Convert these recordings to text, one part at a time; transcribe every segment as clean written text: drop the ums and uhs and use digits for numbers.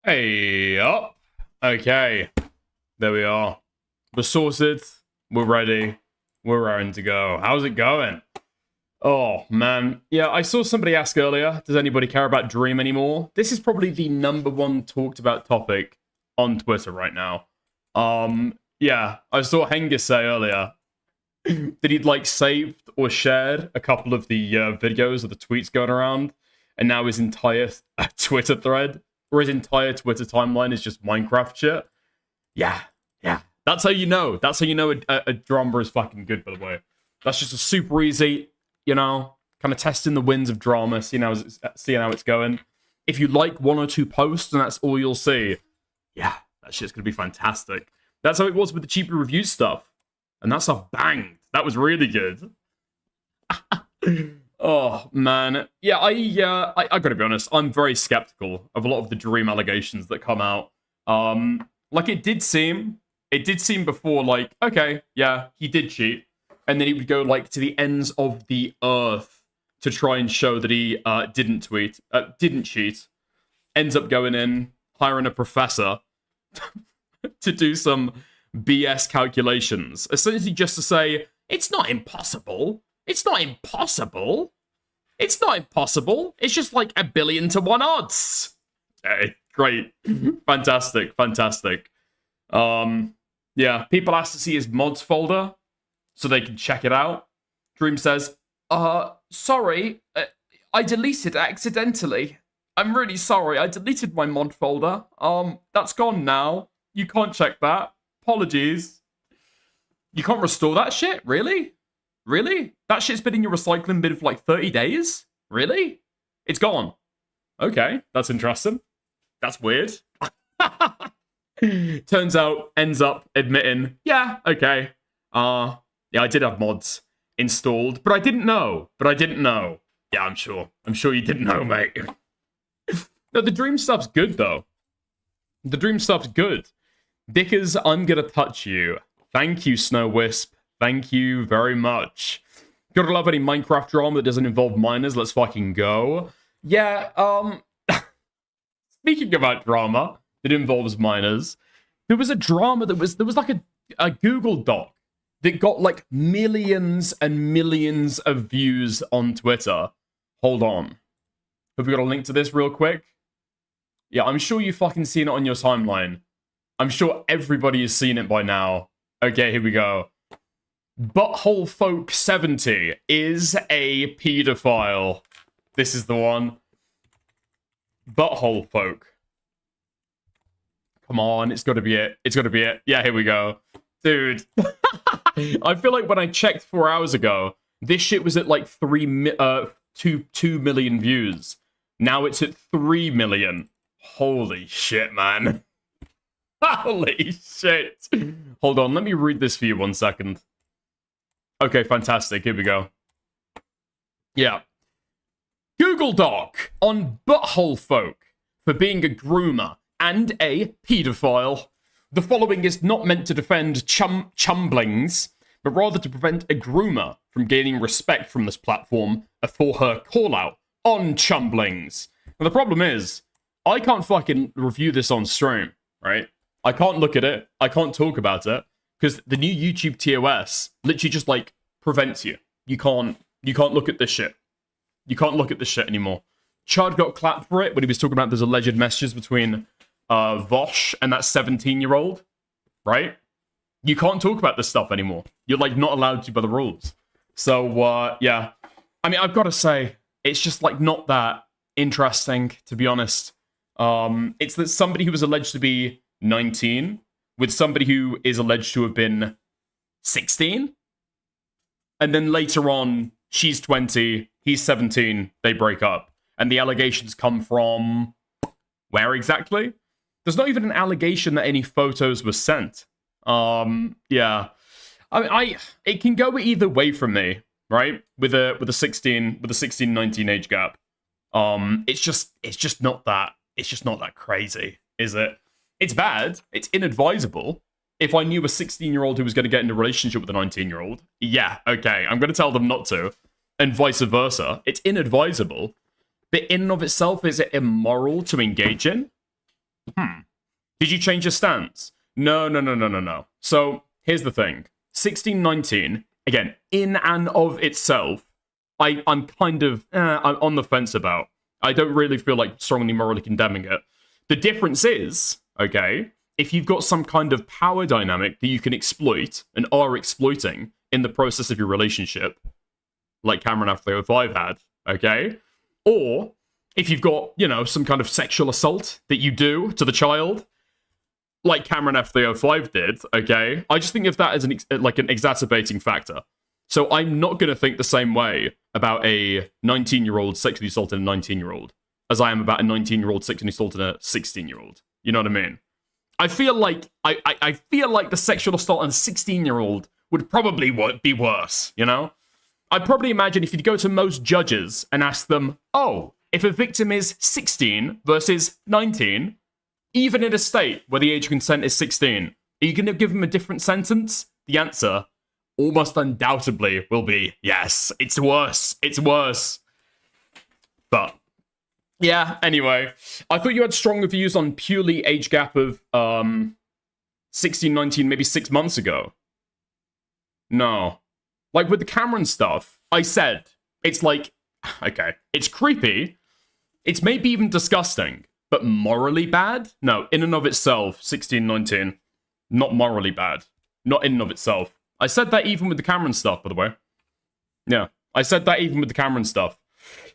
Hey up. Okay. There we are. We're sorted. We're ready. We're raring to go. How's it going? Oh, man. Yeah, I saw somebody ask earlier, does anybody care about Dream anymore? This is probably the #1 talked about topic on Twitter right now. Yeah, I saw Hengis say earlier that he'd like saved or shared a couple of the videos or the tweets going around, and now his entire Twitter thread or his entire Twitter timeline is just Minecraft shit. Yeah. That's how you know. That's how you know a drama is fucking good, by the way. That's just a super easy, kind of testing the winds of drama, seeing how it's going. If you like one or two posts and that's all you'll see, yeah, that shit's gonna be fantastic. That's how it was with the cheaper review stuff. And that stuff banged. That was really good. Oh, man. Yeah, I gotta be honest. I'm very skeptical of a lot of the Dream allegations that come out. Like, it did seem before, like, okay, yeah, he did cheat. And then he would go, like, to the ends of the earth to try and show that he didn't cheat. Ends up going in, hiring a professor to do some BS calculations. Essentially just to say, it's not impossible. It's not impossible. It's not impossible. It's just like 1,000,000,000 to 1 odds. Okay, great. Fantastic. Yeah, people ask to see his mods folder so they can check it out. Dream says, sorry, I deleted it accidentally. I'm really sorry, I deleted my mod folder. That's gone now. You can't check that. Apologies. You can't restore that shit? Really? Really? That shit's been in your recycling bin for like 30 days? Really? It's gone. Okay, that's interesting. That's weird. Ends up admitting, yeah, okay. Yeah, I did have mods installed, but I didn't know. Yeah, I'm sure you didn't know, mate. No, the Dream stuff's good, though. The Dream stuff's good. Dickers, I'm gonna touch you. Thank you, Snow Wisp. Thank you very much. Gotta love any Minecraft drama that doesn't involve miners. Let's fucking go. Yeah, speaking about drama that involves miners, there was a drama there was like a Google Doc that got like millions and millions of views on Twitter. Hold on. Have we got a link to this real quick? Yeah, I'm sure you've fucking seen it on your timeline. I'm sure everybody has seen it by now. Okay, here we go. Buttholefolk 70 is a pedophile. This is the one. Buttholefolk. Come on, it's got to be it. It's got to be it. Yeah, here we go. Dude. I feel like when I checked 4 hours ago, this shit was at like 2 million views. Now it's at 3 million. Holy shit, man. Holy shit. Hold on, let me read this for you 1 second. Okay, fantastic. Here we go. Yeah. Google Doc on Buttholefolk for being a groomer and a pedophile. The following is not meant to defend chumblings, but rather to prevent a groomer from gaining respect from this platform for her call-out on chumblings. And the problem is, I can't fucking review this on stream, right? I can't look at it. I can't talk about it because the new YouTube TOS literally just like prevents you. You can't look at this shit. You can't look at this shit anymore. Chad got clapped for it when he was talking about those alleged messages between Vosh and that 17-year-old, right? You can't talk about this stuff anymore. You're like not allowed to by the rules. So yeah, I mean, I've got to say, it's just like not that interesting, to be honest. It's that somebody who was alleged to be 19 with somebody who is alleged to have been 16, and then later on she's 20, he's 17, they break up, and the allegations come from where exactly? There's not even an allegation that any photos were sent. Yeah, I mean, it can go either way from me, right? With a 16-19 age gap. It's just not that crazy, is it? It's bad. It's inadvisable. If I knew a 16-year-old who was going to get in a relationship with a 19-year-old, yeah, okay, I'm going to tell them not to, and vice versa. It's inadvisable. But in and of itself, is it immoral to engage in? Did you change your stance? No, no, no, no, no, no. So, here's the thing. 1619, again, in and of itself, I'm kind of I'm on the fence about. I don't really feel like strongly morally condemning it. The difference is, okay, if you've got some kind of power dynamic that you can exploit and are exploiting in the process of your relationship, like Cameron after 05 had, okay? Or if you've got, you know, some kind of sexual assault that you do to the child, like Cameron F305 did, okay? I just think of that as an exacerbating factor. So I'm not going to think the same way about a 19-year-old sexually assaulting a 19-year-old as I am about a 19-year-old sexually assaulting a 16-year-old. You know what I mean? I feel like I feel like the sexual assault on a 16-year-old would probably be worse, you know? I'd probably imagine if you'd go to most judges and ask them, oh, if a victim is 16 versus 19, even in a state where the age of consent is 16, are you going to give them a different sentence? The answer, almost undoubtedly, will be yes. It's worse. It's worse. But, yeah, anyway. I thought you had stronger views on purely age gap of 16, 19, maybe 6 months ago. No. Like, with the Cameron stuff, I said, it's like, okay, it's creepy. It's maybe even disgusting. But morally bad? No, in and of itself, 16, 19, not morally bad. Not in and of itself. I said that even with the Cameron stuff, by the way. Yeah, I said that even with the Cameron stuff.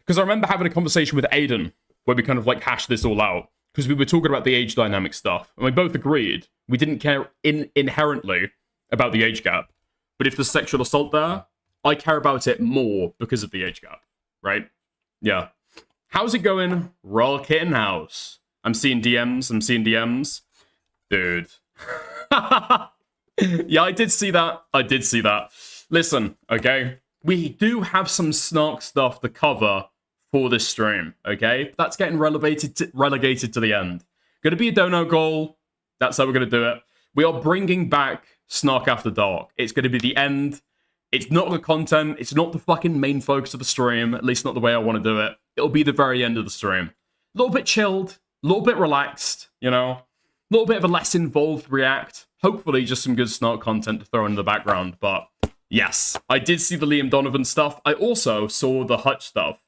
Because I remember having a conversation with Aiden, where we kind of like hashed this all out. Because we were talking about the age dynamic stuff. And we both agreed we didn't care inherently about the age gap. But if there's sexual assault there, I care about it more because of the age gap. Right? Yeah. How's it going? Royal Kitten House. I'm seeing DMs. Dude. Yeah, I did see that. Listen, okay? We do have some snark stuff to cover for this stream, okay? That's getting relegated to the end. Gonna be a dono goal. That's how we're gonna do it. We are bringing back Snark After Dark. It's gonna be the end. It's not the content. It's not the fucking main focus of the stream. At least not the way I want to do it. It'll be the very end of the stream. A little bit chilled. A little bit relaxed. You know? A little bit of a less involved react. Hopefully just some good snark content to throw in the background. But yes, I did see the Liam Donovan stuff. I also saw the Hutch stuff.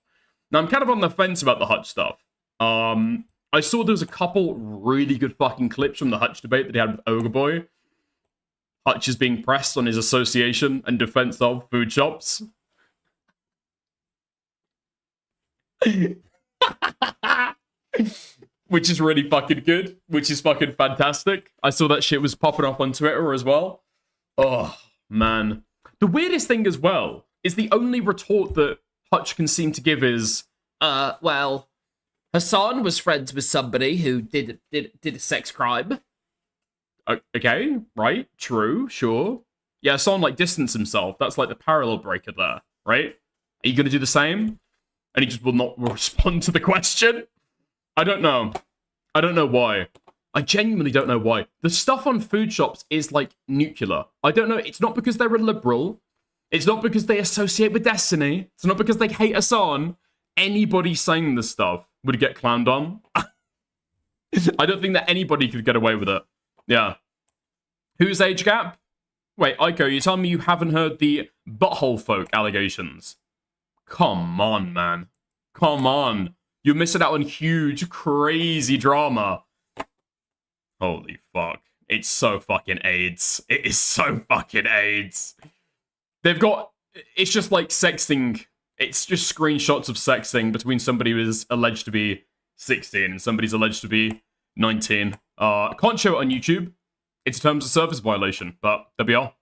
Now, I'm kind of on the fence about the Hutch stuff. I saw there was a couple really good fucking clips from the Hutch debate that he had with Ogre Boy. Hutch is being pressed on his association and defense of food shops. Which is really fucking good. Which is fucking fantastic. I saw that shit was popping up on Twitter as well. Oh, man. The weirdest thing as well is the only retort that Hutch can seem to give is, well, Hassan was friends with somebody who did a sex crime. Okay, right, true, sure. Yeah, Hassan, like, distanced himself. That's, like, the parallel breaker there, right? Are you going to do the same? And he just will not respond to the question? I don't know. I don't know why. I genuinely don't know why. The stuff on food shops is, like, nuclear. I don't know. It's not because they're a liberal. It's not because they associate with Destiny. It's not because they hate Hassan. Anybody saying this stuff would get clowned on. I don't think that anybody could get away with it. Yeah. Whose age gap? Wait, Aiko, you telling me you haven't heard the Buttholefolk allegations? Come on, man. Come on. You're missing out on huge, crazy drama. Holy fuck. It's so fucking AIDS. It is so fucking AIDS. They've got... It's just like sexting. It's just screenshots of sexting between somebody who is alleged to be 16 and somebody's alleged to be 19. Can't show it on YouTube. It's a terms of service violation, but there we are.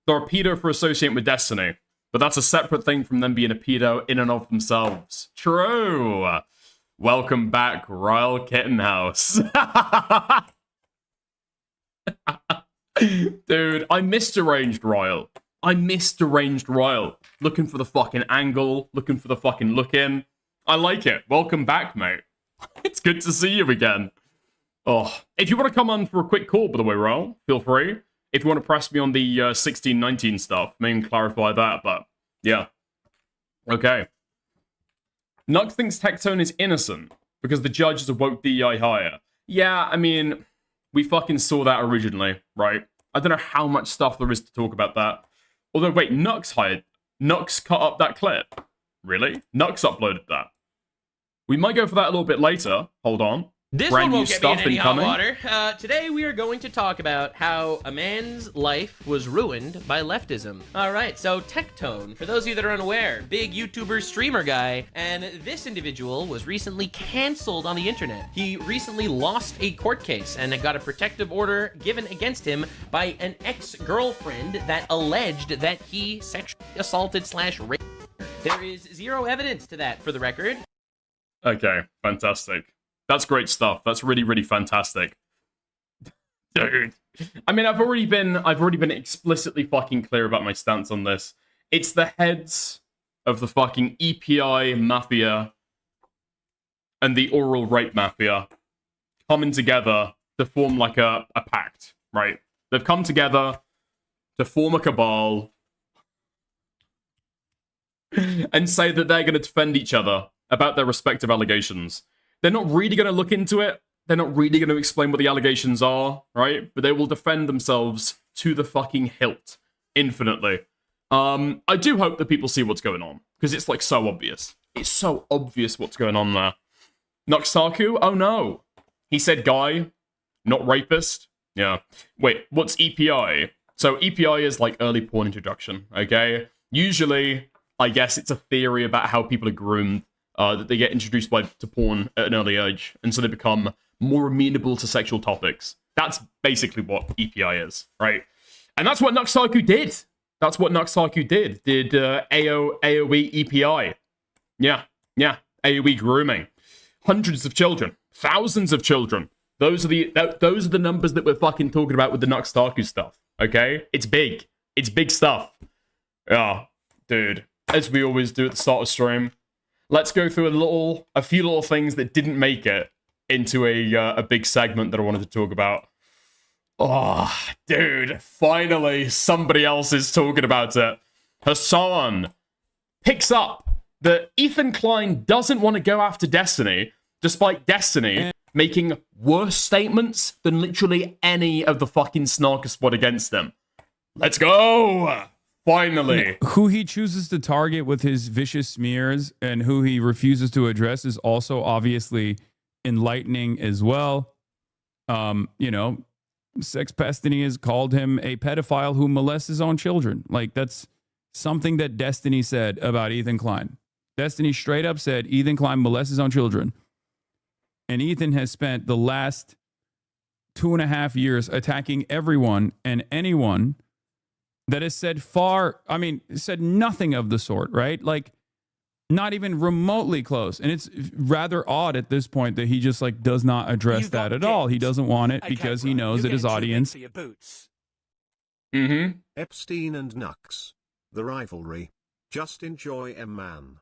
They're a pedo for associating with Destiny. But that's a separate thing from them being a pedo in and of themselves. True. Welcome back, Royal Kitten House. Dude, I missed Deranged Royal. Looking for the fucking angle, looking for the fucking look in. I like it. Welcome back, mate. It's good to see you again. Oh, if you want to come on for a quick call, by the way, Royal, feel free. If you want to press me on the 16-19 stuff, maybe clarify that, but yeah. Okay. Nux thinks Techone is innocent because the judge is a woke DEI hire. Yeah, I mean, we fucking saw that originally, right? I don't know how much stuff there is to talk about that. Although, wait, Nux cut up that clip. Really? Nux uploaded that. We might go for that a little bit later. Hold on. This Brand one new won't get me in stuff any hot incoming. water. Today we are going to talk about how a man's life was ruined by leftism. Alright, so Techone, for those of you that are unaware, big YouTuber streamer guy, and this individual was recently cancelled on the internet. He recently lost a court case and got a protective order given against him by an ex-girlfriend that alleged that he sexually assaulted / raped her. There is zero evidence to that, for the record. Okay, fantastic. That's great stuff. That's really, really fantastic. Dude. I mean, I've already been explicitly fucking clear about my stance on this. It's the heads of the fucking EPI mafia and the oral rape mafia coming together to form like a pact, right? They've come together to form a cabal and say that they're going to defend each other about their respective allegations. They're not really going to look into it. They're not really going to explain what the allegations are, right? But they will defend themselves to the fucking hilt, infinitely. I do hope that people see what's going on, because it's like so obvious. It's so obvious what's going on there. Taku? Oh no. He said guy, not rapist. Yeah. Wait, what's EPI? So EPI is like early porn introduction, okay? Usually, I guess it's a theory about how people are groomed. That they get introduced to porn at an early age, and so they become more amenable to sexual topics. That's basically what EPI is, right? And that's what Taku did. That's what Taku did. Did AOE EPI. Yeah, AOE grooming. Hundreds of children. Thousands of children. Those are the numbers that we're fucking talking about with the Taku stuff, okay? It's big. It's big stuff. Yeah, dude. As we always do at the start of stream, let's go through a few little things that didn't make it into a big segment that I wanted to talk about. Oh, dude, finally somebody else is talking about it. Hassan picks up that Ethan Klein doesn't want to go after Destiny, despite Destiny making worse statements than literally any of the fucking Snarker squad against them. Let's go! Finally. Who he chooses to target with his vicious smears and who he refuses to address is also obviously enlightening as well. Sex Destiny has called him a pedophile who molests his own children. Like, that's something that Destiny said about Ethan Klein. Destiny straight up said Ethan Klein molests his own children. And Ethan has spent the last 2.5 years attacking everyone and anyone that has said said nothing of the sort, right? Like, not even remotely close. And it's rather odd at this point that he just like does not address that at all. He doesn't want it because he knows that his audience. Mm-hmm. Epstein and Nux. The rivalry. Just enjoy man.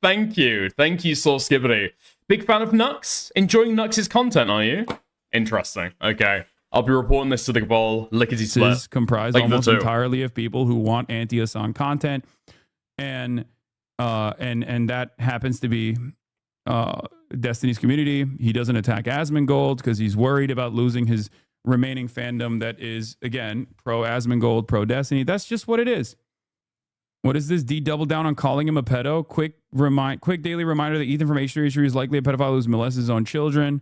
Thank you, Saul Skibbity. Big fan of Nux? Enjoying Nux's content, are you? Interesting. Okay. I'll be reporting this to the cabal, lickety split. This is comprised almost entirely of people who want anti-Hassan content, and that happens to be Destiny's community. He doesn't attack Asmongold because he's worried about losing his remaining fandom that is, again, pro Asmongold, pro Destiny. That's just what it is. What is this? D double down on calling him a pedo? Quick daily reminder that Ethan from H3 is likely a pedophile who's molested his own children.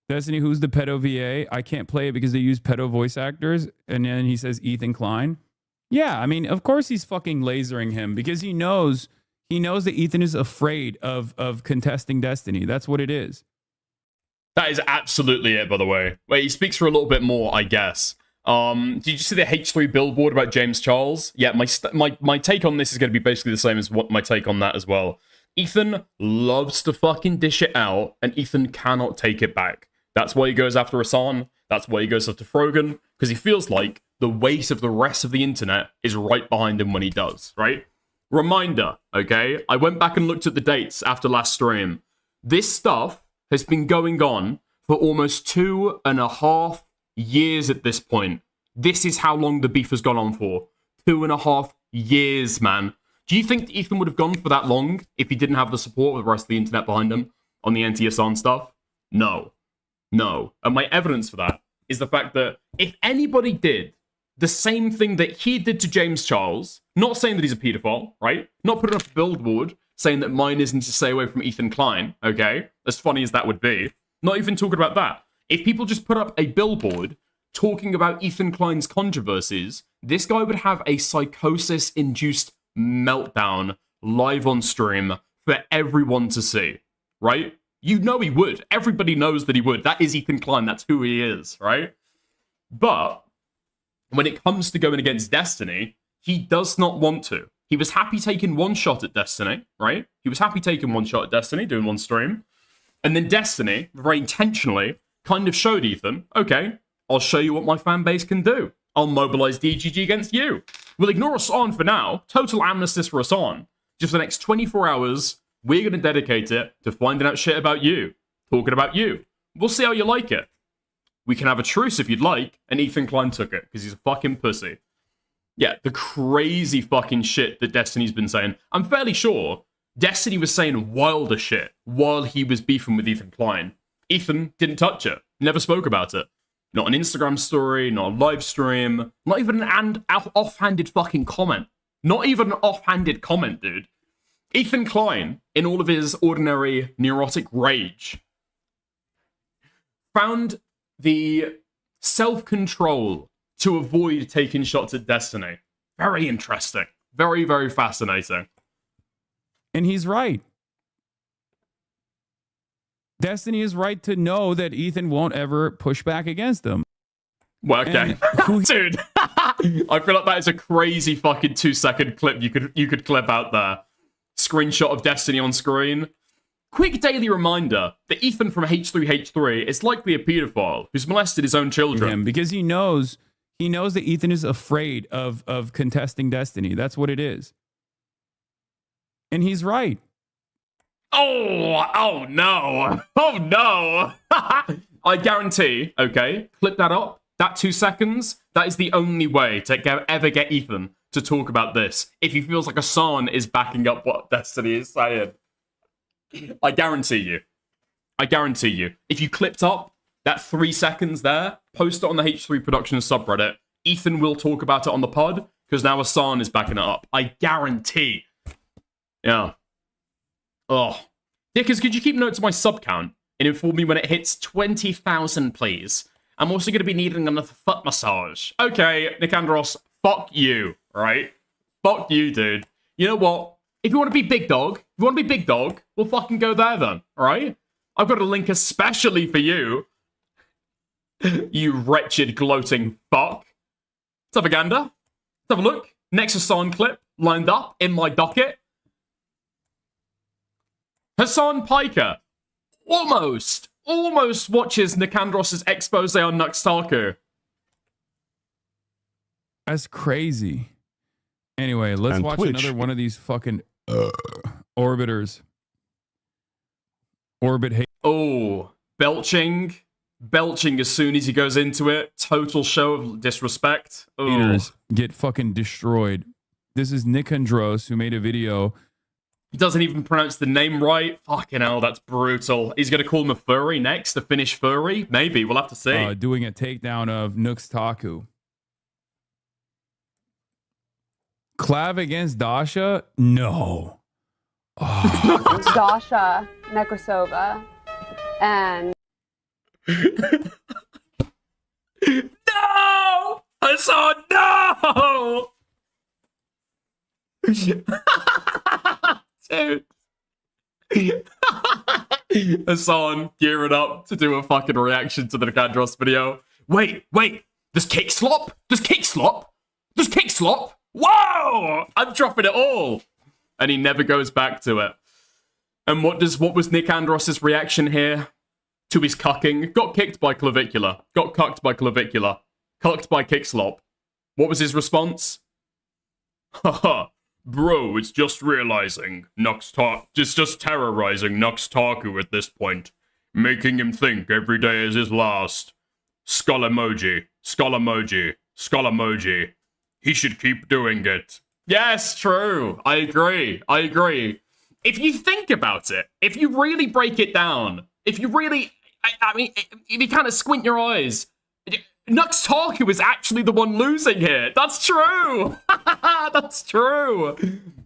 Destiny, who's the pedo VA? I can't play it because they use pedo voice actors. And then he says Ethan Klein. Yeah, I mean, of course he's fucking lasering him because he knows that Ethan is afraid of contesting Destiny. That's what it is. That is absolutely it, by the way. Wait, he speaks for a little bit more, I guess. Did you see the H3 billboard about James Charles? Yeah, my take on this is going to be basically the same as what my take on that as well. Ethan loves to fucking dish it out, and Ethan cannot take it back. That's why he goes after Hassan. That's why he goes after Frogan, because he feels like the weight of the rest of the internet is right behind him when he does, right? Reminder, okay? I went back and looked at the dates after last stream. This stuff has been going on for almost 2.5 years at this point. This is how long the beef has gone on for. 2.5 years, man. Do you think Ethan would have gone for that long if he didn't have the support of the rest of the internet behind him on the anti-Hassan stuff? No. No. And my evidence for that is the fact that if anybody did the same thing that he did to James Charles, not saying that he's a pedophile, right? Not putting up a billboard saying that mine isn't to stay away from Ethan Klein, okay? As funny as that would be. Not even talking about that. If people just put up a billboard talking about Ethan Klein's controversies, this guy would have a psychosis-induced meltdown live on stream for everyone to see, right? You know he would. Everybody knows that he would. That is Ethan Klein. That's who he is, right? But when it comes to going against Destiny, he does not want to. He was happy taking one shot at Destiny, right? He was happy taking one shot at Destiny, doing one stream. And then Destiny, very intentionally, kind of showed Ethan, okay, I'll show you what my fan base can do. I'll mobilize DGG against you. We'll ignore Hassan for now. Total amnesty for Hassan. Just for the next 24 hours, we're going to dedicate it to finding out shit about you. Talking about you. We'll see how you like it. We can have a truce if you'd like, and Ethan Klein took it, because he's a fucking pussy. Yeah, the crazy fucking shit that Destiny's been saying. I'm fairly sure Destiny was saying wilder shit while he was beefing with Ethan Klein. Ethan didn't touch it. Never spoke about it. Not an Instagram story, not a live stream, not even an offhanded fucking comment. Not even an offhanded comment, dude. Ethan Klein, in all of his ordinary neurotic rage, found the self-control to avoid taking shots at Destiny. Very interesting. Very, very fascinating. And he's right. Destiny is right to know that Ethan won't ever push back against him. Well, okay. Dude, I feel like that is a crazy fucking 2-second clip you could clip out there. Screenshot of Destiny on screen. Quick daily reminder that Ethan from H3H3 is likely a pedophile who's molested his own children. Because he knows that Ethan is afraid of contesting Destiny. That's what it is. And he's right. Oh no. Oh no. I guarantee, okay, clip that up. That 2 seconds, that is the only way to ever get Ethan to talk about this. If he feels like Hassan is backing up what Destiny is saying. I guarantee you. If you clipped up that 3 seconds there, post it on the H3 Productions subreddit, Ethan will talk about it on the pod, because now Hassan is backing it up. I guarantee. Yeah. Oh. Dickers, could you keep notes of my sub count and inform me when it hits 20,000, please? I'm also going to be needing another foot massage. Okay, Nicandros, fuck you, right? Fuck you, dude. You know what? If you want to be big dog, we'll fucking go there then, alright? I've got a link especially for you. You wretched, gloating fuck. Let's have a gander. Let's have a look. Next Hassan clip, lined up in my docket. Hassan Piker almost watches Nicandros' expose on Nux Taku. That's crazy. Anyway, let's watch Twitch. another one of these fucking orbiters. Orbit hate. Oh, belching as soon as he goes into it. Total show of disrespect. Oh. Haters get fucking destroyed. This is Nicandros, who made a video. He doesn't even pronounce the name right. Fucking hell, that's brutal. He's going to call him a furry next, a Finnish furry? Maybe, we'll have to see. Doing a takedown of Nux Taku. Clav against Dasha? No. Oh. Dasha Nekrasova and No! Hassan, no! Dude. Hassan gearing up to do a fucking reaction to the Nicandros video. Wait. There's kick slop? Whoa! I'm dropping it all. And he never goes back to it. And what was Nicandros' reaction here to his cucking? Got kicked by clavicular. Got cucked by clavicular. Cucked by kick slop. What was his response? Haha. Bro, it's just realizing it's just terrorizing Nux Taku at this point. Making him think every day is his last. Skull emoji. He should keep doing it. Yes, true. I agree. If you think about it, if you really break it down, I mean, if you kind of squint your eyes, Nux Taku is actually the one losing here. That's true. That's true.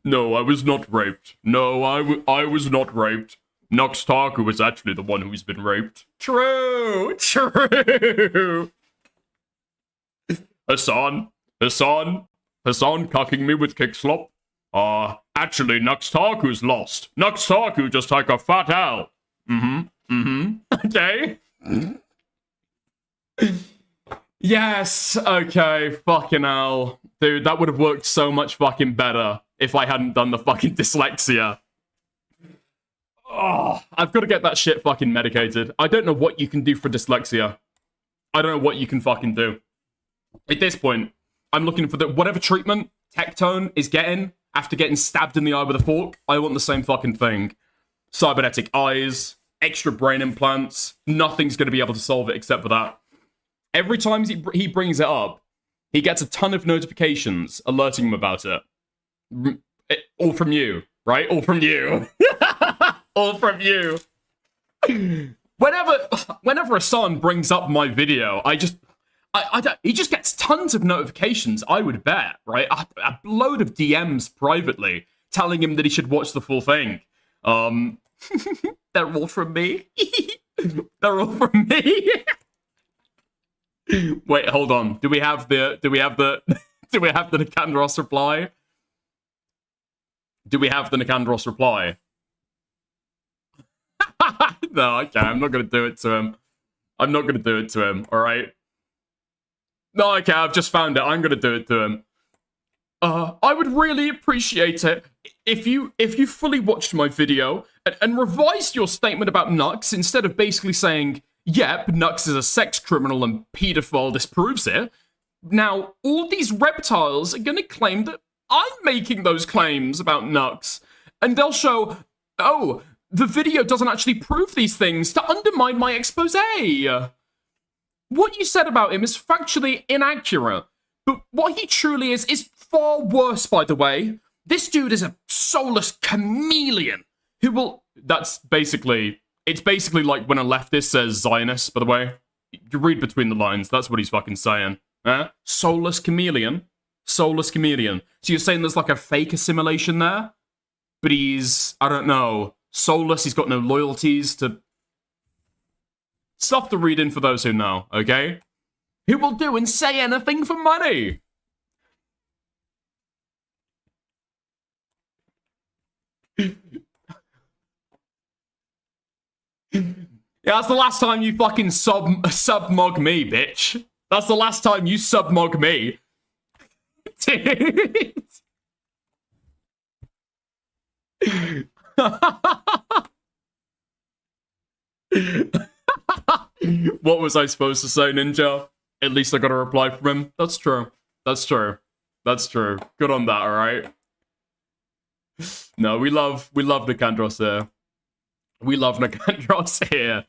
No, I was not raped. No, I was not raped. Nux Taku was actually the one who's been raped. True. True. Hassan cucking me with kick slop. Actually, Nux Taku's lost. Nux Taku just took a fat L. Okay. Yes, okay, fucking hell. Dude, that would have worked so much fucking better if I hadn't done the fucking dyslexia. Oh, I've got to get that shit fucking medicated. I don't know what you can do for dyslexia. I don't know what you can fucking do. At this point, I'm looking for whatever treatment Techone is getting after getting stabbed in the eye with a fork. I want the same fucking thing. Cybernetic eyes, extra brain implants. Nothing's going to be able to solve it except for that. Every time he brings it up, he gets a ton of notifications alerting him about it. All from you, right? All from you. All from you. Whenever Hassan brings up my video, he just gets tons of notifications, I would bet, right? A load of DMs privately telling him that he should watch the full thing. They're all from me. They're all from me. Wait, hold on. Do we have the Nicandros reply? Do we have the Nicandros reply? No, okay, I'm not gonna do it to him. I'm not gonna do it to him, alright? No, okay, I've just found it. I'm gonna do it to him. I would really appreciate it if you fully watched my video and revised your statement about Nux instead of basically saying, yep, Nux is a sex criminal and pedophile disproves it. Now, all these reptiles are gonna claim that I'm making those claims about Nux, and they'll show, oh, the video doesn't actually prove these things to undermine my expose. What you said about him is factually inaccurate, but what he truly is far worse, by the way. This dude is a soulless chameleon who will... It's basically like when a leftist says Zionist, by the way. You read between the lines, that's what he's fucking saying. Soulless chameleon? Soulless chameleon. So you're saying there's like a fake assimilation there? But he's, I don't know, soulless, he's got no loyalties to... Stuff to read in for those who know, okay? Who will do and say anything for money? Yeah, that's the last time you fucking sub-mog me, bitch. That's the last time you sub-mog me. Dude. What was I supposed to say, Ninja? At least I got a reply from him. That's true. That's true. That's true. Good on that, alright? No, we love Nicandros here. We love Nicandros here.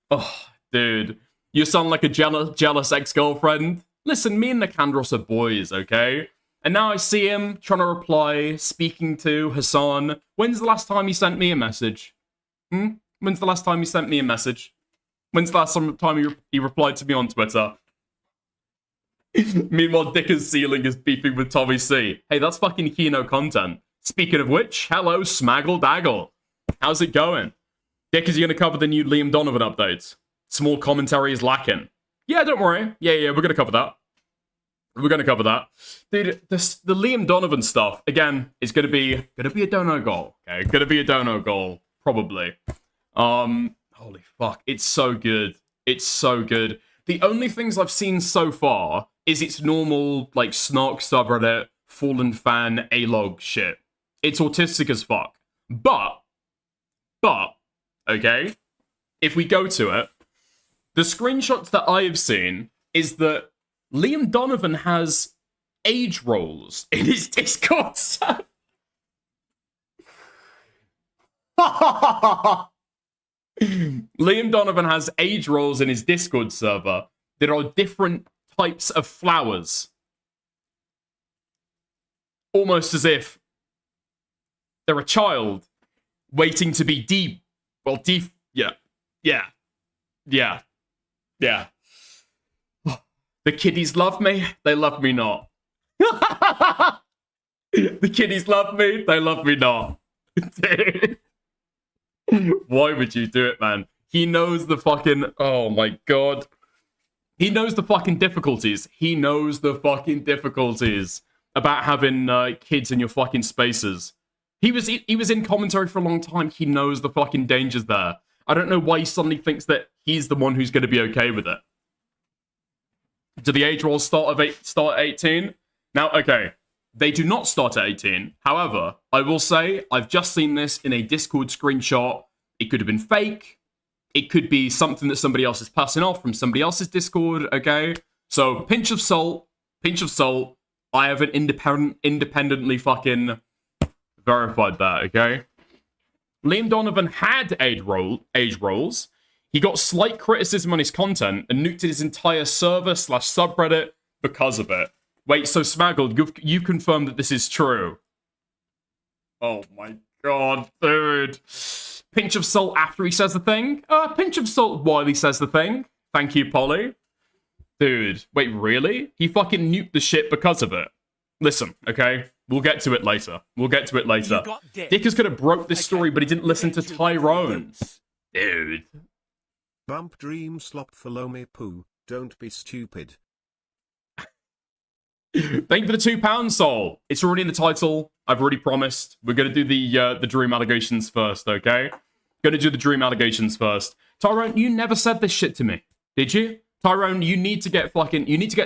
Oh, dude. You sound like a jealous ex-girlfriend. Listen, me and Nicandros are boys, okay? And now I see him trying to reply, speaking to Hassan. When's the last time he sent me a message? When's the last time he sent me a message? When's the last time he replied to me on Twitter? Meanwhile, Dicker's ceiling is beefing with Tommy C. Hey, that's fucking Kino content. Speaking of which, hello, Smaggle Daggle. How's it going? Dick, is you going to cover the new Liam Donovan updates? Small commentary is lacking. Yeah, don't worry. Yeah, we're going to cover that. We're going to cover that. Dude, the Liam Donovan stuff, again, is going to be a dono goal. Okay, going to be a dono goal, probably. Holy fuck, it's so good. It's so good. The only things I've seen so far is its normal, like, snark subreddit, fallen fan, A-log shit. It's autistic as fuck. But, okay, if we go to it, the screenshots that I have seen is that Liam Donovan has age roles in his Discord server. Liam Donovan has age roles in his Discord server that are different types of flowers. Almost as if they're a child waiting to be yeah. Yeah. Yeah. The kiddies love me, they love me not. The kiddies love me, they love me not. Dude. Why would you do it, man? He knows the fucking... Oh my god. He knows the fucking difficulties. He knows the fucking difficulties about having kids in your fucking spaces. He was in commentary for a long time. He knows the fucking dangers there. I don't know why he suddenly thinks that he's the one who's going to be okay with it. Do the age rolls start at 18? Now, okay, they do not start at 18. However, I will say, I've just seen this in a Discord screenshot. It could have been fake. It could be something that somebody else is passing off from somebody else's Discord, okay? So, pinch of salt. I haven't independently fucking verified that, okay? Liam Donovan had age rolls. He got slight criticism on his content and nuked his entire server/subreddit because of it. Wait, so Smaggled, you've confirmed that this is true? Oh my god, dude. Pinch of salt after he says the thing? Pinch of salt while he says the thing. Thank you, Polly. Dude, wait, really? He fucking nuked the shit because of it. Listen, okay? We'll get to it later. Dickers could have broke this story, but he didn't listen to Tyrone. Dude. Bump dream slop follow me poo. Don't be stupid. Thank you for the £2, Soul. It's already in the title. I've already promised. We're going to do the dream allegations first, okay? Going to do the dream allegations first. Tyrone, you never said this shit to me, did you? Tyrone, you need to get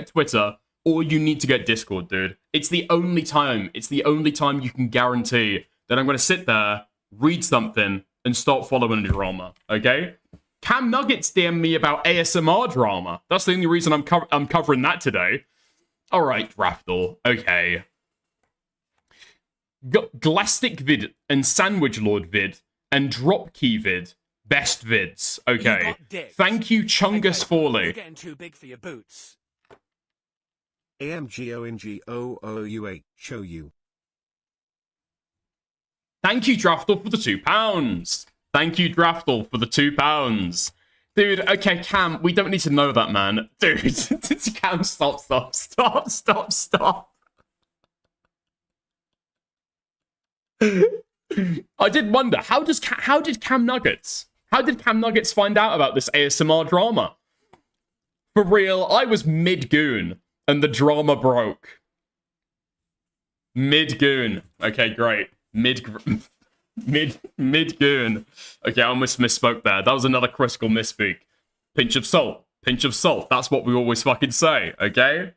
Twitter, or you need to get Discord, dude. It's the only time you can guarantee that I'm going to sit there, read something, and start following the drama, okay? Cam Nuggets DM me about ASMR drama. That's the only reason I'm covering that today. All right, Raptor. Okay. Glastic vid and Sandwich Lord vid and Dropkey vid. Best vids. Okay. Thank you, Chungus Forley. You're getting too big for your boots. AMGONGOOUH show you. Thank you, Draftle, for the £2. Thank you, Draftle, for the £2. Dude, okay, Cam, we don't need to know that, man. Dude, Cam, stop. I did wonder, how did Cam Nuggets find out about this ASMR drama? For real, I was mid-goon, and the drama broke. Mid-goon. Okay, great. Mid-goon. Okay, I almost misspoke there. That was another critical misspeak. Pinch of salt. That's what we always fucking say, okay?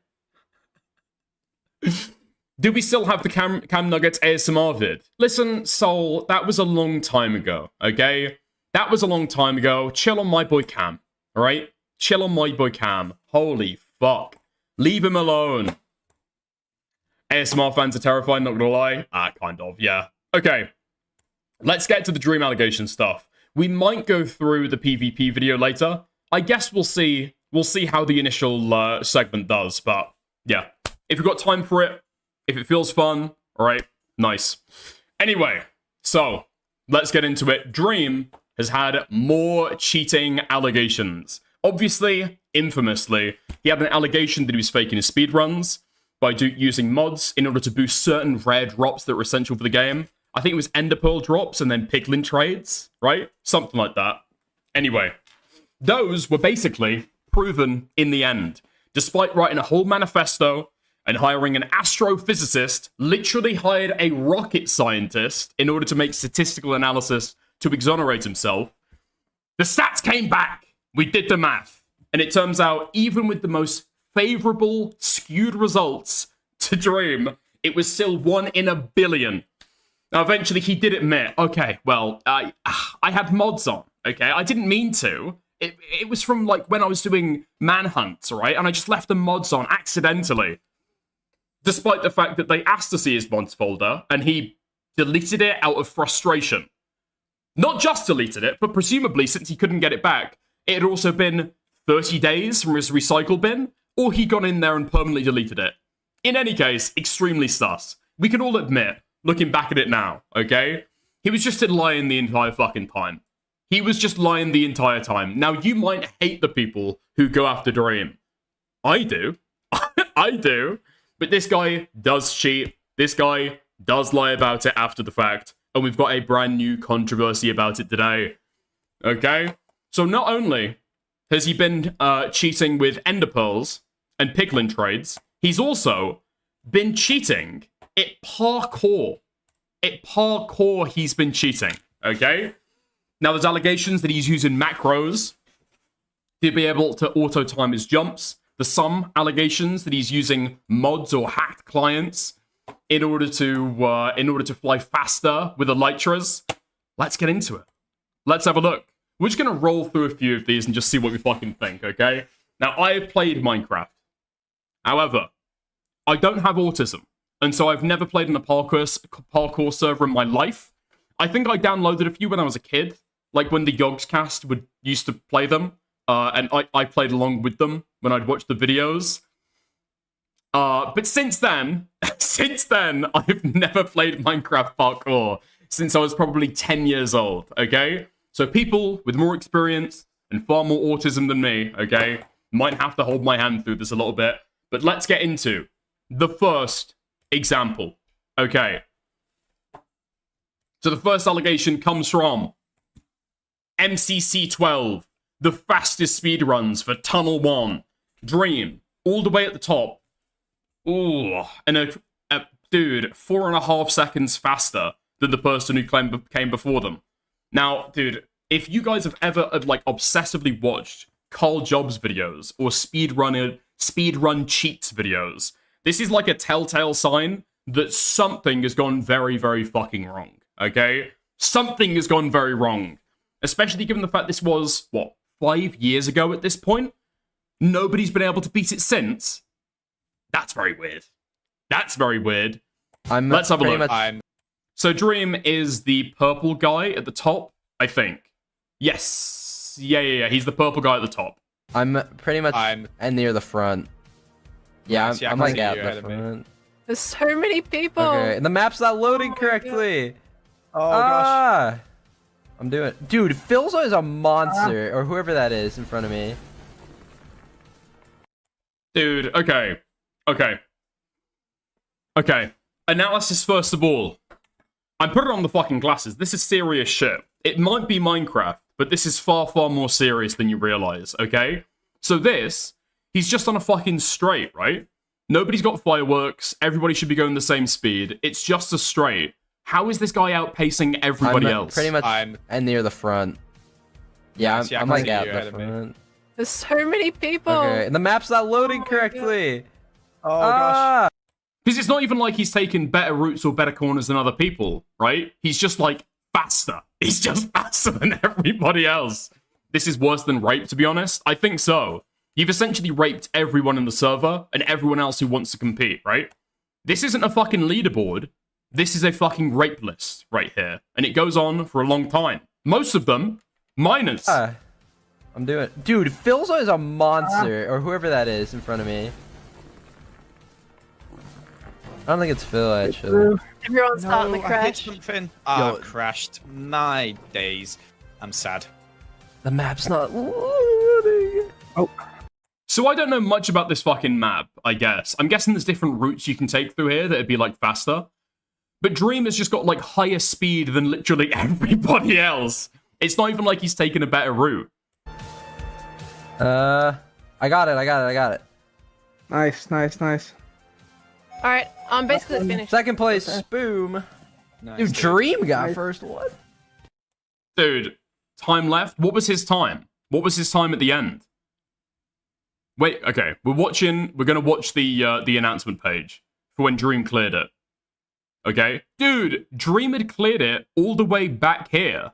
Do we still have the Cam Nuggets ASMR vid? Listen, Soul, that was a long time ago, okay? That was a long time ago. Chill on my boy Cam, alright? Chill on my boy Cam. Holy fuck. Leave him alone. ASMR fans are terrified, not gonna lie. Kind of, yeah. Okay. Let's get to the dream allegation stuff. We might go through the PvP video later. I guess we'll see how the initial segment does, but yeah. If you've got time for it, if it feels fun, alright, nice. Anyway, so let's get into it. Dream has had more cheating allegations. Obviously, infamously, he had an allegation that he was faking his speedruns by using mods in order to boost certain rare drops that were essential for the game. I think it was Ender Pearl drops and then Piglin trades, right? Something like that. Anyway, those were basically proven in the end. Despite writing a whole manifesto and hiring an astrophysicist, literally hired a rocket scientist in order to make statistical analysis to exonerate himself, the stats came back. We did the math. And it turns out, even with the most favorable, skewed results to Dream, it was still 1 in a billion. Now, eventually, he did admit, okay, well, I had mods on, okay? I didn't mean to. It was from, like, when I was doing manhunts, right? And I just left the mods on accidentally. Despite the fact that they asked to see his mods folder, and he deleted it out of frustration. Not just deleted it, but presumably, since he couldn't get it back, it had also been 30 days from his recycle bin, or he'd gone in there and permanently deleted it. In any case, extremely sus. We can all admit, looking back at it now, okay? He was just lying the entire fucking time. He was just lying the entire time. Now, you might hate the people who go after Dream. I do. I do. But this guy does cheat. This guy does lie about it after the fact. And we've got a brand new controversy about it today. Okay? So not only has he been cheating with Ender Pearls and Piglin trades, he's also been cheating at parkour. At parkour, he's been cheating. Okay? Now, there's allegations that he's using macros to be able to auto-time his jumps. There's some allegations that he's using mods or hacked clients in order to fly faster with elytras. Let's get into it. Let's have a look. We're just going to roll through a few of these and just see what we fucking think, okay? Now, I've played Minecraft. However, I don't have autism, and so I've never played in a parkour server in my life. I think I downloaded a few when I was a kid, like when the Yogscast used to play them, and I played along with them when I'd watch the videos. But since then, I've never played Minecraft parkour since I was probably 10 years old, okay? So people with more experience and far more autism than me, okay, might have to hold my hand through this a little bit. But let's get into the first example, okay? So the first allegation comes from MCC 12, the fastest speedruns for Tunnel 1. Dream, all the way at the top. Ooh, and a dude, 4.5 seconds faster than the person who came before them. Now, dude, if you guys have ever, like, obsessively watched Carl Jobs videos or speedrun cheats videos, this is like a telltale sign that something has gone very, very fucking wrong, okay? Something has gone very wrong. Especially given the fact this was, 5 years ago at this point? Nobody's been able to beat it since? That's very weird. That's very weird. Let's have a look. So Dream is the purple guy at the top, I think. Yes. Yeah. He's the purple guy at the top. I'm pretty much and near the front. Yeah, I'm like at the front. There's so many people. Okay, and the map's not loading correctly. Oh gosh. I'm doing it. Dude, Philzo is a monster, or whoever that is in front of me. Dude, okay. Analysis first of all. I'm putting on the fucking glasses. This is serious shit. It might be Minecraft, but this is far, far more serious than you realize, okay? So he's just on a fucking straight, right? Nobody's got fireworks. Everybody should be going the same speed. It's just a straight. How is this guy outpacing everybody else? Pretty much and near the front. Yeah, I'm like at the front. There's so many people. Okay, and the map's not loading correctly. Oh gosh. Because it's not even like he's taken better routes or better corners than other people, right? He's just, like, faster. He's just faster than everybody else. This is worse than rape, to be honest. I think so. You've essentially raped everyone in the server and everyone else who wants to compete, right? This isn't a fucking leaderboard. This is a fucking rape list right here. And it goes on for a long time. Most of them, minors. I'm doing it. Dude, Philzo is a monster, or whoever that is in front of me. I don't think it's Phil, actually. Everyone's starting to crash. Something. Oh, I've crashed. My days. I'm sad. The map's not loading. Oh. So I don't know much about this fucking map, I guess. I'm guessing there's different routes you can take through here that'd be, like, faster. But Dream has just got, like, higher speed than literally everybody else. It's not even like he's taken a better route. I got it. Nice. Alright, I'm basically finished. Second place, boom. Nice, Dude, Dream got first one. Dude, time left? What was his time? What was his time at the end? Wait, okay. We're gonna watch the announcement page for when Dream cleared it. Okay? Dude, Dream had cleared it all the way back here.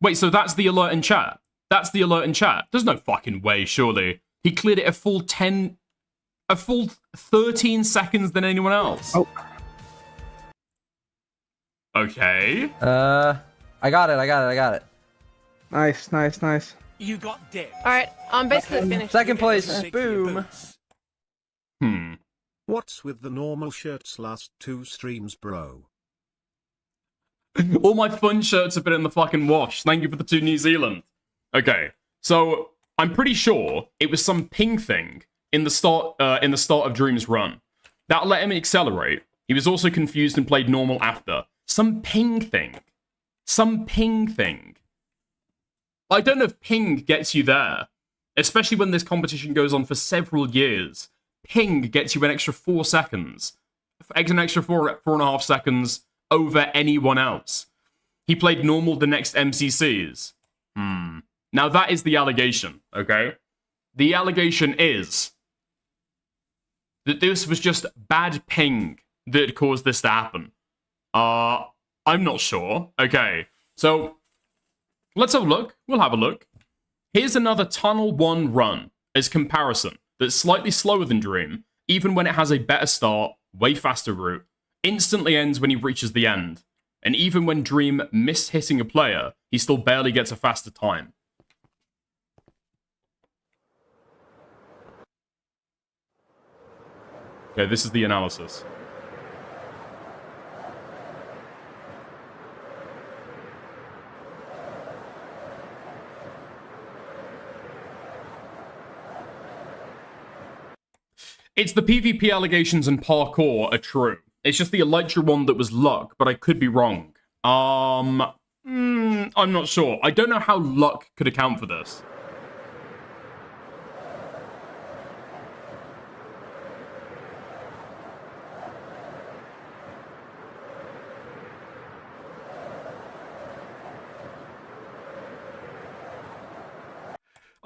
Wait, so that's the alert in chat? That's the alert in chat? There's no fucking way, surely. He cleared it a full 13 seconds than anyone else. Oh. Okay. I got it. Nice. You got dick. Alright, I'm basically finished. Second place, boom. What's with the normal shirts last 2 streams, bro? All my fun shirts have been in the fucking wash. Thank you for the 2 New Zealand. Okay, so I'm pretty sure it was some ping thing in the start of Dream's run that let him accelerate. He was also confused and played normal after. Some ping thing. Some ping thing. I don't know if ping gets you there, especially when this competition goes on for several years. Ping gets you an extra 4 seconds. An extra 4.5 seconds over anyone else. He played normal the next MCCs. Now that is the allegation, okay? The allegation is that this was just bad ping that caused this to happen. I'm not sure. Okay, so let's have a look. We'll have a look. Here's another Tunnel 1 run as comparison that's slightly slower than Dream, even when it has a better start, way faster route, instantly ends when he reaches the end. And even when Dream missed hitting a player, he still barely gets a faster time. Okay, this is the analysis. It's the PvP allegations and parkour are true. It's just the Elytra one that was luck, but I could be wrong. I'm not sure. I don't know how luck could account for this.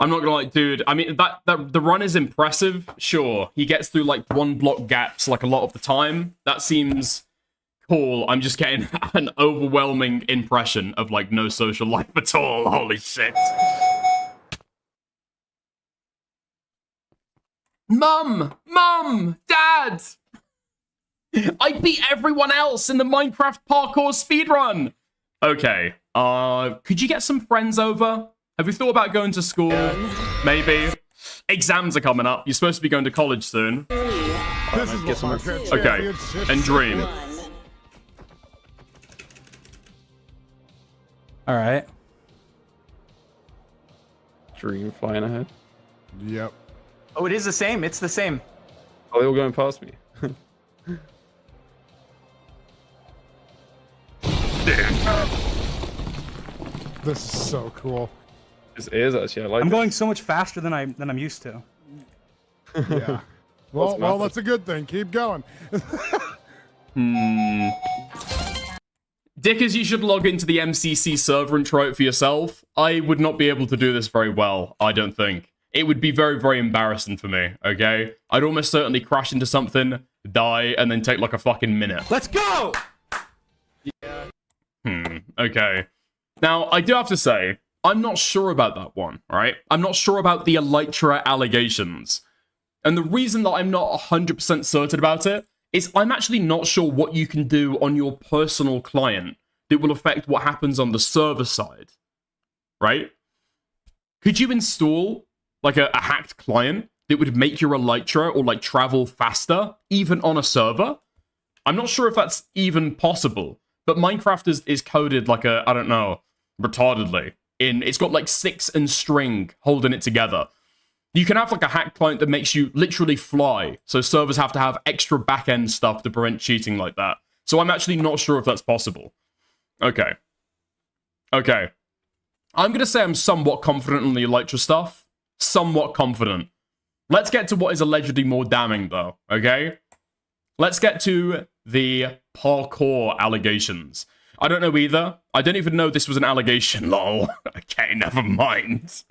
I'm not gonna lie, dude. I mean, that the run is impressive. Sure, he gets through like 1 block gaps like a lot of the time. That seems cool. I'm just getting an overwhelming impression of like no social life at all. Holy shit. Mum, Dad. I beat everyone else in the Minecraft parkour speedrun. Okay. Could you get some friends over? Have you thought about going to school? Maybe. Exams are coming up. You're supposed to be going to college soon. This is what okay. And Dream. All right. Dream flying ahead. Yep. Oh, it is the same. It's the same. Oh, they were going past me. This is so cool. This is actually, I like I'm this. going so much faster than I'm used to. Yeah. Well, that's a good thing. Keep going. Dickers, you should log into the MCC server and try it for yourself. I would not be able to do this very well, I don't think. It would be very, very embarrassing for me, okay? I'd almost certainly crash into something, die, and then take like a fucking minute. Let's go! Okay. Now, I do have to say, I'm not sure about that one, right? I'm not sure about the Elytra allegations. And the reason that I'm not 100% certain about it is I'm actually not sure what you can do on your personal client that will affect what happens on the server side, right? Could you install like a hacked client that would make your Elytra or like travel faster, even on a server? I'm not sure if that's even possible, but Minecraft is coded like a, I don't know, retardedly. It's got like 6 and string holding it together. You can have like a hack client that makes you literally fly, so servers have to have extra back-end stuff to prevent cheating like that. So I'm actually not sure if that's possible. Okay. Okay. I'm gonna say I'm somewhat confident on the Elytra stuff. Somewhat confident. Let's get to what is allegedly more damning though, okay? Let's get to the parkour allegations. I don't know either. I don't even know this was an allegation, lol. Okay, never mind.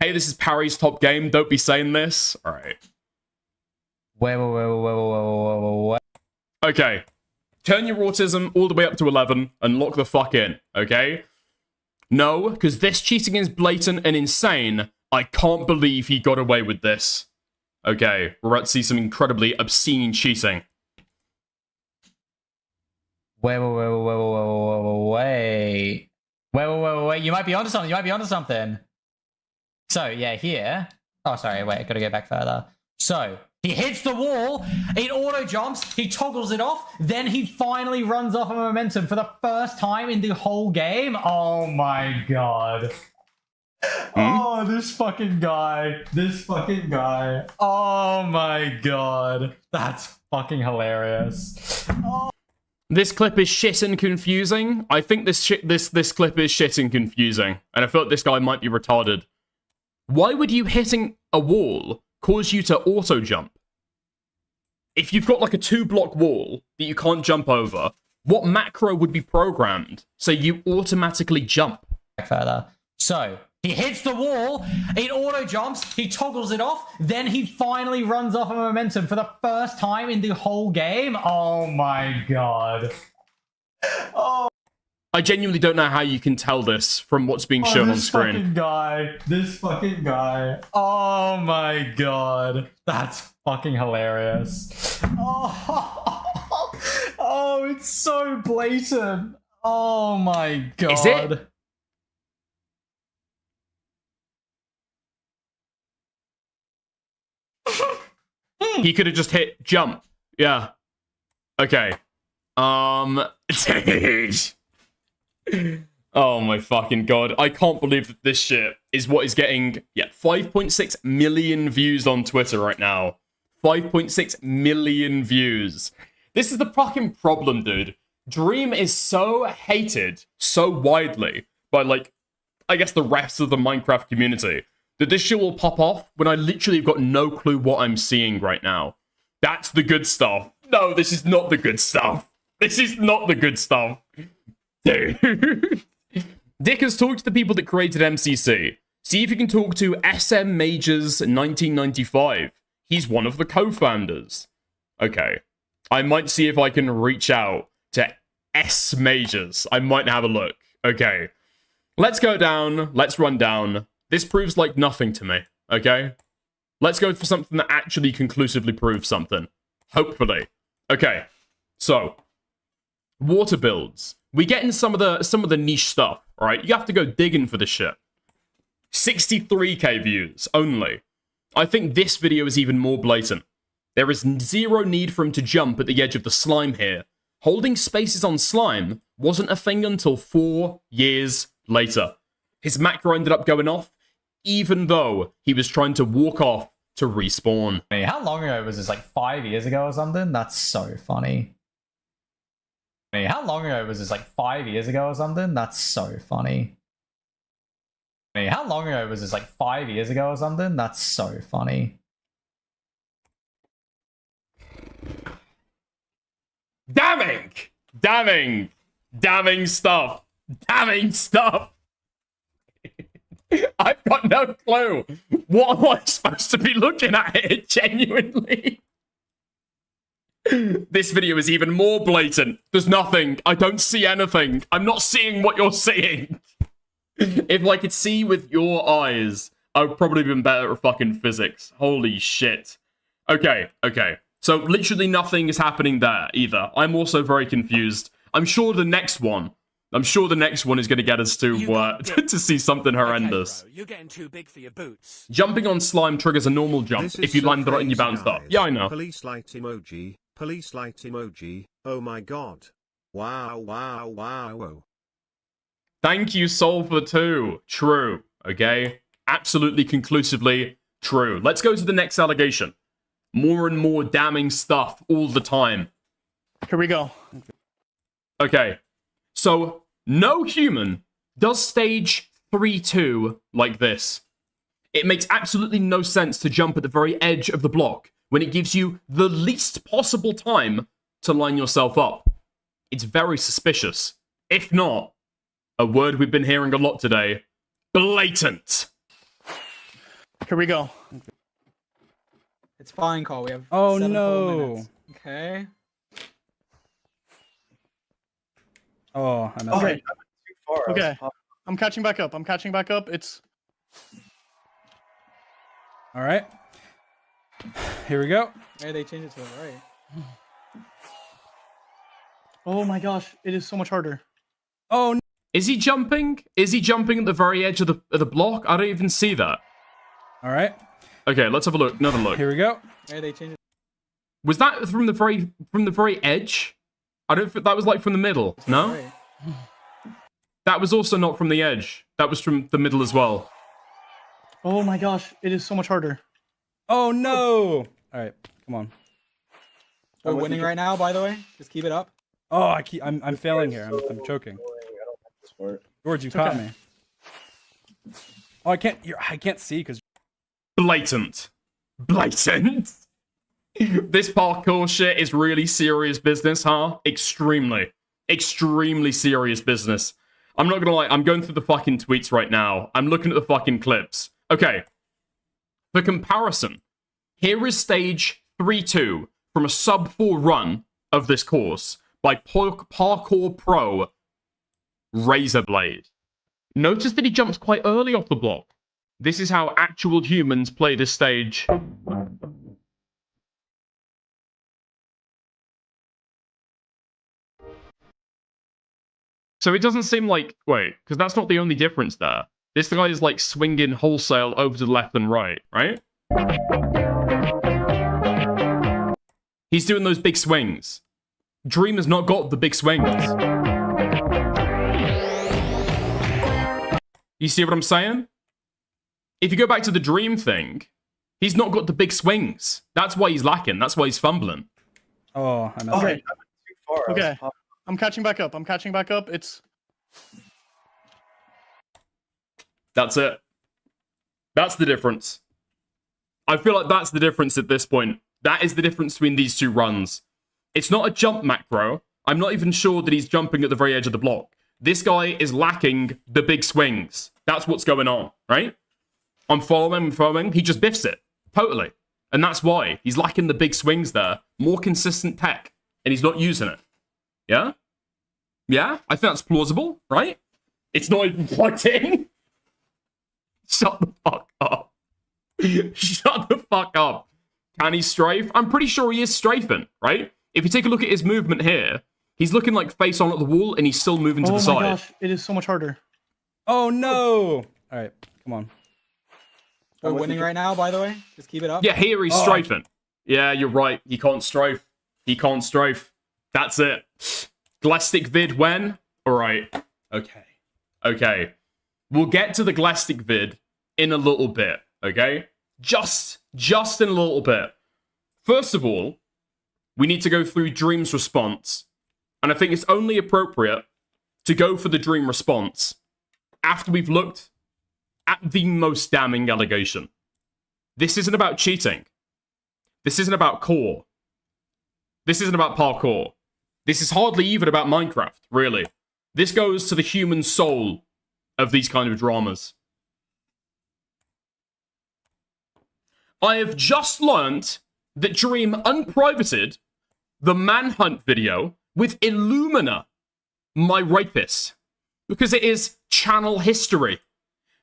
Hey, this is Parry's top game. Don't be saying this. All right. Wait. Okay. Turn your autism all the way up to 11 and lock the fuck in, okay? No, because this cheating is blatant and insane. I can't believe he got away with this. Okay, we're about to see some incredibly obscene cheating. Wait. You might be onto something. So, yeah, here. Oh, sorry, wait, I gotta go back further. So, He hits the wall, it auto jumps, he toggles it off, then he finally runs off of momentum for the first time in the whole game. Oh my god. Oh, this fucking guy. Oh my god. That's fucking hilarious. Oh. This clip is shit and confusing. I think this clip is shit and confusing. And I feel like this guy might be retarded. Why would you hitting a wall cause you to auto jump? If you've got like a 2-block wall that you can't jump over, what macro would be programmed so you automatically jump? Further. So, he hits the wall, it auto jumps, he toggles it off, then he finally runs off of momentum for the first time in the whole game. Oh my god. Oh. I genuinely don't know how you can tell this from what's being shown on screen. This fucking guy. Oh my god. That's fucking hilarious. Oh, oh, it's so blatant. Oh my god. Is it? He could have just hit jump. Yeah. Okay. Oh my fucking god. I can't believe that this shit is what is getting, 5.6 million views on Twitter right now. 5.6 million views. This is the fucking problem, dude. Dream is so hated so widely by, like, I guess the rest of the Minecraft community that this shit will pop off when I literally have got no clue what I'm seeing right now. That's the good stuff. No, this is not the good stuff. This is not the good stuff. Dude. Dick has talked to the people that created MCC. See if you can talk to SM Majors 1995. He's one of the co-founders. Okay. I might see if I can reach out to S Majors. I might have a look. Okay. Let's go down. Let's run down. This proves like nothing to me. Okay? Let's go for something that actually conclusively proves something. Hopefully. Okay. So, water builds. We get in some of the niche stuff, right? You have to go digging for this shit. 63k views only. I think this video is even more blatant. There is zero need for him to jump at the edge of the slime here. Holding spaces on slime wasn't a thing until 4 years later. His macro ended up going off, even though he was trying to walk off to respawn. How long ago was this? Like 5 years ago or something? That's so funny. How long ago was this? Like 5 years ago or something? That's so funny. How long ago was this? Like 5 years ago or something? That's so funny. Damning! Damning! Damning stuff! Damning stuff! I've got no clue. What am I supposed to be looking at here, genuinely? This video is even more blatant. There's nothing. I don't see anything. I'm not seeing what you're seeing. If I could see with your eyes, I would probably been better at fucking physics. Holy shit. Okay, okay. So literally nothing is happening there either. I'm also very confused. I'm sure the next one is going to get us to to see something horrendous. Okay, you're getting too big for your boots. Jumping on slime triggers a normal jump if you land right and you bounce up. Yeah, I know. Police light emoji. Police light emoji. Oh my god. Wow, wow, wow. Thank you, Solver2. True. Okay? Absolutely conclusively true. Let's go to the next allegation. More and more damning stuff all the time. Here we go. Okay. So, no human does stage 3-2 like this. It makes absolutely no sense to jump at the very edge of the block when it gives you the least possible time to line yourself up. It's very suspicious. If not, a word we've been hearing a lot today, blatant. Here we go. It's fine, Cole. We have oh 7 no. whole minutes. Okay. Oh, I'm okay. Too far. Okay. I'm catching back up. It's all right. Here we go. Hey, they changed it to the right. oh my gosh, it is so much harder. Oh no. Is he jumping? Is he jumping at the very edge of the block? I don't even see that. All right. Okay, let's have a look. Another look. Here we go. Hey, they changed it. Was that from the very edge? I don't think that was like from the middle. No? Right. That was also not from the edge. That was from the middle as well. Oh my gosh, it is so much harder. Oh no! All right, come on. We're winning right now, by the way. Just keep it up. Oh, I'm failing here. I'm choking. George, you caught me. Oh, I can't see because blatant. This parkour shit is really serious business, huh? Extremely serious business. I'm not gonna lie, I'm going through the fucking tweets right now. I'm looking at the fucking clips. Okay. For comparison, here is stage 3-2 from a sub-4 run of this course by Parkour Pro Razorblade. Notice that he jumps quite early off the block. This is how actual humans play this stage. So it doesn't seem like... Wait, because that's not the only difference there. This guy is like swinging wholesale over to the left and right, right? He's doing those big swings. Dream has not got the big swings. You see what I'm saying? If you go back to the Dream thing, he's not got the big swings. That's why he's lacking. That's why he's fumbling. Oh, I messed Okay. up. Too far. Okay. I'm catching back up. It's... That's it. That's the difference. I feel like that's the difference at this point. That is the difference between these two runs. It's not a jump macro. I'm not even sure that he's jumping at the very edge of the block. This guy is lacking the big swings. That's what's going on, right? I'm following. He just biffs it. Totally. And that's why. He's lacking the big swings there. More consistent tech. And he's not using it. Yeah? Yeah? I think that's plausible, right? It's not even plugged in. Shut the fuck up. Shut the fuck up. Can he strafe? I'm pretty sure he is strafing, right? If you take a look at his movement here, he's looking like face on at the wall and he's still moving to the side. Oh my gosh, it is so much harder. Oh no! All right, come on. We're winning right now, by the way. Just keep it up. Yeah, here he's strafing. Yeah, you're right. He can't strafe. That's it. Glastic vid when? Alright. Okay. We'll get to the Glastic vid in a little bit, okay? Just in a little bit. First of all, we need to go through Dream's response. And I think it's only appropriate to go for the Dream response after we've looked at the most damning allegation. This isn't about cheating. This isn't about core. This isn't about parkour. This is hardly even about Minecraft, really. This goes to the human soul of these kind of dramas. I have just learned that Dream unprivated the manhunt video with Illumina, my rapist, because it is channel history.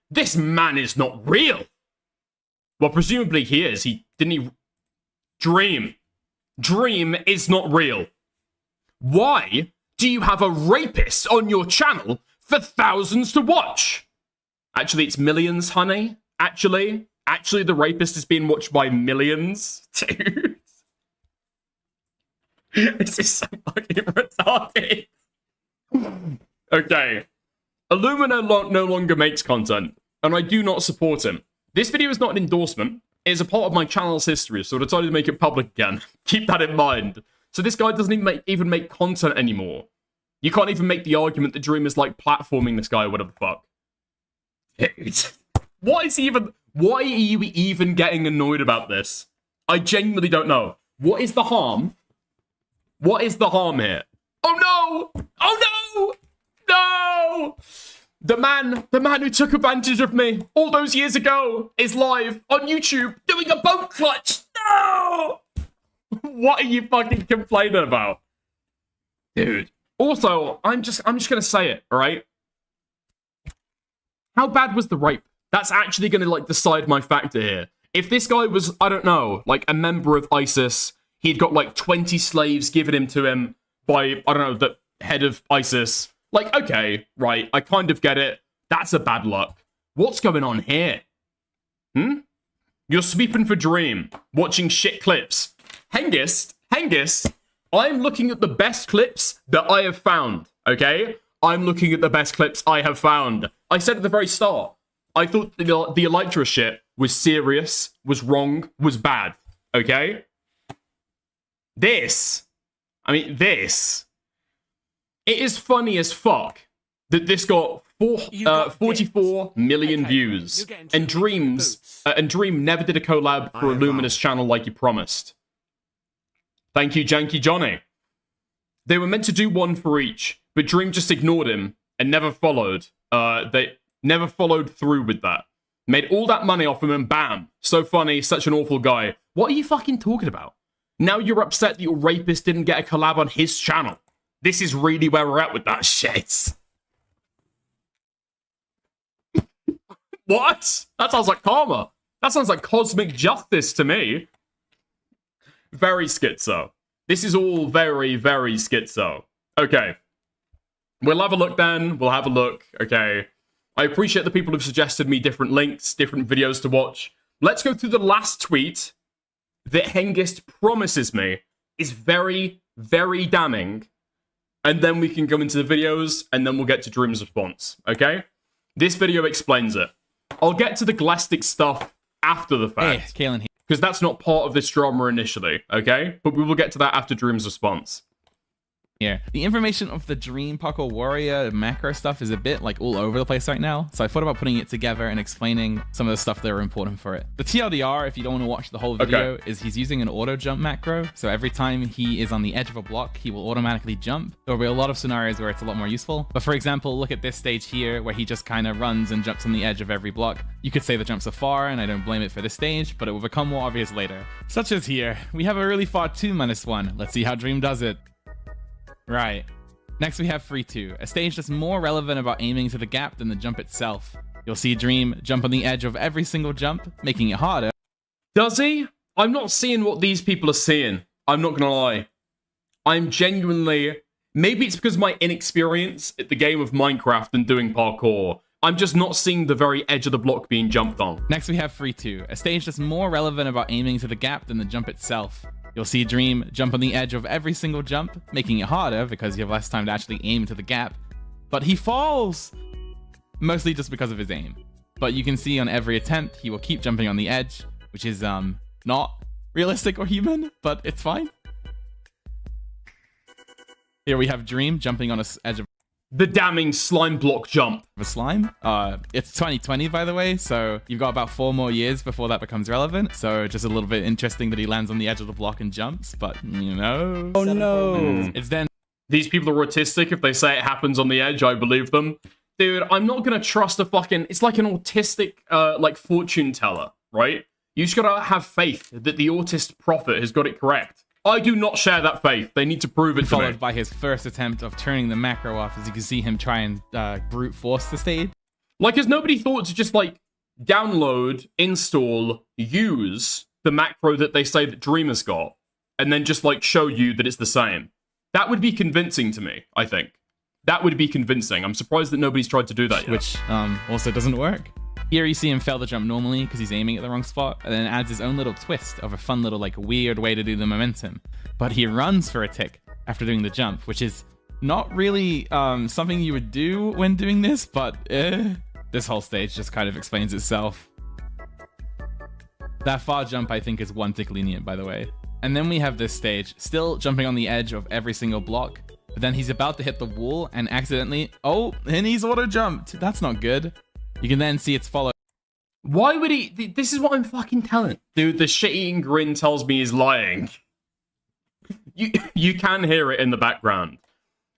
This man is not real. Well, presumably he is. Dream is not real. Why do you have a rapist on your channel for thousands to watch? Actually, it's millions, honey. Actually, the rapist is being watched by millions. Dude. This is so fucking retarded. Okay. Illumina no longer makes content, and I do not support him. This video is not an endorsement. It is a part of my channel's history, so I decided to make it public again. Keep that in mind. So this guy doesn't even make content anymore. You can't even make the argument that Dream is like platforming this guy or whatever the fuck. Why are you even getting annoyed about this? I genuinely don't know. What is the harm? What is the harm here? Oh no! Oh no! No! The man who took advantage of me all those years ago is live on YouTube doing a boat clutch. No! What are you fucking complaining about? Dude. Also, I'm just gonna say it, alright? How bad was the rape? That's actually gonna, like, decide my factor here. If this guy was, I don't know, like, a member of ISIS, he'd got, like, 20 slaves given to him by, I don't know, the head of ISIS. Like, okay, right, I kind of get it. That's a bad luck. What's going on here? You're sweeping for Dream, watching shit clips, Hengist, I'm looking at the best clips that I have found, okay? I'm looking at the best clips I have found. I said at the very start, I thought the Elytra shit was serious, was wrong, was bad, okay? This, it is funny as fuck that this got 44 million views, and Dream never did a collab for a Luminous channel like he promised. Thank you, Janky Johnny. They were meant to do one for each, but Dream just ignored him and never followed. They never followed through with that. Made all that money off him and bam. So funny, such an awful guy. What are you fucking talking about? Now you're upset that your rapist didn't get a collab on his channel. This is really where we're at with that shit. What? That sounds like karma. That sounds like cosmic justice to me. Very schizo. This is all very, very schizo. Okay. We'll have a look then. We'll have a look. Okay. I appreciate the people who've suggested me different links, different videos to watch. Let's go through the last tweet that Hengist promises me is very, very damning. And then we can go into the videos, and then we'll get to Dream's response. Okay? This video explains it. I'll get to the Glastic stuff after the fact. Hey, Kalen here. Because that's not part of this drama initially, okay? But we will get to that after Dream's response. Yeah, the information of the Dream Parkour Warrior macro stuff is a bit like all over the place right now, so I thought about putting it together and explaining some of the stuff that are important for it. The TLDR, if you don't want to watch the whole video, is he's using an auto jump macro, so every time he is on the edge of a block, he will automatically jump. There will be a lot of scenarios where it's a lot more useful, but for example, look at this stage here where he just kind of runs and jumps on the edge of every block. You could say the jumps are far, and I don't blame it for this stage, but it will become more obvious later. Such as here, we have a really far 2-1. Let's see how Dream does it. Right. Next we have Free 2, a stage that's more relevant about aiming to the gap than the jump itself. You'll see Dream jump on the edge of every single jump, making it harder. Does he? I'm not seeing what these people are seeing. I'm not gonna lie. I'm genuinely... Maybe it's because of my inexperience at the game of Minecraft and doing parkour. I'm just not seeing the very edge of the block being jumped on. Next we have Free 2, a stage that's more relevant about aiming to the gap than the jump itself. You'll see Dream jump on the edge of every single jump, making it harder because you have less time to actually aim to the gap. But he falls! Mostly just because of his aim. But you can see on every attempt, he will keep jumping on the edge, which is not realistic or human, but it's fine. Here we have Dream jumping on the edge of the damning slime block jump. A slime. It's 2020, by the way, so you've got about 4 more years before that becomes relevant. So just a little bit interesting that he lands on the edge of the block and jumps, but you know. Oh no. It's then. These people are autistic. If they say it happens on the edge, I believe them. Dude, I'm not gonna trust a fucking... It's like an autistic, like, fortune teller, right? You just gotta have faith that the autist prophet has got it correct. I do not share that faith. They need to prove it to me. Followed by his first attempt of turning the macro off, as you can see him try and brute force the stage. Like, has nobody thought to just, like, download, install, use the macro that they say that Dreamer's got, and then just, like, show you that it's the same? That would be convincing to me, I think. That would be convincing. I'm surprised that nobody's tried to do that yet. Which also doesn't work. Here you see him fail the jump normally because he's aiming at the wrong spot, and then adds his own little twist of a fun little like weird way to do the momentum. But he runs for a tick after doing the jump, which is not really something you would do when doing this, but this whole stage just kind of explains itself. That far jump I think is 1 tick lenient, by the way. And then we have this stage, still jumping on the edge of every single block, but then he's about to hit the wall and accidentally, and he's auto jumped. That's not good. You can then see it's followed. Why would he? This is what I'm fucking telling. Dude, the shit-eating grin tells me he's lying. You can hear it in the background.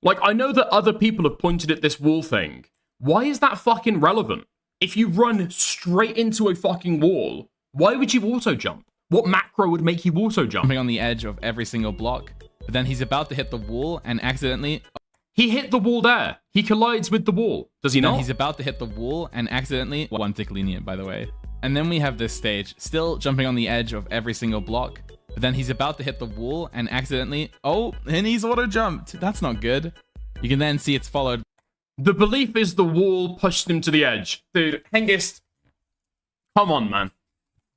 Like, I know that other people have pointed at this wall thing. Why is that fucking relevant? If you run straight into a fucking wall, why would you auto-jump? What macro would make you auto-jump? Jumping on the edge of every single block, but then he's about to hit the wall and accidentally... He hit the wall there. He collides with the wall. Does he not? And he's about to hit the wall and accidentally... 1 tick lenient, by the way. And then we have this stage, still jumping on the edge of every single block, but then he's about to hit the wall and accidentally... and he's auto-jumped. That's not good. You can then see it's followed... The belief is the wall pushed him to the edge. Dude, Hengist, come on, man.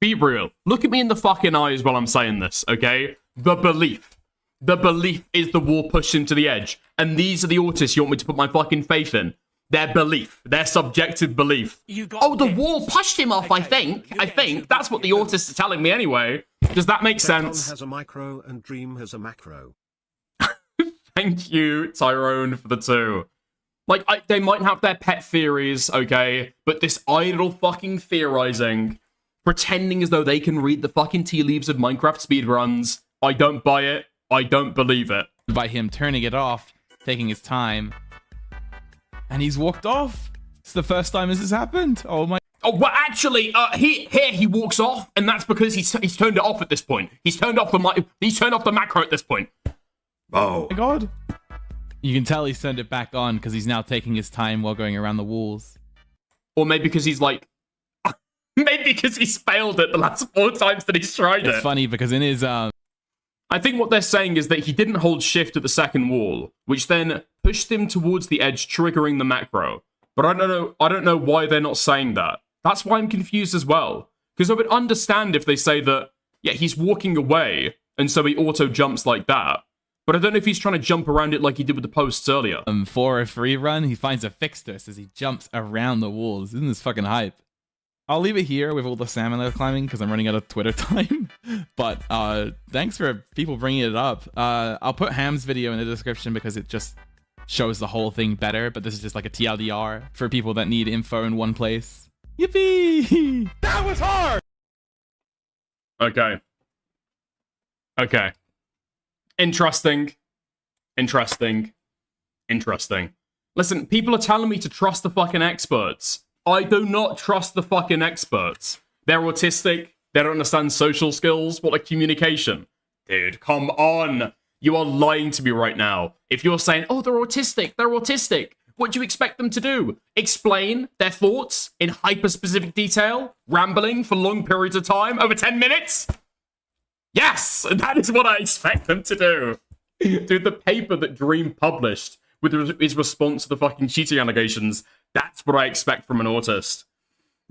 Be real. Look at me in the fucking eyes while I'm saying this, okay? The belief. The belief is the wall pushed him to the edge. And these are the autists you want me to put my fucking faith in. Their belief. Their subjective belief. Oh, the wall pushed him off, I think. That's what the autists are telling me anyway. Does that make sense? Techone has a micro and Dream has a macro. Thank you, Tyrone, for the 2. Like, they might have their pet theories, okay? But this idle fucking theorizing, pretending as though they can read the fucking tea leaves of Minecraft speedruns, I don't buy it. I don't believe it. By him turning it off, taking his time, and he's walked off. It's the first time this has happened. Oh my. Oh, well, actually, he walks off, and that's because he's turned it off at this point. He's turned off the macro at this point. Oh my god. You can tell he's turned it back on because he's now taking his time while going around the walls. Or maybe because he's like, maybe because he's failed it the last 4 times that he's tried it. It's funny because in his I think what they're saying is that he didn't hold shift at the second wall, which then pushed him towards the edge, triggering the macro. But I don't know why they're not saying that. That's why I'm confused as well. Because I would understand if they say that, yeah, he's walking away, and so he auto jumps like that. But I don't know if he's trying to jump around it like he did with the posts earlier. For a free run, he finds a fix to us as he jumps around the walls. Isn't this fucking hype? I'll leave it here with all the salmon they're climbing because I'm running out of Twitter time. But thanks for people bringing it up. I'll put Ham's video in the description because it just shows the whole thing better. But this is just like a TLDR for people that need info in one place. Yippee! That was hard! Okay. Interesting. Listen, people are telling me to trust the fucking experts. I do not trust the fucking experts. They're autistic. They don't understand social skills. What, like communication? Dude, come on. You are lying to me right now. If you're saying, oh, they're autistic. What do you expect them to do? Explain their thoughts in hyper-specific detail? Rambling for long periods of time? Over 10 minutes? Yes, that is what I expect them to do. Dude, the paper that Dream published with his response to the fucking cheating allegations, that's what I expect from an autist.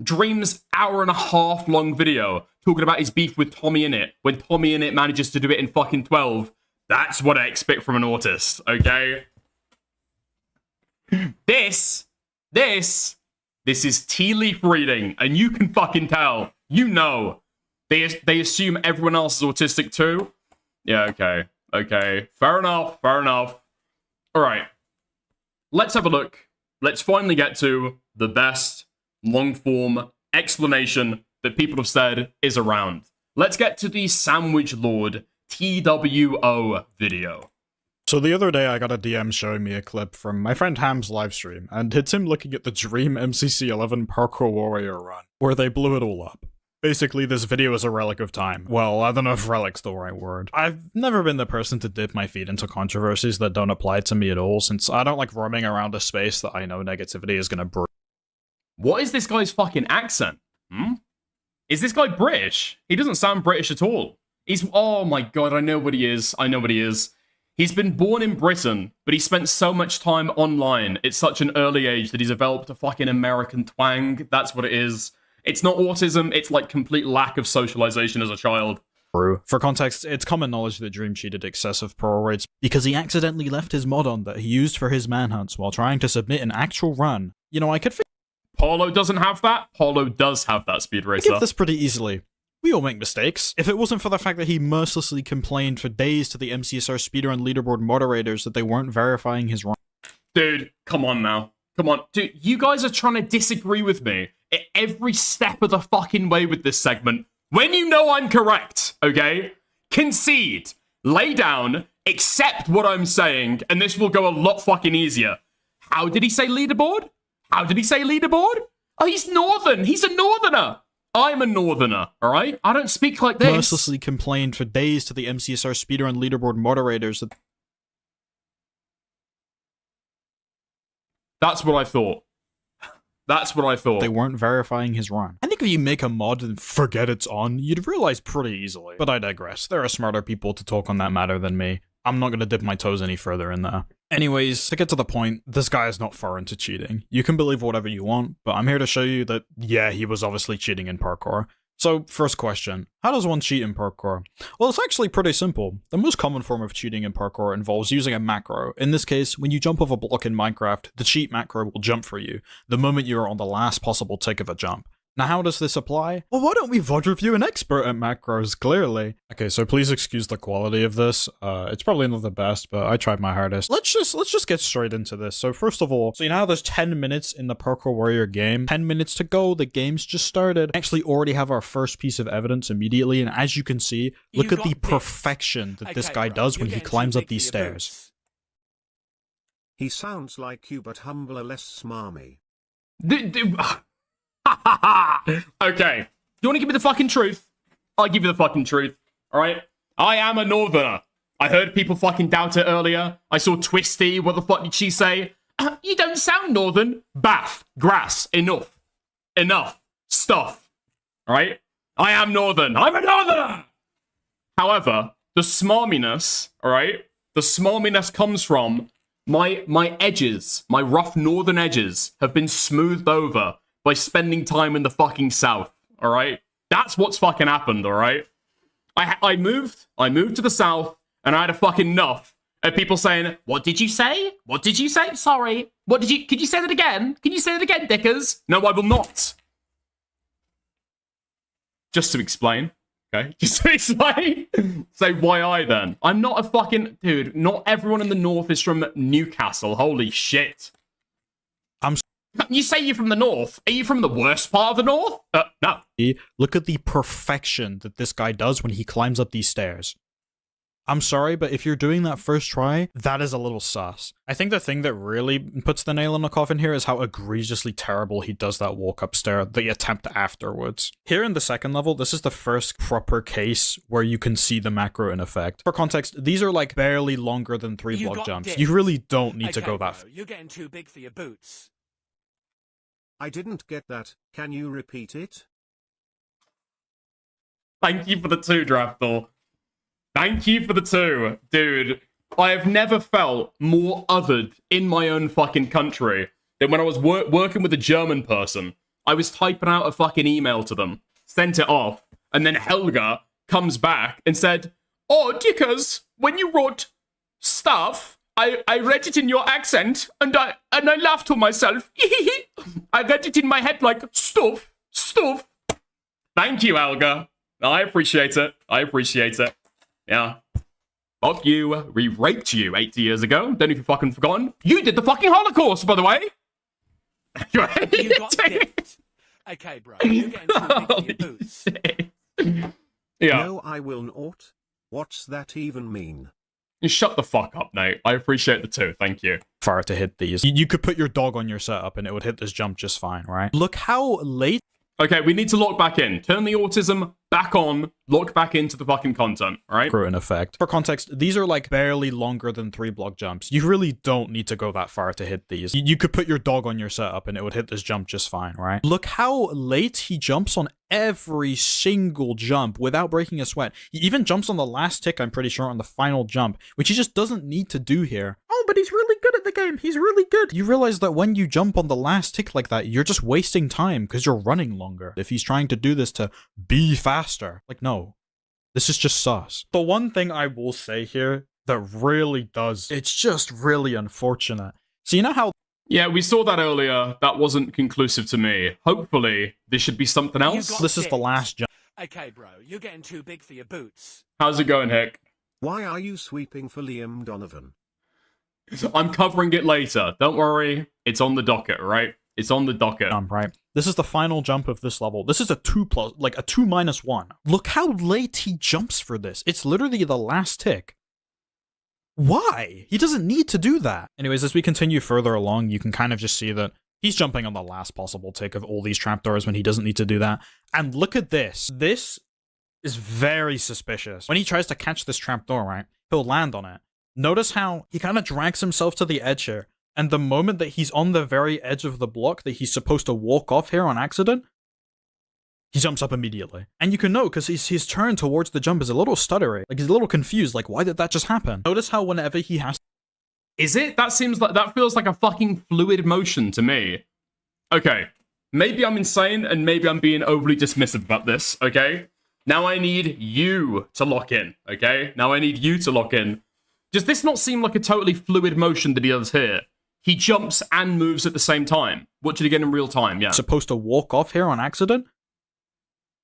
Dream's hour-and-a-half long video talking about his beef with Tommy Innit, when Tommy Innit manages to do it in fucking 12. That's what I expect from an autist, okay? This is tea leaf reading, and you can fucking tell. You know. They assume everyone else is autistic too? Yeah, okay. Fair enough. Alright. Let's have a look. Let's finally get to the best long-form explanation that people have said is around. Let's get to the Sandwich Lord TWO video. So the other day I got a DM showing me a clip from my friend Ham's livestream, and it's him looking at the Dream MCC 11 Parkour Warrior run, where they blew it all up. Basically, this video is a relic of time. Well, I don't know if relic's the right word. I've never been the person to dip my feet into controversies that don't apply to me at all, since I don't like roaming around a space that I know negativity is gonna brew. What is this guy's fucking accent? Is this guy British? He doesn't sound British at all. Oh my god, I know what he is. He's been born in Britain, but he spent so much time online at such an early age that he's developed a fucking American twang. That's what it is. It's not autism, it's like complete lack of socialization as a child. For context, it's common knowledge that Dream cheated excessive pro rates because he accidentally left his mod on that he used for his manhunts while trying to submit an actual run. You know, I could Paulo doesn't have that. Paulo does have that, Speed Racer. I get this pretty easily. We all make mistakes. If it wasn't for the fact that he mercilessly complained for days to the MCSR speedrun leaderboard moderators that they weren't verifying his run. Dude, come on now. Come on. Dude, you guys are trying to disagree with me at every step of the fucking way with this segment. When you know I'm correct, okay? Concede. Lay down. Accept what I'm saying, and this will go a lot fucking easier. How did he say leaderboard? Oh, he's northern. He's a northerner. I'm a northerner, alright? I don't speak like this. Mercilessly complained for days to the MCSR speedrun leaderboard moderators that... That's what I thought. They weren't verifying his run. I think if you make a mod and forget it's on, you'd realize pretty easily. But I digress. There are smarter people to talk on that matter than me. I'm not going to dip my toes any further in there. Anyways, to get to the point, this guy is not foreign to cheating. You can believe whatever you want, but I'm here to show you that, yeah, he was obviously cheating in parkour. So, first question, how does one cheat in parkour? Well, it's actually pretty simple. The most common form of cheating in parkour involves using a macro. In this case, when you jump off a block in Minecraft, the cheat macro will jump for you the moment you are on the last possible tick of a jump. Now, how does this apply? Well, why don't we VOD review an expert at macros, clearly? Okay, so please excuse the quality of this. It's probably not the best, but I tried my hardest. Let's just get straight into this. So first of all, so you know how there's 10 minutes in the Parkour Warrior game? 10 minutes to go, the game's just started. We actually already have our first piece of evidence immediately, and as you can see, look at the perfection that this guy does when he climbs up these stairs. He sounds like you, but humbler, less smarmy. Okay, you want to give me the fucking truth? I'll give you the fucking truth, alright? I am a northerner. I heard people fucking doubt it earlier. I saw Twisty, what the fuck did she say? You don't sound northern. Bath, grass, enough. Enough. Stuff. Alright? I am northern. I'm a northerner! However, the smarminess, alright? The smarminess comes from my edges, my rough northern edges have been smoothed over by spending time in the fucking south, alright? That's what's fucking happened, alright? I moved to the south, and I had a fucking enough of people saying, what did you say? What did you say? Sorry. Could you say that again? Can you say that again, dickers? No, I will not. Just to explain, okay? Just to explain. Say, why I then? I'm not a fucking, dude, not everyone in the north is from Newcastle, holy shit. You say you're from the north. Are you from the worst part of the north? No. Look at the perfection that this guy does when he climbs up these stairs. I'm sorry, but if you're doing that first try, that is a little sus. I think the thing that really puts the nail in the coffin here is how egregiously terrible he does that walk upstairs, the attempt afterwards. Here in the second level, this is the first proper case where you can see the macro in effect. For context, these are like barely longer than 3 block jumps. You really don't need to go that far. You're getting too big for your boots. I didn't get that. Can you repeat it? Thank you for the 2, Draftor. Thank you for the 2. Dude, I have never felt more othered in my own fucking country than when I was working with a German person. I was typing out a fucking email to them, sent it off, and then Helga comes back and said, oh, Dickers, when you wrote stuff, I read it in your accent, and I laughed to myself. I read it in my head like, stuff. Thank you, Helga. I appreciate it. Yeah. Fuck you. We raped you 80 years ago. Don't know if you've fucking forgotten. You did the fucking Holocaust, by the way. You got dicked. Okay, bro. You're getting too big for your boots. Yeah. No, I will not. What's that even mean? You shut the fuck up, Nate. I appreciate the 2. Thank you. Far to hit these. You could put your dog on your setup and it would hit this jump just fine, right? Look how late. Okay, we need to lock back in. Turn the autism back on. Lock back into the fucking content, right? In effect. For context, these are like barely longer than 3 block jumps. You really don't need to go that far to hit these. You could put your dog on your setup and it would hit this jump just fine, right? Look how late he jumps on every single jump without breaking a sweat. He even jumps on the last tick, I'm pretty sure, on the final jump, which he just doesn't need to do here. Oh, but he's really good at the game. He's really good. You realize that when you jump on the last tick like that, you're just wasting time because you're running longer. If he's trying to do this to be faster, like, no. This is just sus. The one thing I will say here that really does, it's just really unfortunate. So you know how... Yeah, we saw that earlier. That wasn't conclusive to me. Hopefully, this should be something else. This is the last jump. Okay, bro. You're getting too big for your boots. How's it going, Hick? Why are you sweeping for Liam Donovan? I'm covering it later. Don't worry. It's on the docket, right? It's on the docket. Right. This is the final jump of this level. This is a 2-1. Look how late he jumps for this. It's literally the last tick. Why? He doesn't need to do that. Anyways, as we continue further along, you can kind of just see that he's jumping on the last possible tick of all these trapdoors when he doesn't need to do that. And look at this. This is very suspicious. When he tries to catch this trapdoor, right, he'll land on it. Notice how he kind of drags himself to the edge here. And the moment that he's on the very edge of the block that he's supposed to walk off here on accident, he jumps up immediately. And you can know because his turn towards the jump is a little stuttery. Like, he's a little confused. Like, why did that just happen? Notice how whenever he has... Is it? That feels like a fucking fluid motion to me. Okay. Maybe I'm insane, and maybe I'm being overly dismissive about this, okay? Now I need you to lock in, okay? Now I need you to lock in. Does this not seem like a totally fluid motion that he does here? He jumps and moves at the same time. Watch it again in real time, yeah. Supposed to walk off here on accident?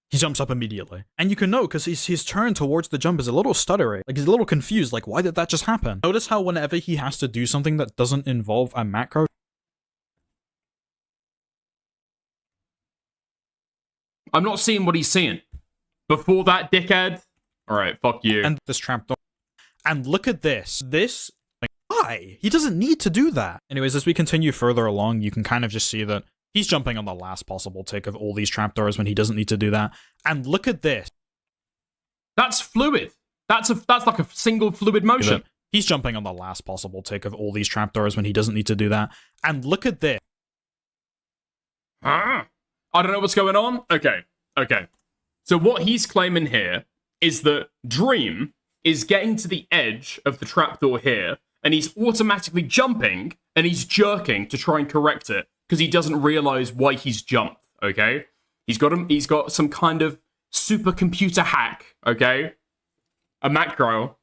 He jumps up immediately. And you can know, because his turn towards the jump is a little stuttery. Like, he's a little confused, like, why did that just happen? Notice how whenever he has to do something that doesn't involve a macro, I'm not seeing what he's seeing. Before that, dickhead. Alright, fuck you. And this trapdoor. And look at this. This, like, why? He doesn't need to do that. Anyways, as we continue further along, you can kind of just see that he's jumping on the last possible tick of all these trapdoors when he doesn't need to do that. And look at this. That's fluid. That's like a single fluid motion. He's jumping on the last possible tick of all these trapdoors when he doesn't need to do that. And look at this. I don't know what's going on. Okay. So what he's claiming here is that Dream is getting to the edge of the trapdoor here, and he's automatically jumping, and he's jerking to try and correct it, because he doesn't realize why he's jumped, okay? He's got some kind of supercomputer hack, okay? A macro,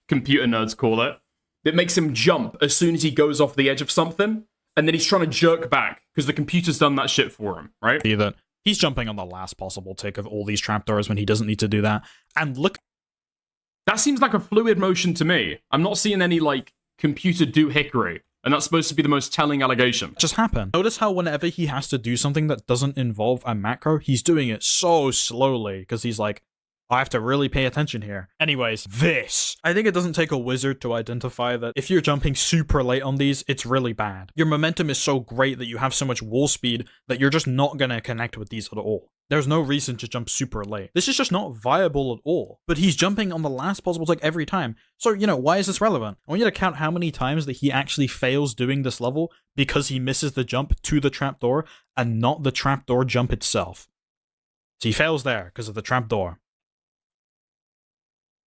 computer nerds call it, that makes him jump as soon as he goes off the edge of something, and then he's trying to jerk back, because the computer's done that shit for him, right? That he's jumping on the last possible tick of all these trapdoors when he doesn't need to do that. And look... That seems like a fluid motion to me. I'm not seeing any, like, computer doohickery. And that's supposed to be the most telling allegation. Just happened. Notice how whenever he has to do something that doesn't involve a macro, he's doing it so slowly, because he's like, I have to really pay attention here. Anyways, this. I think it doesn't take a wizard to identify that if you're jumping super late on these, it's really bad. Your momentum is so great that you have so much wall speed that you're just not going to connect with these at all. There's no reason to jump super late. This is just not viable at all. But he's jumping on the last possible tick every time. So, you know, why is this relevant? I want you to count how many times that he actually fails doing this level because he misses the jump to the trapdoor and not the trapdoor jump itself. So he fails there because of the trapdoor.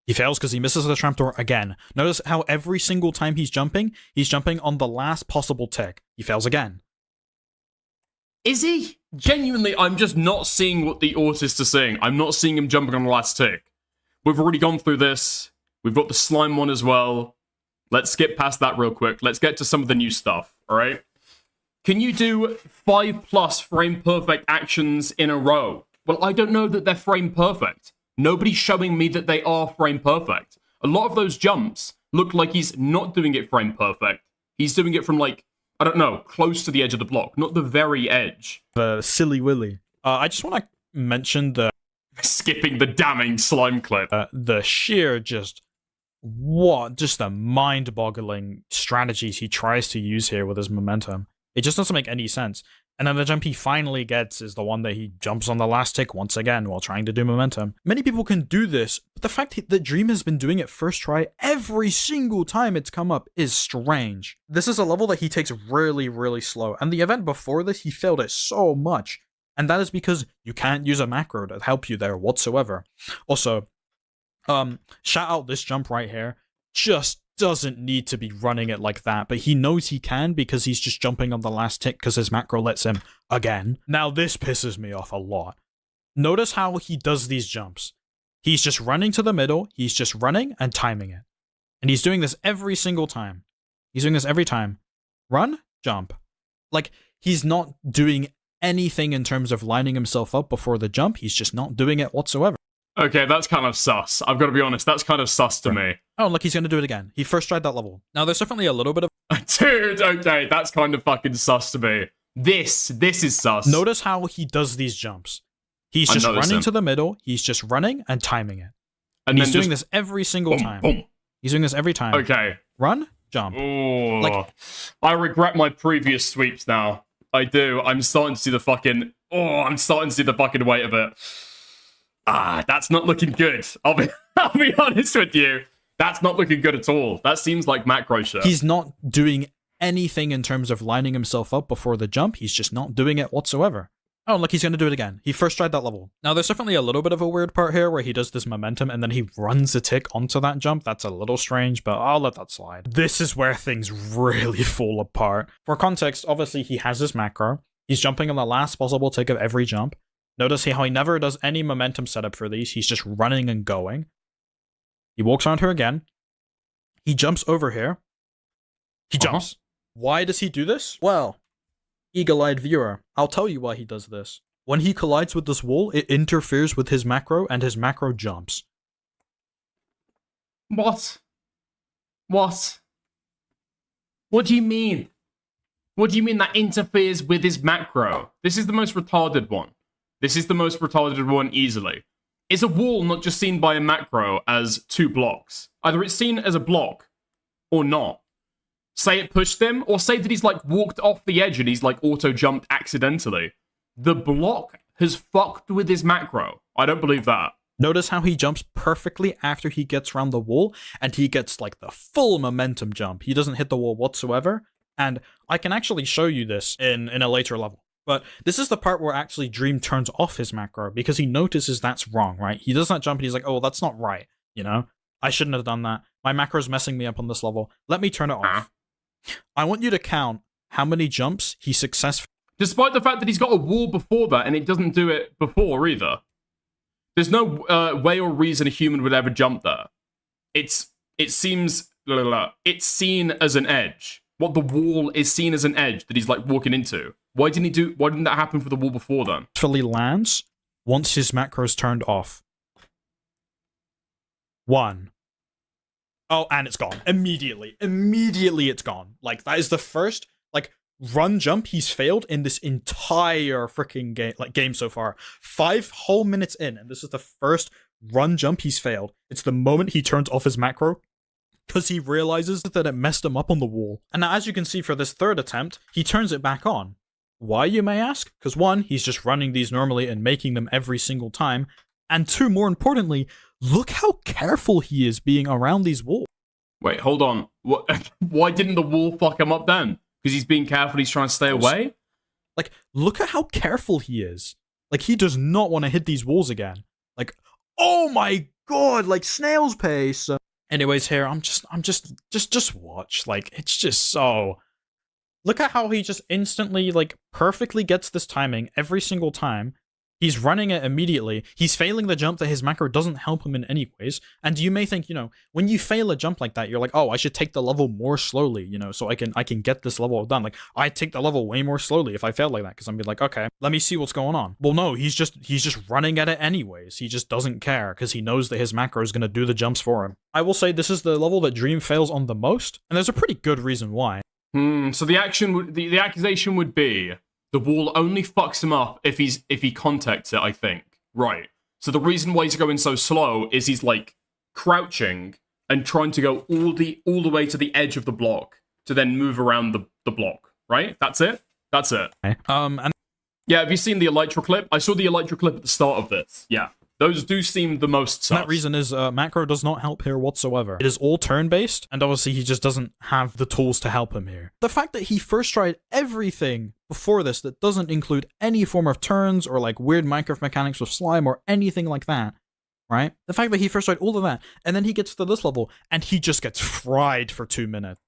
He fails because he misses the trapdoor again. Notice how every single time he's jumping on the last possible tick. He fails again. Is he? Genuinely, I'm just not seeing what the autists are saying. I'm not seeing him jumping on the last tick. We've already gone through this. We've got the slime one as well. Let's skip past that real quick. Let's get to some of the new stuff, alright? Can you do 5+ frame perfect actions in a row? Well, I don't know that they're frame perfect. Nobody's showing me that they are frame perfect. A lot of those jumps look like he's not doing it frame perfect. He's doing it from, like, I don't know, close to the edge of the block, not the very edge. The silly willy. I just want to mention the... Skipping the damning slime clip. The sheer just the mind-boggling strategies he tries to use here with his momentum. It just doesn't make any sense. And then the jump he finally gets is the one that he jumps on the last tick once again while trying to do momentum. Many people can do this, but the fact that Dream has been doing it first try every single time it's come up is strange. This is a level that he takes really, really slow, and the event before this, he failed it so much. And that is because you can't use a macro to help you there whatsoever. Also, shout out this jump right here. Just doesn't need to be running it like that, but he knows he can because he's just jumping on the last tick because his macro lets him again. Now this pisses me off a lot. Notice how he does these jumps. He's just running to the middle, he's just running and timing it. And he's doing this every single time. He's doing this every time. Run, jump. Like, he's not doing anything in terms of lining himself up before the jump, he's just not doing it whatsoever. Okay, that's kind of sus. I've got to be honest, that's kind of sus to me. Oh, look, he's going to do it again. He first tried that level. Now, there's definitely a little bit of... Dude, okay, that's kind of fucking sus to me. This is sus. Notice how he does these jumps. He's just running to the middle, he's just running and timing it. And he's doing this every single time. Boom. He's doing this every time. Okay. Run, jump. Ooh. Like, I regret my previous sweeps now. I do. I'm starting to see the fucking... Oh, I'm starting to see the fucking weight of it. That's not looking good. I'll be honest with you. That's not looking good at all. That seems like macro shit. He's not doing anything in terms of lining himself up before the jump. He's just not doing it whatsoever. Oh, look, he's going to do it again. He first tried that level. Now, there's definitely a little bit of a weird part here where he does this momentum and then he runs the tick onto that jump. That's a little strange, but I'll let that slide. This is where things really fall apart. For context, obviously, he has his macro. He's jumping on the last possible tick of every jump. Notice how he never does any momentum setup for these. He's just running and going. He walks around her again. He jumps over here. He jumps. Why does he do this? Well, eagle-eyed viewer, I'll tell you why he does this. When he collides with this wall, it interferes with his macro, and his macro jumps. What? What? What do you mean? What do you mean that interferes with his macro? This is the most retarded one. This is the most retarded one easily. Is a wall not just seen by a macro as 2 blocks? Either it's seen as a block or not. Say it pushed him, or say that he's like walked off the edge and he's like auto-jumped accidentally. The block has fucked with his macro. I don't believe that. Notice how he jumps perfectly after he gets around the wall, and he gets like the full momentum jump. He doesn't hit the wall whatsoever, and I can actually show you this in a later level. But this is the part where actually Dream turns off his macro, because he notices that's wrong, right? He does that jump and he's like, oh, that's not right, you know? I shouldn't have done that. My macro's messing me up on this level. Let me turn it off. I want you to count how many jumps he successfully... Despite the fact that he's got a wall before that and it doesn't do it before either. There's no way or reason a human would ever jump there. It seems... It's seen as an edge. What the wall is seen as an edge that he's like walking into. Why didn't that happen for the wall before then? Fully lands once his macro's turned off. 1. Oh, and it's gone. Immediately. Immediately it's gone. Like, that is the first, like, run jump he's failed in this entire freaking game so far. 5 whole minutes in, and this is the first run jump he's failed. It's the moment he turns off his macro, because he realizes that it messed him up on the wall. And now, as you can see for this third attempt, he turns it back on. Why, you may ask? Because 1, he's just running these normally and making them every single time. And 2, more importantly, look how careful he is being around these walls. Wait, hold on. What? Why didn't the wall fuck him up then? Because he's being careful, he's trying to stay away? Like, look at how careful he is. Like, he does not want to hit these walls again. Like, oh my god, like snail's pace. Anyways, here, just watch. Like, it's just so... Look at how he just instantly, like, perfectly gets this timing every single time. He's running it immediately. He's failing the jump that his macro doesn't help him in any ways. And you may think, you know, when you fail a jump like that, you're like, oh, I should take the level more slowly, you know, so I can get this level done. Like, I take the level way more slowly if I fail like that, because I'm be like, okay, let me see what's going on. Well, no, he's just running at it anyways. He just doesn't care, because he knows that his macro is going to do the jumps for him. I will say this is the level that Dream fails on the most, and there's a pretty good reason why. So the accusation would be the wall only fucks him up if he contacts it, I think. Right. So the reason why he's going so slow is he's like crouching and trying to go all the way to the edge of the block to then move around the block. Right? That's it? That's it. And yeah, have you seen the Elytra clip? I saw the Elytra clip at the start of this. Yeah. Those do seem the most sus. That reason is macro does not help here whatsoever. It is all turn-based, and obviously he just doesn't have the tools to help him here. The fact that he first tried everything before this that doesn't include any form of turns or like weird Minecraft mechanics with slime or anything like that, right? The fact that he first tried all of that, and then he gets to this level, and he just gets fried for 2 minutes.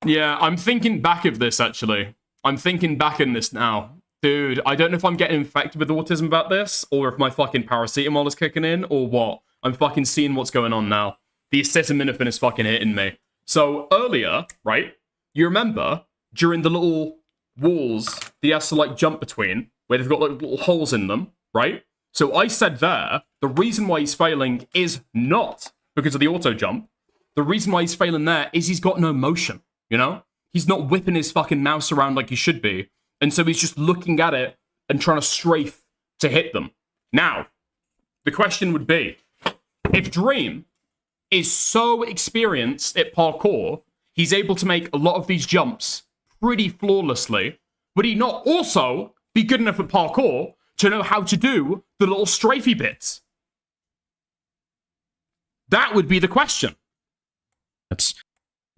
Yeah, I'm thinking back of this, actually. I'm thinking back in this now. Dude, I don't know if I'm getting infected with autism about this, or if my fucking paracetamol is kicking in, or what. I'm fucking seeing what's going on now. The acetaminophen is fucking hitting me. So, earlier, right, you remember, during the little walls that he has to, like, jump between, where they've got, like, little holes in them, right? So I said there, the reason why he's failing is not because of the auto-jump. The reason why he's failing there is he's got no motion, you know? He's not whipping his fucking mouse around like he should be. And so he's just looking at it and trying to strafe to hit them. Now, the question would be, if Dream is so experienced at parkour, he's able to make a lot of these jumps pretty flawlessly, would he not also be good enough at parkour to know how to do the little strafey bits? That would be the question.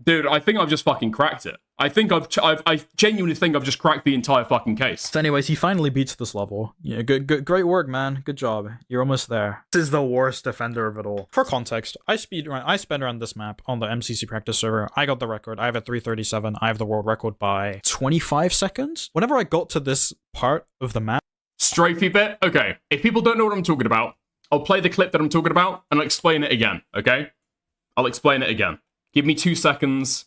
Dude, I think I've just fucking cracked it. I think I genuinely think I've just cracked the entire fucking case. So anyways, he finally beats this level. Yeah, great work, man. Good job. You're almost there. This is the worst defender of it all. For context, I sped around this map on the MCC practice server. I got the record. I have a 3:37. I have the world record by 25 seconds. Whenever I got to this part of the map, strafey bit. Okay, if people don't know what I'm talking about, I'll play the clip that I'm talking about and I'll explain it again. Okay, I'll explain it again. Give me 2 seconds.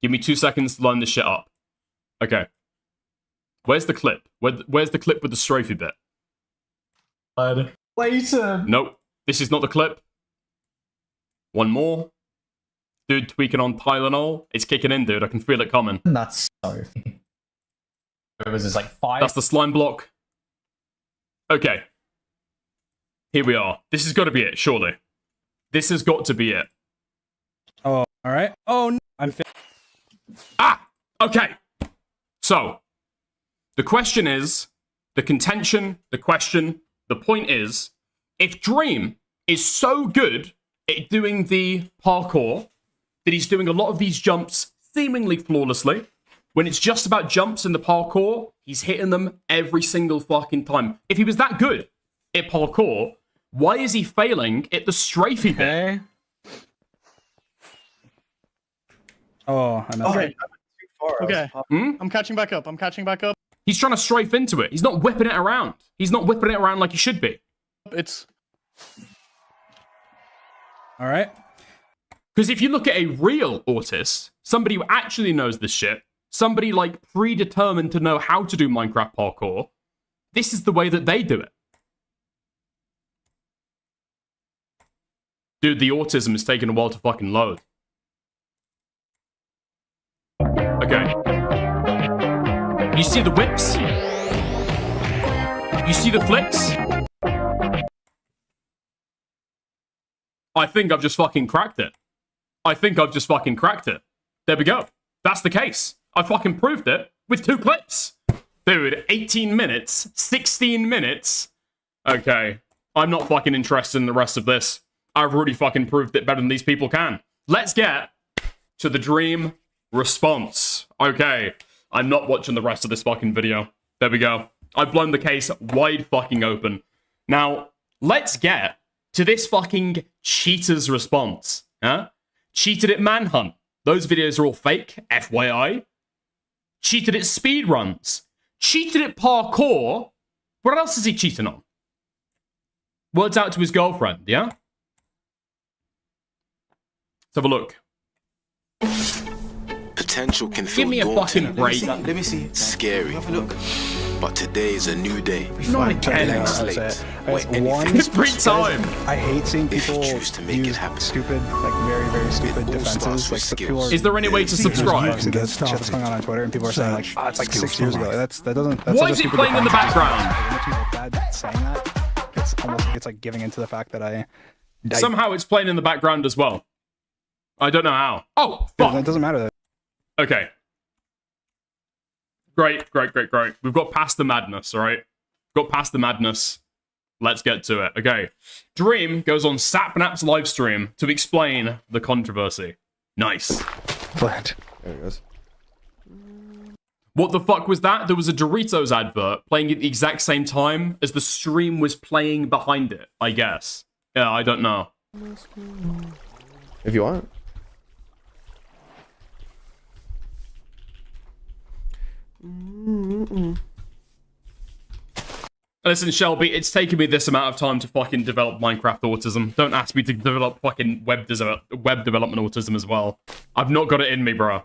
Give me 2 seconds to line this shit up. Okay. Where's the clip? Where's the clip with the strafey bit? Later. Nope. This is not the clip. One more. Dude tweaking on Tylenol. It's kicking in, dude. I can feel it coming. That's so funny. It was just like 5. That's the slime block. Okay. Here we are. This has got to be it, surely. This has got to be it. Oh, all right. Oh, no. Okay. So, the question is, the contention, the question, the point is, if Dream is so good at doing the parkour that he's doing a lot of these jumps seemingly flawlessly, when it's just about jumps in the parkour, he's hitting them every single fucking time. If he was that good at parkour, why is he failing at the strafey bit? Oh, I messed up. Okay. I'm catching back up. He's trying to strafe into it. He's not whipping it around. He's not whipping it around like he should be. It's... All right. Because if you look at a real autist, somebody who actually knows this shit, somebody like predetermined to know how to do Minecraft parkour, this is the way that they do it. Dude, the autism is taking a while to fucking load. Okay. You see the whips? You see the flicks? I think I've just fucking cracked it. There we go. That's the case. I fucking proved it with 2 clips. Dude, 18 minutes, 16 minutes. Okay. I'm not fucking interested in the rest of this. I've already fucking proved it better than these people can. Let's get to the Dream response. Okay. I'm not watching the rest of this fucking video. There we go. I've blown the case wide fucking open. Now, let's get to this fucking cheater's response. Huh? Cheated at Manhunt. Those videos are all fake, FYI. Cheated at speedruns. Cheated at parkour. What else is he cheating on? Words out to his girlfriend, yeah? Let's have a look. Potential can feel Give me a daunting, fucking break. Let me see. Scary. Have a look. But today is a new day. Not again. Blank slate. Every time. I hate seeing people choose to make it use happen. stupid, like very, very stupid defenses. Like people are, Is there any way to subscribe? the shit that's going on Twitter, and people are saying like, "Oh, it's like 6 years ago." That's Why is it playing in the background? It makes me look bad saying that. It's like giving into the fact that I Somehow it's playing in the background as well. I don't know how. Oh, fuck. It doesn't matter. Okay. Great. We've got past the madness, all right? Got past the madness. Let's get to it. Okay. Dream goes on Sapnap's live stream to explain the controversy. Nice. Flat. There it goes. What the fuck was that? There was a Doritos advert playing at the exact same time as the stream was playing behind it, I guess. Yeah, I don't know. If you want. Listen, Shelby, it's taken me this amount of time to fucking develop Minecraft autism. Don't ask me to develop fucking web development autism as well. I've not got it in me, bro. I'm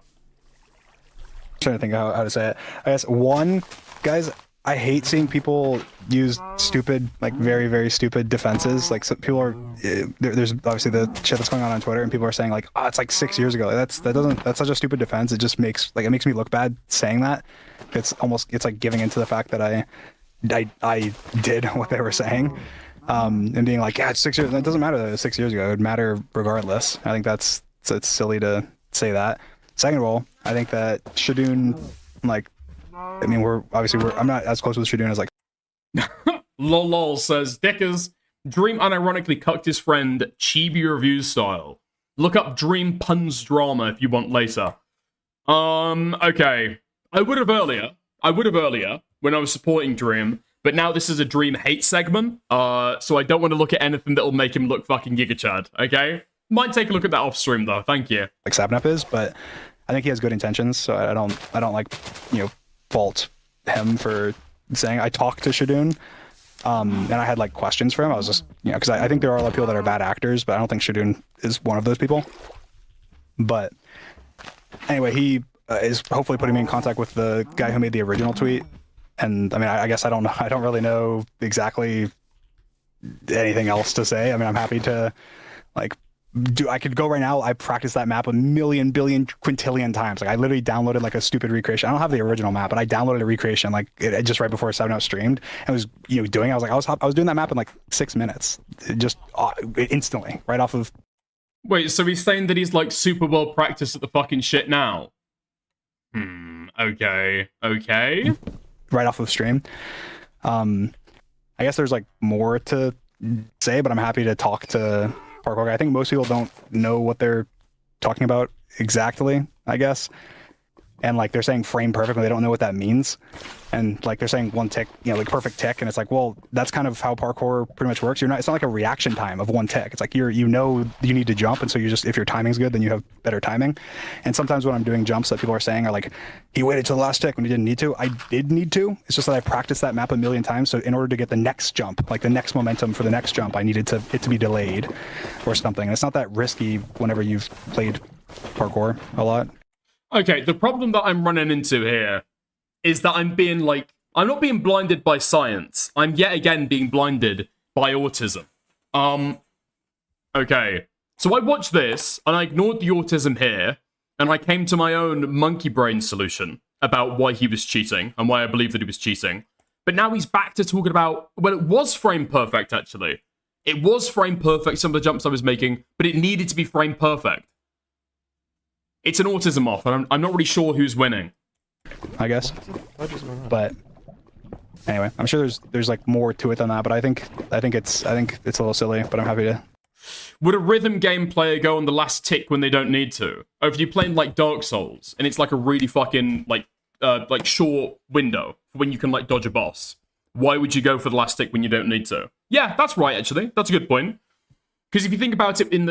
trying to think how to say it. I guess one, guys, I hate seeing people use stupid, like very, very stupid defenses. Like some people are, there's obviously the shit that's going on Twitter, and people are saying like, "Oh, it's like 6 years ago." That's such a stupid defense. It just makes me look bad saying that. It's like giving into the fact that I did what they were saying, and being like, "Yeah, it's 6 years." It doesn't matter that it was 6 years ago. It would matter regardless. I think it's silly to say that. Second of all, I think that Shadoon, like, I mean, I'm not as close with Shadoon as like. Lol says, Deckers, Dream unironically cucked his friend Chibi Reviews style. Look up Dream Puns Drama if you want later. Okay. I would have earlier when I was supporting Dream, but now this is a Dream hate segment. So I don't want to look at anything that'll make him look fucking Giga Chad, okay? Might take a look at that off stream though. Thank you. Like Sapnap is, but I think he has good intentions, so I don't like, fault him for saying. I talked to Shadoon, and I had like questions for him. I was just, because I think there are a lot of people that are bad actors, but I don't think Shadoon is one of those people. But anyway, he is hopefully putting me in contact with the guy who made the original tweet. And I mean, I guess I don't really know exactly anything else to say. I mean, I'm happy to I could go right now. I practiced that map a million, billion, quintillion times. Like I literally downloaded like a stupid recreation. I don't have the original map, but I downloaded a recreation just right before 7-Out streamed. And was doing. I was doing that map in like 6 minutes, just instantly, right off of. Wait, so he's saying that he's like super well practiced at the fucking shit now? Okay. Right off of stream. I guess there's like more to say, but I'm happy to talk to parkour guy. I think most people don't know what they're talking about exactly, I guess. And like they're saying frame perfect, but they don't know what that means. And like they're saying one tick, like perfect tick, and it's like, well, that's kind of how parkour pretty much works. It's not like a reaction time of one tick. It's like you need to jump, and so if your timing's good, then you have better timing. And sometimes when I'm doing jumps that people are saying are like, he waited till the last tick when he didn't need to. I did need to. It's just that I practiced that map a million times. So in order to get the next jump, like the next momentum for the next jump, I needed it to be delayed or something. And it's not that risky whenever you've played parkour a lot. Okay, the problem that I'm running into here is that I'm not being blinded by science. I'm yet again being blinded by autism. Okay. So I watched this, and I ignored the autism here, and I came to my own monkey brain solution about why he was cheating, and why I believe that he was cheating. But now he's back to talking about, well, it was frame perfect, actually. It was frame perfect, some of the jumps I was making, but it needed to be frame perfect. It's an autism off, and I'm not really sure who's winning. I guess. But anyway, I'm sure there's like more to it than that. But I think it's a little silly. But I'm happy to. Would a rhythm game player go on the last tick when they don't need to? Or if you're playing like Dark Souls and it's like a really fucking like short window for when you can like dodge a boss, why would you go for the last tick when you don't need to? Yeah, that's right. Actually, that's a good point. Because if you think about it in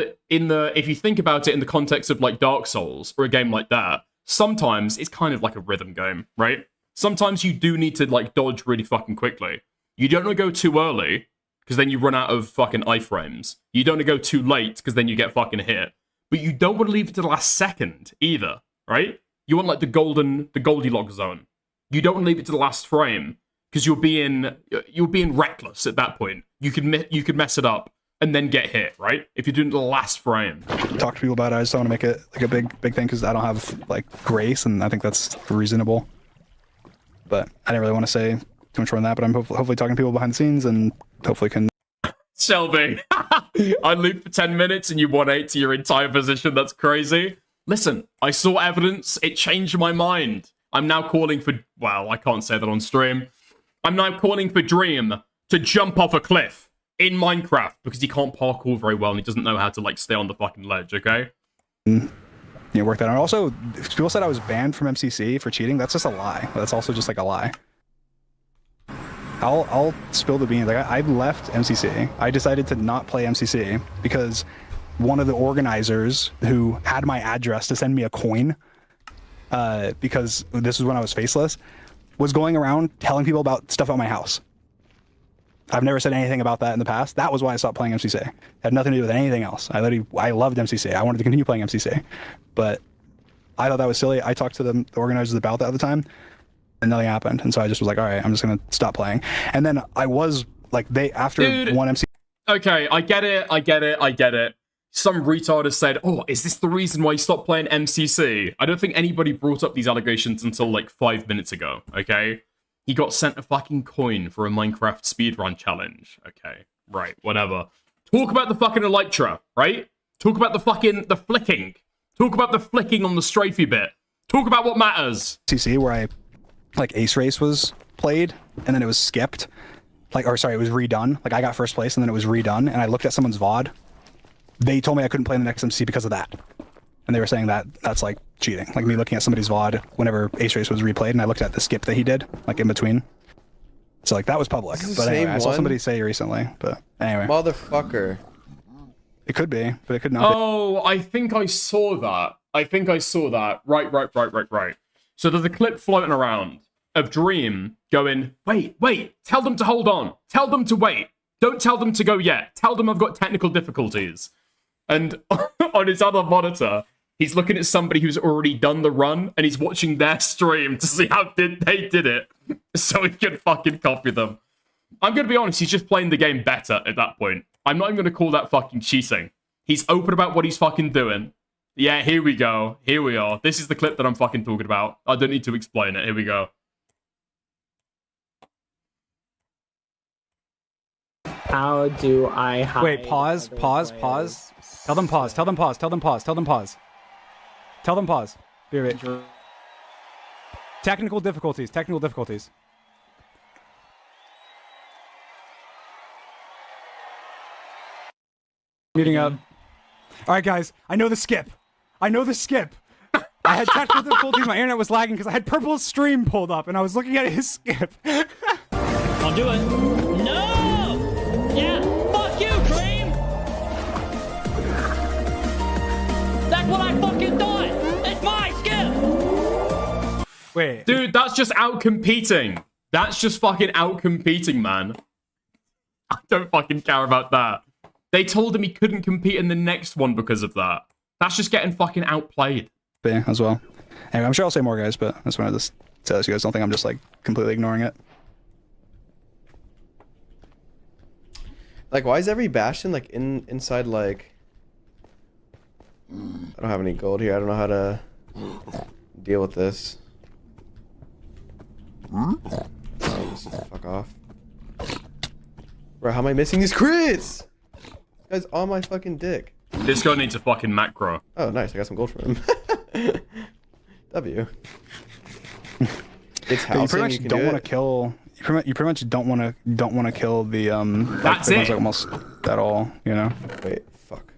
the context of like Dark Souls or a game like that, sometimes it's kind of like a rhythm game, right? Sometimes you do need to like dodge really fucking quickly. You don't want to go too early because then you run out of fucking iframes. You don't want to go too late because then you get fucking hit. But you don't want to leave it to the last second either, right? You want like the Goldilocks zone. You don't want to leave it to the last frame because you're being reckless at that point. You could mess it up and then get hit, right? If you're doing the last frame. Talk to people about it. I just don't want to make it like a big thing because I don't have like grace, and I think that's reasonable. But I didn't really want to say too much more than that. But I'm hopefully talking to people behind the scenes, and hopefully can. Shelby, I looped for 10 minutes and you 180 your entire position. That's crazy. Listen, I saw evidence. It changed my mind. I'm now calling for. Well, I can't say that on stream. I'm now calling for Dream to jump off a cliff in Minecraft because he can't parkour very well and he doesn't know how to like stay on the fucking ledge, okay? Yeah, work that out. Also, people said I was banned from MCC for cheating. That's just a lie. That's also just like a lie. I'll spill the beans. Like I left MCC. I decided to not play MCC because one of the organizers who had my address to send me a coin, because this was when I was faceless, was going around telling people about stuff at my house. I've never said anything about that in the past. That was why I stopped playing MCC. It had nothing to do with anything else. I loved MCC. I wanted to continue playing MCC, but I thought that was silly. I talked to the organizers about that at the time, and nothing happened. And so I just was like, all right, I'm just gonna stop playing. And then I was like, after one MCC. Okay, I get it. Some retard has said, oh, is this the reason why you stopped playing MCC? I don't think anybody brought up these allegations until like 5 minutes ago, okay? He got sent a fucking coin for a Minecraft speedrun challenge. Okay, right, whatever. Talk about the fucking elytra, right? Talk about the flicking. Talk about the flicking on the strafey bit. Talk about what matters. CC where like Ace Race was played and then it was skipped. It was redone. Like I got first place and then it was redone and I looked at someone's VOD. They told me I couldn't play in the next MC because of that. And they were saying that that's like cheating. Like me looking at somebody's VOD whenever Ace Race was replayed, and I looked at the skip that he did, like in between. So like that was public. But anyway, I saw somebody say recently. But anyway, motherfucker. It could be, but it could not. Oh, I think I saw that. Right. So there's a clip floating around of Dream going, wait, tell them to hold on. Tell them to wait. Don't tell them to go yet. Tell them I've got technical difficulties. And on his other monitor, he's looking at somebody who's already done the run, and he's watching their stream to see how they did it, so he can fucking copy them. I'm going to be honest, he's just playing the game better at that point. I'm not even going to call that fucking cheating. He's open about what he's fucking doing. Yeah, here we go. Here we are. This is the clip that I'm fucking talking about. I don't need to explain it. Here we go. How do I hide? Wait, pause. Tell them pause. Be right. Technical difficulties. Muting up. All right, guys. I know the skip. I had technical difficulties. My internet was lagging because I had Purple's stream pulled up, and I was looking at his skip. I'll do it. No! Yeah, fuck you, Dream! That's what I fucking thought! It's my skip! Wait. Dude, that's just out-competing. That's just fucking out-competing, man. I don't fucking care about that. They told him he couldn't compete in the next one because of that. That's just getting fucking outplayed. Yeah, as well. Anyway, I'm sure I'll say more, guys, but I just wanted to tell you guys don't think I'm just like completely ignoring it. Like, why is every bastion like inside like? I don't have any gold here. I don't know how to deal with this. Oh, fuck off. Bro, how am I missing these crits? This guy's on my fucking dick. This guy needs a fucking macro. Oh, nice. I got some gold from him. W. It's housing. You pretty much don't want to kill. You pretty much don't want to kill the That's it. Like almost at all, you know. Wait, fuck.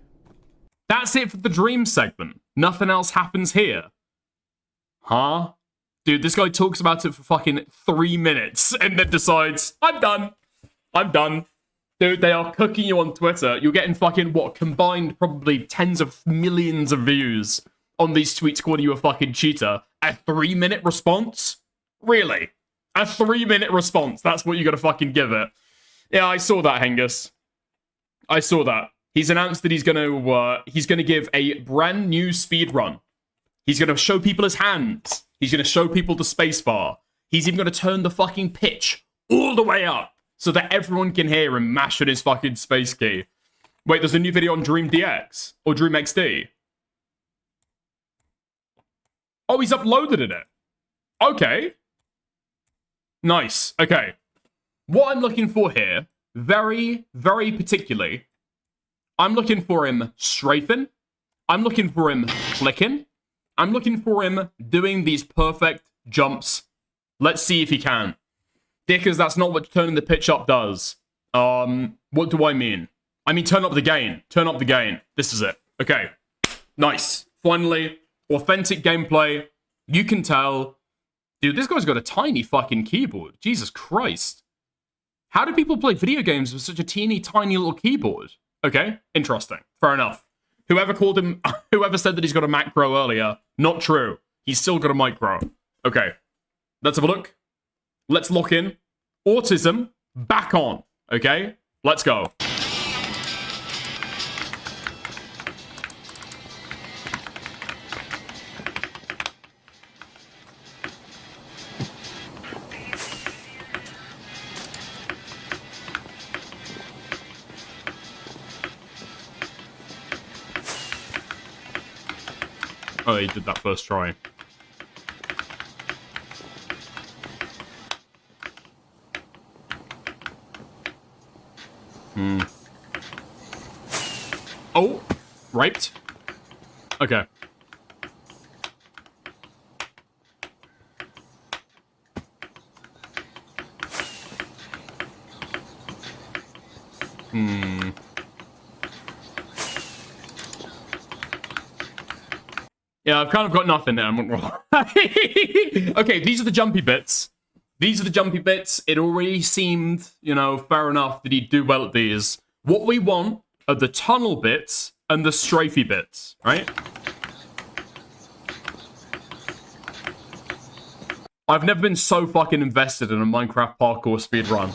That's it for the Dream segment. Nothing else happens here. Huh? Dude, this guy talks about it for fucking 3 minutes and then decides, I'm done. Dude, they are cooking you on Twitter. You're getting fucking, what, combined probably tens of millions of views on these tweets calling you a fucking cheater. A 3-minute response? Really? A 3-minute response? That's what you gotta fucking give it. Yeah, I saw that, Hengus. I saw that. He's announced that he's gonna give a brand new speed run. He's gonna show people his hands. He's gonna show people the spacebar. He's even gonna turn the fucking pitch all the way up so that everyone can hear him mash on his fucking space key. Wait, there's a new video on Dream DX or Dream XD. Oh, he's uploaded it. Okay. Nice. Okay. What I'm looking for here, very, very particularly, I'm looking for him strafing. I'm looking for him flicking. I'm looking for him doing these perfect jumps. Let's see if he can. Because that's not what turning the pitch up does. What do I mean? I mean, turn up the gain. Turn up the gain. This is it. Okay. Nice. Finally, authentic gameplay. You can tell. Dude, this guy's got a tiny fucking keyboard. Jesus Christ. How do people play video games with such a teeny tiny little keyboard? Okay, interesting. Fair enough. Whoever said that he's got a macro earlier, not true. He's still got a micro. Okay, let's have a look. Let's lock in. Autism, back on. Okay, let's go. Oh, he did that first try. Oh, raped. Okay. Yeah, I've kind of got nothing there. I'm not gonna lie. Okay, these are the jumpy bits. These are the jumpy bits. It already seemed, you know, fair enough that he'd do well at these. What we want are the tunnel bits and the strafey bits, right? I've never been so fucking invested in a Minecraft parkour speedrun.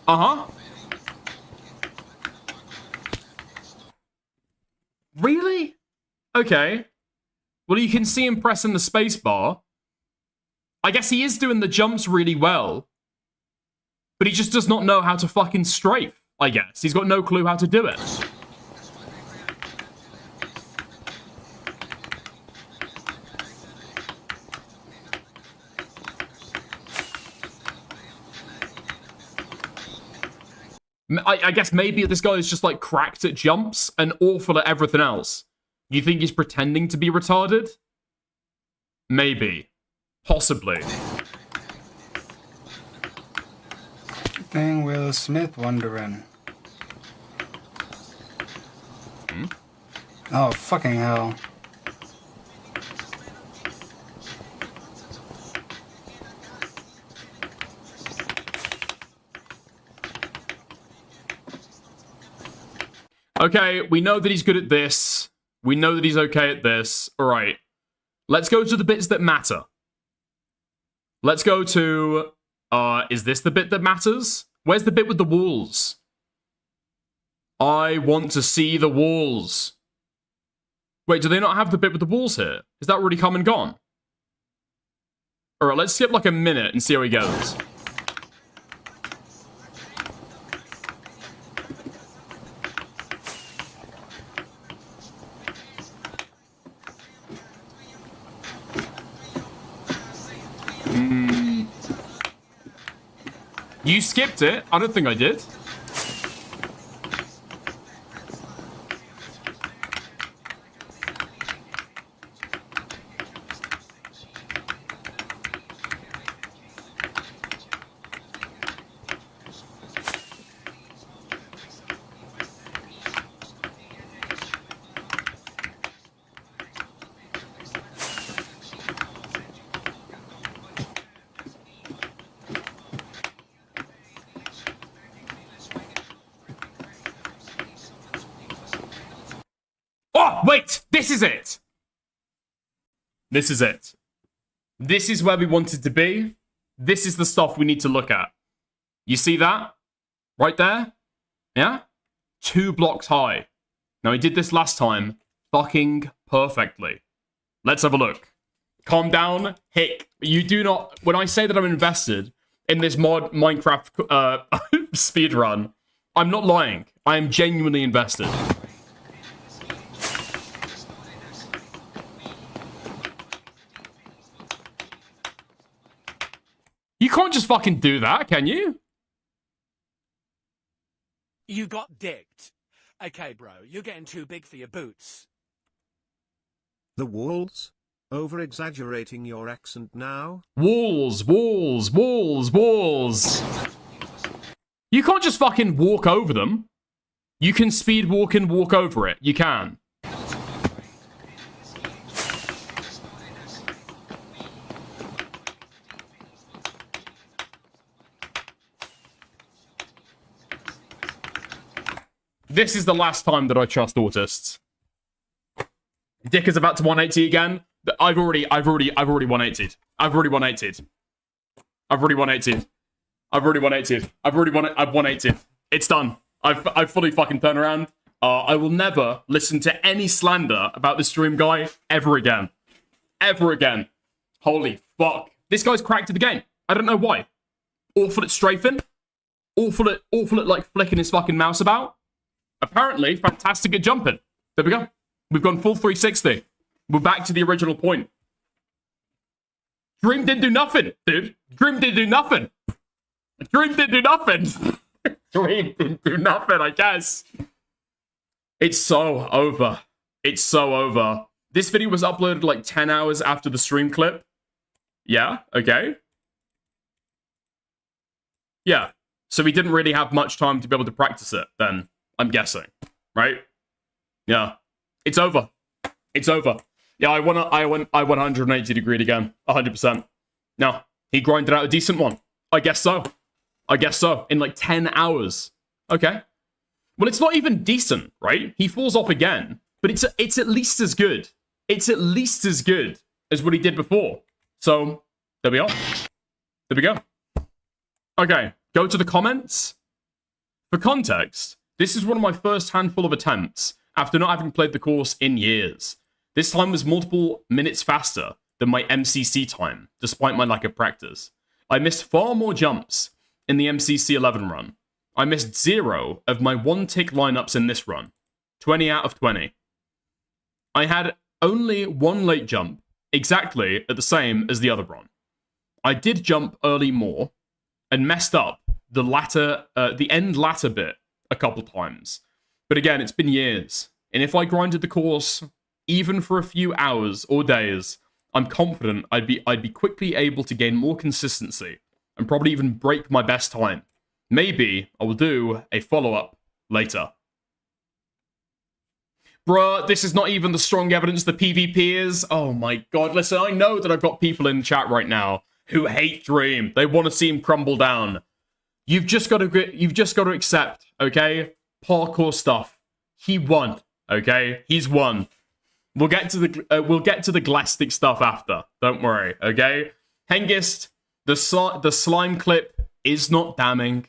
Uh-huh. Really? Okay. Well, you can see him pressing the space bar. I guess he is doing the jumps really well. But he just does not know how to fucking strafe, I guess. He's got no clue how to do it. I guess maybe this guy is just like cracked at jumps and awful at everything else. You think he's pretending to be retarded? Maybe. Possibly. Thing Will Smith wondering. Hmm? Oh, fucking hell. Okay, we know that he's good at this. We know that he's okay at this. All right. Let's go to the bits that matter. Let's go to... is this the bit that matters? Where's the bit with the walls? I want to see the walls. Wait, do they not have the bit with the walls here? Is that already come and gone? All right, let's skip like a minute and see how he goes. You skipped it? I don't think I did. Oh, wait! This is it! This is it. This is where we wanted to be. This is the stuff we need to look at. You see that? Right there? Yeah? 2 blocks high. Now, he did this last time fucking perfectly. Let's have a look. Calm down. Hick. You do not... When I say that I'm invested in this mod Minecraft speedrun, I'm not lying. I am genuinely invested. You can't just fucking do that, can you? You got dicked. Okay, bro, you're getting too big for your boots. The walls? Over-exaggerating your accent now? Walls, walls, walls, walls. You can't just fucking walk over them. You can speed walk and walk over it. You can. This is the last time that I trust autists. Dick is about to 180 again. I've already 180'd. I've already 180'd. I've 180'd. It's done. I've fully fucking turned around. I will never listen to any slander about this stream guy ever again. Ever again. Holy fuck. This guy's cracked at the game. I don't know why. Awful at strafing. Awful at like flicking his fucking mouse about. Apparently, fantastic at jumping. There we go. We've gone full 360. We're back to the original point. Dream didn't do nothing, dude. Dream didn't do nothing. Dream didn't do nothing. Dream didn't do nothing, I guess. It's so over. It's so over. This video was uploaded like 10 hours after the stream clip. Yeah, okay. Yeah, so he didn't really have much time to be able to practice it then, I'm guessing, right? Yeah, it's over. It's over. Yeah, I 180 degreed again, 100%. No, he grinded out a decent one. I guess so. I guess so, in like 10 hours. Okay. Well, it's not even decent, right? He falls off again, but it's at least as good. It's at least as good as what he did before. So, there we are. There we go. Okay, go to the comments. For context, this is one of my first handful of attempts after not having played the course in years. This time was multiple minutes faster than my MCC time, despite my lack of practice. I missed far more jumps in the MCC 11 run. I missed 0 of my 1-tick lineups in this run. 20 out of 20. I had only 1 late jump, exactly at the same as the other run. I did jump early more, and messed up the end ladder bit a couple times. But again, it's been years, and if I grinded the course, even for a few hours or days, I'm confident I'd be quickly able to gain more consistency, and probably even break my best time. Maybe I will do a follow-up later. Bruh, this is not even the strong evidence the PvP is. Oh my god, listen, I know that I've got people in the chat right now who hate Dream. They want to see him crumble down. You've just got to accept, okay? Parkour stuff. He won, okay? He's won. We'll get to the Glastic stuff after. Don't worry, okay? Hengist, the slime clip is not damning.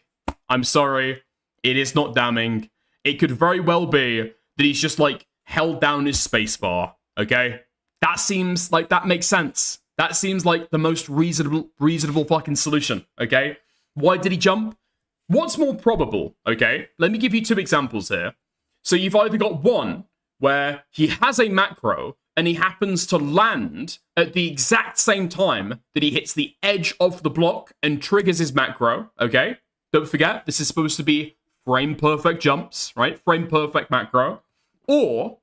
I'm sorry, it is not damning. It could very well be that he's just like held down his spacebar, okay? That seems like that makes sense. That seems like the most reasonable fucking solution, okay? Why did he jump? What's more probable, okay? Let me give you 2 examples here. So you've either got one where he has a macro and he happens to land at the exact same time that he hits the edge of the block and triggers his macro, okay? Don't forget, this is supposed to be frame-perfect jumps, right? Frame-perfect macro. Or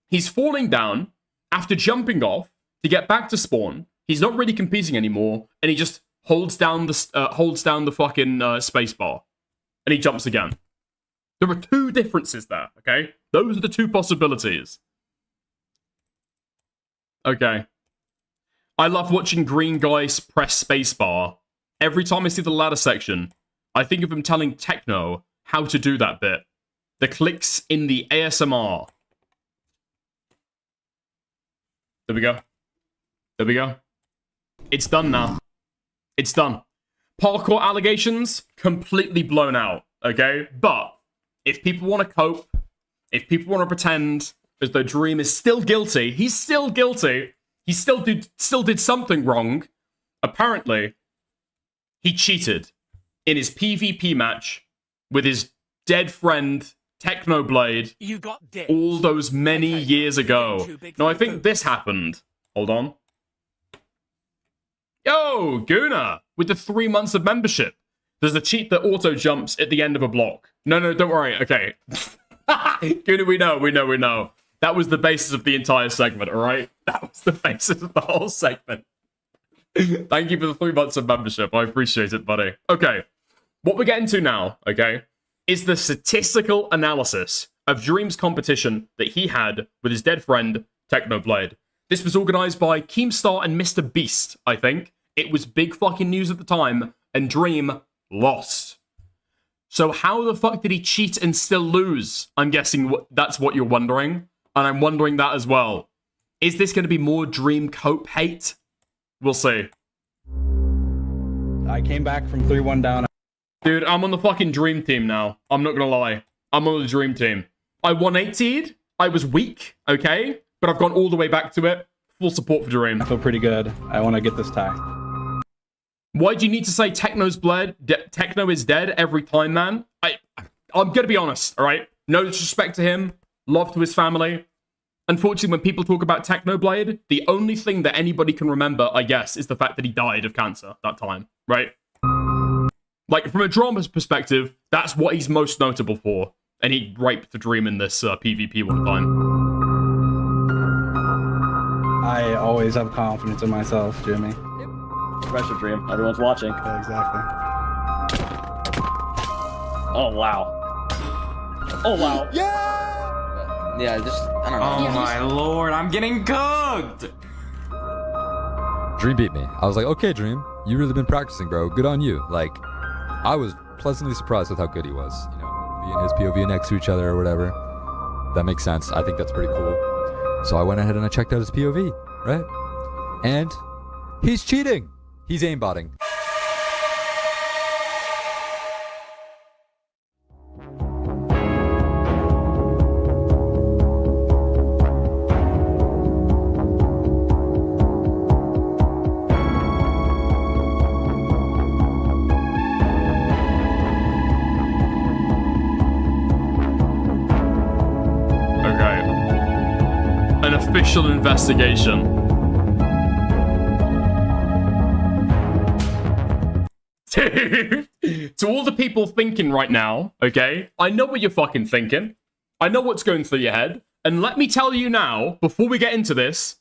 he's falling down after jumping off to get back to spawn. He's not really competing anymore, and he just holds down the fucking spacebar, and he jumps again. There are 2 differences there, okay? Those are the 2 possibilities. Okay. I love watching green guys press spacebar. Every time I see the ladder section, I think of him telling Techno how to do that bit. The clicks in the ASMR. There we go. There we go. It's done now. It's done. Parkour allegations, completely blown out, okay? But if people want to cope, if people want to pretend as though Dream is still guilty, he's still guilty, he still did something wrong, apparently, he cheated in his PvP match with his dead friend, Technoblade, you got all those many years ago. Now, I think this happened. Hold on. Yo, Guna, with the 3 months of membership. There's a cheat that auto jumps at the end of a block. No, don't worry. Okay. Guna, we know. That was the basis of the entire segment, all right? That was the basis of the whole segment. Thank you for the 3 months of membership. I appreciate it, buddy. Okay. What we're getting to now, okay, is the statistical analysis of Dream's competition that he had with his dead friend, Technoblade. This was organized by Keemstar and Mr. Beast, I think. It was big fucking news at the time, and Dream lost. So how the fuck did he cheat and still lose? I'm guessing that's what you're wondering, and I'm wondering that as well. Is this going to be more Dream cope hate? We'll see. I came back from 3-1 down. Dude, I'm on the fucking Dream team now. I'm not gonna lie. I'm on the Dream team. I 180'd. I was weak, okay? But I've gone all the way back to it. Full support for Dream. I feel pretty good. I want to get this tie. Why do you need to say Techno is dead every time, man? I'm gonna be honest, alright? No disrespect to him. Love to his family. Unfortunately, when people talk about Technoblade, the only thing that anybody can remember, I guess, is the fact that he died of cancer that time, right? Like, from a drama's perspective, that's what he's most notable for. And he raped the Dream in this PvP one time. always have confidence in myself, Jimmy. Pressure Dream. Everyone's watching. Yeah, exactly. Oh wow. Oh wow. Yeah, just I don't know. Oh my lord, I'm getting cooked. Dream beat me. I was like, okay, Dream, you really been practicing, bro. Good on you. Like, I was pleasantly surprised with how good he was. You know, me and his POV next to each other or whatever. That makes sense. I think that's pretty cool. So I went ahead and I checked out his POV, right? And he's cheating. He's aimbotting. Official investigation. Dude, to all the people thinking right now, okay, I know what you're fucking thinking. I know what's going through your head. And let me tell you now, before we get into this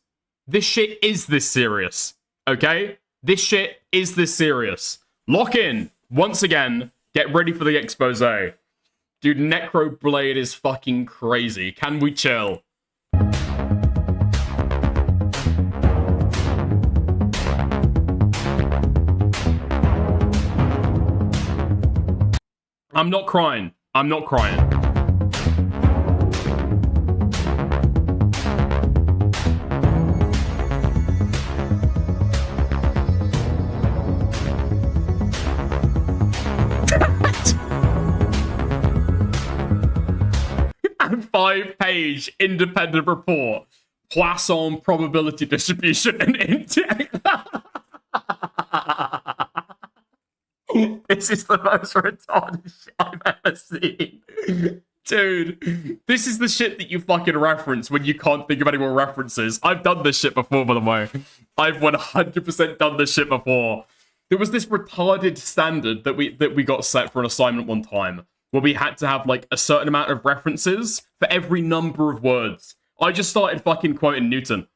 shit is this serious, okay? This shit is this serious. Lock in. Once again, get ready for the expose. Dude, Necroblade is fucking crazy. Can we chill? I'm not crying. I'm not crying. And 5-page independent report. Poisson probability distribution and index. This is the most retarded shit I've ever seen. Dude, this is the shit that you fucking reference when you can't think of any more references. I've done this shit before, by the way. I've 100% done this shit before. There was this retarded standard that we got set for an assignment one time, where we had to have like a certain amount of references for every number of words. I just started fucking quoting Newton.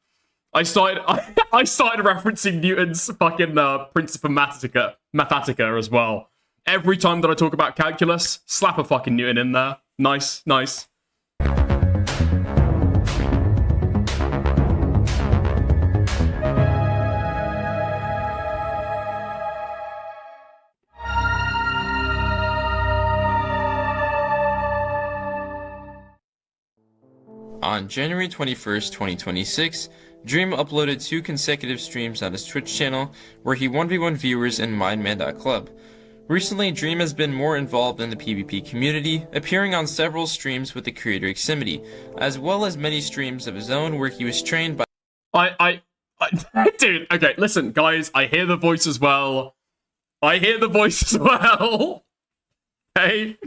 I started referencing Newton's fucking Principia Mathematica as well. Every time that I talk about calculus, slap a fucking Newton in there. Nice, nice. On January 21st, 2026, Dream uploaded 2 consecutive streams on his Twitch channel where he 1v1 viewers in Mindman.club. Recently, Dream has been more involved in the PvP community, appearing on several streams with the creator Ximity, as well as many streams of his own where he was trained by Dude, okay, listen, guys, I hear the voice as well. Okay?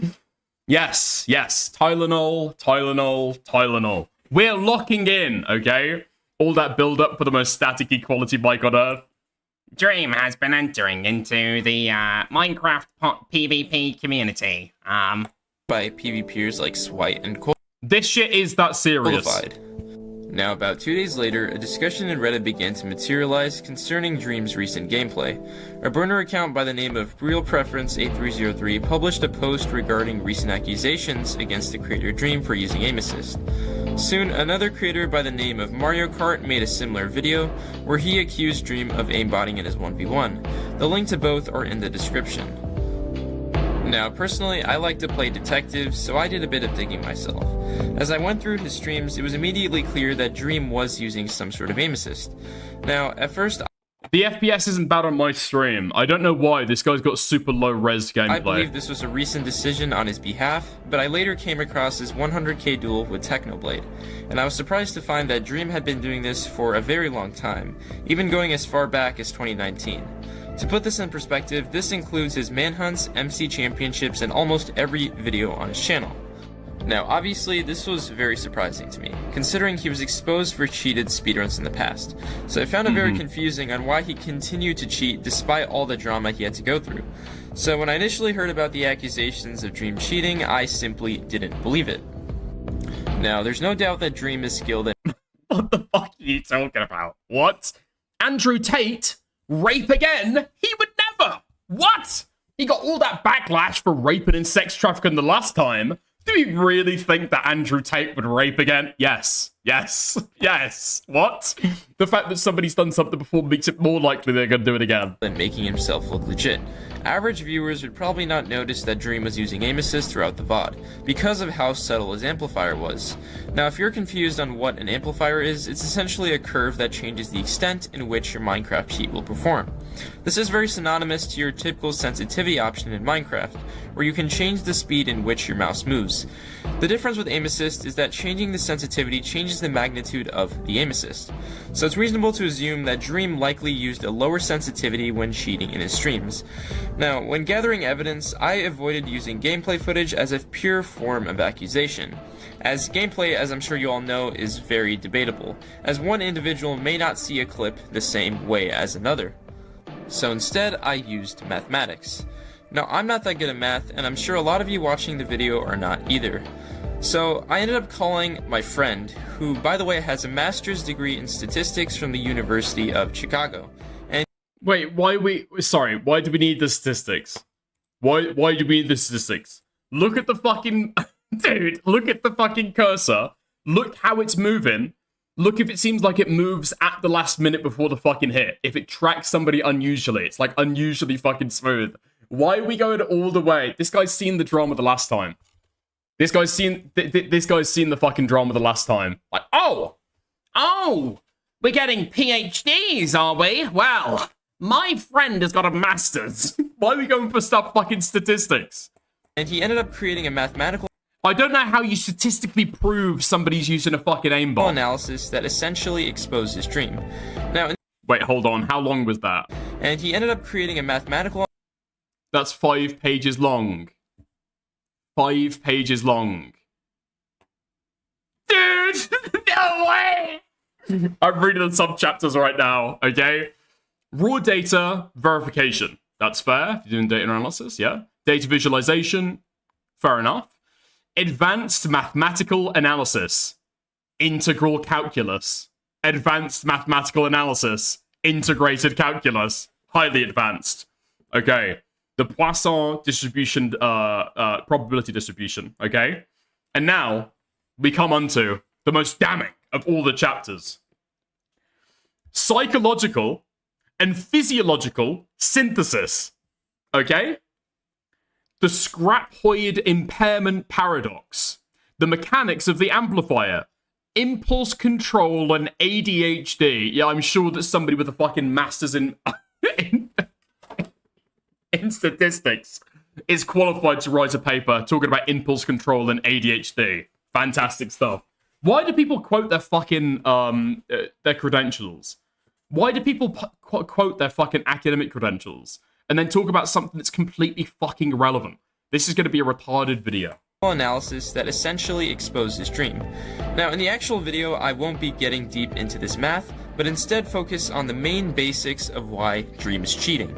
Yes, Tylenol. We're locking in, okay? All that build-up for the most static equality bike on Earth. Dream has been entering into the Minecraft PvP community. By PvPers like Swite and Cole. This shit is that serious. Now, about 2 days later, a discussion in Reddit began to materialize concerning Dream's recent gameplay. A burner account by the name of Real Preference 8303 published a post regarding recent accusations against the creator Dream for using aim assist. Soon, another creator by the name of Mario Kart made a similar video where he accused Dream of aimbotting in his 1v1. The link to both are in the description. Now, personally, I like to play detective, so I did a bit of digging myself. As I went through his streams, it was immediately clear that Dream was using some sort of aim assist. Now, at first, the FPS isn't bad on my stream. I don't know why. This guy's got super low res gameplay. I believe this was a recent decision on his behalf, but I later came across his 100k duel with Technoblade, and I was surprised to find that Dream had been doing this for a very long time, even going as far back as 2019. To put this in perspective, this includes his manhunts, MC championships, and almost every video on his channel. Now, obviously, this was very surprising to me, considering he was exposed for cheated speedruns in the past, so I found it very confusing on why he continued to cheat despite all the drama he had to go through. So when I initially heard about the accusations of Dream cheating, I simply didn't believe it. Now, there's no doubt that Dream is skilled at What the fuck are you talking about? What? Andrew Tate? Rape again? He would never! What? He got all that backlash for raping and sex trafficking the last time. Do we really think that Andrew Tate would rape again? Yes. Yes. Yes. What? The fact that somebody's done something before makes it more likely they're gonna do it again. And making himself look legit. Average viewers would probably not notice that Dream was using aim assist throughout the VOD, because of how subtle his amplifier was. Now if you're confused on what an amplifier is, it's essentially a curve that changes the extent in which your Minecraft cheat will perform. This is very synonymous to your typical sensitivity option in Minecraft, where you can change the speed in which your mouse moves. The difference with aim assist is that changing the sensitivity changes the magnitude of the aim assist. So it's reasonable to assume that Dream likely used a lower sensitivity when cheating in his streams. Now, when gathering evidence, I avoided using gameplay footage as a pure form of accusation, as gameplay, as I'm sure you all know, is very debatable, as one individual may not see a clip the same way as another. So instead, I used mathematics. Now, I'm not that good at math, and I'm sure a lot of you watching the video are not either. So I ended up calling my friend, who, by the way, has a master's degree in statistics from the University of Chicago. And wait, why do we need the statistics? Why do we need the statistics? Look at the fucking... Dude, look at the fucking cursor. Look how it's moving. Look if it seems like it moves at the last minute before the fucking hit. If it tracks somebody unusually, it's like unusually fucking smooth. Why are we going all the way? This guy's seen the drama the last time. This guy's seen the fucking drama the last time. Like, oh, we're getting PhDs, are we? Well, my friend has got a master's. Why are we going for stuff fucking statistics? And he ended up creating a mathematical... I don't know how you statistically prove somebody's using a fucking aimbot. ...analysis that essentially exposed his dream. Now... Wait, hold on. How long was that? And he ended up creating a mathematical... That's 5 pages long. 5 pages long. Dude! No way! I'm reading the sub-chapters right now, okay? Raw data verification. That's fair. If you're doing data analysis, yeah. Data visualization. Fair enough. Advanced mathematical analysis. Integral calculus. Advanced mathematical analysis. Integrated calculus. Highly advanced. Okay. The Poisson distribution, probability distribution, okay? And now, we come onto the most damning of all the chapters. Psychological and physiological synthesis, okay? The scrapoid impairment paradox. The mechanics of the amplifier. Impulse control and ADHD. Yeah, I'm sure that somebody with a fucking master's in statistics is qualified to write a paper talking about impulse control and ADHD. Fantastic stuff. Why do people quote their fucking their credentials? Why do people quote their fucking academic credentials and then talk about something that's completely fucking irrelevant? This is going to be a retarded video. Analysis that essentially exposed his dream. Now, in the actual video, I won't be getting deep into this math, but instead focus on the main basics of why Dream is cheating.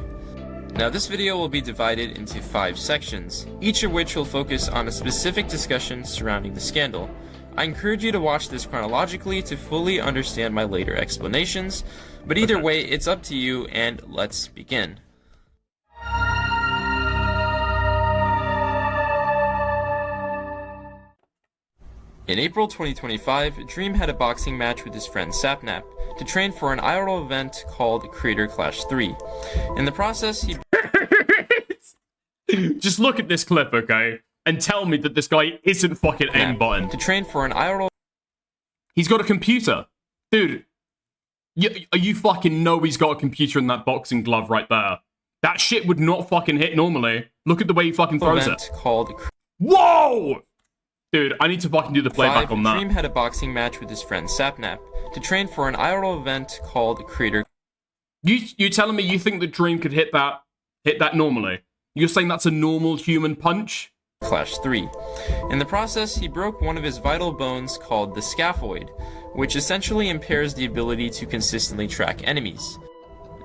Now, this video will be divided into 5 sections, each of which will focus on a specific discussion surrounding the scandal. I encourage you to watch this chronologically to fully understand my later explanations, but either way, it's up to you, and let's begin. In April 2025, Dream had a boxing match with his friend Sapnap to train for an IRL event called Creator Clash 3. In the process, he... Just look at this clip, okay? And tell me that this guy isn't fucking aimbotting. To train for an IRL... He's got a computer. Dude, you fucking know he's got a computer in that boxing glove right there. That shit would not fucking hit normally. Look at the way he fucking throws it. Called... Whoa! Dude, I need to fucking do the playback on that. Dream had a boxing match with his friend Sapnap to train for an IRL event called Creator... You telling me you think that Dream could hit that normally? You're saying that's a normal human punch? Clash 3. In the process, he broke one of his vital bones called the scaphoid, which essentially impairs the ability to consistently track enemies.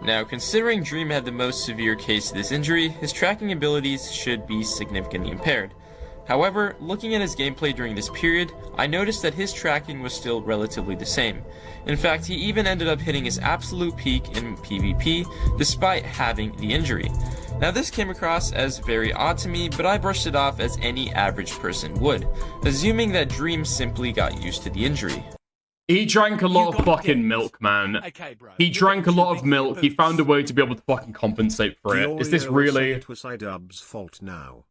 Now, considering Dream had the most severe case of this injury, his tracking abilities should be significantly impaired. However, looking at his gameplay during this period, I noticed that his tracking was still relatively the same. In fact, he even ended up hitting his absolute peak in PvP despite having the injury. Now this came across as very odd to me, but I brushed it off as any average person would, assuming that Dream simply got used to the injury. He drank a lot of fucking milk, man. Okay, bro. He drank a lot of milk. He found a way to be able to fucking compensate for it. Is this really? It was iDubbbz's fault now.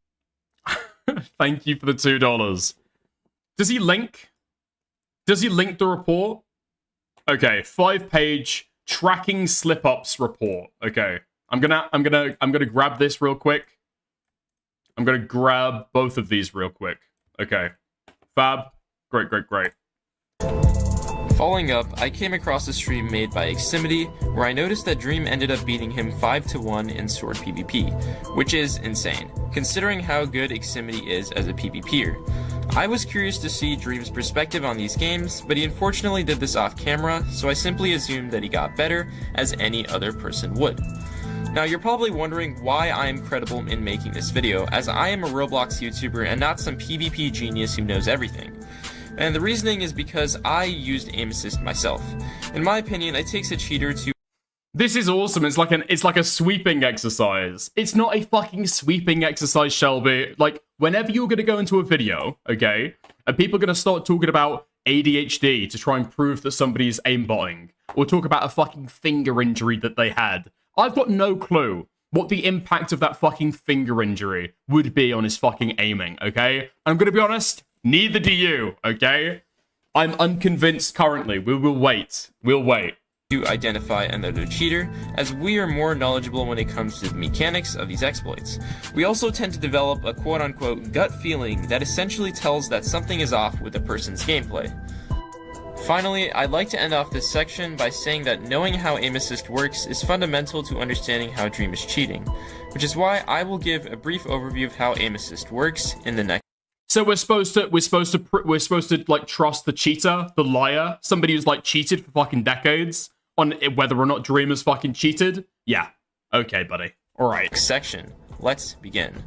Thank you for the $2. Does he link? Does he link the report? Okay, 5-page tracking slip-ups report. Okay, I'm gonna grab this real quick. I'm gonna grab both of these real quick. Okay, fab. Great. Following up, I came across a stream made by Ximity, where I noticed that Dream ended up beating him 5-1 in Sword PvP, which is insane, considering how good Ximity is as a PvPer. I was curious to see Dream's perspective on these games, but he unfortunately did this off camera, so I simply assumed that he got better, as any other person would. Now you're probably wondering why I am credible in making this video, as I am a Roblox YouTuber and not some PvP genius who knows everything. And the reasoning is because I used aim assist myself. In my opinion, it takes a cheater to... This is awesome. It's like a sweeping exercise. It's not a fucking sweeping exercise, Shelby. Like, whenever you're going to go into a video, okay, and people are going to start talking about ADHD to try and prove that somebody's aimbotting, or talk about a fucking finger injury that they had, I've got no clue what the impact of that fucking finger injury would be on his fucking aiming, okay? I'm going to be honest, neither do you, okay? I'm unconvinced currently. We will wait. We'll wait. To identify another cheater, as we are more knowledgeable when it comes to the mechanics of these exploits. We also tend to develop a quote-unquote gut feeling that essentially tells that something is off with a person's gameplay. Finally, I'd like to end off this section by saying that knowing how aim assist works is fundamental to understanding how Dream is cheating, which is why I will give a brief overview of how aim assist works in the next. So we're supposed to like trust the cheater, the liar, somebody who's like cheated for fucking decades on whether or not Dream is fucking cheated? Yeah. Okay, buddy. All right. Section. Let's begin.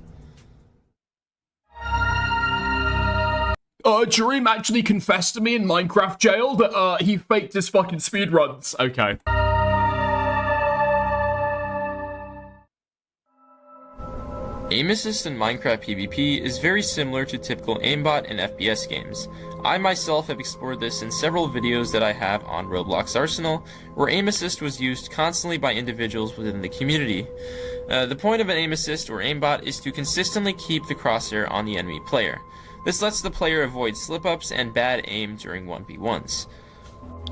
Dream actually confessed to me in Minecraft jail that he faked his fucking speedruns. Okay. Aim assist in Minecraft PvP is very similar to typical aimbot in FPS games. I myself have explored this in several videos that I have on Roblox Arsenal, where aim assist was used constantly by individuals within the community. The point of an aim assist or aimbot is to consistently keep the crosshair on the enemy player. This lets the player avoid slip-ups and bad aim during 1v1s.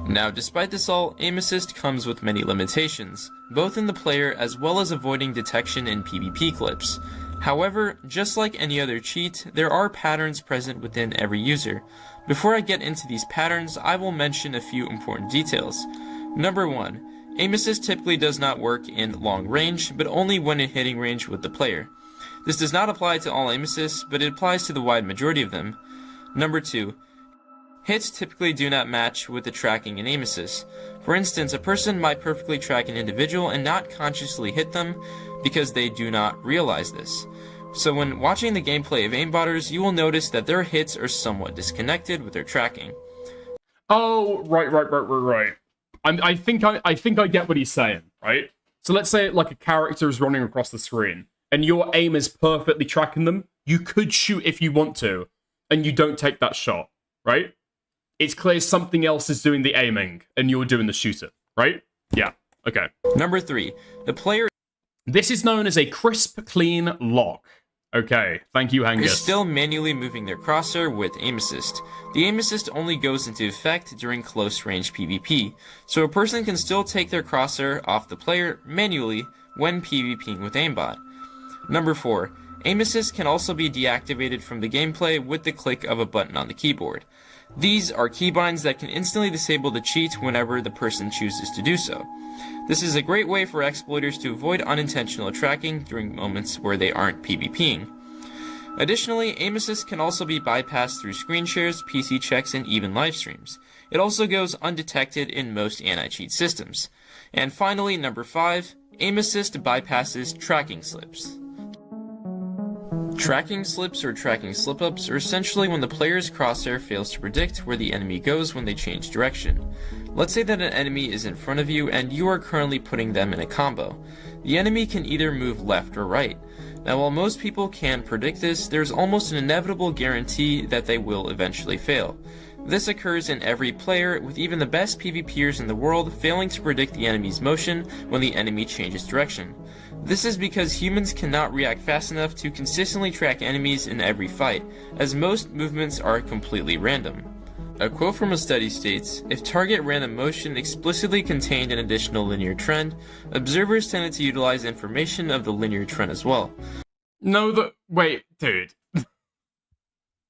Now, despite this all, aim assist comes with many limitations, both in the player as well as avoiding detection in PvP clips. However, just like any other cheat, there are patterns present within every user. Before I get into these patterns, I will mention a few important details. Number 1. Aim assist typically does not work in long range, but only when in hitting range with the player. This does not apply to all aim assists, but it applies to the wide majority of them. Number 2. Hits typically do not match with the tracking in aim assist. For instance, a person might perfectly track an individual and not consciously hit them because they do not realize this. So when watching the gameplay of aimbotters, you will notice that their hits are somewhat disconnected with their tracking. Oh, right. I think I get what he's saying, right? So let's say like a character is running across the screen and your aim is perfectly tracking them. You could shoot if you want to, and you don't take that shot, right? It's clear something else is doing the aiming, and you're doing the shooting, right? Yeah, okay. Number 3, the player... This is known as a crisp, clean lock. Okay, thank you, Hangus. Is still manually moving their crosshair with aim assist. The aim assist only goes into effect during close range PvP, so a person can still take their crosshair off the player manually when PvPing with aimbot. Number 4, aim assist can also be deactivated from the gameplay with the click of a button on the keyboard. These are keybinds that can instantly disable the cheat whenever the person chooses to do so. This is a great way for exploiters to avoid unintentional tracking during moments where they aren't PvPing. Additionally, aim assist can also be bypassed through screen shares, PC checks, and even live streams. It also goes undetected in most anti-cheat systems. And finally, number 5, aim assist bypasses tracking slips. Tracking slips or tracking slip-ups are essentially when the player's crosshair fails to predict where the enemy goes when they change direction. Let's say that an enemy is in front of you and you are currently putting them in a combo. The enemy can either move left or right. Now, while most people can predict this, there's almost an inevitable guarantee that they will eventually fail. This occurs in every player, with even the best PvPers in the world failing to predict the enemy's motion when the enemy changes direction. This is because humans cannot react fast enough to consistently track enemies in every fight, as most movements are completely random. A quote from a study states, "If target random motion explicitly contained an additional linear trend, observers tended to utilize information of the linear trend as well." No, wait, dude.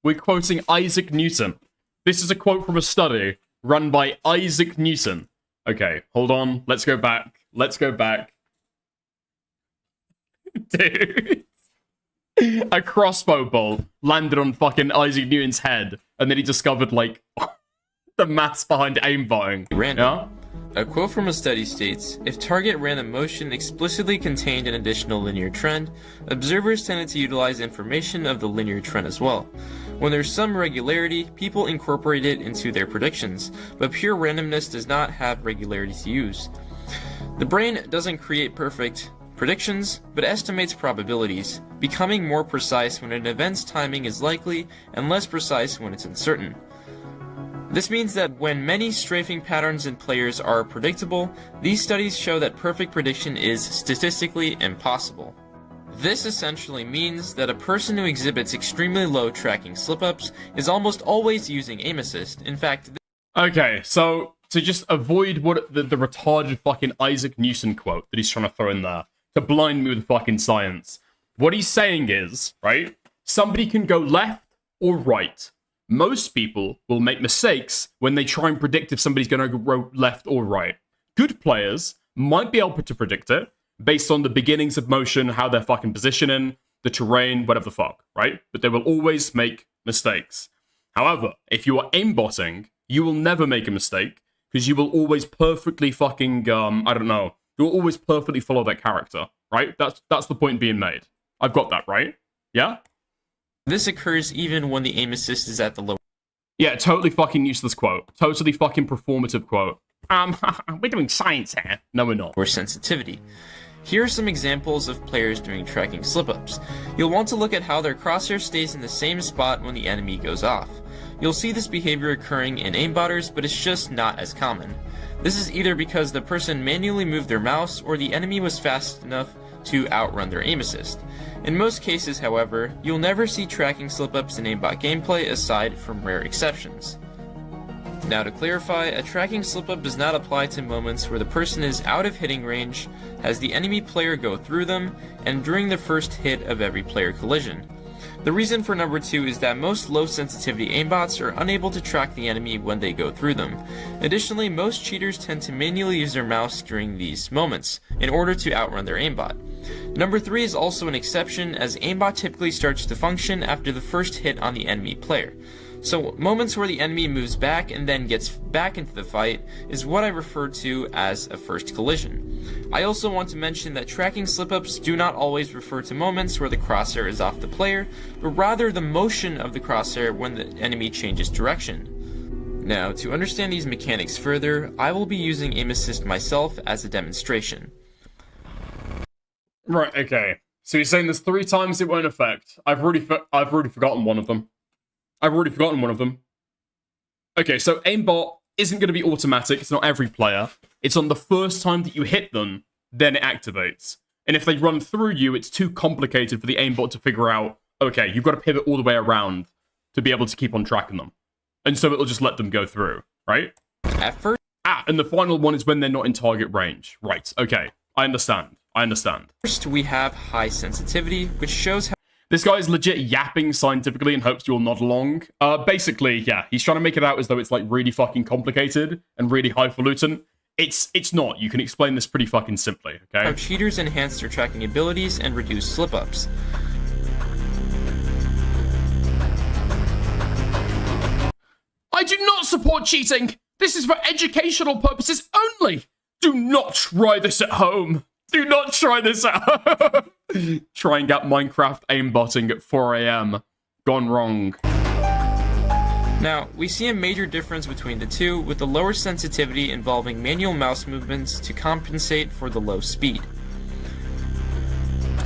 We're quoting Isaac Newton. This is a quote from a study run by Isaac Newton. Okay, hold on. Let's go back. Dude. A crossbow bolt landed on fucking Isaac Newton's head, and then he discovered, like, the maths behind aimbotting. Random. Yeah? A quote from a study states, "If target random motion explicitly contained an additional linear trend, observers tended to utilize information of the linear trend as well. When there's some regularity, people incorporate it into their predictions, but pure randomness does not have regularity to use. The brain doesn't create perfect predictions, but estimates probabilities, becoming more precise when an event's timing is likely and less precise when it's uncertain. This means that when many strafing patterns in players are predictable, these studies show that perfect prediction is statistically impossible. This essentially means that a person who exhibits extremely low tracking slip-ups is almost always using aim assist. In fact, okay, so to just avoid what the retarded fucking Isaac Newton quote that he's trying to throw in there, to blind me with fucking science, what he's saying is, right, somebody can go left or right. Most people will make mistakes when they try and predict if somebody's going to go left or right. Good players might be able to predict it based on the beginnings of motion, how they're fucking positioning, the terrain, whatever the fuck, right? But they will always make mistakes. However, if you are aimbotting, you will never make a mistake because you will always perfectly fucking, you will always perfectly follow that character, right? That's the point being made. I've got that, right? Yeah? this occurs even when the aim assist is at the lower. Yeah, totally fucking useless quote. Totally fucking performative quote. We're doing science here. No, we're not. Or sensitivity. Here are some examples of players doing tracking slip-ups. You'll want to look at how their crosshair stays in the same spot when the enemy goes off. You'll see this behavior occurring in aimbotters, but it's just not as common. This is either because the person manually moved their mouse, or the enemy was fast enough to outrun their aim assist. In most cases, however, you'll never see tracking slip-ups in aimbot gameplay aside from rare exceptions. Now to clarify, a tracking slip-up does not apply to moments where the person is out of hitting range, has the enemy player go through them, and during the first hit of every player collision. The reason for number 2 is that most low-sensitivity aimbots are unable to track the enemy when they go through them. Additionally, most cheaters tend to manually use their mouse during these moments, in order to outrun their aimbot. Number 3 is also an exception, as aimbot typically starts to function after the first hit on the enemy player. So, moments where the enemy moves back and then gets back into the fight is what I refer to as a first collision. I also want to mention that tracking slip-ups do not always refer to moments where the crosshair is off the player, but rather the motion of the crosshair when the enemy changes direction. Now, to understand these mechanics further, I will be using aim assist myself as a demonstration. Right, okay. So you're saying there's 3 times it won't affect. I've already forgotten one of them. Okay, so aimbot isn't going to be automatic. It's not every player. It's on the first time that you hit them, then it activates. And if they run through you, it's too complicated for the aimbot to figure out, okay, you've got to pivot all the way around to be able to keep on tracking them. And so it'll just let them go through, right? At first... and the final one is when they're not in target range. Right, okay. I understand. First, we have high sensitivity, which shows how... This guy is legit yapping scientifically in hopes you'll nod along. Basically, yeah, he's trying to make it out as though it's like really fucking complicated and really highfalutin. It's not. You can explain this pretty fucking simply, okay? How cheaters enhance their tracking abilities and reduce slip-ups. I do not support cheating! This is for educational purposes only! Do not try this at home! Do not try this at home! Trying out Minecraft aimbotting at 4 AM. Gone wrong. Now, we see a major difference between the two, with the lower sensitivity involving manual mouse movements to compensate for the low speed.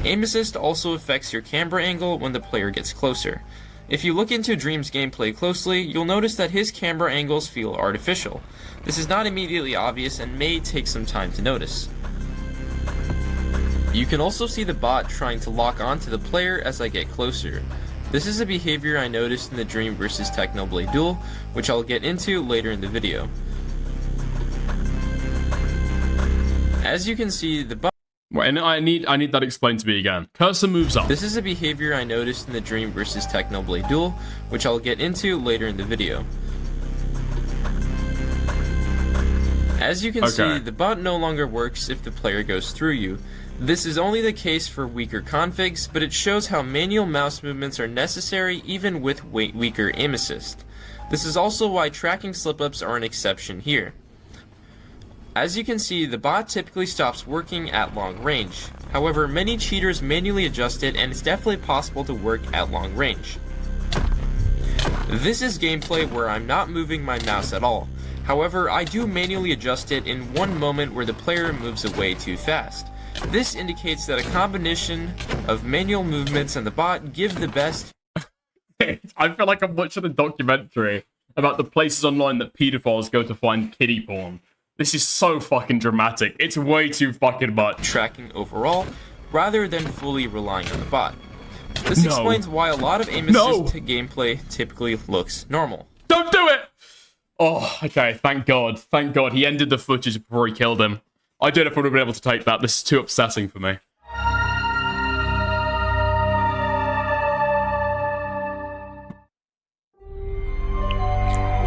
Aim assist also affects your camera angle when the player gets closer. If you look into Dream's gameplay closely, you'll notice that his camera angles feel artificial. This is not immediately obvious and may take some time to notice. You can also see the bot trying to lock onto the player as I get closer. This is a behavior I noticed in the Dream vs Technoblade duel, which I'll get into later in the video. As you can see, the bot— Wait, and I need that explained to me again. Cursor moves up. This is a behavior I noticed in the Dream vs Technoblade duel, which I'll get into later in the video. As you can see, the bot no longer works if the player goes through you. This is only the case for weaker configs, but it shows how manual mouse movements are necessary even with weaker aim assist. This is also why tracking slip-ups are an exception here. As you can see, the bot typically stops working at long range. However, many cheaters manually adjust it, and it's definitely possible to work at long range. This is gameplay where I'm not moving my mouse at all. However, I do manually adjust it in one moment where the player moves away too fast. This indicates that a combination of manual movements and the bot give the best. I feel like I'm watching a documentary about the places online that pedophiles go to find kiddie porn. This is so fucking dramatic. It's way too fucking much. Tracking overall, rather than fully relying on the bot. This explains why a lot of aim assist gameplay typically looks normal. Don't do it! Oh, okay, thank God. Thank God he ended the footage before he killed him. I don't know if I would have been able to take that. This is too upsetting for me.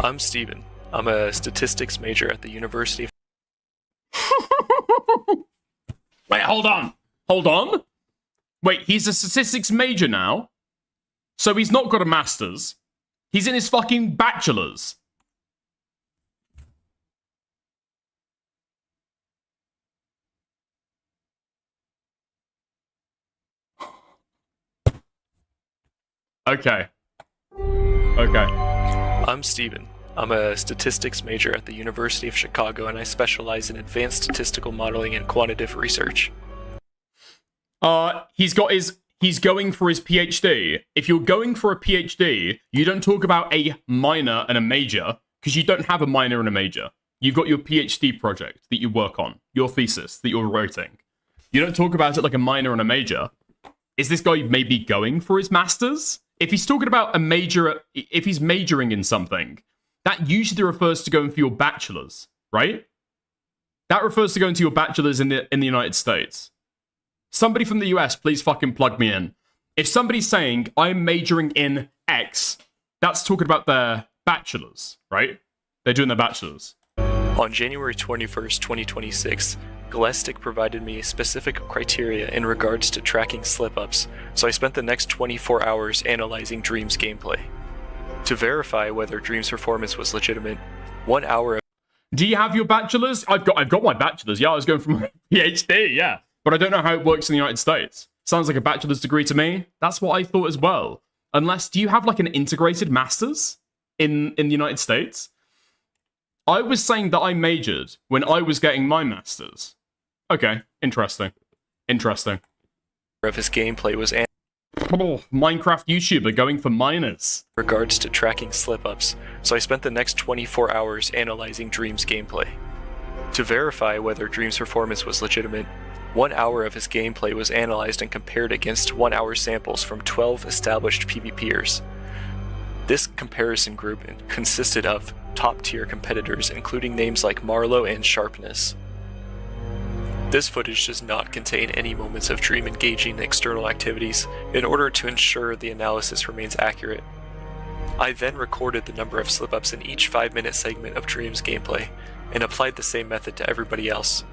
I'm Steven. I'm a statistics major at the University of... Wait, hold on. Hold on. Wait, he's a statistics major now? So he's not got a master's. He's in his fucking bachelor's. Okay. Okay. I'm Steven. I'm a statistics major at the University of Chicago, and I specialize in advanced statistical modeling and quantitative research. He's going for his PhD. If you're going for a PhD, you don't talk about a minor and a major, because you don't have a minor and a major. You've got your PhD project that you work on, your thesis that you're writing. You don't talk about it like a minor and a major. Is this guy maybe going for his master's? If he's talking about a major, if he's majoring in something, that usually refers to going for your bachelor's, right? That refers to going to your bachelor's in the United States. Somebody from the US, please fucking plug me in. If somebody's saying, I'm majoring in X, that's talking about their bachelor's, right? They're doing their bachelor's. On January 21st, 2026, Galestic provided me specific criteria in regards to tracking slip-ups, so I spent the next 24 hours analyzing Dream's gameplay. To verify whether Dream's performance was legitimate, 1 hour of... Do you have your bachelor's? I've got my bachelor's, yeah, I was going for my PhD, yeah. But I don't know how it works in the United States. Sounds like a bachelor's degree to me. That's what I thought as well. Unless, do you have like an integrated master's in the United States? I was saying that I majored when I was getting my master's. Okay, interesting. Interesting. Of his gameplay was Minecraft YouTuber going for minors. Regards to tracking slip-ups, so I spent the next 24 hours analyzing Dream's gameplay. To verify whether Dream's performance was legitimate, 1 hour of his gameplay was analyzed and compared against 1 hour samples from 12 established PvPers. This comparison group consisted of top-tier competitors, including names like Marlowe and Sharpness. This footage does not contain any moments of Dream engaging in external activities in order to ensure the analysis remains accurate. I then recorded the number of slip-ups in each 5-minute segment of Dream's gameplay, and applied the same method to everybody else.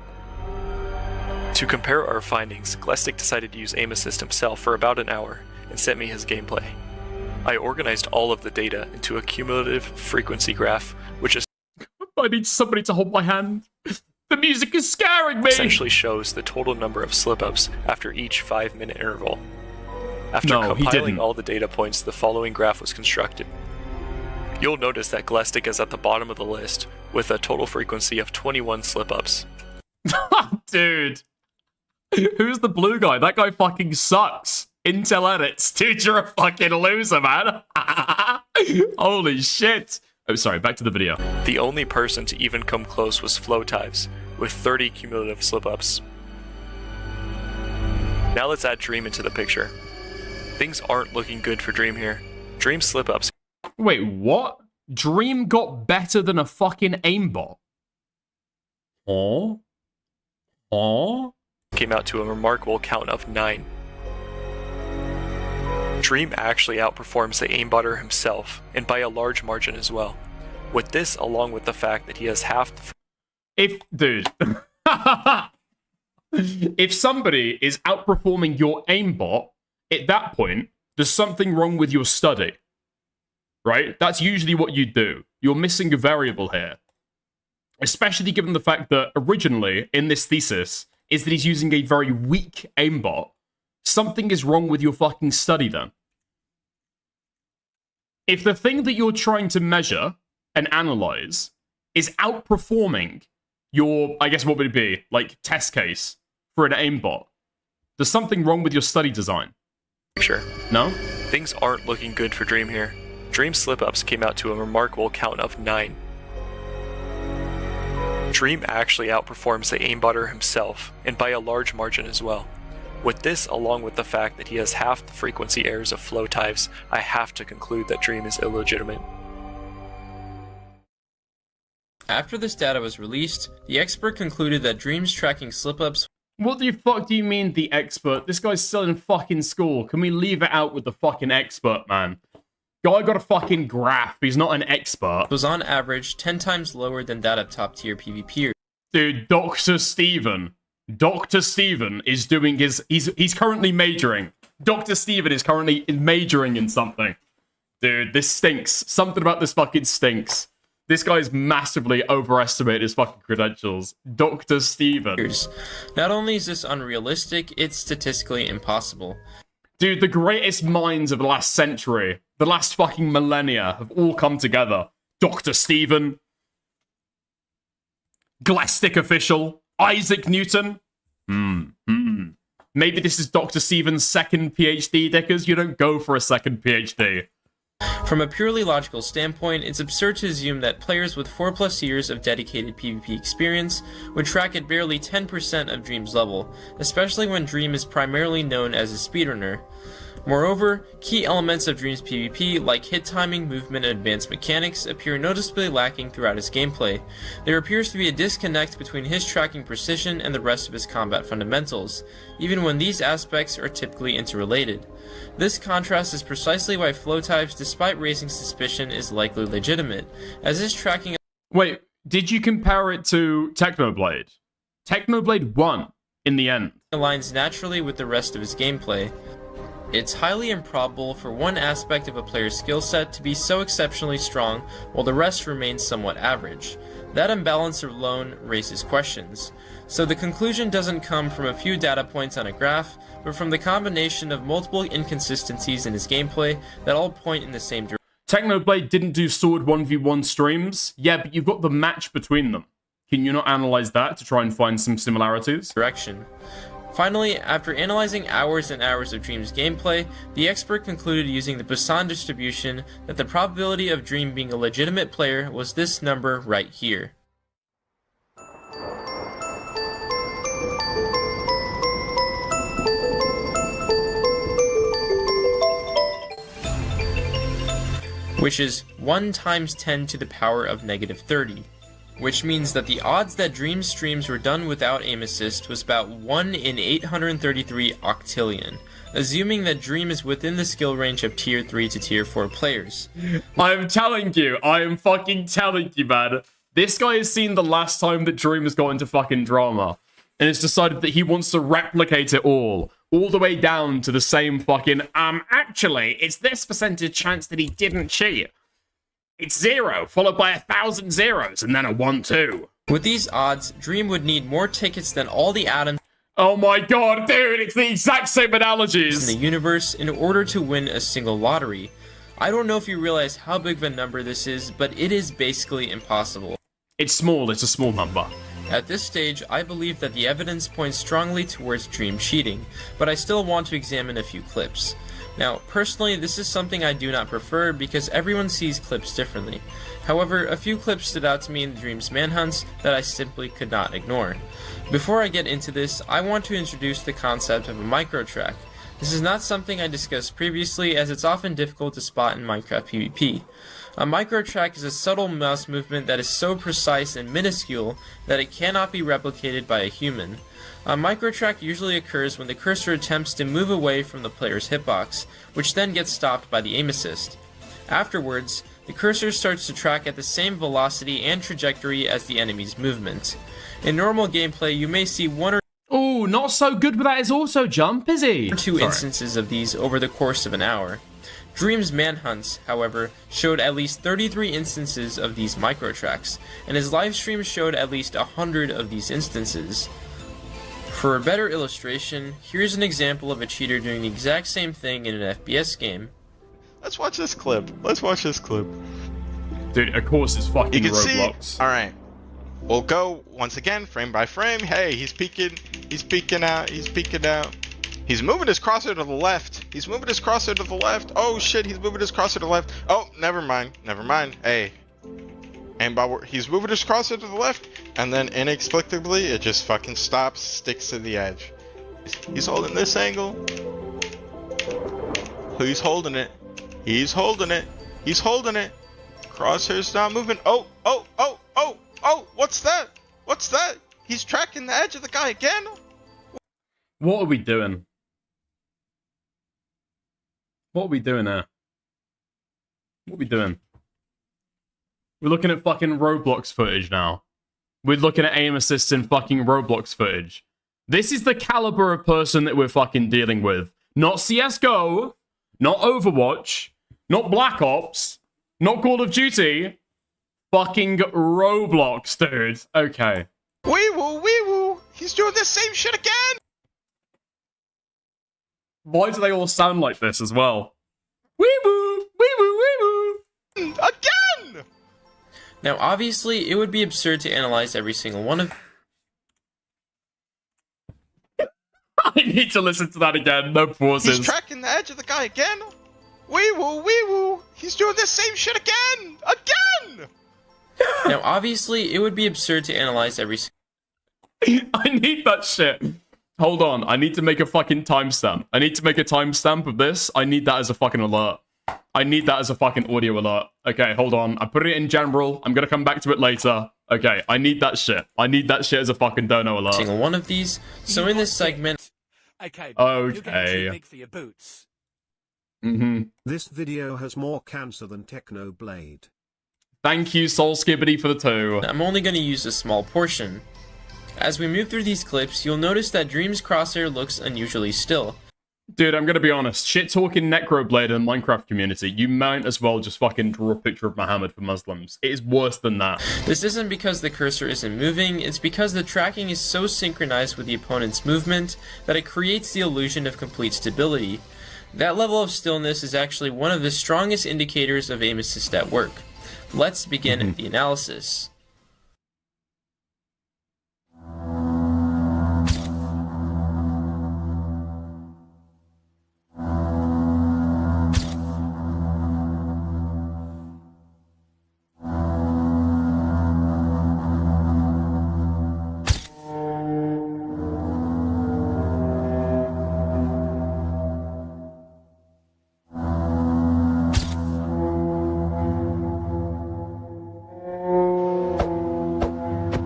To compare our findings, Glestic decided to use Aim Assist himself for about an hour, and sent me his gameplay. I organized all of the data into a cumulative frequency graph, which is... I need somebody to hold my hand. The music is scaring me! Essentially shows the total number of slip-ups after each 5-minute interval. After No, he compiling didn't. all the data points, the following graph was constructed. You'll notice that Glestic is at the bottom of the list, with a total frequency of 21 slip-ups. Dude. Who's the blue guy? That guy fucking sucks. Intel Edits. Dude, you're a fucking loser, man. Holy shit. Oh, sorry, back to the video. The only person to even come close was Flowtives, with 30 cumulative slip-ups. Now let's add Dream into the picture. Things aren't looking good for Dream here. Dream's slip-ups. Wait, what? Dream got better than a fucking aimbot? Came out to a remarkable count of 9. Dream actually outperforms the aimbotter himself, and by a large margin as well. With this, along with the fact that he has half the... Dude. If somebody is outperforming your aimbot, at that point, there's something wrong with your study. Right? That's usually what you do. You're missing a variable here. Especially given the fact that originally, in this thesis, is that he's using a very weak aimbot. Something is wrong with your fucking study then. If the thing that you're trying to measure and analyze is outperforming your, I guess what would it be, like test case for an aimbot, there's something wrong with your study design. Sure. No? Things aren't looking good for Dream here. Dream's slip-ups came out to a remarkable count of 9. Dream actually outperforms the aimbotter himself, and by a large margin as well. With this, along with the fact that he has half the frequency errors of Flowtives, I have to conclude that Dream is illegitimate. After this data was released, the expert concluded that Dream's tracking slip-ups. What the fuck do you mean, the expert? This guy's still in fucking school. Can we leave it out with the fucking expert, man? Guy got a fucking graph. He's not an expert. Was on average 10 times lower than that of top-tier PvPers. Dude, Dr. Steven. Dr. Steven is doing his... He's currently majoring. Dr. Steven is currently majoring in something. Dude, this stinks. Something about this fucking stinks. This guy's massively overestimated his fucking credentials. Dr. Steven. Not only is this unrealistic, it's statistically impossible. Dude, the greatest minds of the last century, the last fucking millennia, have all come together. Dr. Steven. Glestic official. Isaac Newton. Maybe this is Dr. Steven's second PhD, Dickers. You don't go for a second PhD. From a purely logical standpoint, it's absurd to assume that players with 4+ years of dedicated PvP experience would track at barely 10% of Dream's level, especially when Dream is primarily known as a speedrunner. Moreover, key elements of Dream's PvP, like hit timing, movement, and advanced mechanics, appear noticeably lacking throughout his gameplay. There appears to be a disconnect between his tracking precision and the rest of his combat fundamentals, even when these aspects are typically interrelated. This contrast is precisely why Flowtives, despite raising suspicion, is likely legitimate, as his tracking... Wait, did you compare it to Technoblade? Technoblade won in the end. ...aligns naturally with the rest of his gameplay. It's highly improbable for one aspect of a player's skill set to be so exceptionally strong while the rest remains somewhat average. That imbalance alone raises questions. So the conclusion doesn't come from a few data points on a graph, but from the combination of multiple inconsistencies in his gameplay that all point in the same direction. Technoblade didn't do sword 1v1 streams? Yeah, but you've got the match between them. Can you not analyze that to try and find some similarities? Finally, after analyzing hours and hours of Dream's gameplay, the expert concluded using the Poisson distribution that the probability of Dream being a legitimate player was this number right here. Which is 1 times 10 to the power of -30. Which means that the odds that Dream streams were done without aim assist was about 1 in 833 octillion, assuming that Dream is within the skill range of tier 3 to tier 4 players. I am fucking telling you, man. This guy has seen the last time that Dream has got into fucking drama, and has decided that he wants to replicate it all the way down to the same fucking, actually, it's this percentage chance that he didn't cheat. It's 0, followed by 1,000 zeros, and then a 1, 2. With these odds, Dream would need more tickets than all the atoms. Oh my god, dude, it's the exact same analogies in the universe in order to win a single lottery. I don't know if you realize how big of a number this is, but it is basically impossible. It's small, it's a small number. At this stage, I believe that the evidence points strongly towards Dream cheating, but I still want to examine a few clips. Now, personally, this is something I do not prefer because everyone sees clips differently. However, a few clips stood out to me in Dream's manhunts that I simply could not ignore. Before I get into this, I want to introduce the concept of a micro-track. This is not something I discussed previously as it's often difficult to spot in Minecraft PvP. A micro-track is a subtle mouse movement that is so precise and minuscule that it cannot be replicated by a human. A micro-track usually occurs when the cursor attempts to move away from the player's hitbox, which then gets stopped by the aim assist. Afterwards, the cursor starts to track at the same velocity and trajectory as the enemy's movement. In normal gameplay, you may see one or oh, not so good with that is also jump, is he? two instances of these over the course of an hour. Dream's manhunts, however, showed at least 33 instances of these micro-tracks, and his livestream showed at least 100 of these instances. For a better illustration, here's an example of a cheater doing the exact same thing in an FPS game. Let's watch this clip. Let's watch this clip. Dude, of course it's fucking you can Roblox. See, alright. We'll go once again, frame by frame. Hey, he's peeking out, he's peeking out. He's moving his crosshair to the left. He's moving his crosshair to the left. Oh shit, he's moving his crosshair to the left. Oh, never mind. Hey. And he's moving his crosshair to the left, and then inexplicably, it just fucking stops, sticks to the edge. He's holding this angle. He's holding it. He's holding it. He's holding it. Crosshair's not moving. Oh, what's that? What's that? He's tracking the edge of the guy again? What are we doing? What are we doing there? What are we doing? We're looking at fucking Roblox footage now. We're looking at aim assist in fucking Roblox footage. This is the caliber of person that we're fucking dealing with. Not CSGO, not Overwatch, not Black Ops, not Call of Duty. Fucking Roblox, dude. Okay. Wee woo. He's doing the same shit again. Why do they all sound like this as well? Wee woo. Again! Now, obviously, it would be absurd to analyze every single one of. I need to listen to that again. No pauses. He's tracking the edge of the guy again. Wee woo. He's doing the same shit again. Now, obviously, it would be absurd to analyze every. I need that shit. Hold on. I need to make a fucking timestamp. I need to make a timestamp of this. I need that as a fucking alert. I need that as a fucking audio alert. Okay, hold on. I put it in general. I'm gonna come back to it later. Okay, I need that shit. I need that shit as a fucking dono alert. Single one of these. So in this segment. Okay. Okay. You're getting too big for your boots. This video has more cancer than Techno Blade. Thank you, Soul Skibbity, for the 2. I'm only going to use a small portion. As we move through these clips, you'll notice that Dream's crosshair looks unusually still. Dude, I'm gonna be honest. Shit-talking Necroblade in the Minecraft community, you might as well just fucking draw a picture of Muhammad for Muslims. It is worse than that. This isn't because the cursor isn't moving, it's because the tracking is so synchronized with the opponent's movement that it creates the illusion of complete stability. That level of stillness is actually one of the strongest indicators of aim assist at work. Let's begin the analysis.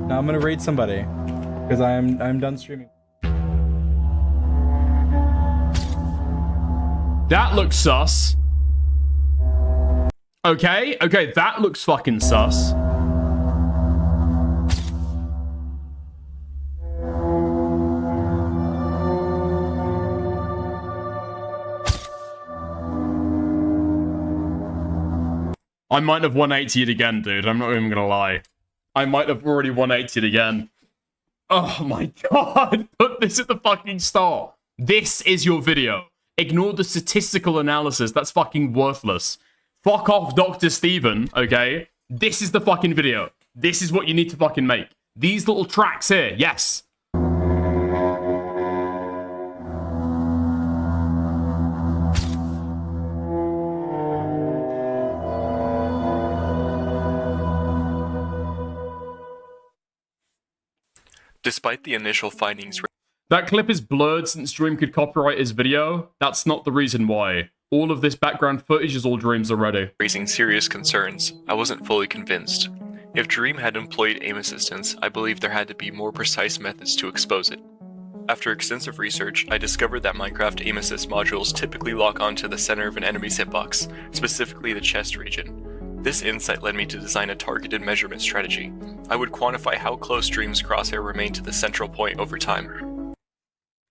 Now I'm gonna raid somebody because I'm done streaming. That looks sus. Okay, that looks fucking sus. I might have 180'd again, dude. I'm not even gonna lie. I might have already 180'd again. Oh my god. Put this at the fucking start. This is your video. Ignore the statistical analysis. That's fucking worthless. Fuck off, Dr. Steven, okay? This is the fucking video. This is what you need to fucking make. These little tracks here, yes. Despite the initial findings... That clip is blurred since Dream could copyright his video. That's not the reason why. All of this background footage is all Dream's already. Raising serious concerns, I wasn't fully convinced. If Dream had employed aim assistance, I believe there had to be more precise methods to expose it. After extensive research, I discovered that Minecraft aim assist modules typically lock onto the center of an enemy's hitbox, specifically the chest region. This insight led me to design a targeted measurement strategy. I would quantify how close Dream's crosshair remained to the central point over time.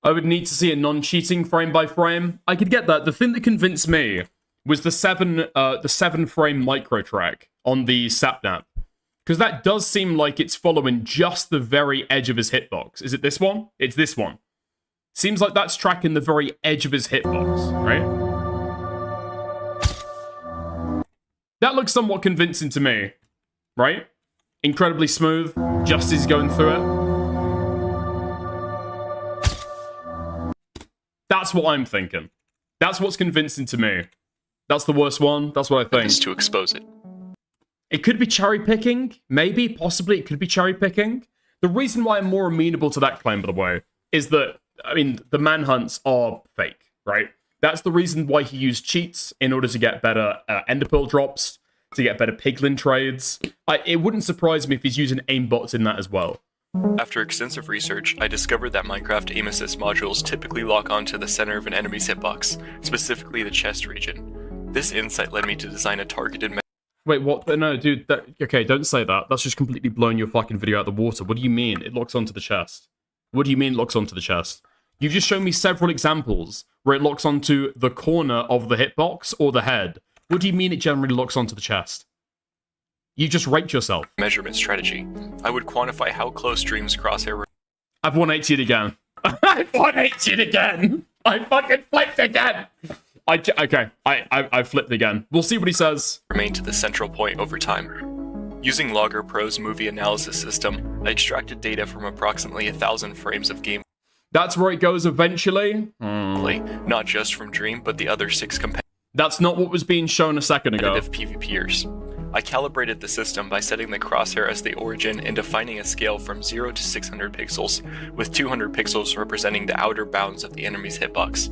I would need to see a non-cheating frame by frame. I could get that. The thing that convinced me was the 7 frame micro track on the sapnap. Because that does seem like it's following just the very edge of his hitbox. Is it this one? It's this one. Seems like that's tracking the very edge of his hitbox, right? That looks somewhat convincing to me, right? Incredibly smooth, just as he's going through it. That's what I'm thinking. That's what's convincing to me. That's the worst one. That's what I think. To expose it. It could be cherry picking. Maybe, possibly, it could be cherry picking. The reason why I'm more amenable to that claim, by the way, is that, I mean, the manhunts are fake, right? That's the reason why he used cheats in order to get better ender pearl drops, to get better piglin trades. It wouldn't surprise me if he's using aimbots in that as well. After extensive research, I discovered that Minecraft aim assist modules typically lock onto the center of an enemy's hitbox, specifically the chest region. This insight led me to design a targeted... Wait, what? No, dude, okay, don't say that. That's just completely blowing your fucking video out of the water. What do you mean it locks onto the chest? What do you mean it locks onto the chest? You've just shown me several examples where it locks onto the corner of the hitbox or the head. What do you mean it generally locks onto the chest? You just raped yourself. Measurement strategy. I would quantify how close Dream's crosshair... I've 180'd again. I've 180'd again! I fucking flipped again! I flipped again. We'll see what he says. ...remained to the central point over time. Using Logger Pro's movie analysis system, I extracted data from approximately 1,000 frames of game. That's where it goes eventually? Not just from Dream, but the other 6 competitive... That's not what was being shown a second ago. PvPers. I calibrated the system by setting the crosshair as the origin and defining a scale from 0 to 600 pixels, with 200 pixels representing the outer bounds of the enemy's hitbox.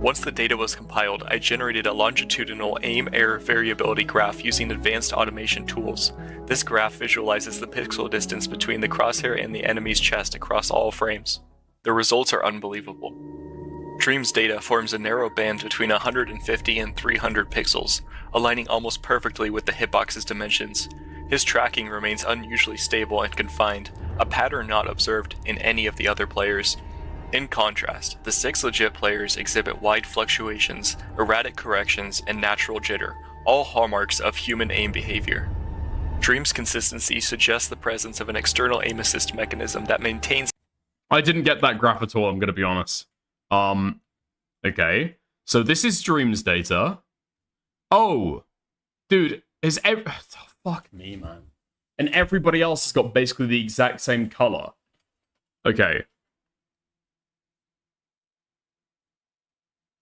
Once the data was compiled, I generated a longitudinal aim-error variability graph using advanced automation tools. This graph visualizes the pixel distance between the crosshair and the enemy's chest across all frames. The results are unbelievable. Dream's data forms a narrow band between 150 and 300 pixels, aligning almost perfectly with the hitbox's dimensions. His tracking remains unusually stable and confined, a pattern not observed in any of the other players. In contrast, the 6 legit players exhibit wide fluctuations, erratic corrections, and natural jitter, all hallmarks of human aim behavior. Dream's consistency suggests the presence of an external aim assist mechanism that maintains... I didn't get that graph at all, I'm gonna be honest. Okay. So this is Dream's data. Oh! Dude, fuck me, man. And everybody else has got basically the exact same color. Okay.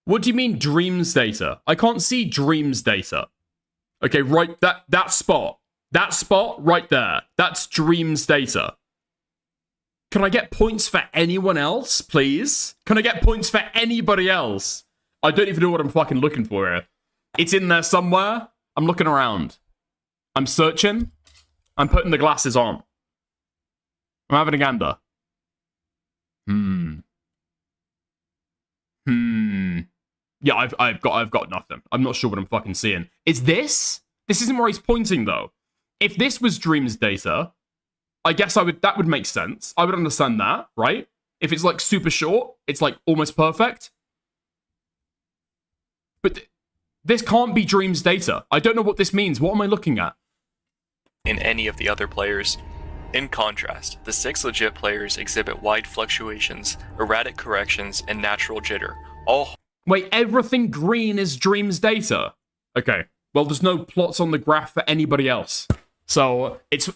What do you mean Dream's data? I can't see Dream's data. Okay, right, that spot. That spot right there. That's Dream's data. Can I get points for anyone else, please? Can I get points for anybody else? I don't even know what I'm fucking looking for here. It's in there somewhere. I'm looking around. I'm searching. I'm putting the glasses on. I'm having a gander. Yeah, I've got nothing. I'm not sure what I'm fucking seeing. Is this? This isn't where he's pointing though. If this was Dream's data, I guess that would make sense. I would understand that, right? If it's like super short, it's like almost perfect. But this can't be Dream's data. I don't know what this means. What am I looking at? In any of the other players. In contrast, the 6 legit players exhibit wide fluctuations, erratic corrections, and natural jitter, all... Wait, everything green is Dream's data? Okay, well, there's no plots on the graph for anybody else. So, it's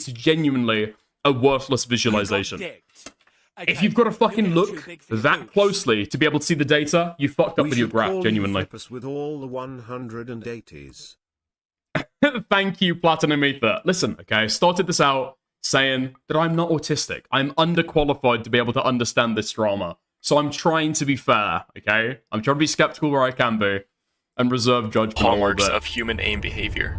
genuinely a worthless visualization. If you've got to fucking look that closely to be able to see the data, you fucked up with your graph, genuinely. With all the 180s. Thank you, Platinum Ether. Listen, okay, I started this out saying that I'm not autistic. I'm underqualified to be able to understand this drama. So I'm trying to be fair, okay? I'm trying to be skeptical where I can be, and reserve judgment a little bit. Of human aim behavior.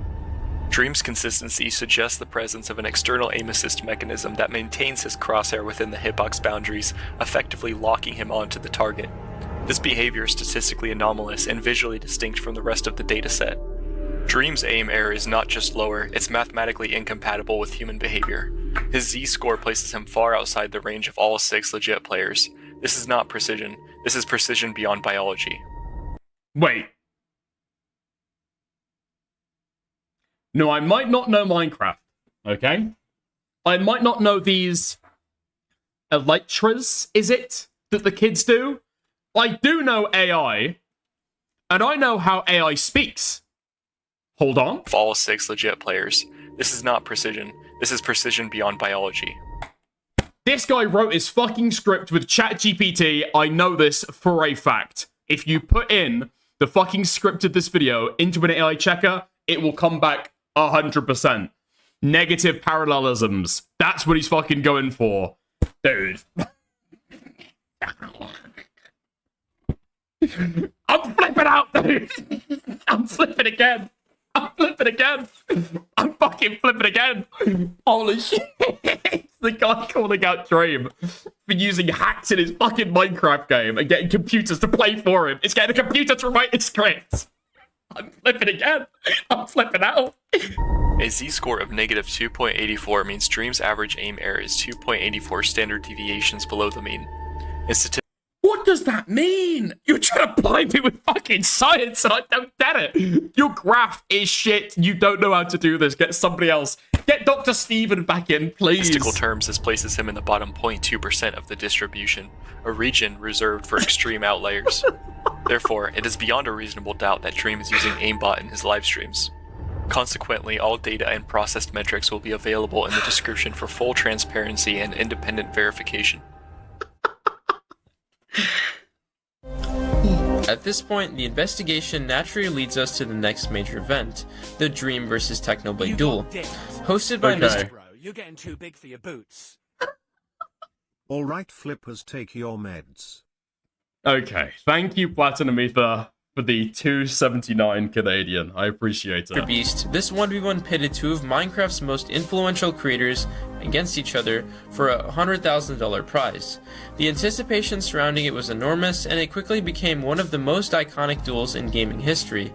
Dream's consistency suggests the presence of an external aim assist mechanism that maintains his crosshair within the hitbox boundaries, effectively locking him onto the target. This behavior is statistically anomalous and visually distinct from the rest of the dataset. Dream's aim error is not just lower, it's mathematically incompatible with human behavior. His Z-score places him far outside the range of all 6 legit players. This is not precision, this is precision beyond biology. Wait. No, I might not know Minecraft, okay? I might not know these elytras, is it, that the kids do? I do know AI, and I know how AI speaks. Hold on. Of all 6 legit players, this is not precision, this is precision beyond biology. This guy wrote his fucking script with ChatGPT. I know this for a fact. If you put in the fucking script of this video into an AI checker, it will come back 100%. Negative parallelisms. That's what he's fucking going for. Dude. I'm flipping out, dude. I'm flipping again. I'm flipping again. I'm fucking flipping again. Holy shit. The guy calling out Dream for using hacks in his fucking Minecraft game and getting computers to play for him. It's getting a computer to write his scripts. I'm flipping again. I'm flipping out. A Z-score of negative 2.84 means Dream's average aim error is 2.84 standard deviations below the mean. What does that mean? You're trying to blind me with fucking science and I don't get it. Your graph is shit. You don't know how to do this. Get somebody else. Get Dr. Steven back in, please. Statistical terms, this places him in the bottom 0.2% of the distribution, a region reserved for extreme outliers. Therefore, it is beyond a reasonable doubt that Dream is using aimbot in his live streams. Consequently, all data and processed metrics will be available in the description for full transparency and independent verification. At this point, the investigation naturally leads us to the next major event, the Dream vs. Technoblade duel, hosted by Mr. Bro, you're getting too big for your boots. Alright, flippers, take your meds. Okay, thank you, Platinum Ether, for the 279 Canadian. I appreciate it. Beast, this 1v1 pitted 2 of Minecraft's most influential creators against each other for a $100,000 prize. The anticipation surrounding it was enormous, and it quickly became one of the most iconic duels in gaming history.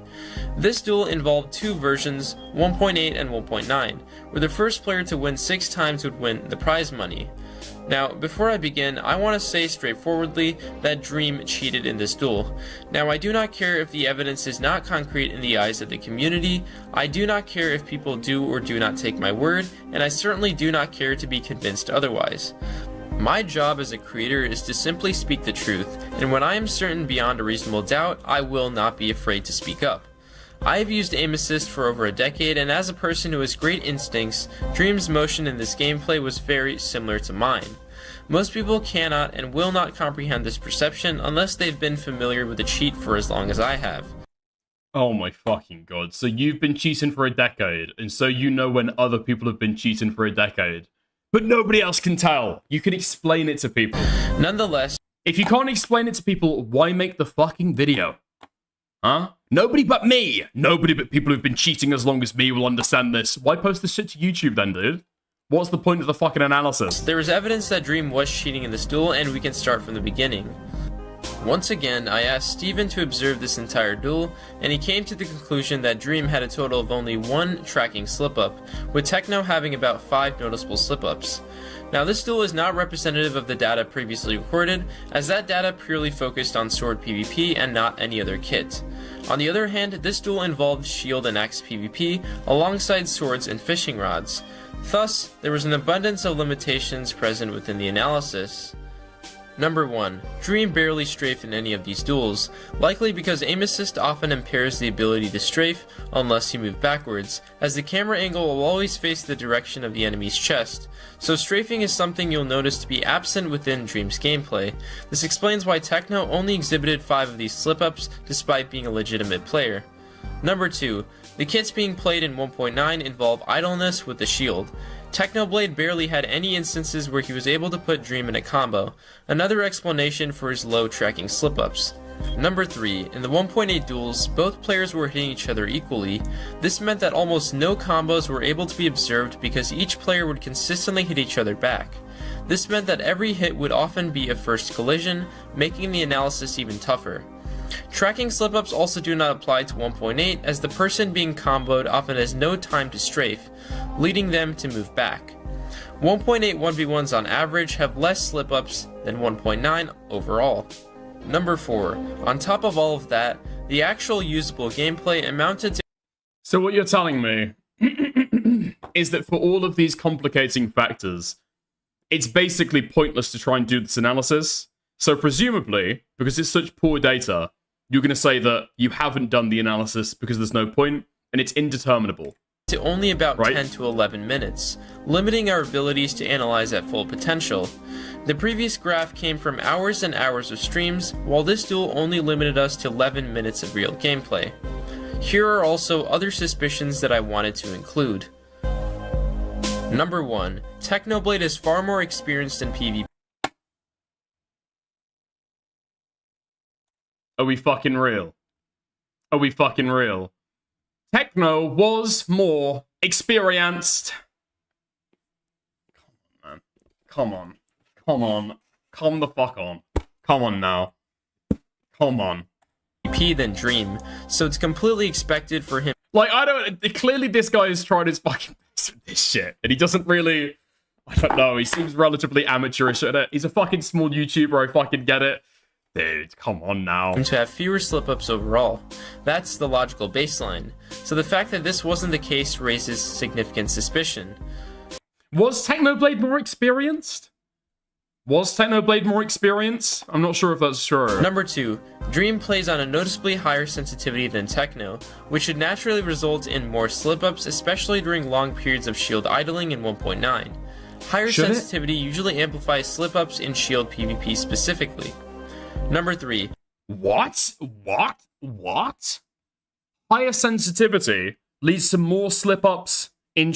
This duel involved 2 versions, 1.8 and 1.9, where the first player to win 6 times would win the prize money. Now, before I begin, I want to say straightforwardly that Dream cheated in this duel. Now, I do not care if the evidence is not concrete in the eyes of the community, I do not care if people do or do not take my word, and I certainly do not care to be convinced otherwise. My job as a creator is to simply speak the truth, and when I am certain beyond a reasonable doubt, I will not be afraid to speak up. I have used aim assist for over a decade, and as a person who has great instincts, Dream's motion in this gameplay was very similar to mine. Most people cannot and will not comprehend this perception unless they've been familiar with the cheat for as long as I have. Oh my fucking god. So you've been cheating for a decade, and so you know when other people have been cheating for a decade. But nobody else can tell. You can explain it to people. Nonetheless, if you can't explain it to people, why make the fucking video? Huh? Nobody but me! Nobody but people who've been cheating as long as me will understand this. Why post this shit to YouTube then, dude? What's the point of the fucking analysis? There is evidence that Dream was cheating in this duel, and we can start from the beginning. Once again, I asked Steven to observe this entire duel, and he came to the conclusion that Dream had a total of only 1 tracking slip-up, with Techno having about 5 noticeable slip-ups. Now, this duel is not representative of the data previously recorded, as that data purely focused on sword PvP and not any other kit. On the other hand, this duel involved shield and axe PvP, alongside swords and fishing rods. Thus, there was an abundance of limitations present within the analysis. Number 1. Dream barely strafed in any of these duels, likely because aim assist often impairs the ability to strafe unless you move backwards, as the camera angle will always face the direction of the enemy's chest, so strafing is something you'll notice to be absent within Dream's gameplay. This explains why Techno only exhibited 5 of these slip-ups despite being a legitimate player. Number 2. The kits being played in 1.9 involve idleness with the shield. Technoblade barely had any instances where he was able to put Dream in a combo, another explanation for his low tracking slip-ups. Number 3. In the 1.8 duels, both players were hitting each other equally. This meant that almost no combos were able to be observed because each player would consistently hit each other back. This meant that every hit would often be a first collision, making the analysis even tougher. Tracking slip-ups also do not apply to 1.8, as the person being comboed often has no time to strafe, leading them to move back. 1.8 1v1s on average have less slip-ups than 1.9 overall. Number 4. On top of all of that, the actual usable gameplay amounted to... So what you're telling me is that for all of these complicating factors, it's basically pointless to try and do this analysis. So presumably, because it's such poor data, you're going to say that you haven't done the analysis because there's no point, and it's indeterminable. To only about 10 to 11 minutes, limiting our abilities to analyze at full potential. The previous graph came from hours and hours of streams, while this duel only limited us to 11 minutes of real gameplay. Here are also other suspicions that I wanted to include. Number 1. Technoblade is far more experienced in PvP. Are we fucking real? Are we fucking real? Techno was more experienced. Come on, man. Come on. Come the fuck on. Come on now. Come on. Than Dream, so it's completely expected for him. Like, I don't... Clearly this guy has tried his fucking best with this shit, and he doesn't really... I don't know, he seems relatively amateurish at it. He's a fucking small YouTuber, I fucking get it. Dude, come on now. To have fewer slip-ups overall. That's the logical baseline. So the fact that this wasn't the case raises significant suspicion. Was Technoblade more experienced? Was Technoblade more experienced? I'm not sure if that's true. Number 2. Dream plays on a noticeably higher sensitivity than Techno, which should naturally result in more slip-ups, especially during long periods of shield idling in 1.9. Higher sensitivity usually amplifies slip-ups in shield PvP specifically. Number 3. What? Higher sensitivity leads to more slip-ups in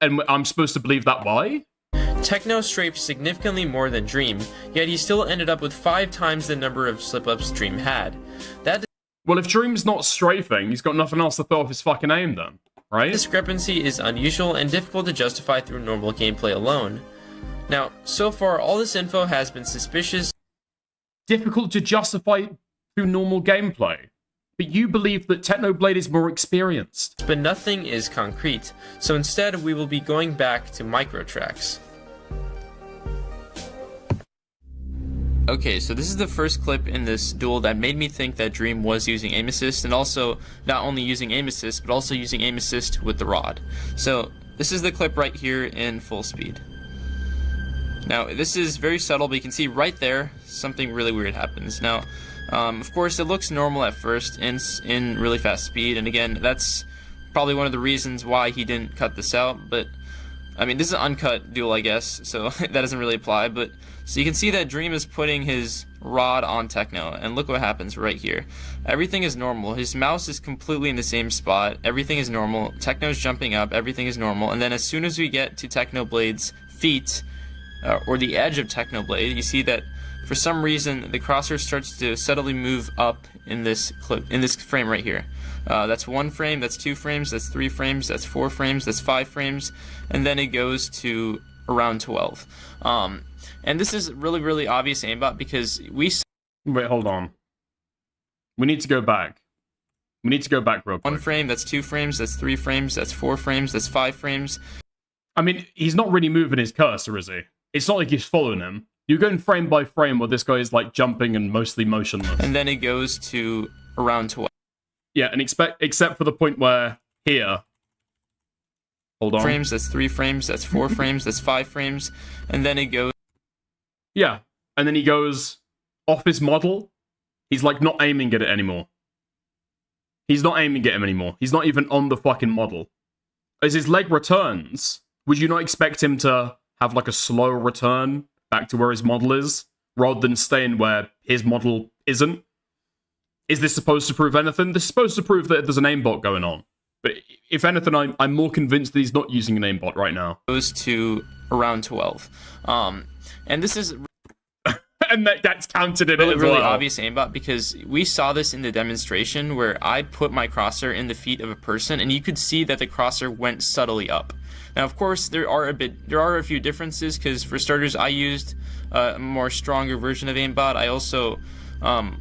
and I'm supposed to believe that why? Techno strafed significantly more than Dream, yet he still ended up with 5 times the number of slip-ups Dream had. Well, if Dream's not strafing, he's got nothing else to throw off his fucking aim then, right? Discrepancy is unusual and difficult to justify through normal gameplay alone. Now, so far, all this info has been suspicious. Difficult to justify through normal gameplay. But you believe that Technoblade is more experienced. But nothing is concrete, so instead we will be going back to micro tracks. Okay, so this is the first clip in this duel that made me think that Dream was using aim assist, and also not only using aim assist, but also using aim assist with the rod. So this is the clip right here in full speed. Now, this is very subtle, but you can see right there, something really weird happens. Now, of course, it looks normal at first in really fast speed, and again, that's probably one of the reasons why he didn't cut this out, but I mean, this is an uncut duel, I guess, so that doesn't really apply, but so you can see that Dream is putting his rod on Techno, and look what happens right here. Everything is normal. His mouse is completely in the same spot. Everything is normal. Techno's jumping up. Everything is normal. And then as soon as we get to Technoblade's feet, or the edge of Technoblade, you see that for some reason the crosshair starts to subtly move up in this clip, in this frame right here. That's 1 frame, that's 2 frames, that's 3 frames, that's 4 frames, that's 5 frames, and then it goes to around 12. And this is really, really obvious aimbot because we... Wait, hold on. We need to go back. We need to go back real quick. 1 frame, that's 2 frames, that's 3 frames, that's 4 frames, that's 5 frames. I mean, he's not really moving his cursor, is he? It's not like he's following him. You're going frame by frame while this guy is like jumping and mostly motionless. And then it goes to around 12. Yeah, and except for the point where here, Hold on. frames, that's 3 frames, that's 4 frames, that's 5 frames, and then it goes. Yeah, and then he goes off his model. He's like not aiming at it anymore. He's not aiming at him anymore. He's not even on the fucking model. As his leg returns, would you not expect him to have like a slow return back to where his model is, rather than staying where his model isn't? Is this supposed to prove anything? This is supposed to prove that there's an aimbot going on. But if anything, I'm more convinced that he's not using an aimbot right now. Goes to around 12. And this is and that's counted in really, it as really well. obvious aimbot, because we saw this in the demonstration where I put my crosshair in the feet of a person, and you could see that the crosshair went subtly up. Now, of course, there are a few differences, because for starters, I used a more stronger version of aimbot. I also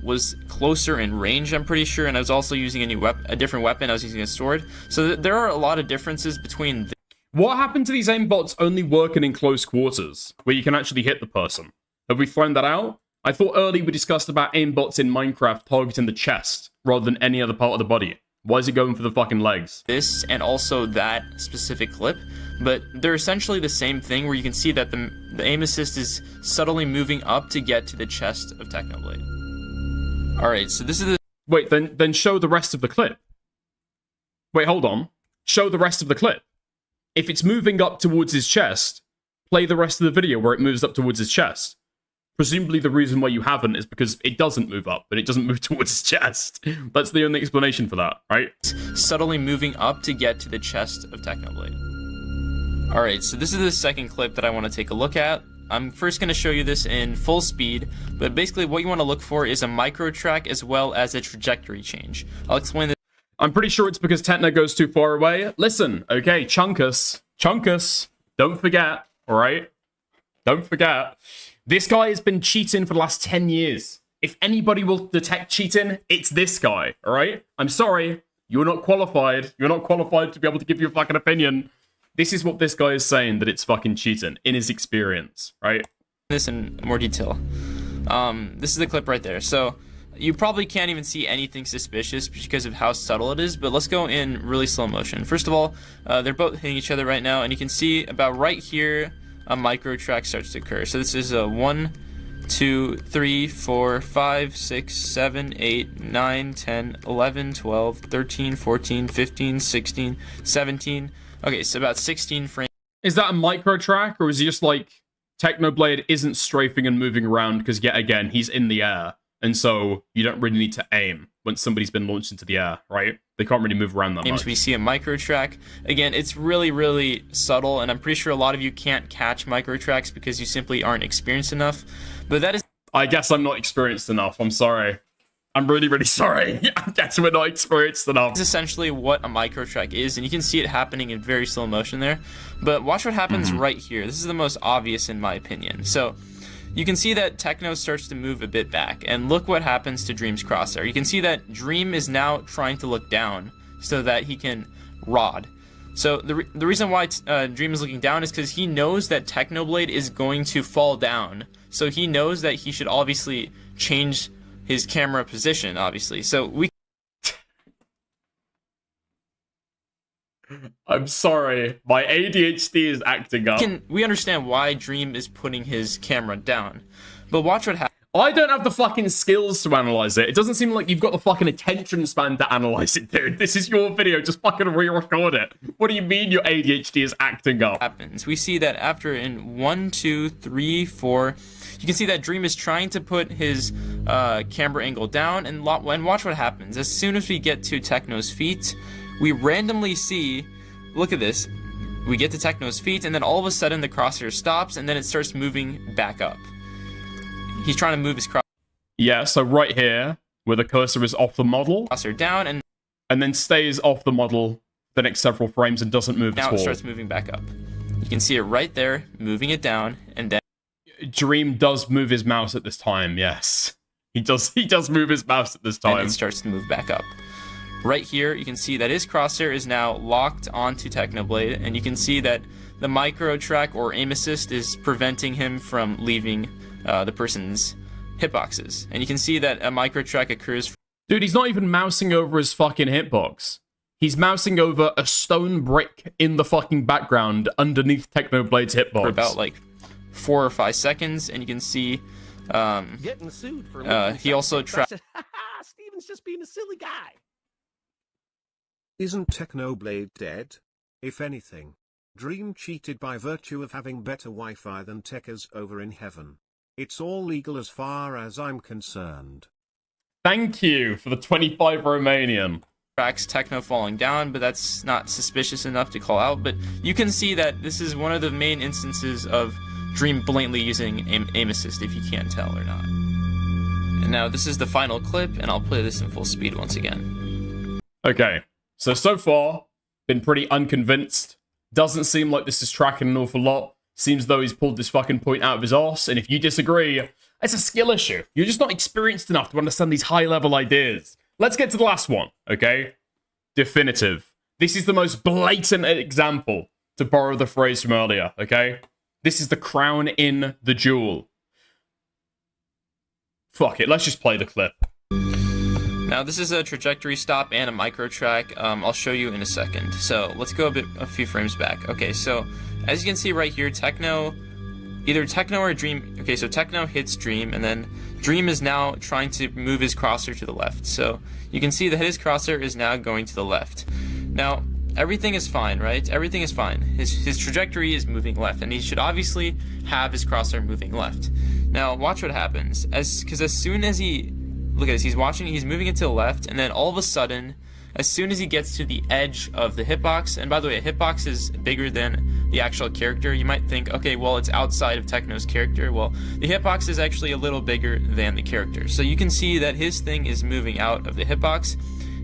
was closer in range, I'm pretty sure, and I was also using a different weapon. I was using a sword. So there are a lot of differences between. What happened to these aimbots only working in close quarters, where you can actually hit the person? Have we found that out? I thought earlier we discussed about aimbots in Minecraft targeting the chest rather than any other part of the body. Why is he going for the fucking legs? This and also that specific clip, but they're essentially the same thing, where you can see that the aim assist is subtly moving up to get to the chest of Technoblade. Alright, so this is the... Wait, then show the rest of the clip. Wait, hold on. Show the rest of the clip. If it's moving up towards his chest, play the rest of the video where it moves up towards his chest. Presumably the reason why you haven't is because it doesn't move up, but it doesn't move towards his chest. That's the only explanation for that, right? Subtly moving up to get to the chest of Technoblade. Alright, so this is the second clip that I want to take a look at. I'm first going to show you this in full speed, but basically what you want to look for is a micro track as well as a trajectory change. I'll explain this. I'm pretty sure it's because Techno goes too far away. Listen, okay, Chunkus, don't forget, alright? Don't forget. This guy has been cheating for the last 10 years. If anybody will detect cheating, it's this guy, alright? I'm sorry, you're not qualified. You're not qualified to be able to give your fucking opinion. This is what this guy is saying, that it's fucking cheating, in his experience, right? This in more detail. This is the clip right there. So, you probably can't even see anything suspicious because of how subtle it is, but let's go in really slow motion. First of all, they're both hitting each other right now, and you can see about right here, a micro track starts to occur. So this is a 1, 2, 3, 4, 5, 6, 7, 8, 9, 10, 11, 12, 13, 14, 15, 16, 17. Okay, so about 16 frames. Is that a micro track, or is he just like, Technoblade isn't strafing and moving around because, yet again, he's in the air, and so you don't really need to aim when somebody's been launched into the air, right? They can't really move around that much. We see a micro track. Again, it's really, really subtle, and I'm pretty sure a lot of you can't catch micro tracks because you simply aren't experienced enough. But that is... I guess I'm not experienced enough. I'm sorry. I'm really, really sorry. I guess we're not experienced enough. This is essentially what a micro track is, and you can see it happening in very slow motion there. But watch what happens right here. This is the most obvious in my opinion. So you can see that Techno starts to move a bit back, and look what happens to Dream's crosshair. You can see that Dream is now trying to look down so that he can rod. So the reason why Dream is looking down is because he knows that Technoblade is going to fall down. So he knows that he should obviously change his camera position, obviously. So we... I'm sorry. My ADHD is acting up. We understand why Dream is putting his camera down. But watch what happens. I don't have the fucking skills to analyze it. It doesn't seem like you've got the fucking attention span to analyze it, dude. This is your video. Just fucking re-record it. What do you mean your ADHD is acting up? We see that after in 1, 2, 3, 4... You can see that Dream is trying to put his camera angle down, and watch what happens. As soon as we get to Techno's feet, we randomly see, look at this, we get to Techno's feet, and then all of a sudden the crosshair stops, and then it starts moving back up. He's trying to move his crosshair. Yeah, so right here, where the cursor is off the model. Crosshair down, and then stays off the model the next several frames and doesn't move at all. Now it starts moving back up. You can see it right there, moving it down, and then Dream does move his mouse at this time, yes. He does move his mouse at this time. And it starts to move back up. Right here, you can see that his crosshair is now locked onto Technoblade, and you can see that the micro track or aim assist is preventing him from leaving the person's hitboxes. And you can see that a micro track occurs... Dude, he's not even mousing over his fucking hitbox. He's mousing over a stone brick in the fucking background underneath Technoblade's hitbox. For about like 4 or 5 seconds, and you can see Getting sued for he also tracked. Steven's just being a silly guy. Isn't Technoblade dead? If anything, Dream cheated by virtue of having better Wi-Fi than Techers over in heaven. It's all legal as far as I'm concerned. Thank you for the 25 Romanian. Tracks Techno falling down, but that's not suspicious enough to call out. But you can see that this is one of the main instances of Dream blatantly using aim assist, if you can't tell or not. And now this is the final clip, and I'll play this in full speed once again. Okay, so far, been pretty unconvinced. Doesn't seem like this is tracking an awful lot. Seems though he's pulled this fucking point out of his arse, and if you disagree, it's a skill issue. You're just not experienced enough to understand these high-level ideas. Let's get to the last one, okay? Definitive. This is the most blatant example, to borrow the phrase from earlier, okay? This is the crown in the jewel. Fuck it, let's just play the clip. Now this is a trajectory stop and a micro track. I'll show you in a second. So let's go a few frames back. Okay, so as you can see right here, either Techno or Dream. Okay, so Techno hits Dream, and then Dream is now trying to move his crosshair to the left. So you can see that his crosshair is now going to the left. Now everything is fine, right? Everything is fine. His trajectory is moving left, and he should obviously have his crosshair moving left. Now watch what happens. Because as soon as he look at this, he's moving it to the left, and then all of a sudden, as soon as he gets to the edge of the hitbox, and by the way, a hitbox is bigger than the actual character. You might think, okay, well, it's outside of Techno's character. Well, the hitbox is actually a little bigger than the character. So you can see that his thing is moving out of the hitbox.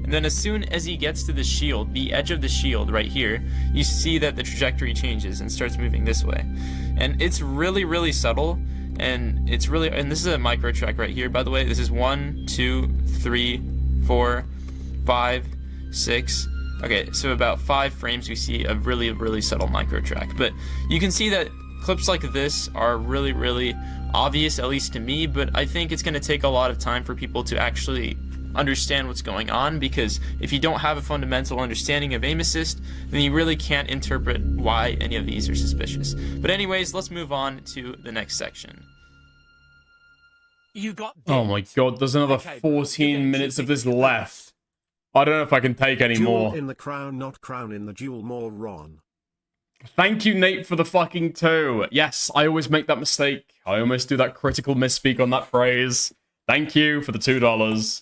And then as soon as he gets to the shield, the edge of the shield right here, you see that the trajectory changes and starts moving this way. And it's really, really subtle. And it's really, and this is a micro track right here, by the way. This is 1, 2, 3, 4, 5, 6. Okay, so about 5 frames we see a really, really subtle micro track. But you can see that clips like this are really, really obvious, at least to me, but I think it's going to take a lot of time for people to actually understand what's going on, because if you don't have a fundamental understanding of aim assist, then you really can't interpret why any of these are suspicious. But anyways, let's move on to the next section. You got oh my god, there's another 14 minutes of this left. I don't know if I can take any more. Jewel in the crown, not crown in the jewel, moron. Thank you, Nate, for the fucking 2. Yes, I always make that mistake. I almost do that critical misspeak on that phrase. Thank you for the $2.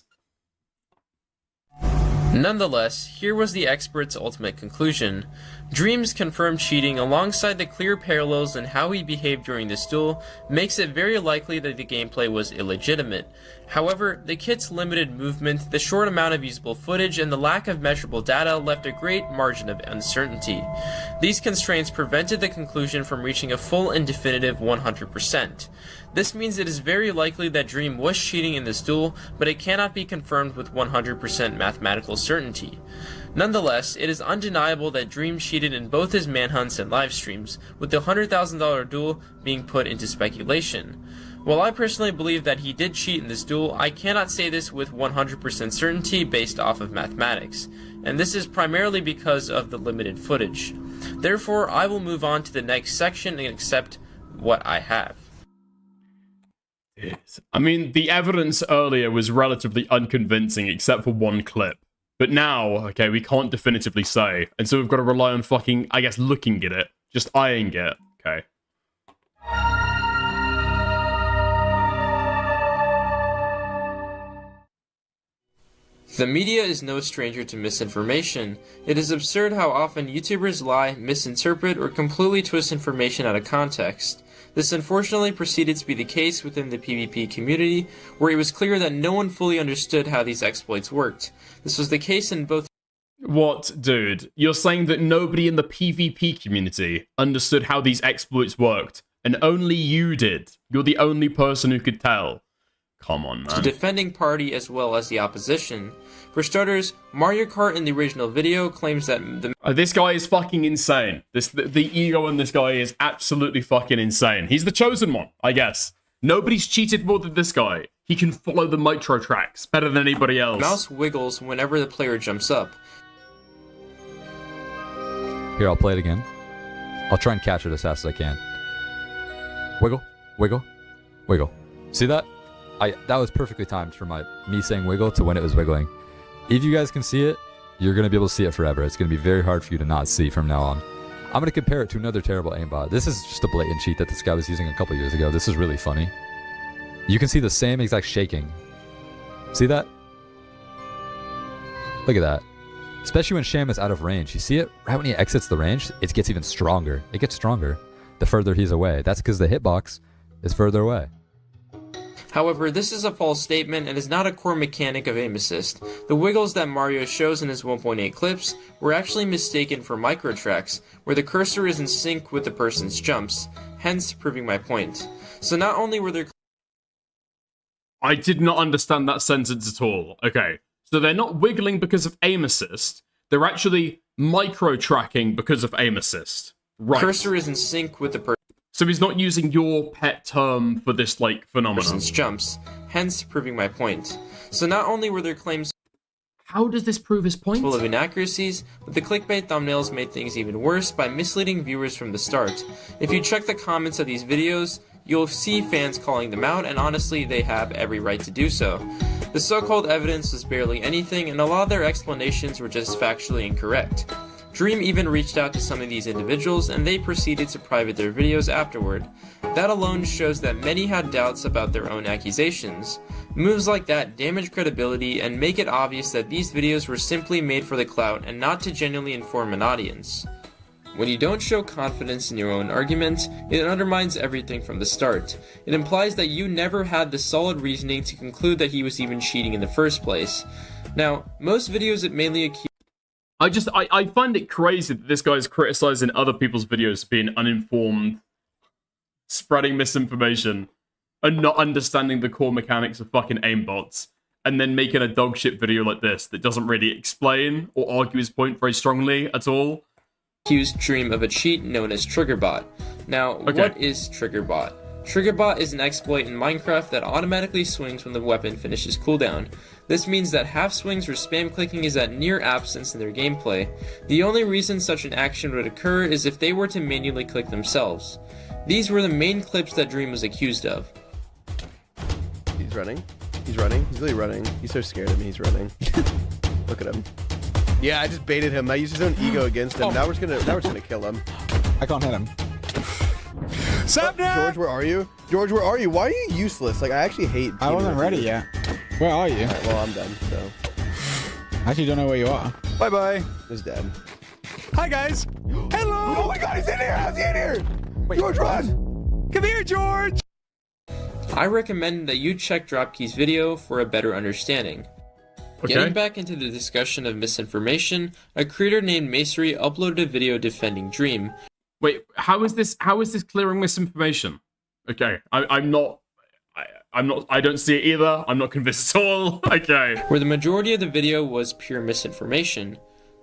Nonetheless, here was the expert's ultimate conclusion. Dream's confirmed cheating alongside the clear parallels in how he behaved during this duel makes it very likely that the gameplay was illegitimate. However, the kit's limited movement, the short amount of usable footage, and the lack of measurable data left a great margin of uncertainty. These constraints prevented the conclusion from reaching a full and definitive 100%. This means it is very likely that Dream was cheating in this duel, but it cannot be confirmed with 100% mathematical certainty. Nonetheless, it is undeniable that Dream cheated in both his manhunts and live streams, with the $100,000 duel being put into speculation. While I personally believe that he did cheat in this duel, I cannot say this with 100% certainty based off of mathematics, and this is primarily because of the limited footage. Therefore, I will move on to the next section and accept what I have. I mean, the evidence earlier was relatively unconvincing except for one clip. But now, okay, we can't definitively say. And so we've got to rely on fucking, I guess, looking at it. Just eyeing it. Okay. The media is no stranger to misinformation. It is absurd how often YouTubers lie, misinterpret, or completely twist information out of context. This unfortunately proceeded to be the case within the PvP community, where it was clear that no one fully understood how these exploits worked. This was the case in both... What, dude? You're saying that nobody in the PvP community understood how these exploits worked, and only you did? You're the only person who could tell. Come on, man. The defending party as well as the opposition. For starters, Mario Kart in the original video claims that the... This guy is fucking insane. The ego in this guy is absolutely fucking insane. He's the chosen one, I guess. Nobody's cheated more than this guy. He can follow the micro tracks better than anybody else. Mouse wiggles whenever the player jumps up. Here, I'll play it again. I'll try and catch it as fast as I can. Wiggle, wiggle, wiggle. See that? That was perfectly timed for me saying wiggle to when it was wiggling. If you guys can see it, you're going to be able to see it forever. It's going to be very hard for you to not see from now on. I'm going to compare it to another terrible aimbot. This is just a blatant cheat that this guy was using a couple years ago. This is really funny. You can see the same exact shaking. See that? Look at that. Especially when Sham is out of range. You see it? Right when he exits the range, it gets even stronger. It gets stronger the further he's away. That's because the hitbox is further away. However, this is a false statement and is not a core mechanic of aim assist. The wiggles that Mario shows in his 1.8 clips were actually mistaken for micro tracks, where the cursor is in sync with the person's jumps, hence proving my point. So not only were there... I did not understand that sentence at all. Okay, so they're not wiggling because of aim assist, they're actually micro tracking because of aim assist. Right. Cursor is in sync with the person. So he's not using your pet term for this, like, phenomenon. Person's jumps, hence proving my point. So not only were there claims... How does this prove his point? Full of inaccuracies, but the clickbait thumbnails made things even worse by misleading viewers from the start. If you check the comments of these videos, you'll see fans calling them out, and honestly, they have every right to do so. The so-called evidence was barely anything, and a lot of their explanations were just factually incorrect. Dream even reached out to some of these individuals, and they proceeded to private their videos afterward. That alone shows that many had doubts about their own accusations. Moves like that damage credibility and make it obvious that these videos were simply made for the clout and not to genuinely inform an audience. When you don't show confidence in your own argument, it undermines everything from the start. It implies that you never had the solid reasoning to conclude that he was even cheating in the first place. Now, most videos that mainly accuse... I find it crazy that this guy's criticizing other people's videos being uninformed, spreading misinformation, and not understanding the core mechanics of fucking aimbots, and then making a dogshit video like this that doesn't really explain or argue his point very strongly at all. Accused Dream of a cheat known as TriggerBot. Now, What is TriggerBot? TriggerBot is an exploit in Minecraft that automatically swings when the weapon finishes cooldown. This means that half swings or spam clicking is at near absence in their gameplay. The only reason such an action would occur is if they were to manually click themselves. These were the main clips that Dream was accused of. He's running. He's running. He's really running. He's so scared of me. He's running. Look at him. Yeah, I just baited him. I used his own ego against him. Now we're just gonna kill him. I can't hit him. George, where are you? George, where are you? Why are you useless? Like, I actually hate. I wasn't ready yet. Where are you? Right, well, I'm done. So. I actually don't know where you are. Bye bye. He's dead. Hi guys. Hello. Oh my God, he's in here. How's he in here? Wait, George, run. Come here, George. I recommend that you check Dropkey's video for a better understanding. Okay. Getting back into the discussion of misinformation, a creator named Macery uploaded a video defending Dream. Wait, how is this clearing misinformation? Okay, I don't see it either. I'm not convinced at all. Okay. Where the majority of the video was pure misinformation.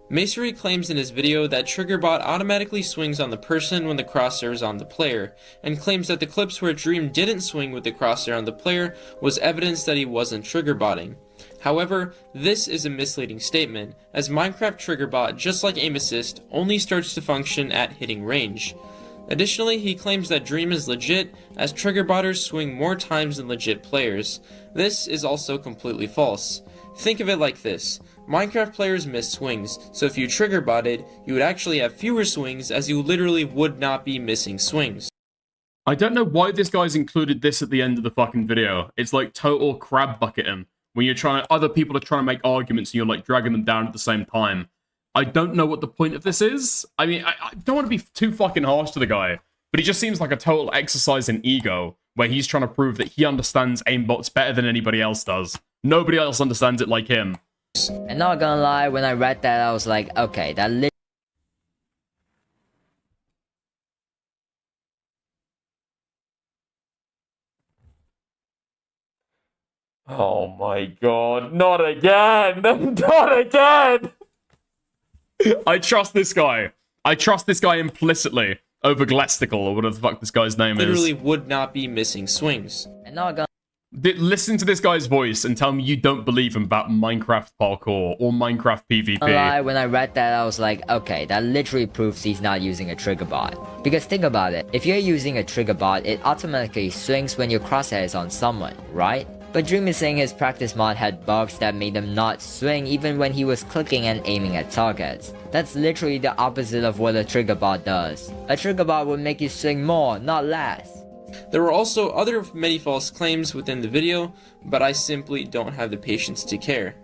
Macery claims in his video that TriggerBot automatically swings on the person when the crosshair is on the player, and claims that the clips where Dream didn't swing with the crosshair on the player was evidence that he wasn't TriggerBotting. However, this is a misleading statement, as Minecraft TriggerBot, just like aim assist, only starts to function at hitting range. Additionally, he claims that Dream is legit, as TriggerBotters swing more times than legit players. This is also completely false. Think of it like this. Minecraft players miss swings, so if you TriggerBotted, you would actually have fewer swings, as you literally would not be missing swings. I don't know why this guy's included this at the end of the fucking video. It's like total crab bucketing. When other people are trying to make arguments and you're like dragging them down at the same time. I don't know what the point of this is. I mean, I don't want to be too fucking harsh to the guy, but he just seems like a total exercise in ego, where he's trying to prove that he understands aimbots better than anybody else does. Nobody else understands it like him. And not gonna lie, when I read that, I was like, okay, that Oh my god, not again! Not again! I trust this guy. I trust this guy implicitly over Statistical or whatever the fuck this guy's name is. Literally would not be missing swings. And not gonna Listen to this guy's voice and tell me you don't believe him about Minecraft parkour or Minecraft PvP. When I read that, I was like, okay, that literally proves he's not using a trigger bot. Because think about it, if you're using a trigger bot, it automatically swings when your crosshair is on someone, right? But Dream is saying his practice mod had bugs that made him not swing even when he was clicking and aiming at targets. That's literally the opposite of what a trigger bot does. A trigger bot would make you swing more, not less. There were also other many false claims within the video, but I simply don't have the patience to care.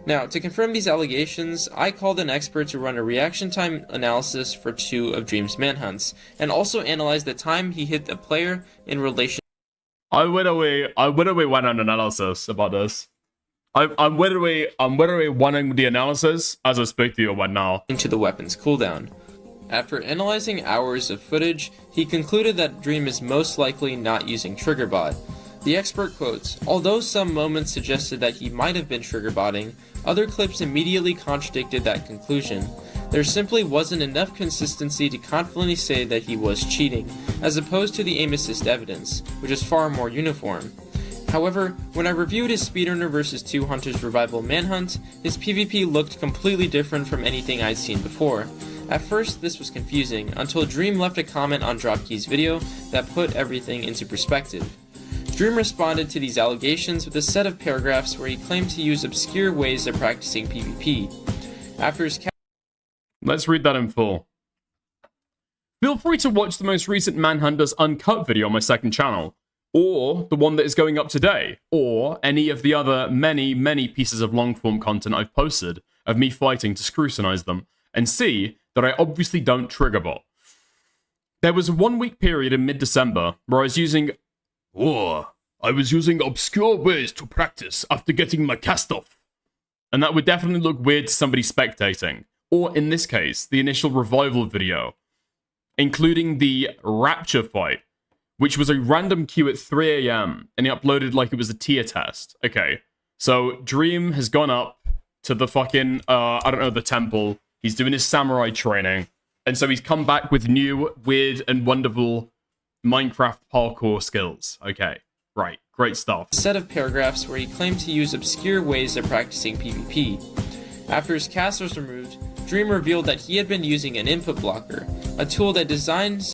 Now, to confirm these allegations, I called an expert to run a reaction time analysis for 2 of Dream's manhunts, and also analyze the time he hit the player in relation. I went away one on analysis about this. I'm literally wanting the analysis as I speak to you right now. Into the weapon's cooldown. After analyzing hours of footage, he concluded that Dream is most likely not using TriggerBot. The expert quotes, "Although some moments suggested that he might have been triggerbotting, other clips immediately contradicted that conclusion. There simply wasn't enough consistency to confidently say that he was cheating, as opposed to the aim assist evidence, which is far more uniform." However, when I reviewed his Speedrunner vs 2 Hunters Revival Manhunt, his PvP looked completely different from anything I'd seen before. At first, this was confusing, until Dream left a comment on Dropkey's video that put everything into perspective. Dream responded to these allegations with a set of paragraphs where he claimed to use obscure ways of practicing PvP. After his Let's read that in full. Feel free to watch the most recent Manhunters Uncut video on my second channel, or the one that is going up today, or any of the other many pieces of long-form content I've posted of me fighting to scrutinize them, and see that I obviously don't triggerbot. There was a 1-week period in mid-December where I was using obscure ways to practice after getting my cast off. And that would definitely look weird to somebody spectating. Or in this case, the initial revival video, including the Rapture fight, which was a random queue at 3 AM, and he uploaded like it was a tier test. Okay, so Dream has gone up to the fucking, the temple. He's doing his samurai training. And so he's come back with new, weird, and wonderful Minecraft parkour skills. Okay, right. Great stuff. Set of paragraphs where he claimed to use obscure ways of practicing PvP. After his cast was removed, Dream revealed that he had been using an input blocker, a tool that designs...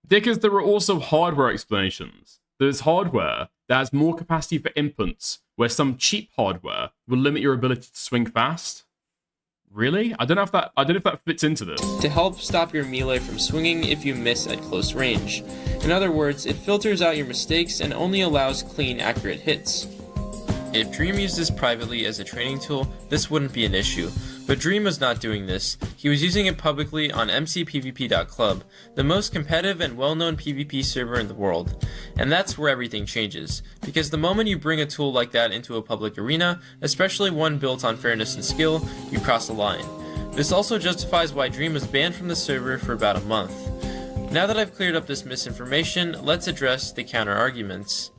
Because there are also hardware explanations. There's hardware that has more capacity for inputs, where some cheap hardware will limit your ability to swing fast. Really? I don't know if that fits into this. To help stop your melee from swinging if you miss at close range. In other words, it filters out your mistakes and only allows clean, accurate hits. If Dream used this privately as a training tool, this wouldn't be an issue. But Dream was not doing this. He was using it publicly on mcpvp.club, the most competitive and well-known PvP server in the world. And that's where everything changes, because the moment you bring a tool like that into a public arena, especially one built on fairness and skill, you cross the line. This also justifies why Dream was banned from the server for about a month. Now that I've cleared up this misinformation, let's address the counter-arguments.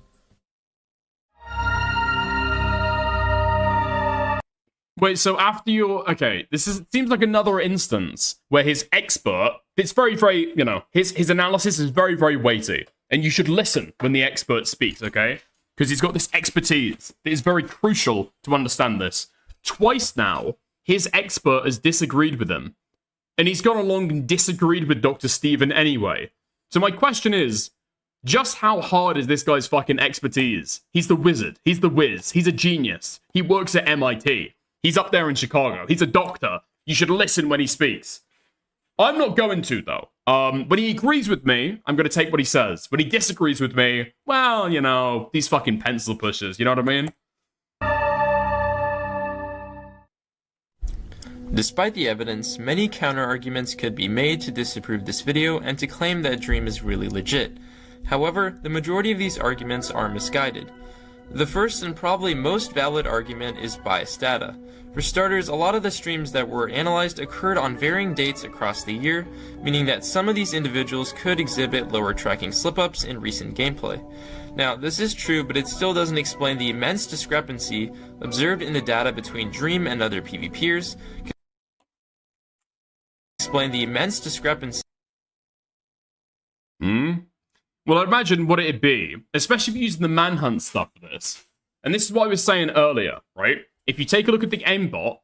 Wait, so after your... Okay, seems like another instance where his expert... It's very, his analysis is very, very weighty. And you should listen when the expert speaks, okay? Because he's got this expertise that is very crucial to understand this. Twice now, his expert has disagreed with him. And he's gone along and disagreed with Dr. Steven anyway. So my question is, just how hard is this guy's fucking expertise? He's the wizard. He's the whiz. He's a genius. He works at MIT. He's up there in Chicago. He's a doctor. You should listen when he speaks. I'm not going to, though. When he agrees with me, I'm going to take what he says. When he disagrees with me, well, these fucking pencil pushers, you know what I mean? Despite the evidence, many counter-arguments could be made to disapprove this video and to claim that Dream is really legit. However, the majority of these arguments are misguided. The first and probably most valid argument is biased data. For starters, a lot of the streams that were analyzed occurred on varying dates across the year, meaning that some of these individuals could exhibit lower tracking slip-ups in recent gameplay. Now, this is true, but it still doesn't explain the immense discrepancy observed in the data between Dream and other PvPers. Explain the immense discrepancy. Well, I'd imagine what it'd be, especially if you're using the manhunt stuff for this. And this is what I was saying earlier, right? If you take a look at the aimbot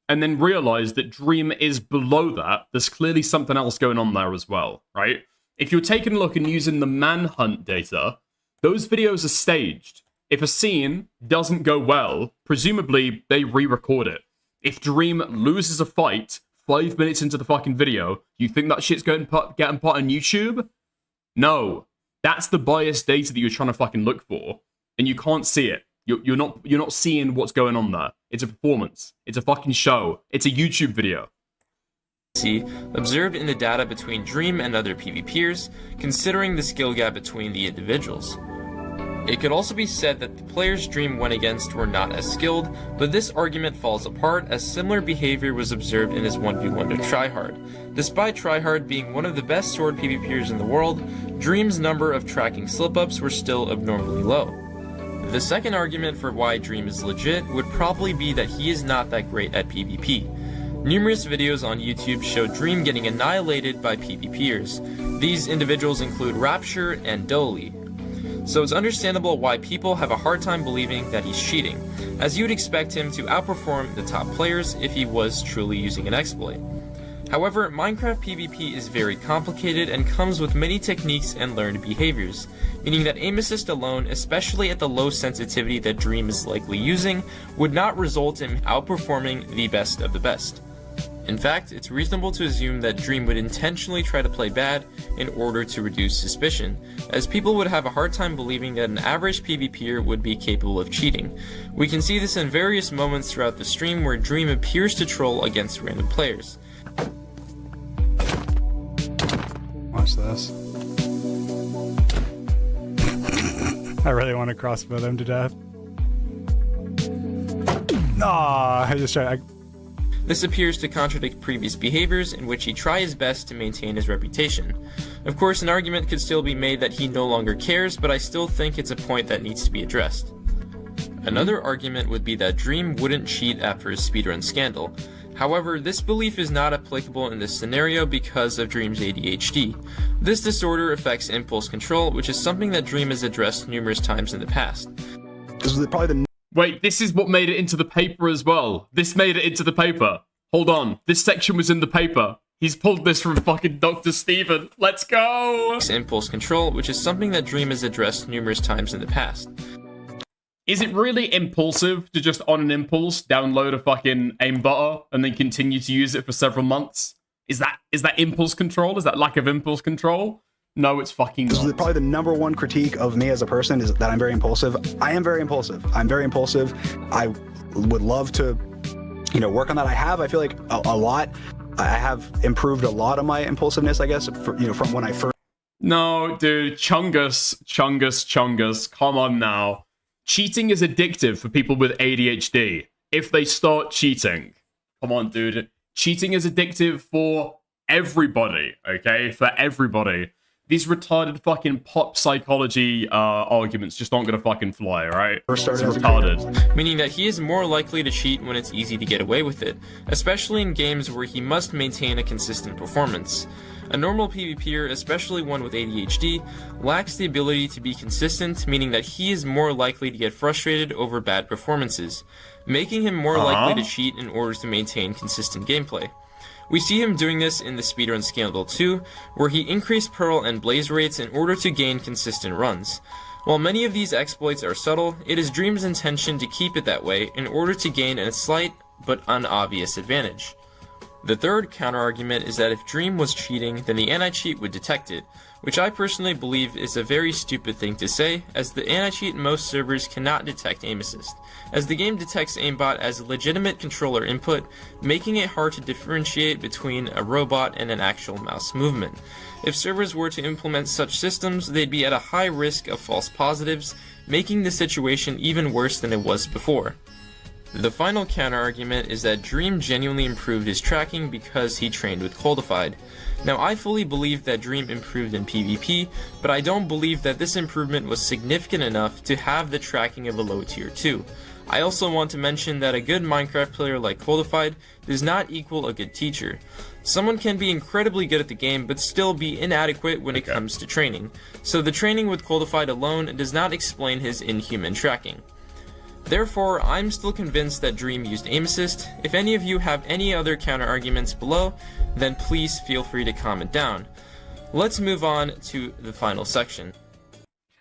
and then realize that Dream is below that, there's clearly something else going on there as well, right? If you're taking a look and using the manhunt data, those videos are staged. If a scene doesn't go well, presumably they re-record it. If Dream loses a fight 5 minutes into the fucking video, you think that shit's getting put on YouTube? No. That's the biased data that you're trying to fucking look for, and you can't see it. You're not seeing what's going on there. It's a performance. It's a fucking show. It's a YouTube video. Observed in the data between Dream and other PvPers, considering the skill gap between the individuals. It could also be said that the players Dream went against were not as skilled, but this argument falls apart as similar behavior was observed in his 1v1 to Tryhard. Despite Tryhard being one of the best sword PvPers in the world, Dream's number of tracking slip-ups were still abnormally low. The second argument for why Dream is legit would probably be that he is not that great at PvP. Numerous videos on YouTube show Dream getting annihilated by PvPers. These individuals include Rapture and Dolly. So it's understandable why people have a hard time believing that he's cheating, as you would expect him to outperform the top players if he was truly using an exploit. However, Minecraft PvP is very complicated and comes with many techniques and learned behaviors, meaning that aim assist alone, especially at the low sensitivity that Dream is likely using, would not result in outperforming the best of the best. In fact, it's reasonable to assume that Dream would intentionally try to play bad in order to reduce suspicion, as people would have a hard time believing that an average PvPer would be capable of cheating. We can see this in various moments throughout the stream where Dream appears to troll against random players. Watch this. I really want to crossbow them to death. Nah, I just tried. This appears to contradict previous behaviors in which he tried his best to maintain his reputation. Of course, an argument could still be made that he no longer cares, but I still think it's a point that needs to be addressed. Another argument would be that Dream wouldn't cheat after his speedrun scandal. However, this belief is not applicable in this scenario because of Dream's ADHD. This disorder affects impulse control, which is something that Dream has addressed numerous times in the past. This is probably the... Wait, this is what made it into the paper as well. This made it into the paper. Hold on. This section was in the paper. He's pulled this from fucking Dr. Steven. Let's go! Impulse control, which is something that Dream has addressed numerous times in the past. Is it really impulsive to just on an impulse download a fucking aimbutter and then continue to use it for several months? Is that impulse control? Is that lack of impulse control? No, it's fucking not. This is probably the number one critique of me as a person, is that I'm very impulsive. I am very impulsive. I'm very impulsive. I would love to, work on that. I feel like a lot. I have improved a lot of my impulsiveness, I guess, from when I first... No, dude, Chungus. Come on now. Cheating is addictive for people with ADHD. If they start cheating. Come on, dude. Cheating is addictive for everybody, okay? For everybody. These retarded fucking pop psychology arguments just aren't gonna fucking fly, right? It's retarded. Meaning that he is more likely to cheat when it's easy to get away with it, especially in games where he must maintain a consistent performance. A normal PvPer, especially one with ADHD, lacks the ability to be consistent, meaning that he is more likely to get frustrated over bad performances, making him more likely to cheat in order to maintain consistent gameplay. We see him doing this in the speedrun scandal too, where he increased Pearl and Blaze rates in order to gain consistent runs. While many of these exploits are subtle, it is Dream's intention to keep it that way in order to gain a slight but unobvious advantage. The third counterargument is that if Dream was cheating, then the anti-cheat would detect it, which I personally believe is a very stupid thing to say, as the anti-cheat in most servers cannot detect aim assist, as the game detects aimbot as a legitimate controller input, making it hard to differentiate between a robot and an actual mouse movement. If servers were to implement such systems, they'd be at a high risk of false positives, making the situation even worse than it was before. The final counterargument is that Dream genuinely improved his tracking because he trained with Coldified. Now, I fully believe that Dream improved in PvP, but I don't believe that this improvement was significant enough to have the tracking of a low tier 2. I also want to mention that a good Minecraft player like Codified does not equal a good teacher. Someone can be incredibly good at the game but still be inadequate when it comes to training, so the training with Codified alone does not explain his inhuman tracking. Therefore, I'm still convinced that Dream used aim assist. If any of you have any other counter arguments below, then please feel free to comment down. Let's move on to the final section.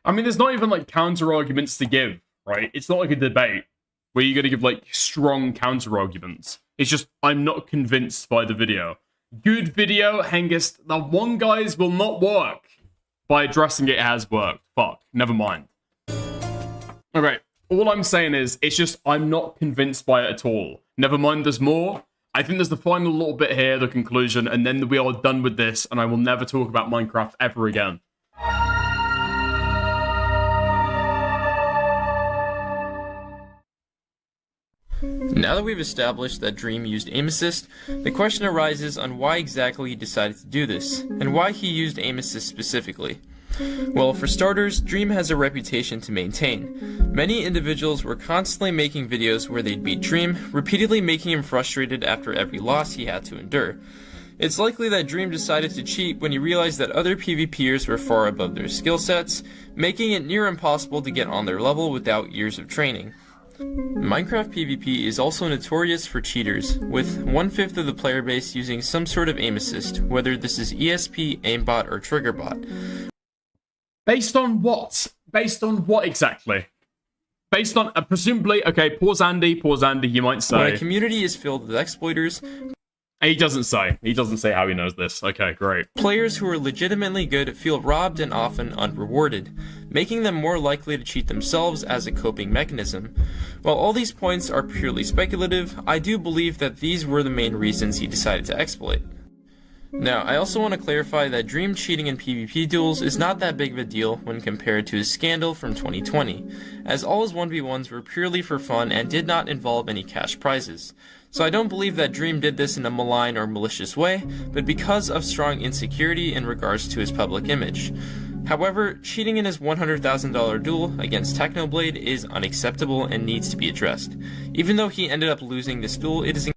I mean, there's not even like counter arguments to give, right? It's not like a debate where you're gonna give like strong counter arguments. It's just, I'm not convinced by the video. Good video, Hengist. The one guys will not work. By addressing it has worked. Fuck, never mind. Okay, all I'm saying is, it's just, I'm not convinced by it at all. Never mind, there's more. I think there's the final little bit here, the conclusion, and then we are done with this, and I will never talk about Minecraft ever again. Now that we've established that Dream used aim assist, the question arises on why exactly he decided to do this, and why he used aim assist specifically. Well, for starters, Dream has a reputation to maintain. Many individuals were constantly making videos where they'd beat Dream, repeatedly making him frustrated after every loss he had to endure. It's likely that Dream decided to cheat when he realized that other PvPers were far above their skill sets, making it near impossible to get on their level without years of training. Minecraft PvP is also notorious for cheaters, with 1/5 of the player base using some sort of aim assist, whether this is ESP, aimbot, or triggerbot. Based on what? Based on what exactly? Based on, presumably, okay, pause Andy, you might say. When a community is filled with exploiters, he doesn't say how he knows this. Okay, great. Players who are legitimately good feel robbed and often unrewarded, making them more likely to cheat themselves as a coping mechanism. While all these points are purely speculative, I do believe that these were the main reasons he decided to exploit. Now, I also want to clarify that Dream cheating in PvP duels is not that big of a deal when compared to his scandal from 2020, as all his 1v1s were purely for fun and did not involve any cash prizes. So I don't believe that Dream did this in a malign or malicious way, but because of strong insecurity in regards to his public image. However, cheating in his $100,000 duel against Technoblade is unacceptable and needs to be addressed. Even though he ended up losing this duel, it is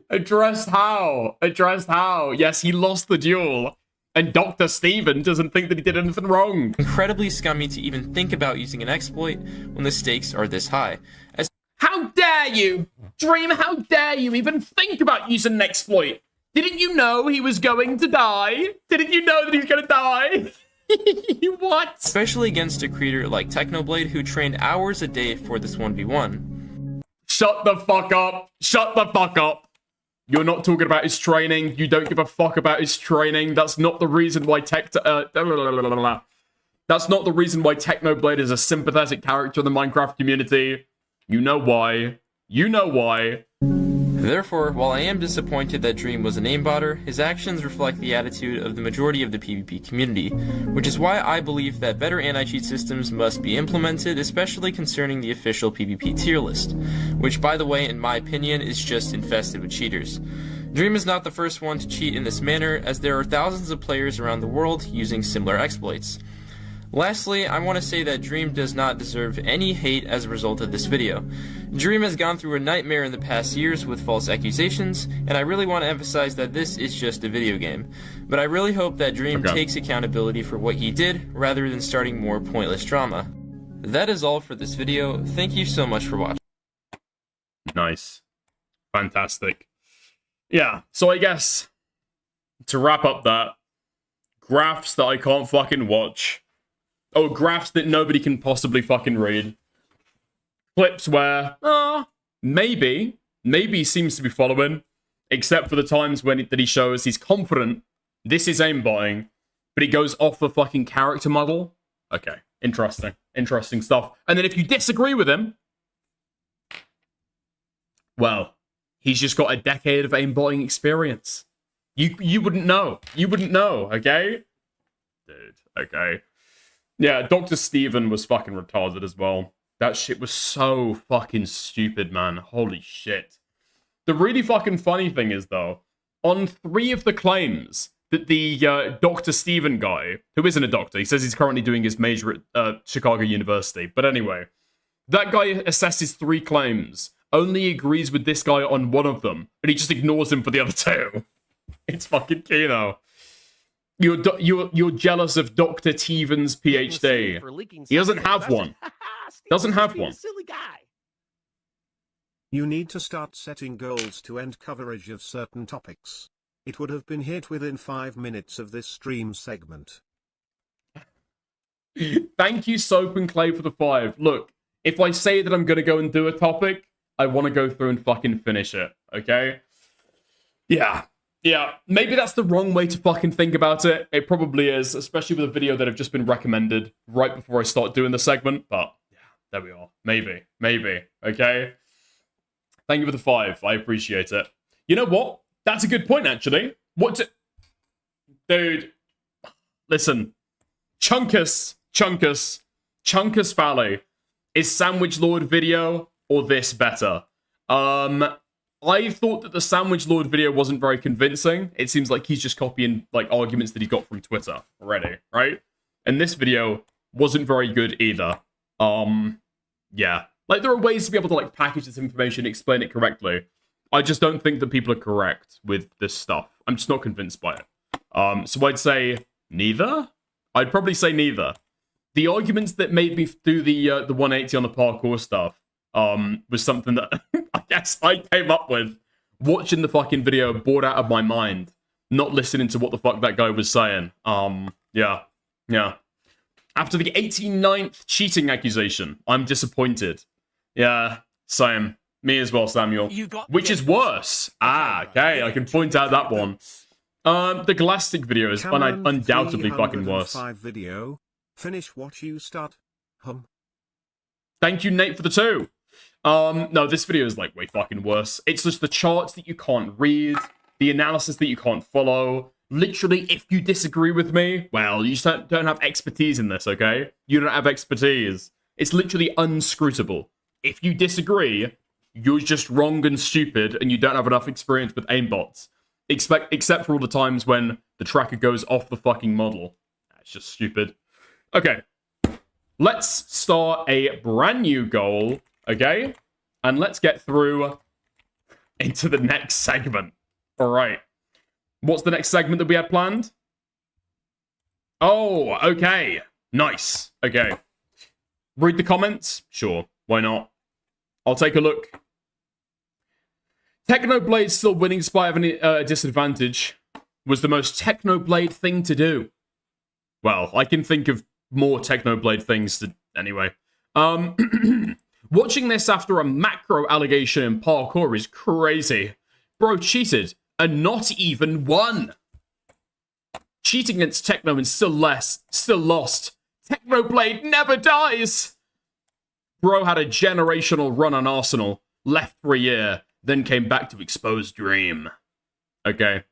Addressed how? Addressed how? Yes, he lost the duel. And Dr. Steven doesn't think that he did anything wrong. Incredibly scummy to even think about using an exploit when the stakes are this high. How dare you? Dream, how dare you even think about using an exploit? Didn't you know he was going to die? Didn't you know that he was going to die? What? Especially against a creator like Technoblade who trained hours a day for this 1v1. Shut the fuck up. Shut the fuck up. You're not talking about his training. You don't give a fuck about his training. That's not the reason why that's not the reason why Technoblade is a sympathetic character in the Minecraft community. You know why. You know why. Therefore, while I am disappointed that Dream was an aimbotter, his actions reflect the attitude of the majority of the PvP community, which is why I believe that better anti-cheat systems must be implemented, especially concerning the official PvP tier list, which, by the way, in my opinion, is just infested with cheaters. Dream is not the first one to cheat in this manner, as there are thousands of players around the world using similar exploits. Lastly, I want to say that Dream does not deserve any hate as a result of this video. Dream has gone through a nightmare in the past years with false accusations, and I really want to emphasize that this is just a video game. But I really hope that Dream takes accountability for what he did, rather than starting more pointless drama. That is all for this video. Thank you so much for watching. Nice. Fantastic. Yeah, so I guess, to wrap up that, graphs that I can't fucking watch. Oh, graphs that nobody can possibly fucking read. Clips where, maybe he seems to be following, except for the times when that he shows he's confident this is aimbotting, but he goes off the fucking character model. Okay, interesting stuff. And then if you disagree with him, well, he's just got a decade of aimbotting experience. You wouldn't know. You wouldn't know, okay? Dude, okay. Yeah, Dr. Steven was fucking retarded as well. That shit was so fucking stupid, man. Holy shit. The really fucking funny thing is, though, on 3 of the claims that the Dr. Steven guy, who isn't a doctor, he says he's currently doing his major at Chicago University, but anyway, That guy assesses 3 claims, only agrees with this guy on one of them, and he just ignores him for the other 2. It's fucking Kino. You're jealous of Dr. Teven's PhD. He doesn't have one. Doesn't have one. Silly guy. You need to start setting goals to end coverage of certain topics. It would have been hit within 5 minutes of this stream segment. Thank you, Soap and Clay, for the 5. Look, if I say that I'm going to go and do a topic, I want to go through and fucking finish it, okay? Yeah. Maybe that's the wrong way to fucking think about it. It probably is, especially with a video that have just been recommended right before I start doing the segment. But, yeah, there we are. Maybe, okay? Thank you for the 5. I appreciate it. You know what? That's a good point, actually. Dude, listen. Chunkus Valley. Is Sandwich Lord video or this better? I thought that the Sandwich Lord video wasn't very convincing. It seems like he's just copying like arguments that he got from Twitter already, right? And this video wasn't very good either. Yeah. Like, there are ways to be able to like package this information, explain it correctly. I just don't think that people are correct with this stuff. I'm just not convinced by it. So I'd say neither. I'd probably say neither. The arguments that made me do the 180 on the parkour stuff was something that I guess I came up with watching the fucking video, bored out of my mind, not listening to what the fuck that guy was saying. Yeah. After the 89th cheating accusation, I'm disappointed. Yeah, same. Me as well, Samuel. Which is worse? Okay, I can point out that one. The Glastick video is undoubtedly fucking worse. Video. Finish what you start. Thank you, Nate, for the 2. No, this video is like way fucking worse. It's just the charts that you can't read, the analysis that you can't follow. Literally, if you disagree with me, well, you just don't have expertise in this, okay? You don't have expertise. It's literally unscrutable. If you disagree, you're just wrong and stupid, and you don't have enough experience with aimbots. Except for all the times when the tracker goes off the fucking model. That's just stupid. Okay. Let's start a brand new goal, okay? And let's get through into the next segment. All right. What's the next segment that we had planned? Oh, okay. Nice. Okay. Read the comments? Sure. Why not? I'll take a look. Technoblade still winning despite having a disadvantage was the most Technoblade thing to do. Well, I can think of more Technoblade things to... Anyway. Watching this after a macro allegation in parkour is crazy. Bro cheated and not even won. Cheating against Techno and still lost. Technoblade never dies. Bro had a generational run on Arsenal, left for a year, then came back to expose Dream. Okay.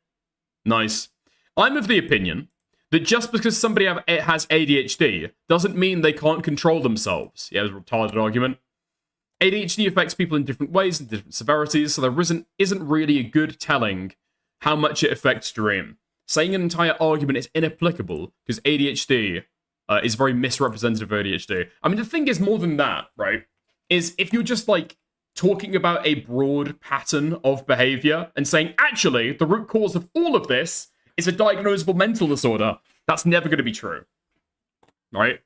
Nice. I'm of the opinion that just because somebody has ADHD doesn't mean they can't control themselves. Yeah, it was a retarded argument. ADHD affects people in different ways and different severities, so there isn't really a good telling how much it affects Dream. Saying an entire argument is inapplicable because ADHD is very misrepresentative of ADHD. I mean, the thing is more than that, right? Is if you're just like talking about a broad pattern of behavior and saying, actually, the root cause of all of this is a diagnosable mental disorder, that's never going to be true. Right?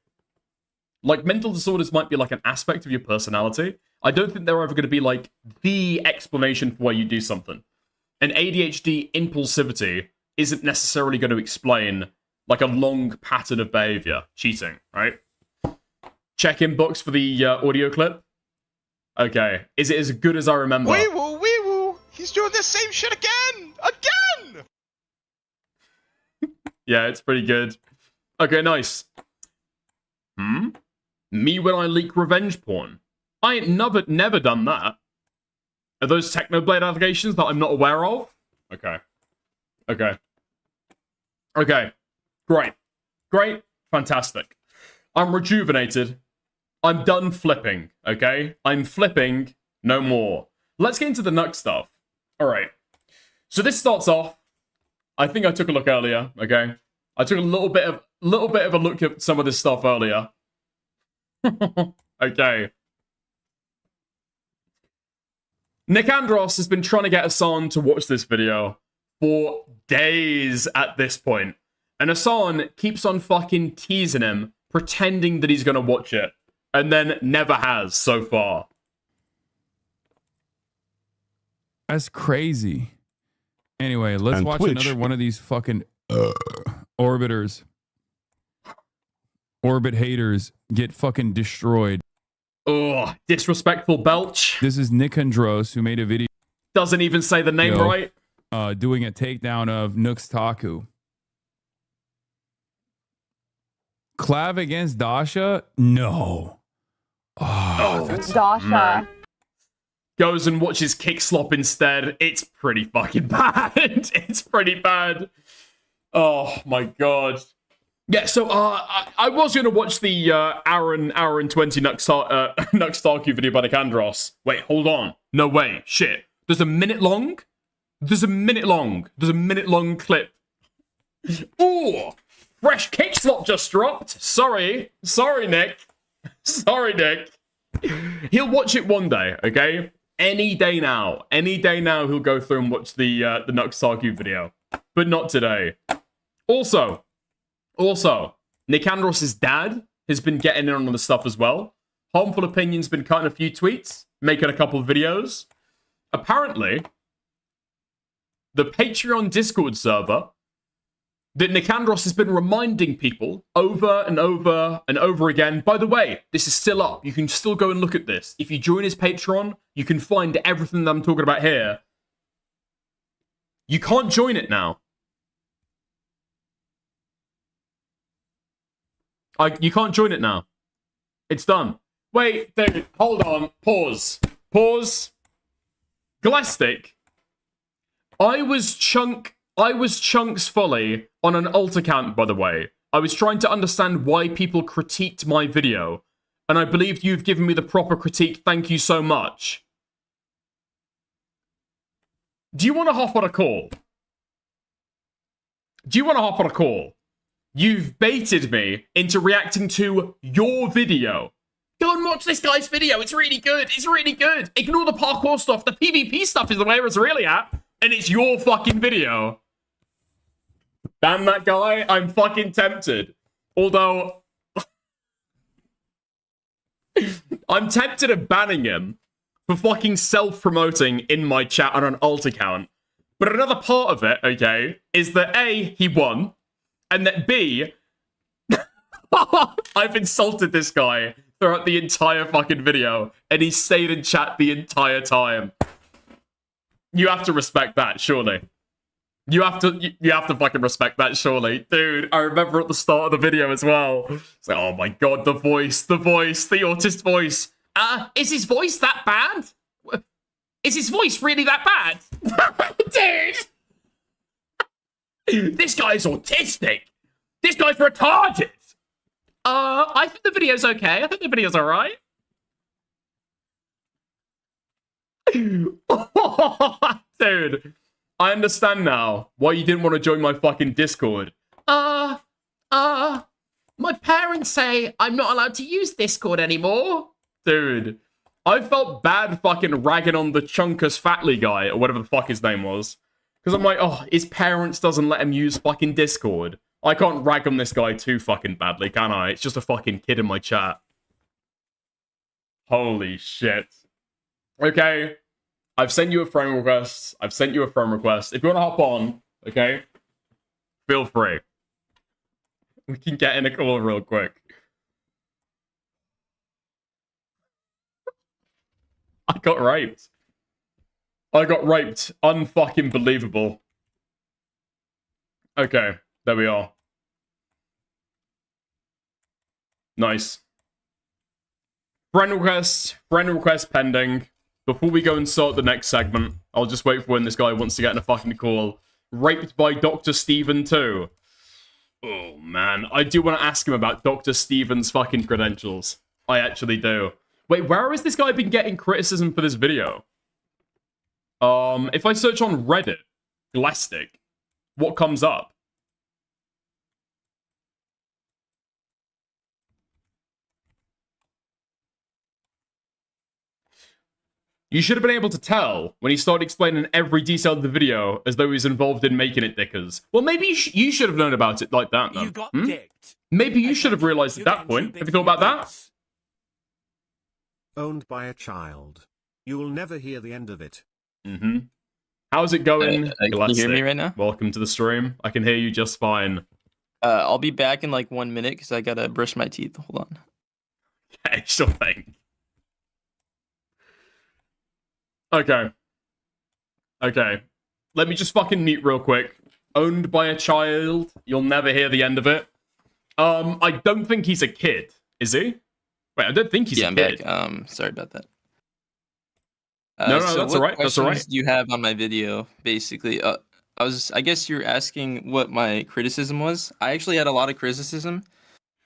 Like, mental disorders might be like an aspect of your personality. I don't think they're ever going to be like the explanation for why you do something. And ADHD impulsivity isn't necessarily going to explain like a long pattern of behavior. Cheating, right? Check inbox for the audio clip. Okay. Is it as good as I remember? Wee woo! He's doing the same shit again! Again! Yeah, it's pretty good. Okay, nice. Me when I leak revenge porn. I ain't never done that. Are those Technoblade allegations that I'm not aware of? Okay. Great. Fantastic. I'm rejuvenated. I'm done flipping, okay? I'm flipping no more. Let's get into the Nux stuff. All right. So this starts off. I think I took a look earlier, okay? I took a little bit of a look at some of this stuff earlier. Okay. Nicandros has been trying to get Hassan to watch this video for days at this point. And Hassan keeps on fucking teasing him, pretending that he's going to watch it. And then never has so far. That's crazy. Anyway, let's And watch Twitch. another one of these fucking orbiters. Orbit haters get fucking destroyed. Ugh, disrespectful belch. This is Nicandros, who made a video. Doesn't even say the name right. Doing a takedown of Nux Taku. Clav against Dasha? No. Oh, that's man. Goes and watches Kick Slop instead. It's pretty fucking bad. It's pretty bad. Oh my god. Yeah, so I was going to watch the hour and 20 Nux Taku video by Nicandros. Wait, hold on. No way. Shit. There's a minute long? There's a minute long clip. Ooh! Fresh Kick Slop just dropped. Sorry, Nick. Sorry, Nick. He'll watch it one day, okay? Any day now he'll go through and watch the Nux Taku video. But not today. Also, Nicandros' dad has been getting in on the stuff as well. Harmful Opinion's been cutting a few tweets, making a couple of videos. Apparently, the Patreon Discord server that Nicandros has been reminding people over and over and over again. By the way, this is still up. You can still go and look at this. If you join his Patreon, you can find everything that I'm talking about here. You can't join it now. You can't join it now. It's done. Wait, dude, hold on. Pause. Galactic. I was Chunks Folly on an alt account, by the way. I was trying to understand why people critiqued my video. And I believe you've given me the proper critique. Thank you so much. Do you want to hop on a call? You've baited me into reacting to your video. Go and watch this guy's video. It's really good. Ignore the parkour stuff. The PvP stuff is where it's really at. And it's your fucking video. Ban that guy. I'm fucking tempted. Although, I'm tempted of banning him for fucking self-promoting in my chat on an alt account. But another part of it, okay, is that A, he won. And that B, I've insulted this guy throughout the entire fucking video, and he stayed in chat the entire time. You have to respect that, surely. You have to fucking respect that, surely. Dude, I remember at the start of the video as well. It's like, oh my god, the voice, the autist voice. Is his voice that bad? Is his voice really that bad? Dude! This guy's autistic. This guy's retarded. I think the video's okay. I think the video's alright. Dude, I understand now why you didn't want to join my fucking Discord. My parents say I'm not allowed to use Discord anymore. Dude, I felt bad fucking ragging on the Chunkus Fatley guy, or whatever the fuck his name was. Because I'm like, oh, his parents doesn't let him use fucking Discord. I can't rag on this guy too fucking badly, can I? It's just a fucking kid in my chat. Holy shit. Okay. I've sent you a friend request. If you want to hop on, okay, feel free. We can get in a call real quick. I got raped. Unfucking believable. Okay, there we are. Nice. Friend request pending. Before we go and start the next segment, I'll just wait for when this guy wants to get in a fucking call. Raped by Dr. Steven too. Oh man, I do want to ask him about Dr. Steven's fucking credentials. I actually do. Wait, where has this guy been getting criticism for this video? If I search on Reddit, Galactic, what comes up? You should have been able to tell when he started explaining every detail of the video as though he was involved in making it, Dickers. Well, maybe you should have known about it like that, then. You got dicked. Maybe you should have realized at that point. Have you thought about that? Owned by a child. You'll never hear the end of it. Mm-hmm. How's it going? Can you hear me right now? Welcome to the stream. I can hear you just fine. I'll be back in like 1 minute because I gotta brush my teeth. Hold on. Okay, sure thing. Okay. Let me just fucking mute real quick. Owned by a child. You'll never hear the end of it. I don't think he's a kid. Is he? Wait, I don't think he's a kid. I'm back. Sorry about that. No, so that's what all right. That's all right. questions do you have on my video? Basically, I guess you're asking what my criticism was. I actually had a lot of criticism,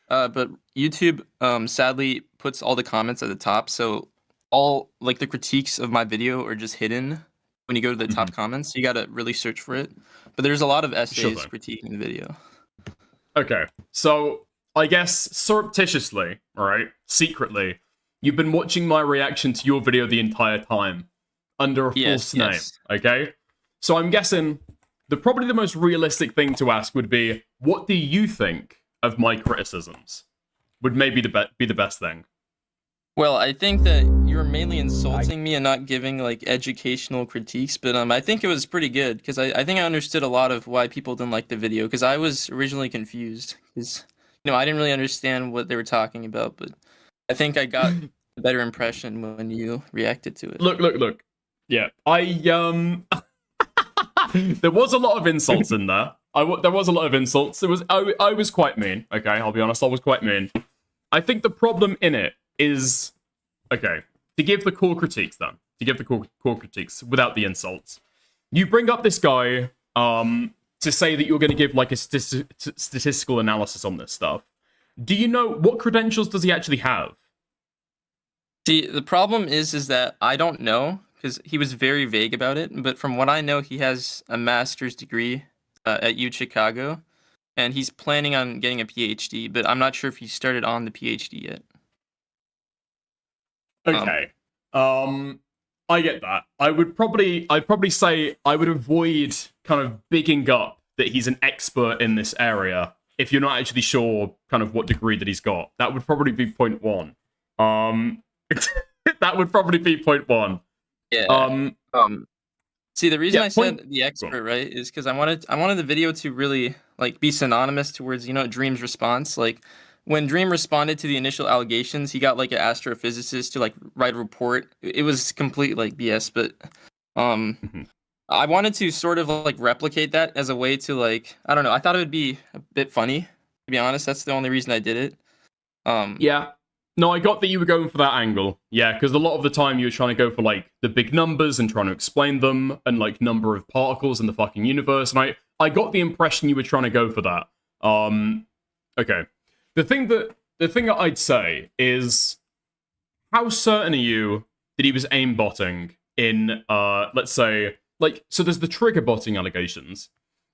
but YouTube sadly puts all the comments at the top, so all like the critiques of my video are just hidden when you go to the top comments. You gotta really search for it. But there's a lot of essays critiquing the video. Okay, so I guess surreptitiously, all right, secretly, you've been watching my reaction to your video the entire time under a false name. Okay, so I'm guessing probably the most realistic thing to ask would be, what do you think of my criticisms? Would maybe be the best thing. Well, I think that you were mainly insulting me and not giving like educational critiques, but I think it was pretty good because I think I understood a lot of why people didn't like the video because I was originally confused because I didn't really understand what they were talking about, but I think I got a better impression when you reacted to it. Look. Yeah, there was a lot of insults in there. There was a lot of insults. I was quite mean. Okay, I'll be honest. I was quite mean. I think the problem in it is, okay, to give the core critiques then, core critiques without the insults. You bring up this guy to say that you're going to give like a statistical analysis on this stuff. Do you know what credentials does he actually have? See, the problem is that I don't know because he was very vague about it. But from what I know, he has a master's degree at U Chicago, and he's planning on getting a PhD. But I'm not sure if he started on the PhD yet. Okay. I get that. I'd probably say I would avoid kind of bigging up that he's an expert in this area if you're not actually sure kind of what degree that he's got. That would probably be point one. That would probably be point one. Yeah. See, the reason I said the expert, right, is because I wanted the video to really like be synonymous towards Dream's response. Like when Dream responded to the initial allegations, he got like an astrophysicist to like write a report. It was complete like BS, but I wanted to sort of like replicate that as a way to like, I don't know. I thought it would be a bit funny, to be honest. That's the only reason I did it. Yeah. No, I got that you were going for that angle. Yeah, because a lot of the time you were trying to go for like the big numbers and trying to explain them and like number of particles in the fucking universe. And I got the impression you were trying to go for that. Okay. The thing that I'd say is, how certain are you that he was aimbotting in let's say, like, so there's the trigger botting allegations,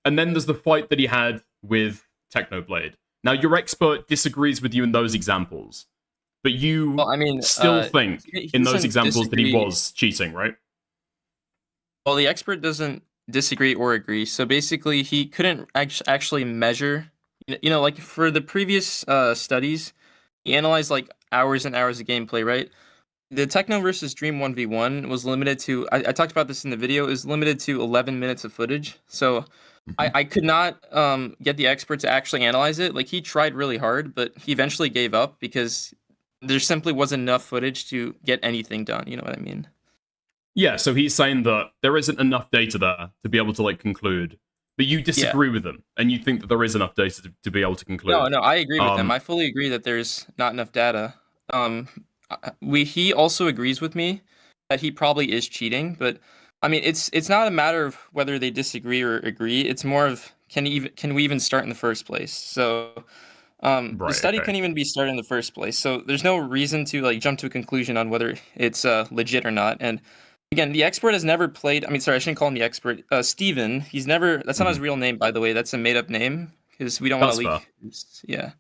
and then there's the fight that he had with Technoblade. Now your expert disagrees with you in those examples, but you still think in those examples that he was cheating, right? Well, the expert doesn't disagree or agree. So basically, he couldn't actually measure. Like for the previous studies, he analyzed like hours and hours of gameplay, right? The Techno versus Dream 1v1 was limited to, I talked about this in the video, is limited to 11 minutes of footage. So I could not get the expert to actually analyze it. Like he tried really hard, but he eventually gave up because there simply wasn't enough footage to get anything done. You know what I mean? Yeah, so he's saying that there isn't enough data there to be able to like conclude. But you disagree with him, and you think that there is enough data to be able to conclude. No, I agree with him. I fully agree that there's not enough data. He also agrees with me that he probably is cheating, but I mean, it's not a matter of whether they disagree or agree. It's more of can we even start in the first place? So the study couldn't even be started in the first place. So there's no reason to like jump to a conclusion on whether it's legit or not. And again, the expert has never played. I mean, sorry, I shouldn't call him the expert. Steven, he's never. That's not his real name, by the way. That's a made-up name because we don't want to leak. Yeah,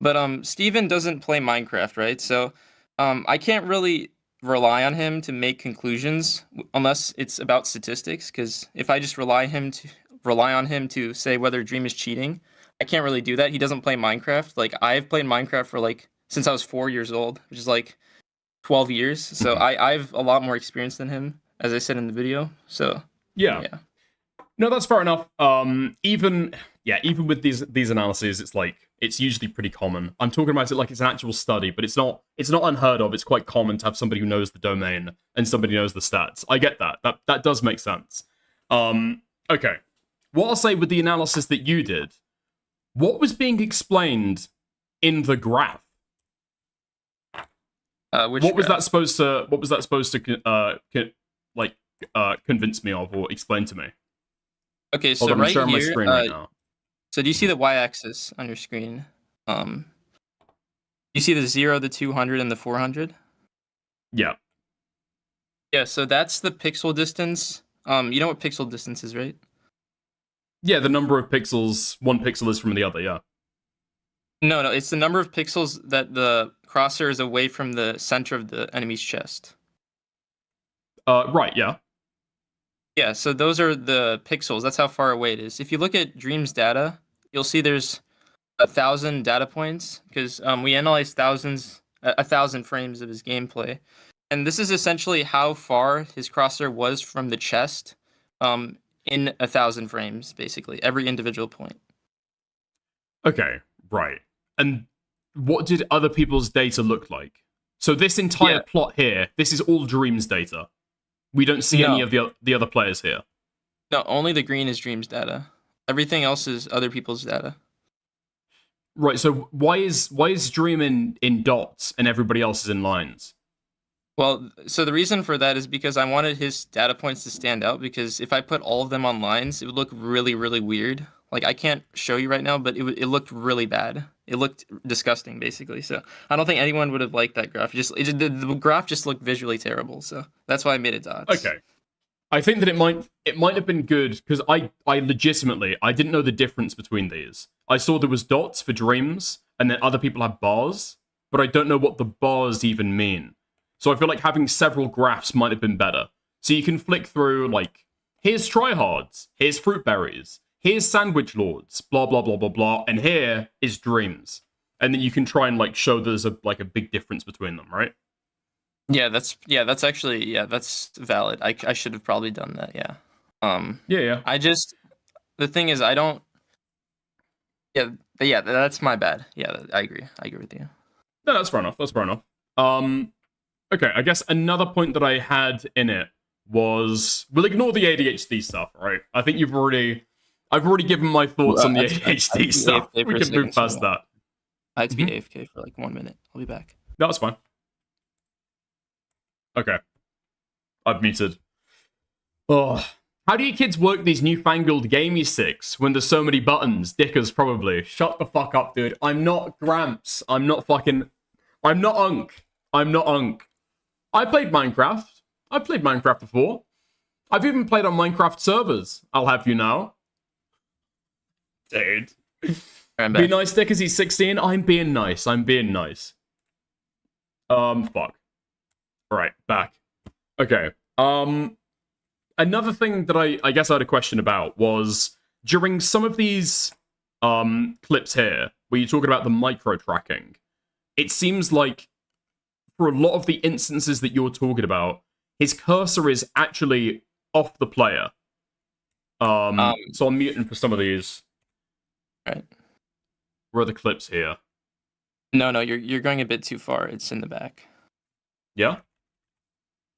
but Steven doesn't play Minecraft, right? So I can't really rely on him to make conclusions unless it's about statistics. Because if I just rely on him to say whether Dream is cheating, I can't really do that. He doesn't play Minecraft. Like I've played Minecraft for like since I was 4 years old, which is like 12 years. So I've a lot more experience than him, as I said in the video. So yeah. No, that's fair enough. Even with these analyses, it's usually pretty common. I'm talking about it like it's an actual study, but it's not unheard of. It's quite common to have somebody who knows the domain and somebody who knows the stats. I get that. That does make sense. Okay. What I'll say with the analysis that you did, what was being explained in the graph? What was that supposed to convince me of or explain to me? Okay, so right here, my screen right now. So do you see the y-axis on your screen? You see the 0, the 200, and the 400? Yeah. Yeah, so that's the pixel distance. You know what pixel distance is, right? Yeah, the number of pixels one pixel is from the other, yeah. No, it's the number of pixels that the crosshair is away from the center of the enemy's chest. Right, yeah. Yeah, so those are the pixels. That's how far away it is. If you look at Dream's data, you'll see there's 1,000 data points because we analyzed 1,000 frames of his gameplay, and this is essentially how far his crosshair was from the chest, in 1,000 frames, basically every individual point. Okay, right. And what did other people's data look like? So this entire plot here, this is all Dream's data. We don't see any of the other players here. No, only the green is Dream's data. Everything else is other people's data. Right, so why is Dream in dots and everybody else is in lines? Well, so the reason for that is because I wanted his data points to stand out, because if I put all of them on lines, it would look really, really weird. Like, I can't show you right now, but it looked really bad. It looked disgusting, basically. So I don't think anyone would have liked that graph. The graph just looked visually terrible. So that's why I made it dots. Okay. I think that it might have been good because I legitimately I didn't know the difference between these. I saw there was dots for Dreams and then other people have bars, but I don't know what the bars even mean. So I feel like having several graphs might have been better. So you can flick through like, here's tryhards, here's fruit berries, here's sandwich lords, blah blah blah blah blah, and here is Dreams, and then you can try and like show there's a big difference between them, right? That's valid. I should have probably done that. Yeah. The thing is, I don't. Yeah, that's my bad. Yeah, I agree. I agree with you. No, that's fair enough. Okay, I guess another point that I had in it was, we'll ignore the ADHD stuff, right? I think I've already given my thoughts on the ADHD stuff. We can move past that. I had to be AFK for like 1 minute. I'll be back. No, that's fine. Okay. I've muted. Oh, how do you kids work these newfangled gamey sticks when there's so many buttons? Dickers, probably. Shut the fuck up, dude. I'm not Gramps. I'm not Unk. I played Minecraft. I've played Minecraft before. I've even played on Minecraft servers, I'll have you know. Dude. Be nice, Dickers, he's 16. I'm being nice. Fuck. Alright, back. Okay. Another thing that I guess I had a question about was, during some of these clips here, where you're talking about the micro-tracking, it seems like for a lot of the instances that you're talking about, his cursor is actually off the player. So I'm muting for some of these. Right. Where are the clips here? No, you're going a bit too far. It's in the back. Yeah?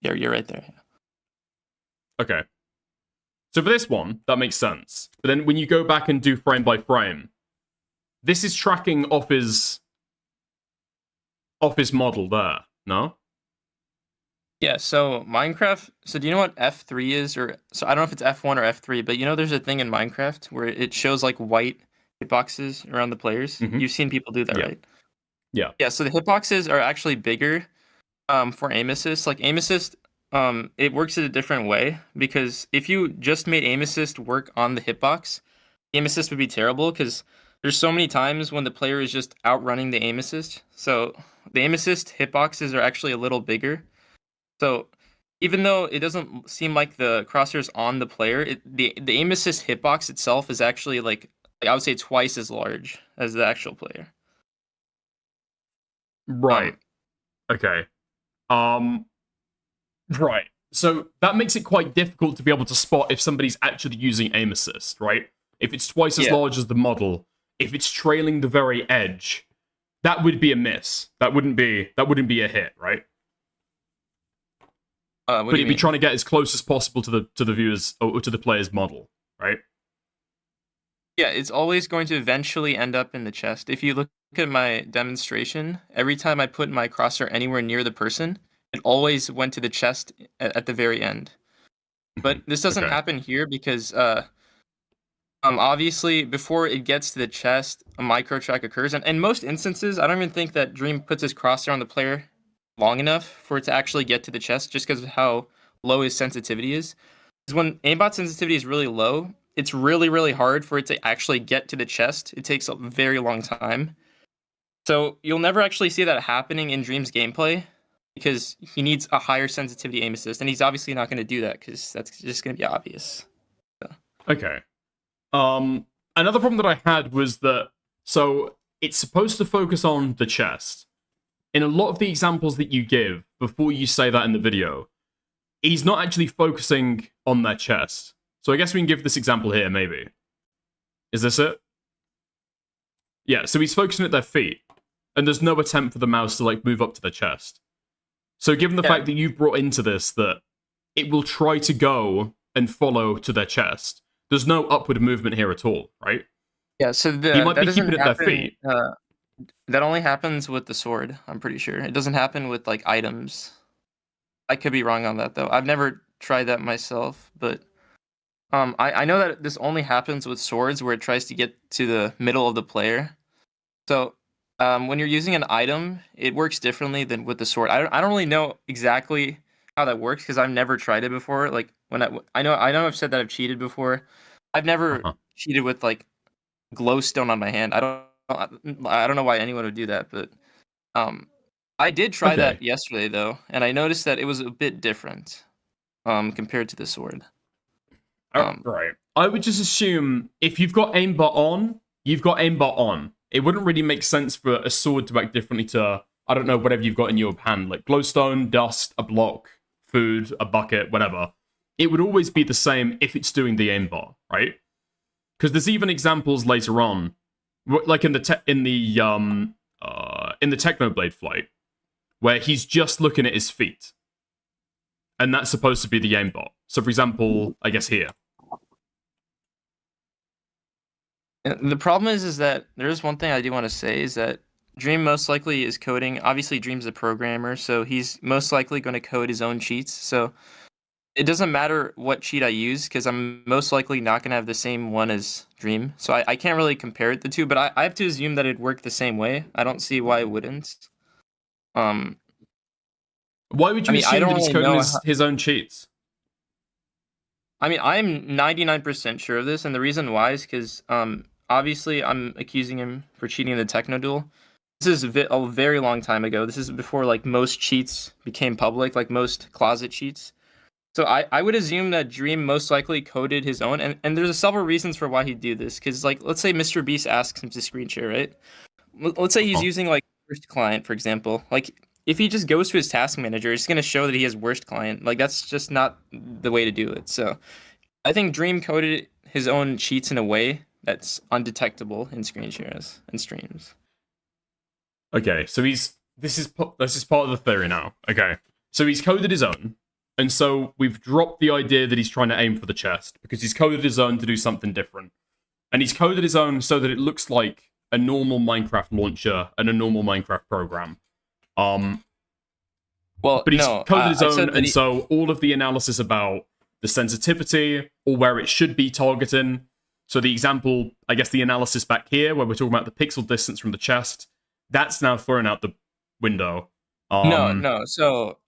Yeah, you're right there. Okay. So for this one, that makes sense. But then when you go back and do frame by frame, this is tracking off his model there, no? Yeah, so Minecraft, so do you know what F3 is? So I don't know if it's F1 or F3, but you know there's a thing in Minecraft where it shows like white hitboxes around the players? Mm-hmm. You've seen people do that, right? Yeah. Yeah, so the hitboxes are actually bigger for aim assist. Like aim assist, it works in a different way, because if you just made aim assist work on the hitbox, aim assist would be terrible, because there's so many times when the player is just outrunning the aim assist. So the aim assist hitboxes are actually a little bigger. So even though it doesn't seem like the crosshair's on the player, the aim assist hitbox itself is actually like I would say twice as large as the actual player. Right. Okay. Right. So that makes it quite difficult to be able to spot if somebody's actually using aim assist, right? If it's twice as large as the model, if it's trailing the very edge, that would be a miss. That wouldn't be a hit, right? But it'd be trying to get as close as possible to the viewers or to the player's model, right? Yeah, it's always going to eventually end up in the chest. If you look at my demonstration, every time I put my crosshair anywhere near the person, it always went to the chest at the very end. But this doesn't happen here because obviously before it gets to the chest, a micro track occurs. And in most instances, I don't even think that Dream puts his crosshair on the player long enough for it to actually get to the chest just because of how low his sensitivity is. Because when aimbot sensitivity is really low, it's really, really hard for it to actually get to the chest. It takes a very long time. So you'll never actually see that happening in Dream's gameplay because he needs a higher sensitivity aim assist, and he's obviously not going to do that because that's just going to be obvious. So. Okay. Another problem that I had was that, so it's supposed to focus on the chest. In a lot of the examples that you give before you say that in the video, he's not actually focusing on their chest. So I guess we can give this example here, maybe. Is this it? Yeah, so he's focusing at their feet, and there's no attempt for the mouse to like move up to their chest. So given the fact that you've brought into this that it will try to go and follow to their chest, there's no upward movement here at all, right? Yeah, so he might be keeping it at their feet. That only happens with the sword, I'm pretty sure. It doesn't happen with like items. I could be wrong on that though. I've never tried that myself, but I know that this only happens with swords where it tries to get to the middle of the player. So when you're using an item, it works differently than with the sword. I don't really know exactly how that works because I've never tried it before. Like when I know I've said that I've cheated before. I've never cheated with like glowstone on my hand. I don't know why anyone would do that, but I did try that yesterday though, and I noticed that it was a bit different compared to the sword. Right. I would just assume if you've got aimbot on, you've got aimbot on. It wouldn't really make sense for a sword to act differently to, I don't know, whatever you've got in your hand, like glowstone, dust, a block, food, a bucket, whatever. It would always be the same if it's doing the aimbot, right? Because there's even examples later on, like in the Technoblade flight, where he's just looking at his feet, and that's supposed to be the aimbot. So, for example, I guess here. The problem is that there is one thing I do want to say is that Dream most likely is coding. Obviously, Dream's a programmer, so he's most likely going to code his own cheats. So it doesn't matter what cheat I use because I'm most likely not going to have the same one as Dream. So I can't really compare the two, but I have to assume that it'd work the same way. I don't see why it wouldn't. Why would you assume that he's coding his own cheats? I mean, I'm 99% sure of this, and the reason why is because obviously I'm accusing him for cheating in the Techno duel. This is a very long time ago. This is before like most cheats became public, like most closet cheats. So I would assume that Dream most likely coded his own, and there's several reasons for why he'd do this. Because like, let's say Mr. Beast asks him to screen share, right? Let's say he's using like worst client, for example. Like if he just goes to his task manager, it's going to show that he has worst client. Like that's just not the way to do it. So I think Dream coded his own cheats in a way that's undetectable in screen shares and streams. Okay, so this is part of the theory now. Okay, so he's coded his own, and so we've dropped the idea that he's trying to aim for the chest because he's coded his own to do something different, and he's coded his own so that it looks like a normal Minecraft launcher and a normal Minecraft program. But he's coded his own, and so all of the analysis about the sensitivity or where it should be targeting. So the example, I guess the analysis back here, where we're talking about the pixel distance from the chest, that's now thrown out the window. No. So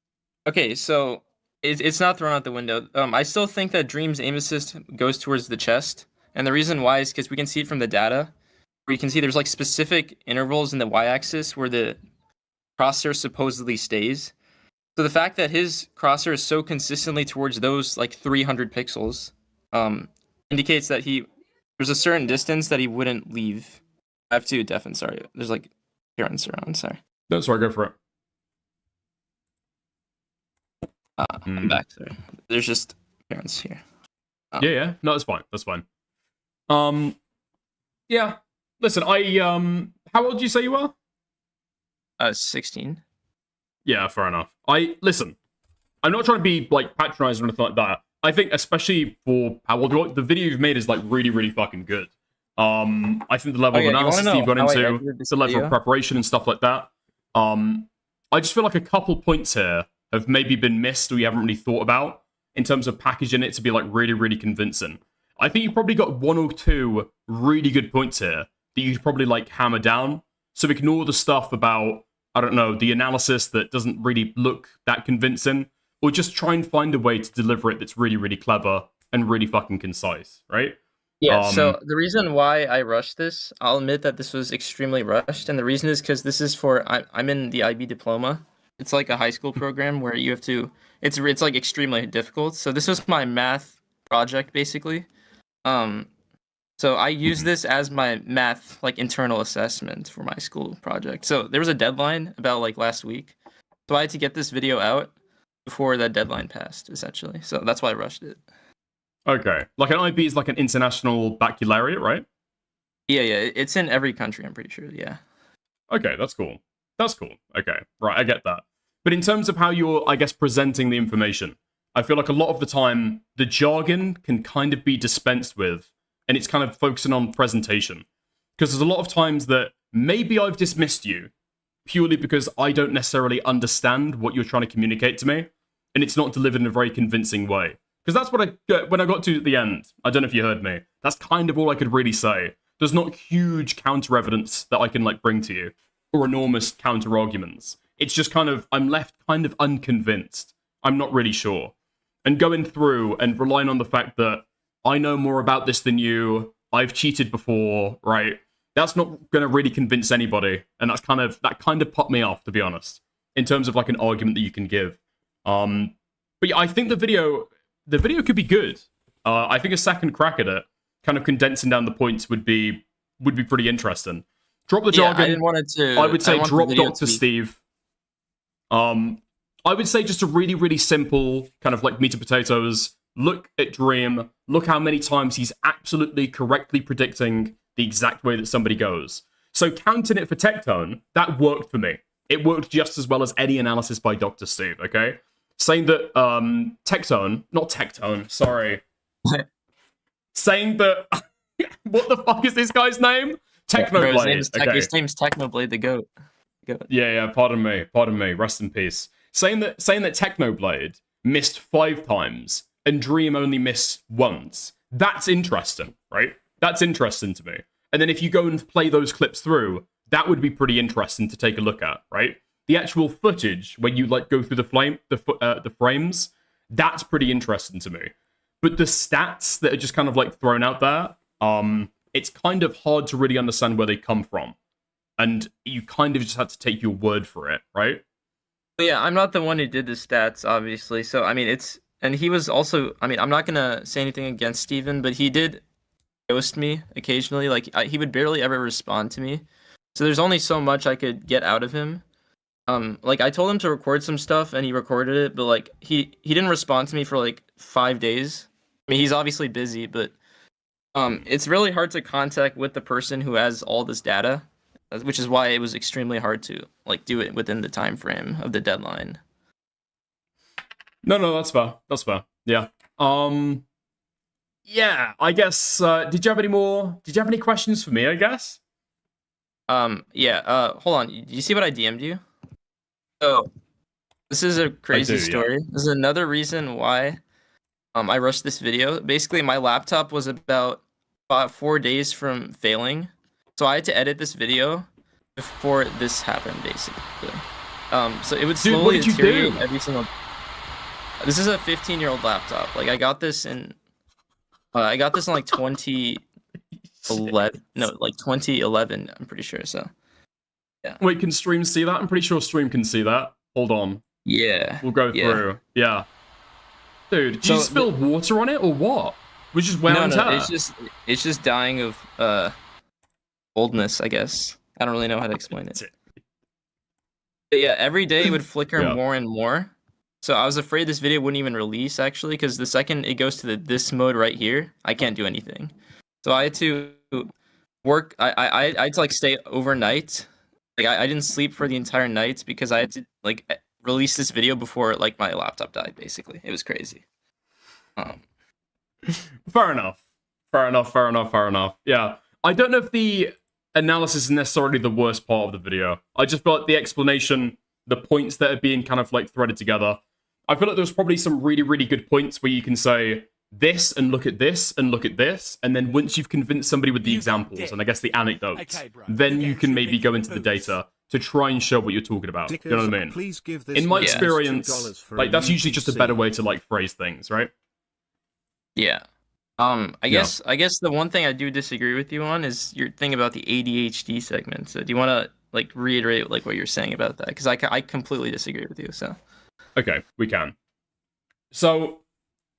it's not thrown out the window. I still think that Dream's aim assist goes towards the chest, and the reason why is because we can see it from the data, where you can see there's like specific intervals in the y-axis where the crosshair supposedly stays. So the fact that his crosshair is so consistently towards those like 300 pixels indicates that there's a certain distance that he wouldn't leave. I have to deafen, sorry. There's like parents around, sorry. No, sorry, go for it. I'm back, sorry. There's just parents here. Yeah. No, that's fine. That's fine. Yeah. Listen, how old did you say you were? 16. Yeah, fair enough. Listen, I'm not trying to be like patronizing or anything like that. I think especially for how old the video you've made is like really, really fucking good. I think the level of analysis you've gone into, the level of preparation and stuff like that. I just feel like a couple points here have maybe been missed or you haven't really thought about in terms of packaging it to be like really, really convincing. I think you've probably got 1 or 2 really good points here that you could probably like hammer down. So ignore the stuff about, I don't know, the analysis that doesn't really look that convincing, or just try and find a way to deliver it that's really, really clever and really fucking concise, right? Yeah, so the reason why I rushed this, I'll admit that this was extremely rushed, and the reason is because this is for, I'm in the IB diploma. It's like a high school program where you have to, it's like extremely difficult. So this was my math project, basically. So I use this as my math, like, internal assessment for my school project. So there was a deadline about, like, last week. So I had to get this video out before that deadline passed, essentially. So that's why I rushed it. Okay. Like an IB is like an international baccalaureate, right? Yeah. It's in every country, I'm pretty sure, yeah. Okay, that's cool. That's cool. Okay, right, I get that. But in terms of how you're, I guess, presenting the information, I feel like a lot of the time, the jargon can kind of be dispensed with, and it's kind of focusing on presentation. Because there's a lot of times that maybe I've dismissed you purely because I don't necessarily understand what you're trying to communicate to me, and it's not delivered in a very convincing way. Because that's what when I got to the end, I don't know if you heard me, that's kind of all I could really say. There's not huge counter-evidence that I can like bring to you, or enormous counter-arguments. It's just kind of, I'm left kind of unconvinced. I'm not really sure. And going through and relying on the fact that I know more about this than you, I've cheated before, right? That's not going to really convince anybody. And that kind of put me off, to be honest, in terms of like an argument that you can give. But yeah, I think the video could be good. I think a second crack at it, kind of condensing down the points would be pretty interesting. Drop the jargon. I didn't want it to. I would say drop Dr. Steve. I would say just a really, really simple kind of like meat and potatoes. Look at Dream. Look how many times he's absolutely correctly predicting the exact way that somebody goes. So counting it for Techone, that worked for me. It worked just as well as any analysis by Dr. Steve, okay? Saying that saying that what the fuck is this guy's name? Technoblade. His name's Technoblade the goat. Yeah, pardon me. Rest in peace. Saying that Technoblade missed 5 times and Dream only missed once. That's interesting, right? That's interesting to me. And then if you go and play those clips through, that would be pretty interesting to take a look at, right? The actual footage when you like go through the frames, that's pretty interesting to me. But the stats that are just kind of like thrown out there, it's kind of hard to really understand where they come from. And you kind of just have to take your word for it, right? Yeah, I'm not the one who did the stats, obviously. So, I mean, and he was also, I mean, I'm not going to say anything against Steven, but he did ghost me occasionally. Like, he would barely ever respond to me. So there's only so much I could get out of him. Like, I told him to record some stuff, and he recorded it, but, like, he didn't respond to me for, like, 5 days. I mean, he's obviously busy, but it's really hard to contact with the person who has all this data, which is why it was extremely hard to, like, do it within the time frame of the deadline. No, that's fair. That's fair. Yeah. Yeah, I guess, did you have any questions for me, I guess? Yeah, hold on. Do you see what I DM'd you? So, this is a crazy story. Yeah. This is another reason why I rushed this video. Basically, my laptop was about 4 days from failing, so I had to edit this video before this happened, basically. So it would slowly deteriorate every single... This is a 15-year-old laptop. Like, I got this in like 2011. No, like 2011, I'm pretty sure, so... Yeah. Wait, can Stream see that? I'm pretty sure Stream can see that. Hold on. Yeah. We'll go through. Yeah. Dude, did you spill water on it or what? Was just wear and tear? It's just dying of oldness, I guess. I don't really know how to explain it. But yeah, every day it would flicker more and more. So I was afraid this video wouldn't even release actually, because the second it goes to this mode right here, I can't do anything. So I had to work. I had to like stay overnight. Like I didn't sleep for the entire night because I had to like release this video before like my laptop died. Basically, it was crazy. Fair enough. Fair enough. Yeah, I don't know if the analysis is necessarily the worst part of the video. I just feel like the explanation, the points that are being kind of like threaded together. I feel like there's probably some really, really good points where you can say this and look at this and look at this, and then once you've convinced somebody with the examples and I guess the anecdotes, then you can maybe go into the data to try and show what you're talking about. You know what I mean? Please give this in my man experience, $2 like that's usually just a better way to like phrase things, right? Yeah. I guess the one thing I do disagree with you on is your thing about the ADHD segment. So do you want to like reiterate like what you're saying about that? Because I completely disagree with you. So. Okay, we can. So,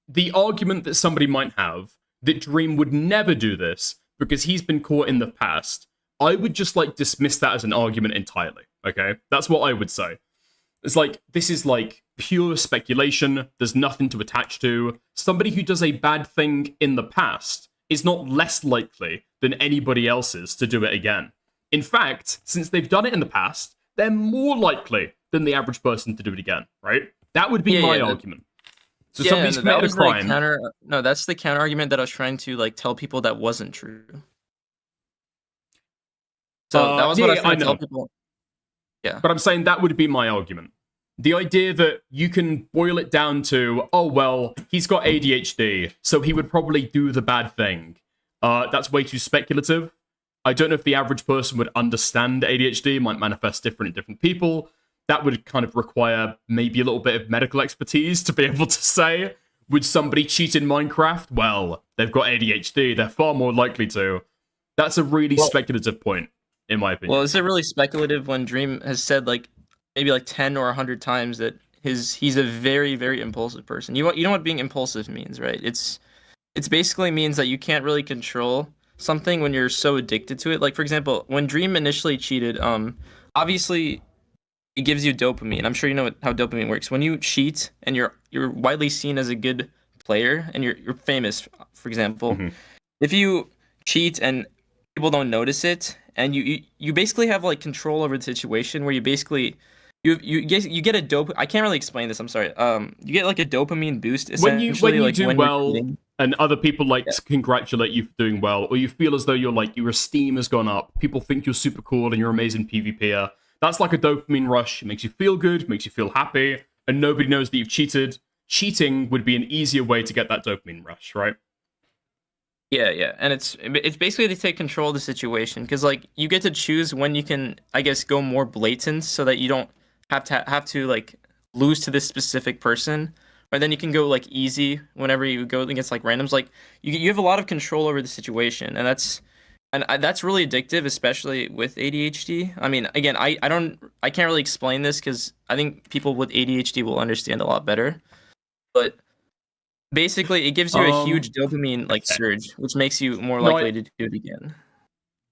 the argument that somebody might have that Dream would never do this because he's been caught in the past, I would just like dismiss that as an argument entirely. Okay, that's what I would say. It's like this is like pure speculation. There's nothing to attach to. Somebody who does a bad thing in the past is not less likely than anybody else's to do it again. In fact, since they've done it in the past, they're more likely than the average person to do it again, right? That would be my argument. So somebody's committed a crime. No, that's the counter argument that I was trying to like tell people that wasn't true. So that was what I was trying to tell people. Yeah. But I'm saying that would be my argument. The idea that you can boil it down to, oh, well, he's got ADHD, so he would probably do the bad thing. That's way too speculative. I don't know if the average person would understand ADHD. It might manifest different in different people. That would kind of require maybe a little bit of medical expertise to be able to say, would somebody cheat in Minecraft? Well, they've got ADHD. They're far more likely to. That's a really speculative point, in my opinion. Well, is it really speculative when Dream has said like maybe like 10 or 100 times that he's a very, very impulsive person? You know what being impulsive means, right? It's basically means that you can't really control something when you're so addicted to it. Like, for example, when Dream initially cheated, obviously it gives you dopamine. I'm sure you know how dopamine works. When you cheat and you're widely seen as a good player and you're famous, for example, if you cheat and people don't notice it, and you basically have like control over the situation where you basically you get a dope. I can't really explain this. I'm sorry. You get like a dopamine boost when you like, do well and other people like congratulate you for doing well, or you feel as though your esteem has gone up. People think you're super cool and you're an amazing PvPer. That's like a dopamine rush. It makes you feel good, makes you feel happy, and nobody knows that you've cheated. Cheating would be an easier way to get that dopamine rush, right? Yeah, and it's basically to take control of the situation, because like you get to choose when you can, I guess, go more blatant, so that you don't have to like lose to this specific person, or then you can go like easy whenever you go against like randoms. Like you have a lot of control over the situation, and that's really addictive, especially with ADHD. I mean, again, I can't really explain this because I think people with ADHD will understand a lot better. But basically, it gives you a huge dopamine like surge, which makes you more likely to do it again.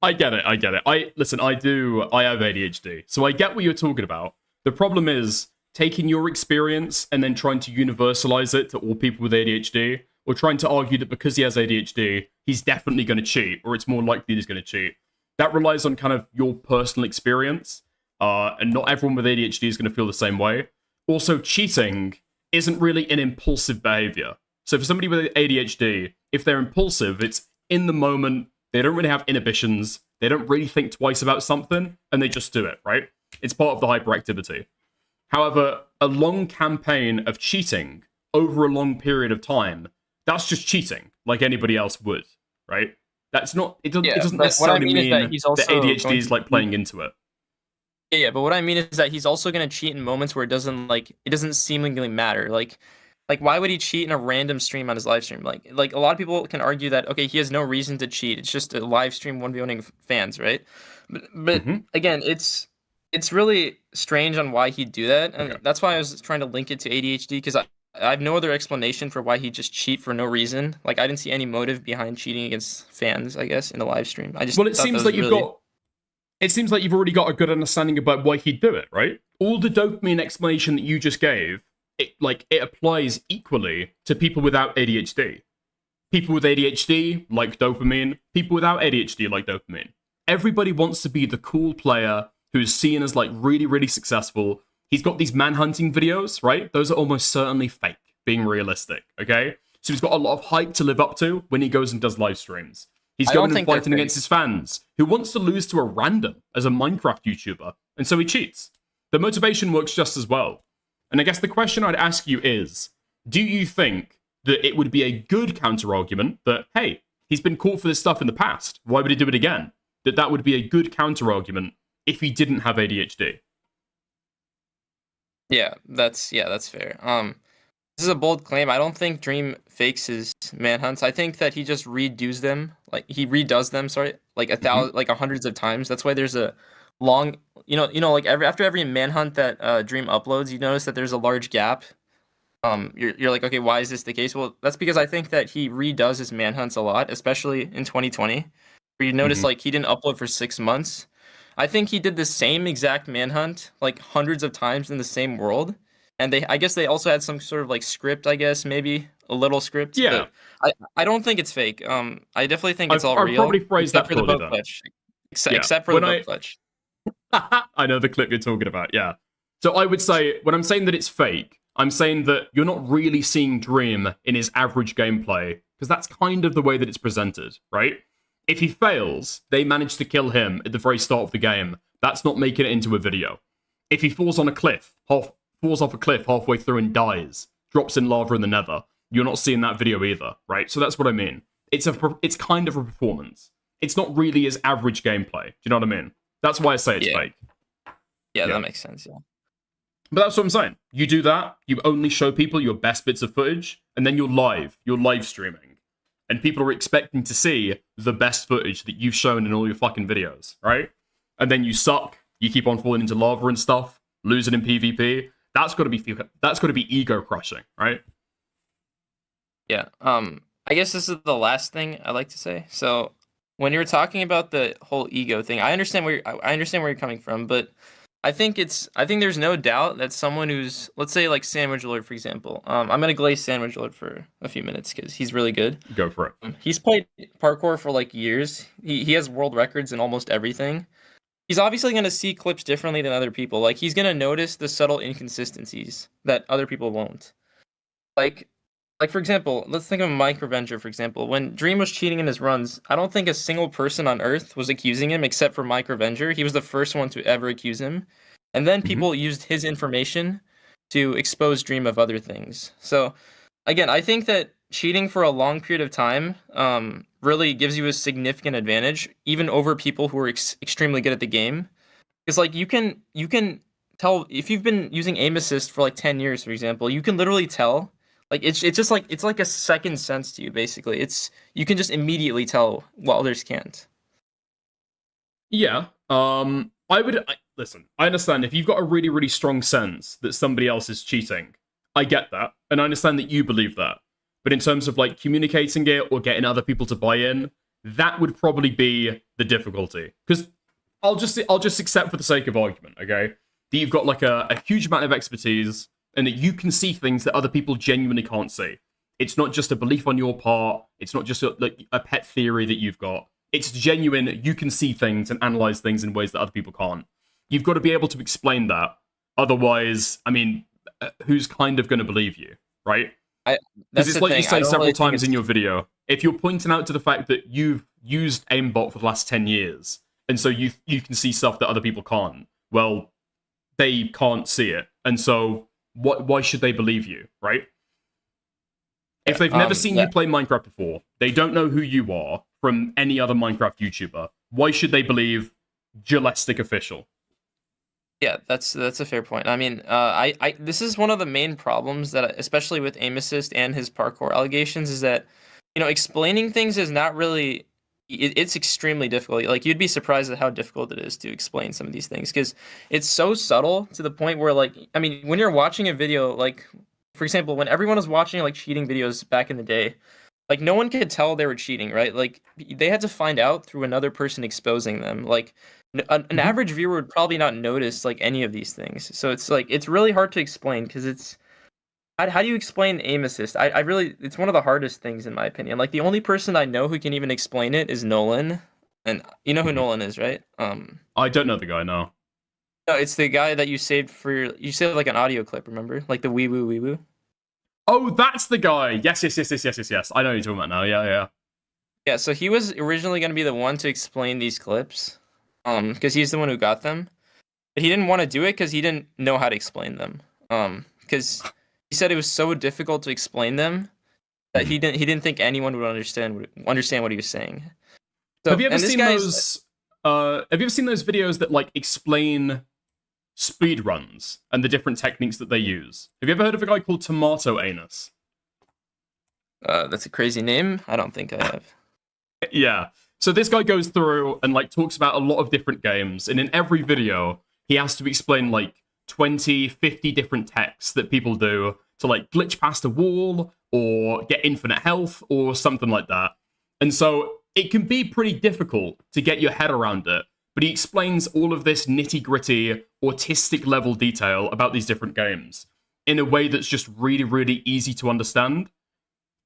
I get it. I have ADHD, so I get what you're talking about. The problem is taking your experience and then trying to universalize it to all people with ADHD, or trying to argue that because he has ADHD, he's definitely going to cheat, or it's more likely he's going to cheat. That relies on kind of your personal experience, and not everyone with ADHD is going to feel the same way. Also, cheating isn't really an impulsive behavior. So for somebody with ADHD, if they're impulsive, it's in the moment, they don't really have inhibitions, they don't really think twice about something, and they just do it, right? It's part of the hyperactivity. However, a long campaign of cheating over a long period of time, that's just cheating, like anybody else would, right? That's not. It doesn't necessarily mean that ADHD is like playing into it. Yeah, but what I mean is that he's also gonna cheat in moments where it doesn't seemingly matter. Like why would he cheat in a random stream on his live stream? Like a lot of people can argue that okay, he has no reason to cheat. It's just a live stream 1v1ing fans, right? But again, it's it's really strange on why he'd do that, and that's why I was trying to link it to ADHD, because I have no other explanation for why he'd just cheat for no reason. Like, I didn't see any motive behind cheating against fans, I guess, in the live stream. I just Well, it thought seems that like was you've really... got. It seems like you've already got a good understanding about why he'd do it, right? All the dopamine explanation that you just gave, it applies equally to people without ADHD. People with ADHD like dopamine. People without ADHD like dopamine. Everybody wants to be the cool player who's seen as like really, really successful. He's got these manhunting videos, right? Those are almost certainly fake, being realistic, okay? So he's got a lot of hype to live up to when he goes and does live streams. He's going and fighting against his fans, who wants to lose to a random as a Minecraft YouTuber, and so he cheats. The motivation works just as well. And I guess the question I'd ask you is, do you think that it would be a good counter-argument that, hey, he's been caught for this stuff in the past, why would he do it again? That would be a good counter-argument if he didn't have ADHD? Yeah, that's fair. This is a bold claim. I don't think Dream fakes his manhunts. I think that he just redoes them. Like, he redoes them, sorry, like hundreds of times. That's why there's a long, like after every manhunt that Dream uploads, you notice that there's a large gap. You're like, okay, why is this the case? Well, that's because I think that he redoes his manhunts a lot, especially in 2020, where you notice like he didn't upload for 6 months. I think he did the same exact manhunt like hundreds of times in the same world. And I guess they also had some sort of like script, I guess, maybe a little script. Yeah. But I don't think it's fake. I definitely think it's all I'd real. probably phrase except that for the poorly, boat though. glitch. Except for the boat glitch. I know the clip you're talking about, yeah. So I would say, when I'm saying that it's fake, I'm saying that you're not really seeing Dream in his average gameplay, because that's kind of the way that it's presented, right? If he fails, they manage to kill him at the very start of the game. That's not making it into a video. If he falls on a cliff, falls off a cliff halfway through and dies, drops in lava in the nether, you're not seeing that video either, right? So that's what I mean. It's kind of a performance. It's not really his average gameplay. Do you know what I mean? That's why I say it's fake. Yeah, that makes sense, yeah. But that's what I'm saying. You do that, you only show people your best bits of footage, and then you're live streaming. And people are expecting to see the best footage that you've shown in all your fucking videos, right? And then you suck, you keep on falling into lava and stuff, losing in PvP. That's got to be ego crushing, right? Yeah. I guess this is the last thing I like to say. So when you were talking about the whole ego thing, I understand where you're coming from, but I think there's no doubt that someone who's, let's say like Sandwich Lord, for example. I'm gonna glaze Sandwich Lord for a few minutes because he's really good. Go for it. He's played parkour for like years. He has world records in almost everything. He's obviously going to see clips differently than other people. Like, he's going to notice the subtle inconsistencies that other people won't. Like for example, let's think of Mike Revenger, for example. When Dream was cheating in his runs, I don't think a single person on Earth was accusing him except for Mike Revenger. He was the first one to ever accuse him. And then people used his information to expose Dream of other things. So, again, I think that cheating for a long period of time really gives you a significant advantage, even over people who are extremely good at the game. Because like you can tell if you've been using aim assist for like 10 years, for example, you can literally tell. Like it's just like it's like a second sense to you. Basically, you can just immediately tell what others can't. Yeah. Listen. I understand if you've got a really, really strong sense that somebody else is cheating. I get that, and I understand that you believe that. But in terms of like communicating it or getting other people to buy in, that would probably be the difficulty. Because I'll just accept for the sake of argument, okay, that you've got like a huge amount of expertise and that you can see things that other people genuinely can't see. It's not just a belief on your part. It's not just a pet theory that you've got. It's genuine. You can see things and analyze things in ways that other people can't. You've got to be able to explain that. Otherwise, I mean, who's kind of going to believe you, right? Because it's like you say several times in your video, if you're pointing out to the fact that you've used aimbot for the last 10 years, and so you can see stuff that other people can't, well, they can't see it. And so why should they believe you, right? If they've never seen you play Minecraft before, they don't know who you are from any other Minecraft YouTuber, why should they believe Gillestic Official? Yeah, that's a fair point. I mean, this is one of the main problems that, especially with aim assist and his parkour allegations, is that explaining things is not really it's extremely difficult. Like you'd be surprised at how difficult it is to explain some of these things because it's so subtle to the point where like I mean when you're watching a video like for example when everyone was watching like cheating videos back in the day, like no one could tell they were cheating, right? Like they had to find out through another person exposing them. Like an average viewer would probably not notice like any of these things. So it's like it's really hard to explain because it's how do you explain aim assist? I really it's one of the hardest things in my opinion. Like the only person I know who can even explain it is Nolan, and you know who Nolan is, right? I don't know the guy. No. No, it's the guy that you saved you saved like an audio clip. Remember, like the wee woo. Oh, that's the guy. Yes. I know who you're talking about now. Yeah. Yeah, so he was originally going to be the one to explain these clips, because he's the one who got them, but he didn't want to do it because he didn't know how to explain them, because he said it was so difficult to explain them that he didn't think anyone would understand what he was saying. So, have you ever seen those? Have you ever seen those videos that like explain speed runs and the different techniques that they use? Have you ever heard of a guy called Tomato Anus? That's a crazy name. I don't think I have. Yeah. So this guy goes through and like talks about a lot of different games, and in every video he has to explain like 20, 50 different techs that people do to like glitch past a wall or get infinite health or something like that. And so it can be pretty difficult to get your head around it, but he explains all of this nitty-gritty, autistic level detail about these different games in a way that's just really, really easy to understand.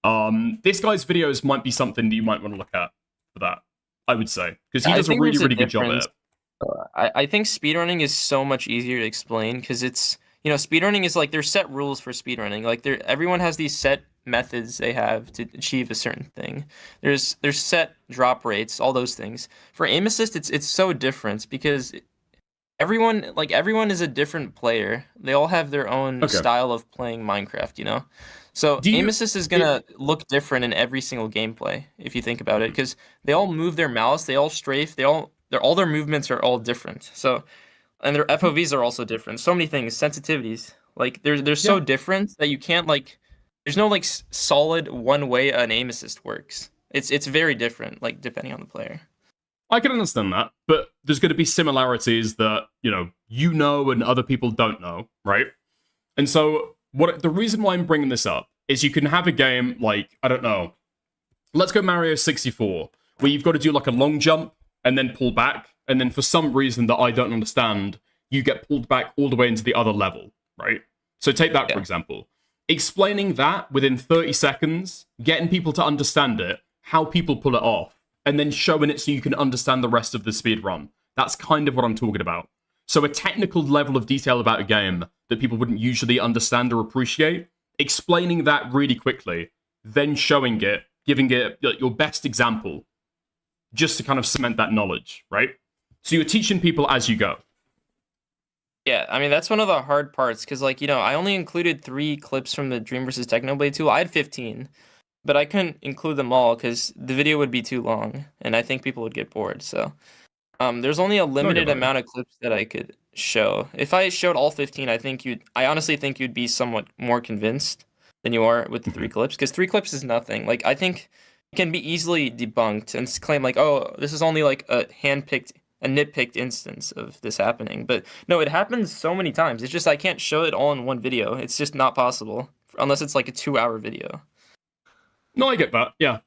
This guy's videos might be something that you might want to look at for that, I would say, because he does a really, really good job at it. I think speedrunning is so much easier to explain because it's, speedrunning is like there's set rules for speedrunning. Like everyone has these set methods they have to achieve a certain thing. There's set drop rates, all those things. For aim assist, it's so different because everyone is a different player. They all have their own style of playing Minecraft, So aim assist is gonna look different in every single gameplay if you think about it, because they all move their mouse, they all strafe, all their movements are all different. So, and their FOVs are also different. So many things, sensitivities, like they're so different that you can't like. There's no like solid one way an aim assist works. It's very different, like depending on the player. I can understand that, but there's going to be similarities that you know and other people don't know, right? And so the reason why I'm bringing this up is you can have a game like, I don't know, let's go Mario 64, where you've got to do like a long jump and then pull back, and then for some reason that I don't understand, you get pulled back all the way into the other level, right? So take that for example. Explaining that within 30 seconds, getting people to understand it, how people pull it off, and then showing it so you can understand the rest of the speed run. That's kind of what I'm talking about. So a technical level of detail about a game that people wouldn't usually understand or appreciate, explaining that really quickly, then showing it, giving it your best example, just to kind of cement that knowledge, right? So you're teaching people as you go. Yeah, I mean, that's one of the hard parts, because, like, I only included 3 clips from the Dream vs. Technoblade tool. I had 15, but I couldn't include them all, because the video would be too long, and I think people would get bored, so... there's only a limited amount of clips that I could show. If I showed all 15, I honestly think you'd be somewhat more convinced than you are with the 3 clips, because 3 clips is nothing. Like, I think it can be easily debunked and claim, like, oh, this is only, like, a nitpicked instance of this happening. But no, it happens so many times. It's just I can't show it all in one video. It's just not possible unless it's like a 2-hour video. No, I get that. Yeah,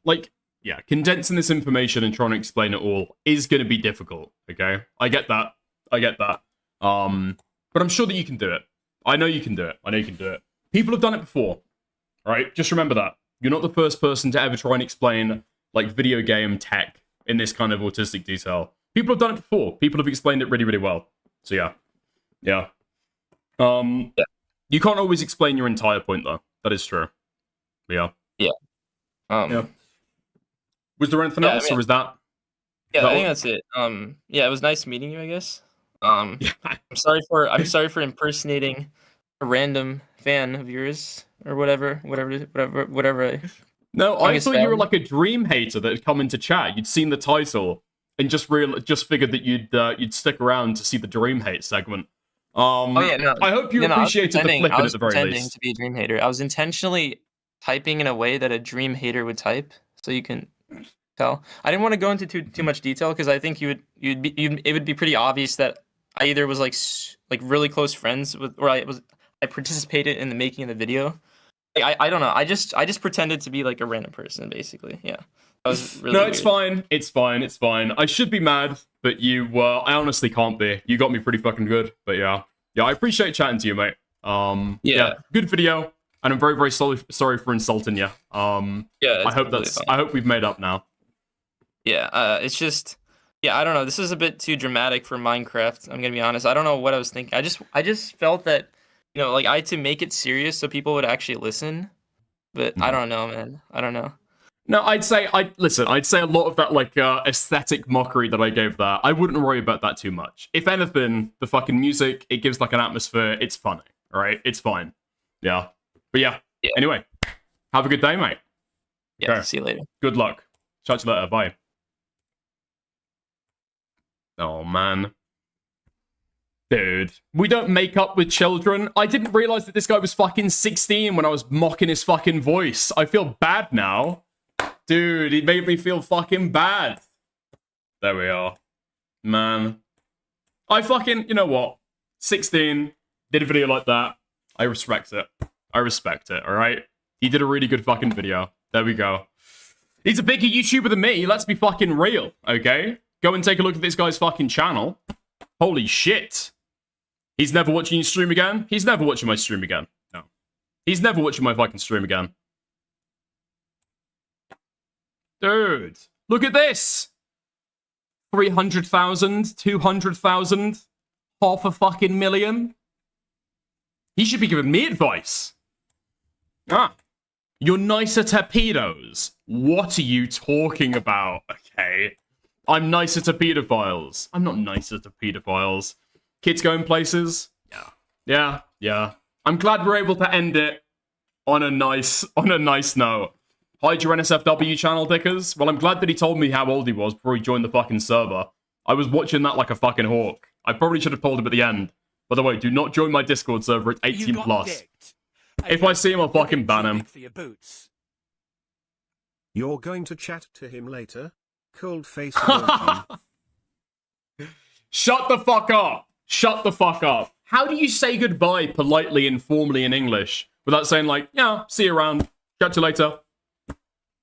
condensing this information and trying to explain it all is going to be difficult. Okay, I get that. But I'm sure that you can do it. I know you can do it. People have done it before, right? Just remember that you're not the first person to ever try and explain like video game tech in this kind of autistic detail. People have done it before. People have explained it really, really well. So yeah. You can't always explain your entire point though. That is true. Yeah. Was there anything else, or was that? Yeah, I think that's it. It was nice meeting you, I guess. I'm sorry for impersonating a random fan of yours or whatever. No, I thought you were like a Dream hater that had come into chat. You'd seen the title and just figured that you'd stick around to see the Dream hate segment. I hope you appreciated the flipping at the very least. I was pretending to be a Dream hater. I was intentionally typing in a way that a Dream hater would type, so you can tell. I didn't want to go into too much detail because I think it would be pretty obvious that I either was like really close friends with, or I participated in the making of the video. I don't know. I just pretended to be like a random person, basically. Yeah. That was really no, it's fine. It's fine. It's fine. I should be mad, but I honestly can't be. You got me pretty fucking good. But yeah, I appreciate chatting to you, mate. Yeah, good video, and I'm very, very sorry for insulting you. Yeah, I hope we've made up now. Yeah, it's just, yeah, I don't know. This is a bit too dramatic for Minecraft. I'm gonna be honest. I don't know what I was thinking. I just felt that, like I had to make it serious so people would actually listen. But I don't know, man. I don't know. No, I'd say a lot of that like aesthetic mockery that I gave there, I wouldn't worry about that too much. If anything, the fucking music, it gives like an atmosphere. It's funny, all right? It's fine. Yeah. But yeah. Anyway, have a good day, mate. Yeah. Okay. See you later. Good luck. Chat you later. Bye. Oh man. Dude, we don't make up with children. I didn't realize that this guy was fucking 16 when I was mocking his fucking voice. I feel bad now. Dude, he made me feel fucking bad. There we are. Man. I fucking, you know what? 16, did a video like that. I respect it. I respect it, alright? He did a really good fucking video. There we go. He's a bigger YouTuber than me, let's be fucking real, okay? Go and take a look at this guy's fucking channel. Holy shit. He's never watching you stream again? He's never watching my stream again. No. He's never watching my fucking stream again. Dude, look at this. 300,000, 200,000, half a fucking million. He should be giving me advice. You're nicer to pedos. What are you talking about? Okay. I'm nicer to pedophiles. I'm not nicer to pedophiles. Kids going places? Yeah. I'm glad we're able to end it on a nice note. Hide your NSFW channel, dickers. Well, I'm glad that he told me how old he was before he joined the fucking server. I was watching that like a fucking hawk. I probably should have told him at the end. By the way, do not join my Discord server. It's 18 plus. If I see him, I'll fucking ban him. You're going to chat to him later? Cold face. Shut the fuck up. Shut the fuck up. How do you say goodbye politely and formally in English without saying like, yeah, see you around. Chat you later.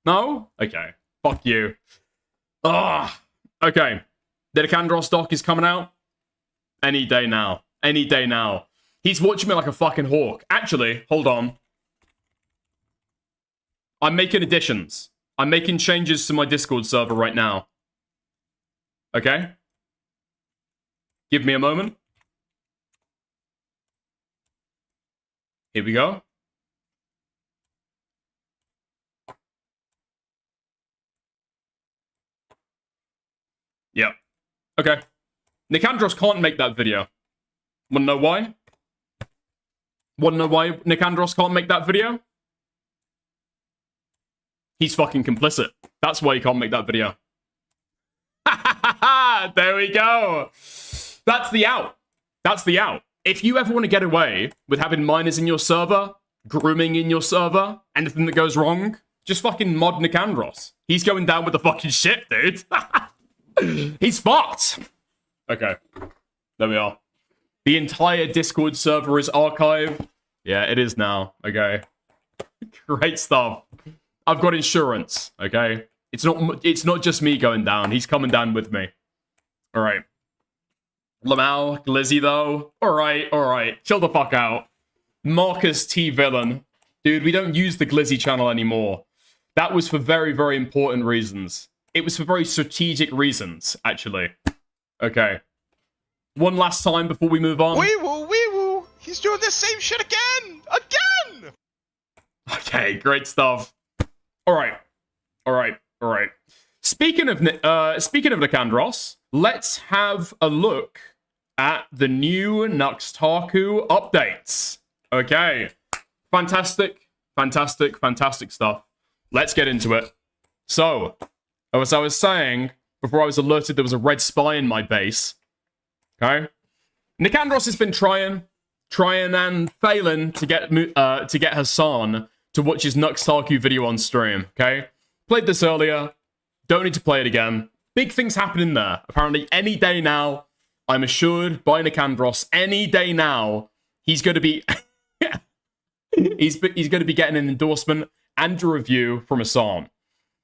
No? Okay. Fuck you. Ugh. Okay. The Nicandros doc is coming out. Any day now. Any day now. He's watching me like a fucking hawk. Actually, hold on. I'm making additions. I'm making changes to my Discord server right now. Okay? Give me a moment. Here we go. Yep. Okay. Nicandros can't make that video. Wanna know why? Wanna know why Nicandros can't make that video? He's fucking complicit. That's why he can't make that video. There we go. That's the out. That's the out. If you ever want to get away with having minors in your server, grooming in your server, anything that goes wrong, just fucking mod Nicandros. He's going down with the fucking shit, dude. He's fucked. Okay. There we are. The entire Discord server is archived. Yeah, it is now. Okay. Great stuff. I've got insurance. Okay. It's not just me going down. He's coming down with me. All right. Lamau, Glizzy though. All right. Chill the fuck out. Marcus T. Villain. Dude, we don't use the Glizzy channel anymore. That was for very, very important reasons. It was for very strategic reasons, actually. Okay. One last time before we move on. Wee woo. He's doing the same shit again. Okay, great stuff. All right. Speaking of Nicandros, let's have a look at the new Nux Taku updates. Okay. Fantastic stuff. Let's get into it. So, as I was saying, before I was alerted there was a red spy in my base. Okay? Nicandros has been trying and failing to get Hassan to watch his Nux Taku video on stream. Okay? Played this earlier. Don't need to play it again. Big things happening there. Apparently, any day now, I'm assured by Nicandros, any day now, he's going to be he's going to be getting an endorsement and a review from Hassan.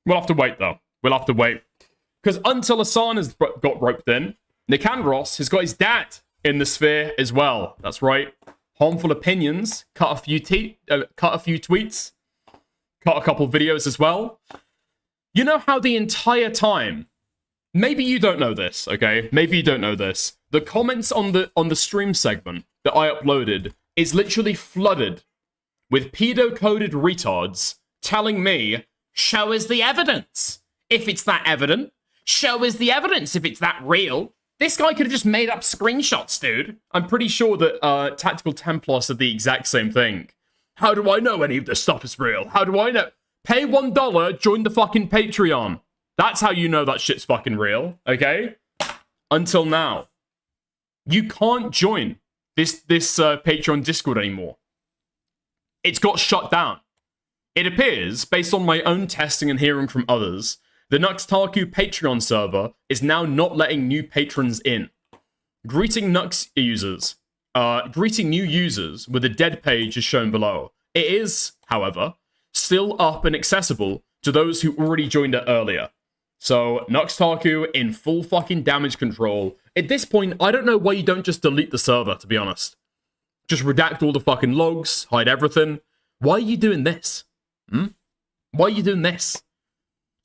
We'll have to wait though. We'll have to wait because until Hassan has got roped in, Nicandros has got his dad in the sphere as well. That's right. Harmful opinions. Cut a few tweets. Cut a couple videos as well. You know how the entire time, maybe you don't know this, okay? Maybe you don't know this. The comments on the stream segment that I uploaded is literally flooded with pedo-coded retards telling me, show us the evidence. If it's that evident, show us the evidence if it's that real. This guy could have just made up screenshots, dude. I'm pretty sure that Tactical Templar said the exact same thing. How do I know any of this stuff is real? How do I know? Pay $1, join the fucking Patreon. That's how you know that shit's fucking real, okay? Until now. You can't join this Patreon Discord anymore. It's got shut down. It appears, based on my own testing and hearing from others, the Nux Taku Patreon server is now not letting new patrons in. Greeting Nux users. Greeting new users with a dead page is shown below. It is, however, still up and accessible to those who already joined it earlier. So, Nux Taku in full fucking damage control. At this point, I don't know why you don't just delete the server, to be honest. Just redact all the fucking logs, hide everything. Why are you doing this? Why are you doing this?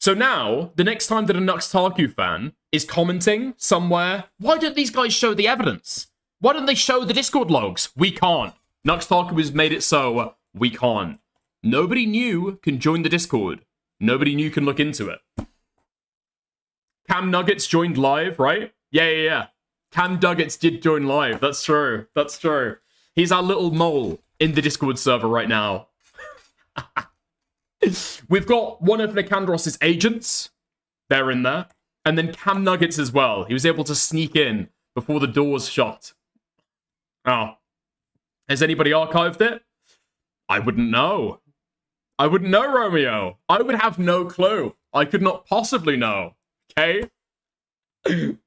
So now, the next time that a Nux Taku fan is commenting somewhere, why don't these guys show the evidence? Why don't they show the Discord logs? We can't. Nux Taku has made it so we can't. Nobody new can join the Discord. Nobody new can look into it. Cam Nuggets joined live, right? Yeah. Cam Nuggets did join live. That's true. That's true. He's our little mole in the Discord server right now. We've got one of Nicandros' agents. They're in there. And then Cam Nuggets as well. He was able to sneak in before the doors shut. Oh. Has anybody archived it? I wouldn't know. I wouldn't know, Romeo. I would have no clue. I could not possibly know. Okay?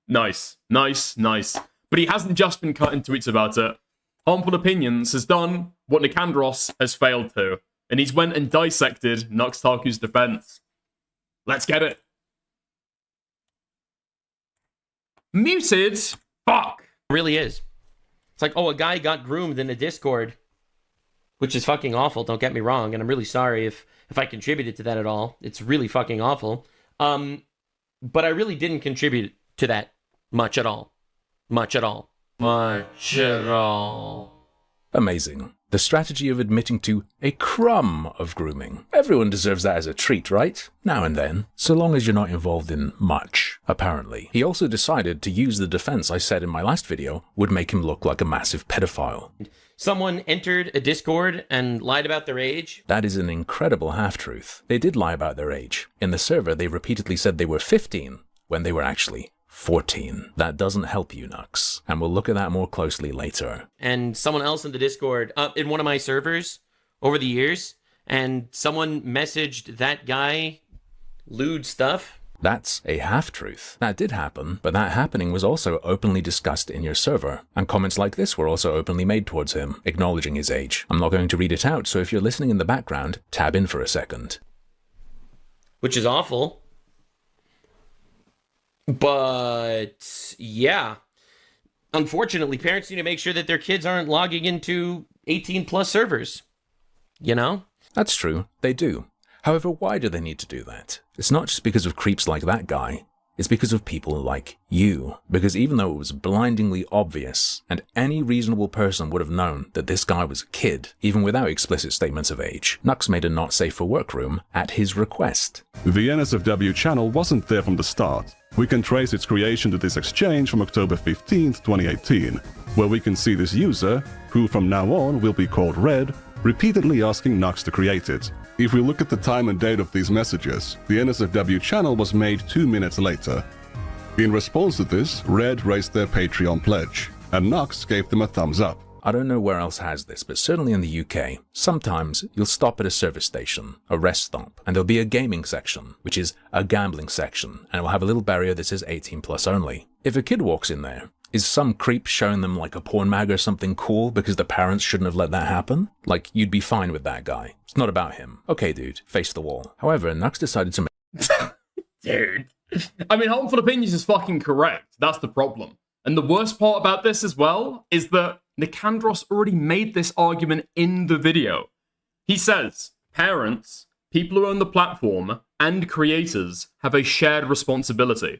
Nice. But he hasn't just been cutting tweets about it. Harmful Opinions has done what Nicandros has failed to. And he's went and dissected Nux Taku's defense. Let's get it. Muted? Fuck. It really is. It's like, oh, a guy got groomed in a Discord, which is fucking awful, don't get me wrong, and I'm really sorry if I contributed to that at all. It's really fucking awful. But I really didn't contribute to that much at all. Much at all. Amazing. The strategy of admitting to a crumb of grooming. Everyone deserves that as a treat, right? Now and then. So long as you're not involved in much, apparently. He also decided to use the defense I said in my last video would make him look like a massive pedophile. Someone entered a Discord and lied about their age. That is an incredible half-truth. They did lie about their age. In the server, they repeatedly said they were 15 when they were actually 14. That doesn't help you, Nux. And we'll look at that more closely later. And someone else in the Discord, in one of my servers over the years, and someone messaged that guy lewd stuff. That's a half-truth. That did happen, but that happening was also openly discussed in your server, and comments like this were also openly made towards him, acknowledging his age. I'm not going to read it out, so if you're listening in the background, tab in for a second. Which is awful. But, yeah. Unfortunately, parents need to make sure that their kids aren't logging into 18-plus servers. You know? That's true. They do. However, why do they need to do that? It's not just because of creeps like that guy. It's because of people like you. Because even though it was blindingly obvious, and any reasonable person would have known that this guy was a kid, even without explicit statements of age, Nux made a not safe for work room at his request. The NSFW channel wasn't there from the start. We can trace its creation to this exchange from October 15th, 2018, where we can see this user, who from now on will be called Red, repeatedly asking Nux to create it. If we look at the time and date of these messages, the NSFW channel was made 2 minutes later. In response to this, Red raised their Patreon pledge, and Nux gave them a thumbs up. I don't know where else has this, but certainly in the UK, sometimes you'll stop at a service station, a rest stop, and there'll be a gaming section, which is a gambling section, and it will have a little barrier that says 18 plus only. If a kid walks in there, is some creep showing them like a porn mag or something cool because the parents shouldn't have let that happen? Like, you'd be fine with that guy. It's not about him. Okay, dude, face the wall. However, Nux decided to make... Dude. I mean, Harmful Opinions is fucking correct. That's the problem. And the worst part about this as well is that Nicandros already made this argument in the video. He says, parents, people who own the platform, and creators have a shared responsibility.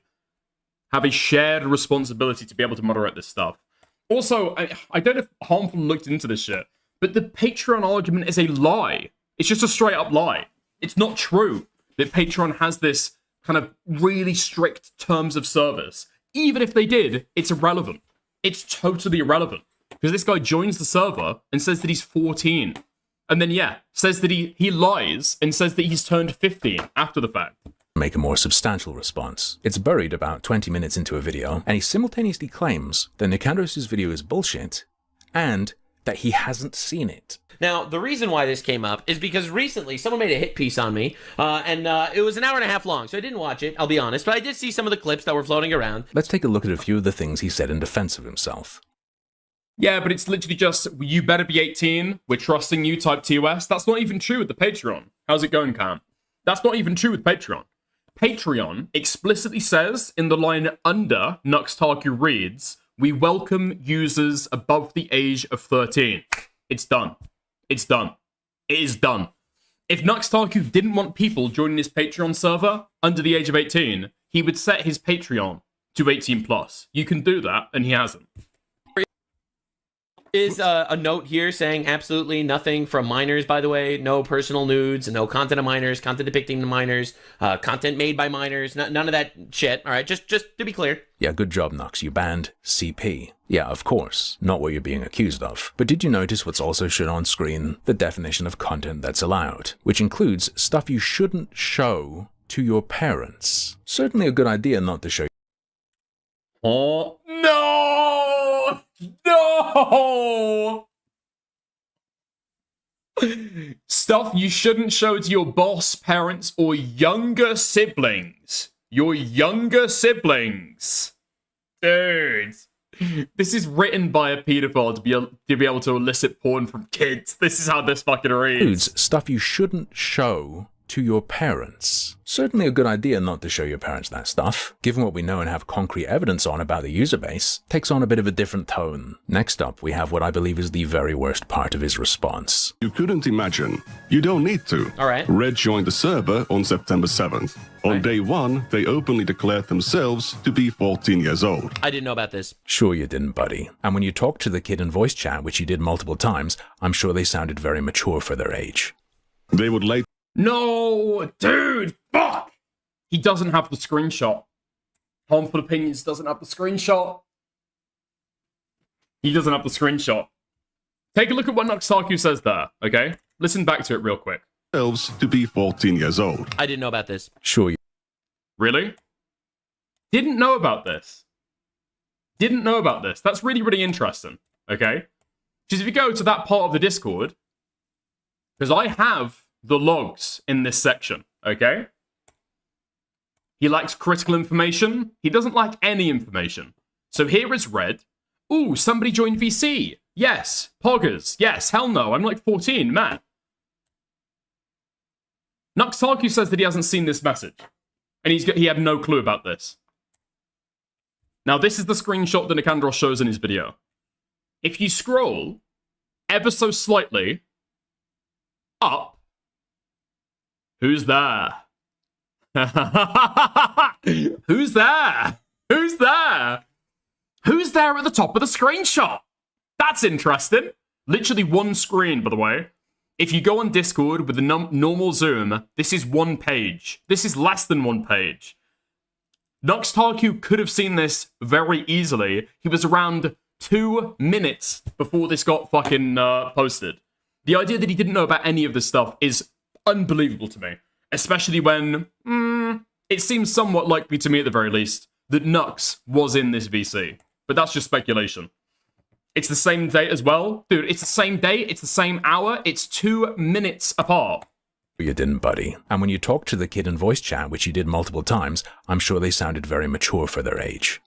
Have a shared responsibility to be able to moderate this stuff. Also, I don't know if Harmful looked into this shit, but the Patreon argument is a lie. It's just a straight up lie. It's not true that Patreon has this kind of really strict terms of service. Even if they did, it's irrelevant. It's totally irrelevant. Because this guy joins the server and says that he's 14. And then, yeah, says that he lies and says that he's turned 15 after the fact. Make a more substantial response. It's buried about 20 minutes into a video, and he simultaneously claims that Nicandros' video is bullshit and that he hasn't seen it. Now, the reason why this came up is because recently someone made a hit piece on me, and it was an hour and a half long, so I didn't watch it, I'll be honest, but I did see some of the clips that were floating around. Let's take a look at a few of the things he said in defense of himself. Yeah, but it's literally just, you better be 18, we're trusting you type TOS. That's not even true with the Patreon. How's it going, Cam? That's not even true with Patreon. Patreon explicitly says in the line under Nux Taku reads, we welcome users above the age of 13. It's done. It's done. It is done. If Nux Taku didn't want people joining his Patreon server under the age of 18, he would set his Patreon to 18 plus. You can do that, and he hasn't. Is a note here saying absolutely nothing from minors, by the way. No personal nudes, no content of minors, content depicting the minors, content made by minors, none of that shit. All right, just to be clear. Yeah, good job, Nux. You banned CP. Yeah, of course. Not what you're being accused of. But did you notice what's also shown on screen? The definition of content that's allowed, which includes stuff you shouldn't show to your parents. Certainly a good idea not to show. Oh, no! No! Stuff you shouldn't show to your boss, parents, or younger siblings. Your younger siblings. Dude. This is written by a pedophile to be able to elicit porn from kids. This is how this fucking reads. Includes stuff you shouldn't show to your parents. Certainly a good idea not to show your parents that stuff. Given what we know and have concrete evidence on about the user base, takes on a bit of a different tone. Next up, we have what I believe is the very worst part of his response. You couldn't imagine. You don't need to. All right. Red joined the server on September 7th. On day 1, they openly declared themselves to be 14 years old. I didn't know about this. Sure you didn't, buddy. And when you talked to the kid in voice chat, which you did multiple times, I'm sure they sounded very mature for their age. They would later... No, dude, fuck! He doesn't have the screenshot. Harmful Opinions doesn't have the screenshot. He doesn't have the screenshot. Take a look at what Nux Taku says there, okay? Listen back to it real quick. ...themselves to be 14 years old. I didn't know about this. Sure you... Really? Didn't know about this. Didn't know about this. That's really, really interesting, okay? Because if you go to that part of the Discord, because I have the logs in this section, okay? He likes critical information. He doesn't like any information. So here it's red. Ooh, somebody joined VC. Yes. Poggers. Yes. Hell no. I'm like 14, man. Nux Taku says that he hasn't seen this message. And he had no clue about this. Now, this is the screenshot that Nicandros shows in his video. If you scroll ever so slightly up, who's there? Who's there? Who's there? Who's there at the top of the screenshot? That's interesting. Literally one screen, by the way. If you go on Discord with the normal zoom, this is one page. This is less than one page. Nux Taku could have seen this very easily. He was around 2 minutes before this got fucking posted. The idea that he didn't know about any of this stuff is unbelievable to me. Especially when, it seems somewhat likely to me at the very least, that Nux was in this VC. But that's just speculation. It's the same date as well. Dude, it's the same date, it's the same hour, it's 2 minutes apart. You didn't, buddy. And when you talked to the kid in voice chat, which you did multiple times, I'm sure they sounded very mature for their age.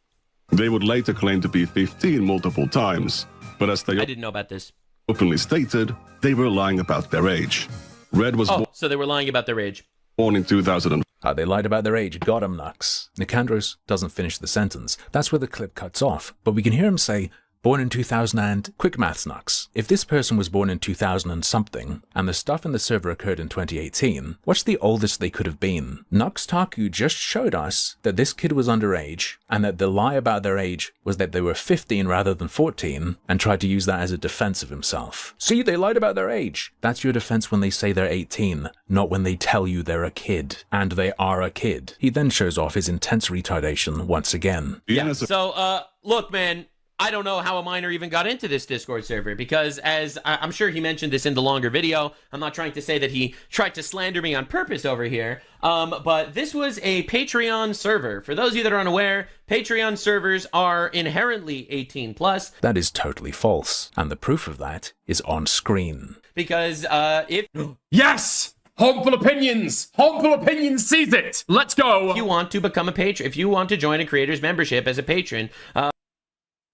They would later claim to be 15 multiple times, but as they I didn't know about this. openly stated, they were lying about their age. Red was So they were lying about their age. born in 2000. They lied about their age. Got him, Nux. Nicandros doesn't finish the sentence. That's where the clip cuts off. But we can hear him say, born in 2000 and... Quick maths, Nux. If this person was born in 2000 and something, and the stuff in the server occurred in 2018, what's the oldest they could have been? Nux Taku just showed us that this kid was underage, and that the lie about their age was that they were 15 rather than 14, and tried to use that as a defense of himself. See, they lied about their age. That's your defense when they say they're 18, not when they tell you they're a kid. And they are a kid. He then shows off his intense retardation once again. Yeah, so, look, man, I don't know how a minor even got into this Discord server, because as I'm sure he mentioned this in the longer video, I'm not trying to say that he tried to slander me on purpose over here, but this was a Patreon server. For those of you that are unaware, Patreon servers are inherently 18 plus. That is totally false, and the proof of that is on screen. Because if Yes! Harmful opinions! Harmful opinions sees it! Let's go! If you want to become a patron, if you want to join a creator's membership as a patron,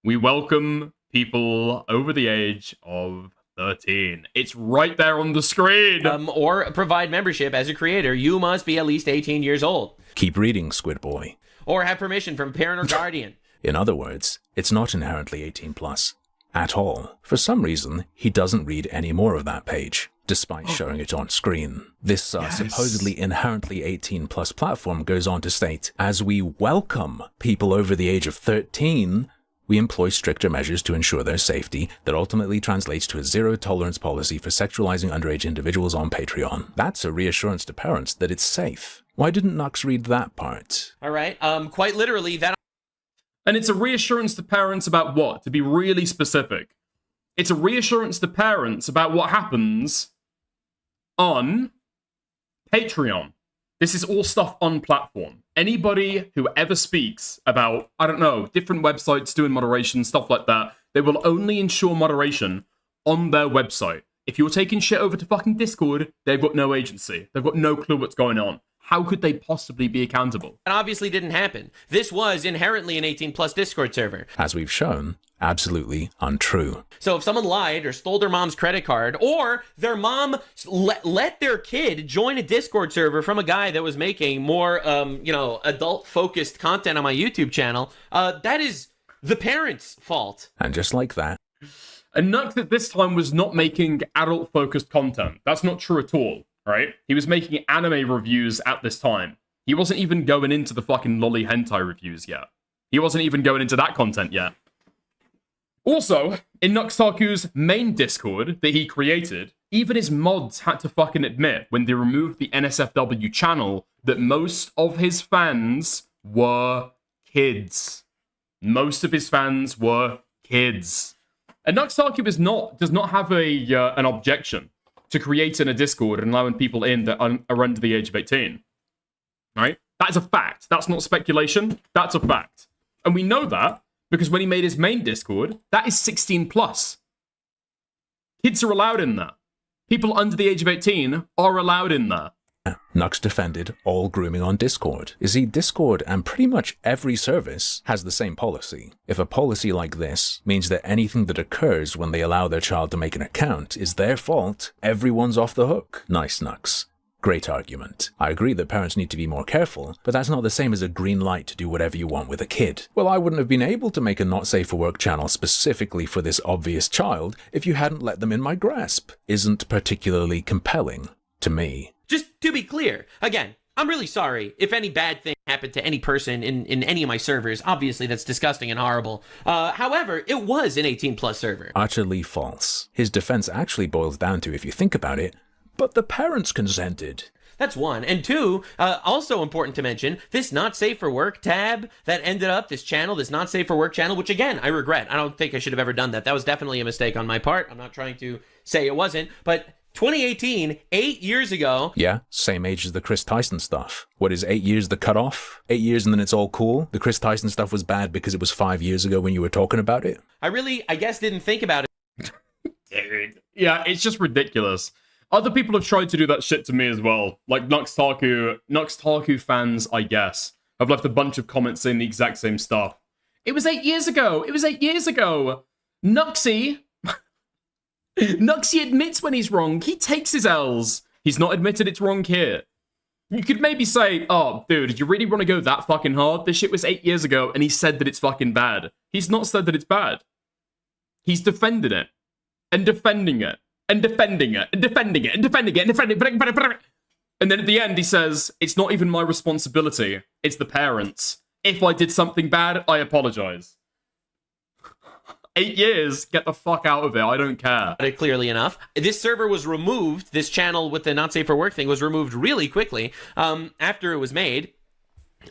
we welcome people over the age of 13. It's right there on the screen. Or provide membership as a creator, you must be at least 18 years old. Keep reading, Squid Boy. Or have permission from a parent or guardian. In other words, it's not inherently 18 plus. At all. For some reason, he doesn't read any more of that page, despite showing it on screen. This supposedly inherently 18 plus platform goes on to state, as we welcome people over the age of 13, we employ stricter measures to ensure their safety that ultimately translates to a zero-tolerance policy for sexualizing underage individuals on Patreon. That's a reassurance to parents that it's safe. Why didn't Nux read that part? All right, quite literally, that... And it's a reassurance to parents about what? To be really specific. It's a reassurance to parents about what happens on Patreon. This is all stuff on platform. Anybody who ever speaks about, I don't know, different websites doing moderation, stuff like that, they will only ensure moderation on their website. If you're taking shit over to fucking Discord, they've got no agency. They've got no clue what's going on. How could they possibly be accountable? That obviously didn't happen. This was inherently an 18 plus Discord server. As we've shown, absolutely untrue. So if someone lied or stole their mom's credit card, or their mom let their kid join a Discord server from a guy that was making more, adult-focused content on my YouTube channel, that is the parents' fault. And just like that. And Nux at this time was not making adult-focused content. That's not true at all, right? He was making anime reviews at this time. He wasn't even going into the fucking lolly hentai reviews yet. He wasn't even going into that content yet. Also, in Nux Taku's main Discord that he created, even his mods had to fucking admit when they removed the NSFW channel that most of his fans were kids. Most of his fans were kids. And Nux Taku does not have an objection to creating a Discord and allowing people in that are under the age of 18. Right? That is a fact. That's not speculation. That's a fact. And we know that because when he made his main Discord, that is 16 plus. Kids are allowed in there. People under the age of 18 are allowed in there. Nux defended all grooming on Discord. You see, Discord and pretty much every service has the same policy. If a policy like this means that anything that occurs when they allow their child to make an account is their fault, everyone's off the hook. Nice, Nux. Great argument. I agree that parents need to be more careful, but that's not the same as a green light to do whatever you want with a kid. Well, I wouldn't have been able to make a not safe for work channel specifically for this obvious child if you hadn't let them in my grasp. Isn't particularly compelling to me. Just to be clear, again, I'm really sorry if any bad thing happened to any person in any of my servers. Obviously, that's disgusting and horrible. However, it was an 18 plus server. Utterly false. His defense actually boils down to, if you think about it, but the parents consented. That's one. And two, also important to mention, this not safe for work tab that ended up, this not safe for work channel, which again, I regret. I don't think I should have ever done that. That was definitely a mistake on my part. I'm not trying to say it wasn't, but 2018, 8 years ago. Yeah, same age as the Chris Tyson stuff. What is 8 years the cutoff? 8 years and then it's all cool? The Chris Tyson stuff was bad because it was 5 years ago when you were talking about it? I guess, didn't think about it. Dude. Yeah, it's just ridiculous. Other people have tried to do that shit to me as well. Like Nux Taku fans, I guess, have left a bunch of comments saying the exact same stuff. It was 8 years ago. It was 8 years ago. Nuxie admits when he's wrong. He takes his L's. He's not admitted it's wrong here. You could maybe say, oh, dude, did you really want to go that fucking hard? This shit was 8 years ago, and he said that it's fucking bad. He's not said that it's bad. He's defended it. And defending it. And defending it. And defending it. And defending it. And defending it. And then at the end, he says, it's not even my responsibility. It's the parents'. If I did something bad, I apologize. 8 years, get the fuck out of it. I don't care. Clearly enough, this server was removed. This channel with the not safe for work thing was removed really quickly after it was made.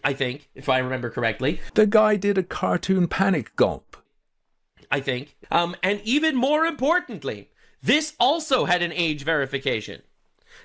I think, if I remember correctly. The guy did a cartoon panic gulp. I think. And even more importantly, this also had an age verification.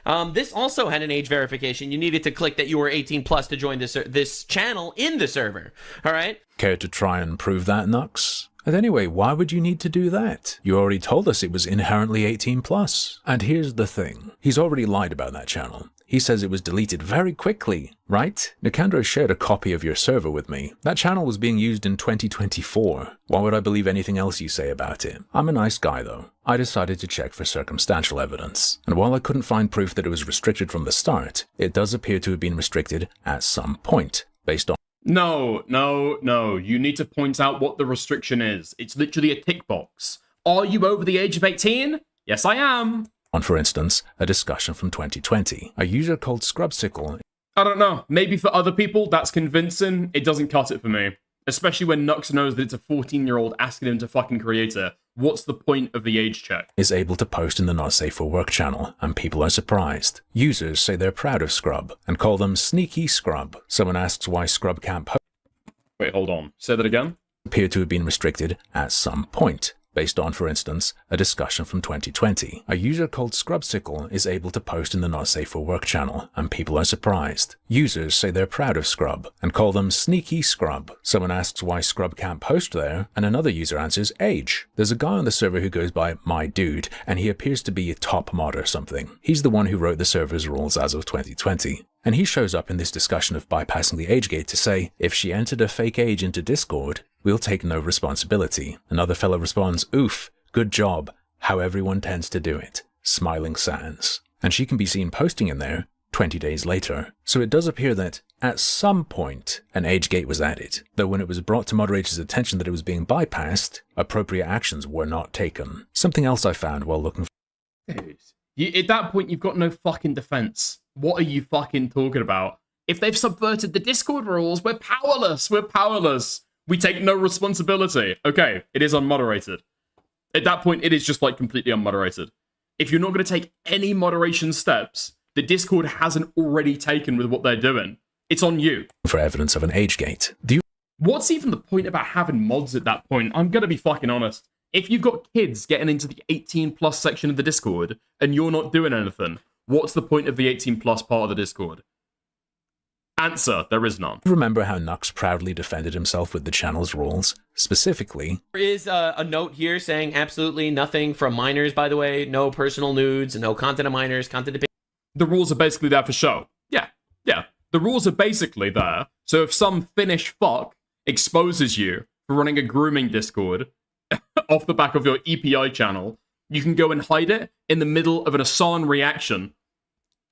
You needed to click that you were 18 plus to join this channel in the server. All right. Care to try and prove that, Nux? And anyway, why would you need to do that? You already told us it was inherently 18 plus. And here's the thing. He's already lied about that channel. He says it was deleted very quickly, right? Nicandros shared a copy of your server with me. That channel was being used in 2024. Why would I believe anything else you say about it? I'm a nice guy, though. I decided to check for circumstantial evidence. And while I couldn't find proof that it was restricted from the start, it does appear to have been restricted at some point, based on... No. You need to point out what the restriction is. It's literally a tick box. Are you over the age of 18? Yes, I am. On, for instance, a discussion from 2020. A user called Scrubsicle. I don't know. Maybe for other people, that's convincing. It doesn't cut it for me. Especially when Nux knows that it's a 14-year-old asking him to fucking create it. What's the point of the age check? Is able to post in the Not Safe for Work channel, and people are surprised. Users say they're proud of Scrub, and call them Sneaky Scrub. Someone asks why Scrub can't post. Wait, hold on. Say that again? Appear to have been restricted at some point. Based on, for instance, a discussion from 2020. A user called Scrubsicle is able to post in the Not Safe for Work channel, and people are surprised. Users say they're proud of Scrub, and call them Sneaky Scrub. Someone asks why Scrub can't post there, and another user answers age. There's a guy on the server who goes by My Dude, and he appears to be a top mod or something. He's the one who wrote the server's rules as of 2020. And he shows up in this discussion of bypassing the age gate to say, if she entered a fake age into Discord, we'll take no responsibility. Another fellow responds, oof, good job, how everyone tends to do it. Smiling sans. And she can be seen posting in there 20 days later. So it does appear that, at some point, an age gate was added, though when it was brought to moderators' attention that it was being bypassed, appropriate actions were not taken. Something else I found while looking for... Dude, at that point, you've got no fucking defense. What are you fucking talking about? If they've subverted the Discord rules, we're powerless. We're powerless. We take no responsibility. Okay, it is unmoderated. At that point, it is just like completely unmoderated. If you're not going to take any moderation steps that Discord hasn't already taken with what they're doing, it's on you. For evidence of an age gate. What's even the point about having mods at that point? I'm going to be fucking honest. If you've got kids getting into the 18 plus section of the Discord and you're not doing anything, what's the point of the 18 plus part of the Discord? Answer, there is none. Remember how Nux proudly defended himself with the channel's rules? Specifically, there is a note here saying absolutely nothing from minors, by the way. No personal nudes, no content of minors, content of... The rules are basically there for show. Yeah. The rules are basically there. So if some Finnish fuck exposes you for running a grooming Discord off the back of your EPI channel, you can go and hide it in the middle of an Asan reaction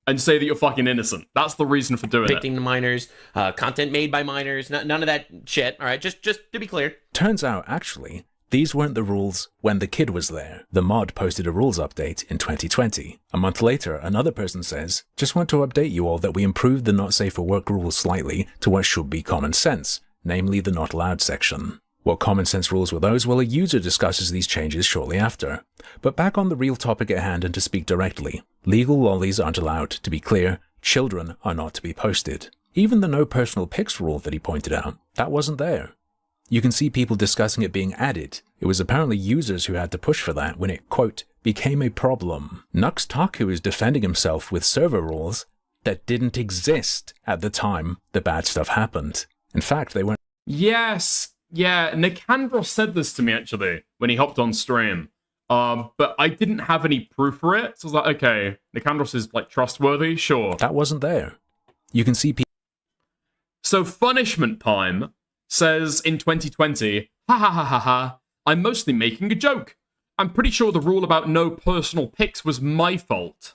and say that you're fucking innocent. That's the reason for doing it. To minors, content made by minors, none of that shit, all right? Just to be clear. Turns out, actually, these weren't the rules when the kid was there. The mod posted a rules update in 2020. A month later, another person says, just want to update you all that we improved the Not Safe for Work rules slightly to what should be common sense, namely the Not Allowed section. What common sense rules were those? Well, a user discusses these changes shortly after. But back on the real topic at hand and to speak directly, legal lollies aren't allowed. To be clear, children are not to be posted. Even the no personal pics rule that he pointed out, that wasn't there. You can see people discussing it being added. It was apparently users who had to push for that when it, quote, became a problem. Nux Taku is defending himself with server rules that didn't exist at the time the bad stuff happened. In fact, they weren't. Yes, yeah, Nicandros said this to me, actually, when he hopped on stream. But I didn't have any proof for it, so I was like, okay, Nicandros is, like, trustworthy, sure. That wasn't there. You can see people. So Punishment Time says in 2020, ha ha ha ha ha, I'm mostly making a joke. I'm pretty sure the rule about no personal pics was my fault.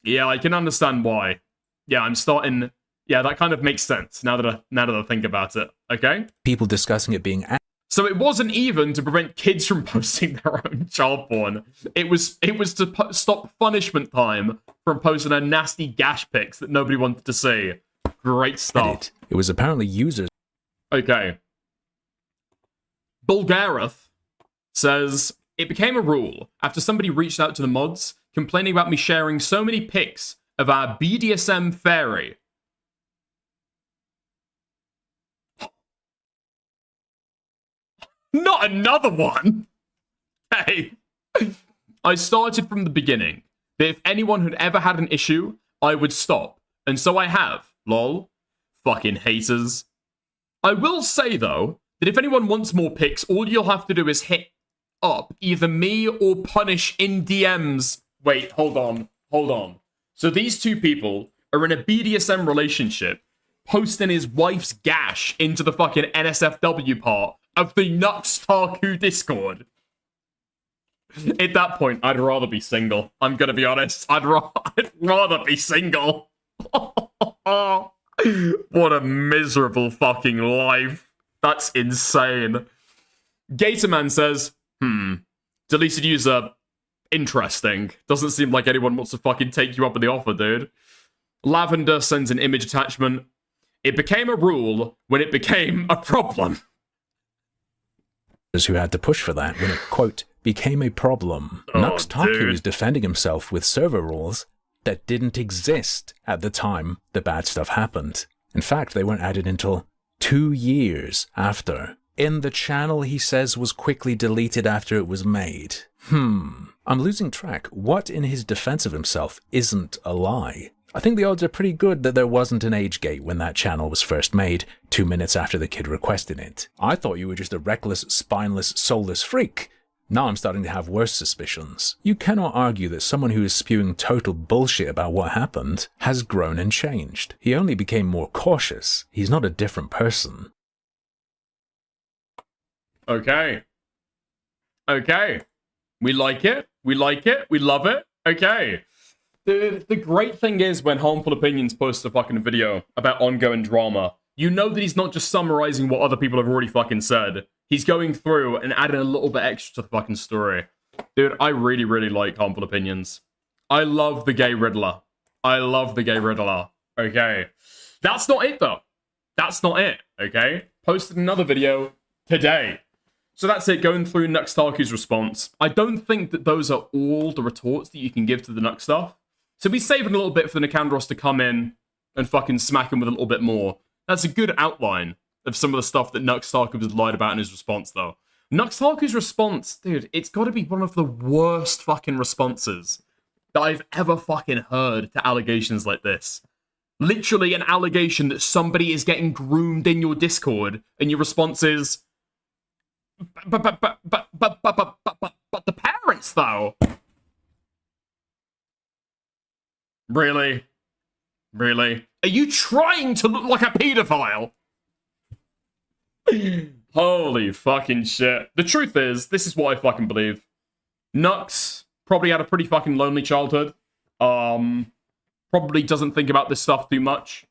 Yeah, I can understand why. Yeah, I'm starting. Yeah, that kind of makes sense now that I think about it. Okay. People discussing it being. So it wasn't even to prevent kids from posting their own child porn. It was to stop Punishment Time from posting their nasty gash pics that nobody wanted to see. Great stuff. It was apparently users. Okay. Bulgareth says, it became a rule after somebody reached out to the mods complaining about me sharing so many pics of our BDSM fairy. Not another one! Hey, I started from the beginning that if anyone had ever had an issue, I would stop. And so I have. Lol. Fucking haters. I will say, though, that if anyone wants more pics, all you'll have to do is hit up either me or Punish in DMs. Wait, hold on. So these two people are in a BDSM relationship, posting his wife's gash into the fucking NSFW part of the Nux Taku Discord. At that point, I'd rather be single. I'm gonna be honest. I'd rather be single. What a miserable fucking life. That's insane. Gatorman says, deleted user, interesting. Doesn't seem like anyone wants to fucking take you up on the offer, dude. Lavender sends an image attachment. It became a rule when it became a problem. Who had to push for that when it, quote, became a problem. Nux Taku is defending himself with server rules that didn't exist at the time the bad stuff happened. In fact, they weren't added until 2 years after. In the channel, he says, was quickly deleted after it was made. I'm losing track. What in his defense of himself isn't a lie? I think the odds are pretty good that there wasn't an age gate when that channel was first made, 2 minutes after the kid requested it. I thought you were just a reckless, spineless, soulless freak. Now I'm starting to have worse suspicions. You cannot argue that someone who is spewing total bullshit about what happened has grown and changed. He only became more cautious. He's not a different person. Okay. We like it. We love it. Okay. The great thing is when Harmful Opinions posts a fucking video about ongoing drama, you know that he's not just summarizing what other people have already fucking said. He's going through and adding a little bit extra to the fucking story. Dude, I really, really like Harmful Opinions. I love the gay Riddler. Okay. That's not it, though. Okay? Posted another video today. So that's it, going through Nux Taku's response. I don't think that those are all the retorts that you can give to the Nux stuff. So we're saving a little bit for the Nicandros to come in and fucking smack him with a little bit more. That's a good outline of some of the stuff that Nux Taku has lied about in his response, though. Nux Taku's response, dude, it's got to be one of the worst fucking responses that I've ever fucking heard to allegations like this. Literally an allegation that somebody is getting groomed in your Discord, and your response is, but the parents, though. Really? Are you trying to look like a pedophile? Holy fucking shit. The truth is, this is what I fucking believe. Nux probably had a pretty fucking lonely childhood. Probably doesn't think about this stuff too much.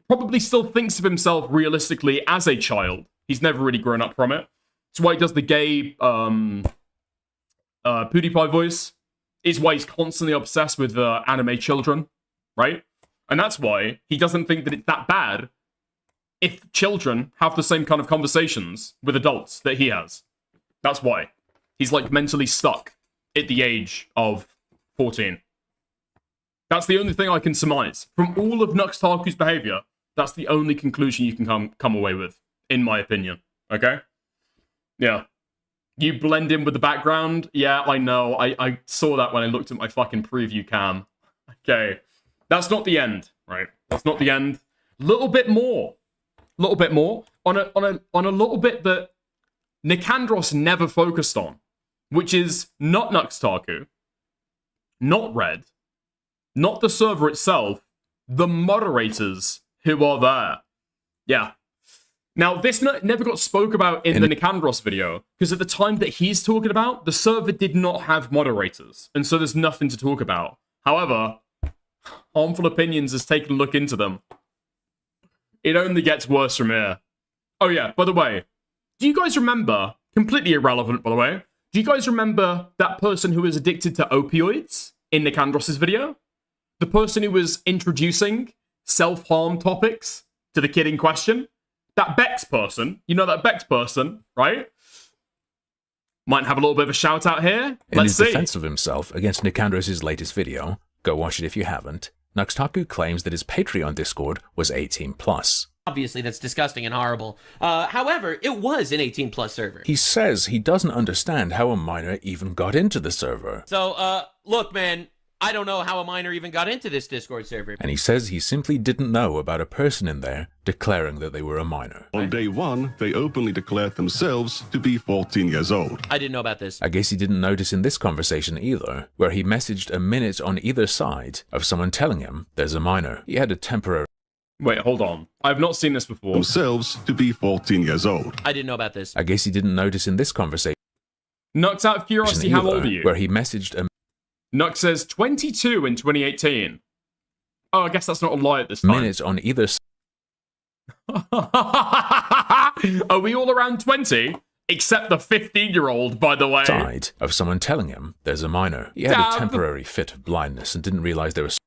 Probably still thinks of himself realistically as a child. He's never really grown up from it. That's why he does the gay PewDiePie voice. Is why he's constantly obsessed with anime children, right? And that's why he doesn't think that it's that bad if children have the same kind of conversations with adults that he has. That's why. He's like mentally stuck at the age of 14. That's the only thing I can surmise. From all of Nux Taku's behavior, that's the only conclusion you can come away with, in my opinion. Okay? Yeah. You blend in with the background? Yeah, I know. I saw that when I looked at my fucking preview cam. Okay. That's not the end, right? That's not the end. Little bit more. Little bit more. On a little bit that Nicandros never focused on, which is not Nux Taku, not Red, not the server itself, the moderators who are there. Yeah. Now, this never got spoke about in the Nicandros video, because at the time that he's talking about, the server did not have moderators, and so there's nothing to talk about. However, Harmful Opinions has taken a look into them. It only gets worse from here. Oh yeah, by the way, do you guys remember, completely irrelevant by the way, do you guys remember that person who was addicted to opioids in Nicandros' video? The person who was introducing self-harm topics to the kid in question? That Bex person, you know that Bex person, right? Might have a little bit of a shout out here. In his defense of himself against Nicandros' latest video, go watch it if you haven't, Nux Taku claims that his Patreon Discord was 18+. Obviously, that's disgusting and horrible. However, it was an 18+ server. He says he doesn't understand how a minor even got into the server. So, look, man, I don't know how a minor even got into this Discord server. And he says he simply didn't know about a person in there declaring that they were a minor. On day 1, they openly declared themselves to be 14 years old. I didn't know about this. I guess he didn't notice in this conversation either, where he messaged a minute on either side of someone telling him there's a minor. He had a temporary... Wait, hold on. I've not seen this before. Themselves to be 14 years old. I didn't know about this. I guess he didn't notice in this conversation... Nux, out of curiosity, how old are you? Where he messaged a... Nux says 22 in 2018. Oh, I guess that's not a lie at this time. Minutes on either side. Are we all around 20? Except the 15-year-old, by the way. Side of someone telling him there's a minor. He had a temporary fit of blindness and didn't realize there was...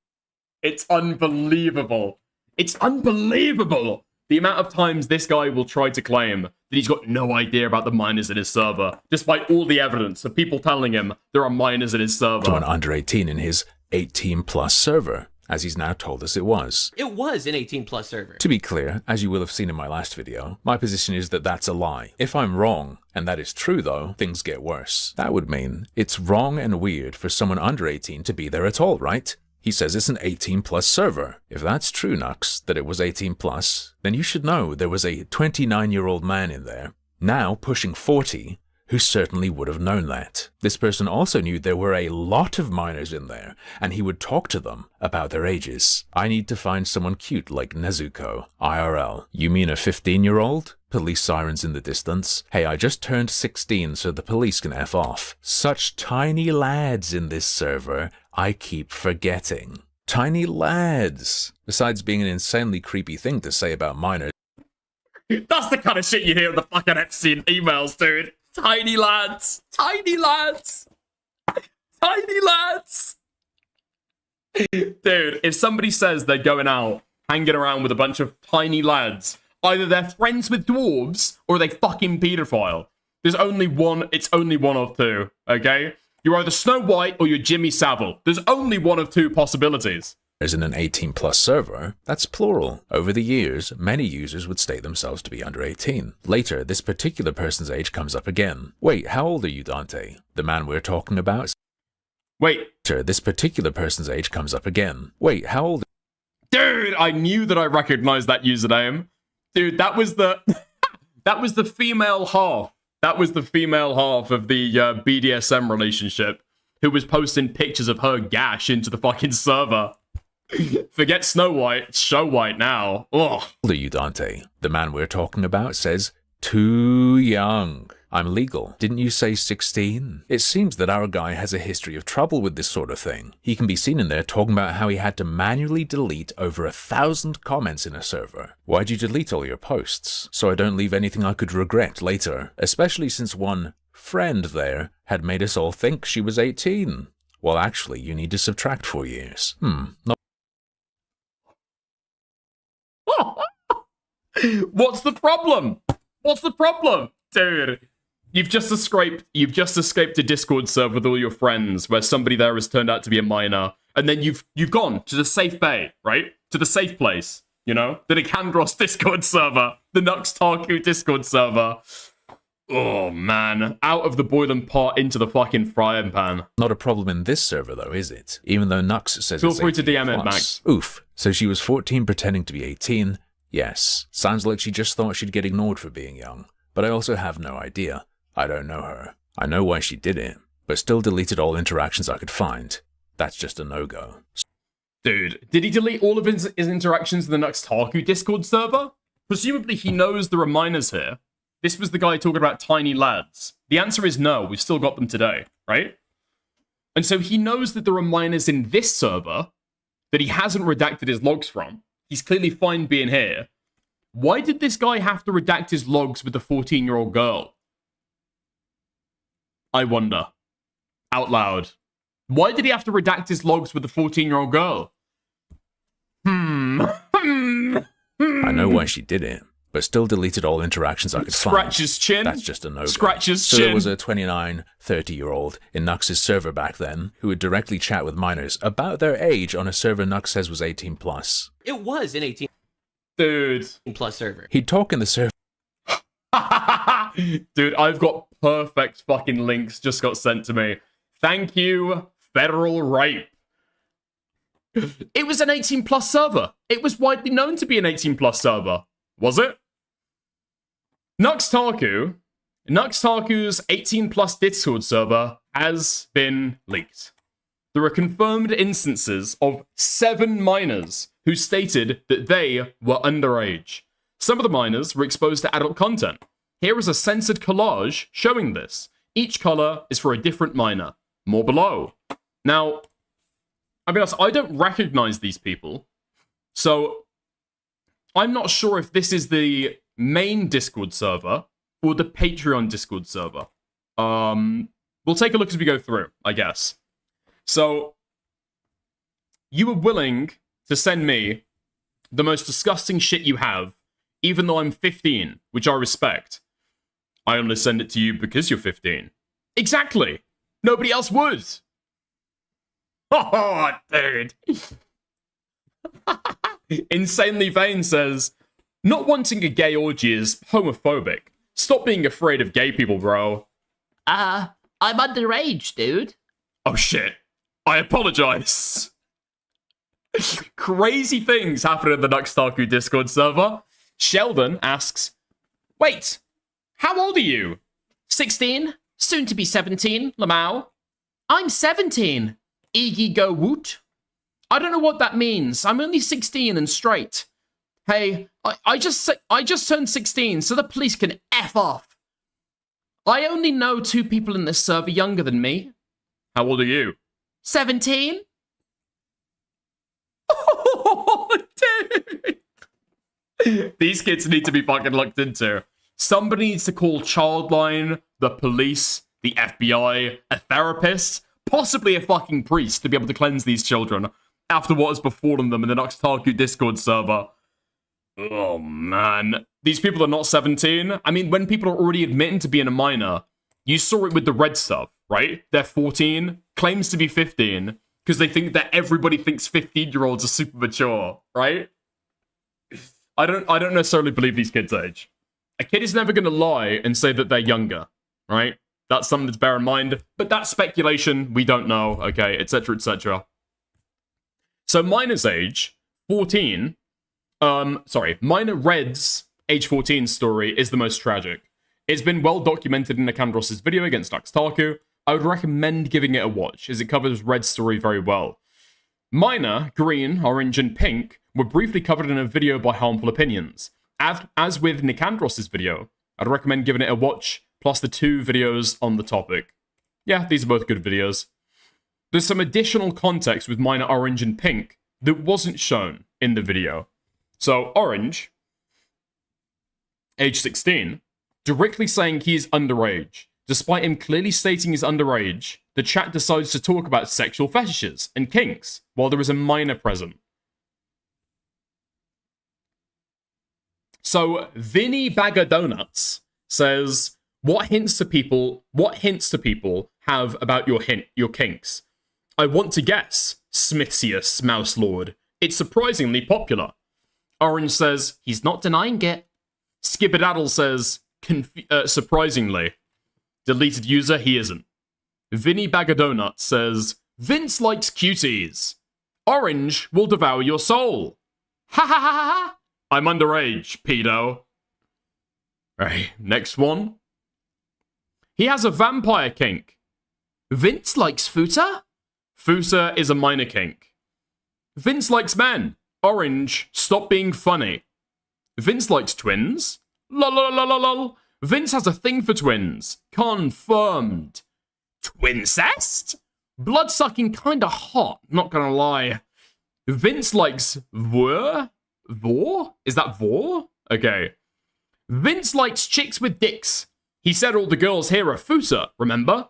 It's unbelievable. It's unbelievable. The amount of times this guy will try to claim that he's got no idea about the minors in his server, despite all the evidence of people telling him there are minors in his server. Someone under 18 in his 18+ server, as he's now told us it was. It was an 18+ server. To be clear, as you will have seen in my last video, my position is that that's a lie. If I'm wrong, and that is true though, things get worse. That would mean it's wrong and weird for someone under 18 to be there at all, right? He says it's an 18+ server. If that's true, Nux, that it was 18+, then you should know there was a 29-year-old man in there, now pushing 40, who certainly would have known that. This person also knew there were a lot of minors in there, and he would talk to them about their ages. I need to find someone cute like Nezuko, IRL. You mean a 15-year-old? Police sirens in the distance. Hey, I just turned 16 so the police can F off. Such tiny lads in this server, I keep forgetting. Tiny lads. Besides being an insanely creepy thing to say about minors. That's the kind of shit you hear in the fucking FC emails, dude. Tiny lads. Tiny lads. Tiny lads. Dude, if somebody says they're going out, hanging around with a bunch of tiny lads, either they're friends with dwarves or they fucking pedophile. There's only one, it's only one of two, okay? You're either Snow White or you're Jimmy Savile. There's only one of two possibilities. In an 18+ server, that's plural. Over the years, many users would state themselves to be under 18. Later, this particular person's age comes up again. Wait, how old are you, Dante? The man we're talking about? Wait. This particular person's age comes up again. Wait, how old? Dude, I knew that I recognized that username. Dude, that was the that was the female half. That was the female half of the BDSM relationship who was posting pictures of her gash into the fucking server. Forget Snow White, it's Show White now. Ugh. How old are you, Dante? The man we're talking about says, too young. I'm legal. Didn't you say 16? It seems that our guy has a history of trouble with this sort of thing. He can be seen in there talking about how he had to manually delete over 1,000 comments in a server. Why'd you delete all your posts? So I don't leave anything I could regret later, especially since one friend there had made us all think she was 18. Well, actually, you need to subtract 4 years. No. What's the problem? What's the problem? Dude, you've just escaped a Discord server with all your friends where somebody there has turned out to be a minor, and then you've gone to the safe bay, right? To the safe place, you know? The Nicandros Discord server, the Nux Taku Discord server. Oh, man. Out of the boiling pot into the fucking frying pan. Not a problem in this server, though, is it? Even though Nux says Feel it's free to 18 DM it, plus. Max. Oof. So she was 14 pretending to be 18? Yes. Sounds like she just thought she'd get ignored for being young. But I also have no idea. I don't know her. I know why she did it, but still deleted all interactions I could find. That's just a no-go. Dude, did he delete all of his interactions in the Nux Taku Discord server? Presumably he knows there are minors here. This was the guy talking about tiny lads. The answer is no, we've still got them today, right? And so he knows that there are minors in this server that he hasn't redacted his logs from. He's clearly fine being here. Why did this guy have to redact his logs with a 14-year-old girl? I wonder. Out loud. Why did he have to redact his logs with a 14-year-old girl? I know why she did it, but still deleted all interactions I could find. Scratch his chin. That's just a no-go. Scratch his So chin. there was a 29, 30-year-old in Nux's server back then who would directly chat with minors about their age on a server Nux says was 18 plus. It was an 18 Dude. plus server. He'd talk in the server. Dude, I've got perfect fucking links just got sent to me. Thank you, Federal Rape. It was an 18 plus server. It was widely known to be an 18 plus server. Was it? Nux Taku's 18 plus Discord server has been leaked. There are confirmed instances of 7 minors who stated that they were underage. Some of the minors were exposed to adult content. Here is a censored collage showing this. Each color is for a different minor. More below. Now, I'll be honest, I don't recognize these people. So, I'm not sure if this is the main Discord server or the Patreon Discord server. We'll take a look as we go through, I guess. So, you were willing to send me the most disgusting shit you have, even though I'm 15, which I respect. I only send it to you because you're 15. Exactly! Nobody else would! Oh, dude! Insanely Vain says, not wanting a gay orgy is homophobic. Stop being afraid of gay people, bro. I'm underage, dude. Oh shit. I apologize. Crazy things happen in the Nux Taku Discord server. Sheldon asks, wait, how old are you? 16, soon to be 17, Lamau. I'm 17. Iggy go woot. I don't know what that means. I'm only 16 and straight. Hey, I just turned 16, so the police can F off. I only know 2 people in this server younger than me. How old are you? 17. Oh, dude. These kids need to be fucking looked into. Somebody needs to call Childline, the police, the FBI, a therapist, possibly a fucking priest to be able to cleanse these children after what has befallen them in the Nux Taku Discord server. Oh, man. These people are not 17. I mean, when people are already admitting to being a minor, you saw it with the red stuff, right? They're 14, claims to be 15, because they think that everybody thinks 15-year-olds are super mature, right? I don't necessarily believe these kids' age. A kid is never going to lie and say that they're younger, right? That's something to bear in mind. But that's speculation. We don't know, okay, etc., etc. So minor's age, 14... Minor Red's age 14 story is the most tragic. It's been well documented in Nicandros' video against Nux Taku. I would recommend giving it a watch, as it covers Red's story very well. Minor, green, orange, and pink were briefly covered in a video by Harmful Opinions. As with Nicandros' video, I'd recommend giving it a watch, plus the 2 videos on the topic. Yeah, these are both good videos. There's some additional context with Minor Orange and Pink that wasn't shown in the video. So, Orange, age 16, directly saying he is underage. Despite him clearly stating he's underage, the chat decides to talk about sexual fetishes and kinks, while there is a minor present. So, Vinny Bagger Donuts says, what hints to people have about your kinks? I want to guess, Smithius Mouse Lord. It's surprisingly popular. Orange says, he's not denying it. Skibberdaddle says, surprisingly. Deleted user, he isn't. Vinny Bag of Donuts says, Vince likes cuties. Orange will devour your soul. Ha ha ha ha ha. I'm underage, pedo. Right, next one. He has a vampire kink. Vince likes futa? Futa is a minor kink. Vince likes men. Orange, stop being funny. Vince likes twins. Lol lol lol lol lol. Vince has a thing for twins. Confirmed. Twincest? Blood-sucking kinda hot, not gonna lie. Vince likes vor? Vor? Is that vor? Okay. Vince likes chicks with dicks. He said all the girls here are futa, remember?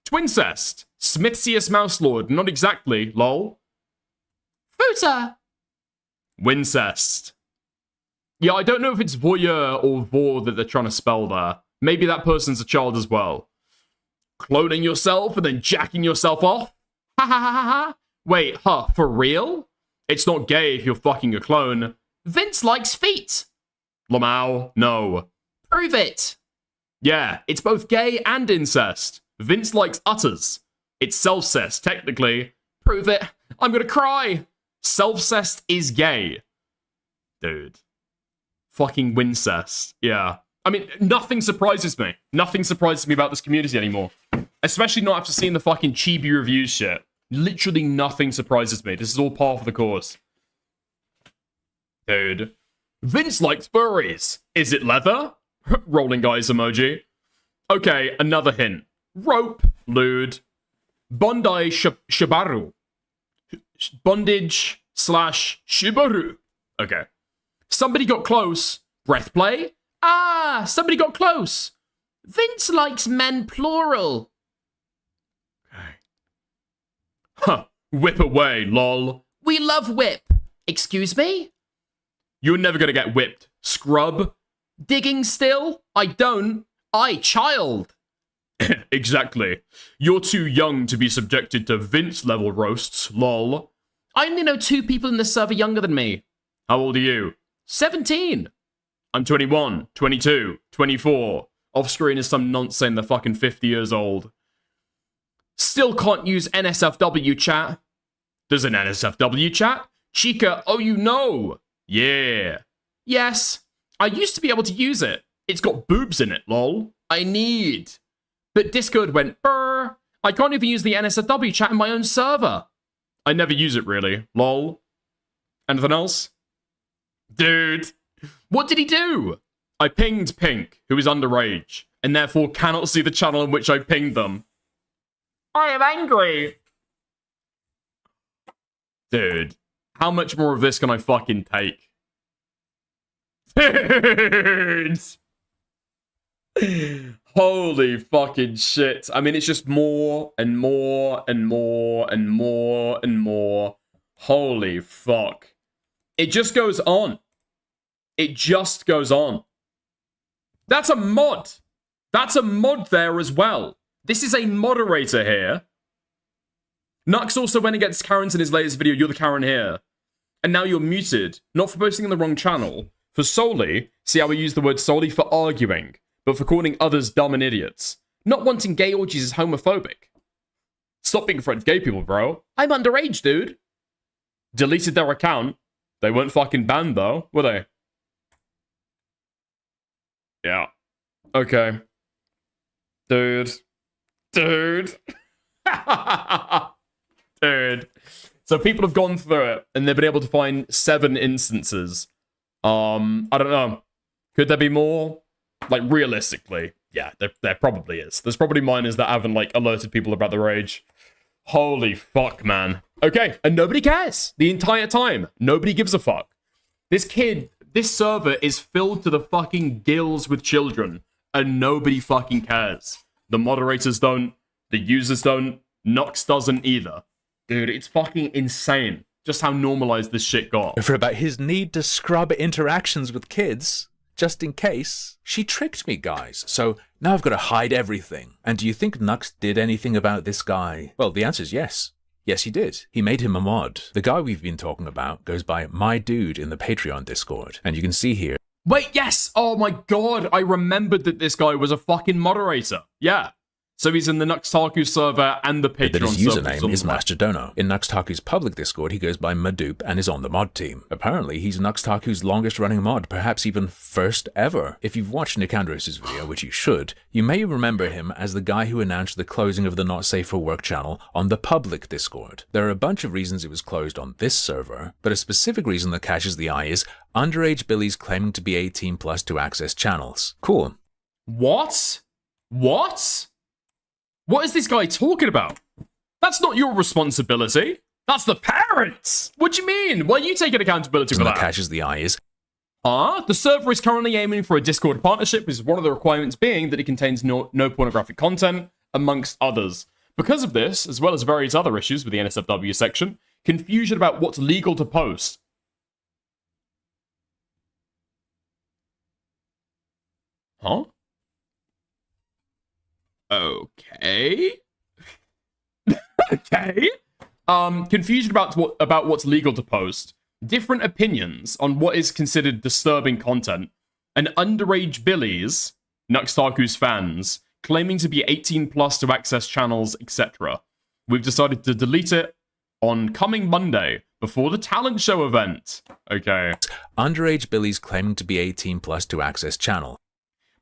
Twincest. Smithsius Mouselord, not exactly, lol. Futa. Wincest. Yeah, I don't know if it's voyeur or vor that they're trying to spell there. Maybe that person's a child as well. Cloning yourself and then jacking yourself off? Ha ha ha ha ha. Wait, huh, for real? It's not gay if you're fucking a clone. Vince likes feet. Lamau, no. Prove it. Yeah, it's both gay and incest. Vince likes utters. It's self-cest, technically. Prove it. I'm gonna cry. Self-cest is gay. Dude. Fucking wincest. Yeah. I mean, nothing surprises me. Nothing surprises me about this community anymore. Especially not after seeing the fucking chibi reviews shit. Literally nothing surprises me. This is all par for the course. Dude. Vince likes furries. Is it leather? Rolling guys emoji. Okay, another hint. Rope, lewd. Bondi shibaru. Bondage slash shibaru. Okay. Somebody got close. Breath play? Ah, somebody got close. Vince likes men plural. Okay. Huh. Whip away, lol. We love whip. Excuse me? You're never gonna get whipped. Scrub. Digging still? I don't. I child. Exactly. You're too young to be subjected to Vince-level roasts, lol. I only know 2 people in the server younger than me. How old are you? 17. I'm 21, 22, 24. Off-screen is some nonsense saying they're fucking 50 years old. Still can't use NSFW chat. There's an NSFW chat? Chica, oh you know. Yeah. Yes. I used to be able to use it. It's got boobs in it, lol. I need. But Discord went brr. I can't even use the NSFW chat in my own server. I never use it really, lol. Anything else? Dude. What did he do? I pinged Pink, who is underage, and therefore cannot see the channel in which I pinged them. I am angry. Dude. How much more of this can I fucking take? Dude! Holy fucking shit. I mean, it's just more and more and more and more and more. Holy fuck. It just goes on. It just goes on. That's a mod. That's a mod there as well. This is a moderator here. Nux also went against Karen's in his latest video, you're the Karen here. And now you're muted, not for posting in the wrong channel, for solely, see how we use the word solely for arguing, but for calling others dumb and idiots. Not wanting gay orgies is homophobic. Stop being afraid of gay people, bro. I'm underage, dude. Deleted their account. They weren't fucking banned, though, were they? Yeah. Okay. Dude. Dude. Dude. So people have gone through it, and they've been able to find 7 instances. I don't know. Could there be more? Like, realistically, yeah, there probably is. There's probably minors that haven't, like, alerted people about their age. Holy fuck, man. Okay, and nobody cares. The entire time. Nobody gives a fuck. This server is filled to the fucking gills with children, and nobody fucking cares. The moderators don't. The users don't. Nux doesn't either. Dude, it's fucking insane just how normalized this shit got. For about his need to scrub interactions with kids, just in case, she tricked me, guys. So now I've got to hide everything. And do you think Nux did anything about this guy? Well, the answer is yes. Yes, he did. He made him a mod. The guy we've been talking about goes by My Dude in the Patreon Discord. And you can see here. Wait, yes! Oh my god, I remembered that this guy was a fucking moderator. Yeah. So he's in the Nux Taku server and the Patreon That his server. username is Master Dono. In Nux Taku's public Discord, he goes by Madoop and is on the mod team. Apparently, he's Nux Taku's longest running mod, perhaps even first ever. If you've watched Nicandros' video, which you should, you may remember him as the guy who announced the closing of the Not Safe for Work channel on the public Discord. There are a bunch of reasons it was closed on this server, but a specific reason that catches the eye is underage billies claiming to be 18 plus to access channels. Cool. What? What? What is this guy talking about? That's not your responsibility. That's the parents. What do you mean? Why are you taking accountability for that? That catches the eye is... The server is currently aiming for a Discord partnership, with one of the requirements being that it contains no pornographic content, amongst others. Because of this, as well as various other issues with the NSFW section, confusion about what's legal to post. Huh? Okay. Okay. Confusion about what's legal to post. Different opinions on what is considered disturbing content. And underage billies, Nux Taku's fans, claiming to be 18 plus to access channels, etc. We've decided to delete it on coming Monday before the talent show event. Okay. Underage billies claiming to be 18 plus to access channel.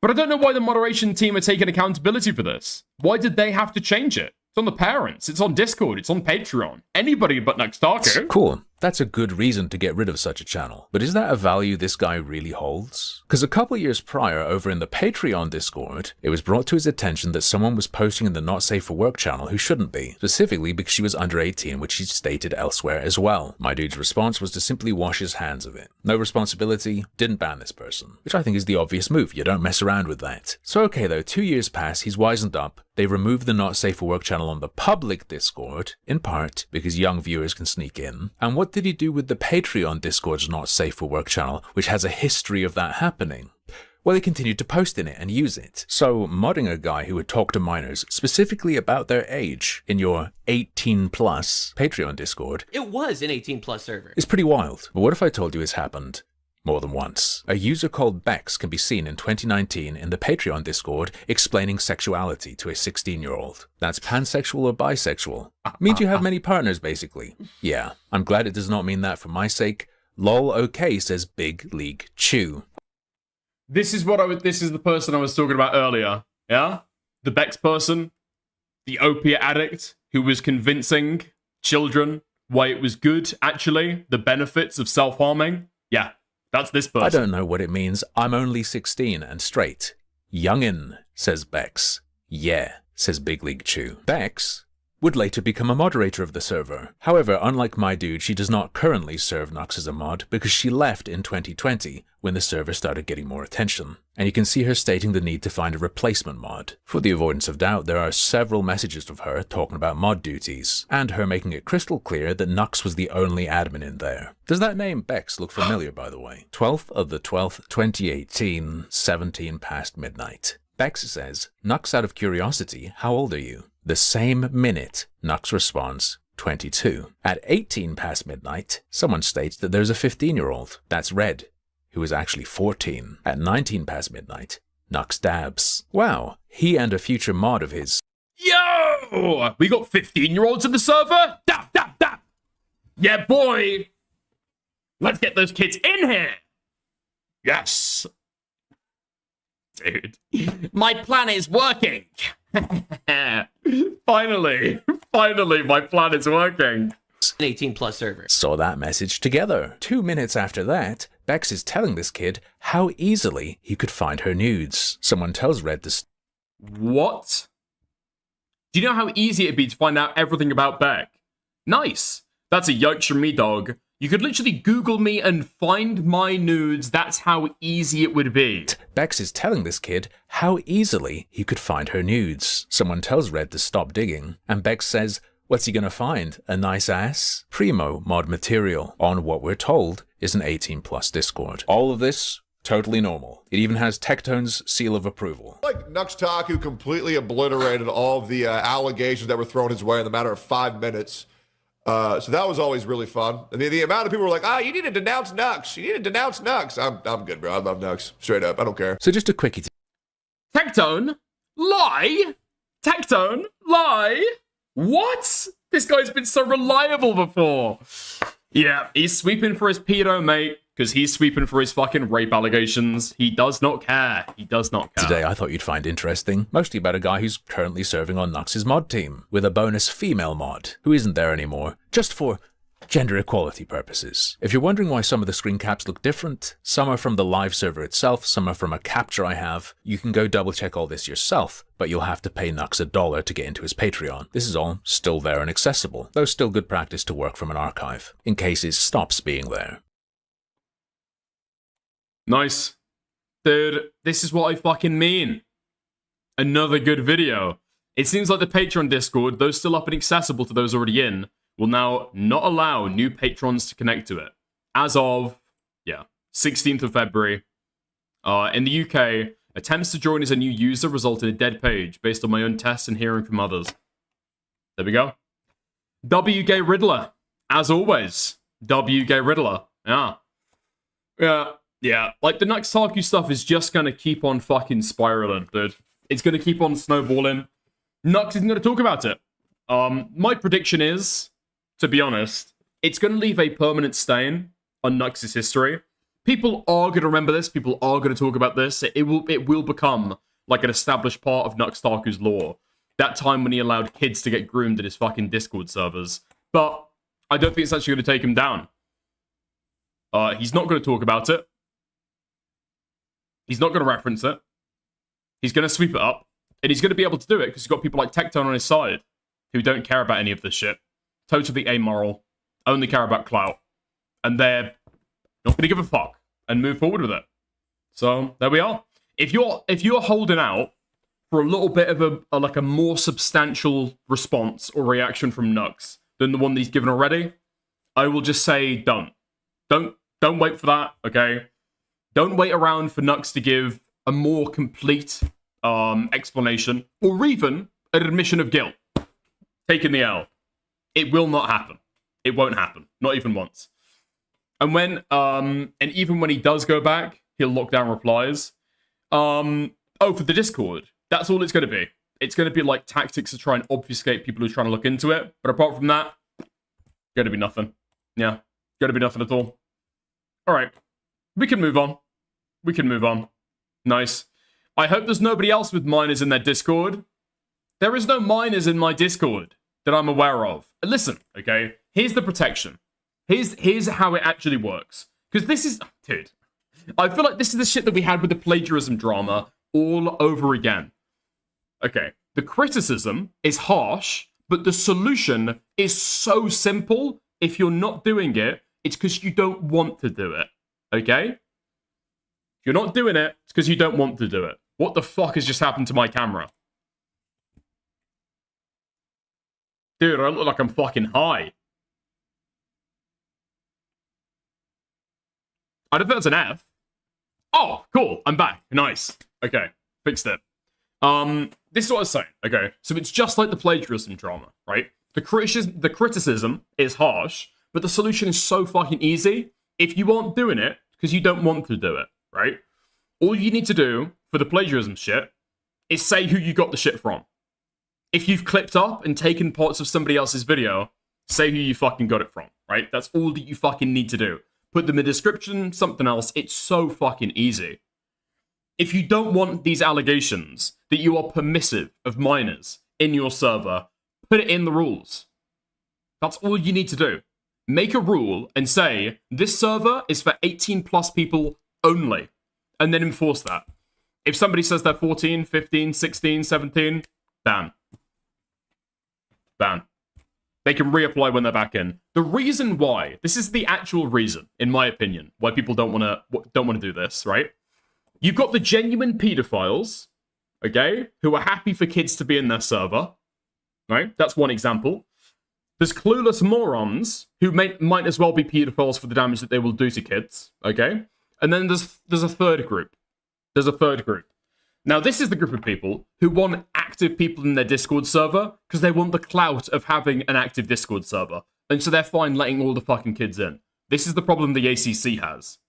But I don't know why the moderation team are taking accountability for this. Why did they have to change it? It's on the parents, it's on Discord, it's on Patreon. Anybody but Nux Taku. Cool. That's a good reason to get rid of such a channel. But is that a value this guy really holds? Because a couple years prior, over in the Patreon Discord, it was brought to his attention that someone was posting in the Not Safe for Work channel who shouldn't be, specifically because she was under 18, which he stated elsewhere as well. My dude's response was to simply wash his hands of it. No responsibility, didn't ban this person, which I think is the obvious move. You don't mess around with that. So okay though, 2 years pass, he's wisened up. They removed the Not Safe for Work channel on the public Discord, in part because young viewers can sneak in. And what did he do with the Patreon Discord's Not Safe for Work channel, which has a history of that happening? Well, he continued to post in it and use it. So, modding a guy who would talk to minors, specifically about their age, in your 18 plus Patreon Discord... It was an 18 plus server. ...is pretty wild. But what if I told you it's happened more than once? A user called Bex can be seen in 2019 in the Patreon Discord explaining sexuality to a 16-year-old. That's pansexual or bisexual. Means you have many partners, basically. Yeah, I'm glad it does not mean that for my sake. Lol okay, says Big League Chew. This is the person I was talking about earlier. Yeah? The Bex person, the opiate addict who was convincing children why it was good, actually, the benefits of self-harming. Yeah. That's this person. I don't know what it means. I'm only 16 and straight. Youngin, says Bex. Yeah, says Big League Chew. Bex would later become a moderator of the server. However, unlike my dude, she does not currently serve Nux as a mod because she left in 2020 when the server started getting more attention. And you can see her stating the need to find a replacement mod. For the avoidance of doubt, there are several messages of her talking about mod duties, and her making it crystal clear that Nux was the only admin in there. Does that name Bex look familiar, by the way? 12th of the 12th, 2018, 17 past midnight. Bex says, Nux, out of curiosity, how old are you? The same minute, Nux responds, 22. At 18 past midnight, someone states that there's a 15-year-old. That's Red, who is actually 14. At 19 past midnight, Nux dabs. Wow, he and a future mod of his. Yo! We got 15-year-olds in the server? Dap, dap, dap! Yeah, boy! Let's get those kids in here! Yes! Dude. My plan is working! Finally, my plan is working. An 18 plus server. Saw that message together. 2 minutes after that, Bex is telling this kid how easily he could find her nudes. Someone tells Red to... What? Do you know how easy it'd be to find out everything about Beck? Nice. That's a yikes from me, dog. You could literally Google me and find my nudes. That's how easy it would be. Bex is telling this kid how easily he could find her nudes. Someone tells Red to stop digging, and Bex says, what's he gonna find? A nice ass? Primo mod material on what we're told is an 18 plus Discord. All of this, totally normal. It even has Techtone's seal of approval. Like Nux Taku completely obliterated all of the allegations that were thrown his way in the matter of 5 minutes. So that was always really fun. And the amount of people were like, you need to denounce Nux. You need to denounce Nux. I'm good, bro. I love Nux. Straight up. I don't care. So just a quickie. Techone? Lie? Techone? Lie? What? This guy's been so reliable before. Yeah, he's sweeping for his pedo, mate, because he's sweeping for his fucking rape allegations. He does not care. He does not care. Today I thought you'd find interesting, mostly about a guy who's currently serving on Nux's mod team, with a bonus female mod, who isn't there anymore, just for gender equality purposes. If you're wondering why some of the screen caps look different, some are from the live server itself, some are from a capture I have, you can go double check all this yourself, but you'll have to pay Nux $1 to get into his Patreon. This is all still there and accessible, though still good practice to work from an archive, in case it stops being there. Nice. Dude, this is what I fucking mean. Another good video. It seems like the Patreon Discord, though still up and accessible to those already in, will now not allow new patrons to connect to it. As of, 16th of February. In the UK, attempts to join as a new user result in a dead page based on my own tests and hearing from others. There we go. W. Gay Riddler. As always. W. Gay Riddler. Yeah. Like, the Nux Taku stuff is just gonna keep on fucking spiraling, dude. It's gonna keep on snowballing. Nux isn't gonna talk about it. My prediction is, to be honest, it's going to leave a permanent stain on Nux's history. People are going to remember this. People are going to talk about this. It will become like an established part of Nux Taku's lore. That time when he allowed kids to get groomed in his fucking Discord servers. But I don't think it's actually going to take him down. He's not going to talk about it. He's not going to reference it. He's going to sweep it up. And he's going to be able to do it because he's got people like Techone on his side who don't care about any of this shit. Totally amoral. Only care about clout. And they're not going to give a fuck and move forward with it. So, there we are. If you're holding out for a little bit of a more substantial response or reaction from Nux than the one that he's given already, I will just say don't. Don't wait for that, okay? Don't wait around for Nux to give a more complete explanation or even an admission of guilt. Taking the L. It will not happen. It won't happen. Not even once. And even when he does go back, he'll lock down replies. For the Discord, that's all it's going to be. It's going to be like tactics to try and obfuscate people who are trying to look into it. But apart from that, going to be nothing. Yeah, going to be nothing at all. All right, we can move on. Nice. I hope there's nobody else with minors in their Discord. There is no minors in my Discord that I'm aware of. Listen, okay? Here's the protection. Here's how it actually works. Because this is... Dude, I feel like this is the shit that we had with the plagiarism drama all over again. Okay, the criticism is harsh, but the solution is so simple. If you're not doing it, it's because you don't want to do it. Okay? If you're not doing it, it's because you don't want to do it. What the fuck has just happened to my camera? Dude, I look like I'm fucking high. I don't think that's an F. Oh, cool. I'm back. Nice. Okay. Fixed it. This is what I was saying. Okay. So it's just like the plagiarism drama, right? The criticism is harsh, but the solution is so fucking easy. If you aren't doing it, because you don't want to do it, right? All you need to do for the plagiarism shit is say who you got the shit from. If you've clipped up and taken parts of somebody else's video, say who you fucking got it from, right? That's all that you fucking need to do. Put them in the description, something else. It's so fucking easy. If you don't want these allegations that you are permissive of minors in your server, put it in the rules. That's all you need to do. Make a rule and say, this server is for 18 plus people only. And then enforce that. If somebody says they're 14, 15, 16, 17, ban. Ban. They can reapply when they're back in. The reason why, this is the actual reason, in my opinion, why people don't want to do this, right? You've got the genuine pedophiles, okay, who are happy for kids to be in their server, right? That's one example. There's clueless morons who might as well be pedophiles for the damage that they will do to kids, okay? And then there's a third group. Now, this is the group of people who want active people in their Discord server because they want the clout of having an active Discord server. And so they're fine letting all the fucking kids in. This is the problem the ACC has.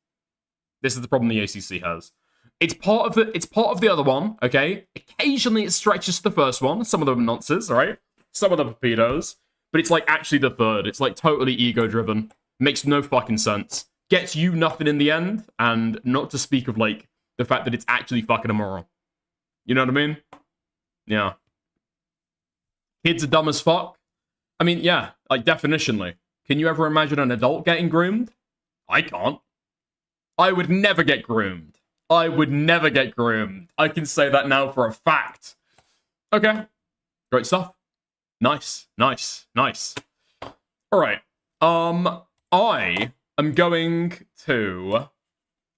This is the problem the ACC has. It's part of the other one, okay? Occasionally it stretches to the first one. Some of them are nonsense, right? Some of them are pedos. But it's like actually the third. It's like totally ego-driven. Makes no fucking sense. Gets you nothing in the end, and not to speak of like the fact that it's actually fucking immoral. You know what I mean? Yeah. Kids are dumb as fuck. I mean, yeah, like definitionally. Can you ever imagine an adult getting groomed? I can't. I would never get groomed. I would never get groomed. I can say that now for a fact. Okay. Great stuff. Nice, nice, nice. All right. I am going to...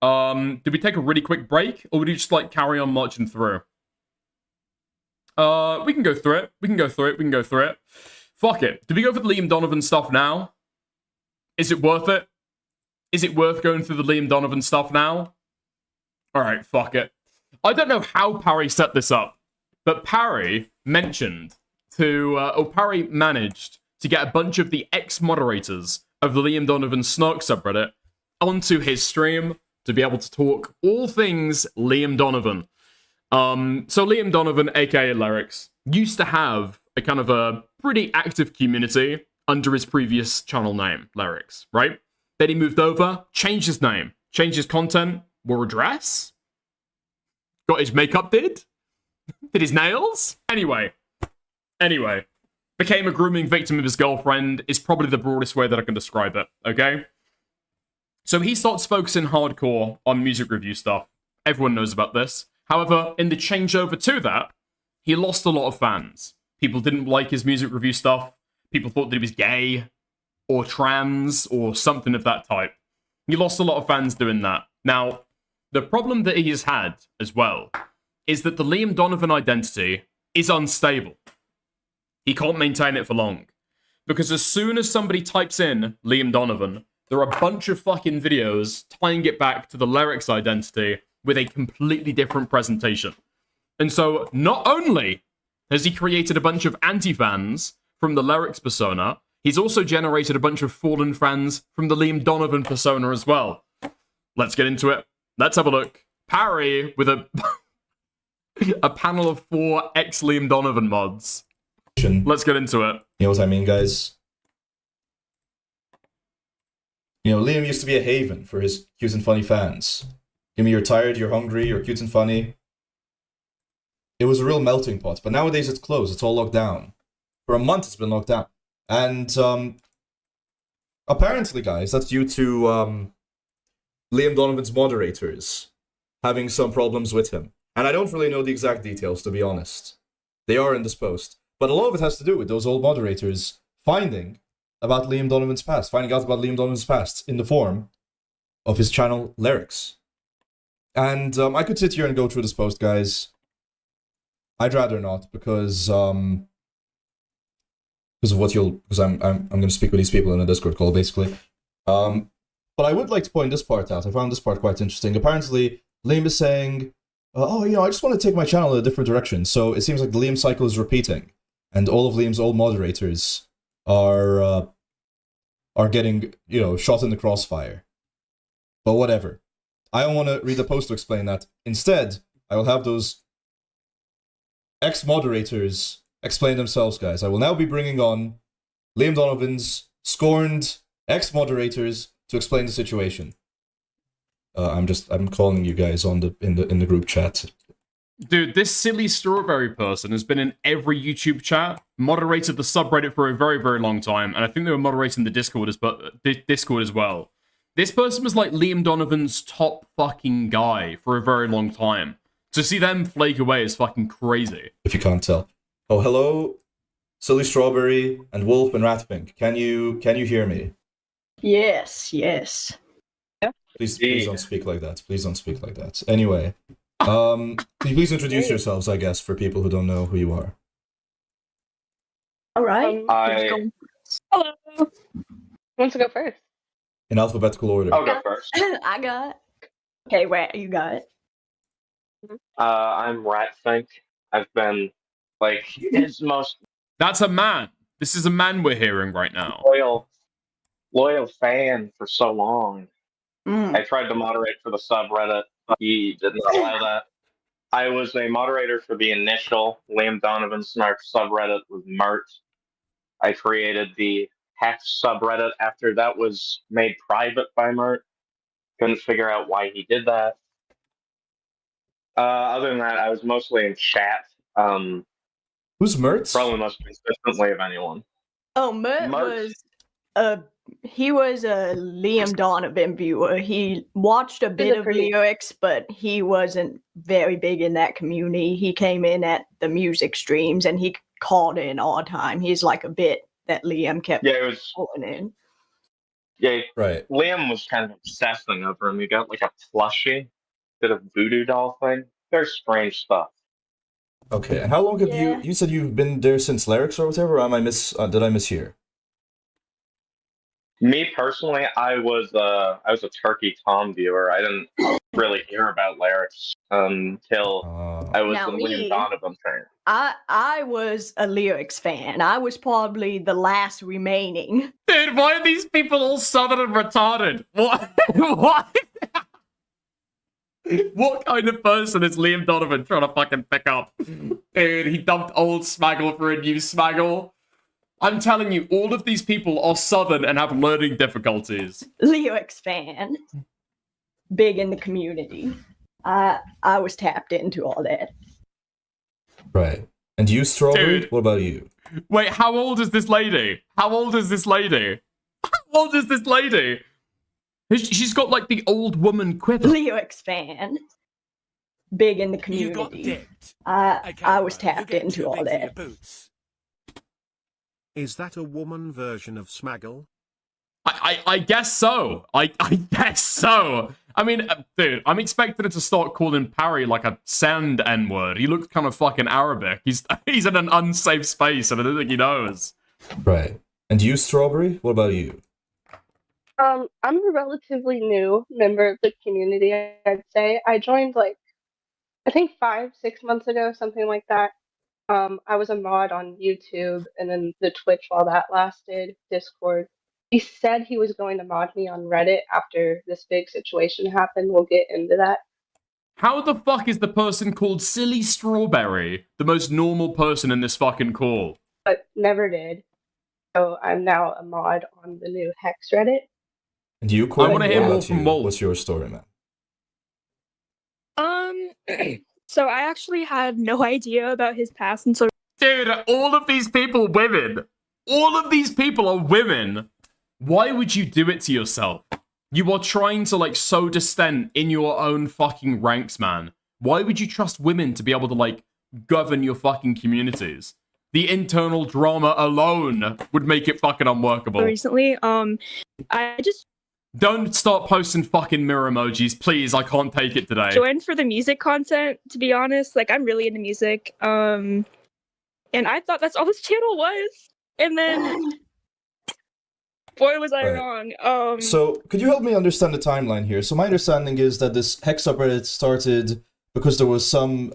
did we take a really quick break? Or would you just, like, carry on marching through? We can go through it. We can go through it. We can go through it. Fuck it. Do we go for the Liam Donovan stuff now? Is it worth it? Is it worth going through the Liam Donovan stuff now? Alright, fuck it. I don't know how Parry set this up, but Parry mentioned or Parry managed to get a bunch of the ex-moderators of the Liam Donovan Snark subreddit onto his stream to be able to talk all things Liam Donovan. So Liam Donovan, aka Lyrics, used to have a kind of a pretty active community under his previous channel name, Lyrics, right? Then he moved over, changed his name, changed his content, wore a dress, got his makeup did his nails. Anyway, became a grooming victim of his girlfriend is probably the broadest way that I can describe it, okay? So he starts focusing hardcore on music review stuff. Everyone knows about this. However, in the changeover to that, he lost a lot of fans. People didn't like his music review stuff. People thought that he was gay or trans or something of that type. He lost a lot of fans doing that. Now, the problem that he has had as well is that the Liam Donovan identity is unstable. He can't maintain it for long. Because as soon as somebody types in Liam Donovan, there are a bunch of fucking videos tying it back to the Lyrics identity with a completely different presentation. And so, not only has he created a bunch of anti-fans from the Lyrics persona, he's also generated a bunch of fallen fans from the Liam Donovan persona as well. Let's get into it. Let's have a look. Parry with a a panel of 4 ex-Liam Donovan mods. Let's get into it. You know what I mean, guys? You know, Liam used to be a haven for his cute and funny fans. I mean, you're tired, you're hungry, you're cute and funny. It was a real melting pot, but nowadays it's closed, it's all locked down. For a month it's been locked down. And, apparently, guys, that's due to, Liam Donovan's moderators having some problems with him. And I don't really know the exact details, to be honest. They are in this post. But a lot of it has to do with those old moderators finding about Liam Donovan's past, finding out about Liam Donovan's past in the form of his channel Lyrics. And I could sit here and go through this post, guys. I'd rather not, because of what because I'm going to speak with these people in a Discord call, basically. But I would like to point this part out. I found this part quite interesting. Apparently, Liam is saying, oh, you know, I just want to take my channel in a different direction. So it seems like the Liam cycle is repeating. And all of Liam's old moderators are getting, you know, shot in the crossfire. But whatever. I don't want to read the post to explain that. Instead, I will have those ex-moderators explain themselves, guys. I will now be bringing on Liam Donovan's scorned ex-moderators to explain the situation. I'm calling you guys on in the group chat. Dude, this silly strawberry person has been in every YouTube chat, moderated the subreddit for a very, very long time, and I think they were moderating the Discord as well. This person was like Liam Donovan's top fucking guy for a very long time. To see them flake away is fucking crazy. If you can't tell. Oh, hello, Silly Strawberry and Wolf and Ratpink. Can you hear me? Yes, yes. Please don't speak like that. Please don't speak like that. Anyway, can you please introduce yourselves, I guess, for people who don't know who you are? All right. Hello. Who wants to go first? In alphabetical order. I'll go first. I got. Okay, wait, you got it. I'm Ratfink. I've been like his most. That's a man. This is a man we're hearing right now. Loyal fan for so long. I tried to moderate for the subreddit. He did not allow that. I was a moderator for the initial Liam Donovan'S subreddit with Mert. I created the Hex subreddit after that was made private by Mert. Couldn't figure out why he did that. Other than that, I was mostly in chat. Who's Mert? Probably most consistently of anyone. Oh, Mert was he was a Liam Donovan viewer. He watched a bit of lyrics, but he wasn't very big in that community. He came in at the music streams and he called in all the time. He's like a bit that Liam kept pulling in. Yeah, right. Liam was kind of obsessing over him. He got like a plushie, bit of voodoo doll thing. Very strange stuff. Okay, and how long have you said you've been there since Lyrics or whatever? Or am I did I mishear? Me personally, I was a Turkey Tom viewer. I didn't really hear about Lyrics until I was Now a Liam Donovan fan. I was a Lyrics fan. I was probably the last remaining. Dude, why are these people all southern and retarded? What? What? What kind of person is Liam Donovan trying to fucking pick up? Dude, he dumped old Smaggle for a new Smaggle. I'm telling you, all of these people are southern and have learning difficulties. Lyrics fan. Big in the community. I was tapped into all that. Right. And you, Strawberry? Dude. What about you? Wait, how old is this lady? How old is this lady? How old is this lady? She's got like the old woman quiver. Lyrics fan. Big in the community. I was tapped into all that. Is that a woman version of Smaggle? I guess so. I guess so. I mean, dude, I'm expecting her to start calling Parry like a sand N-word. He looks kind of fucking Arabic. He's in an unsafe space, and I don't think he knows. Right. And you, Strawberry? What about you? I'm a relatively new member of the community, I'd say. I joined I think 5-6 months ago, something like that. I was a mod on YouTube and then the Twitch while that lasted, Discord. He said he was going to mod me on Reddit after this big situation happened. We'll get into that. How the fuck is the person called Silly Strawberry the most normal person in this fucking call? But never did. So I'm now a mod on the new Hex Reddit. And you, Corey? I want to hear more from Molt. What's your story, man? So I actually had no idea about his past until... Dude, all of these people women. All of these people are women. Why would you do it to yourself? You are trying to, sow dissent in your own fucking ranks, man. Why would you trust women to be able to, govern your fucking communities? The internal drama alone would make it fucking unworkable. Recently, I just... Don't start posting fucking mirror emojis, please. I can't take it today. joined for the music content, to be honest. I'm really into music. And I thought that's all this channel was. And then, boy, was I wrong. So, could you help me understand the timeline here? So, my understanding is that this Hex subreddit started because there was some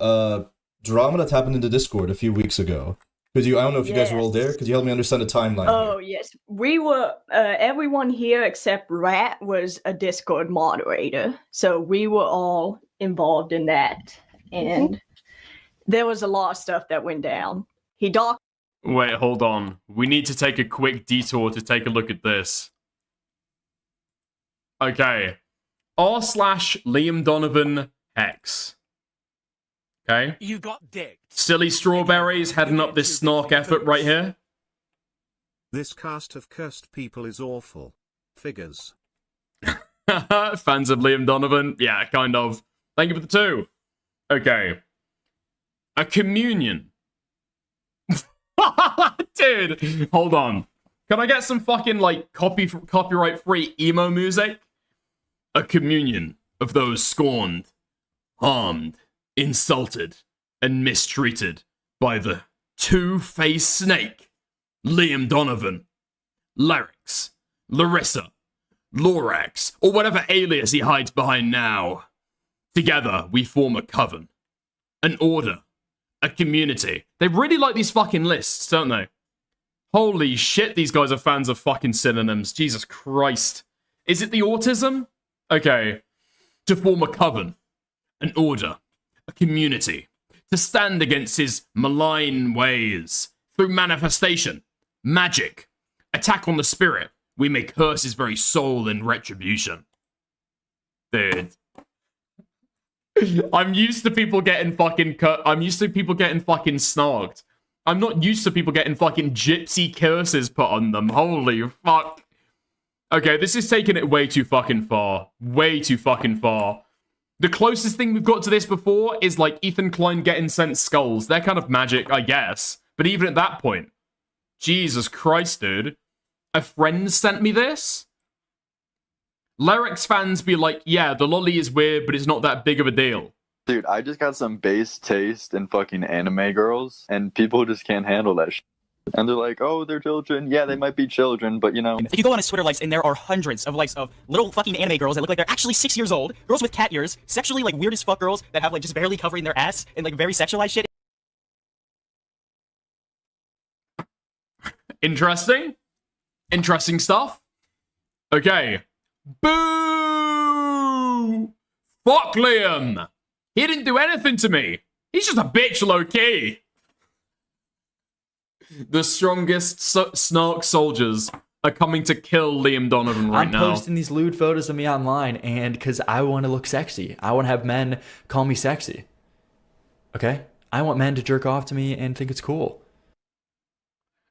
drama that happened in the Discord a few weeks ago. I don't know if you guys were all there. Could you help me understand the timeline? Oh, yes. We were, everyone here except Rat was a Discord moderator. So we were all involved in that. And there was a lot of stuff that went down. He docked. Wait, hold on. We need to take a quick detour to take a look at this. Okay. r/Liam Donovan Hex. Okay. You got dicked. Silly Strawberries heading up this snark effort right here. This cast of cursed people is awful. Figures. Fans of Liam Donovan? Yeah, kind of. Thank you for the 2. Okay. A communion. Dude, hold on. Can I get some fucking, copyright-free emo music? A communion of those scorned, harmed, insulted, and mistreated by the two-faced snake, Liam Donovan, Larynx, Larissa, Lorax, or whatever alias he hides behind now. Together, we form a coven, an order, a community. They really like these fucking lists, don't they? Holy shit, these guys are fans of fucking synonyms. Jesus Christ. Is it the autism? Okay. To form a coven, an order, a community, to stand against his malign ways through manifestation, magic, attack on the spirit. We may curse his very soul in retribution. Dude. I'm used to people getting fucking I'm used to people getting fucking snogged. I'm not used to people getting fucking gypsy curses put on them. Holy fuck. Okay, this is taking it way too fucking far. Way too fucking far. The closest thing we've got to this before is like Ethan Klein getting sent skulls. They're kind of magic, I guess. But even at that point, Jesus Christ, dude. A friend sent me this? Lyrics fans be like, yeah, the lolly is weird, but it's not that big of a deal. Dude, I just got some base taste in fucking anime girls, and people just can't handle that shit. And they're like, oh, they're children. Yeah, they might be children, but you know. If you go on his Twitter likes, and there are hundreds of likes of little fucking anime girls that look like they're actually 6 years old, girls with cat ears, sexually like weird as fuck girls that have like just barely covering their ass and like very sexualized shit. Interesting. Interesting stuff. Okay. Boo! Fuck Liam! He didn't do anything to me. He's just a bitch low-key. The strongest snark soldiers are coming to kill Liam Donovan right now. I'm posting these lewd photos of me online, and because I want to look sexy. I want to have men call me sexy. Okay? I want men to jerk off to me and think it's cool.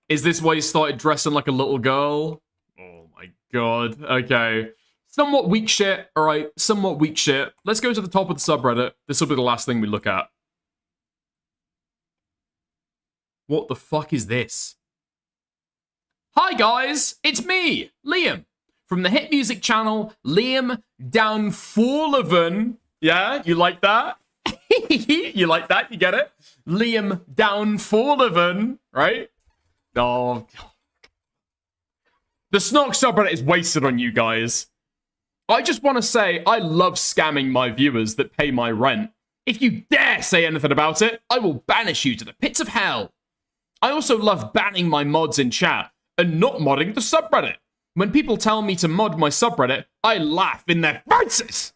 Is this why you started dressing like a little girl? Oh my god. Okay. Somewhat weak shit. Alright, somewhat weak shit. Let's go to the top of the subreddit. This will be the last thing we look at. What the fuck is this? Hi guys, it's me, Liam, from the hit music channel Liam Downfallovan. Yeah, you like that? You like that? You get it? Liam Downfallovan, right? Oh. The Snog subreddit is wasted on you guys. I just want to say I love scamming my viewers that pay my rent. If you dare say anything about it, I will banish you to the pits of hell. I also love banning my mods in chat and not modding the subreddit. When people tell me to mod my subreddit, I laugh in their faces.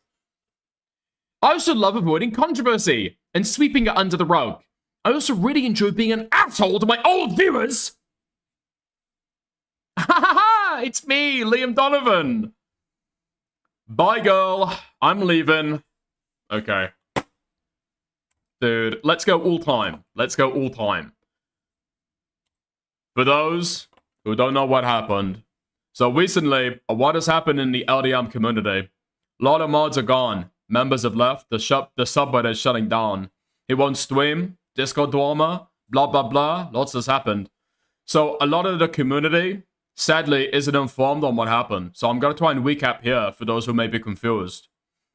I also love avoiding controversy and sweeping it under the rug. I also really enjoy being an asshole to my old viewers. Ha ha ha! It's me, Liam Donovan. Bye, girl. I'm leaving. Okay. Dude, let's go all time. Let's go all time. For those who don't know what happened, so recently, what has happened in the LDM community? A lot of mods are gone. Members have left. The subreddit is shutting down. He won't stream. Discord drama. Blah, blah, blah. Lots has happened. So a lot of the community, sadly, isn't informed on what happened. So I'm going to try and recap here for those who may be confused.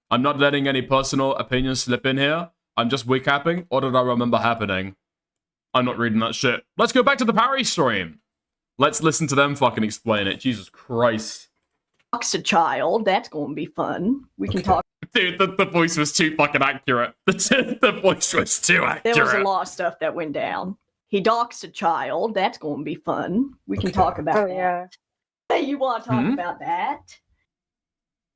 I'm not letting any personal opinions slip in here. I'm just recapping what did I remember happening. I'm not reading that shit. Let's go back to the Parry stream. Let's listen to them fucking explain it. Jesus Christ. Talks a child. That's going to be fun. We can talk. Dude, the voice was too fucking accurate. The voice was too accurate. There was a lot of stuff that went down. He doxed a child. That's going to be fun. We can talk about that. Yeah. Hey, you want to talk about that?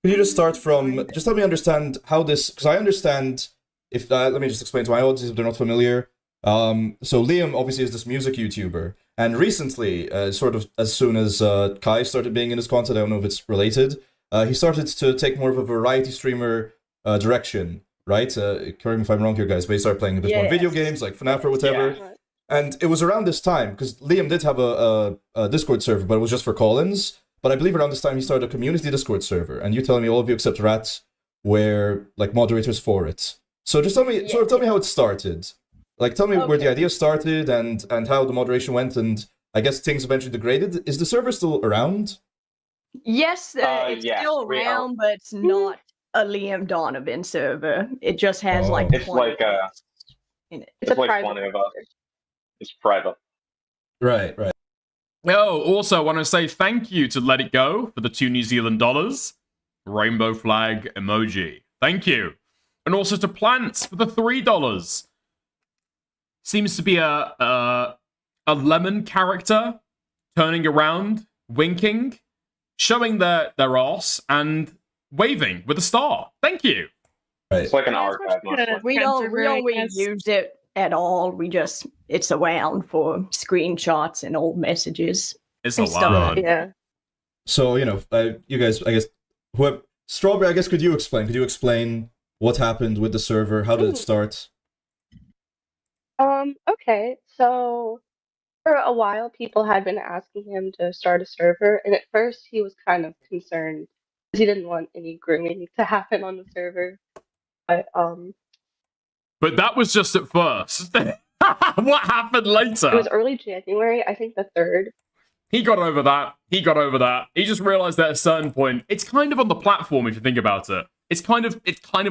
Can you just start from, just help me understand how this, because I understand, if let me just explain to my audience if they're not familiar. So Liam obviously is this music YouTuber, and recently, sort of as soon as Kai started being in his content, I don't know if it's related, he started to take more of a variety streamer direction, right? Correct me if I'm wrong here, guys, but he started playing a bit more video games, like FNAF or whatever. Yeah. And it was around this time, because Liam did have a Discord server, but it was just for call-ins. But I believe around this time he started a community Discord server, and you telling me all of you except Rats were like moderators for it. So just tell me, sort of tell me how it started. Like, tell me where the idea started and how the moderation went, and I guess things eventually degraded. Is the server still around? Yes, it's still around, but it's not a Liam Donovan server. It just has like it's like in it. It's like 20 of us. It's private. Right, right. Oh, also, I want to say thank you to Let It Go for the $2 New Zealand. Rainbow flag emoji. Thank you. And also to Plants for the $3. Seems to be a lemon character. turning around, winking, showing their ass, and waving with a star. Thank you. It's like an archive. We don't really use it at all. It's around for screenshots and old messages. It's and stuff. allowed. Yeah. So, you guys, I guess, Strawberry, I guess, could you explain what happened with the server? How did it start? Okay, so for a while, people had been asking him to start a server, and at first he was kind of concerned because he didn't want any grooming to happen on the server. But that was just at first. What happened later? It was early January, I think the 3rd. He got over that. He just realized that at a certain point, it's kind of on the platform if you think about it. It's kind of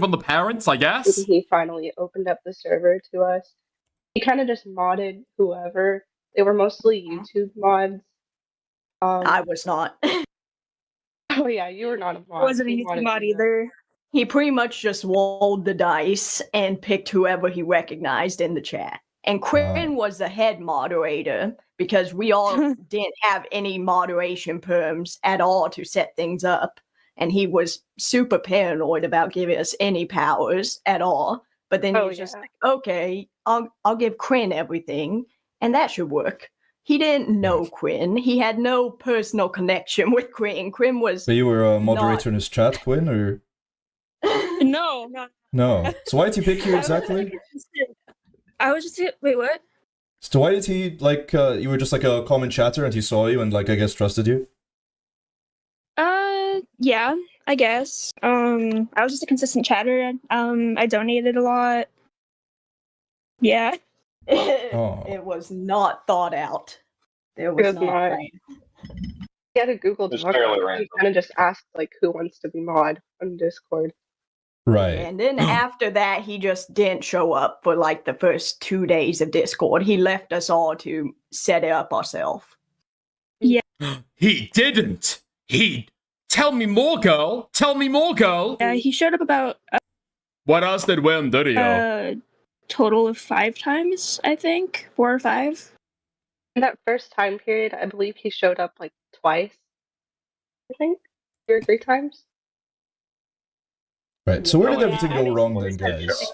on the parents, I guess. He finally opened up the server to us. He kind of just modded whoever. They were mostly YouTube mods. I was not. Oh yeah, you were not a mod. I wasn't a YouTube mod either. He pretty much just rolled the dice and picked whoever he recognized in the chat. And Quinn was the head moderator because we all didn't have any moderation perms at all to set things up. And he was super paranoid about giving us any powers at all. But then he was just like, okay, I'll give Quinn everything, and that should work. He didn't know Quinn. He had no personal connection with Quinn. Quinn was. So you were a moderator in his chat, Quinn, or? No. No. So why did he pick you exactly? I was just wait, what? So why did he you were just like a common chatter and he saw you and I guess trusted you? Yeah, I guess. I was just a consistent chatter. I donated a lot. Yeah. It was not thought out. There was not. He had a Google Doc. He kind of just asked who wants to be mod on Discord. Right. And then after that, he just didn't show up for the first 2 days of Discord. He left us all to set it up ourselves. Yeah. He didn't. Tell me more, girl. Tell me more, girl. Yeah, he showed up about. What else did William do to you? Total of 5 times, I think, 4 or 5. In that first time period, I believe he showed up twice. I think 2 or 3 times. Right. So where did everything go wrong then, guys?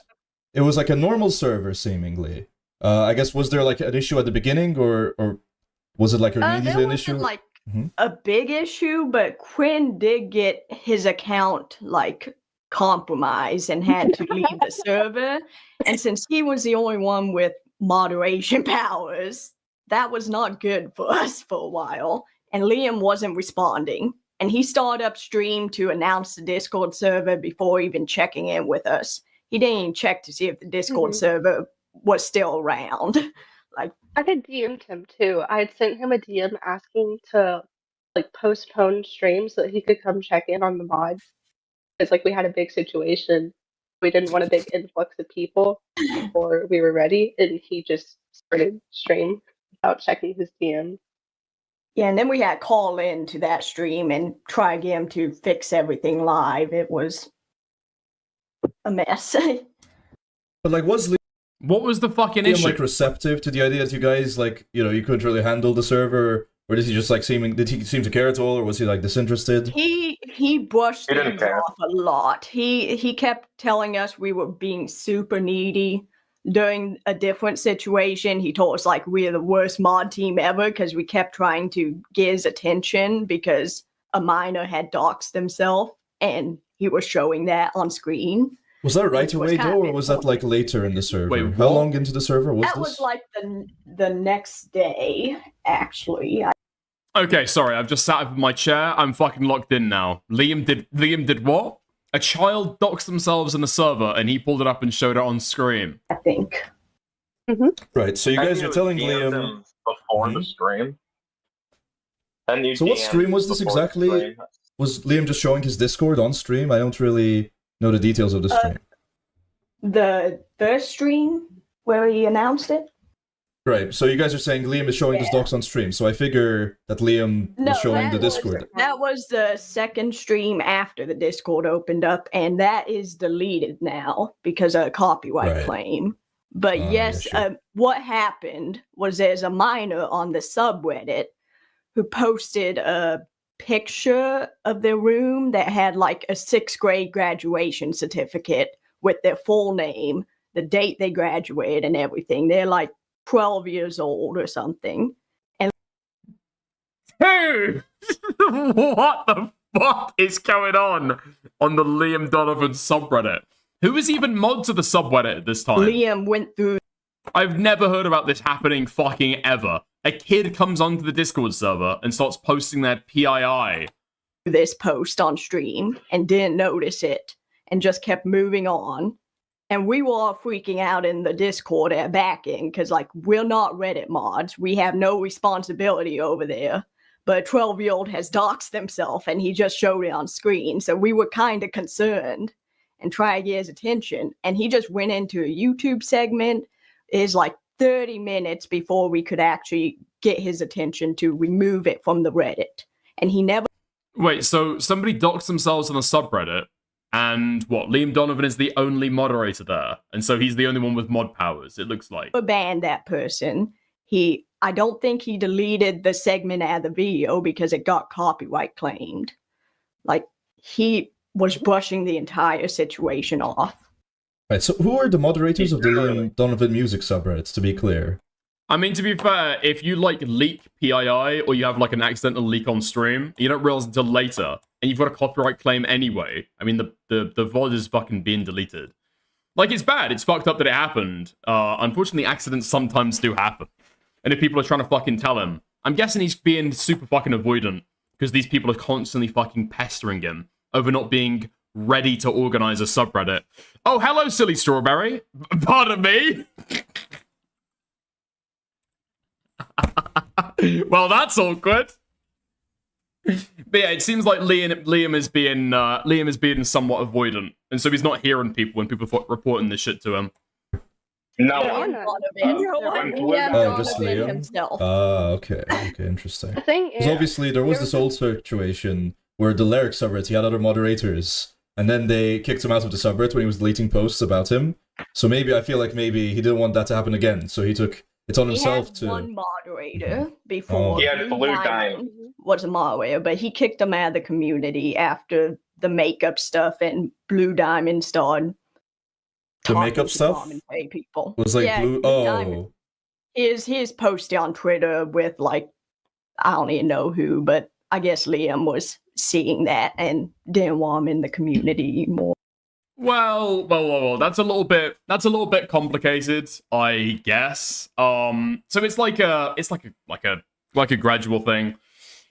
It was a normal server, seemingly. I guess was there an issue at the beginning, or was it immediately an issue? A big issue, but Quinn did get his account compromised and had to leave the server. And since he was the only one with moderation powers, that was not good for us for a while. And Liam wasn't responding. And he started up stream to announce the Discord server before even checking in with us. He didn't even check to see if the Discord server was still around. I had DM'd him too. I had sent him a DM asking to postpone stream so that he could come check in on the mods. It's we had a big situation. We didn't want a big influx of people before we were ready, and he just started stream without checking his DM. Yeah, and then we had to call in to that stream and try again to fix everything live. It was a mess. But what was the fucking Liam, issue? Receptive to the idea that you guys you couldn't really handle the server, or did he just did he seem to care at all, or was he disinterested? He brushed things off a lot. He kept telling us we were being super needy. During a different situation, he told us we're the worst mod team ever because we kept trying to get his attention because a minor had doxed himself and he was showing that on screen. Was that right away though, or was that later in the server? Wait, how long into the server was this? That was the next day, actually. Okay, sorry, I've just sat up in my chair. I'm fucking locked in now. Liam did what? A child doxed themselves in a server, and he pulled it up and showed it on screen. I think. Right, so you guys are telling Liam before the stream. So what stream was this exactly? Was Liam just showing his Discord on stream? I don't really know the details of the stream. The first stream where he announced it. Right, so you guys are saying Liam is showing his docs on stream, so I figure that Liam was showing the Discord. That was the second stream after the Discord opened up, and that is deleted now because of a copyright claim. But yes, what happened was there's a minor on the subreddit who posted a picture of their room that had like a 6th grade graduation certificate with their full name, the date they graduated, and everything. They're like 12 years old or something. And Dude, what the fuck is going on the Liam Donovan subreddit? Who is even mod to the subreddit at this time? Liam went through. I've never heard about this happening fucking ever. A kid comes onto the Discord server and starts posting their PII. This post on stream and didn't notice it and just kept moving on. And we were all freaking out in the Discord at backing because, like, we're not Reddit mods. We have no responsibility over there. But a 12-year-old has doxed himself and he just showed it on screen. So we were kind of concerned and tried to get his attention. And he just went into a YouTube segment. Is like 30 minutes before we could actually get his attention to remove it from the Reddit. And he never... Wait, so somebody doxed themselves on the subreddit, and what, Liam Donovan is the only moderator there, and so he's the only one with mod powers, it looks like. Banned that person. I don't think he deleted the segment out of the video because it got copyright claimed. Like, he was brushing the entire situation off. Right, so who are the moderators of the Liam Donovan music subreddits, to be clear? I mean, to be fair, if you, like, leak PII, or you have, like, an accidental leak on stream, you don't realize until later, and you've got a copyright claim anyway. I mean, the VOD is fucking being deleted. Like, it's bad. It's fucked up that it happened. Unfortunately, accidents sometimes do happen. And if people are trying to fucking tell him, I'm guessing he's being super fucking avoidant, because these people are constantly fucking pestering him over not being ready to organize a subreddit. Oh, hello, silly strawberry. Pardon me. Well, that's awkward. But yeah, it seems like Liam is being somewhat avoidant, and so he's not hearing people when people are reporting this shit to him. No, just Liam himself. Okay, interesting. The thing Because is, obviously there was this old situation where the Lyric subreddit, he had other moderators, and then they kicked him out of the subreddit when he was deleting posts about him. So maybe I feel like maybe he didn't want that to happen again, so he took it on himself to. One moderator before. He had Blue Diamond was a moderator, but he kicked him out of the community after the makeup stuff and Blue Diamond started. The makeup stuff people was like Blue. Oh, his posting on Twitter with like I don't even know who, but I guess Liam was seeing that and didn't want him in the community more. Well, that's a little bit complicated, I guess. So it's like a gradual thing.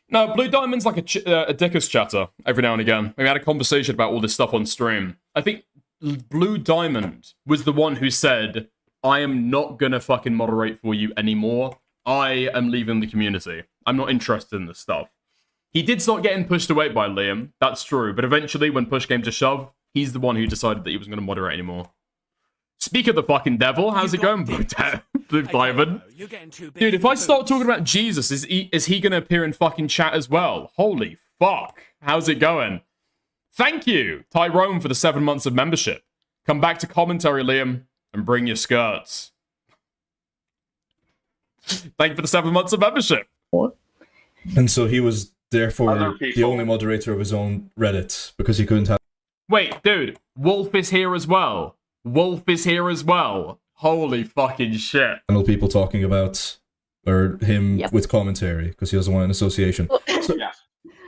No, Blue Diamond's like a dickus chatter every now and again. We had a conversation about all this stuff on stream. I think Blue Diamond was the one who said, I am not gonna fucking moderate for you anymore. I am leaving the community. I'm not interested in this stuff. He did start getting pushed away by Liam, that's true, but eventually when push came to shove, he's the one who decided that he wasn't gonna moderate anymore. Speak of the fucking devil, how's it going, Blue Diamond? Dude, if I start talking about Jesus, is he gonna appear in fucking chat as well? Holy fuck, how's it going? Thank you, Tyrone, for the 7 months of membership. Come back to commentary, Liam, and bring your skirts. Thank you for the 7 months of membership. And so he was therefore the only moderator of his own Reddit because he couldn't have. Wait, dude, Wolf is here as well. Wolf is here as well. Holy fucking shit. People talking about him with commentary because he doesn't want an association. So,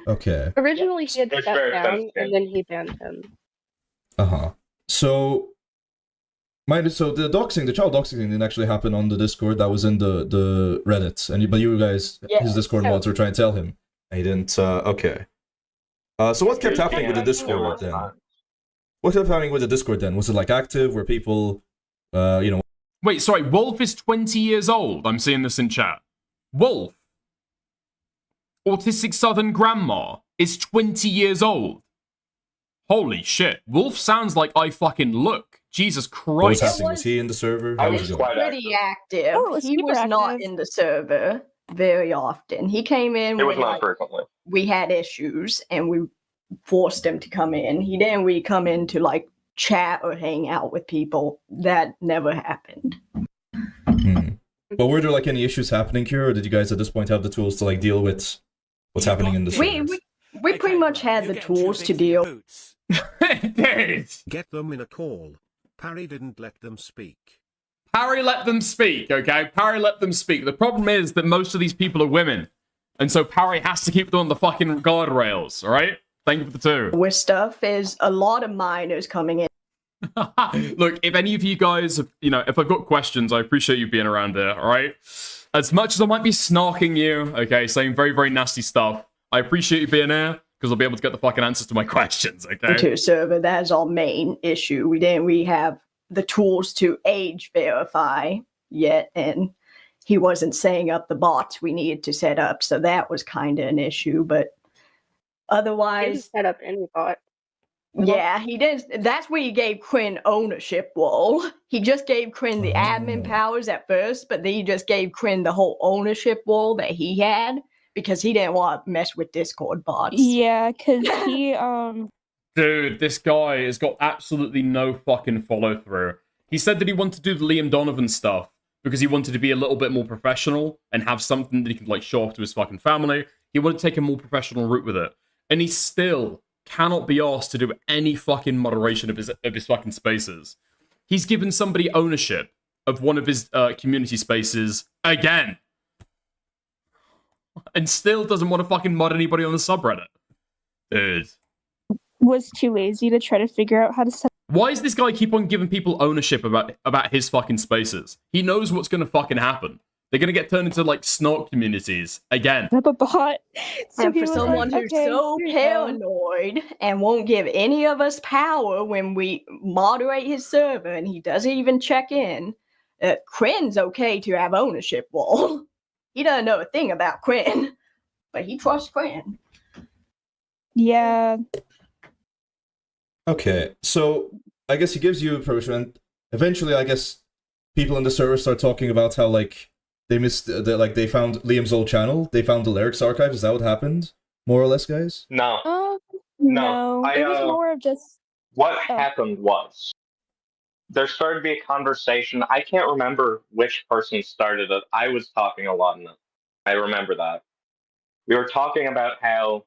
okay. Originally, he had stepped down, and then he banned him. So the doxing, the child doxing thing didn't actually happen on the Discord. That was in the Reddit, but you guys, his Discord mods were trying to tell him. And he didn't. Okay. So what kept happening with the Discord then? What kept happening with the Discord then? Was it like active? Were people, Wait, sorry. Wolf is 20 years old. I'm seeing this in chat. Wolf, autistic Southern grandma, is 20 years old. Holy shit. Wolf sounds like I fucking look. Jesus Christ. What was happening? Was he in the server? He was pretty active. He was not in the server very often. He came in It was not frequently. We had issues and we forced him to come in. He didn't really come in to like chat or hang out with people. That never happened. Well, But were there like any issues happening here, or did you guys at this point have the tools to like deal with what's happening in the servers? We pretty much had the tools to deal. Get them in a call. Parry didn't let them speak. Parry let them speak, okay? Parry let them speak. The problem is that most of these people are women. And so Parry has to keep them on the fucking guardrails, alright? Thank you for the 2. With stuff is a lot of minors coming in. Look, if any of you guys, if I've got questions, I appreciate you being around here, alright? As much as I might be snarking you, okay, saying very, very nasty stuff, I appreciate you being here, because I'll be able to get the fucking answers to my questions, okay? To a server, that is our main issue. We have the tools to age verify yet, and he wasn't setting up the bots we needed to set up, so that was kind of an issue, but otherwise... He didn't set up any bot. Yeah, he did. That's where he gave Quinn ownership role. He just gave Quinn the admin powers at first, but then he just gave Quinn the whole ownership role that he had because he didn't want to mess with Discord bots. Yeah, because he, Dude, this guy has got absolutely no fucking follow-through. He said that he wanted to do the Liam Donovan stuff because he wanted to be a little bit more professional and have something that he could, like, show off to his fucking family. He wanted to take a more professional route with it. And he still cannot be asked to do any fucking moderation of his fucking spaces. He's given somebody ownership of one of his community spaces again. And still doesn't want to fucking mod anybody on the subreddit. Dude. was too lazy to try to figure out how to set. Why does this guy keep on giving people ownership about his fucking spaces? He knows what's going to fucking happen. They're going to get turned into, like, snark communities again. Up a bot. So and for someone who's so paranoid and won't give any of us power when we moderate his server and he doesn't even check in, Quinn's okay to have ownership role. He doesn't know a thing about Quinn, but he trusts Quinn. Yeah. Okay, so I guess he gives you permission, and eventually I guess people in the server start talking about how, like, they missed, they found Liam's old channel, they found the lyrics archive. Is that what happened? More or less, guys? No. No. It was more of just... What happened was, there started to be a conversation. I can't remember which person started it. I was talking a lot in it. I remember that. We were talking about how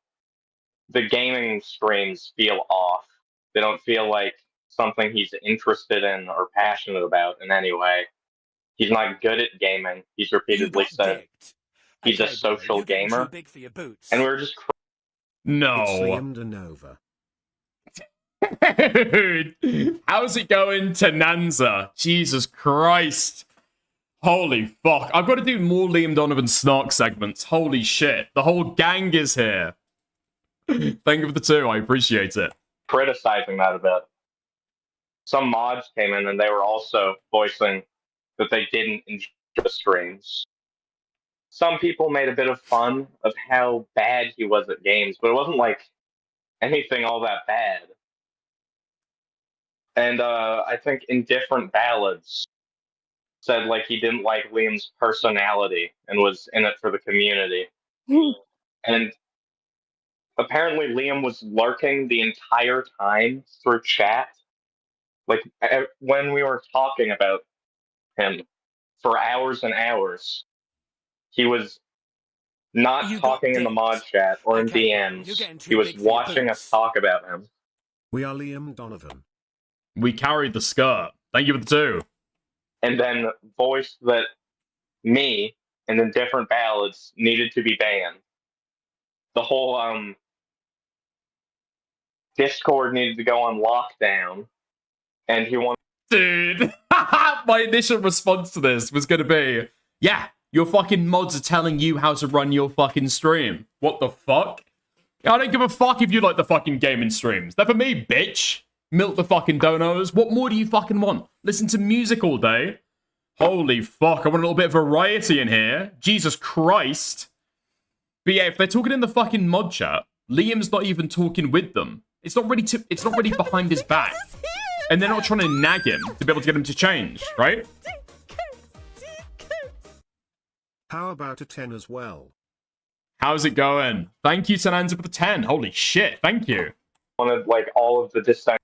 the gaming streams feel off. They don't feel like something he's interested in or passionate about in any way. He's not good at gaming. He's repeatedly said he's a social gamer. And we were just... No. Dude, how's it going, Tenanza? Jesus Christ. Holy fuck. I've got to do more Liam Donovan snark segments. Holy shit. The whole gang is here. Thank you for the 2. I appreciate it. Criticizing that a bit. Some mods came in and they were also voicing that they didn't enjoy the streams. Some people made a bit of fun of how bad he was at games, but it wasn't like anything all that bad. And I think Indifferent Ballads said like he didn't like Liam's personality and was in it for the community. And apparently Liam was lurking the entire time through chat. Like, when we were talking about him for hours and hours, he was not talking in the mod chat or in DMs. He was watching us talk about him. We are Liam Donovan. We carried the skirt. Thank you for the 2. And then voiced that me and Indifferent Ballads needed to be banned. The whole Discord needed to go on lockdown. And he wanted... Dude, my initial response to this was going to be, yeah, your fucking mods are telling you how to run your fucking stream. What the fuck? I don't give a fuck if you like the fucking gaming streams. They're for me, bitch. Milk the fucking donos. What more do you fucking want? Listen to music all day? Holy fuck, I want a little bit of variety in here. Jesus Christ. But yeah, if they're talking in the fucking mod chat, Liam's not even talking with them. It's not really behind his back. And they're not trying to nag him to be able to get him to change, right? How about a 10 as well? How's it going? Thank you, Tenanza, for the 10. Holy shit, thank you. Wanted, like, all of the dissent.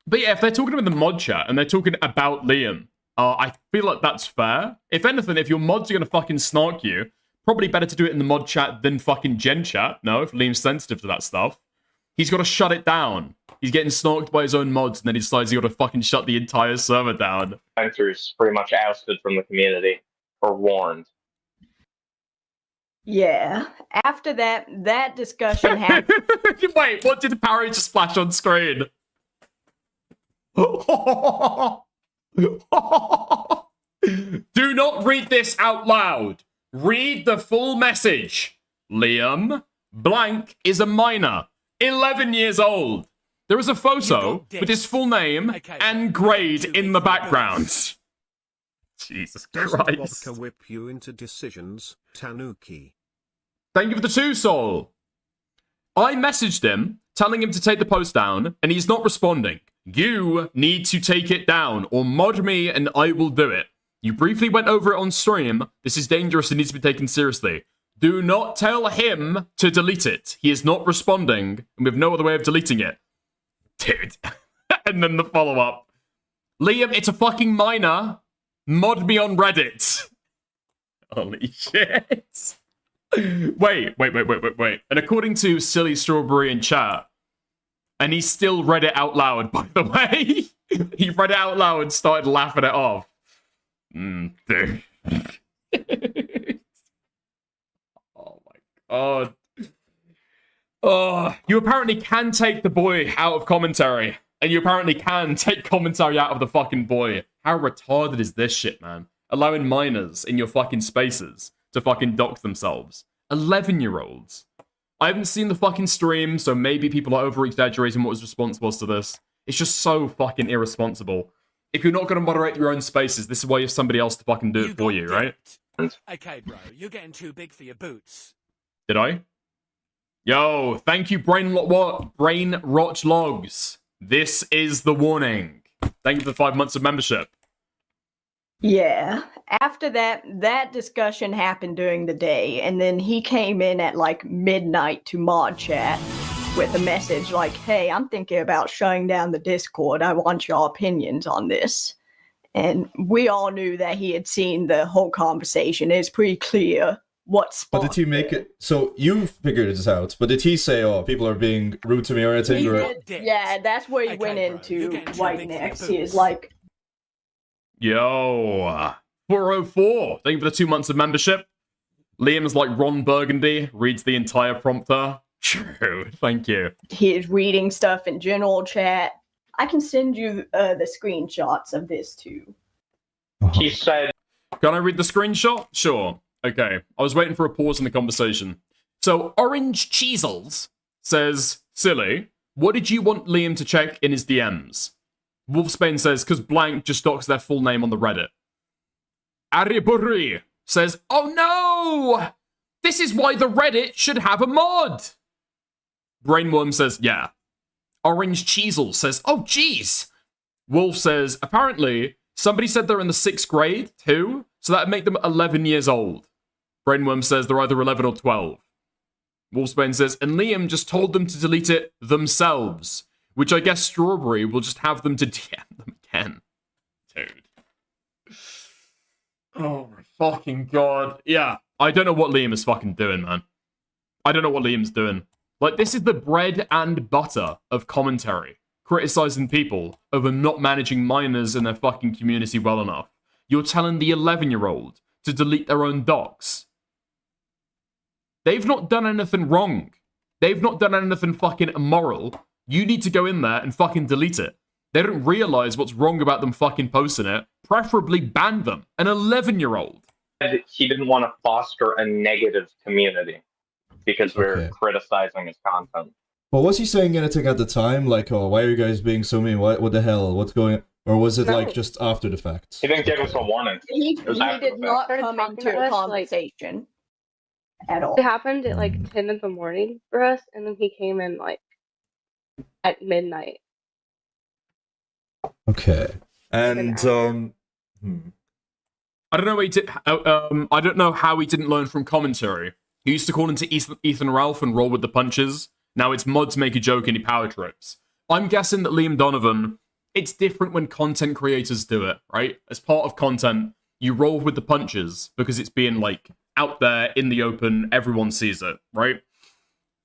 But yeah, if they're talking about the mod chat and they're talking about Liam, I feel like that's fair. If anything, if your mods are gonna fucking snark you, probably better to do it in the mod chat than fucking gen chat. No, if Liam's sensitive to that stuff. He's got to shut it down. He's getting snarked by his own mods, and then he decides he's got to fucking shut the entire server down. Spencer's pretty much ousted from the community, or warned. Yeah. After that discussion happened. Wait, what did Parry just flash on screen? Do not read this out loud. Read the full message. Liam blank is a minor, 11 years old. There is a photo with his full name and grade in the background. Jesus Doesn't Christ. vodka whip you into decisions, Tanuki? Thank you for the 2 soul. I messaged him, telling him to take the post down, and he's not responding. You need to take it down, or mod me and I will do it. You briefly went over it on stream. This is dangerous and needs to be taken seriously. Do not tell him to delete it. He is not responding, and we have no other way of deleting it. Dude. And then the follow-up. Liam, it's a fucking minor. Mod me on Reddit. Holy shit. Wait. And according to Silly Strawberry in chat, and he still read it out loud, by the way. He read it out loud and started laughing it off. Dude. Oh my god. Oh, you apparently can take the boy out of commentary. And you apparently can take commentary out of the fucking boy. How retarded is this shit, man? Allowing minors in your fucking spaces to fucking dox themselves. 11-year-olds. I haven't seen the fucking stream, so maybe people are over-exaggerating what his response was to this. It's just so fucking irresponsible. If you're not going to moderate your own spaces, this is why you have somebody else to fucking do it for you, right? Okay, bro, you're getting too big for your boots. Did I? Yo, thank you, Brain Rot Logs. This is the warning. Thank you for the 5 months of membership. Yeah. After that discussion happened during the day, and then he came in at like midnight to mod chat with a message like, hey, I'm thinking about shutting down the Discord. I want your opinions on this. And we all knew that he had seen the whole conversation. It's pretty clear what's. But did he make it? So you figured this out, but did he say, oh, people are being rude to me or anything? He Or... did, yeah, that's where he went into White Next. He was like, Yo, 404. Thank you for the 2 months of membership. Liam's like Ron Burgundy, reads the entire prompter. True, thank you. he is reading stuff in general chat. I can send you the screenshots of this too. He said, Can I read the screenshot? Sure. Okay. I was waiting for a pause in the conversation. So, Orange Cheezels says, Silly, what did you want Liam to check in his DMs? Wolfsbane says, because blank just docks their full name on the Reddit. Ariburi says, oh no! This is why the Reddit should have a mod! Brainworm says, yeah. Orange Cheezels says, oh jeez! Wolf says, apparently, somebody said they're in the 6th grade, too, so that'd make them 11 years old. Brainworm says they're either 11 or 12. Wolfsbane says, and Liam just told them to delete it themselves, which I guess Strawberry will just have them to DM them again. Dude. Oh my fucking god. Yeah, I don't know what Liam is fucking doing, man. I don't know what Liam's doing. Like, this is the bread and butter of commentary. Criticizing people over not managing minors in their fucking community well enough. You're telling the 11-year-old to delete their own docs. They've not done anything wrong. They've not done anything fucking immoral. You need to go in there and fucking delete it. They don't realize what's wrong about them fucking posting it. Preferably ban them. An 11-year-old. He didn't want to foster a negative community because we're criticizing his content. But was he saying anything at the time? Like, oh, why are you guys being so mean? What the hell? What's going on? Or was it like just after the fact? He didn't give us a warning. He did not come into a conversation at all. It happened at like 10 in the morning for us, and then he came in like at midnight. Okay. And I don't know what he did. I don't know how he didn't learn from commentary. He used to call into Ethan Ralph and roll with the punches. Now it's mods make a joke and he power trips. I'm guessing that Liam Donovan it's different when content creators do it, right? As part of content, you roll with the punches because it's being like out there in the open, everyone sees it, right?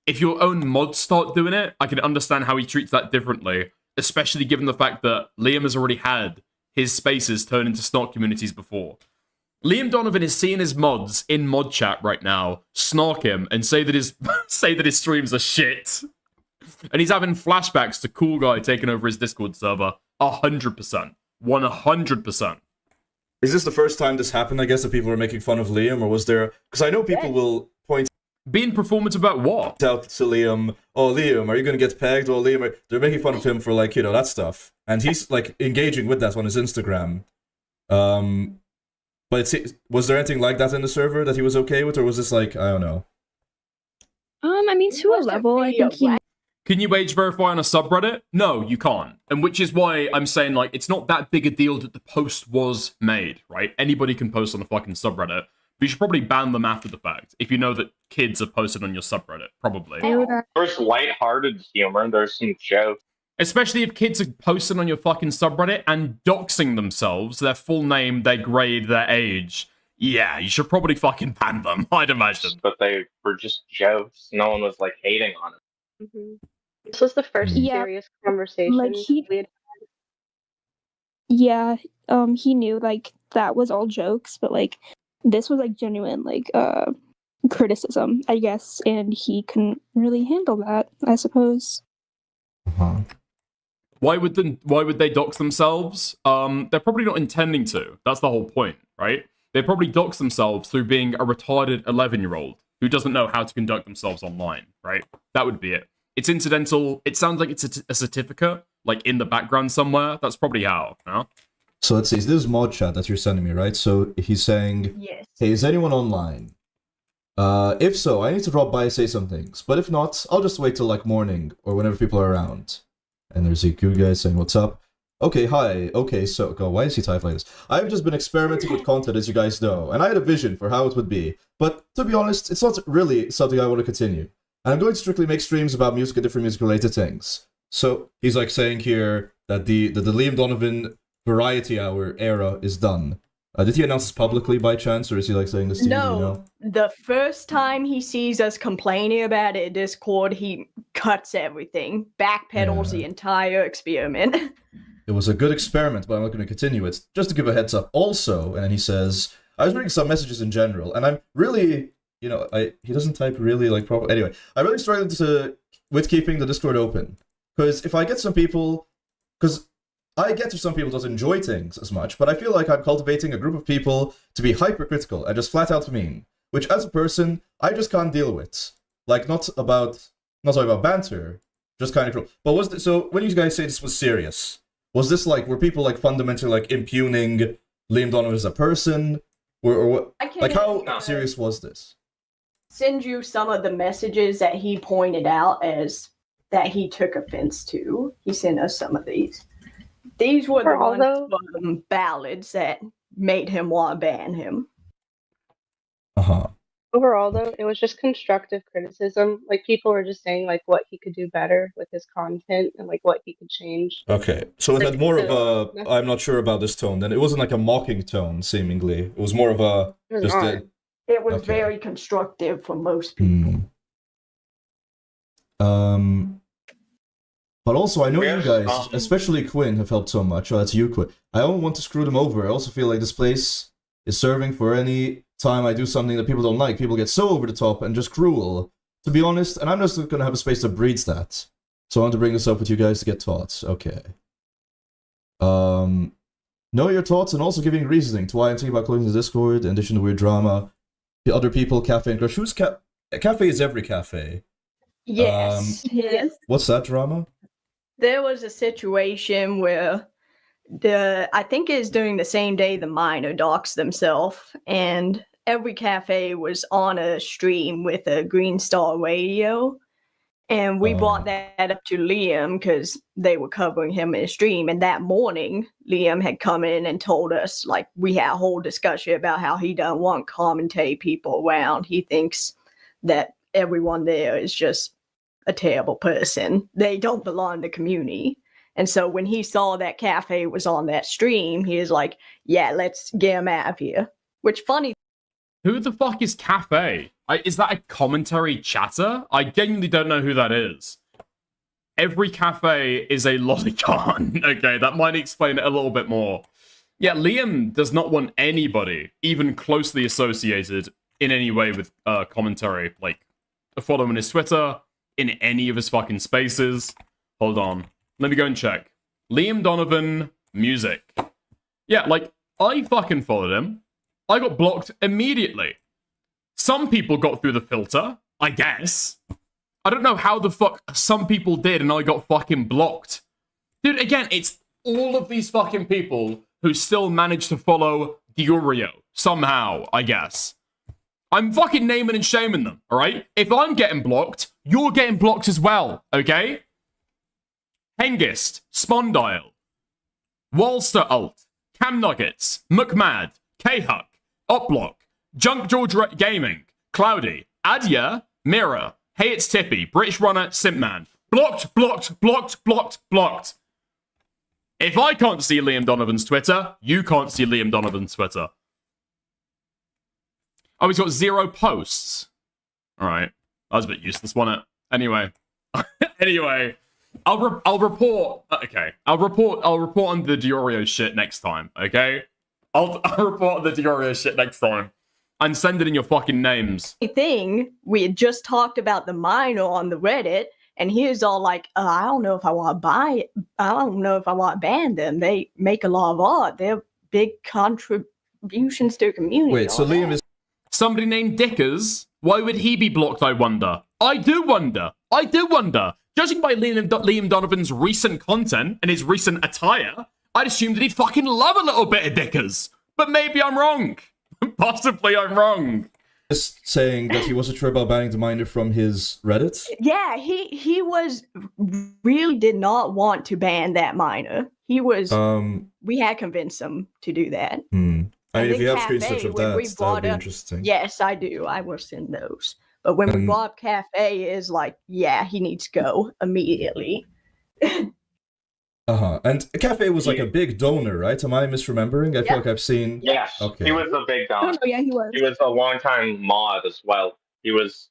If your own mods start doing it, I can understand how he treats that differently, especially given the fact that Liam has already had his spaces turn into snark communities before. Liam Donovan is seeing his mods in mod chat right now snark him and say that his streams are shit. And he's having flashbacks to Cool Guy taking over his Discord server. 100%. 100%. Is this the first time this happened, I guess, that people are making fun of Liam, or was there... Because I know people will point... Being performance about what? Out to Liam, oh, Liam, are you going to get pegged? Oh, Liam, they're making fun of him for, like, you know, that stuff. And he's, like, engaging with that on his Instagram. But was there anything like that in the server that he was okay with, or was this, like, I don't know? I mean, to a level, I think he... Can you age verify on a subreddit? No, you can't. And which is why I'm saying, like, it's not that big a deal that the post was made, right? Anybody can post on a fucking subreddit. But you should probably ban them after the fact, if you know that kids have posted on your subreddit, probably. There's lighthearted humor, there's some jokes. Especially if kids are posting on your fucking subreddit and doxing themselves, their full name, their grade, their age. Yeah, you should probably fucking ban them, I'd imagine. But they were just jokes. No one was, like, hating on it. Mm-hmm. This was the first serious conversation like we had. Yeah, he knew, like, that was all jokes, but, like, this was, like, genuine, like, criticism, I guess, and he couldn't really handle that, I suppose. Why would they dox themselves? They're probably not intending to. That's the whole point, right? They probably dox themselves through being a retarded 11-year-old who doesn't know how to conduct themselves online, right? That would be it. It's incidental. It sounds like it's a certificate, like in the background somewhere. That's probably how, no? So let's see, this is mod chat that you're sending me, right? So he's saying, yes. Hey, is anyone online? If so, I need to drop by and say some things. But if not, I'll just wait till like morning or whenever people are around. And there's a good guy saying, what's up? Okay, hi. Okay, so, why is he typing like this? I've just been experimenting with content, as you guys know, and I had a vision for how it would be. But to be honest, it's not really something I want to continue. And I'm going to strictly make streams about music and different music-related things. So he's like saying here that the Liam Donovan Variety Hour era is done. Did he announce this publicly by chance, or is he like saying this to you? No, Do you know? the first time he sees us complaining about it in Discord, he cuts everything, backpedals the entire experiment. It was a good experiment, but I'm not going to continue it. Just to give a heads up. Also, and he says, I was reading some messages in general, and I'm really, you know, he doesn't type really like proper. Anyway, I'm really struggling with keeping the Discord open, because if I get some people, because I get if some people don't enjoy things as much, but I feel like I'm cultivating a group of people to be hypercritical and just flat out mean, which as a person I just can't deal with. Like not talking about banter, just kind of cruel. But was this, so when you guys say this was serious, was this like were people like fundamentally like impugning Liam Donovan as a person, or what? Like how serious was this? Send you some of the messages that he pointed out as that he took offense to. He sent us some of these. These were the ones ballads that made him want to ban him. Overall, though, it was just constructive criticism. Like, people were just saying, like, what he could do better with his content and, like, what he could change. Okay, so it had more of a, I'm not sure about this tone then. It wasn't like a mocking tone, seemingly. It was more of a, It was very constructive for most people. But also, I know you guys, especially Quinn, have helped so much. Oh, that's you, Quinn. I don't want to screw them over. I also feel like this place is serving for any time I do something that people don't like. People get so over the top and just cruel, to be honest. And I'm just going to have a space that breeds that. So I want to bring this up with you guys to get thoughts. Okay. Know your thoughts and also giving reasoning to why I'm thinking about closing the Discord, in addition to weird drama. The other people, Cafe and Crush. Who's Cafe is every cafe. Yes. Yes. What's that drama? There was a situation where I think it was during the same day the minor doxed themselves, and every cafe was on a stream with a Green Star radio. And we brought that up to Liam because they were covering him in a stream. And that morning, Liam had come in and told us, like, we had a whole discussion about how he doesn't want commentate people around. He thinks that everyone there is just a terrible person. They don't belong in the community. And so when he saw that Cafe was on that stream, he was like, yeah, let's get him out of here. Which funny. Who the fuck is Cafe? Is that a commentary chatter? I genuinely don't know who that is. Every cafe is a lolicon. Okay, that might explain it a little bit more. Yeah, Liam does not want anybody even closely associated in any way with commentary. Like, follow him on his Twitter, in any of his fucking spaces. Hold on. Let me go and check. Liam Donovan music. Yeah, like, I fucking followed him. I got blocked immediately. Some people got through the filter, I guess. I don't know how the fuck some people did and I got fucking blocked. Dude, again, it's all of these fucking people who still managed to follow Diorio. Somehow, I guess. I'm fucking naming and shaming them, alright? If I'm getting blocked, you're getting blocked as well, okay? Hengist, Spondyle, Walster Alt, Cam Nuggets, McMad, K-Huck, Uplock, Junk George Gaming, Cloudy, Adya, Mirror, Hey It's Tippy, British Runner, Simpman. Blocked, blocked, blocked, blocked, blocked. If I can't see Liam Donovan's Twitter, you can't see Liam Donovan's Twitter. Oh, he's got 0 posts. Alright. That was a bit useless, wasn't it? Anyway. Anyway. I'll report. Okay. I'll report on the Diorio shit next time, okay? I'll report on the Diorio shit next time. And send it in your fucking names. Thing, we had just talked about the minor on the Reddit, and he was all like, I don't know if I want to buy it. I don't know if I want to ban them. They make a lot of art. They're big contributions to the community. Wait, so Liam is... Somebody named Dickers? Why would he be blocked, I wonder? I do wonder. I do wonder. Judging by Liam Donovan's recent content and his recent attire, I'd assume that he'd fucking love a little bit of Dickers. But maybe I'm wrong. Possibly I'm wrong. Just saying that he wasn't sure about banning the minor from his Reddit? Yeah, he was really did not want to ban that minor. He was we had convinced him to do that. I mean, if you have Cafe, screenshots of when we that would brought be up- interesting. Yes, I do. I will send those. But when we brought up Cafe, is like, yeah, he needs to go immediately. And Cafe was like a big donor, right? Am I misremembering? I feel like I've seen... Yes, Okay. he was a big donor. Oh, yeah, he was. He was a longtime mod as well. He was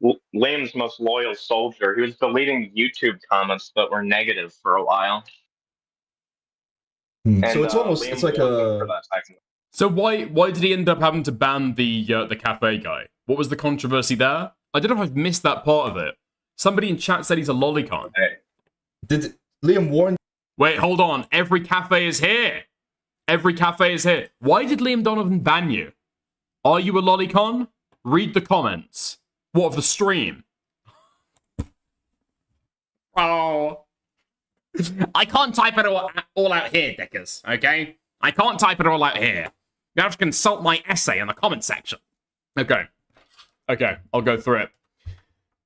Liam's most loyal soldier. He was deleting YouTube comments that were negative for a while. So it's almost... Liam It's like was looking a... for that second. So why did he end up having to ban the cafe guy? What was the controversy there? I don't know if I've missed that part of it. Somebody in chat said he's a lolicon. Did Liam warn... Wait, hold on. Every cafe is here. Every cafe is here. Why did Liam Donovan ban you? Are you a lolicon? Read the comments. What of the stream? Oh. I can't type it all out here, Dickers, okay? I can't type it all out here. You have to consult my essay in the comment section. Okay. Okay, I'll go through it.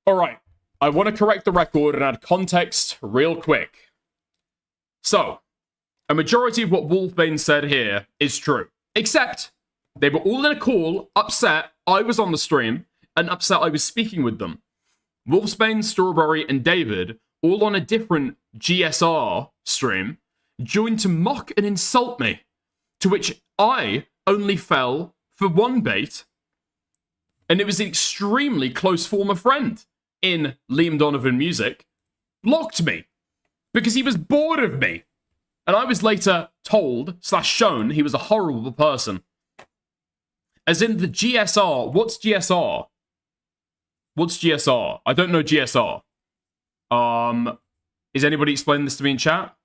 Alright. I want to correct the record and add context real quick. So, a majority of what Wolfbane said here is true. Except, they were all in a call, upset, I was on the stream, and upset I was speaking with them. Wolfsbane, Strawberry, and David, all on a different GSR stream, joined to mock and insult me, to which I only fell for one bait, and it was an extremely close former friend in Liam Donovan Music, blocked me, because he was bored of me. And I was later told, / shown, he was a horrible person. As in the GSR, what's GSR? What's GSR? I don't know GSR. Is anybody explaining this to me in chat?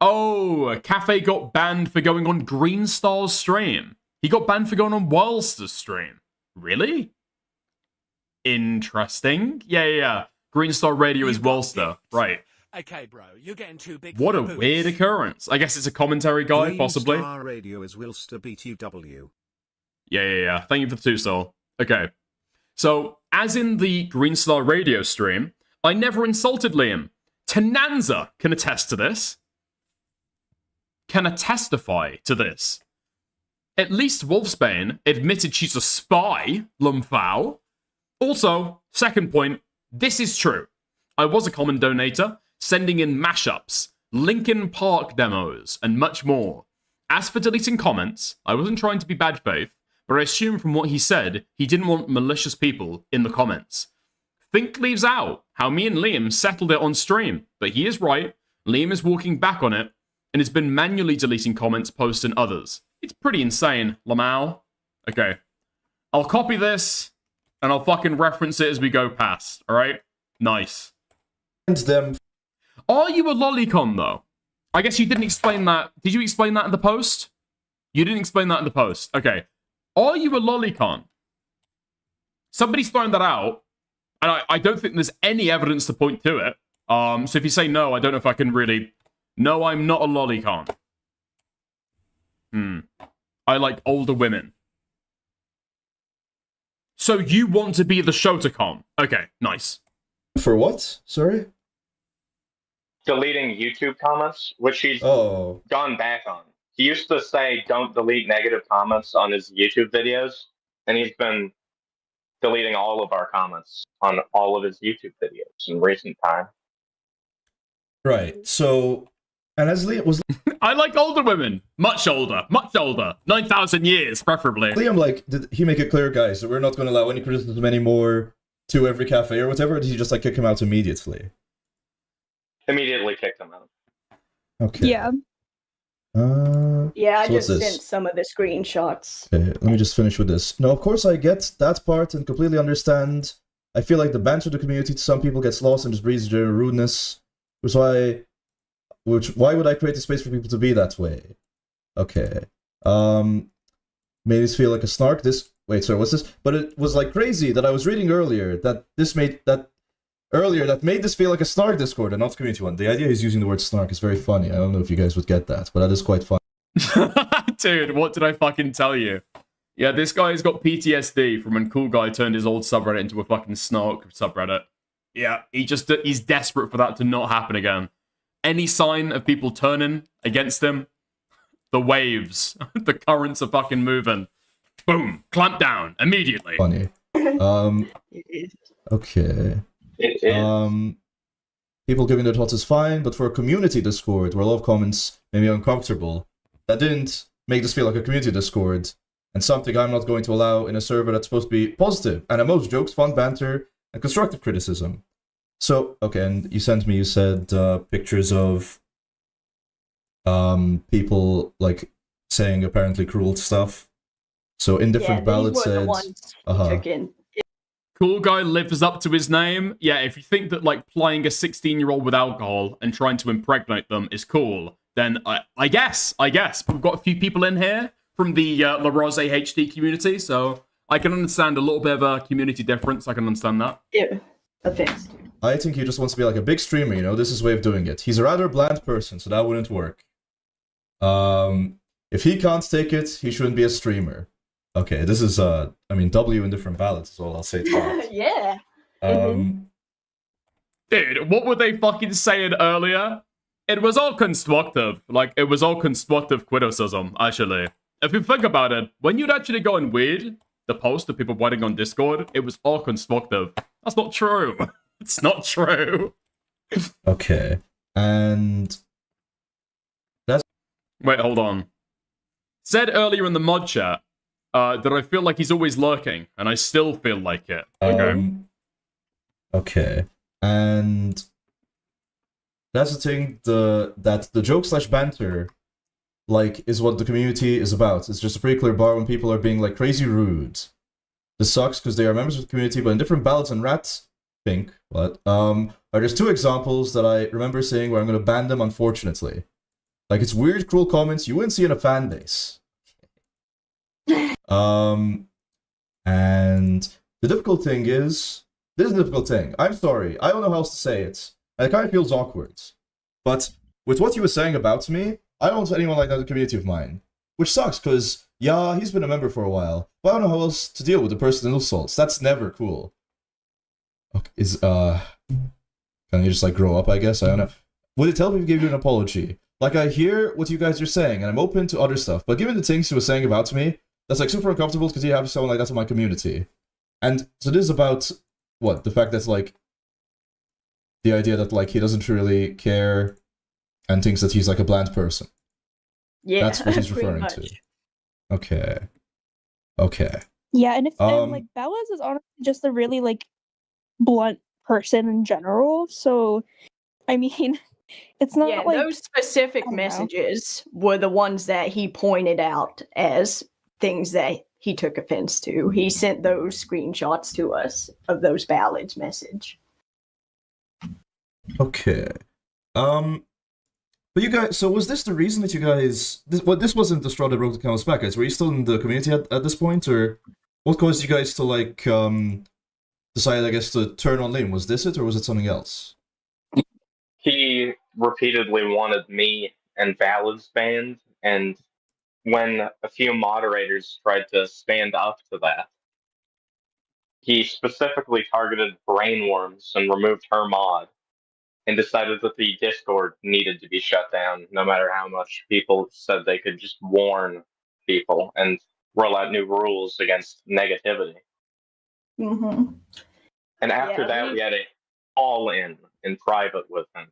Oh, Cafe got banned for going on Green Star's stream. He got banned for going on Wilster's stream. Really? Interesting. Yeah. Green Star Radio is Wilster. Right. Okay, bro, you're getting too big. What for a your boots. weird occurrence. I guess it's a commentary guy, Green possibly. Star Radio is Wilster BTW. Yeah. Thank you for the 2 soul. Okay. So, as in the Green Star Radio stream, I never insulted Liam. Tenanza can attest to this. Can testify to this. At least Wolfsbane admitted she's a spy, Lumfao. Also, second point, this is true. I was a common donator, sending in mashups, Linkin Park demos, and much more. As for deleting comments, I wasn't trying to be bad faith, but I assume from what he said, he didn't want malicious people in the comments. Think leaves out how me and Liam settled it on stream, but he is right. Liam is walking back on it and has been manually deleting comments, posts, and others. It's pretty insane, Lamau. Okay. I'll copy this and I'll fucking reference it as we go past, alright? Nice. Are you a lolicon, though? I guess you didn't explain that. Did you explain that in the post? You didn't explain that in the post. Okay. Are you a lolicon? Somebody's thrown that out, and I don't think there's any evidence to point to it. So if you say no, I don't know if I can really... No, I'm not a lolicon. I like older women. So you want to be the Shotacon? Okay, nice. For what? Sorry? Deleting YouTube comments, which he's gone back on. He used to say don't delete negative comments on his YouTube videos, and he's been deleting all of our comments on all of his YouTube videos in recent time. Right, so... And as Liam was... I like older women. Much older. 9,000 years, preferably. Liam, like, did he make it clear, guys, that we're not going to allow any criticism anymore to every cafe or whatever, or did he just, like, kick him out immediately? Immediately kicked him out. Okay. Yeah. Yeah, I so just what's this? sent some of the screenshots. Okay, let me just finish with this. No, of course I get that part and completely understand. I feel like the banter of the community to some people gets lost and just breeds general rudeness. Why would I create a space for people to be that way? Okay. Made us feel like a snark. Wait, sorry, what's this? But it was like crazy that I was reading earlier that made this feel like a snark Discord and not community one. The idea he's using the word snark is very funny. I don't know if you guys would get that, but that is quite funny. Dude, what did I fucking tell you? Yeah, this guy's got PTSD from when Cool Guy turned his old subreddit into a fucking snark subreddit. Yeah, he's desperate for that to not happen again. Any sign of people turning against him, the waves, the currents are fucking moving. Boom, clamp down immediately. Funny. Okay. People giving their thoughts is fine, but for a community Discord where a lot of comments may be uncomfortable, that didn't make this feel like a community Discord, and something I'm not going to allow in a server that's supposed to be positive and emotes, jokes, fun banter, and constructive criticism. So, okay, and you said pictures of people, like, saying apparently cruel stuff. So in different ballots said... Cool Guy lives up to his name. Yeah, if you think that, like, playing a 16-year-old with alcohol and trying to impregnate them is cool, then I guess. We've got a few people in here from the La Rose HD community, so I can understand a little bit of a community difference. I can understand that. Yeah, offense. I think he just wants to be like a big streamer, you know? This is his way of doing it. He's a rather bland person, so that wouldn't work. If he can't take it, he shouldn't be a streamer. Okay, this is, W in different ballots is all I'll say to that. Yeah. Dude, what were they fucking saying earlier? It was all constructive. Like, it was all constructive criticism, actually. If you think about it, when you'd actually go and read the post of people writing on Discord, it was all constructive. That's not true. It's not true. Okay, and... Wait, hold on. Said earlier in the mod chat that I feel like he's always lurking, and I still feel like it. Okay. Okay, and... That's the thing, that the joke/banter, like, is what the community is about. It's just a pretty clear bar when people are being, like, crazy rude. This sucks because they are members of the community, but in different ballots and rats... think, but there's two examples that I remember seeing where I'm going to ban them, unfortunately. Like, it's weird, cruel comments you wouldn't see in a fan base. And the difficult thing is, this is the difficult thing. I'm sorry, I don't know how else to say it. And it kind of feels awkward. But with what you were saying about me, I don't want anyone like that in the community of mine. Which sucks, because, yeah, he's been a member for a while, but I don't know how else to deal with the personal insults. That's never cool. Can you just, like, grow up, I guess? I don't know. Would it help if you gave you an apology? Like, I hear what you guys are saying, and I'm open to other stuff, but given the things you were saying about me, that's, like, super uncomfortable because you have someone like that in my community. And so this is about, what, the fact that, like, the idea that like he doesn't really care and thinks that he's like a bland person. Yeah, that's what he's pretty referring to. much. Okay. Yeah, and and like Bellas is honestly just a really like blunt person in general. So, I mean, it's not Yeah, like those specific messages were the ones that he pointed out as things that he took offense to. He sent those screenshots to us of those ballads message. Okay. But you guys, so was this the reason that you guys? This wasn't the straw that broke the camel's back, guys. Were you still in the community at this point, or what caused you guys to like decide, I guess, to turn on Liam? Was this it, or was it something else? He repeatedly wanted me and Valid's banned, and when a few moderators tried to stand up to that, he specifically targeted Brainworms and removed her mod, and decided that the Discord needed to be shut down, no matter how much people said they could just warn people and roll out new rules against negativity. Mm-hmm. And after that, we had a call in private with him.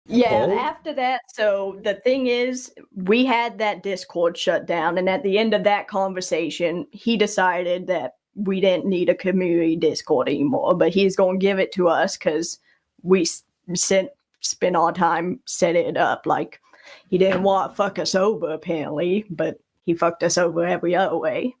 Yeah, after that, so the thing is, we had that Discord shut down, and at the end of that conversation, he decided that we didn't need a community Discord anymore, but he's going to give it to us because we spent our time setting it up. Like, he didn't want to fuck us over, apparently, but he fucked us over every other way.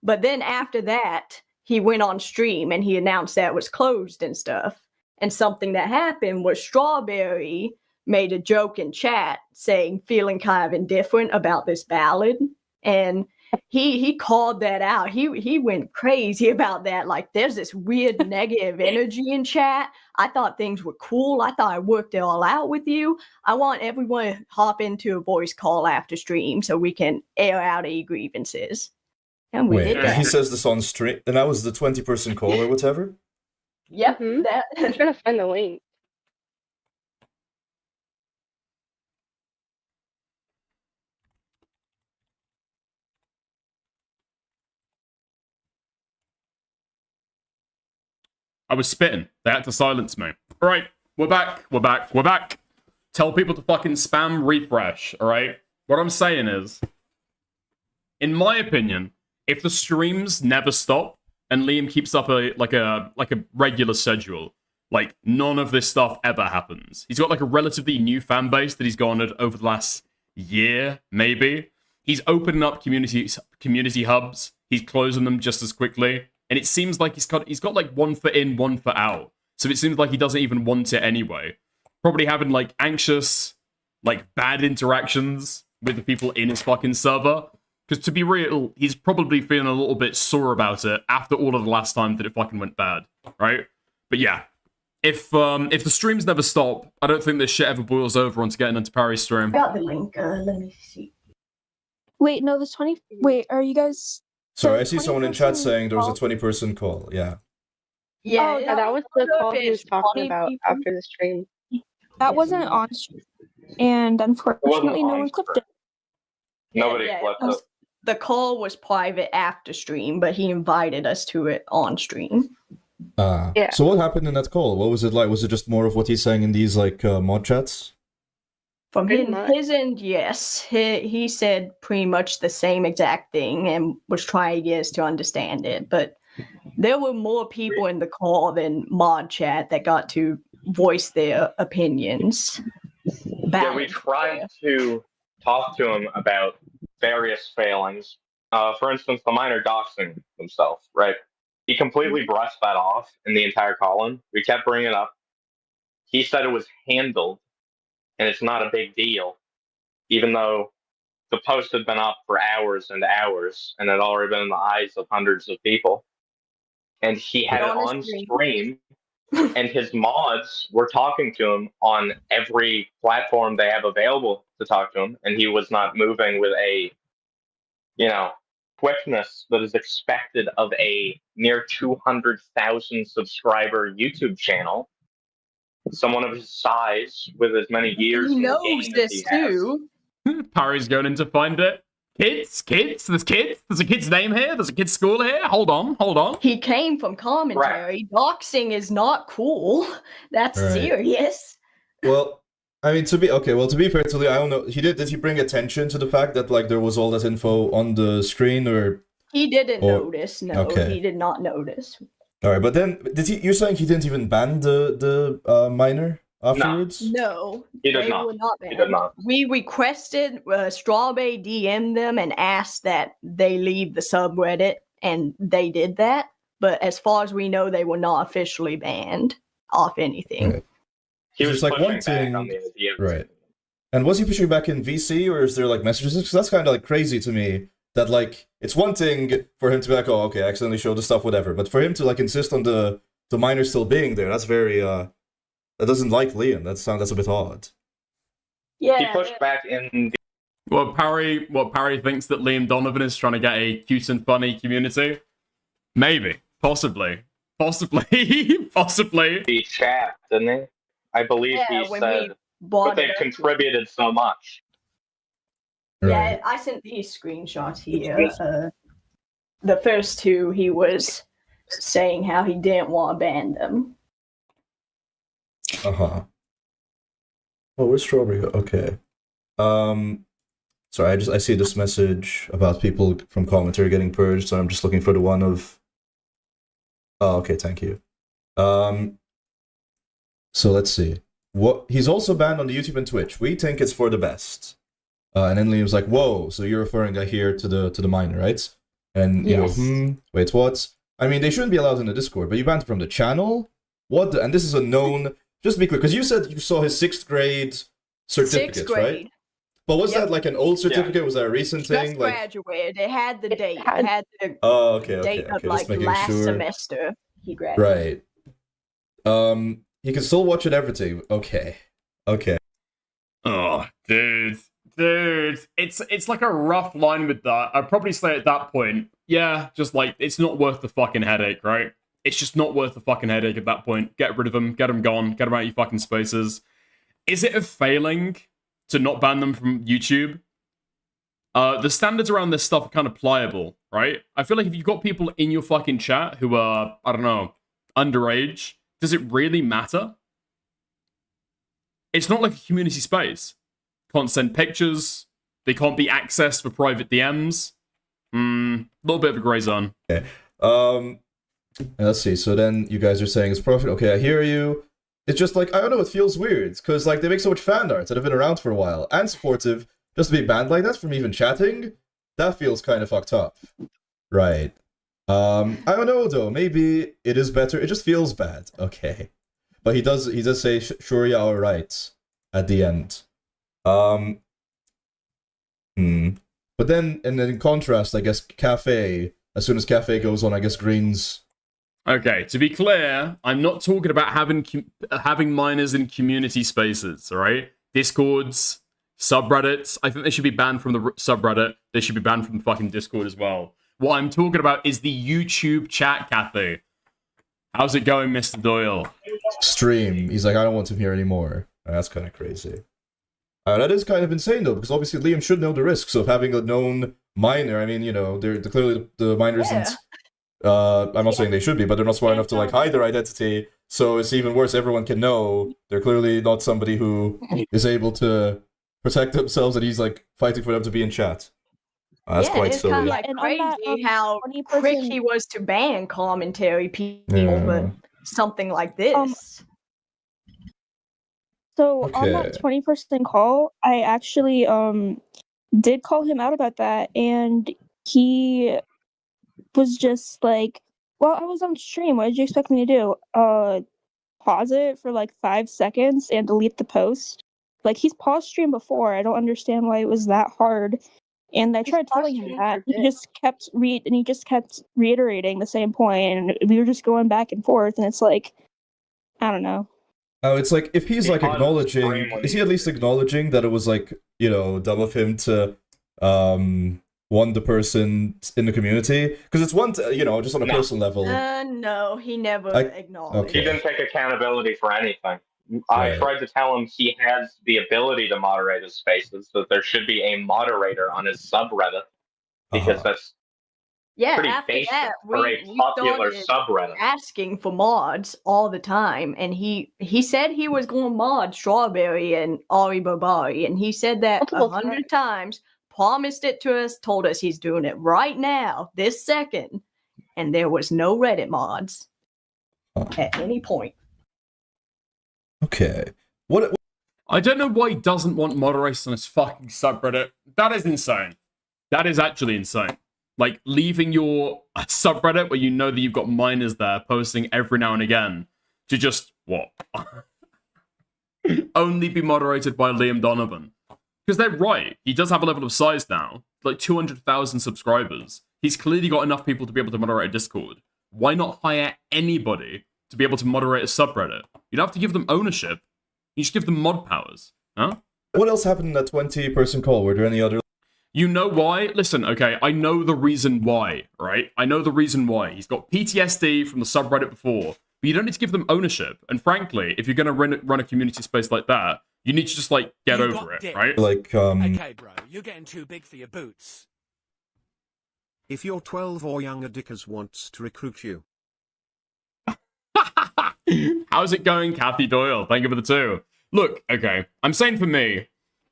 But then after that, he went on stream and he announced that it was closed and stuff. And something that happened was Strawberry made a joke in chat saying, feeling kind of indifferent about this ballad. And he called that out. He went crazy about that. Like, there's this weird negative energy in chat. I thought things were cool. I thought I worked it all out with you. I want everyone to hop into a voice call after stream so we can air out any grievances. And we did that. He says this on stream, and that was the 20-person call or whatever? Yep, that. I'm trying to find the link. I was spitting. They had to silence me. All right, we're back. Tell people to fucking spam refresh, all right? What I'm saying is, in my opinion, if the streams never stop and Liam keeps up a regular schedule, like, none of this stuff ever happens. He's got like a relatively new fan base that he's garnered over the last year, maybe. He's opening up community hubs. He's closing them just as quickly. And it seems like he's got like 1 foot in, 1 foot out. So it seems like he doesn't even want it anyway. Probably having like anxious, like bad interactions with the people in his fucking server. Because to be real, he's probably feeling a little bit sore about it after all of the last time that it fucking went bad, right? But yeah, if the streams never stop, I don't think this shit ever boils over onto getting into Parry's stream. Got the link. Let me see. Wait, no, the 20. Wait, are you guys? Sorry, I see someone in chat saying there was a 20-person call. Yeah. Yeah, that was the call he was talking about after the stream. That wasn't on stream, and unfortunately, no one clipped it. Nobody clipped it. The call was private after stream, but he invited us to it on stream. Yeah. So what happened in that call? What was it like? Was it just more of what he's saying in these like mod chats? From his end, yes. He said pretty much the same exact thing and was trying to get us to understand it. But there were more people in the call than mod chat that got to voice their opinions. Yeah, we tried to talk to him about various failings. For instance, the minor doxing himself, right? He completely brushed that off in the entire call-in. We kept bringing it up. He said it was handled, and it's not a big deal, even though the post had been up for hours and hours, and had already been in the eyes of hundreds of people. And he had it on stream, and his mods were talking to him on every platform they have available to talk to him, and he was not moving with a, quickness that is expected of a near 200,000 subscriber YouTube channel. Someone of his size with as many years He in the knows game as this he has. too. Parry's going in to find it. Kids? There's kids? There's a kid's name here? There's a kid's school here? Hold on. He came from commentary. Doxing is not cool. That's Right. serious. Well, I mean, to be fair to Lee, I don't know. Did he bring attention to the fact that like there was all that info on the screen, or He didn't notice. No, okay. he did not notice. all right? But then, you're saying he didn't even ban the minor afterwards? No, He did they not. were not He banned. did not. We requested Strawberry DM them and asked that they leave the subreddit, and they did that. But as far as we know, they were not officially banned off anything. Right. He So was it's like one pushing back thing, on the idea. right? And was he pushing back in VC, or is there like messages? Because that's kind of like crazy to me. That like it's one thing for him to be like, oh, okay, I accidentally showed the stuff, whatever. But for him to like insist on the minor still being there, that's very that doesn't like Liam. That's a bit odd. Yeah. He pushed back in. What Parry thinks that Liam Donovan is trying to get a cute and funny community? Maybe. Possibly. The chat, didn't he? I believe he said, but they've contributed so much. Yeah, I sent these screenshots here. The first two, he was saying how he didn't want to ban them. Oh, where's Strawberry? Okay. Sorry, I see this message about people from commentary getting purged, so I'm just looking for the one of. Oh, okay, thank you. So let's see. He's also banned on the YouTube and Twitch. We think it's for the best. And then Liam's like, "Whoa!" So you're referring here to the minor, right? And you go, wait, what? I mean, they shouldn't be allowed in the Discord, but you banned from the channel. What? And this is a known. Just to be clear, because you said you saw his 6th grade certificate, right? But was that like an old certificate? Was that a recent thing? Just graduated. It had the date. It had the okay, date of just like making last sure. semester he graduated. Right. You can still watch it everything. Okay. Oh, dude, it's like a rough line with that. I'd probably say at that point, yeah, just like it's not worth the fucking headache, right? It's just not worth the fucking headache at that point. Get rid of them, get them gone, get them out of your fucking spaces. Is it a failing to not ban them from YouTube? The standards around this stuff are kind of pliable, right? I feel like if you've got people in your fucking chat who are, I don't know, underage, does it really matter? It's not like a community space. Can't send pictures. They can't be accessed for private DMs. Little bit of a grey zone. Okay. Let's see. So then you guys are saying it's profit. Okay, I hear you. It's just like, I don't know, it feels weird. Because like they make so much fan art that have been around for a while. And supportive. Just to be banned like that from even chatting, that feels kind of fucked up. Right. I don't know though. Maybe it is better. It just feels bad. Okay. But he does say sure, yeah, alright at the end. But then in contrast, I guess Cafe, as soon as Cafe goes on, I guess Green's. Okay, to be clear, I'm not talking about having minors in community spaces, alright? Discords, subreddits, I think they should be banned from the subreddit. They should be banned from the fucking Discord as well. What I'm talking about is the YouTube chat, Kathy. How's it going, Mr. Doyle? Stream. He's like, I don't want him here anymore. That's kind of crazy. That is kind of insane, though, because obviously Liam should know the risks of having a known minor. I mean, you know, they're clearly the minor isn't. I'm not saying they should be, but they're not smart enough to like hide their identity. So it's even worse. Everyone can know they're clearly not somebody who is able to protect themselves, and he's like fighting for them to be in chat. That's quite it's silly. kind of like crazy how quick he was to ban commentary people, but something like this. So on that 20% call, I actually did call him out about that, and he was just like, well, I was on stream, what did you expect me to do? Pause it for like 5 seconds and delete the post? Like, he's paused stream before. I don't understand why it was that hard. And I tried telling him that. He just kept reiterating the same point, and we were just going back and forth, and it's like, I don't know. Oh, it's like, if he's like acknowledging, is he at least acknowledging that it was like, you know, dumb of him to warn the person in the community? Because it's one, you know, just on a personal level. No, he never acknowledged. He didn't take accountability for anything. I Right. tried to tell him he has the ability to moderate his spaces, that there should be a moderator on his subreddit, because that's Yeah, pretty after basic that, for a we popular started subreddit. asking for mods all the time, and he said he was going to mod Strawberry and Ari Barbari, and he said that 100 times, promised it to us, told us he's doing it right now, this second, and there was no Reddit mods at any point. Okay. What? I don't know why he doesn't want moderators on his fucking subreddit. That is insane. That is actually insane. Like, leaving your subreddit where you know that you've got minors there posting every now and again to just, what? Only be moderated by Liam Donovan. Because they're right. He does have a level of size now. Like 200,000 subscribers. He's clearly got enough people to be able to moderate a Discord. Why not hire anybody to be able to moderate a subreddit? You don't have to give them ownership. You just give them mod powers. Huh? What else happened in that 20-person call? Were there any other... You know why? Listen, okay, I know the reason why, right? I know the reason why. He's got PTSD from the subreddit before, but you don't need to give them ownership. And frankly, if you're going to run a community space like that, you need to just, like, get over it, right? Like, Okay, bro, you're getting too big for your boots. If your 12 or younger dickers wants to recruit you. How's it going, Kathy Doyle? Thank you for the 2. Look, okay, I'm saying for me,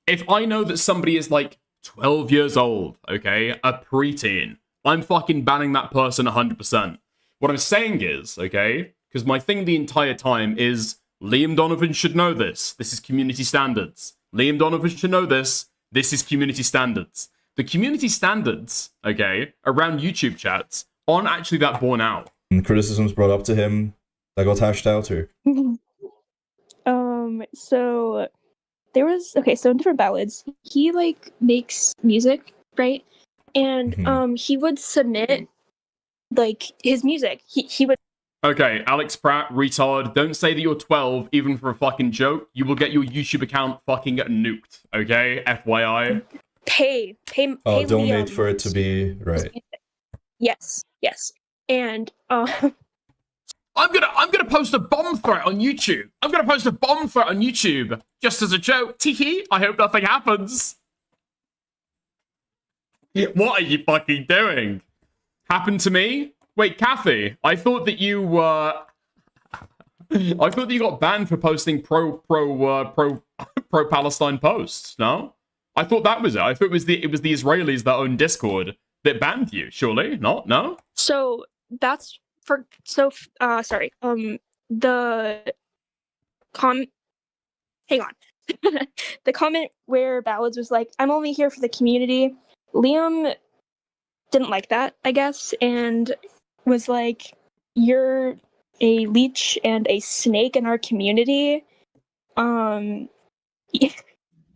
if I know that somebody is, like, 12 years old, okay, a preteen, I'm fucking banning that person 100%. What I'm saying is, okay, because my thing the entire time is Liam Donovan should know this. This is community standards. Liam Donovan should know this. This is community standards. The community standards, okay, around YouTube chats aren't actually that borne out. criticisms brought up to him that got hashed out, or? So there was so in different ballads, he like makes music, right? And he would submit like his music. He would. Okay, Alex Pratt, retard. Don't say that you're 12, even for a fucking joke. You will get your YouTube account fucking nuked. Okay, FYI. Pay Oh, donate Liam. for it to be right. Yes. And I'm gonna post a bomb threat on YouTube. I'm gonna post a bomb threat on YouTube just as a joke. Teehee. I hope nothing happens. What are you fucking doing? Happened to me? Wait, Kathy. I thought that you I thought that you got banned for posting pro Palestine posts. No, I thought that was it. I thought it was the Israelis that own Discord that banned you. Surely not? No. so that's for sorry. The hang on. The comment where Ballads was like, "I'm only here for the community." Liam didn't like that, I guess, and was like, "You're a leech and a snake in our community."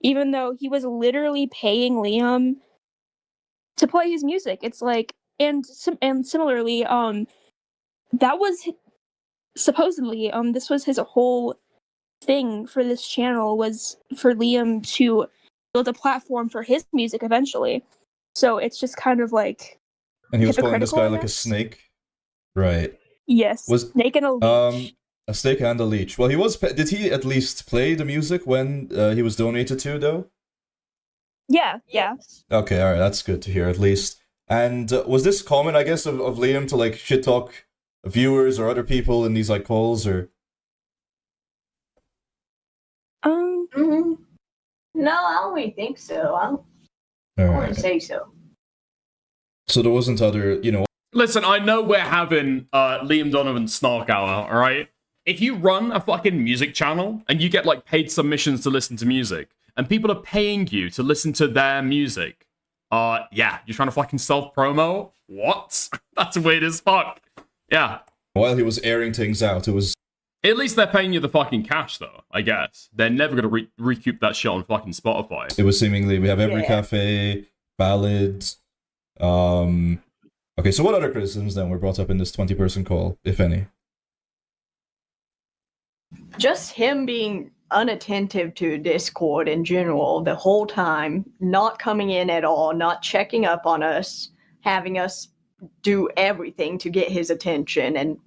Even though he was literally paying Liam to play his music, it's like, and similarly, that was supposedly this was his whole thing for this channel, was for Liam to build a platform for his music eventually. So it's just kind of like, And he was calling this guy hypocritical, I like a guess? snake, right? Yes, snake and a leech. A snake and a leech. Well, he was. Did he at least play the music when he was donated to, though? Yeah. Okay, all right, that's good to hear at least. And was this common, I guess, of Liam to like shit talk viewers or other people in these like calls, or? No, I don't really think so. I All wouldn't right. say so. So there wasn't other, Listen, I know we're having Liam Donovan's Snark Hour, alright? If you run a fucking music channel and you get like paid submissions to listen to music, and people are paying you to listen to their music, yeah, you're trying to fucking self-promo? What? That's weird as fuck. Yeah. While he was airing things out, it was. At least they're paying you the fucking cash, though, I guess. They're never gonna recoup that shit on fucking Spotify. It was seemingly, we have every Yeah. cafe, ballads. Okay, so what other criticisms then were brought up in this 20-person call, if any? Just him being unattentive to Discord in general the whole time, not coming in at all, not checking up on us, having us do everything to get his attention, and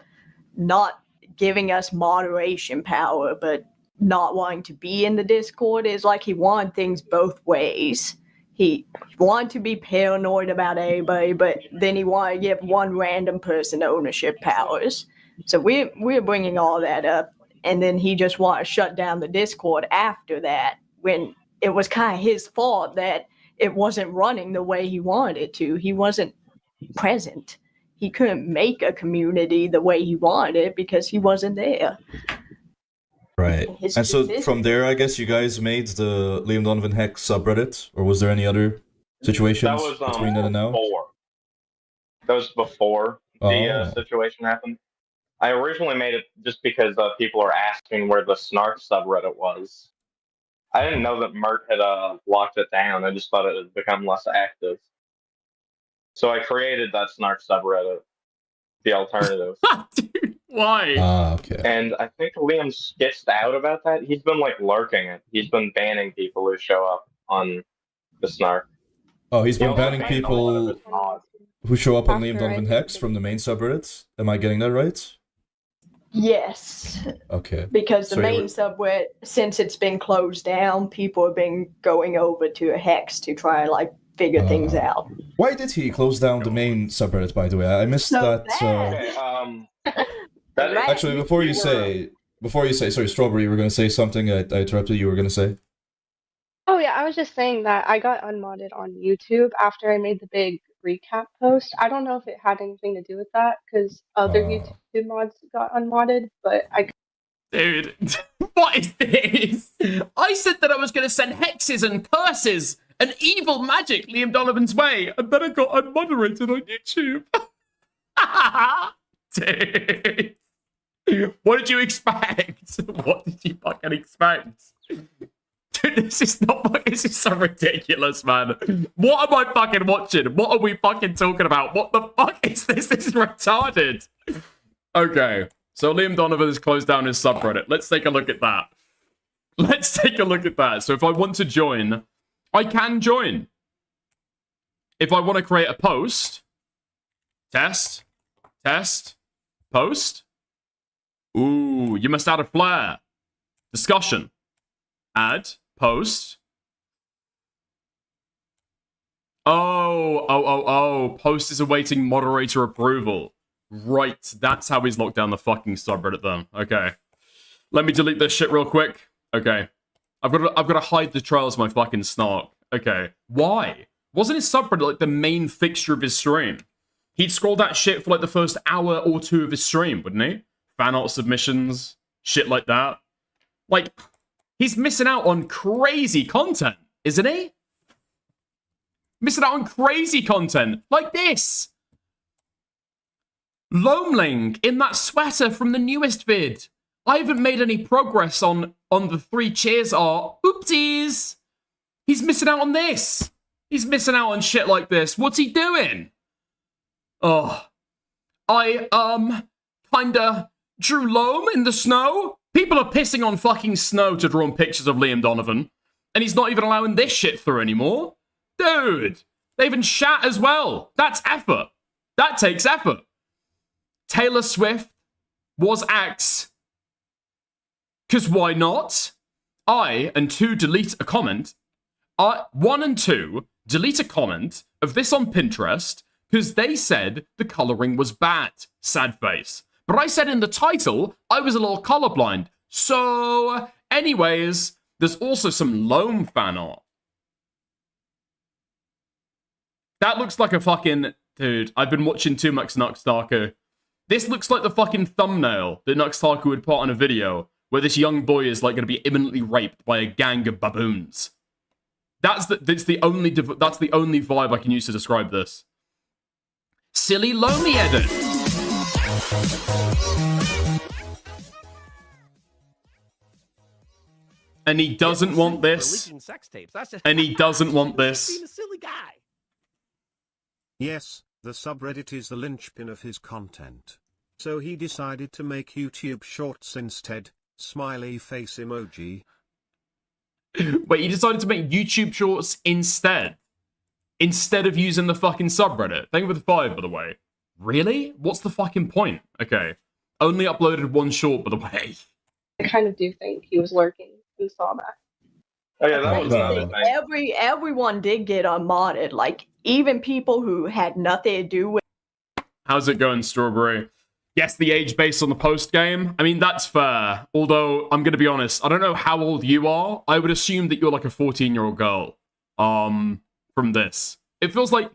not giving us moderation power, but not wanting to be in the Discord is like he wanted things both ways. He wanted to be paranoid about everybody, but then he wanted to give one random person ownership powers. So we're bringing all that up, and then he just wanted to shut down the Discord after that, when it was kind of his fault that it wasn't running the way he wanted it to. He wasn't present. He couldn't make a community the way he wanted it because he wasn't there. Right. His And so decision- from there, I guess you guys made the Liam Donovan Hex subreddit, or was there any other situations That was between then and now? before. That was before the Oh. situation happened. I originally made it just because people are asking where the Snark subreddit was. I didn't know that Mert had locked it down. I just thought it had become less active. So I created that Snark subreddit, the alternative. Why? Okay. And I think Liam sketched out about that. He's been like lurking it. He's been banning people who show up on the Snark. Oh, he's He been also banning banned a lot of people his mods. who show up on Liam After Donovan Hex from the main subreddit. Am I getting that right? Yes, Okay. because the So you main were- subreddit, since it's been closed down, people have been going over to Hex to try and like figure things out. Why did he close down the main subreddit, by the way? I missed So that. Okay, Actually, before you say, sorry, Strawberry, you were going to say something. I interrupted. You were going to say. Oh yeah, I was just saying that I got unmodded on YouTube after I made the big recap post. I don't know if it had anything to do with that because other YouTube mods got unmodded, but I. Dude, what is this? I said that I was going to send hexes and curses and evil magic Liam Donovan's way, and then I got unmoderated on YouTube. Dude. What did you expect? What did you fucking expect? Dude, this is so ridiculous, man. What am I fucking watching? What are we fucking talking about? What the fuck is this? This is retarded. Okay, so Liam Donovan has closed down his subreddit. Let's take a look at that. Let's take a look at that. So if I want to join, I can join. If I want to create a post, test, post. Ooh, you must add a flair. Discussion. Add, post. Oh. Post is awaiting moderator approval. Right, that's how he's locked down the fucking subreddit then. Okay. Let me delete this shit real quick. Okay. I've got to hide the trails of my fucking snark. Okay. Why? Wasn't his subreddit like the main fixture of his stream? He'd scroll that shit for like the first hour or two of his stream, wouldn't he? Fan art submissions, shit like that. Like, he's missing out on crazy content, isn't he? Missing out on crazy content like this. Lomeling in that sweater from the newest vid. I haven't made any progress on the 3 cheers art. Oopsies. He's missing out on this. He's missing out on shit like this. What's he doing? Oh. I, kinda drew loam in the snow. People are pissing on fucking snow to draw on pictures of Liam Donovan. And he's not even allowing this shit through anymore. Dude. They even chat as well. That's effort. That takes effort. Taylor Swift was Axe. Because why not? 1 and 2 delete a comment of this on Pinterest because they said the coloring was bad. Sad face. But I said in the title, I was a little colorblind. So, anyways, there's also some loam fan art. That looks like a fucking... Dude, I've been watching too much Nux Taku. This looks like the fucking thumbnail that Nux Taku would put on a video where this young boy is like going to be imminently raped by a gang of baboons. That's the only vibe I can use to describe this. Silly Loamy edit. And he doesn't want this. And he doesn't want this. Yes, the subreddit is the linchpin of his content. So he decided to make YouTube shorts instead. Smiley face emoji. Wait, he decided to make YouTube shorts instead? Instead of using the fucking subreddit? Thank you for the 5, by the way. Really? What's the fucking point? Okay. Only uploaded 1 short, by the way. I kind of do think he was lurking and saw that. Oh yeah, that was another thing. Everyone did get unmodded. Like even people who had nothing to do with. How's it going, Strawberry? Yes, the age based on the post game. I mean, that's fair. Although, I'm going to be honest, I don't know how old you are. I would assume that you're like a 14-year-old girl. From this. It feels like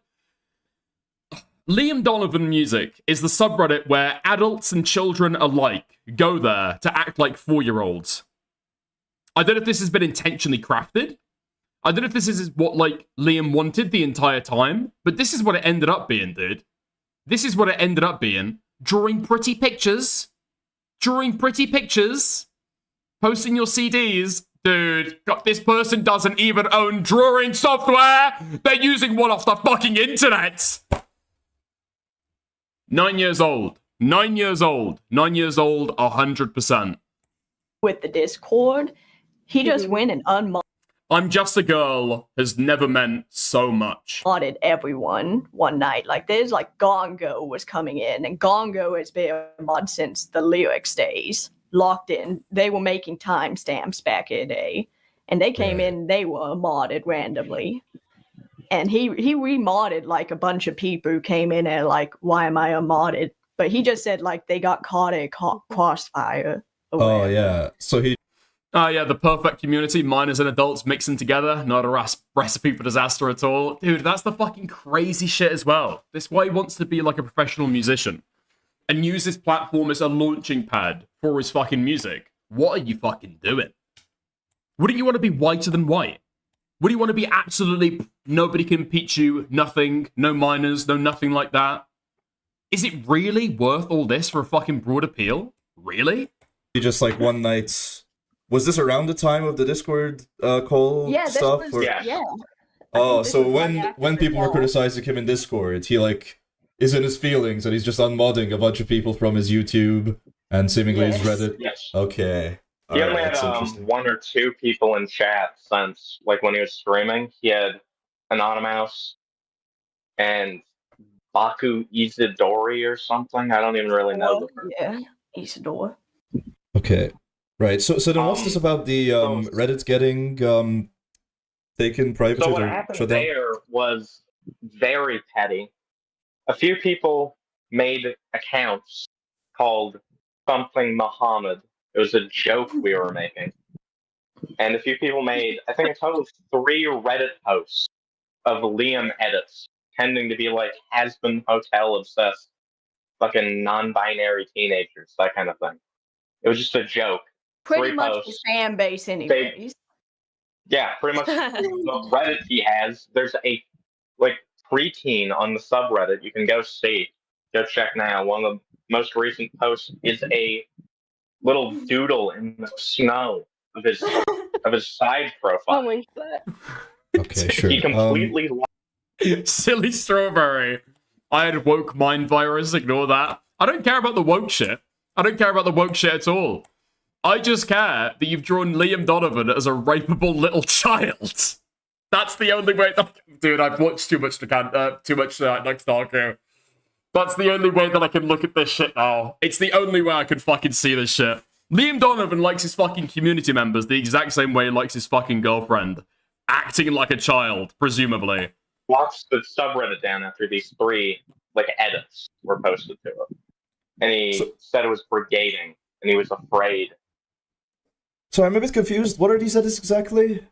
Liam Donovan music is the subreddit where adults and children alike go there to act like 4-year-olds. I don't know if this has been intentionally crafted. I don't know if this is what, like, Liam wanted the entire time, but this is what it ended up being, dude. This is what it ended up being. Drawing pretty pictures. Posting your CDs. Dude, this person doesn't even own drawing software! They're using one off the fucking internet! 9 years old. 9 years old. 9 years old, 100%. With the Discord, he just went and unmodded. I'm just a girl has never meant so much. Everyone one night. Like there's like Gongo was coming in, and Gongo has been a mod since the lyrics days. Locked in. They were making timestamps back in the day, and they came in. They were modded randomly, and he remodded like a bunch of people who came in and like, why am I unmodded? But he just said like they got caught in crossfire. Oh yeah, so he. Oh yeah, the perfect community, minors and adults mixing together, not a recipe for disaster at all. Dude, that's the fucking crazy shit as well. This is why he wants to be like a professional musician. And use this platform as a launching pad for his fucking music. What are you fucking doing? Wouldn't you want to be whiter than white? Would you want to be absolutely nobody can impeach you, nothing, no minors, no nothing like that? Is it really worth all this for a fucking broad appeal? Really? He just like one night. Was this around the time of the Discord call stuff? Yeah. Oh, so when people were criticizing him in Discord, he like is in his feelings and he's just unmodding a bunch of people from his YouTube and seemingly his Reddit. Yes. Okay. He only had 1 or 2 people in chat since, like, when he was streaming. He had Anonymous and Baku Isidori or something. I don't even really know the person. Yeah, Isidore. Okay. Right. So then what's this about the Reddit getting taken private? So what happened there was very petty. A few people made accounts called something Muhammad. It was a joke we were making. And a few people made, I think a total of 3 Reddit posts of Liam edits, tending to be like has-been hotel obsessed, fucking non-binary teenagers, that kind of thing. It was just a joke. Pretty much the fan base anyways. Yeah, pretty much the Reddit he has. There's a preteen on the subreddit. You can go see. Go check now. One of the most recent posts is a little doodle in the snow of his side profile. I'll link that. Okay, sure. He completely Silly Strawberry. I had woke mind virus, ignore that. I don't care about the woke shit. I don't care about the woke shit at all. I just care that you've drawn Liam Donovan as a rapeable little child. That's the only way. Dude, I've watched too much Nux Taku. That's the only way that I can look at this shit now. It's the only way I can fucking see this shit. Liam Donovan likes his fucking community members the exact same way he likes his fucking girlfriend. Acting like a child, presumably. Locked the subreddit down after these 3 edits were posted to him. And he said it was brigading, and he was afraid. So I'm a bit confused. What are these edits exactly?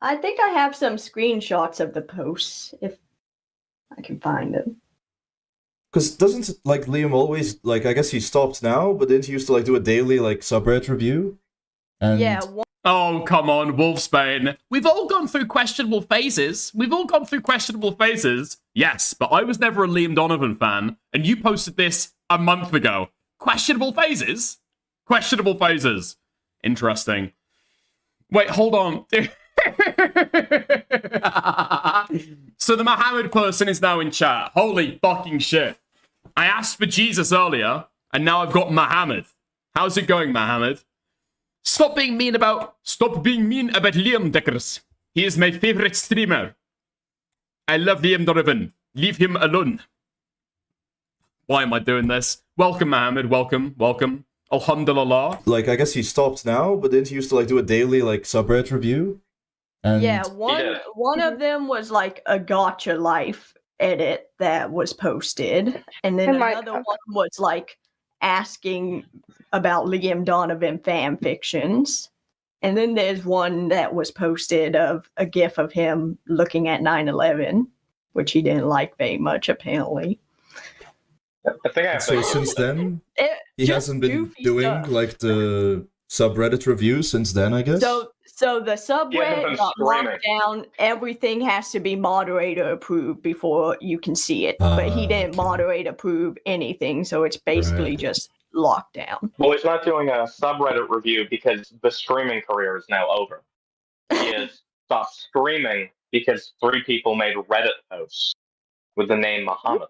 I think I have some screenshots of the posts, if I can find them. Because doesn't Liam always I guess he stopped now, but didn't he used to do a daily subreddit review? And... Yeah. Oh, come on, Wolfsbane. We've all gone through questionable phases. Yes, but I was never a Liam Donovan fan, and you posted this a month ago. Questionable phases? Interesting. Wait, hold on. So the Muhammad person is now in chat. Holy fucking shit. I asked for Jesus earlier, and now I've got Muhammad. How's it going, Muhammad? Stop being mean about Liam Deckers. He is my favorite streamer. I love Liam Donovan. Leave him alone. Why am I doing this? Welcome, Muhammad. Welcome. Alhamdulillah. Like, I guess he stopped now, but didn't he used to like do a daily like subreddit review? And Yeah, one of them was like a gotcha life edit that was posted, and then another one was like asking about Liam Donovan fan fictions. And then there's one that was posted of a gif of him looking at 9/11, which he didn't like very much, apparently. I think I have so since then, he hasn't been doing like the subreddit reviews since then, I guess. So the subreddit got locked down. Everything has to be moderator approved before you can see it. But he didn't moderate approve anything, so it's basically just locked down. Well, he's not doing a subreddit review because the streaming career is now over. He has stopped streaming because 3 people made Reddit posts with the name Muhammad.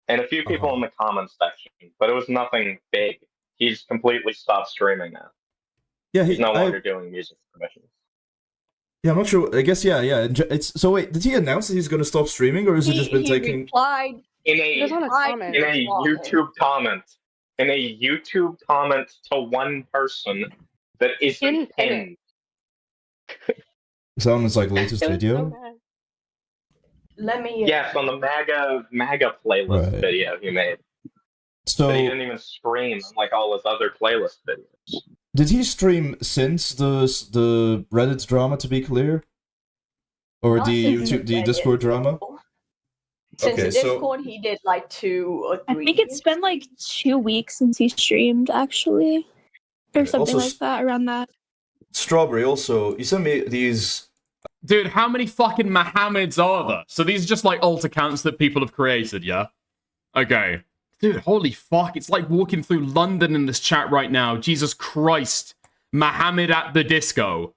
And a few people in the comments section, but it was nothing big. He's completely stopped streaming now. Yeah, he's no longer doing music commissions. Yeah, I'm not sure. I guess yeah. It's so. Wait, did he announce that he's going to stop streaming, or has it just been taking? Replied in a YouTube comment. In a YouTube comment to one person that isn't pinned. Someone's like latest video. Let me. Yes, on the MAGA playlist video he made. So but he didn't even stream like all his other playlist videos. Did he stream since the Reddit drama, to be clear, or the Discord drama? Since the Discord, he did like 2 or 3. I think it's been like 2 weeks since he streamed, actually, or something like that. Around that. Strawberry. Also, you sent me these. Dude, how many fucking Mohammeds are there? So these are just like alt accounts that people have created, yeah? Okay. Dude, holy fuck. It's like walking through London in this chat right now. Jesus Christ. Mohammed at the disco.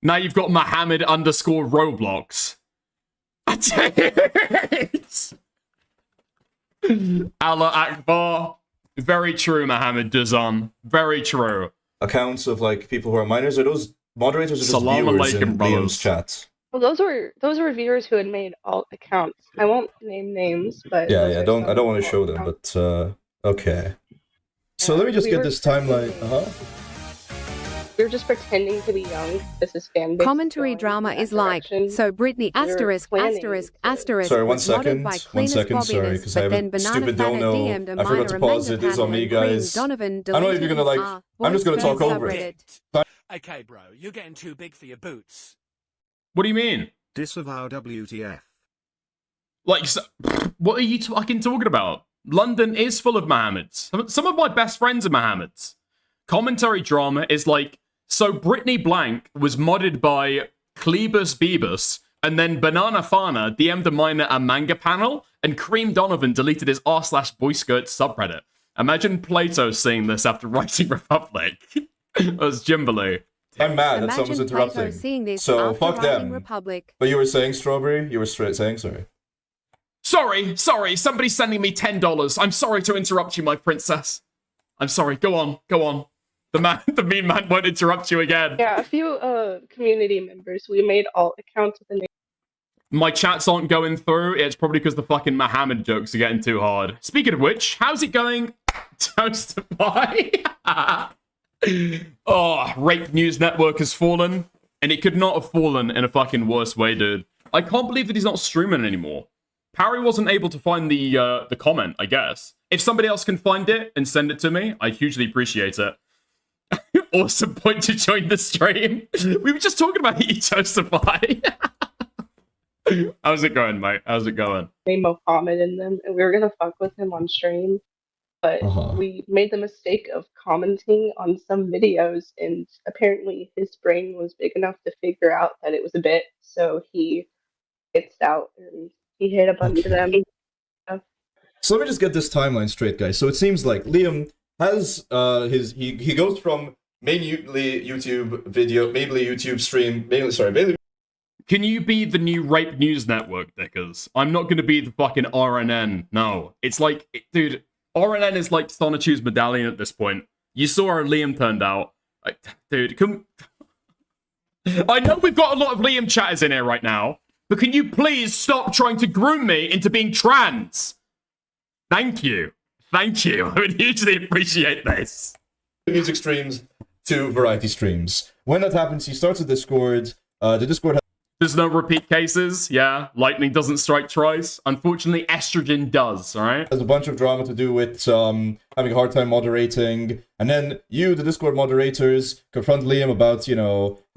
Now you've got Mohammed _ Roblox. Allah Akbar. Very true, Mohammed Dazan. Very true. Accounts of like people who are minors, are those moderators or just Salam viewers alaikum, in brothers. Liam's chat? Well, those were viewers who had made alt accounts. I won't name names, but Yeah. I don't want to show them, but okay. So let me just get this timeline. We were just pretending to be young. This is fan base. Commentary drama is like, so Britney asterisk Sorry, one was modded second. by 1 Cleanest second, sorry, Bobbiness, because I but have then a stupid Banana dono. DM'd a I forgot to minor pause manga it. It's on panel me, and Green guys. Donovan I'm not even gonna deleted like. his I'm just gonna voice talk from over it. Okay, bro, you're getting too big for your boots. What do you mean? Disavow WTF. Like, so, what are you fucking talking about? London is full of Mohammeds. Some of my best friends are Mohammeds. Commentary drama is like, so Brittany Blank was modded by Cleebus Beebus, and then Banana Fana DM'd a minor a manga panel, and Cream Donovan deleted his r/boy skirt subreddit. Imagine Plato seeing this after writing Republic. That was Jimberly. I'm mad that someone's interrupting. So fuck them. Republic. But you were saying, Strawberry? You were saying, sorry. Sorry, somebody's sending me $10. I'm sorry to interrupt you, my princess. I'm sorry, go on. The mean man won't interrupt you again. Yeah, a few community members. We made alt accounts with the name. My chats aren't going through. It's probably because the fucking Mohammed jokes are getting too hard. Speaking of which, how's it going? Toastify. Oh, Rape News Network has fallen. And it could not have fallen in a fucking worse way, dude. I can't believe that he's not streaming anymore. Parry wasn't able to find the comment, I guess. If somebody else can find it and send it to me, I hugely appreciate it. Awesome point to join the stream. We were just talking about you, Toastify. How's it going, mate? How's it going? Name Mohammed in them, and we were gonna fuck with him on stream, but we made the mistake of commenting on some videos, and apparently his brain was big enough to figure out that it was a bit, so he gets out and he hit a bunch of them. So let me just get this timeline straight, guys. So it seems like Liam has he goes from mainly YouTube video, mainly YouTube stream, mainly. Can you be the new Rape News Network, Dickers? I'm not going to be the fucking RNN. No. It's like, dude, RNN is like Sonichu's medallion at this point. You saw how Liam turned out. Dude, come... I know we've got a lot of Liam chatters in here right now, but can you please stop trying to groom me into being trans? Thank you. Thank you. I would hugely appreciate this. Music streams to variety streams. When that happens, he starts a Discord. The Discord has There's no repeat cases. Yeah, lightning doesn't strike twice. Unfortunately, estrogen does. All right. a bunch of drama to do with having a hard time moderating. And then you, the Discord moderators, confront Liam about,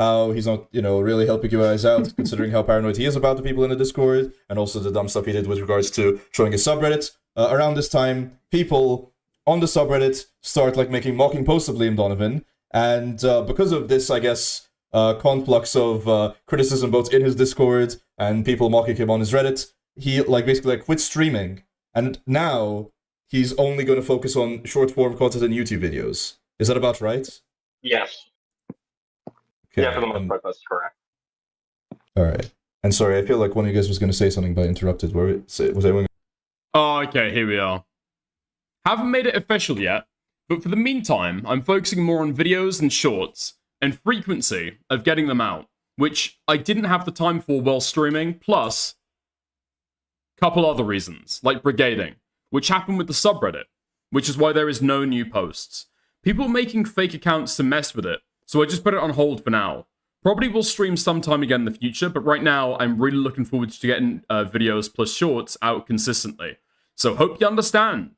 how he's not, really helping you guys out, considering how paranoid he is about the people in the Discord, and also the dumb stuff he did with regards to trolling his subreddit. Around this time, people on the subreddit start making mocking posts of Liam Donovan. And because of this, I guess, conflux of criticism both in his Discord and people mocking him on his Reddit, he basically quit streaming, and now he's only going to focus on short form content and YouTube videos. Is that about right? Yes. Okay, Yeah, for the most part, that's correct. All right. And sorry, I feel like one of you guys was going to say something, but I interrupted. Was anyone? Oh, okay. Here we are. Haven't made it official yet, but for the meantime, I'm focusing more on videos and shorts and frequency of getting them out, which I didn't have the time for while streaming, plus a couple other reasons, like brigading, which happened with the subreddit, which is why there is no new posts. People making fake accounts to mess with it, so I just put it on hold for now. Probably will stream sometime again in the future, but right now I'm really looking forward to getting videos plus shorts out consistently. So hope you understand.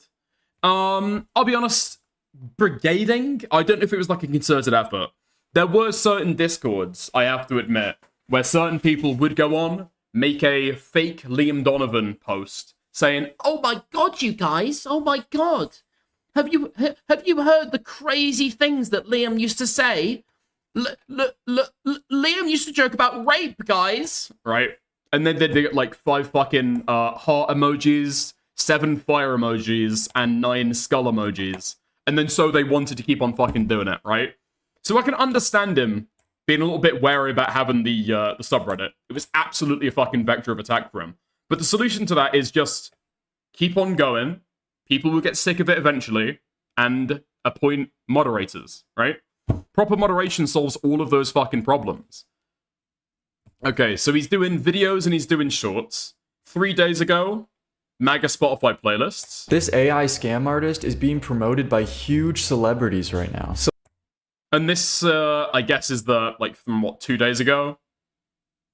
I'll be honest, brigading, I don't know if it was a concerted effort. There were certain Discords, I have to admit, where certain people would go on, make a fake Liam Donovan post, saying, "Oh my god, you guys! Oh my god! Have you heard the crazy things that Liam used to say? Liam used to joke about rape, guys!" Right? And then they'd get 5 fucking heart emojis, 7 fire emojis, and 9 skull emojis. And then so they wanted to keep on fucking doing it, right? So I can understand him being a little bit wary about having the subreddit. It was absolutely a fucking vector of attack for him. But the solution to that is just keep on going. People will get sick of it eventually, and appoint moderators, right? Proper moderation solves all of those fucking problems. Okay, so he's doing videos and he's doing shorts. 3 days ago, MAGA Spotify playlists. This AI scam artist is being promoted by huge celebrities right now. And this, I guess, is from 2 days ago?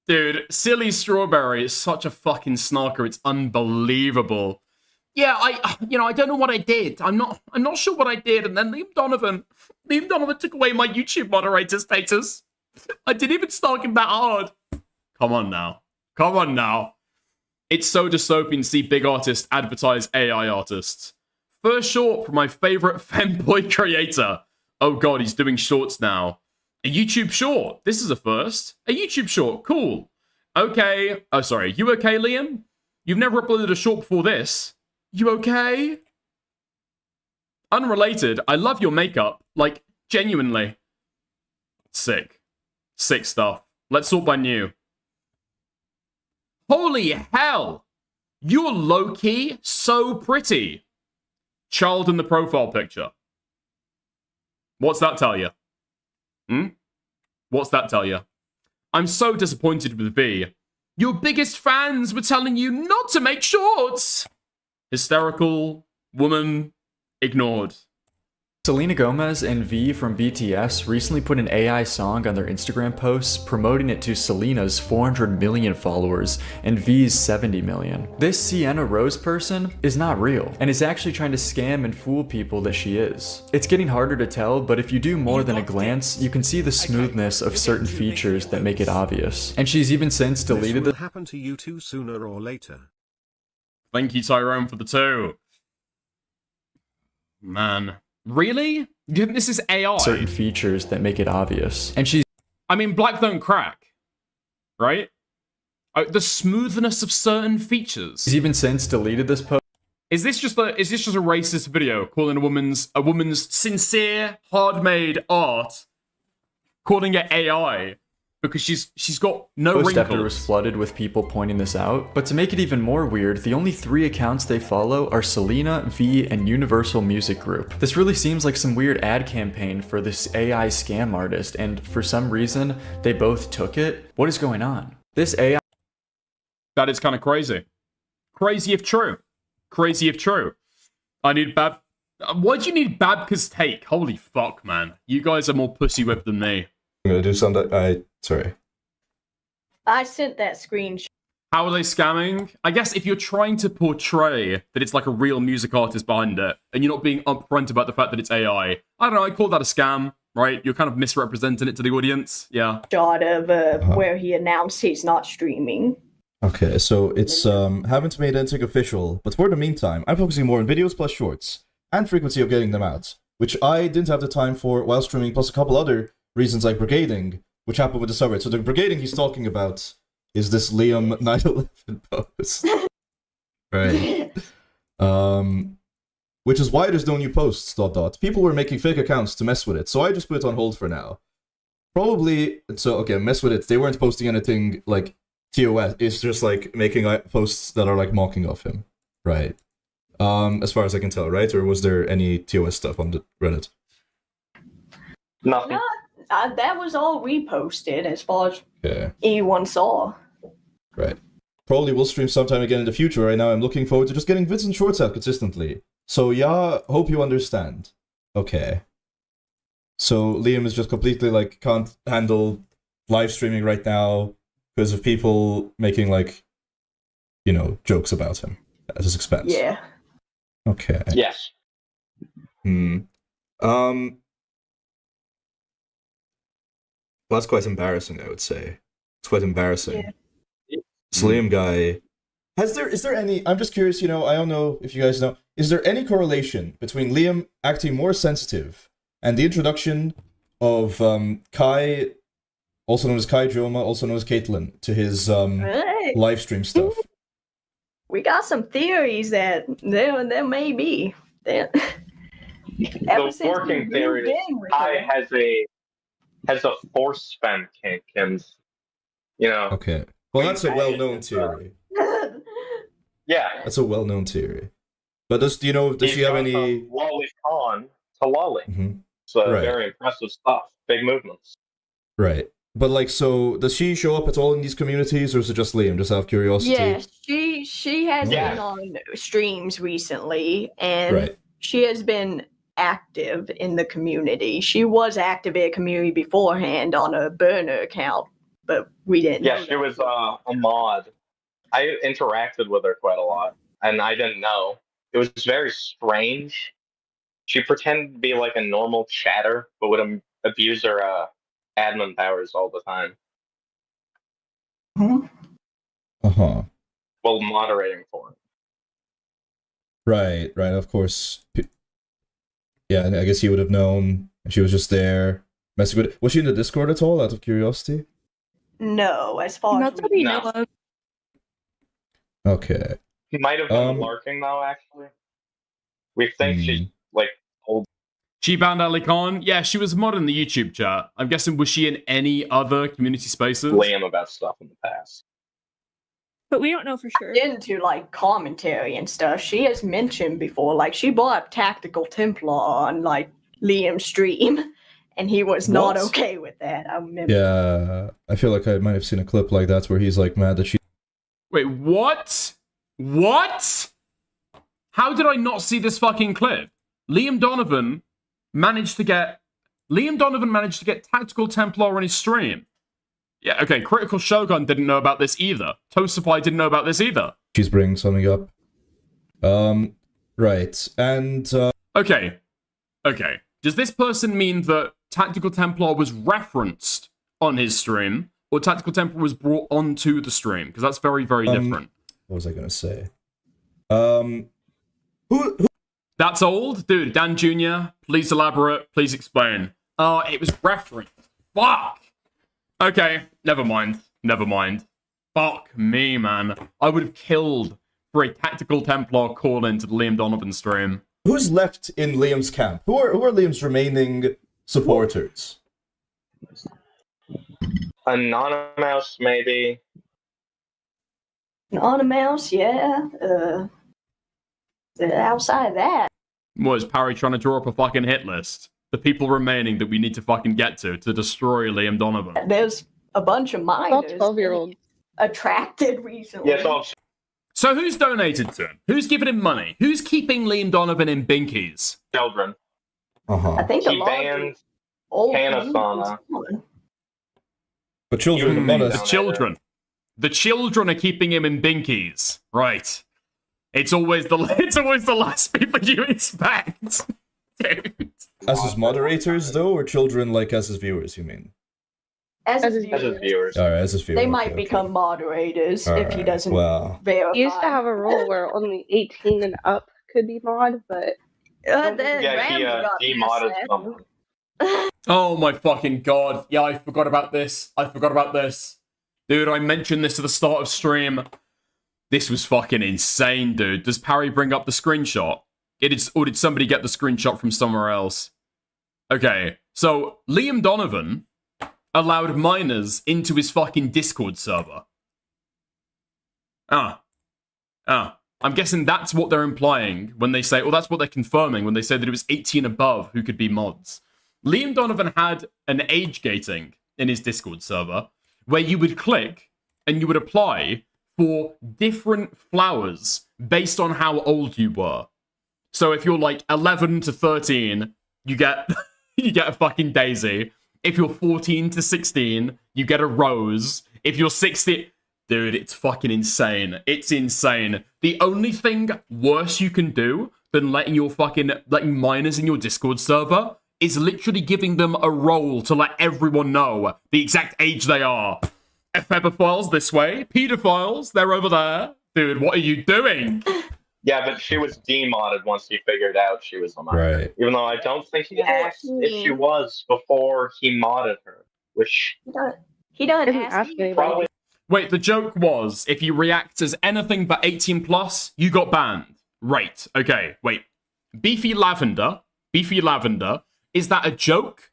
Dude, Silly Strawberry is such a fucking snarker, it's unbelievable. Yeah, I don't know what I did. I'm not sure what I did, and then Liam Donovan took away my YouTube moderator status. I didn't even snark him that hard. Come on now. It's so dystopian to see big artists advertise AI artists. First short from my favorite femboy creator. Oh god, he's doing shorts now. A YouTube short. This is a first. A YouTube short. Cool. Okay. Oh, sorry. You okay, Liam? You've never uploaded a short before this. You okay? Unrelated. I love your makeup. Genuinely. Sick. Sick stuff. Let's sort by new. Holy hell! You're low-key so pretty. Child in the profile picture. What's that tell you? What's that tell you? I'm so disappointed with V. Your biggest fans were telling you not to make shorts! Hysterical, woman, ignored. Selena Gomez and V from BTS recently put an AI song on their Instagram posts promoting it to Selena's 400 million followers and V's 70 million. This Sienna Rose person is not real and is actually trying to scam and fool people that she is. It's getting harder to tell, but if you do more than a glance, you can see the smoothness of certain features that make it obvious. And she's even since deleted This will happen to you too sooner or later. Thank you, Tyrone, for the 2. Man. Really? You think this is AI? Certain features that make it obvious. And she's... I mean, black don't crack. Right? The smoothness of certain features. She's even since deleted this post. Is this just a racist video calling a woman's sincere, hard-made art, calling it AI? Because she's got no Post wrinkles. after was flooded with people pointing this out. But to make it even more weird, the only 3 accounts they follow are Selena, V, and Universal Music Group. This really seems like some weird ad campaign for this AI scam artist, and for some reason, they both took it. What is going on? This AI... That is kind of crazy. Crazy if true. Crazy if true. I need Bab. Why do you need Babka's take? Holy fuck, man. You guys are more pussy whipped than me. I'm gonna do something. Sorry. I sent that screenshot. How are they scamming? I guess if you're trying to portray that it's like a real music artist behind it, and you're not being upfront about the fact that it's AI, I don't know, I call that a scam, right? You're kind of misrepresenting it to the audience, yeah. Shot of where he announced he's not streaming. Okay, so it's haven't made anything official, but for the meantime, I'm focusing more on videos plus shorts, and frequency of getting them out, which I didn't have the time for while streaming, plus a couple other reasons like brigading, which happened with the subreddit. So the brigading he's talking about is this Liam 9/11 post. Right. Which is why there's no new posts, ... People were making fake accounts to mess with it, so I just put it on hold for now. Probably, so, okay, mess with it. They weren't posting anything, like, TOS. It's just, like, making posts that are, like, mocking of him. Right. As far as I can tell, right? Or was there any TOS stuff on the Reddit? Nothing. That was all we posted as far as Yeah. anyone saw. Right. Probably will stream sometime again in the future. Right now I'm looking forward to just getting vids and shorts out consistently. So yeah, hope you understand. Okay. So Liam is just completely like can't handle live streaming right now because of people making like, you know, jokes about him at his expense. Yeah. Okay. Yes. Well, that's quite embarrassing, I would say. It's quite embarrassing. Yeah. This Liam guy. Is there any, I'm just curious, you know, I don't know if you guys know, is there any correlation between Liam acting more sensitive and the introduction of Kai, also known as Kai Joma, also known as Caitlyn, to his live stream stuff? We got some theories that there may be. The working theory is Kai has a force spam kink, and you know. Okay. Well, that's a well-known theory. Yeah. That's a well-known theory. But does she have any Lolly Khan to Lolly? Mm-hmm. So Right. very impressive stuff. Big movements. Right. But like, so does she show up at all in these communities, or is it just Liam? Just out of curiosity. Yeah, she has been on streams recently, and Right. she has been active in the community. She was active in the community beforehand on a burner account, but we didn't. Yeah, know she was a mod. I interacted with her quite a lot, and I didn't know. It was very strange. She pretended to be like a normal chatter, but would abuse her admin powers all the time. Uh-huh. While moderating for it. Right, of course. Yeah, I guess he would have known. She was just there messing with it. Was she in the Discord at all, out of curiosity? No, as far as we know of. Okay. He might have been lurking though, actually. We think she's like old. She banned Ali Khan? Yeah, she was mod in the YouTube chat. I'm guessing, was she in any other community spaces? Lame about stuff in the past. But we don't know for sure. Into like commentary and stuff. She has mentioned before, like she brought up Tactical Templar on like Liam's stream, and he was not What? okay with that. I remember. Yeah, I feel like I might have seen a clip like that where he's like mad that she. Wait, what? What? How did I not see this fucking clip? Liam Donovan managed to get Tactical Templar on his stream. Yeah, okay, Critical Shogun didn't know about this either. Toastify didn't know about this either. She's bringing something up. Right, and Okay. Does this person mean that Tactical Templar was referenced on his stream, or Tactical Templar was brought onto the stream? Because that's very, very different. What was I gonna say? That's old? Dude, Dan Jr., please elaborate, please explain. Oh, it was referenced. Fuck! Okay, never mind. Fuck me, man. I would have killed for a Tactical Templar call into the Liam Donovan stream. Who's left in Liam's camp? Who are Liam's remaining supporters? Anonymous, maybe. Anonymous, yeah. Outside of that, Was Parry trying to draw up a fucking hit list? The people remaining that we need to fucking get to destroy Liam Donovan. there's a bunch of minors. 12-year-olds. Attracted recently. Yeah, So who's donated to him? Who's giving him money? Who's keeping Liam Donovan in binkies? Children. I think a He lot of banned old Panasonic. But children are The honest. children. The children are keeping him in binkies. Right. It's always the last people you expect. Dude. As his moderators, though, or children like as his viewers, you mean? As his viewers. Alright, as his viewers. They might become moderators if he Alright, doesn't well. verify. He used to have a rule where only 18 and up could be mod, but Yeah, he demodded someone. Oh my fucking god. Yeah, I forgot about this. Dude, I mentioned this at the start of stream. This was fucking insane, dude. Does Parry bring up the screenshot? Or did somebody get the screenshot from somewhere else? Okay, so Liam Donovan allowed minors into his fucking Discord server. I'm guessing that's what they're implying when they say, or that's what they're confirming when they say that it was 18 above who could be mods. Liam Donovan had an age gating in his Discord server where you would click and you would apply for different flowers based on how old you were. So if you're like 11 to 13, you get you get a fucking daisy. If you're 14 to 16, you get a rose. If you're 16, dude, it's fucking insane. It's insane. The only thing worse you can do than letting minors in your Discord server is literally giving them a role to let everyone know the exact age they are. Ephebophiles this way, pedophiles, they're over there. Dude, what are you doing? Yeah, but she was demodded once he figured out she was a minor. Right. Even though I don't think he asked if she was before he modded her, which he doesn't ask me. Probably. Wait, the joke was if you react as anything but 18 plus, you got banned. Right. Okay, wait. Beefy Lavender, is that a joke?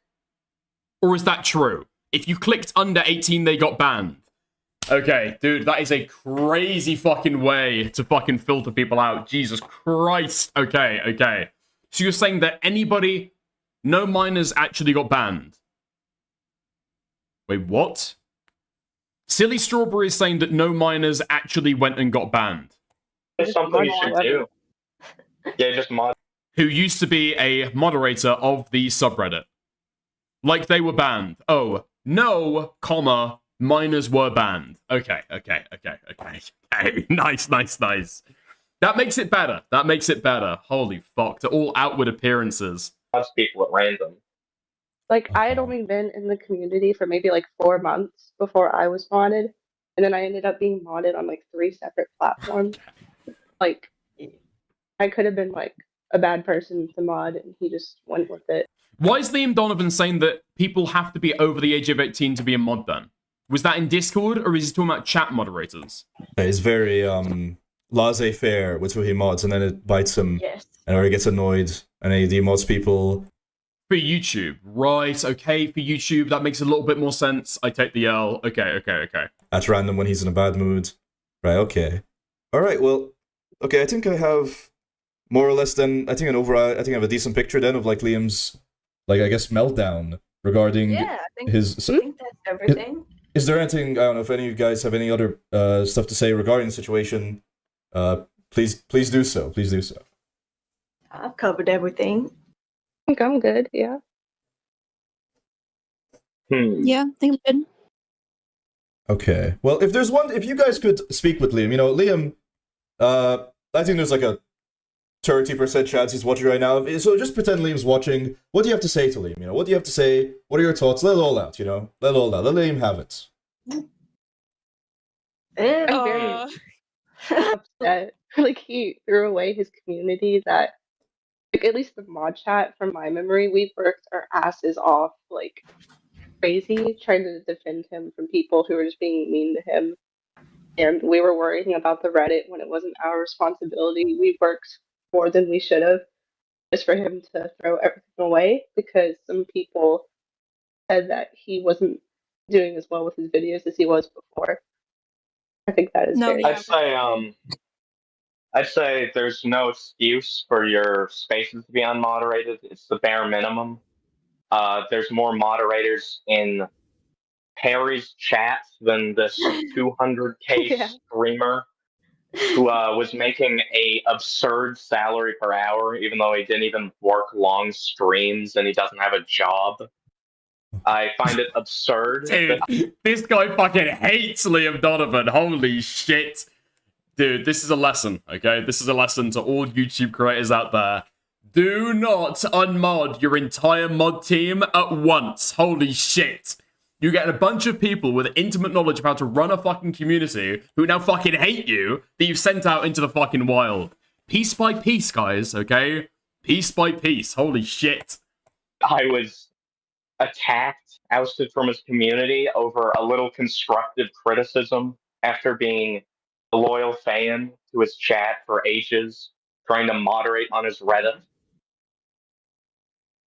Or is that true? If you clicked under 18, they got banned. Okay, dude, that is a crazy fucking way to fucking filter people out. Jesus Christ. Okay. So you're saying that no minors actually got banned? Wait, what? Silly Strawberry is saying that no minors actually went and got banned. It's something you should do. Yeah, just mod. Who used to be a moderator of the subreddit. Like they were banned. Oh, no, comma, minors were banned. Okay. Nice. That makes it better. Holy fuck. To all outward appearances. Lots of people at random. Like, I had only been in the community for maybe like 4 months before I was modded, and then I ended up being modded on like 3 separate platforms. Like, I could have been like a bad person to mod, and he just went with it. Why is Liam Donovan saying that people have to be over the age of 18 to be a mod then? Was that in Discord, or is he talking about chat moderators? He's very laissez-faire with who he mods, and then it bites him, and he gets annoyed, and he demods people. For YouTube, right, okay, for YouTube, that makes a little bit more sense. I take the L. Okay. At random when he's in a bad mood. Right, okay. Alright, well, okay, I think I have more or less then, I think I have a decent picture then of like Liam's, like, I guess, meltdown regarding his... I think that's everything. Is there anything, I don't know if any of you guys have any other stuff to say regarding the situation, please do so, I've covered everything. I think I'm good, yeah. Yeah, I think I'm good. Okay. Well, if you guys could speak with Liam, Liam, I think there's like a 30% chance he's watching right now. So just pretend Liam's watching. What do you have to say to Liam? What do you have to say? What are your thoughts? Let it all out, Let it all out. Let Liam have it. I'm very upset. Like, he threw away his community that, like, at least the mod chat, from my memory, we worked our asses off, like, crazy, trying to defend him from people who were just being mean to him. And we were worrying about the Reddit when it wasn't our responsibility. We worked more than we should have just for him to throw everything away, because some people said that he wasn't doing as well with his videos as he was before. I think that is very... I'd say there's no excuse for your spaces to be unmoderated. It's the bare minimum. There's more moderators in Perry's chat than this 200k streamer who was making a absurd salary per hour, even though he didn't even work long streams and he doesn't have a job. I find it absurd. Dude, this guy fucking hates Liam Donovan. Holy shit. Dude, this is a lesson, okay? This is a lesson to all YouTube creators out there. Do not unmod your entire mod team at once. Holy shit. You get a bunch of people with intimate knowledge of how to run a fucking community who now fucking hate you that you've sent out into the fucking wild. Piece by piece, guys, okay? Piece by piece. Holy shit. I was attacked, ousted from his community over a little constructive criticism after being a loyal fan to his chat for ages, trying to moderate on his Reddit.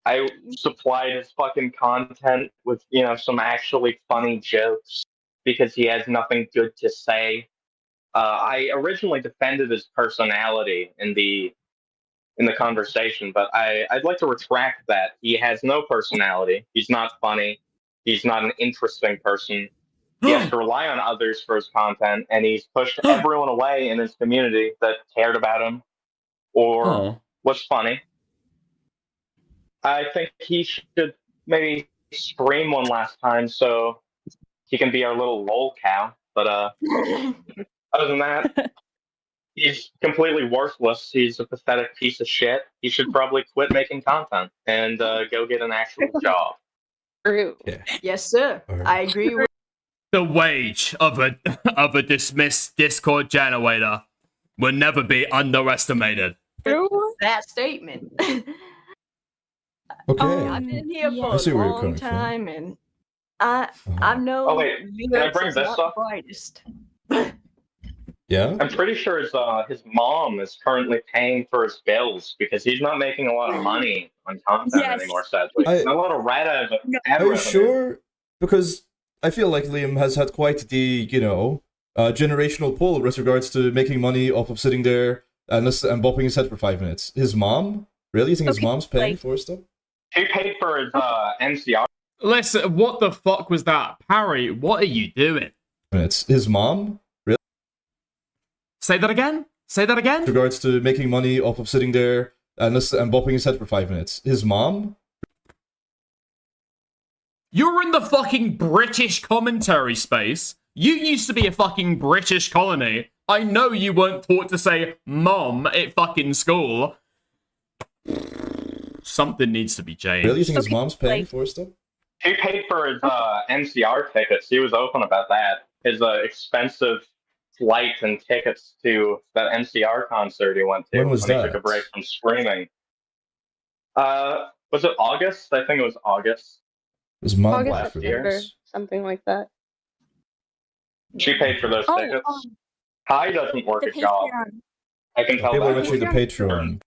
I supplied his fucking content with, some actually funny jokes because he has nothing good to say. I originally defended his personality in the conversation, but I'd like to retract that. He has no personality. He's not funny. He's not an interesting person. He has to rely on others for his content, and he's pushed everyone away in his community that cared about him or was funny. I think he should maybe stream one last time so he can be our little lol cow. But other than that, he's completely worthless. He's a pathetic piece of shit. He should probably quit making content and go get an actual job. True. Yeah. Yes, sir. I agree with The wage of a dismissed Discord generator will never be underestimated. that statement. Okay. I've been here I for see a where you're long coming from. time, and I know. Oh, wait, can I bring is this not up? the brightest. Yeah? I'm pretty sure his mom is currently paying for his bills because he's not making a lot of money on content anymore, sadly. I- a lot of ad Are you revenue. sure? Because I feel like Liam has had quite the, generational pull with regards to making money off of sitting there and bopping his head for 5 minutes. His mom? Really? You think his mom's paying for stuff? He paid for his MCR. Listen, what the fuck was that? Parry, what are you doing? Minutes. His mom? Really? Say that again? Say that again? With regards to making money off of sitting there and bopping his head for 5 minutes. His mom? You're in the fucking British commentary space. You used to be a fucking British colony. I know you weren't taught to say mom at fucking school. Something needs to be changed. Really? You think his mom's paying for stuff? He paid for his MCR tickets. He was open about that. His expensive flight and tickets to that MCR concert he went to When was he that? took a break from streaming. Was it August? I think it was August. His mom August, left for September, this. something like that. She paid for those tickets. Kai doesn't work a job. I can tell People are that. mentioning the Patreon.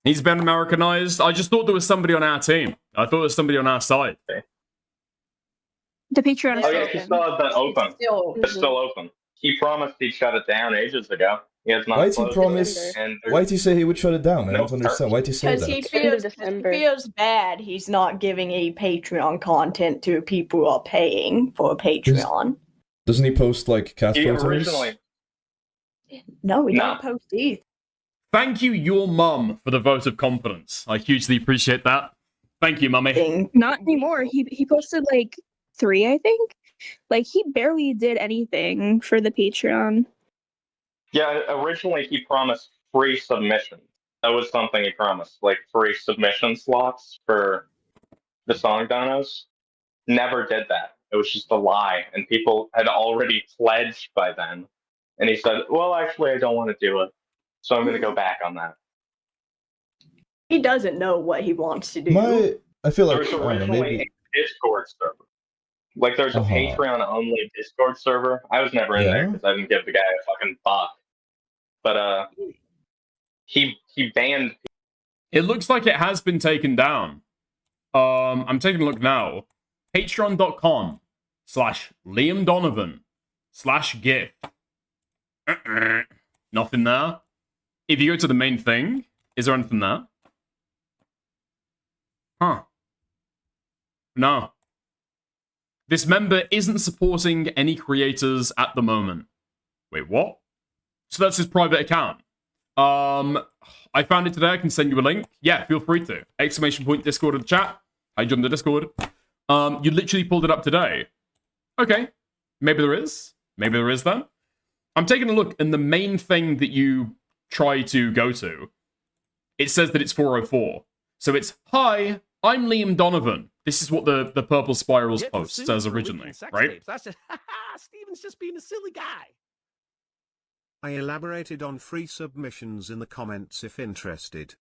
He's been Americanized. I just thought there was somebody on our team. I thought there was somebody on our side. The Patreon is Oh yeah, he still has that open. It's still open. He promised he'd shut it down ages ago. He has not. Why'd he closed promise? it. And Why'd he say he would shut it down? I don't understand. Why'd he say Because that? he feels bad he's not giving any Patreon content to people who are paying for Patreon. Doesn't he post like cat he photos? originally. No, he Nah. don't post either. Thank you, your mum, for the vote of confidence. I hugely appreciate that. Thank you, mummy. Not anymore. He posted like 3, I think. Like he barely did anything for the Patreon. Yeah, originally he promised free submissions. That was something he promised, like free submission slots for the song donos. Never did that. It was just a lie, and people had already pledged by then. And he said, "Well, actually, I don't want to do it, so I'm going to go back on that." He doesn't know what he wants to do. I feel There like was I don't know, originally maybe a Discord server. Like, there's a Patreon-only Discord server. I was never in there because I didn't give the guy a fucking buck. But he banned. It looks like it has been taken down. I'm taking a look now. Patreon.com/Liam Donovan/gift. Nothing there. If you go to the main thing, is there anything there? Huh. No. This member isn't supporting any creators at the moment. Wait, what? So that's his private account. I found it today. I can send you a link. Yeah, feel free to. Exclamation point Discord in the chat. I joined the Discord. You literally pulled it up today. Okay. Maybe there is. Maybe there is then. I'm taking a look, and the main thing that you try to go to, it says that it's 404. So it's, hi, I'm Liam Donovan. This is what the Purple Spirals post says originally, right? That's just, Steven's just being a silly guy. I elaborated on free submissions in the comments if interested.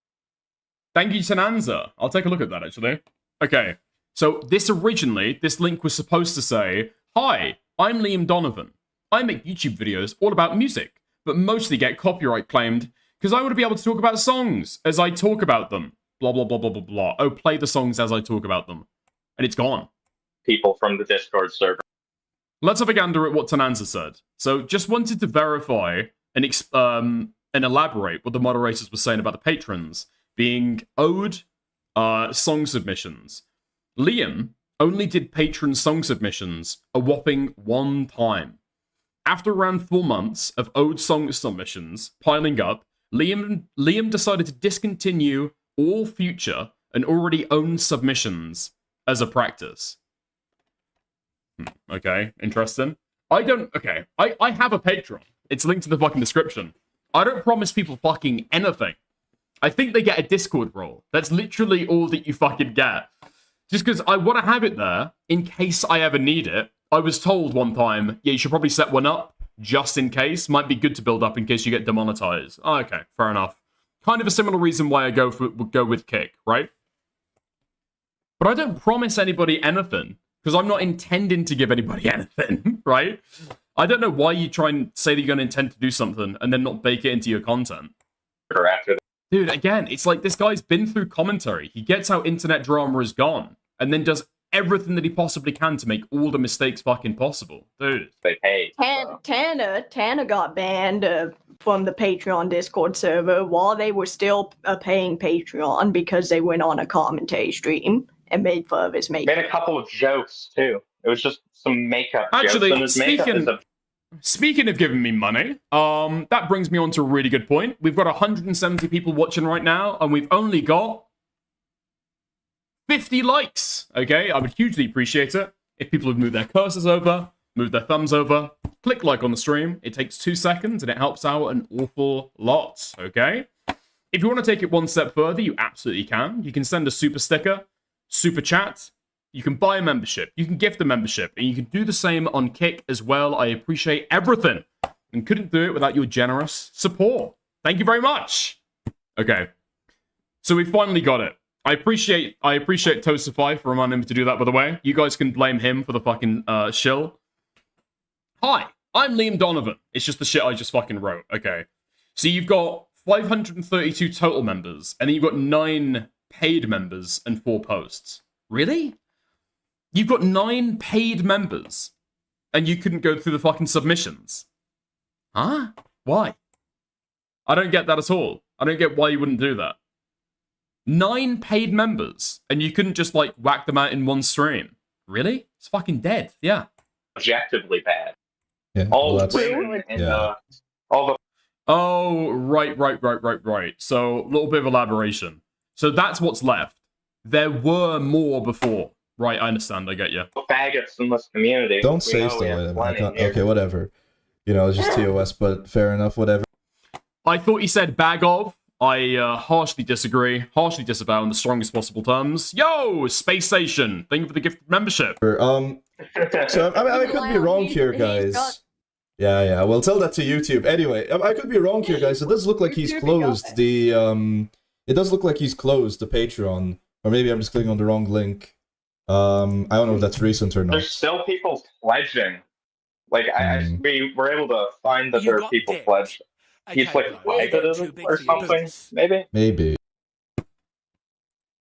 Thank you, Tananza. I'll take a look at that, actually. Okay, so this link was supposed to say, hi, I'm Liam Donovan. I make YouTube videos all about music, but mostly get copyright claimed because I want to be able to talk about songs as I talk about them. Blah, blah, blah, blah, blah, blah. Oh, play the songs as I talk about them. And it's gone. People from the Discord server. Let's have a gander at what Tananza said. So, just wanted to verify and elaborate what the moderators were saying about the patrons being owed song submissions. Liam only did patron song submissions a whopping 1 time. After around 4 months of owed song submissions piling up, Liam decided to discontinue all future and already owned submissions as a practice. Okay, interesting. I have a Patreon. It's linked to the fucking description. I don't promise people fucking anything. I think they get a Discord role. That's literally all that you fucking get. Just because I want to have it there in case I ever need it. I was told one time, yeah, you should probably set one up just in case. Might be good to build up in case you get demonetized. Oh, okay, fair enough. Kind of a similar reason why I go with Kick, right? But I don't promise anybody anything because I'm not intending to give anybody anything, right? I don't know why you try and say that you're going to intend to do something and then not bake it into your content. Or after that. Dude, again, it's like this guy's been through commentary. He gets how internet drama is gone and then does everything that he possibly can to make all the mistakes fucking possible. Dude. They pay. Tana got banned from the Patreon Discord server while they were still paying Patreon because they went on a commentary stream and made fun of his makeup. Made a couple of jokes, too. It was just some makeup Actually, jokes. speaking of giving me money, that brings me on to a really good point. We've got 170 people watching right now, and we've only got 50 likes, okay? I would hugely appreciate it if people would move their cursors over, move their thumbs over, click like on the stream. It takes 2 seconds, and it helps out an awful lot, okay? If you want to take it one step further, you absolutely can. You can send a super sticker, super chat, you can buy a membership, you can gift a membership, and you can do the same on Kick as well. I appreciate everything, and couldn't do it without your generous support. Thank you very much. Okay, so we finally got it. I appreciate Toastify for reminding me to do that, by the way. You guys can blame him for the fucking shill. Hi, I'm Liam Donovan. It's just the shit I just fucking wrote. Okay, so you've got 532 total members, and then you've got 9 paid members and 4 posts. Really? You've got 9 paid members, and you couldn't go through the fucking submissions? Huh? Why? I don't get that at all. I don't get why you wouldn't do that. 9 paid members, and you couldn't just, like, whack them out in one stream? Really? It's fucking dead, yeah. Objectively bad. Yeah, all well, the women and all the... Oh, right. So, a little bit of elaboration. So that's what's left. There were more before. Right, I understand. I get you. Faggots in this community. Don't say stuff like that. Okay, whatever. You know, it's just TOS, but fair enough, whatever. I thought you said bag of. I harshly disagree, harshly disavow in the strongest possible terms. Yo, Space Station, thank you for the gift membership. So, I could be wrong here, guys. Yeah, well, tell that to YouTube. Anyway, I could be wrong here, guys. It does look like he's closed the, it does look like he's closed the Patreon. Or maybe I'm just clicking on the wrong link. I don't know if that's recent or not. There's still people pledging. Like, we were able to find that there are people pledged. He's like private or something, maybe? Maybe.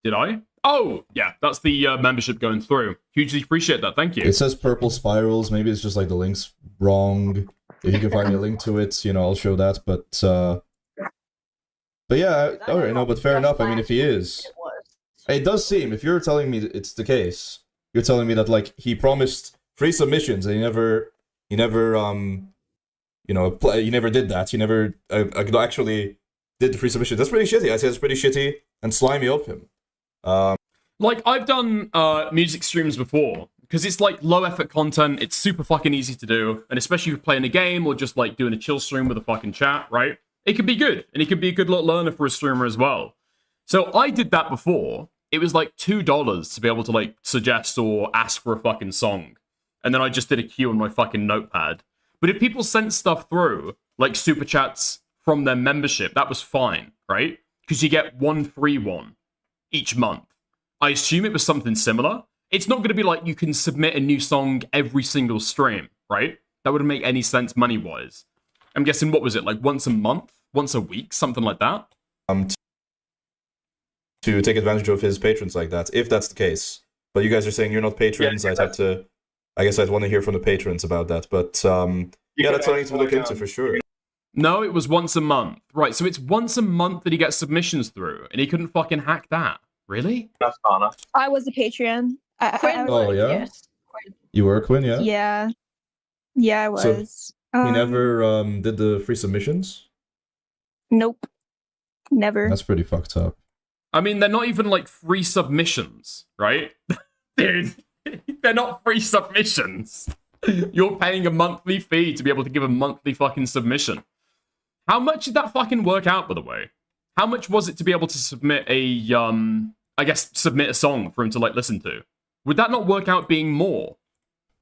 Did I? Oh, yeah, that's the membership going through. Hugely appreciate that, thank you. It says Purple Spirals, maybe it's just like the link's wrong. If you can find me a link to it, you know, I'll show that, but yeah, alright, no, but fair enough, I mean, if he is. It does seem, if you're telling me it's the case, you're telling me that, like, he promised free submissions and he never you never did that. You never actually did the free submission. That's pretty shitty. I say that's pretty shitty and slimy of him. Like, I've done music streams before, because it's like low effort content, it's super fucking easy to do, and especially if you're playing a game or just like doing a chill stream with a fucking chat, right? It could be good, and it could be a good little learner for a streamer as well. So I did that before. It was like $2 to be able to like suggest or ask for a fucking song. And then I just did a queue on my fucking notepad. But if people sent stuff through, like super chats from their membership, that was fine, right? Because you get one free one each month. I assume it was something similar. It's not going to be like you can submit a new song every single stream, right? That wouldn't make any sense money-wise. I'm guessing, what was it, like once a month? Once a week? Something like that? To take advantage of his patrons like that, if that's the case. But you guys are saying you're not patrons. I guess I'd want to hear from the patrons about that. But yeah, that's something to look into for sure. No, it was once a month. Right, so it's once a month that he gets submissions through, and he couldn't fucking hack that. Really? That's honest. I was a Patreon. Oh, yeah? Yes. You were Quinn, yeah? Yeah. Yeah, I was. So he never did the free submissions? Nope. Never. That's pretty fucked up. I mean, they're not even like free submissions, right? Dude, they're not free submissions. You're paying a monthly fee to be able to give a monthly fucking submission. How much did that fucking work out, by the way? How much was it to be able to submit a, I guess, submit a song for him to, like, listen to? Would that not work out being more?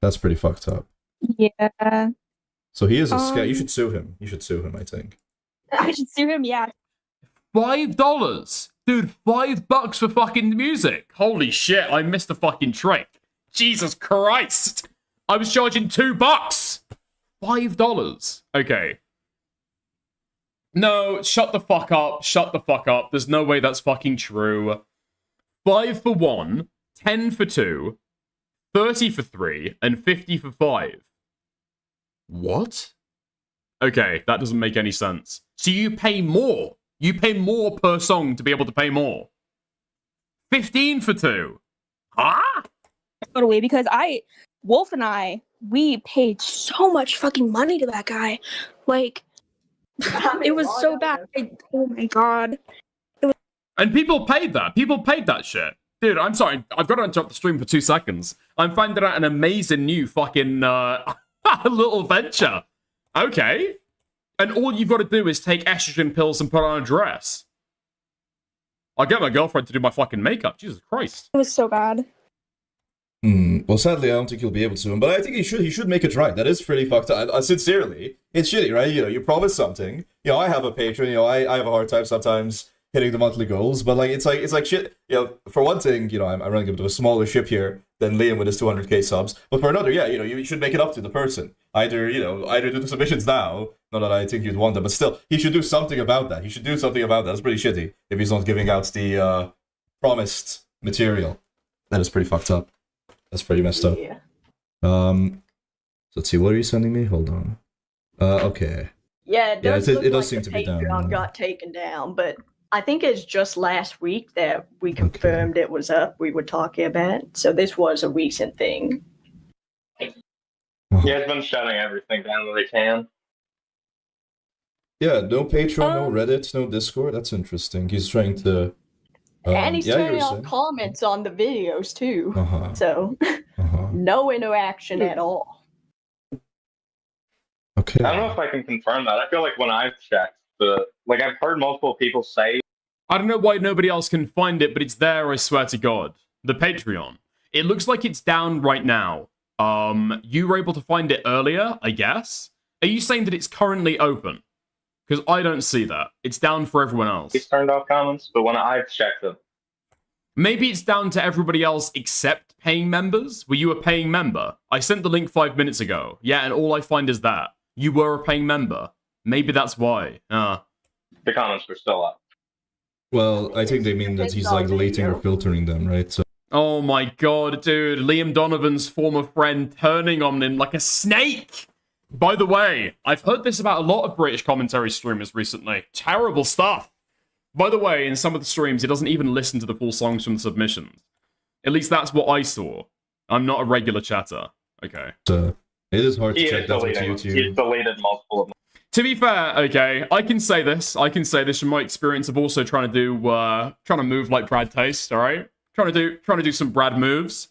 That's pretty fucked up. Yeah. So he is a scam. You should sue him. You should sue him, I think. I should sue him, yeah. $5? Dude, $5 for fucking music. Holy shit, I missed a fucking trick. Jesus Christ. I was charging $2. $5. Okay. No, shut the fuck up. Shut the fuck up. There's no way that's fucking true. 5 for 1, 10 for 2, 30 for 3, and 50 for 5. What? Okay, that doesn't make any sense. So you pay more. You pay more per song to be able to pay more. 15 for 2. Huh? Totally, because Wolf and I, we paid so much fucking money to that guy. Like, it was so bad. Oh my god. And people paid that. People paid that shit. Dude, I'm sorry. I've got to interrupt the stream for 2 seconds. I'm finding out an amazing new fucking little venture. Okay. And all you've got to do is take estrogen pills and put on a dress. I'll get my girlfriend to do my fucking makeup. Jesus Christ. It was so bad. Well, sadly, I don't think he'll be able to. But I think he should make it right. That is pretty fucked up. Sincerely, it's shitty, right? You promise something. I have a patron. I have a hard time sometimes hitting the monthly goals. But like, it's like shit. For one thing, I'm running a bit of a smaller ship here than Liam with his 200k subs. But for another, you should make it up to the person. Either do the submissions now. Not that I think you'd want them, but still, he should do something about that. He should do something about that. It's pretty shitty if he's not giving out the promised material. That is pretty fucked up. That's pretty messed up. Yeah. Let's see. What are you sending me? Hold on. Okay. Yeah, it does look it does like seem the to be down. Patreon got taken down, but I think it's just last week that we confirmed it was up. We were talking about, so this was a recent thing. Yeah, it's been shutting everything down that they can. Yeah, no Patreon, no Reddit, no Discord. That's interesting. He's trying to. And he's turning off comments on the videos too. So no interaction at all. Okay. I don't know if I can confirm that. I feel like when I've checked, I've heard multiple people say. I don't know why nobody else can find it, but it's there, I swear to God. The Patreon. It looks like it's down right now. You were able to find it earlier, I guess? Are you saying that it's currently open? Because I don't see that. It's down for everyone else. He's turned off comments, but when I've checked them. Maybe it's down to everybody else except paying members? Were you a paying member? I sent the link 5 minutes ago. Yeah, and all I find is that. You were a paying member. Maybe that's why. The comments were still up. Well, I think they mean that he's like deleting or filtering them, right? So. Oh my god, dude. Liam Donovan'S former friend turning on him like a snake! By the way, I've heard this about a lot of British commentary streamers recently. Terrible stuff. By the way, in some of the streams, he doesn't even listen to the full songs from the submissions. At least that's what I saw. I'm not a regular chatter. Okay. It is hard to check that with YouTube. He's deleted multiple of them. To be fair, okay, I can say this from my experience of also trying to move like Brad Taste, all right? Trying to do some Brad moves,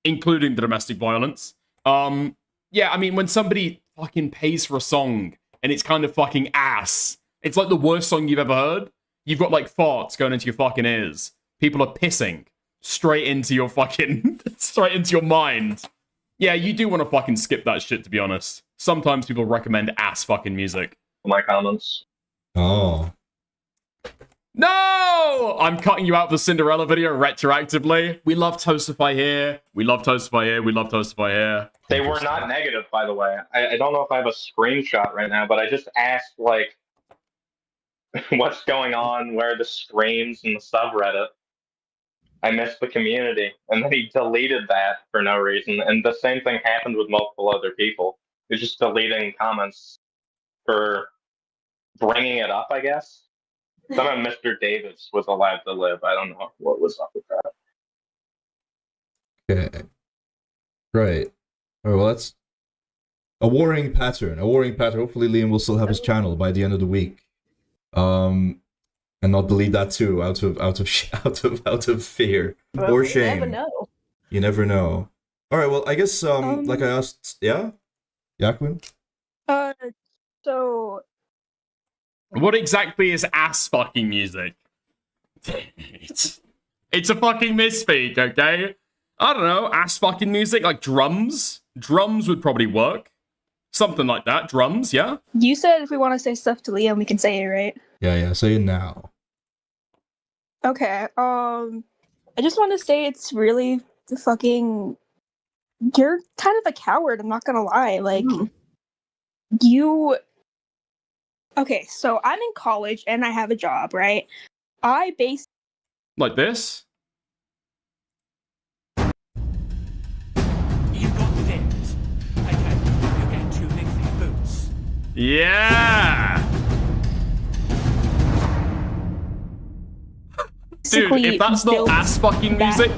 including the domestic violence. Yeah, I mean, when somebody fucking pays for a song and it's kind of fucking ass, it's like the worst song you've ever heard. You've got like farts going into your fucking ears. People are pissing straight into your fucking, straight into your mind. Yeah, you do want to fucking skip that shit, to be honest. Sometimes people recommend ass fucking music. My comments. Oh. No! I'm cutting you out for the Cinderella video retroactively. We love Toastify here. We love Toastify here. We love Toastify here. They were not negative, by the way. I don't know if I have a screenshot right now, but I just asked, like, what's going on, where are the streams and the subreddit. I missed the community. And then he deleted that for no reason. And the same thing happened with multiple other people. He's just deleting comments for bringing it up, I guess. Somehow Mr. Davis was allowed to live. I don't know what was up with that. Okay. Right. Oh, well, that's a worrying pattern. Hopefully Liam will still have his channel by the end of the week. And not delete that too, out of fear or shame. You never know. You never know. All right. Well, I guess like I asked, yeah, Quinn. So what exactly is ass fucking music? It's a fucking misspeak, okay? I don't know, ass fucking music, like drums. Drums would probably work. Something like that. Drums, yeah. you said if we want to say stuff to Liam, we can say it, right? Yeah. Say it now. Okay. I just want to say it's really fucking. You're kind of a coward. I'm not gonna lie. Like you. Okay, so I'm in college and I have a job, right? I base like this. You got dipped. Okay, you're getting too big for your boots. Yeah. Dude, if that's not ass fucking music.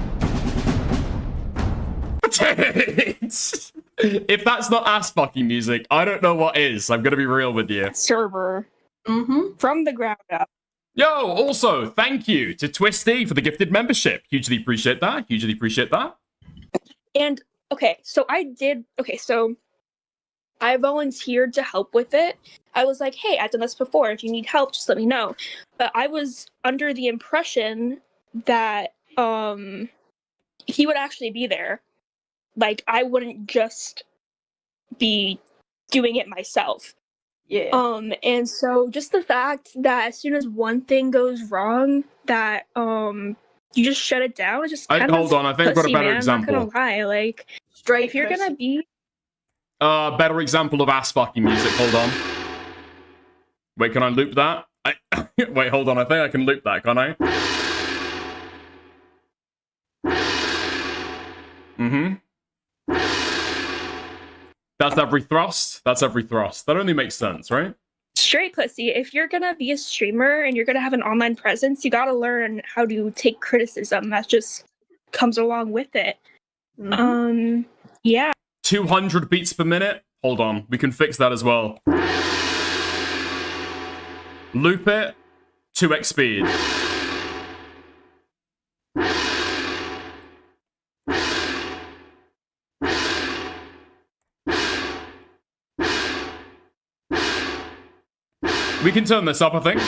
If that's not ass fucking music, I don't know what is. I'm gonna be real with you. server from the ground up. Yo, also, thank you to Twisty for the gifted membership. Hugely appreciate that. And okay, so I volunteered to help with it. I was like, hey, I've done this before. If you need help, just let me know. But I was under the impression that he would actually be there. Like, I wouldn't just be doing it myself. Yeah. And so just the fact that as soon as one thing goes wrong, that you just shut it down. It's just kind of hold on, I think I've got a better man, example. I'm not gonna lie, like straight. If you're gonna be better example of ass fucking music. Hold on. Wait, can I loop that? Wait, hold on. I think I can loop that, can I? That's every thrust. That only makes sense, right? straight pussy, if you're gonna be a streamer and you're gonna have an online presence, you gotta learn how to take criticism. That just comes along with it. Yeah. 200 beats per minute. Hold on, we can fix that as well. Loop it, 2x speed. We can turn this up, I think.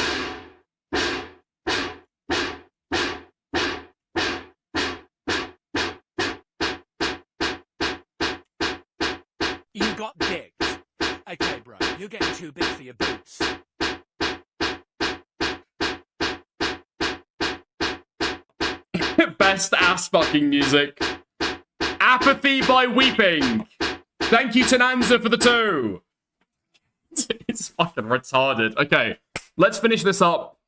You got digged. Okay, bro, you're getting too big for your boots. Best ass fucking music. Apathy by Weeping. Thank you, Tananza, for the 2. It's fucking retarded. Okay, let's finish this up.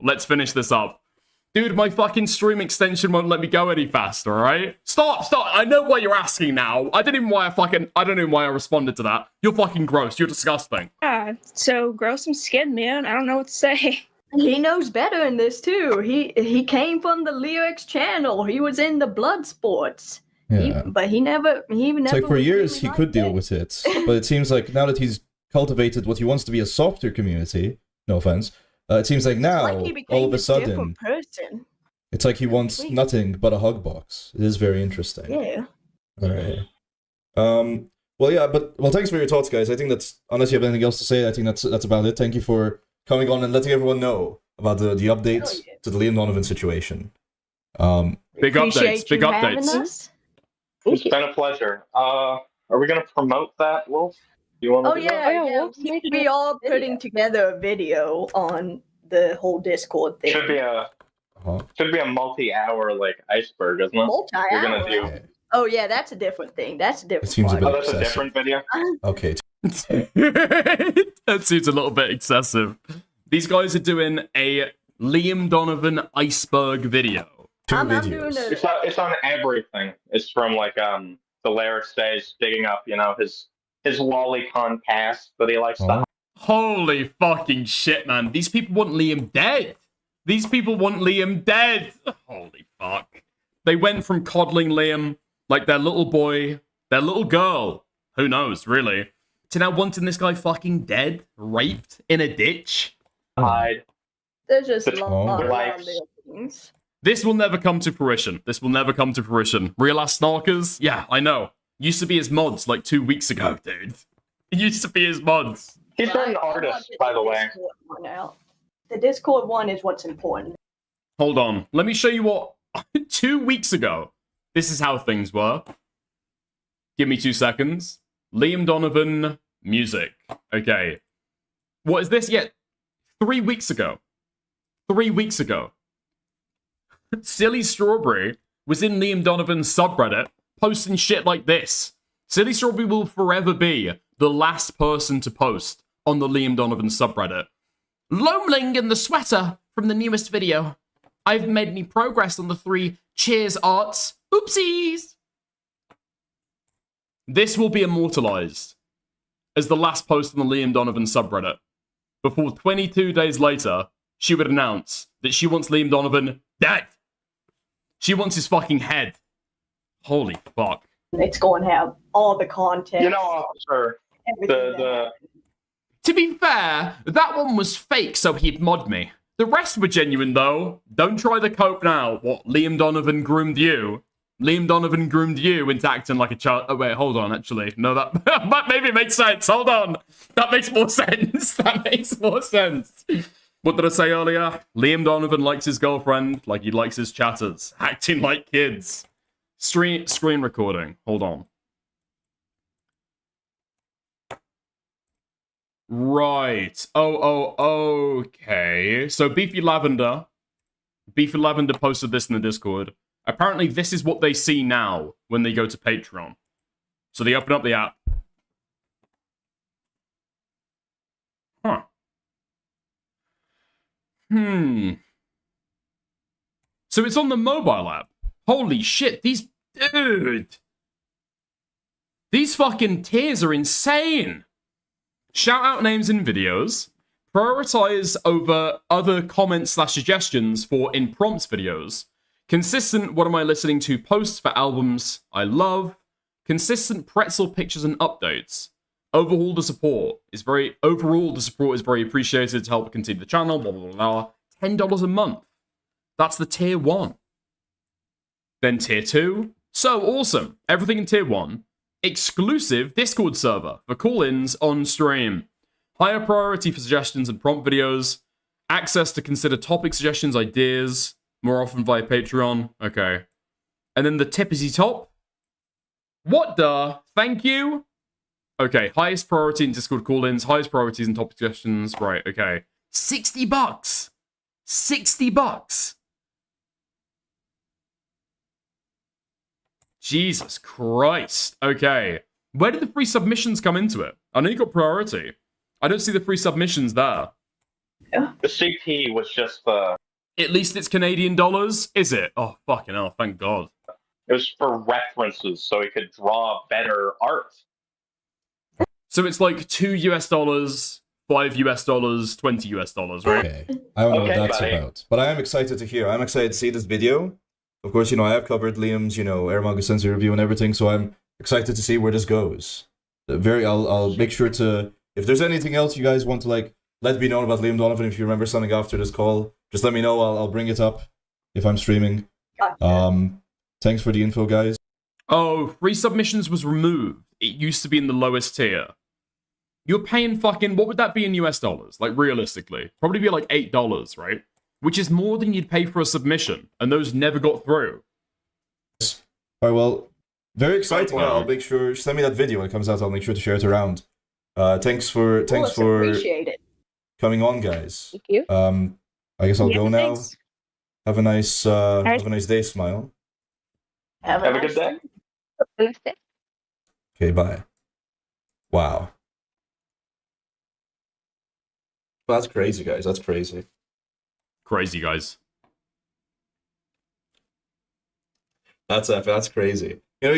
Dude, my fucking stream extension won't let me go any faster, alright? Stop! I know what you're asking now. I don't know why I responded to that. You're fucking gross. You're disgusting. Yeah, so grow some skin, man. I don't know what to say. He knows better in this too. He came from the Lyrics channel. He was in the blood sports. Yeah. But he never It's like for years he could deal with it, but it seems like now that he's cultivated what he wants to be a softer community, no offense, it seems like now, Like he became all of a sudden, different person. it's like he wants nothing but a hug box. It is very interesting. Yeah. All right. Well, yeah, well, thanks for your thoughts, guys. I think that's, unless you have anything else to say, I think that's about it. Thank you for coming on and letting everyone know about the updates to the Liam Donovan situation. Big updates. Big updates. It's been a pleasure. Are we gonna promote that, Wolf? You want to? Oh yeah. We are putting together a video on the whole Discord thing. Should be a multi-hour like iceberg, isn't it? Multi-hour. You're gonna do. Oh yeah, that's a different thing. That's a different. It seems a bit that's a different video. Okay. That seems a little bit excessive. These guys are doing a Liam Donovan iceberg video. I'm doing it. It's on everything. It's from like the lyrics stage, digging up, his lolicon past that he likes to. Holy fucking shit, man. These people want Liam dead. These people want Liam dead. Holy fuck. They went from coddling Liam like their little boy, their little girl, who knows, really, to now wanting this guy fucking dead, raped in a ditch. There's just a lot of things. This will never come to fruition. This will never come to fruition. Real ass snarkers? Yeah, I know. Used to be his mods like 2 weeks ago, dude. It used to be his mods. He's an artist, by the way. The Discord one is what's important. Hold on. Let me show you what 2 weeks ago. This is how things were. Give me 2 seconds. Liam Donovan music. Okay. What is this? Yeah. 3 weeks ago. 3 weeks ago. Silly Strawberry was in Liam Donovan's subreddit posting shit like this. Silly Strawberry will forever be the last person to post on the Liam Donovan subreddit. Lomeling in the sweater from the newest video. I haven't made any progress on the 3 cheers arts. Oopsies! This will be immortalized as the last post on the Liam Donovan subreddit. Before 22 days later, she would announce that she wants Liam Donovan dead. She wants his fucking head. Holy fuck. It's going to have all the content. Officer, To be fair, that one was fake, so he'd mod me. The rest were genuine, though. Don't try the cope now. What, Liam Donovan groomed you? Liam Donovan groomed you into acting like a child. Oh, wait, hold on, actually. No, that maybe makes sense. Hold on. That makes more sense. That makes more sense. What did I say earlier? Liam Donovan likes his girlfriend like he likes his chatters. Acting like kids. Screen recording. Hold on. Right. Okay. So Beefy Lavender posted this in the Discord. Apparently, this is what they see now when they go to Patreon. So they open up the app. Huh. So it's on the mobile app. Holy shit, these fucking tiers are insane. Shout out names in videos. Prioritize over other comments/suggestions for in prompts videos. Consistent what am I listening to posts for albums I love. Consistent pretzel pictures and updates. Overall the support is very appreciated to help continue the channel, blah blah blah. $10 a month. That's the tier 1. Then tier 2. So awesome. Everything in tier 1. Exclusive Discord server for call-ins on stream. Higher priority for suggestions and prompt videos. Access to consider topic suggestions, ideas, more often via Patreon. Okay. And then the tippity top. What the? Thank you. Okay, highest priority in Discord call-ins, highest priorities in topic suggestions. Right, okay. $60. $60. Jesus Christ. Okay. Where did the free submissions come into it? I know you got priority. I don't see the free submissions there. Yeah. The CP was just the... At least it's Canadian dollars, is it? Oh, fucking hell, thank God. It was for references, so he could draw better art. So it's like $2 US, $5 US, $20 US, right? Okay. I don't know what that's about. But I am excited to hear. I'm excited to see this video. Of course, I have covered Liam's, Air Manga Sensei review and everything, so I'm excited to see where this goes. I'll make sure to, if there's anything else you guys want to like let me know about Liam Donovan, if you remember something after this call, just let me know. I'll bring it up if I'm streaming. Thanks for the info, guys. Oh, resubmissions was removed. It used to be in the lowest tier. You're paying fucking, what would that be in US dollars? Like, realistically. Probably be like $8, right? Which is more than you'd pay for a submission. And those never got through. Alright, well, very exciting. I'll make sure, send me that video when it comes out. I'll make sure to share it around. Thanks for appreciate it. coming on, guys. Thank you. I guess I'll Yeah, go now. thanks. Have a nice day, Smile. Have a good day. Okay, bye. Wow. That's crazy, guys. That's crazy. Crazy, guys. That's crazy. You know,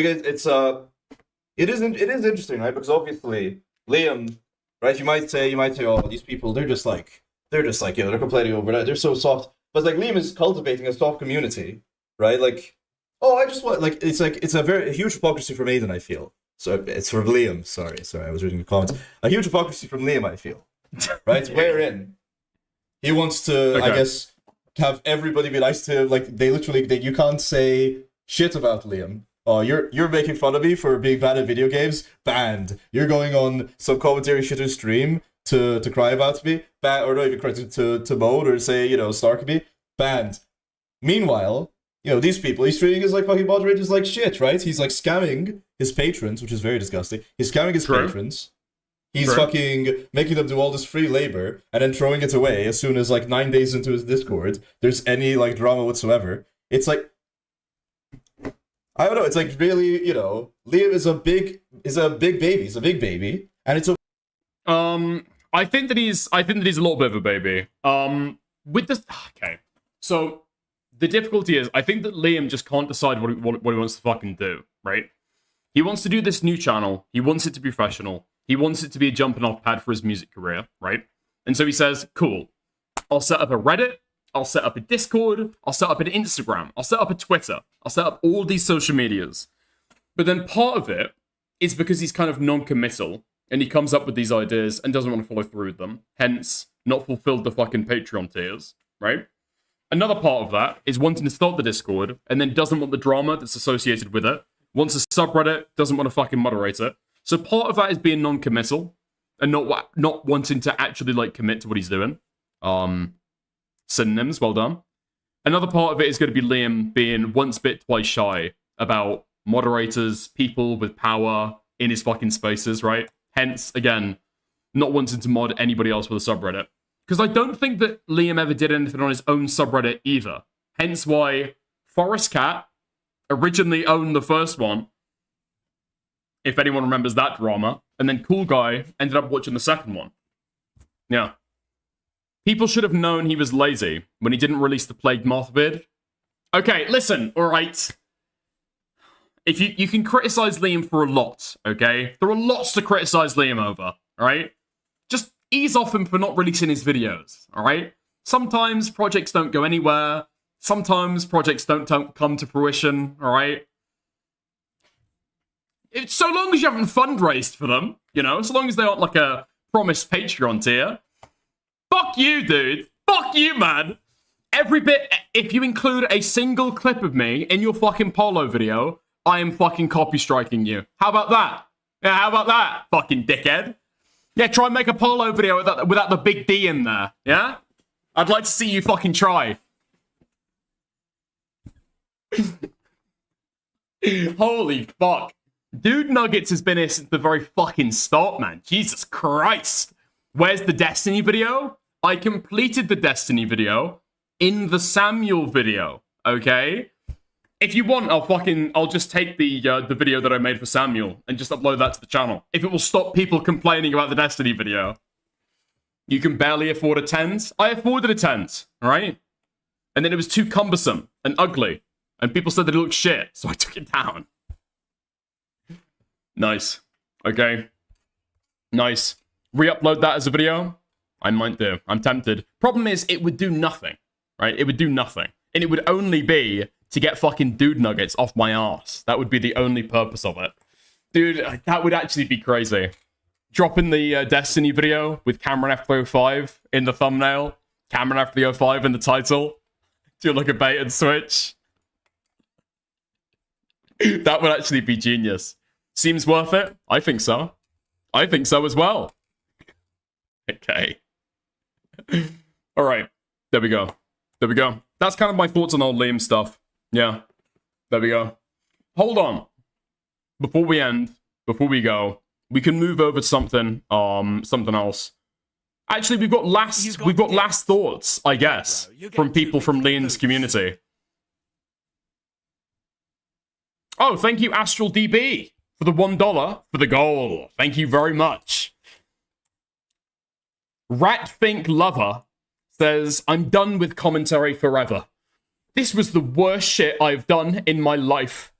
it is interesting, right? Because obviously Liam, right? You might say, oh, these people, they're just like, you know, they're complaining over that. They're so soft. But like Liam is cultivating a soft community, right? Like, oh, I just want it's a huge hypocrisy from Aiden, I feel. So it's from Liam. Sorry, I was reading the comments. A huge hypocrisy from Liam, I feel. Right? Wherein he wants to, I guess, have everybody be nice to him. Like you can't say shit about Liam. Oh, you're making fun of me for being bad at video games? Banned. You're going on some commentary shitter stream to cry about me? Banned. Or not even cry to moan or say, you know, snark at me? Banned. Meanwhile, you know, these people, he's treating his like fucking moderators like shit, right? He's like scamming his patrons, which is very disgusting. He's scamming his patrons. He's fucking making them do all this free labor and then throwing it away as soon as like 9 days into his Discord there's any like drama whatsoever. It's like, I don't know, it's like really, you know, Liam is a big baby. He's a big baby. And it's a I think that he's a little bit of a baby. With this, okay. So the difficulty is, I think that Liam just can't decide what he wants to fucking do, right? He wants to do this new channel. He wants it to be professional. He wants it to be a jumping off pad for his music career, right? And so he says, cool, I'll set up a Reddit. I'll set up a Discord. I'll set up an Instagram. I'll set up a Twitter. I'll set up all these social medias. But then part of it is because he's kind of non-committal and he comes up with these ideas and doesn't want to follow through with them. Hence, not fulfilled the fucking Patreon tiers, right? Another part of that is wanting to start the Discord and then doesn't want the drama that's associated with it. Wants a subreddit, doesn't want to fucking moderate it. So part of that is being non-committal and not wanting to actually like commit to what he's doing. Synonyms, well done. Another part of it is going to be Liam being once bit, twice shy about moderators, people with power in his fucking spaces, right? Hence, again, not wanting to mod anybody else with a subreddit. Because I don't think that Liam ever did anything on his own subreddit either. Hence why Forest Cat originally owned the first one, if anyone remembers that drama, and then Cool Guy ended up watching the second one. Yeah. People should have known he was lazy when he didn't release the Plagued Moth vid. Okay, listen, alright. If you can criticize Liam for a lot, okay? There are lots to criticize Liam over, alright? Just ease off him for not releasing his videos, alright? Sometimes projects don't go anywhere. Sometimes projects don't come to fruition, alright? So long as you haven't fundraised for them, you know, so long as they aren't like a promised Patreon tier. Fuck you, dude. Fuck you, man. Every bit, if you include a single clip of me in your fucking polo video, I am fucking copy striking you. How about that? Yeah, how about that, fucking dickhead? Yeah, try and make a polo video without the big D in there, yeah? I'd like to see you fucking try. Holy fuck. Dude Nuggets has been here since the very fucking start, man. Jesus Christ. Where's the Destiny video? I completed the Destiny video in the Samuel video, okay? If you want, I'll just take the video that I made for Samuel and just upload that to the channel. If it will stop people complaining about the Destiny video. You can barely afford a tent. I afforded a tent, alright? And then it was too cumbersome and ugly. And people said that it looked shit, so I took it down. Nice. Okay. Nice. Re-upload that as a video? I might do. I'm tempted. Problem is, it would do nothing. Right? It would do nothing. And it would only be to get fucking Dude Nuggets off my ass. That would be the only purpose of it. Dude, that would actually be crazy. dropping the Destiny video with Cameron F305 in the thumbnail, Cameron F305 in the title. Do like a bait and switch. That would actually be genius. Seems worth it? I think so. I think so as well. Okay. All right. There we go. There we go. That's kind of my thoughts on old Liam stuff. Yeah. There we go. Hold on. Before we end, before we go, we can move over to something else. Actually, we've got last thoughts, I guess, from people from Liam's community. Oh, thank you, Astral DB, for the $1 for the goal. Thank you very much. Ratthink Lover says, I'm done with commentary forever. This was the worst shit I've done in my life.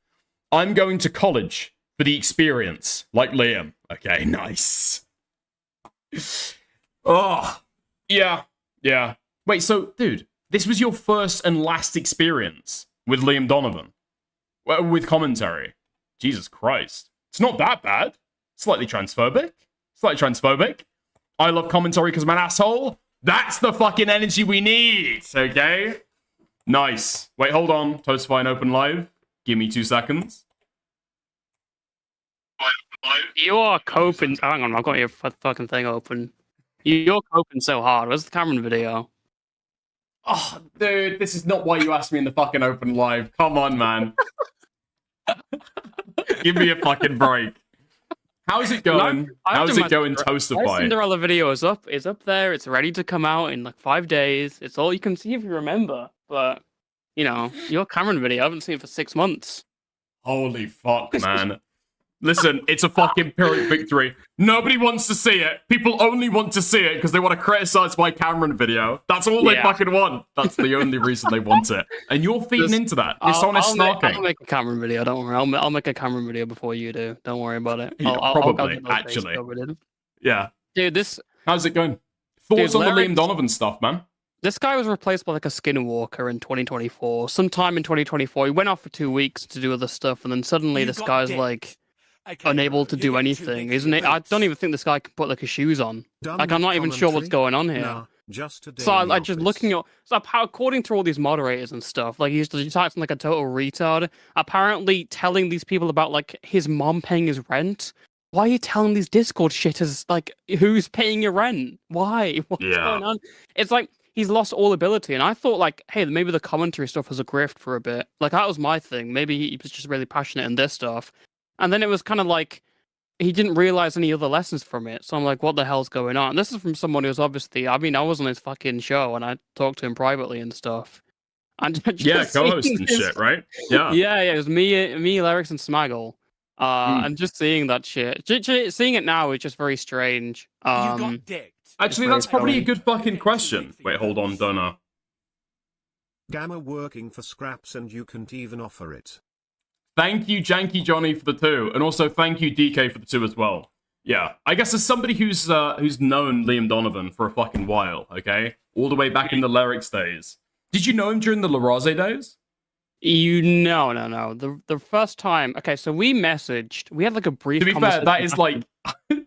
I'm going to college for the experience, like Liam. Okay, nice. Oh, yeah. Wait, so, dude, this was your first and last experience with Liam Donovan? With commentary? Jesus Christ. It's not that bad. Slightly transphobic. I love commentary because I'm an asshole. That's the fucking energy we need, okay? Nice. Wait, hold on. Toastify and open live. Give me 2 seconds. You are coping. Hang on, I've got your fucking thing open. You're coping so hard. Where's the Cameron video? Oh, dude, this is not why you asked me in the fucking open live. Come on, man. Give me a fucking break. How's it going? How's it going, My Toastify? Cinderella video is up. It's up there. It's ready to come out in like 5 days. It's all you can see if you remember. But, you know, your Cameron video, I haven't seen it for 6 months. Holy fuck, man. Listen, it's a fucking Pyrrhic victory. Nobody wants to see it. People only want to see it because they want to criticize my Cameron video. That's all they fucking want. That's the only reason they want it. And you're feeding into that. Dishonest snarking. I'll make a Cameron video. Don't worry. I'll make a Cameron video before you do. Don't worry about it. Probably, actually. Yeah. Dude, this... How's it going? Thoughts on the Liam Donovan stuff, man? This guy was replaced by like a skinwalker in 2024. Sometime in 2024, he went off for 2 weeks to do other stuff, and then suddenly this guy's like... unable to do anything, isn't it? I don't even think this guy can put like his shoes on. Like, I'm not even sure what's going on here. No, just a day So in the I just office. looking at, so according to all these moderators and stuff, like he's just acting like a total retard. Apparently telling these people about like his mom paying his rent. Why are you telling these Discord shitters like who's paying your rent? Why? What's going on? It's like he's lost all ability, and I thought like, hey, maybe the commentary stuff was a grift for a bit. Like that was my thing. Maybe he was just really passionate in this stuff. And then it was kind of like he didn't realize any other lessons from it. So I'm like, what the hell's going on? And this is from someone who's obviously, I mean, I was on his fucking show and I talked to him privately and stuff. And Yeah, co-host and shit, right? Yeah. Yeah, it was me, Larix, and Smaggle. And just seeing that shit, seeing it now is just very strange. Actually, that's probably a good fucking question. Wait, hold on, Donna. Gamma working for scraps and you can't even offer it. Thank you, Janky Johnny, for the 2, and also thank you, DK, for the 2 as well. Yeah, I guess as somebody who's known Liam Donovan for a fucking while, okay, all the way back in the Lyrics days. Did you know him during the Laraze days? No. The first time, okay, so we messaged. We had like a brief. To be fair, that is like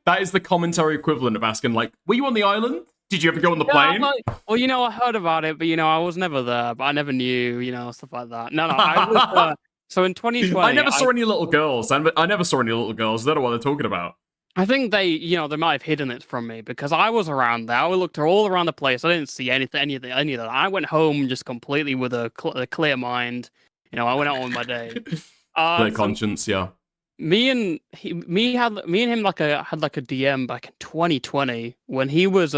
that is the commentary equivalent of asking, like, were you on the island? Did you ever go on the plane? Well, you know, I heard about it, but you know, I was never there. But I never knew, you know, stuff like that. No, I was. So in 2020, I never saw any little girls. I never saw any little girls. I don't know what they're talking about. I think they might have hidden it from me because I was around there. I looked all around the place. I didn't see any of that. I went home just completely with a clear mind. You know, I went out on my day. Clear conscience, yeah. Me and him had like a DM back in 2020 when he was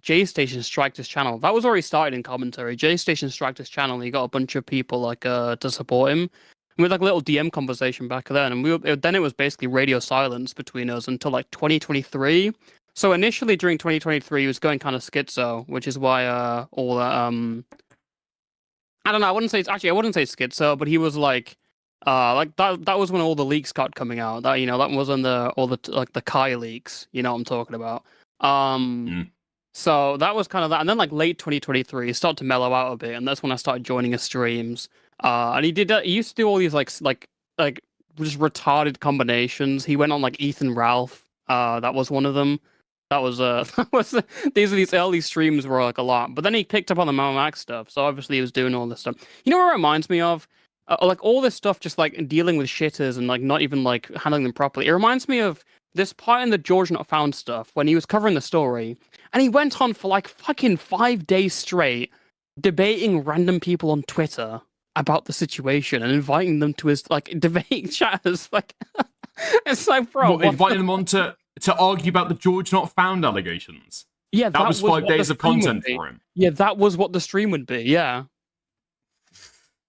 J Station striked his channel. That was already started in commentary. J Station striked his channel. And he got a bunch of people like to support him. We had like a little DM conversation back then, and then it was basically radio silence between us until like 2023. So initially during 2023, he was going kind of schizo, which is why all that I don't know. I wouldn't say schizo, but he was like that was when all the leaks got coming out. That that was when all the Kai leaks. You know what I'm talking about. So that was kind of that, and then like late 2023, he started to mellow out a bit, and that's when I started joining his streams. And he did that. He used to do all these like just retarded combinations. He went on like Ethan Ralph That was one of them. That was these early streams were like a lot. But then he picked up on the Mad Max stuff, so obviously he was doing all this stuff. You know what it reminds me of? Like all this stuff, just like dealing with shitters and like not even like handling them properly. It reminds me of this part in the George Not Found stuff when he was covering the story, and he went on for like fucking 5 days straight debating random people on Twitter about the situation and inviting them to his like debate chatters. Like, it's like, bro, inviting them on to argue about the George Not Found allegations. Yeah, that was 5 days of content for him. Yeah, that was what the stream would be. Yeah.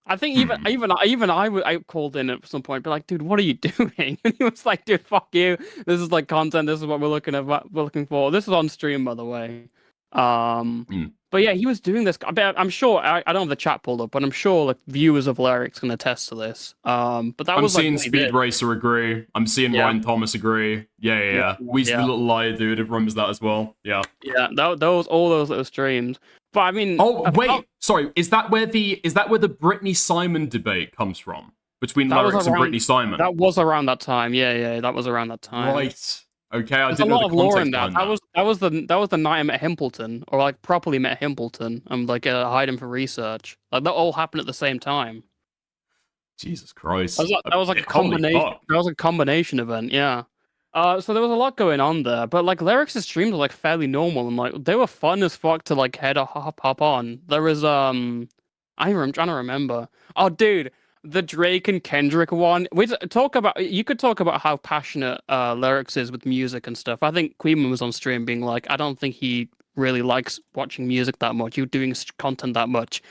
I think I called in at some point, but like, dude, what are you doing? And he was like, dude, fuck you. This is like content. This is what we're looking for. This is on stream, by the way. But yeah, he was doing this. I'm sure. I don't have the chat pulled up, but I'm sure like viewers of Lyrics can attest to this. But that I'm seeing Speed Racer agree. I'm seeing Ryan Thomas agree. Yeah. Weezy the Little Liar dude. It remembers that as well. Yeah. Yeah. All those little streams. But I mean, sorry. Is that where the Britney Simon debate comes from between Lyrics and Britney Simon? That was around that time. Yeah. That was around that time. Right. Okay, I There's didn't a know lot the of lore context in that. behind That was the night I met Himpleton, or like properly met Himpleton, and like hide him for research. Like that all happened at the same time. Jesus Christ. That was like a combination. That was a combination event. Yeah. So there was a lot going on there, but like Lyrics' streams were like fairly normal and like they were fun as fuck to like hop on. There was I'm trying to remember. Oh, dude. The Drake and Kendrick one. You could talk about how passionate Lyrics is with music and stuff. I think Queenman was on stream being like, I don't think he really likes watching music that much. You doing content that much.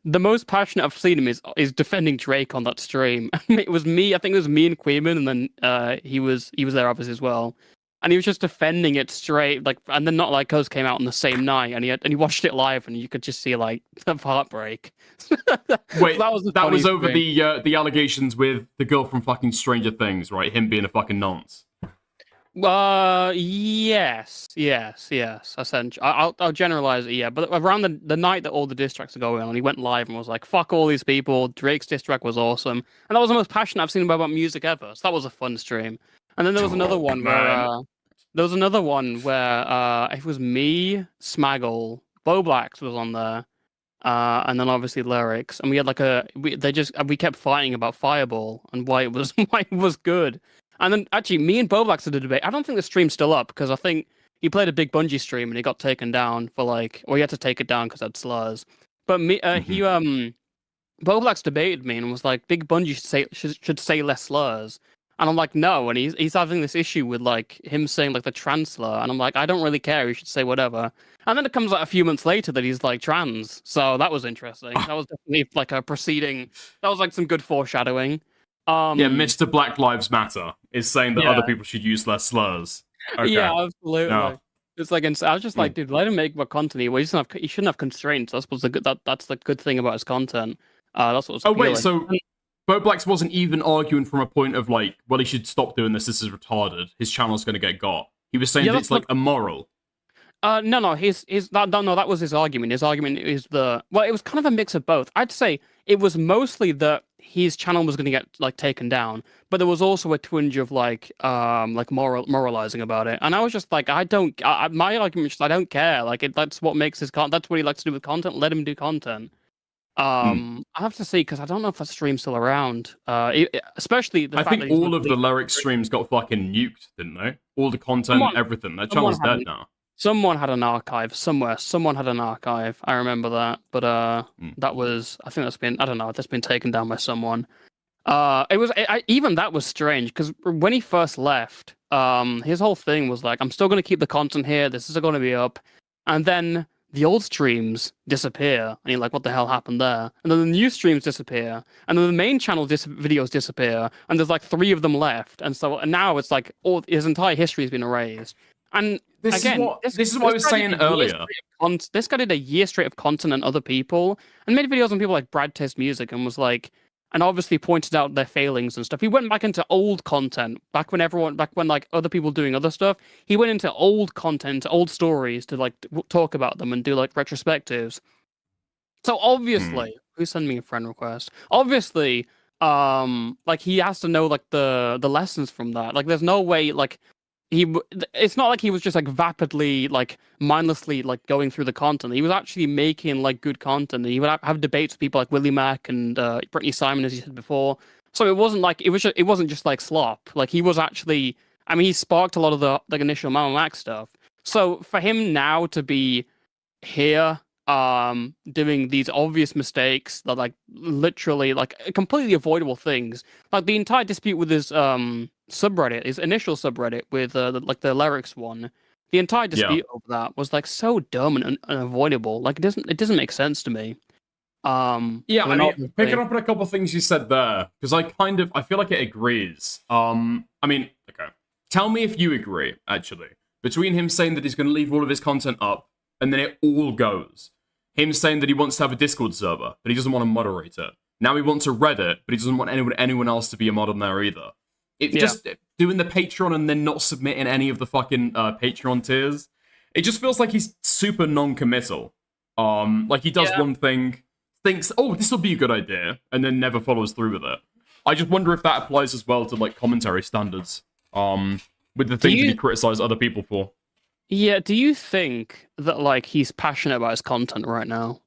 The most passionate I've seen him is defending Drake on that stream. It was me. I think it was me and Queenman, and then he was there obviously as well. And he was just defending it straight, like, and then Not Like Us came out on the same night, and he watched it live, and you could just see like the heartbreak. Wait, that was over the allegations with the girl from fucking Stranger Things, right? Him being a fucking nonce. Yes. Essentially, I'll generalize it. Yeah, but around the night that all the diss tracks are going on, he went live and was like, "Fuck all these people." Drake's diss track was awesome, and that was the most passionate I've seen about music ever. So that was a fun stream. And then there was another one where it was me, Smaggle, Bo Blacks was on there, and then obviously Lyrics, and we had like we kept fighting about Fireball and why it was good. And then actually me and Bo Blacks did a debate. I don't think the stream's still up because I think he played a big Bungie stream and he got taken down for like, or he had to take it down because it had slurs. But Bo Blacks debated me and was like, Big Bungie should say less slurs. And I'm like, no, and he's having this issue with like him saying like the trans slur, and I'm like, I don't really care, he should say whatever. And then it comes like a few months later that he's like trans, so that was interesting. That was definitely like a proceeding. That was like some good foreshadowing. Mr. Black Lives Matter is saying that other people should use less slurs. Okay. Yeah, absolutely. No. It's like, I was just like, dude, let him make more content. Well, he shouldn't have constraints. That's what's that's the good thing about his content. That's what's wait, so Bo Blacks wasn't even arguing from a point of like, well, he should stop doing this. This is retarded. His channel's going to get got. He was saying that it's like immoral. No. That was his argument. His argument is it was kind of a mix of both. I'd say it was mostly that his channel was going to get like taken down, but there was also a twinge of like moralizing about it. And I was just like, my argument is I don't care. Like that's what makes his content. That's what he likes to do with content. Let him do content. I have to see because I don't know if that stream's still around. Especially the I fact think that all of the Lyrics streams got fucking nuked, didn't they? All the content, everything. That channel's dead now. Someone had an archive somewhere. Someone had an archive. I remember that. But that was. I think that's been. I don't know. That's been taken down by someone. Even that was strange because when he first left, his whole thing was like, I'm still going to keep the content here. This is going to be up, and then the old streams disappear, and you're like, what the hell happened there? And then the new streams disappear, and then the main channel videos disappear, and there's like 3 of them left, and now it's like his entire history has been erased. And this is what I was saying earlier. This guy did a year straight of content on other people, and made videos on people like Brad Taste Music, and was like, and obviously pointed out their failings and stuff. He went back into old content, back when like other people doing other stuff. He went into old content, old stories to like talk about them and do like retrospectives. So obviously, who sent me a friend request? Obviously, like he has to know like the lessons from that. Like there's no way like it's not like he was just like vapidly, like mindlessly, like going through the content. He was actually making like good content. He would have debates with people like Willie Mack and Brittany Simon, as you said before. So it wasn't like it wasn't just like slop. Like he was actually, I mean, he sparked a lot of the like initial Mama Mac stuff. So for him now to be here, doing these obvious mistakes that like literally like completely avoidable things, like the entire dispute with his subreddit, his initial subreddit with like the lyrics one, the entire dispute over that was like so dumb and unavoidable. Like it doesn't make sense to me. I mean, picking up on a couple of things you said there, because I feel like it agrees. I mean, okay, tell me if you agree, actually, between him saying that he's going to leave all of his content up, and then it all goes. Him saying that he wants to have a Discord server, but he doesn't want to moderate it. Now he wants a Reddit, but he doesn't want anyone else to be a mod on there either. Just doing the Patreon and then not submitting any of the fucking Patreon tiers. It just feels like he's super non-committal. Like he does one thing, thinks, oh, this will be a good idea, and then never follows through with it. I just wonder if that applies as well to like commentary standards. With the things that he criticized other people for. Yeah, do you think that like he's passionate about his content right now?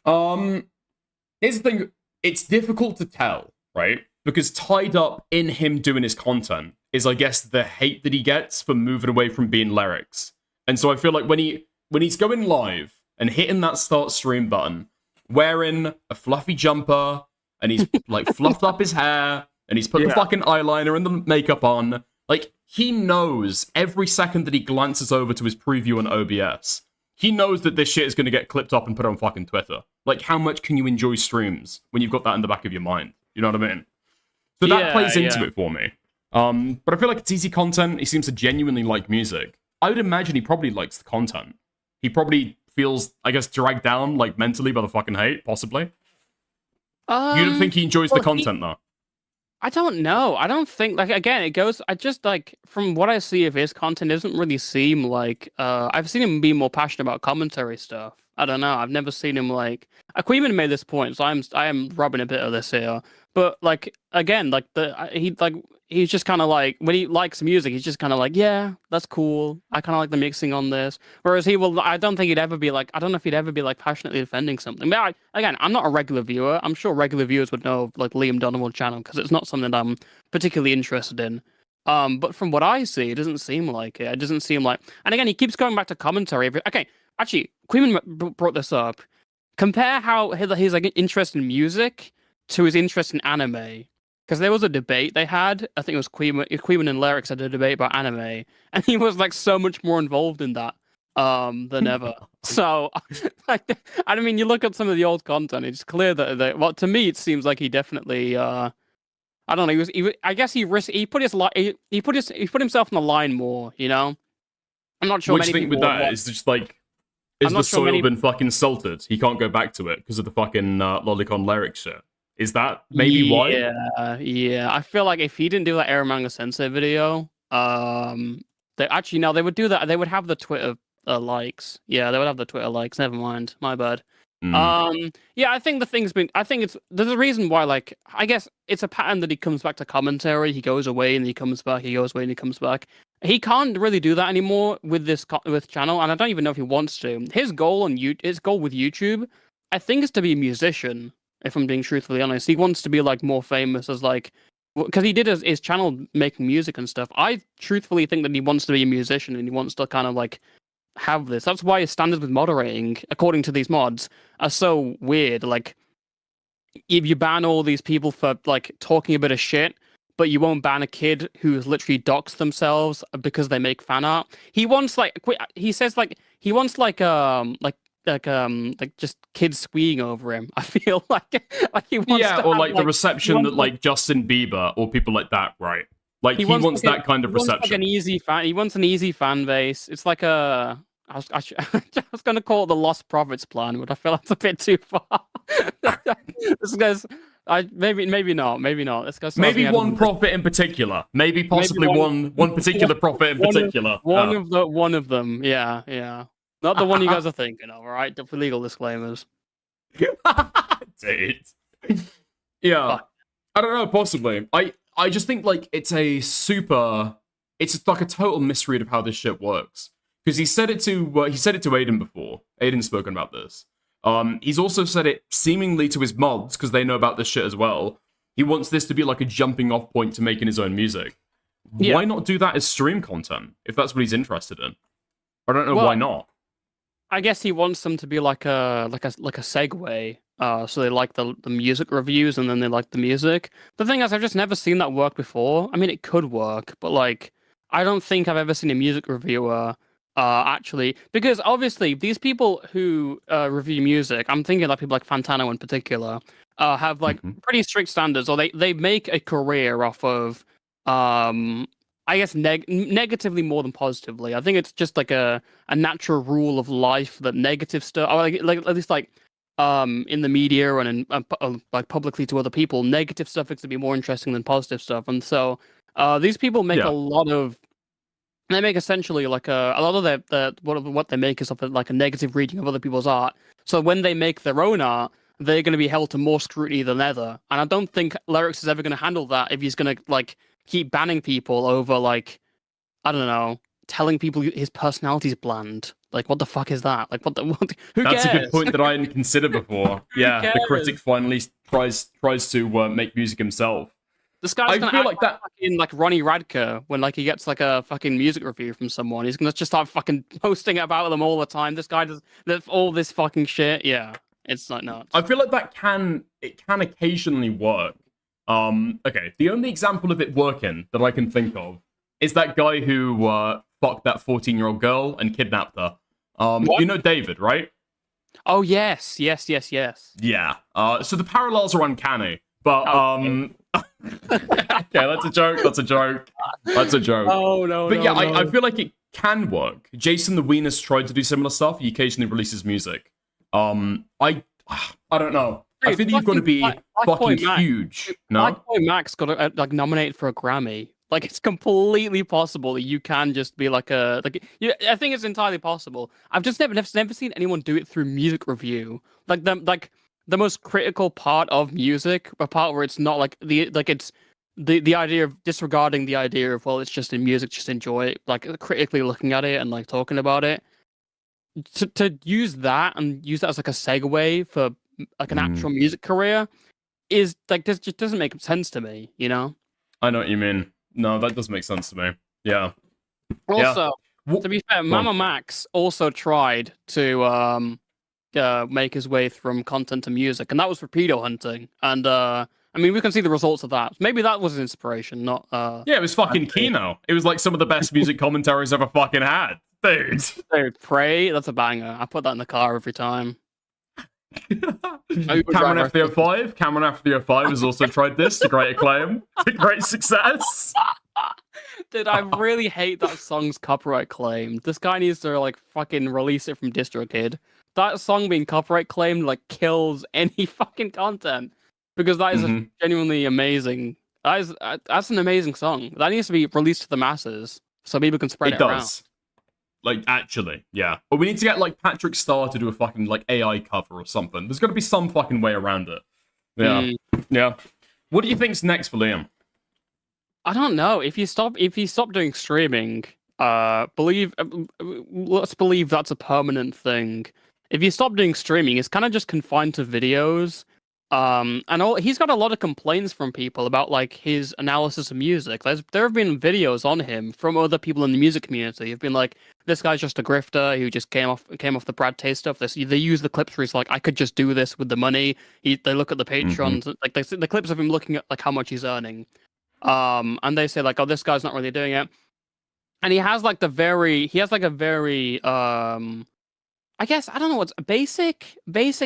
Here's the thing, it's difficult to tell, right? Because tied up in him doing his content is, I guess, the hate that he gets for moving away from being lyrics. And so I feel like when he's going live and hitting that start stream button, wearing a fluffy jumper, and he's like fluffed up his hair, and he's put the fucking eyeliner and the makeup on, like, he knows every second that he glances over to his preview on OBS, he knows that this shit is going to get clipped up and put on fucking Twitter. Like, how much can you enjoy streams when you've got that in the back of your mind? You know what I mean? So that plays into it for me. But I feel like it's easy content. He seems to genuinely like music. I would imagine he probably likes the content. He probably feels, I guess, dragged down, like, mentally by the fucking hate, possibly. You don't think he enjoys the content, though? I don't know. I don't think, like, again, it goes, I just, like, from what I see of his content, it doesn't really seem like, I've seen him be more passionate about commentary stuff. I don't know. I've never seen him, like, Queeman made this point, so I am rubbing a bit of this here. But, like, again, like, he's just kind of like, when he likes music, he's just kind of like, yeah, that's cool. I kind of like the mixing on this. Whereas I don't think he'd ever be like, I don't know if he'd ever be like passionately defending something. But again, I'm not a regular viewer. I'm sure regular viewers would know like Liam Donovan's channel because it's not something that I'm particularly interested in. But from what I see, it doesn't seem like it. It doesn't seem like, and again, he keeps going back to commentary. Okay, actually, Queeman brought this up. Compare how his like interest in music to his interest in anime. Because there was a debate they had, I think it was Queeman and Lyrics had a debate about anime, and he was like so much more involved in that than ever. So, like, I mean, you look at some of the old content, it's clear that well, to me, it seems like he definitely, I don't know, I guess he put himself on the line more, you know? I'm not sure. What do you think with that? Is just like, is the soil been fucking salted? He can't go back to it because of the fucking Lolicon Lyrics shit. Is that maybe why? Yeah. I feel like if he didn't do that Aramanga Sensei video, they would do that. They would have the Twitter likes. Yeah, they would have the Twitter likes. Never mind. My bad. Yeah, I think there's a reason why, like, I guess it's a pattern that he comes back to commentary. He goes away and he comes back. He goes away and he comes back. He can't really do that anymore with this channel, and I don't even know if he wants to. His goal with YouTube, I think, is to be a musician. If I'm being truthfully honest, he wants to be like more famous as like, because he did his channel making music and stuff. I truthfully think that he wants to be a musician and he wants to kind of like have this. That's why his standards with moderating, according to these mods, are so weird. Like, if you ban all these people for like talking a bit of shit, but you won't ban a kid who's literally doxed themselves because they make fan art. He wants like just kids squeeing over him. I feel like he wants to or have, like the reception that like Justin Bieber or people like that, right? Like he wants that kind of reception. Like an easy fan. He wants an easy fan base. It's like I was going to call it the Lost Prophets plan, but I feel that's a bit too far. This guy's maybe not. This guy maybe one prophet in particular. Maybe possibly one particular prophet in particular. One of them. Yeah. Not the one you guys are thinking of, all right? For legal disclaimers. Dude. Yeah. I don't know, possibly. I just think, like, it's a super it's like a total misread of how this shit works. Because he said it to Aiden before. Aiden's spoken about this. He's also said it seemingly to his mods, because they know about this shit as well. He wants this to be like a jumping off point to making his own music. Yeah. Why not do that as stream content, if that's what he's interested in? I don't know why not. I guess he wants them to be like a segue. So they like the music reviews and then they like the music. The thing is, I've just never seen that work before. I mean, it could work, but like, I don't think I've ever seen a music reviewer actually, because obviously these people who review music, I'm thinking like people like Fantano in particular, have like pretty strict standards, or they make a career off of I guess negatively more than positively. I think it's just like a natural rule of life that negative stuff, or like at least like in the media and in, like publicly to other people, negative stuff is to be more interesting than positive stuff. And so these people make a lot of, they make essentially like a lot of their what they make is like a negative reading of other people's art. So when they make their own art, they're going to be held to more scrutiny than ever. And I don't think Lyrics is ever going to handle that if he's going to like keep banning people over like, I don't know, telling people his personality's bland. Like, what the fuck is that? Like, what? Who That's cares? a good point that I hadn't considered before. Yeah, the critic finally tries to make music himself. This guy's gonna act like that fucking like Ronnie Radke when like he gets like a fucking music review from someone. He's gonna just start fucking posting about them all the time. This guy does all this fucking shit. Yeah, it's like nuts. I feel like that can occasionally work. Okay, the only example of it working that I can think of is that guy who fucked that 14-year-old girl and kidnapped her. You know David, right? Oh yes. Yeah. So the parallels are uncanny, but okay, that's a joke. Oh no. But yeah, no. I feel like it can work. Jason the Weenus tried to do similar stuff. He occasionally releases music. I don't know. I feel you've got to be fucking huge. No, Black Boy Max got like nominated for a Grammy. Like it's completely possible that you can just be like a like. Yeah, I think it's entirely possible. I've just never seen anyone do it through music review. Like the most critical part of music, a part where it's not like it's the idea of disregarding the idea of, well, it's just in music, just enjoy it, like critically looking at it and like talking about it. To use that and use that as like a segue for like an actual music career is like, this just doesn't make sense to me, you know? I know what you mean. No, that does make sense to me. Yeah. Also, to be fair, Mama Max also tried to make his way from content to music, and that was for pedo hunting. And I mean, we can see the results of that. Maybe that was an inspiration, not yeah, it was fucking Kino. It was like some of the best music commentaries I've ever fucking had. Dude, Pray, that's a banger. I put that in the car every time. Cameron F305. Cameron F305 has also tried this to great acclaim, to great success. Dude, I really hate that song's copyright claim. This guy needs to like fucking release it from DistroKid. That song being copyright claimed like kills any fucking content, because that is a genuinely amazing. That's an amazing song. That needs to be released to the masses so people can spread it around. Like, actually, yeah. But we need to get, like, Patrick Starr to do a fucking, like, AI cover or something. There's got to be some fucking way around it. Yeah. Yeah. What do you think's next for Liam? I don't know. If you stop doing streaming, let's believe that's a permanent thing. If you stop doing streaming, it's kind of just confined to videos. He's got a lot of complaints from people about like his analysis of music. There have been videos on him from other people in the music community who've been like, this guy's just a grifter who just came off the Brad Tay stuff. They use the clips where he's like, I could just do this with the money. They look at the Patrons, like the clips of him looking at like how much he's earning, and they say like, oh, this guy's not really doing it. And he has a very I guess, I don't know, what's basic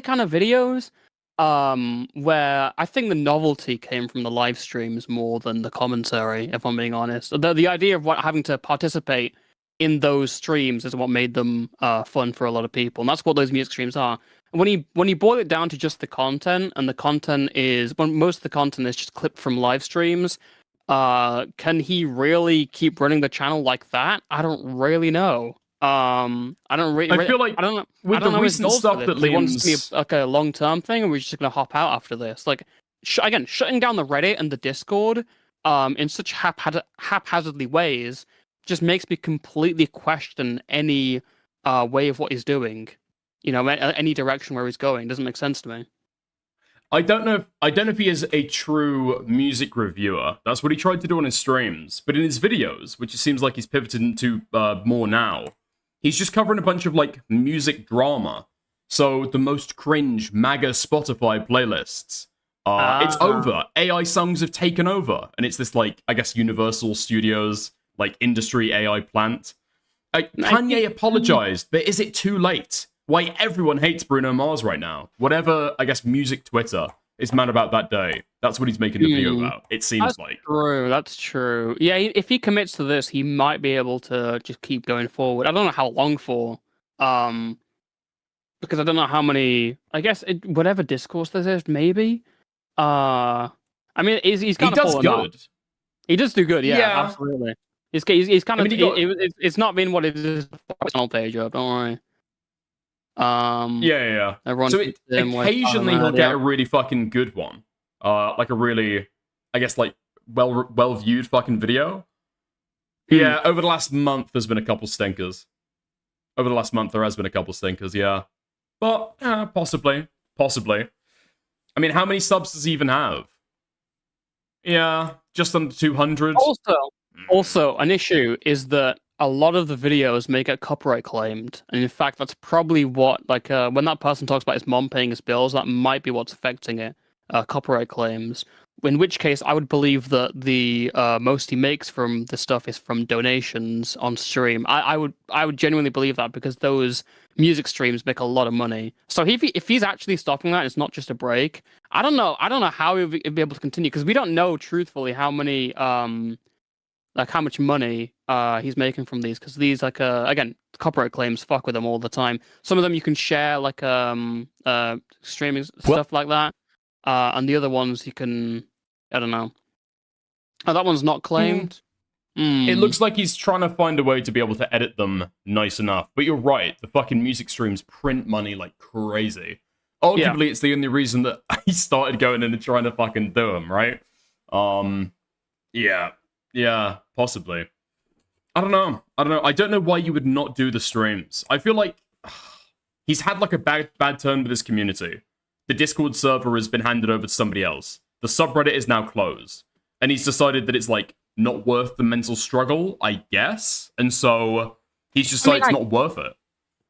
kind of videos. Where I think the novelty came from the live streams more than the commentary, if I'm being honest. The idea of having to participate in those streams is what made them fun for a lot of people, and that's what those music streams are. And when you boil it down to just the content, and the content is, when most of the content is just clipped from live streams, can he really keep running the channel like that? I don't really know. I feel like I don't know. With the recent stuff that Liam wants to be like a long-term thing, and we're just gonna hop out after this. Like, again, shutting down the Reddit and the Discord, in such haphazardly ways just makes me completely question any way of what he's doing. You know, any direction where he's going doesn't make sense to me. I don't know if he is a true music reviewer. That's what he tried to do on his streams. But in his videos, which it seems like he's pivoted into more now, he's just covering a bunch of like music drama. So the most cringe MAGA Spotify playlists. It's over. AI songs have taken over. And it's this like, I guess, Universal Studios, like industry AI plant. Kanye apologized, but is it too late? Why everyone hates Bruno Mars right now. Whatever, I guess, music Twitter is mad about that day. That's what he's making the video about, it seems like. True, that's true. Yeah, if he commits to this, he might be able to just keep going forward. I don't know how long for. Because I don't know how many... I guess whatever discourse there is, maybe? I mean, he's kind of... He does good. He does do good, yeah. Absolutely. He's kind of... it's not been what it is on channel page up, don't worry. Yeah. Everyone so occasionally he'll get a really fucking good one. Like a really, I guess, like, well-viewed fucking video. Yeah, over the last month, there's been a couple stinkers. Over the last month, there has been a couple stinkers, yeah. But, possibly. I mean, how many subs does he even have? Yeah, just under 200. Also, an issue is that a lot of the videos may get copyright claimed, and in fact, that's probably what, like, when that person talks about his mom paying his bills, that might be what's affecting it, copyright claims. In which case, I would believe that the most he makes from the stuff is from donations on stream. I would genuinely believe that because those music streams make a lot of money. So if he's actually stopping that, it's not just a break. I don't know how he'll be able to continue because we don't know truthfully how many like how much money he's making from these because these like again copyright claims fuck with them all the time. Some of them you can share like streaming stuff like that, and the other ones you can I don't know. Oh, that one's not claimed. It looks like he's trying to find a way to be able to edit them nice enough. But you're right, the fucking music streams print money like crazy. Arguably, it's the only reason that he started going in and trying to fucking do them, right? Yeah, possibly. I don't know. I don't know why you would not do the streams. I feel like he's had like a bad turn with his community. The Discord server has been handed over to somebody else. The subreddit is now closed. And he's decided that it's like not worth the mental struggle, I guess. And so he's decided it's not worth it.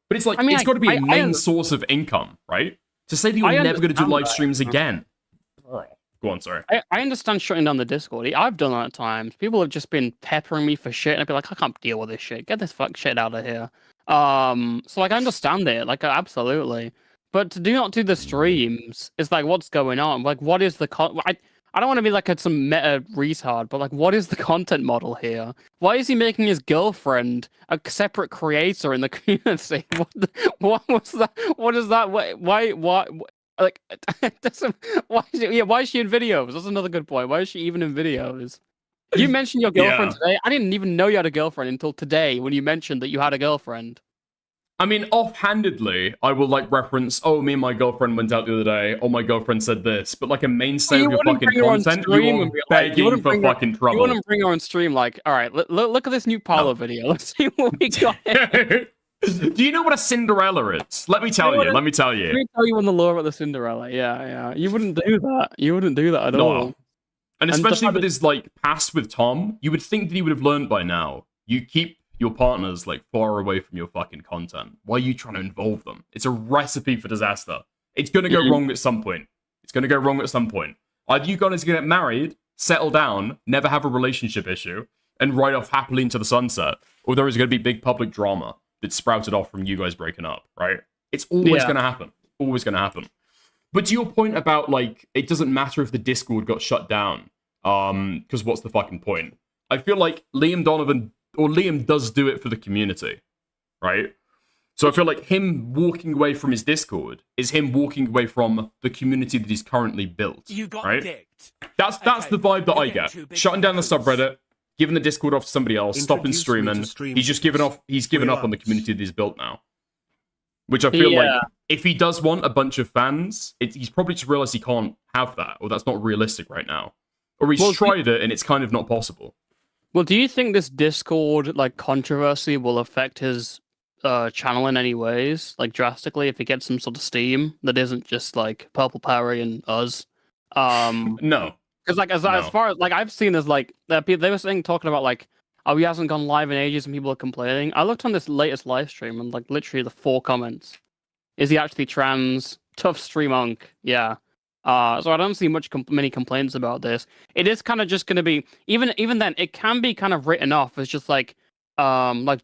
But it's like, it's got to be a main source of income, right? To say that you're never going to do live streams again. Go on, sorry. I understand shutting down the Discord. I've done that at times. People have just been peppering me for shit, and I'd be like, I can't deal with this shit. Get this fuck shit out of here. So like, I understand it, like, absolutely. But to not do the streams, it's like, what's going on? Like, what is the I don't want to be like some meta retard, but like, what is the content model here? Why is he making his girlfriend a separate creator in the community? What was that? What is that? Why? Like, why is she in videos? That's another good point. Why is she even in videos? You mentioned your girlfriend today. I didn't even know you had a girlfriend until today when you mentioned that you had a girlfriend. I mean, offhandedly, I will like reference, oh, me and my girlfriend went out the other day, oh, my girlfriend said this, but like a mainstay of your fucking content, you're begging for fucking trouble. You wouldn't bring her on stream like, all right, look at this new Paolo video. Let's see what we got. Do you know what a Cinderella is? Let me tell you. Let me tell you on the lore about the Cinderella. Yeah. You wouldn't do that. You wouldn't do that at all. And especially with his like past with Tom, you would think that he would have learned by now. You keep your partners like far away from your fucking content. Why are you trying to involve them? It's a recipe for disaster. It's gonna go wrong at some point. Either you guys get married, settle down, never have a relationship issue, and ride off happily into the sunset, or there is gonna be big public drama that sprouted off from you guys breaking up, right? It's always gonna happen. Always gonna happen. But to your point about like, it doesn't matter if the Discord got shut down, because what's the fucking point? I feel like Liam does do it for the community, right? So I feel like him walking away from his Discord is him walking away from the community that he's currently built, right? That's the vibe that I get. Shutting down the subreddit, giving the Discord off to somebody else, stopping streaming. He's just given up on the community that he's built now. Which I feel like, if he does want a bunch of fans, he's probably just realized he can't have that, or that's not realistic right now. Or he's tried it and it's kind of not possible. Well, do you think this Discord like controversy will affect his channel in any ways, like drastically, if he gets some sort of steam that isn't just like Purple Parry and us? No, because like as far as like I've seen as like they were saying talking about like, oh, he hasn't gone live in ages and people are complaining. I looked on this latest live stream and like literally the 4 comments: is he actually trans? Tough stream unk, yeah. So I don't see many complaints about this. It is kind of just going to be even then. It can be kind of written off as just like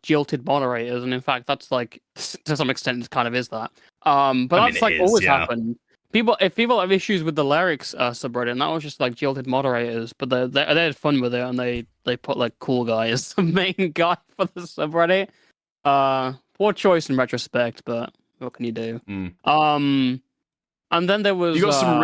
jilted moderators, and in fact, that's like to some extent it kind of is that. But I mean, that's like always yeah. happened. If people have issues with the lyrics subreddit, and that was just like jilted moderators, but they had fun with it, and they put like cool guy as the main guy for the subreddit. Poor choice in retrospect, but what can you do? And then there was you got some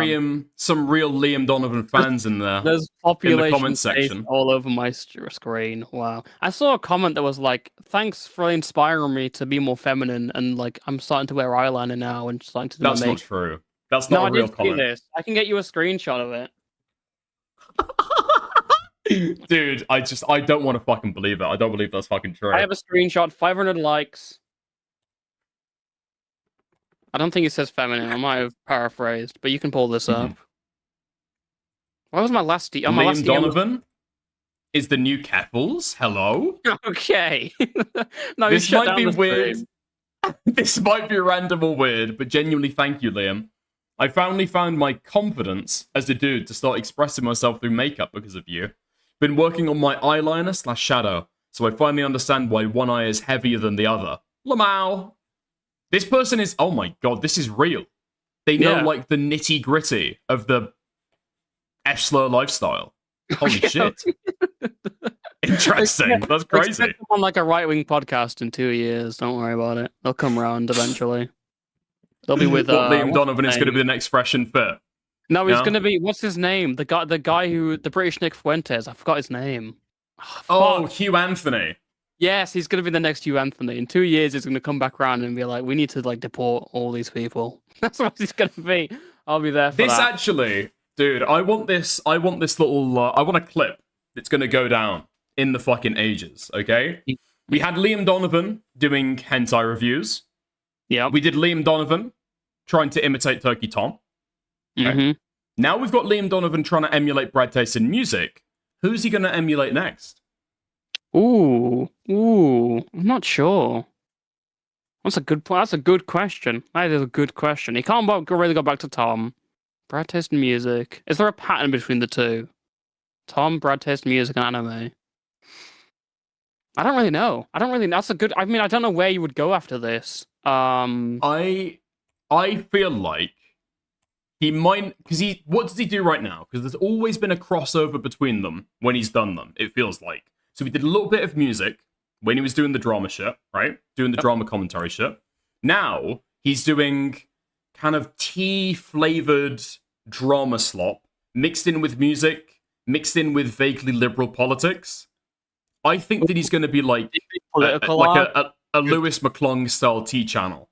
real Liam Donovan fans in there. There's in population the comment section all over my screen. Wow. I saw a comment that was like, "Thanks for inspiring me to be more feminine," and like I'm starting to wear eyeliner now and starting to do That's my not makeup. true. That's not a real comment. This. I can get you a screenshot of it. Dude, I don't want to fucking believe it. I don't believe that's fucking true. I have a screenshot, 500 likes. I don't think it says feminine. I might have paraphrased, but you can pull this up. What was my last DM? My last Liam Donovan is the new Kettles. Hello? Okay. No, this shut might down be the weird. stream. This might be random or weird, but genuinely thank you, Liam. I finally found my confidence as a dude to start expressing myself through makeup because of you. Been working on my eyeliner / shadow, so I finally understand why one eye is heavier than the other. Lamau. This person is, oh my god, this is real. They know like the nitty gritty of the F-slur lifestyle. Holy shit. Interesting. That's crazy. Expect them on like a right-wing podcast in 2 years. Don't worry about it. They'll come around eventually. They'll be with Liam Donovan is going to be the next fresh and fit. No, he's going to be, what's his name? The guy who, the British Nick Fuentes. I forgot his name. Oh, Hugh Anthony. Yes, he's going to be the next Hugh Anthony. In 2 years, he's going to come back around and be like, we need to like deport all these people. That's what he's going to be. I'll be there for this that. Actually, dude, I want this little, I want a clip that's going to go down in the fucking ages, okay? We had Liam Donovan doing hentai reviews. Yeah. We did Liam Donovan trying to imitate Turkey Tom. Okay? Mm-hmm. Now we've got Liam Donovan trying to emulate Brad Taste in music. Who's he going to emulate next? Ooh, I'm not sure. That's a good point. That's a good question. That is a good question. He can't really go back to Tom. Brad Taste in music. Is there a pattern between the two? Tom, Brad Taste in music, and anime. I don't really know. That's a good. I mean, I don't know where you would go after this. I feel like he might, because what does he do right now? Because there's always been a crossover between them when he's done them. It feels like. So we did a little bit of music when he was doing the drama shit, right? Doing the drama commentary shit. Now he's doing kind of tea-flavored drama slop mixed in with music, mixed in with vaguely liberal politics. I think that he's going to be like a Lewis McClung style tea channel.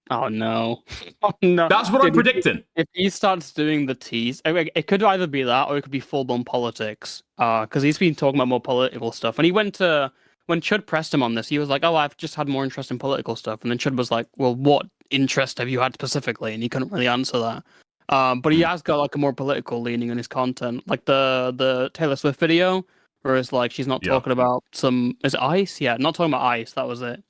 Oh no! Oh no! That's what I'm predicting. If he starts doing the teas, it could either be that or it could be full-blown politics. Because he's been talking about more political stuff. And he went to when Chud pressed him on this, he was like, "Oh, I've just had more interest in political stuff." And then Chud was like, "Well, what interest have you had specifically?" And he couldn't really answer that. But he has got like a more political leaning in his content, like the Taylor Swift video, whereas like she's not talking about is it ice? Yeah, not talking about ice. That was it.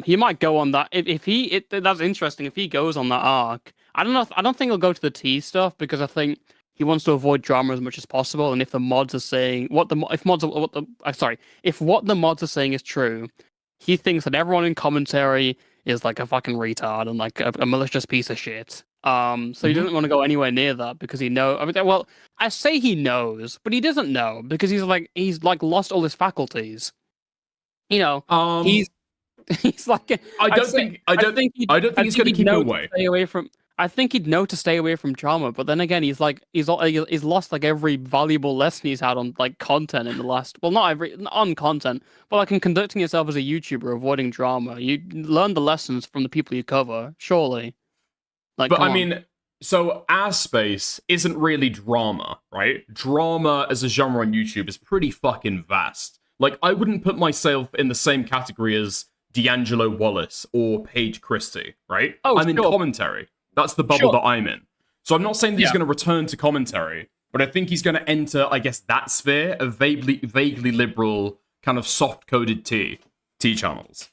He might go on that that's interesting. If he goes on that arc, I don't think he'll go to the tea stuff because I think he wants to avoid drama as much as possible. And if the mods are saying if what the mods are saying is true, he thinks that everyone in commentary is like a fucking retard and like a malicious piece of shit. So he doesn't want to go anywhere near that because he knows. I mean, well, I say he knows, but he doesn't know because he's lost all his faculties. You know, he's like. I don't think he's going to keep away. I think he'd know to stay away from drama, but then again, he's lost like every valuable lesson he's had on like content in the last. Well, not on content, but like in conducting yourself as a YouTuber, avoiding drama. You learn the lessons from the people you cover, surely. Like, but I mean, So our space isn't really drama, right? Drama as a genre on YouTube is pretty fucking vast. Like, I wouldn't put myself in the same category as D'Angelo Wallace or Paige Christie, right? Oh, I'm in sure. commentary. That's the bubble that I'm in. So I'm not saying that he's Yeah. going to return to commentary, but I think he's going to enter, I guess, that sphere of vaguely liberal, kind of soft-coded T channels.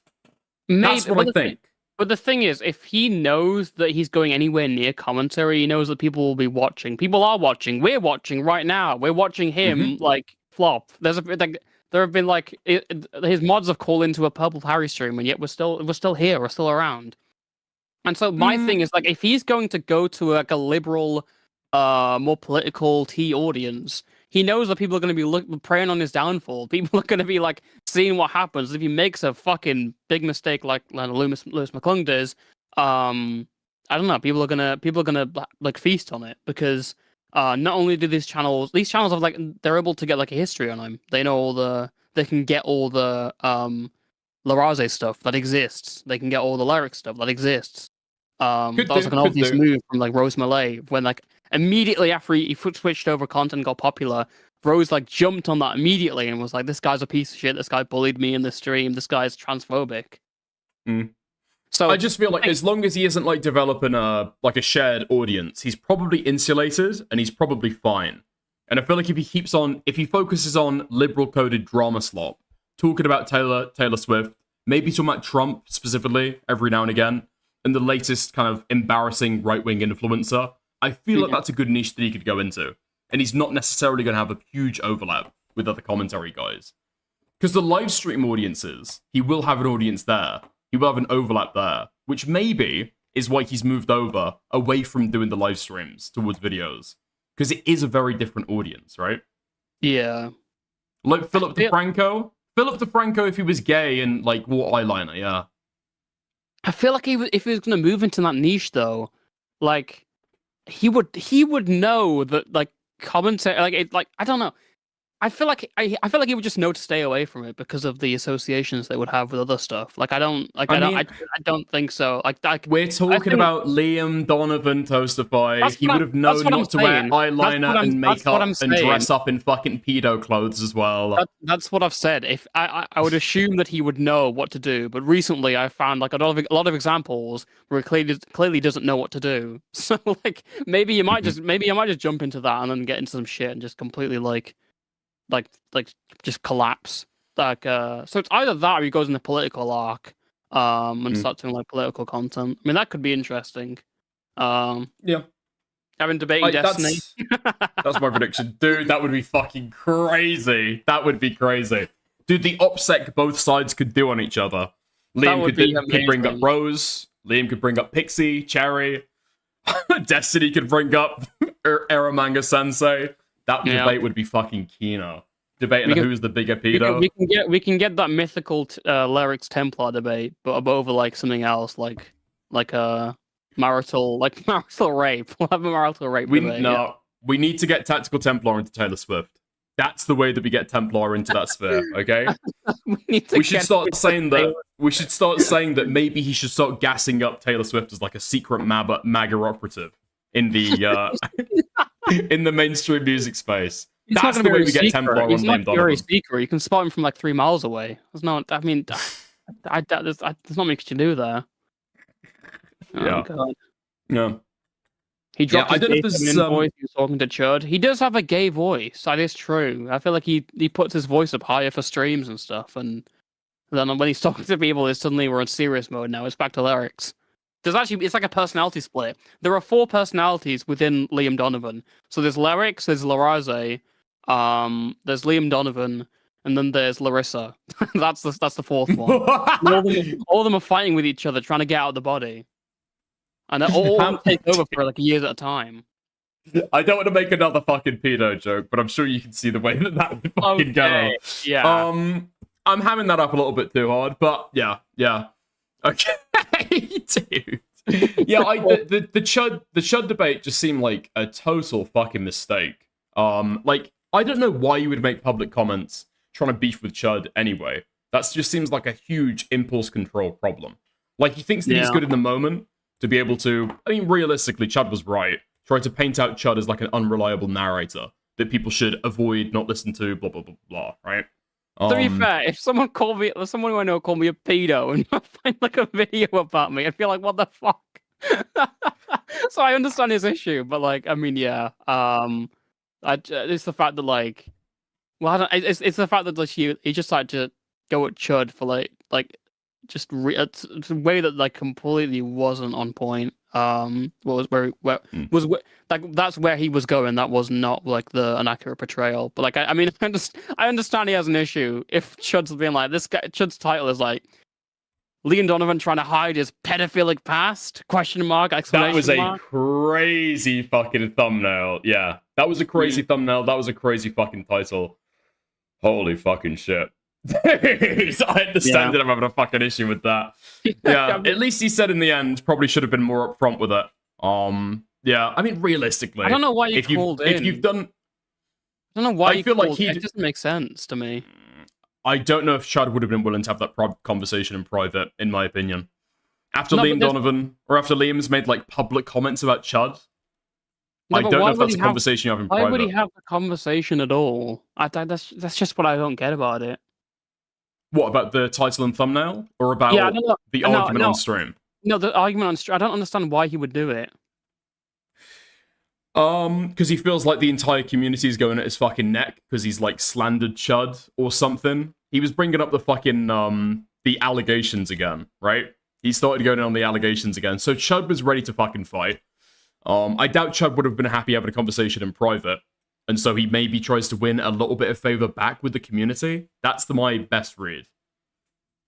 That's what I think. But the thing is, if he knows that he's going anywhere near commentary, he knows that people will be watching. People are watching. We're watching right now. We're watching him like flop. There have been like his mods have called into a Purple Harry stream, and yet we're still here. We're still around. And so my thing is like, if he's going to go to like a liberal, more political T audience, he knows that people are going to be preying on his downfall. People are going to be like seeing what happens if he makes a fucking big mistake like Lewis McClung does. I don't know. People are gonna like feast on it because not only do these channels have like, they're able to get like a history on them. They know they can get all the Laraze stuff that exists. They can get all the lyric stuff that exists. That was like an obvious move from like Rose Malay when like immediately after he switched over content got popular, Rose like jumped on that immediately and was like, "This guy's a piece of shit. This guy bullied me in the stream. This guy's transphobic." So I just feel like as long as he isn't like developing a shared audience, he's probably insulated and he's probably fine. And I feel like if he focuses on liberal coded drama slop, talking about Taylor Swift, maybe talking about Trump specifically every now and again, and the latest kind of embarrassing right-wing influencer, I feel like that's a good niche that he could go into. And he's not necessarily going to have a huge overlap with other commentary guys. Because the live stream audiences, he will have an audience there. He will have an overlap there, which maybe is why he's moved over away from doing the live streams towards videos. Because it is a very different audience, right? Yeah. Like Philip DeFranco. Philip DeFranco, if he was gay and like wore eyeliner, yeah. I feel like if he was going to move into that niche, though, like he would know that like commentary, like I don't know. I feel like he would just know to stay away from it because of the associations they would have with other stuff. Like I don't think so. Like we're talking about Liam Donovan Toastify. He would have known not to wear eyeliner and makeup and dress up in fucking pedo clothes as well. That's what I've said. If I would assume that he would know what to do, but recently I found like a lot of examples where he clearly doesn't know what to do. So like maybe you might just jump into that and then get into some shit and just completely like just collapse. Like so it's either that or he goes in the political arc and starts doing like political content. I mean that could be interesting. Yeah. Having debating Destiny. That's my prediction. Dude, that would be fucking crazy. That would be crazy. Dude, the OPSEC both sides could do on each other. Liam could bring up Rose. Liam could bring up Pixie, Cherry. Destiny could bring up Eramanga Sensei. That debate would be fucking keno. Debating who's the bigger pedo. We can get that mythical lyrics Templar debate, but over like something else, like a marital rape. We'll have a marital rape debate. We need to get Tactical Templar into Taylor Swift. That's the way that we get Templar into that sphere, okay? we should start saying that maybe he should start gassing up Taylor Swift as like a secret MAGA operative in the in the mainstream music space. That's the way we get Templar on Liam Donovan. He's not secret. You can spot him from like 3 miles away. There's not. I mean, there's not much to do there. Yeah. God. Yeah. He dropped I don't know if his this voice. He was talking to Chud. He does have a gay voice. That is true. I feel like he puts his voice up higher for streams and stuff. And then when he's talking to people, it's suddenly we're in serious mode now. It's back to lyrics. It's like a personality split. There are 4 personalities within Liam Donovan. So there's Lyrics, there's Laraze, there's Liam Donovan, and then there's Larissa. that's the 4th one. all of them are fighting with each other, trying to get out of the body. And they're all take over for like years at a time. I don't want to make another fucking pedo joke, but I'm sure you can see the way that would fucking go. Yeah. I'm hamming that up a little bit too hard, but yeah. Okay, dude. Yeah, the Chud debate just seemed like a total fucking mistake. Like I don't know why you would make public comments trying to beef with Chud anyway. That just seems like a huge impulse control problem. Like he thinks that he's good in the moment, to be able to. I mean, realistically, Chud was right. Tried to paint out Chud as like an unreliable narrator that people should avoid, not listen to, blah blah blah blah. Right. To be fair, if someone who I know called me a pedo and I find like a video about me, I'd feel like, what the fuck? So I understand his issue, but like, I mean, yeah, it's the fact that like, well, I don't, it's the fact that like he just tried to go at Chud for like just it's a way that like completely wasn't on point. Was that's where he was going. That was not like an accurate portrayal. But like, I mean, I understand he has an issue if Chud's being like this guy. Chud's title is like Liam Donovan trying to hide his pedophilic past? Question mark, exclamation That was a mark. crazy fucking thumbnail. Yeah, that was a crazy thumbnail. That was a crazy fucking title. Holy fucking shit. I understand that I'm having a fucking issue with that. Yeah, at least he said in the end, probably should have been more upfront with it. Yeah, I mean, realistically, I don't know why you if called in. If you've done, I don't know why I you feel like called in. It doesn't make sense to me. I don't know if Chad would have been willing to have that conversation in private, in my opinion. After No, but Liam there's- Donovan, or after Liam's made like public comments about Chad, No, I but don't know why if would that's a he have- conversation you have in Why private. would he have the conversation at all? That's just what I don't get about it. What, about the title and thumbnail? Or about Yeah, I don't know. the No, argument no. on stream? No, the argument on stream. I don't understand why he would do it. Because he feels like the entire community is going at his fucking neck because he's like slandered Chud or something. He was bringing up the fucking the allegations again, right? He started going on the allegations again. So Chud was ready to fucking fight. I doubt Chud would have been happy having a conversation in private, and so he maybe tries to win a little bit of favor back with the community. That's my best read.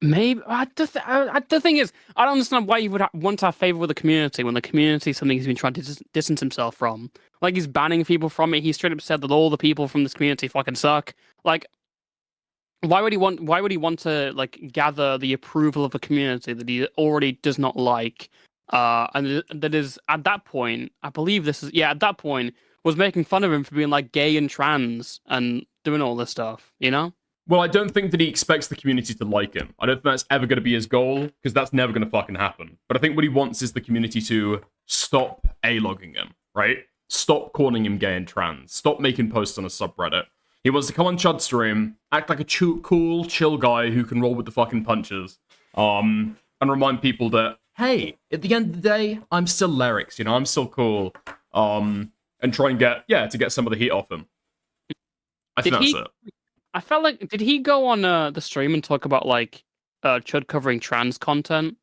Maybe the thing is, I don't understand why you would want to have favor with the community when the community is something he's been trying to distance himself from. Like he's banning people from it. He straight up said that all the people from this community fucking suck. Like, why would he want to like gather the approval of a community that he already does not like? And that is at that point, I believe at that point was making fun of him for being like gay and trans and doing all this stuff. You know. Well, I don't think that he expects the community to like him. I don't think that's ever going to be his goal, because that's never going to fucking happen. But I think what he wants is the community to stop A-logging him, right? Stop calling him gay and trans. Stop making posts on a subreddit. He wants to come on Chud's stream, act like a cool, chill guy who can roll with the fucking punches, and remind people that, hey, at the end of the day, I'm still Lyrics, you know, I'm still cool, and try and get some of the heat off him. I think that's it. I felt like, did he go on the stream and talk about like Chud covering trans content?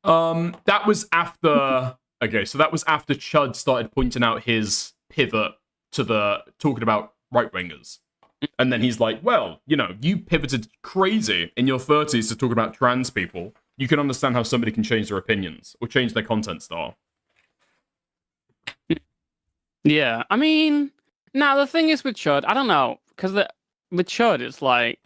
That was after. Okay, so that was after Chud started pointing out his pivot to the talking about right wingers, and then he's like, "Well, you know, you pivoted crazy in your 30s to talk about trans people. You can understand how somebody can change their opinions or change their content style." Yeah, I mean, now the thing is with Chud, I don't know, because with Chud, it's like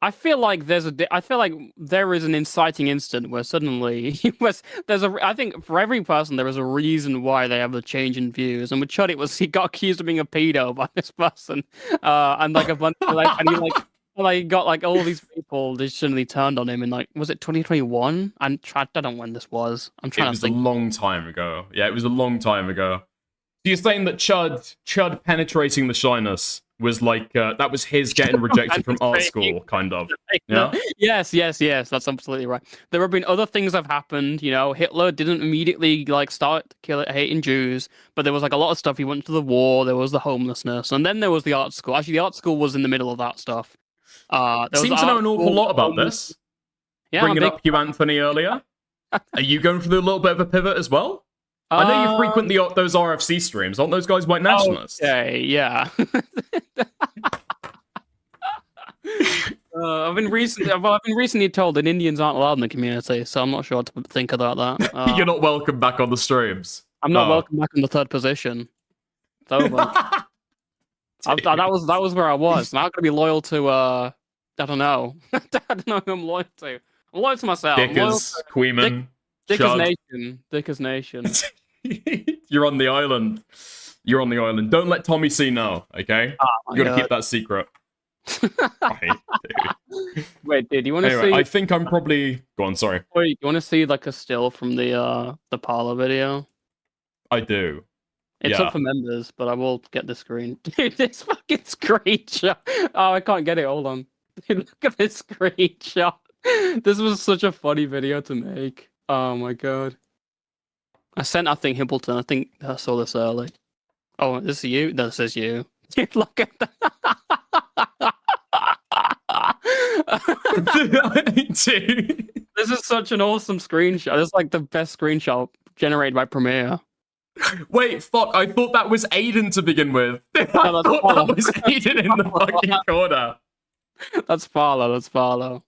I feel like there is an inciting incident where suddenly I think for every person there is a reason why they have a change in views, and with Chud he got accused of being a pedo by this person, and like a bunch of he got like all these people they suddenly turned on him in like, was it 2021? I don't know when this was. I'm trying to think. It was a long time ago. Yeah, it was a long time ago. So you're saying that Chud penetrating the shyness was like that was his getting rejected from art school, kind of. Yeah. Yes, that's absolutely right. There have been other things that have happened. You know, Hitler didn't immediately like start hating Jews, but there was like a lot of stuff. He went to the war. There was the homelessness, and then there was the art school. Actually, the art school was in the middle of that stuff. Seems to know an awful lot about this. Yeah, Bringing up Hugh Anthony earlier. Are you going through a little bit of a pivot as well? I know you frequent those RFC streams. Aren't those guys white nationalists? Okay, yeah. I've been recently told that Indians aren't allowed in the community, so I'm not sure what to think about that. You're not welcome back on the streams. I'm not welcome back in the third position. It's over. that was where I was. Now I'm gonna be loyal to I don't know. I don't know who I'm loyal to. I'm loyal to myself. Dickers, Queeman, Dickers Nation. Dickers Nation. You're on the island. You're on the island. Don't let Tommy C know, okay? You gotta keep that secret. Right, dude. Wait, dude, you want to Anyway, see? I think I'm probably... Go on, sorry. Wait, you want to see like a still from the parlor video? I do. It's Yeah. up for members, but I will get the screen. Dude, this fucking screenshot. Oh, I can't get it. Hold on. Dude, look at this screenshot. This was such a funny video to make. Oh my god. I sent, I think, Himpleton. I think I saw this early. Oh, this is you? This is you. Dude, look at that. Dude. This is such an awesome screenshot. It's like the best screenshot generated by Premiere. Wait, fuck, I thought that was Aiden to begin with. I thought that was Aiden in the fucking corner. That's Farlow, that's Farlow.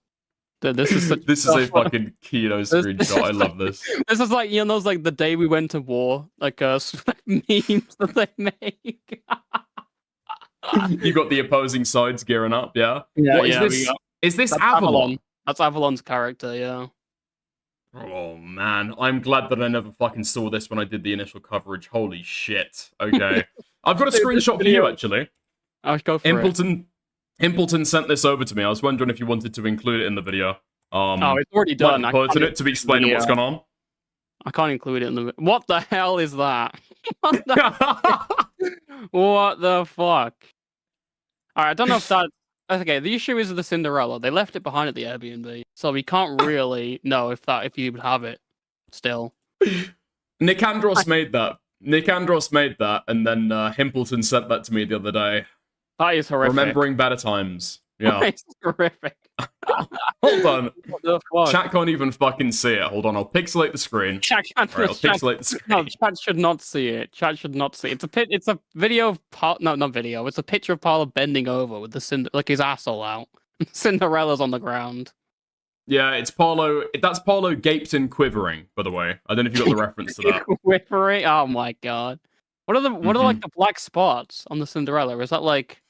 Dude, this is such This is a fucking Kino screenshot. I love this. This is like, you know, those like the day we went to war, like memes that they make. You got the opposing sides gearing up, yeah? Yeah, What is yeah, this? Is this That's Avalon? That's Avalon's character, yeah. Oh man, I'm glad that I never fucking saw this when I did the initial coverage. Holy shit. Okay. I've got a Dude, screenshot for video- you actually. I'll go for it. Himpleton sent this over to me. I was wondering if you wanted to include it in the video. Oh, it's already done. Like, I pertinent can't- to be explaining what's Yeah. going on. I can't include it in the. What the hell is that? What the, what the fuck? Alright, I don't know if that. Okay, the issue is the Cinderella. They left it behind at the Airbnb, so we can't really know if you would have it still. Nicandros made that. Nicandros made that, and then Himpleton sent that to me the other day. That is horrific. Remembering better times. Yeah. It's horrific. Hold on. What the fuck? Chat can't even fucking see it. Hold on, I'll pixelate the screen. Chat, Right, I'll pixelate the screen. No, chat should not see it. Chat should not see it. It's a video of no, not video. It's a picture of Parla bending over with the like his asshole out. Cinderella's on the ground. Yeah, it's Paulo. That's Paulo gaped and quivering, by the way. I don't know if you got the reference to that. Quivering. Oh my god. What are like the black spots on the Cinderella? Is that like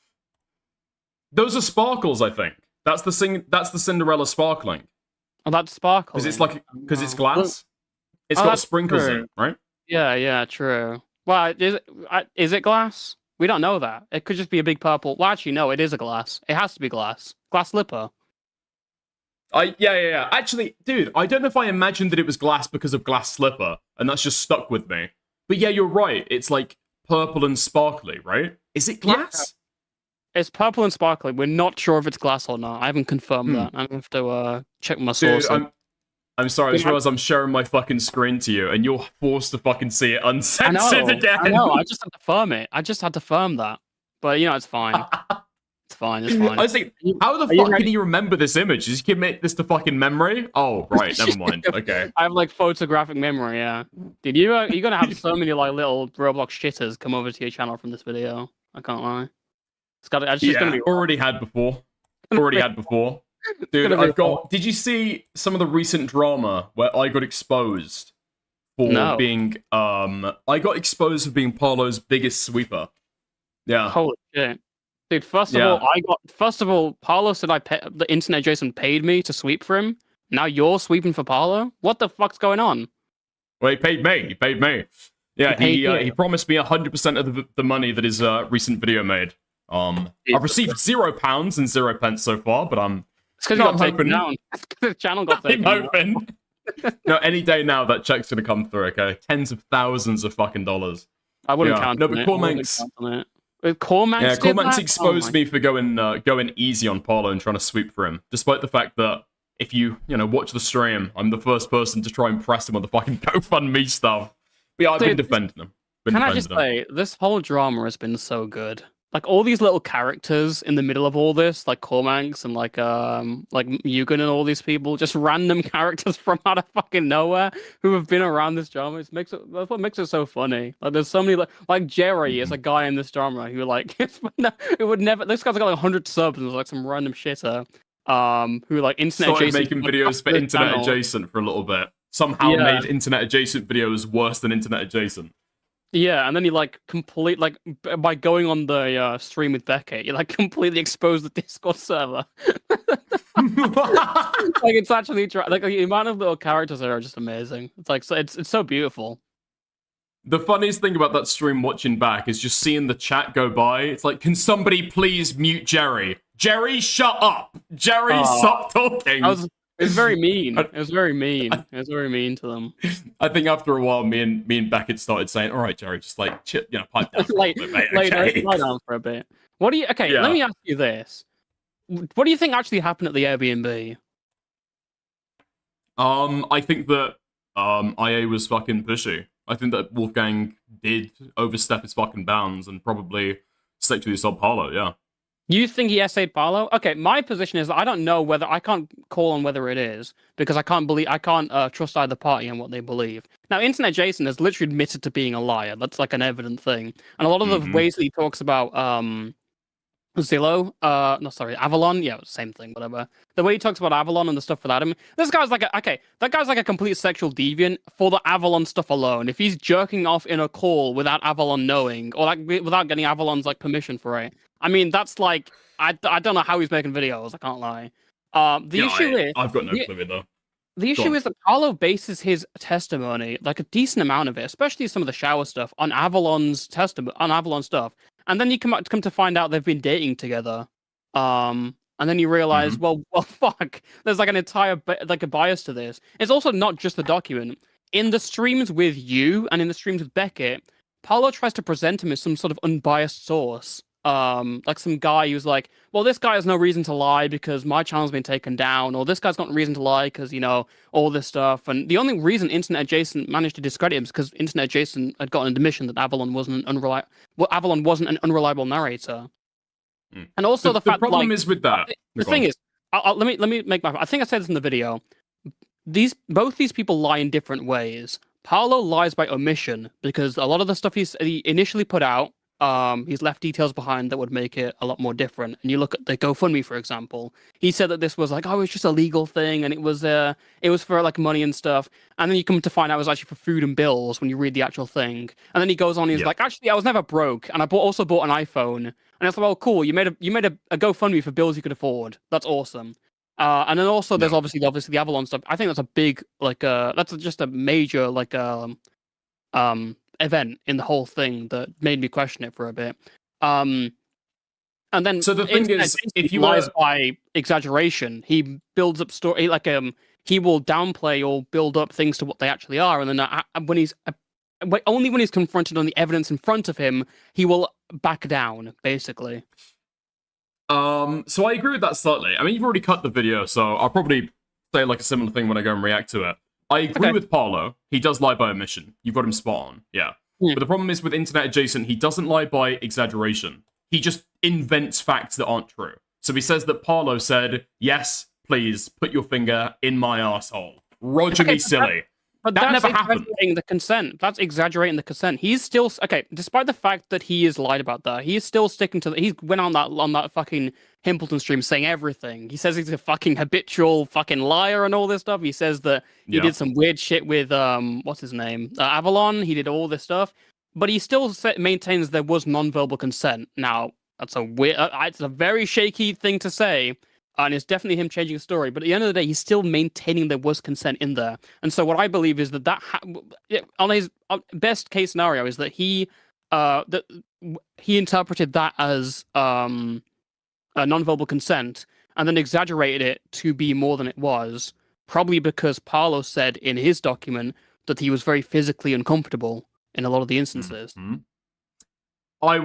Those are sparkles, I think. That's the Cinderella sparkling. Oh, that's sparkling. Because it's glass. It's Oh, got that's sprinkles in true. it, right? Yeah, true. Well, is it glass? We don't know that. It could just be a big purple. Well, actually, no, it is a glass. It has to be glass. Glass slipper. Yeah. Actually, dude, I don't know if I imagined that it was glass because of glass slipper, and that's just stuck with me. But yeah, you're right. It's like purple and sparkly, right? Is it glass? It's purple and sparkly. We're not sure if it's glass or not. I haven't confirmed that. I have to check my Dude, sources. I'm sorry, I just realized I'm sharing my fucking screen to you, and you're forced to fucking see it uncensored again. I know. I just had to firm it. I just had to firm that. But you know, it's fine. It's fine. It's fine. I was thinking, how the fuck can you remember this image? Did you commit this to fucking memory? Oh, right, never mind. Okay. I have like photographic memory. Yeah, dude, you're gonna have so many like little Roblox shitters come over to your channel from this video. I can't lie. It's just gonna be already had before. Already had before. Dude, gonna be I've got. Did you see some of the recent drama where I got exposed for being? I got exposed for being Paulo's biggest sweeper. Yeah. Holy shit, dude! First of all, Paulo said the internet Jason paid me to sweep for him. Now you're sweeping for Paulo. What the fuck's going on? Well, he paid me. He paid me. Yeah, he promised me 100% of the money that his recent video made. I've received £0 and 0 pence so far, but It's because you got taken down. The channel got taken down. I'm hoping. No, any day now that check's gonna come through. Okay, tens of thousands of fucking dollars. I wouldn't count. No, but Cormax. Cormax Cormax exposed me for going easy on Paulo and trying to sweep for him, despite the fact that if you watch the stream, I'm the first person to try and press him on the fucking GoFundMe stuff. But yeah, I've been defending them. Can I just say, this whole drama has been so good. Like all these little characters in the middle of all this, like Cormax and like Mugen and all these people, just random characters from out of fucking nowhere who have been around this drama. That's what makes it so funny. Like there's so many like Jerry is a guy in this drama who like it would never. This guy's got like 100 subs and was like some random shitter who like internet started adjacent making videos for internet channel. Adjacent for a little bit. Somehow made internet adjacent videos worse than internet adjacent. Yeah, and then you like by going on the stream with Beckett, you like completely expose the Discord server. Like it's actually like the amount of little characters there are just amazing. It's like it's so beautiful. The funniest thing about that stream watching back is just seeing the chat go by. It's like, can somebody please mute Jerry? Jerry, shut up. Jerry, stop talking. It was very mean. It was very mean. It was very mean to them. I think after a while, me and Beckett started saying, "All right, Jerry, just like pipe down for a Lay little bit, mate." Okay. down for a bit. What do you? Okay, Yeah. let me ask you this. What do you think actually happened at the Airbnb? I think that IA was fucking pushy. I think that Wolfgang did overstep his fucking bounds and probably stick to the sub Paulo. Yeah. You think he essayed Paulo? Okay, my position is that I don't know whether I can't call on whether it is because I can't trust either party and what they believe. Now, Internet Jason has literally admitted to being a liar. That's like an evident thing, and a lot of the ways that he talks about Zillow, Avalon, yeah, same thing, whatever. The way he talks about Avalon and the stuff without him, that guy's like a complete sexual deviant for the Avalon stuff alone. If he's jerking off in a call without Avalon knowing, or like without getting Avalon's like permission for it, I mean, that's like, I don't know how he's making videos, I can't lie. I've got no clue though. The issue is that Paulo bases his testimony, like a decent amount of it, especially some of the shower stuff, on Avalon's stuff. And then you come to find out they've been dating together. And then you realize, well, fuck. There's like an entire a bias to this. It's also not just the document. In the streams with you and in the streams with Beckett, Paulo tries to present him as some sort of unbiased source. Like some guy who's like, well, this guy has no reason to lie because my channel's been taken down, or this guy's got no reason to lie because, all this stuff. And the only reason Internet Adjacent managed to discredit him is because Internet Adjacent had gotten an admission that Avalon wasn't an unreliable narrator. And also the fact, problem is with that. The thing is, let me make my. I think I said this in the video. Both these people lie in different ways. Paulo lies by omission because a lot of the stuff he initially put out, he's left details behind that would make it a lot more different. And you look at the GoFundMe, for example. He said that this was like, it's just a legal thing, and it was for like money and stuff. And then you come to find out it was actually for food and bills when you read the actual thing. And then he goes on, he's like, actually, I was never broke, and I also bought an iPhone. And it's like, well, cool, you made a GoFundMe for bills you could afford. That's awesome. And then also there's obviously the Avalon stuff. I think that's a big that's just a major event in the whole thing that made me question it for a bit. And then so the thing is, if you lies by exaggeration, he builds up story he will downplay or build up things to what they actually are, and then only when he's confronted on the evidence in front of him, he will back down, basically. So I agree with that slightly. I mean, you've already cut the video, so I'll probably say like a similar thing when I go and react to it. I agree with Paulo. He does lie by omission. You've got him spot on, yeah. But the problem is with Internet Adjacent, he doesn't lie by exaggeration. He just invents facts that aren't true. So he says that Paulo said, yes, please, put your finger in my arsehole. Roger me silly. But that that's never happened. Exaggerating the consent. That's exaggerating the consent. He's still despite the fact that he is lied about that, he is still sticking to he went on that fucking Himpleton stream saying everything. He says he's a fucking habitual fucking liar and all this stuff. He says that he did some weird shit with what's his name? Avalon. He did all this stuff, but he still maintains there was non-verbal consent. Now, that's a weird it's a very shaky thing to say. And it's definitely him changing the story. But at the end of the day, he's still maintaining there was consent in there. And so what I believe is that on his best case scenario is that he interpreted that as a non-verbal consent and then exaggerated it to be more than it was, probably because Paulo said in his document that he was very physically uncomfortable in a lot of the instances. Mm-hmm. I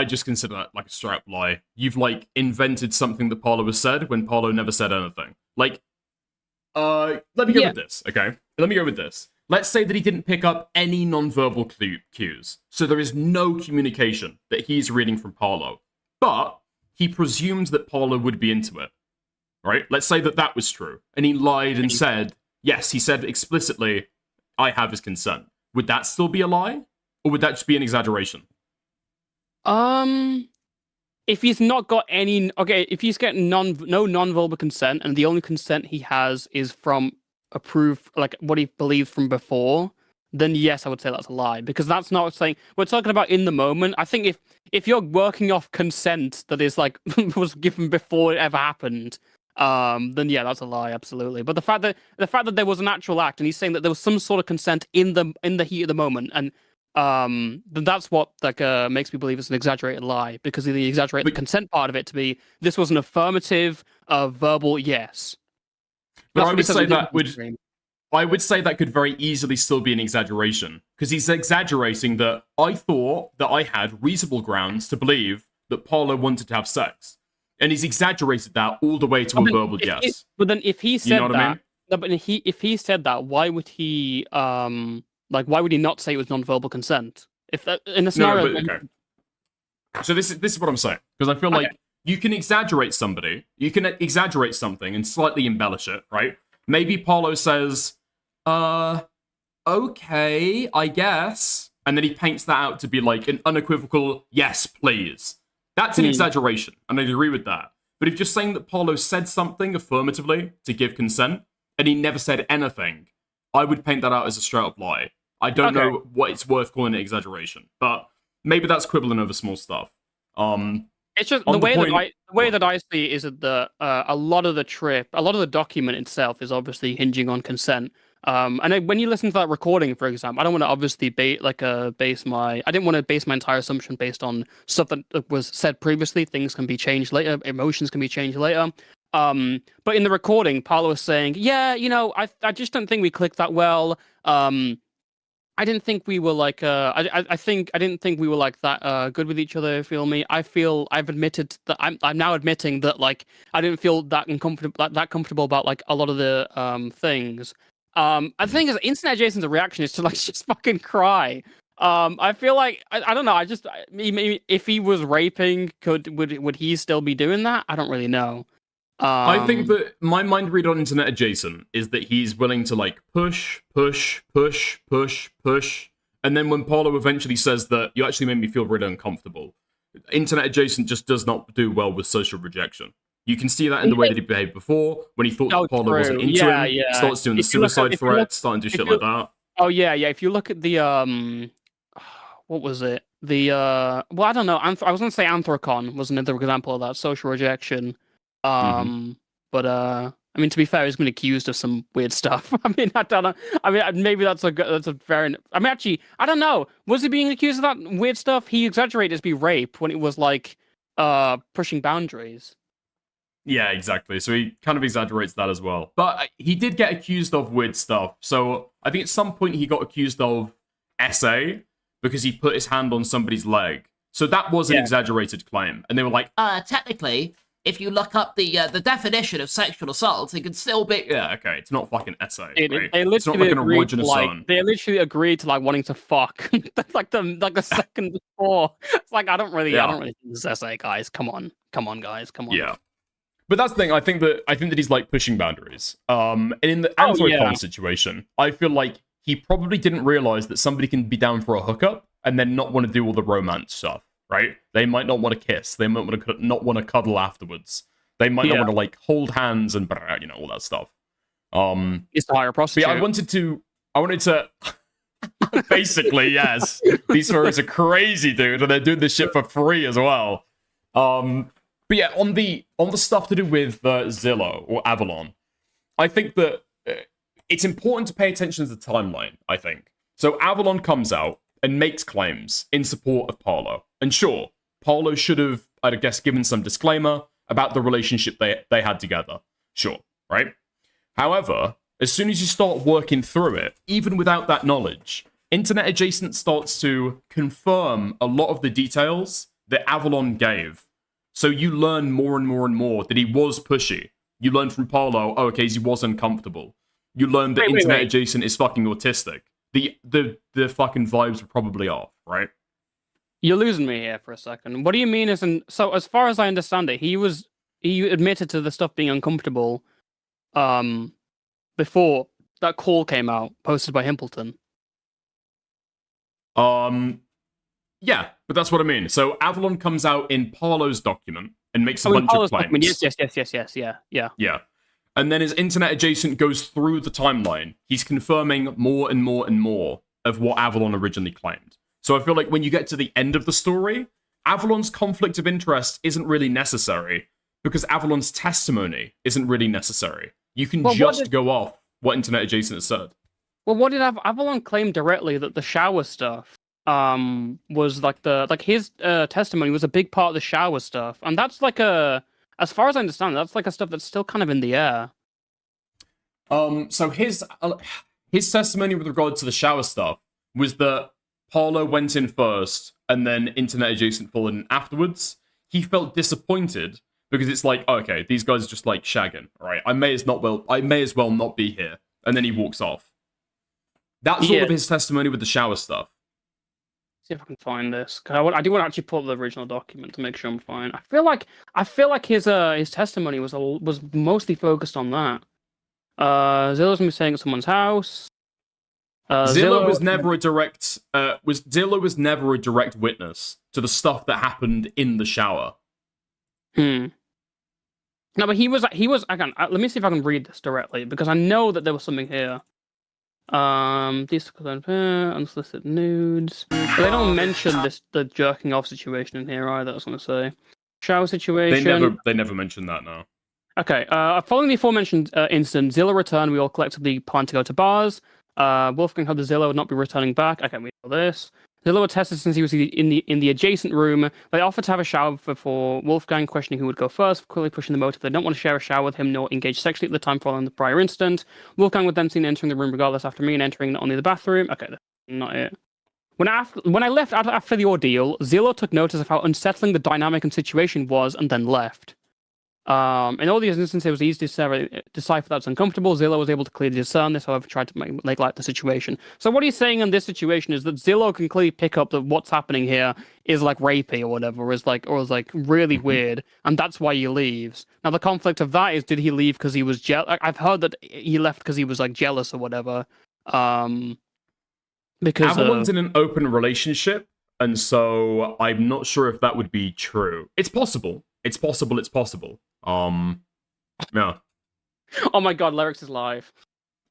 just consider that like a straight up lie. You've like invented something that Paulo has said when Paulo never said anything. Like, let me go with this, okay? Let me go with this. Let's say that he didn't pick up any non-verbal cues. So there is no communication that he's reading from Paulo. But he presumed that Paulo would be into it, right? Let's say that that was true. And he lied and said, yes, he said explicitly, I have his consent. Would that still be a lie? Or would that just be an exaggeration? If he's not got any, if he's getting no non-verbal consent, and the only consent he has is from approved, like what he believes from before, then yes, I would say that's a lie, because that's not saying we're talking about in the moment. I think if you're working off consent that is like was given before it ever happened, then yeah, that's a lie, absolutely. But the fact that there was an actual act, and he's saying that there was some sort of consent in the heat of the moment, and then that's what makes me believe it's an exaggerated lie, because they exaggerate the consent part of it to be this was an affirmative, verbal yes. But That's I what he would says say in the that video stream. I would say that could very easily still be an exaggeration, because he's exaggerating that I thought that I had reasonable grounds to believe that Paulo wanted to have sex, and he's exaggerated that all the way to a verbal yes. But then if he said you know what I mean? no, but if he said that, why would he why would he not say it was non-verbal consent? If that, in a scenario, okay. So this is what I'm saying, because I feel like you can exaggerate something and slightly embellish it, right? Maybe Paulo says, okay, I guess. And then he paints that out to be like an unequivocal, yes, please. That's an exaggeration, and I agree with that. But if you're saying that Paulo said something affirmatively to give consent, and he never said anything, I would paint that out as a straight-up lie. I don't know what it's worth calling it exaggeration, but maybe that's quibbling over small stuff. It's just the way that I see it is that a lot of the document itself is obviously hinging on consent. And when you listen to that recording, for example, I don't want to obviously I didn't want to base my entire assumption based on stuff that was said previously. Things can be changed later. Emotions can be changed later. But in the recording, Paulo was saying, yeah, I just don't think we clicked that well. I didn't think we were like I didn't think we were like that good with each other. Feel me? I've admitted that I'm now admitting that like I didn't feel that comfortable about like a lot of the things. I think as Internet Jason's reaction is to like just fucking cry. I feel like I don't know. Maybe if he was raping, would he still be doing that? I don't really know. I think that my mind read on Internet Adjacent is that he's willing to like push, and then when Paulo eventually says that you actually made me feel really uncomfortable, Internet Adjacent just does not do well with social rejection. You can see that in the way that he behaved before, when he thought that Paulo wasn't into him, he starts doing the suicide threat, starting to do shit like that. Oh yeah. If you look at the what was it? The well, I don't know. I was gonna say Anthrocon was another example of that social rejection. But I mean, to be fair, he's been accused of some weird stuff. I mean, I don't know. I mean, maybe that's a very. I mean, actually, I don't know. Was he being accused of that weird stuff? He exaggerated it to be rape when it was like pushing boundaries. Yeah, exactly. So he kind of exaggerates that as well. But he did get accused of weird stuff. So I think at some point he got accused of SA because he put his hand on somebody's leg. So that was an exaggerated claim, and they were like, technically, if you look up the definition of sexual assault, it could still be. Yeah, okay, it's not fucking SA. They It's not like an erogenous zone. They literally agreed to like wanting to fuck like the second before. It's like I don't really think this is SA, guys. Come on, guys, come on. Yeah, but that's the thing. I think that he's like pushing boundaries. And in the Anthrocon situation, I feel like he probably didn't realize that somebody can be down for a hookup and then not want to do all the romance stuff. Right? They might not want to kiss. They might not want to cuddle afterwards. They might not want to like hold hands and all that stuff. It's to hire a prostitute. I wanted to. Basically, yes. These furries are crazy, dude, and they're doing this shit for free as well. But yeah, on the stuff to do with Zillow or Avalon, I think that it's important to pay attention to the timeline. I think so. Avalon comes out and makes claims in support of Paulo. And sure, Paulo should have, I guess, given some disclaimer about the relationship they had together. Sure, right? However, as soon as you start working through it, even without that knowledge, Internet Adjacent starts to confirm a lot of the details that Avalon gave. So you learn more and more and more that he was pushy. You learn from Paulo, he was uncomfortable. You learn that Internet Adjacent is fucking autistic. The fucking vibes were probably off, right? You're losing me here for a second. What do you mean? So as far as I understand it, he admitted to the stuff being uncomfortable, before that call came out, posted by Himpleton. Yeah, but that's what I mean. So Avalon comes out in Paulo's document and makes a bunch of claims. Yes, yeah. And then as Internet Adjacent goes through the timeline, he's confirming more and more and more of what Avalon originally claimed. So I feel like when you get to the end of the story, Avalon's conflict of interest isn't really necessary because Avalon's testimony isn't really necessary. You can go off what Internet Adjacent has said. Well, what did Avalon claim directly that the shower stuff was like his testimony was a big part of the shower stuff, and that's like as far as I understand, that's like a stuff that's still kind of in the air. So his testimony with regard to the shower stuff was that Paulo went in first, and then Internet Adjacent followed in afterwards. He felt disappointed because it's like, okay, these guys are just like shagging, right? I may as well not be here, and then he walks off. That's all of his testimony with the shower stuff. See if I can find this. I do want to actually pull up the original document to make sure I'm fine. I feel like his testimony was mostly focused on that. Zillow's been staying at someone's house. Zillow was never a direct witness to the stuff that happened in the shower. No, but he was. Let me see if I can read this directly because I know that there was something here. Unsolicited nudes. But they don't mention the jerking off situation in here either. I was gonna say shower situation. They never mentioned that. No. Okay. Following the aforementioned incident, Zillow returned. We all collectively planned to go to bars. Wolfgang hoped the Zillow would not be returning back. Okay, we know this. Zillow attested since he was in the adjacent room. They offered to have a shower before Wolfgang, questioning who would go first, quickly pushing the motive. They don't want to share a shower with him nor engage sexually at the time following the prior incident. Wolfgang would then seen entering the room regardless after me and entering not only the bathroom. Okay, that's not it. When I left after the ordeal, Zillow took notice of how unsettling the dynamic and situation was and then left. In all these instances, it was easy to decipher that was uncomfortable. Zillow was able to clearly discern this, however, tried to make light of the situation. So what he's saying in this situation is that Zillow can clearly pick up that what's happening here is like rapey or whatever, or is like really weird, and that's why he leaves. Now the conflict of that is, did he leave because he was jealous? I've heard that he left because he was like jealous or whatever. Because Avalon's in an open relationship, and so I'm not sure if that would be true. It's possible. It's possible. Yeah. Oh my god, Lyrics is live.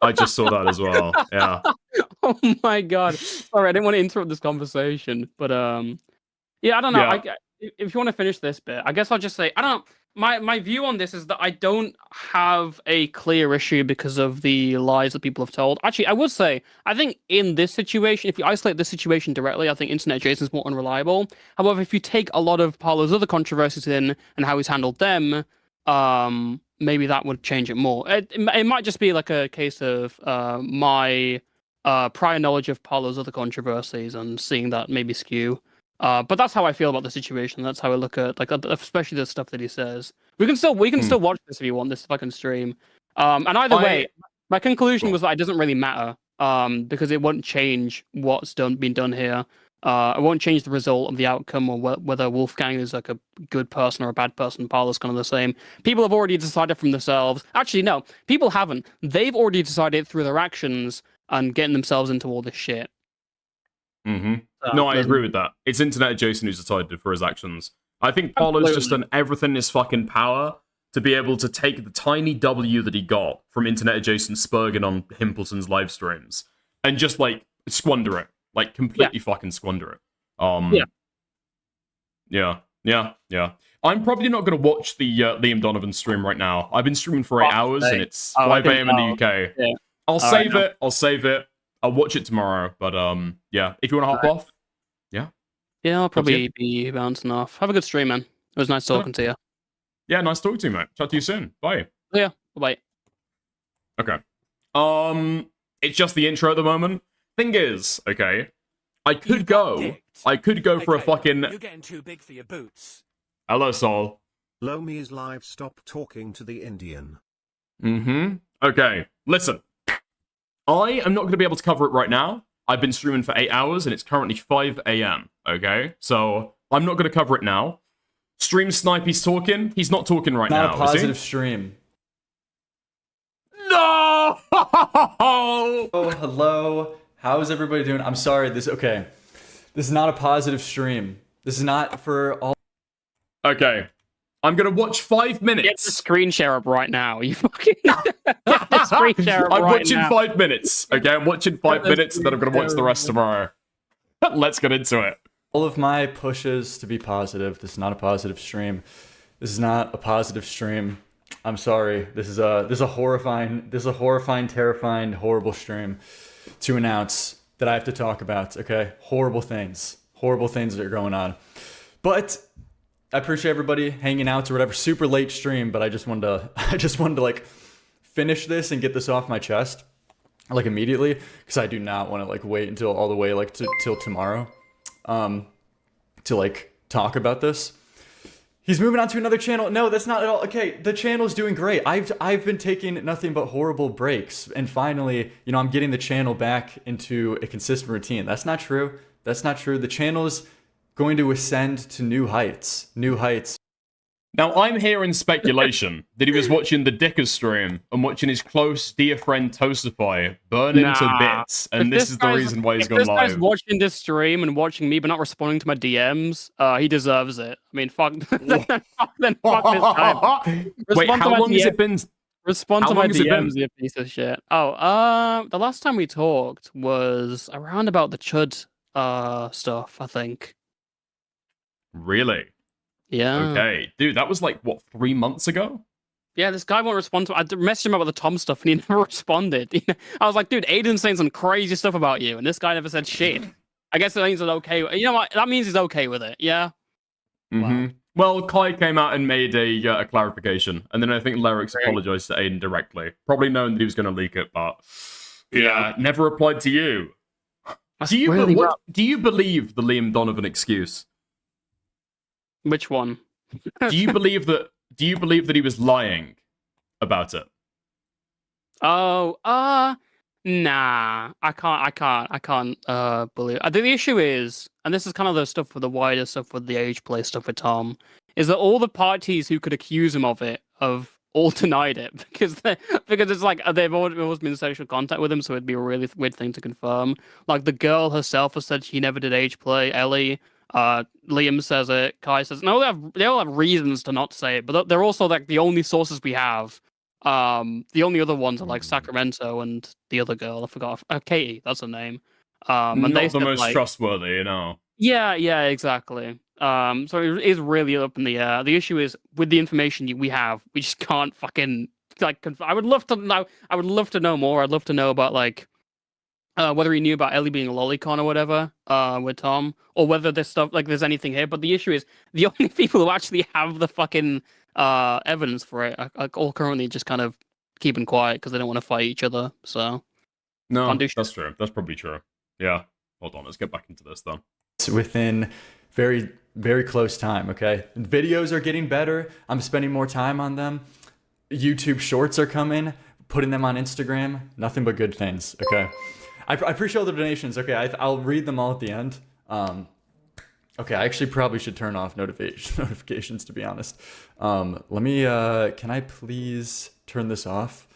I just saw that as well. Yeah. Oh my god. Sorry, I didn't want to interrupt this conversation, but yeah, I don't know. Yeah. If you want to finish this bit, I guess I'll just say I don't. My view on this is that I don't have a clear issue because of the lies that people have told. Actually, I would say, I think in this situation, if you isolate this situation directly, I think Internet Adjacent is more unreliable. However, if you take a lot of Paulo's other controversies in and how he's handled them, maybe that would change it more. It might just be like a case of my prior knowledge of Paulo's other controversies and seeing that maybe skew. But that's how I feel about the situation. That's how I look at, like, especially the stuff that he says. We can still watch this if you want this fucking stream. And either way, my conclusion was that it doesn't really matter. Because it won't change what's been done here. It won't change the result of the outcome or whether Wolfgang is like a good person or a bad person. Paulo's kind of the same. People have already decided from themselves. Actually, no, people haven't. They've already decided through their actions and getting themselves into all this shit. Mm-hmm. No, I agree with that. It's Internet Adjacent who's decided for his actions. I think Paulo's just done everything in his fucking power to be able to take the tiny W that he got from Internet Adjacent spurging on Himpleton's live streams and just, like, squander it. Like, completely fucking squander it. Yeah. I'm probably not going to watch the Liam Donovan stream right now. I've been streaming for 8 hours and it's 5 a.m. in the UK. Yeah. I'll save it. I'll watch it tomorrow. But, yeah, if you want to hop off, yeah, I'll probably be bouncing off. Have a good stream, man. It was nice talking to you. Yeah, nice talking to you, mate. Chat to you soon. Bye. Yeah, bye. Okay. It's just the intro at the moment. Thing is, okay, I could go for a fucking... You're getting too big for your boots. Hello, Sol. Lomi is live. Stop talking to the Indian. Mm-hmm. Okay, listen. I am not going to be able to cover it right now. I've been streaming for 8 hours, and it's currently 5 a.m., okay? So, I'm not going to cover it now. Stream Snipey's talking. He's not talking right now, Not a positive stream. No! Oh, hello. How is everybody doing? I'm sorry. This is not a positive stream. This is not for all. Okay. I'm going to watch 5 minutes. Get the screen share up right now. You fucking get the screen share up I'm right watching now. 5 minutes. Okay, I'm watching 5 minutes and then I'm going to watch the rest tomorrow. Let's get into it. All of my pushes to be positive. This is not a positive stream. This is not a positive stream. I'm sorry. This is a horrifying, terrifying, horrible stream to announce. that I have to talk about, okay? Horrible things that are going on. But I appreciate everybody hanging out or whatever. Super late stream, but I just wanted to like finish this and get this off my chest like immediately, because I do not want to like wait until all the way like till tomorrow to like talk about this. He's moving on to another channel. No, that's not at all. Okay, the channel's doing great. I've been taking nothing but horrible breaks, and finally, you know, I'm getting the channel back into a consistent routine. That's not true. That's not true. The channel's going to ascend to new heights. New heights. Now, I'm hearing speculation that he was watching the Dicker stream and watching his close, dear friend Toastify burn into bits, and this is the reason why he's gone If this guy's live. watching this stream and watching me but not responding to my DMs, he deserves it. I mean, fuck. then fuck this guy. Wait, how long has it been? Respond How to my long has it been? DMs, you piece of shit. Oh, the last time we talked was around about the Chud stuff, I think. Really? Yeah. Okay. Dude, that was like, what, 3 months ago? Yeah, this guy won't respond to. I messaged him about the Tom stuff and he never responded. I was like, dude, Aiden's saying some crazy stuff about you, and this guy never said shit. I guess that means it's okay. You know what? That means he's okay with it. Yeah. Mm-hmm. Well, Kai came out and made a clarification, and then I think Lyrix apologized to Aiden directly, probably knowing that he was going to leak it, but yeah, never replied to you. Do you believe the Liam Donovan excuse? Which one? Do you believe that he was lying about it? Oh, nah. I can't believe. I think the issue is, and this is kind of the stuff with the wider stuff with the age play stuff with Tom, is that all the parties who could accuse him of it have all denied it because it's like they've always been in social contact with him, so it'd be a really weird thing to confirm. Like the girl herself has said she never did age play. Ellie. Liam says it. Kai says no. They all have reasons to not say it, but they're also like the only sources we have. The only other ones are like Sacramento and the other girl. I forgot. Katie, that's her name. And Not they the said, most like, trustworthy, you know. Yeah, exactly. So it is really up in the air. The issue is with the information we have, we just can't fucking like. I would love to know. I would love to know more. I'd love to know about like. Whether he knew about Ellie being a lolicon or whatever, with Tom, or whether there's stuff like there's anything here. But the issue is the only people who actually have the fucking evidence for it are all currently just kind of keeping quiet because they don't want to fight each other. So no, that's true. That's probably true. Yeah. Hold on. Let's get back into this then. It's within very, very close time. Okay, videos are getting better. I'm spending more time on them. YouTube Shorts are coming. Putting them on Instagram. Nothing but good things. Okay. I appreciate all the donations. Okay, I'll read them all at the end. Okay, I actually probably should turn off notifications, to be honest. Let me, can I please turn this off?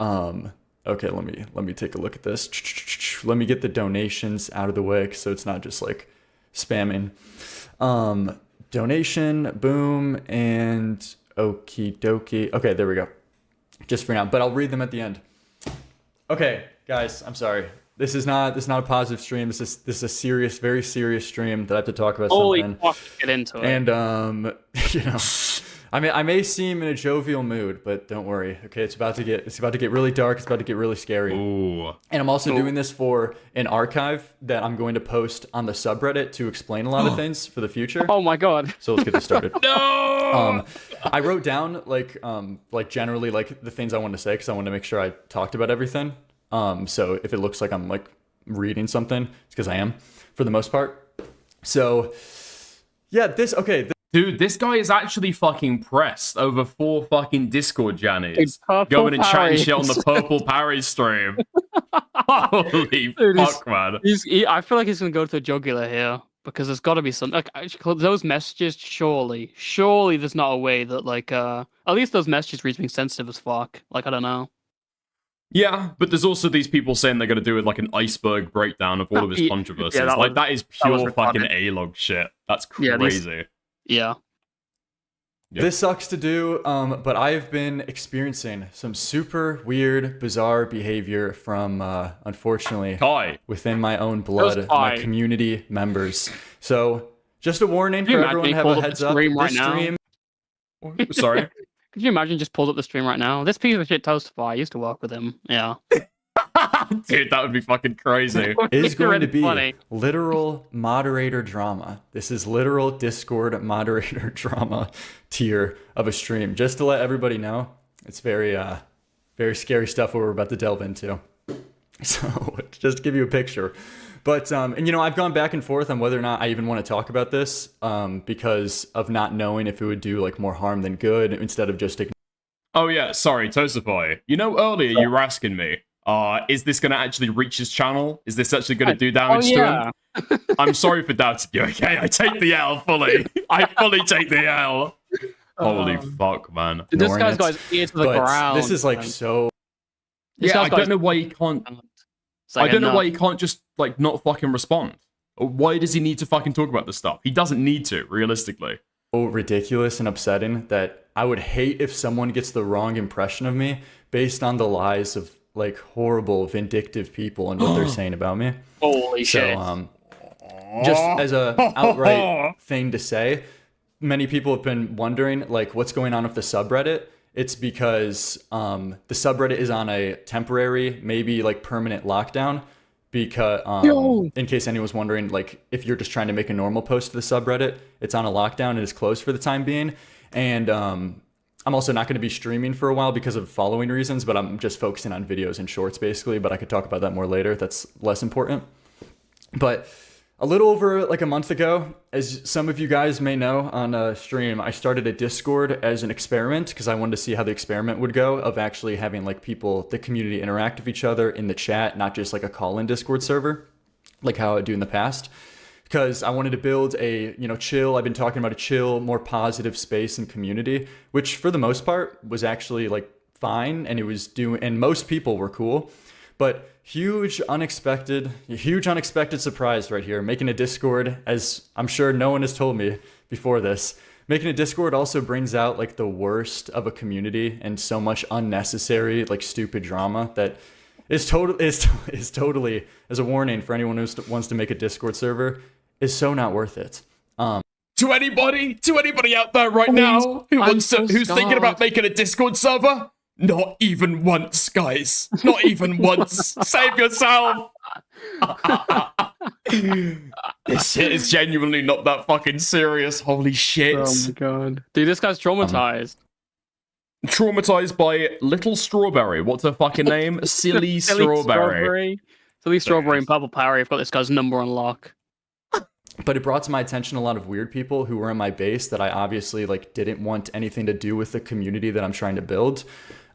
Okay, let me take a look at this. Let me get the donations out of the way so it's not just like spamming. Donation, boom, and okie dokie. Okay, there we go. Just for now, but I'll read them at the end. Okay, guys, I'm sorry. This is not a positive stream. This is a serious, very serious stream that I have to talk about Holy something. fuck, get into it. And you know, I may seem in a jovial mood, but don't worry. Okay, it's about to get really dark. It's about to get really scary. Ooh. And I'm also doing this for an archive that I'm going to post on the subreddit to explain a lot of things for the future. Oh my god. So let's get this started. No. I wrote down like generally like the things I wanted to say because I wanted to make sure I talked about everything. So if it looks like I'm like reading something, it's because I am for the most part. So yeah, dude, this guy is actually fucking pressed over 4 fucking Discord Jannies Purple going and chatting Parry. shit on the Purple Parry stream. Holy Dude, fuck, man. I feel like he's gonna go to the jugular here because there's got to be some. Like, those messages, surely there's not a way that like at least those messages reach me sensitive as fuck. Like I don't know. Yeah, but there's also these people saying they're going to do like an iceberg breakdown of all of his controversies. That is pure fucking A-log shit. That's crazy. Yeah. This sucks to do, but I've been experiencing some super weird, bizarre behavior from, unfortunately, Kai. within my own blood, my community members. So, just a warning for everyone to have a heads up. This stream... Sorry? Could you imagine just pulled up the stream right now? This piece of shit Toastify, I used to work with him. Yeah. Dude, that would be fucking crazy. Is going to be literal moderator drama. This is literal Discord moderator drama tier of a stream. Just to let everybody know, it's very scary stuff what we're about to delve into. So just to give you a picture. But, and you know, I've gone back and forth on whether or not I even want to talk about this because of not knowing if it would do like more harm than good instead of just Oh yeah, sorry, Tosify. You know, earlier you were asking me, is this going to actually reach his channel? Is this actually going to do damage to him? I'm sorry for doubting you, okay? I take the L fully. I fully take the L. Holy fuck, man. This guy's got his ear to the ground. This is like so... Yeah, I don't know why he can't... I don't know why he can't just, like, not fucking respond. Why does he need to fucking talk about this stuff? He doesn't need to, realistically. So ridiculous and upsetting that I would hate if someone gets the wrong impression of me based on the lies of like horrible vindictive people and what they're saying about me. Holy shit. Just as a outright thing to say, many people have been wondering like what's going on with the subreddit. It's because the subreddit is on a temporary, maybe like permanent lockdown. Because in case anyone's wondering, like if you're just trying to make a normal post to the subreddit, it's on a lockdown and is closed for the time being. And I'm also not going to be streaming for a while because of following reasons, but I'm just focusing on videos and shorts basically, but I could talk about that more later. That's less important. But a little over like a month ago, as some of you guys may know on stream, I started a Discord as an experiment because I wanted to see how the experiment would go of actually having like people, the community interact with each other in the chat, not just like a call-in Discord server, like how I do in the past. Because I wanted to build a, you know, chill, I've been talking about a chill, more positive space and community, which for the most part was actually like fine and it was doing, and most people were cool. But huge unexpected surprise right here. Making a Discord, as I'm sure no one has told me before this, making a Discord also brings out like the worst of a community and so much unnecessary, like stupid drama that is totally, as a warning for anyone who wants to make a Discord server, is so not worth it. To anybody out there right now who's thinking about making a Discord server, not even once, guys. Not even once. Save yourself. This shit is genuinely not that fucking serious. Holy shit. Oh my god. Dude, this guy's traumatized. Traumatized by Little Strawberry. What's her fucking name? Silly Strawberry. Silly Strawberry and Purple Parry. I've got this guy's number on lock. But it brought to my attention a lot of weird people who were in my base that I obviously like didn't want anything to do with the community that I'm trying to build.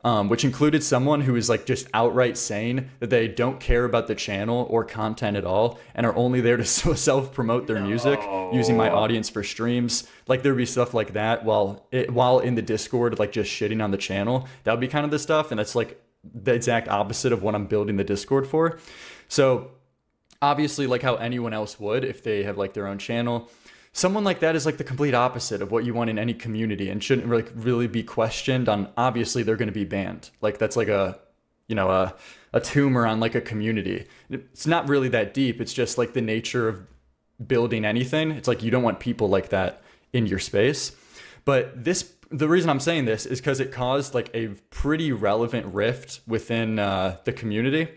Which included someone who is like just outright saying that they don't care about the channel or content at all and are only there to self-promote their music using my audience for streams. Like there'd be stuff like that while in the Discord, like just shitting on the channel. That would be kind of the stuff, and that's like the exact opposite of what I'm building the Discord for. So obviously, like how anyone else would if they have like their own channel, someone like that is like the complete opposite of what you want in any community and shouldn't really be questioned on. Obviously they're going to be banned. Like that's like a tumor on like a community. It's not really that deep. It's just like the nature of building anything. It's like you don't want people like that in your space. But the reason I'm saying this is because it caused like a pretty relevant rift within the community,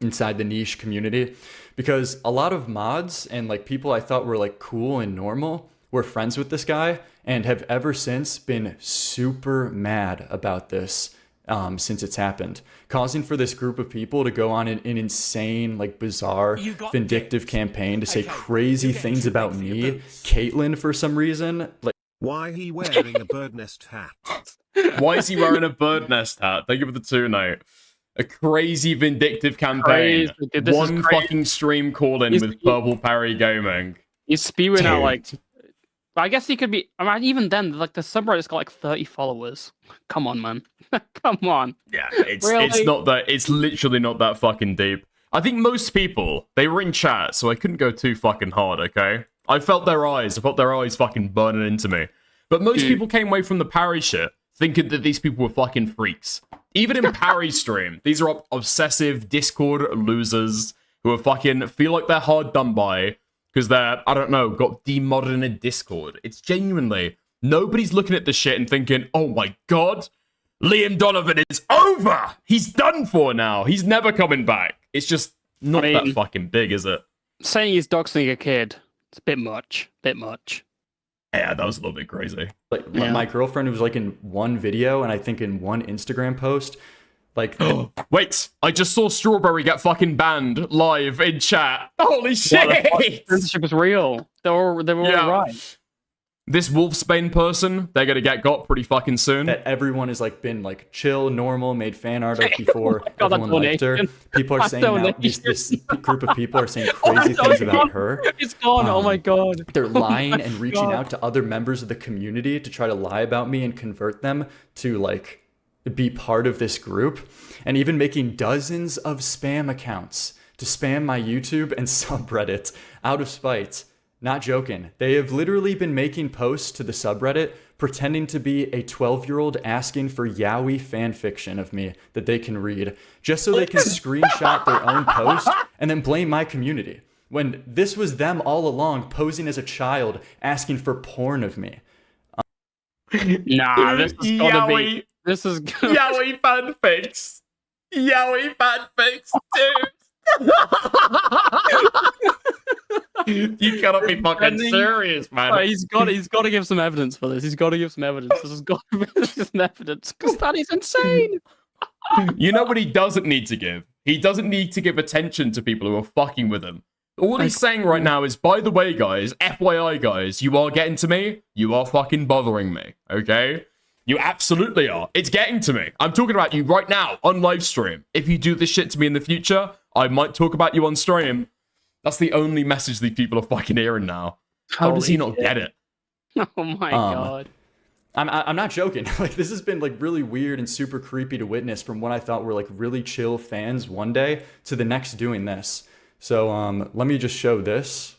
inside the niche community, because a lot of mods and like people I thought were like cool and normal were friends with this guy and have ever since been super mad about this since it's happened, causing for this group of people to go on an insane, like bizarre, vindictive campaign to say crazy things about me, Caitlyn, for some reason. Like, why he wearing a bird nest hat? Why is he wearing a bird nest hat? Thank you for the 2-note. A crazy vindictive campaign. One fucking stream call-in with Purple Parry Gaming. He's spewing out like... I guess he could be... I mean, even then, like the subreddit's got like 30 followers. Come on, man. Come on. Yeah, it's not that... It's literally not that fucking deep. I think most people, they were in chat, so I couldn't go too fucking hard, okay? I felt their eyes fucking burning into me. But most people came away from the Parry shit thinking that these people were fucking freaks. Even in Parry's stream, these are obsessive Discord losers who are fucking feel like they're hard done by because they're, I don't know, got demodded in a Discord. It's genuinely, nobody's looking at this shit and thinking, oh my god, Liam Donovan is over. He's done for now. He's never coming back. It's just not that fucking big, is it? Saying he's doxing a kid, it's a bit much. Bit much. Yeah, that was a little bit crazy. Like my girlfriend was like in one video and I think in one Instagram post. Like, wait, I just saw Strawberry get fucking banned live in chat. Holy shit! Censorship is real. They were all right. This Wolfsbane person, they're gonna get got pretty fucking soon. That everyone has like been like chill, normal, made fan art of before. God, everyone liked her. People are saying now this group of people are saying crazy things about her. It's gone. Oh my god. They're Oh lying my and reaching God. out to other members of the community to try to lie about me and convert them to like be part of this group, and even making dozens of spam accounts to spam my YouTube and subreddit out of spite. Not joking. They have literally been making posts to the subreddit pretending to be a 12-year-old asking for yaoi fanfiction of me that they can read, just so they can screenshot their own post and then blame my community. When this was them all along posing as a child asking for porn of me. Nah, this is gotta be. This is yaoi fanfics. Yaoi fanfics, dude. You cannot be fucking serious, man. Right, he's got to give some evidence for this. He's got to give some evidence. This has got to be some evidence because that is insane. You know what he doesn't need to give? He doesn't need to give attention to people who are fucking with him. All he's saying right now is, by the way, guys, FYI, guys, you are getting to me. You are fucking bothering me, okay? You absolutely are. It's getting to me. I'm talking about you right now on live stream. If you do this shit to me in the future, I might talk about you on stream. That's the only message these people are fucking hearing now. How does he not get it? Oh my god. I'm not joking. Like, this has been like really weird and super creepy to witness from what I thought were like really chill fans one day to the next doing this. So let me just show this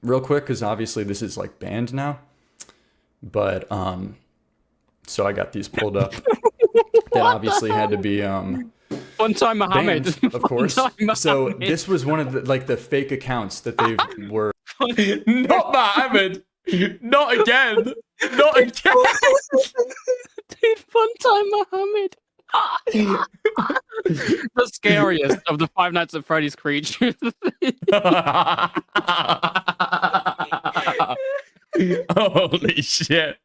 real quick because obviously this is like banned now. But so I got these pulled up. That obviously had to be One time Muhammad, banned, of course. So this was one of the like the fake accounts that they were. Not Muhammad. Not again. Not again. Dude, fun time Muhammad. The scariest of the Five Nights at Freddy's creatures. Holy shit.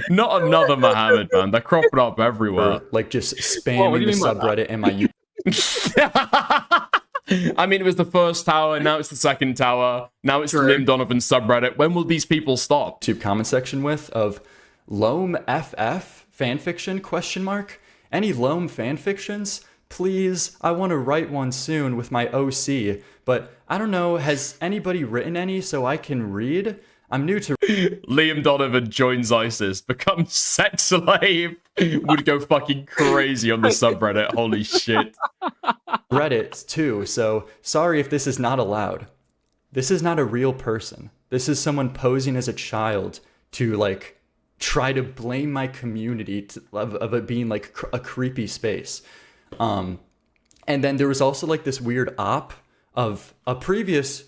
Not another Muhammad, man. They're cropping up everywhere. Like just spamming the subreddit and my I mean, it was the first tower, now it's the second tower, now it's the Liam Donovan subreddit. When will these people stop? YouTube comment section with of Loam FF fanfiction question mark. Any Loam fanfictions? Please, I want to write one soon with my OC, but I don't know, has anybody written any so I can read? I'm new to Liam Donovan joins ISIS, becomes sex slave, would go fucking crazy on the subreddit. Holy shit. Reddit too, so sorry if this is not allowed. This is not a real person. This is someone posing as a child to like try to blame my community of it being like a creepy space. And then there was also like this weird op of a previous,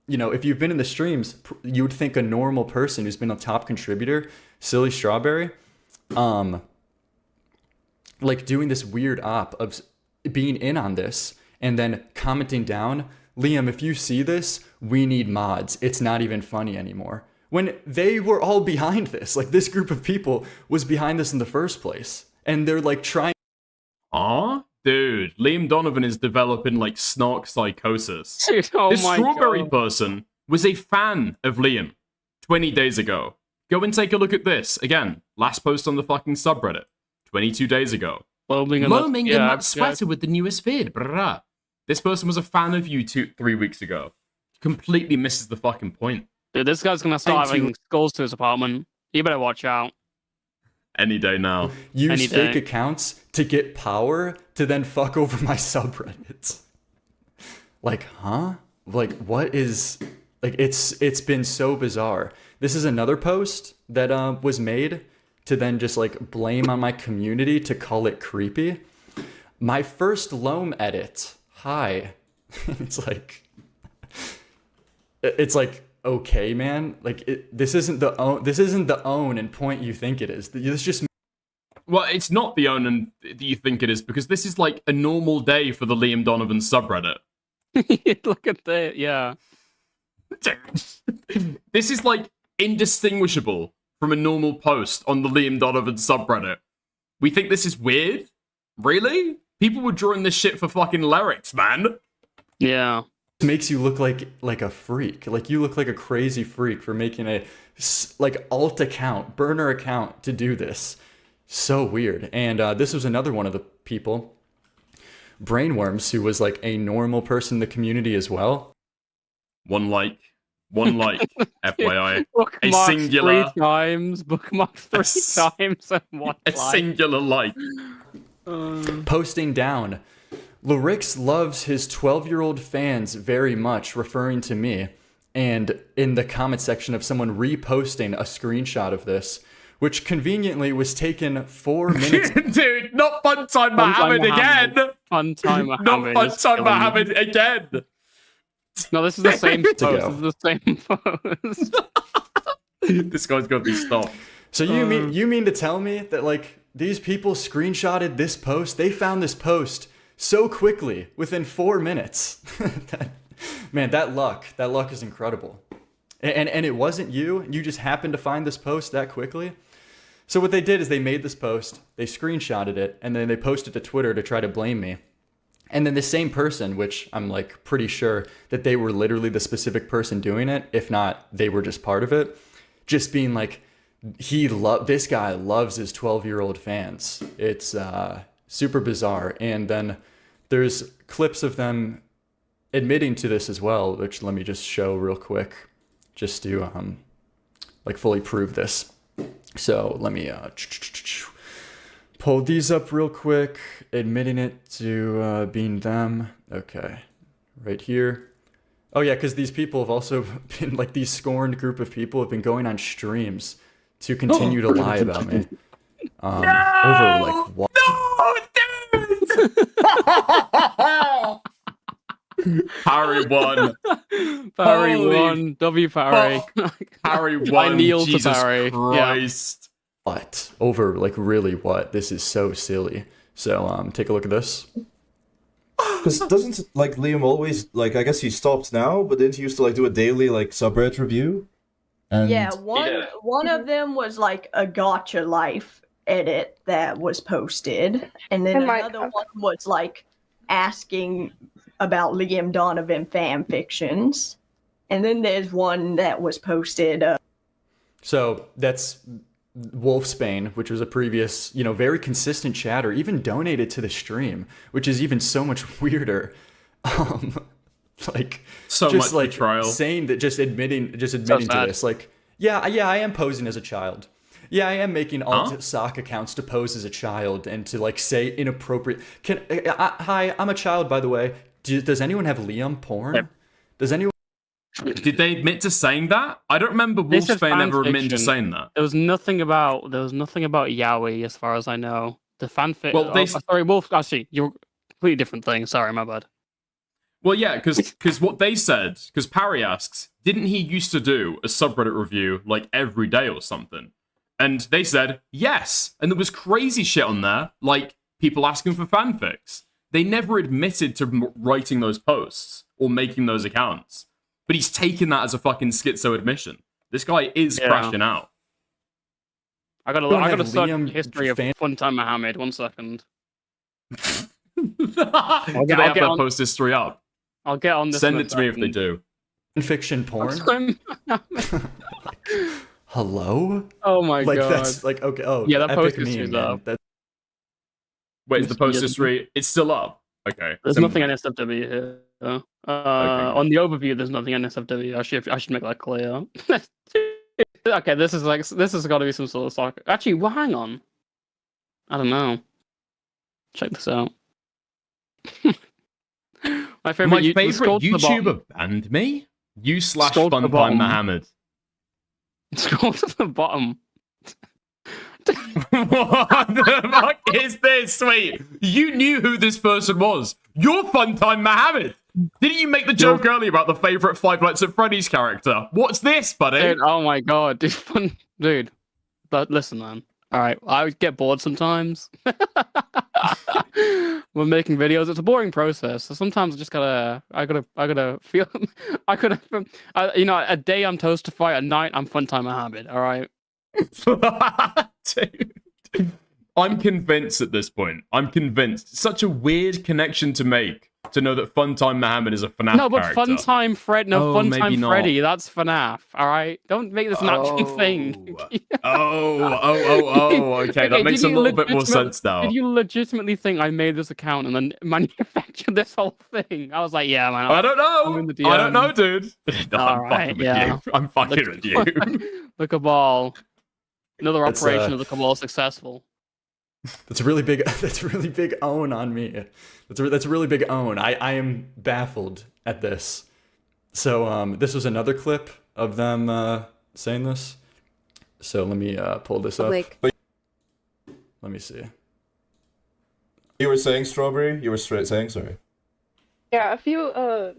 you know, if you've been in the streams, you would think a normal person who's been a top contributor, Silly Strawberry, like doing this weird op of being in on this and then commenting down, Liam, if you see this, we need mods. It's not even funny anymore. When they were all behind this, like this group of people was behind this in the first place. And they're like trying. Dude, Liam Donovan is developing like snark psychosis. Dude, oh this my Strawberry God. person was a fan of Liam 20 days ago. Go and take a look at this. Again, last post on the fucking subreddit 22 days ago. Loaming in that sweater with the newest vid. Brah. This person was a fan of you 3 weeks ago. Completely misses the fucking point. Dude, this guy's gonna start having skulls to his apartment. You better watch out. Any day now. Use fake accounts to get power to then fuck over my subreddits. Like, huh? Like, what is... Like, it's been so bizarre. This is another post that was made to then just, like, blame on my community to call it creepy. My first Loam edit. Hi. It's like... It's like... Okay, man. Like this isn't the own and point you think it is. This just Well, it's not the omen that you think it is, because this is like a normal day for the Liam Donovan subreddit. Look at that, yeah. This is like indistinguishable from a normal post on the Liam Donovan subreddit. We think this is weird? Really? People were drawing this shit for fucking lyrics, man. Yeah. It makes you look like a freak. Like, you look like a crazy freak for making a like alt account, burner account to do this. So weird. And this was another one of the people, Brainworms, who was like a normal person in the community as well. One like, FYI. Bookmarked A singular 3 times, bookmarked 3 times, and one a singular like. Posting down, Lyrix loves his 12-year-old fans very much, referring to me. And in the comment section of someone reposting a screenshot of this, which conveniently was taken 4 minutes. Dude, not Funtime Mohammed again. Funtime Mohammed. Not Funtime Mohammed again. No, this is the same post. This is the same post. This guy's got to be stopped. So you mean to tell me that like these people screenshotted this post? They found this post so quickly within 4 minutes. Man, that luck is incredible. And it wasn't you. You just happened to find this post that quickly. So what they did is they made this post, they screenshotted it, and then they posted to Twitter to try to blame me. And then the same person, which I'm like pretty sure that they were literally the specific person doing it, if not they were just part of it, just being like, this guy loves his 12-year-old fans. It's super bizarre. And then there's clips of them admitting to this as well, which let me just show real quick, just to like fully prove this. So let me pull these up real quick, admitting it to being them. Okay, right here. Oh yeah, because these people have also been like, these scorned group of people have been going on streams to continue to lie about me. Over like what? Harry won. Parry won. W Parry. Harry I won. kneel Jesus to Parry. Christ. What? Over like really what? This is so silly. So take a look at this. Because doesn't like Liam always like, I guess he stopped now, but didn't he used to like do a daily like subreddit review? And Yeah, one of them was like a gotcha life edit that was posted, and then another one was like asking about Liam Donovan fan fictions, and then there's one that was posted. So that's Wolfsbane, which was a previous, very consistent chatter, even donated to the stream, which is even so much weirder. Like so just much like betrayal. Saying that, just admitting to this, like, yeah, I am posing as a child. Yeah, I am making alt sock accounts to pose as a child and to like say inappropriate. Hi, I'm a child, by the way. Does anyone have Liam porn? Yep. Does anyone? Did they admit to saying that? I don't remember Wolfsbane ever admitting to saying that. There was nothing about Yaoi as far as I know. The fanfic. Well, sorry, Wolf. Actually, you're a completely different thing. Sorry, my bad. Well, yeah, because what they said, because Parry asks, didn't he used to do a subreddit review like every day or something? And they said yes, and there was crazy shit on there, like people asking for fanfics. They never admitted to writing those posts or making those accounts. But he's taken that as a fucking schizo admission. This guy is crashing out. I gotta search history of Funtime Mohammed. 1 second. Do they have their post history up? I'll get on this. Send it to me if they do. Fiction porn. Hello? Oh my god. God. That's like, okay. Oh, yeah, that epic post history's meme, up. man. Wait, is the post history? It's still up. Okay. There's nothing on SFW here. On the overview, there's nothing on SFW. I should make that clear. Okay, this has got to be some sort of soccer. Actually, well, hang on. I don't know. Check this out. My favorite YouTuber banned me. You / Funtime Mohammed. Scroll to the bottom. What the fuck is this? Wait, you knew who this person was. You're Funtime Mohammed. Didn't you make the joke earlier about the favorite Five Nights at Freddy's character? What's this, buddy? Dude, oh my god, dude. But listen, man. All right, I get bored sometimes. When making videos, it's a boring process. So sometimes I gotta feel, a day I'm Toastify, at night I'm Funtime Mohammed. All right. Dude. I'm convinced at this point. I'm convinced. Such a weird connection to make to know that Funtime Mohammed is a FNAF No, but character. Funtime Fred, maybe Funtime not. Freddy, that's FNAF. All right, don't make this an actual thing. Okay, that makes a little bit more sense now. Did you legitimately think I made this account and then manufactured this whole thing? I was like, yeah, man. I don't know. I'm in the DM. I don't know, dude. No, All I'm right, fucking with yeah. you. I'm fucking with you. The Cabal. Another That's, operation of the Cabal successful. That's a really big. That's a really big own on me. That's a really big own. I am baffled at this. So this was another clip of them saying this. So let me pull this up. Let me see. You were saying Strawberry? You were straight saying sorry. Yeah, a few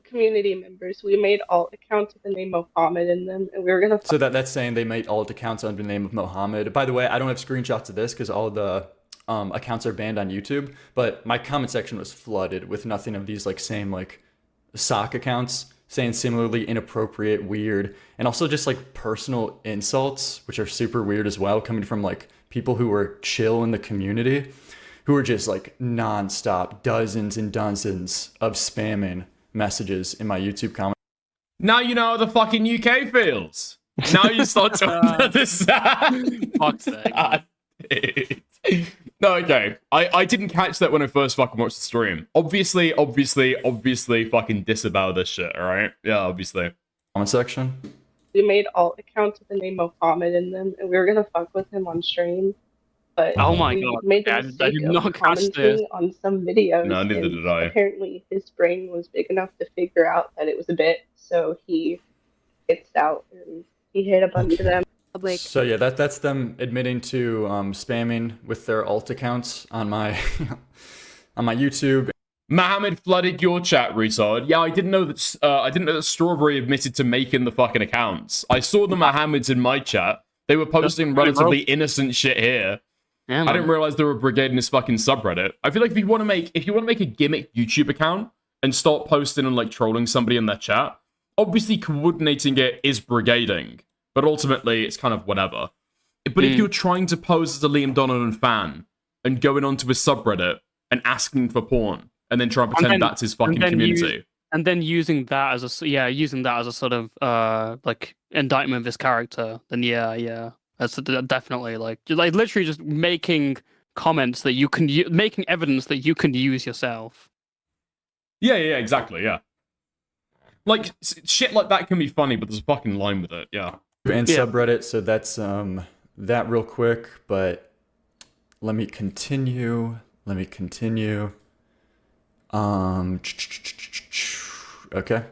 community members. We made alt accounts with the name Mohammed in them, and we were gonna. So that's saying they made alt accounts under the name of Mohammed. By the way, I don't have screenshots of this because all the accounts are banned on YouTube. But my comment section was flooded with nothing of these same sock accounts saying similarly inappropriate, weird, and also just personal insults, which are super weird as well, coming from people who were chill in the community, who are just nonstop, dozens and dozens of spamming messages in my YouTube comments. Now you know how the fucking UK feels. Now you start to understand. Fuck's sake. No, okay. I didn't catch that when I first fucking watched the stream. Obviously, fucking disavow this shit, alright? Yeah, obviously. Comment section? We made alt accounts with the name Mohammed in them, and we were gonna fuck with him on stream. But Oh my we God. made the I mistake did of not catch commenting this. on some videos. No, neither and did I. Apparently, his brain was big enough to figure out that it was a bit, so he gets out and he hit a bunch of them. So yeah, that's them admitting to spamming with their alt accounts on my on my YouTube. Mohammed flooded your chat, retard. Yeah, I didn't know that Strawberry admitted to making the fucking accounts. I saw the Mohammeds in my chat. They were posting relatively innocent shit here. Yeah, I didn't realize they were brigading this fucking subreddit. I feel like if you want to make a gimmick YouTube account and start posting and trolling somebody in their chat, obviously coordinating it is brigading, but ultimately it's kind of whatever. But if you're trying to pose as a Liam Donovan fan and going onto his subreddit and asking for porn and then try and pretend that's his fucking community. And then using that as a sort of indictment of his character, then yeah. That's definitely literally just making comments that you can making evidence that you can use yourself. Yeah, exactly, yeah. Shit like that can be funny, but there's a fucking line with it, yeah. And subreddit, so that's that real quick, but let me continue. Okay.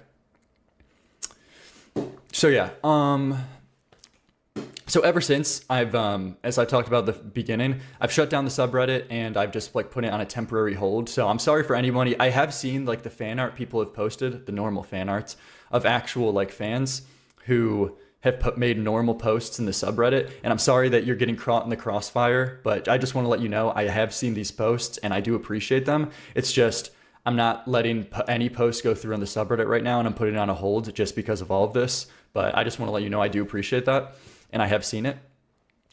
So yeah, so ever since I've, as I talked about at the beginning, I've shut down the subreddit and I've just put it on a temporary hold. So I'm sorry for anybody. I have seen the fan art people have posted, the normal fan arts of actual fans who have made normal posts in the subreddit. And I'm sorry that you're getting caught in the crossfire, but I just want to let you know I have seen these posts and I do appreciate them. It's just I'm not letting any posts go through on the subreddit right now, and I'm putting it on a hold just because of all of this. But I just want to let you know I do appreciate that. And I have seen it.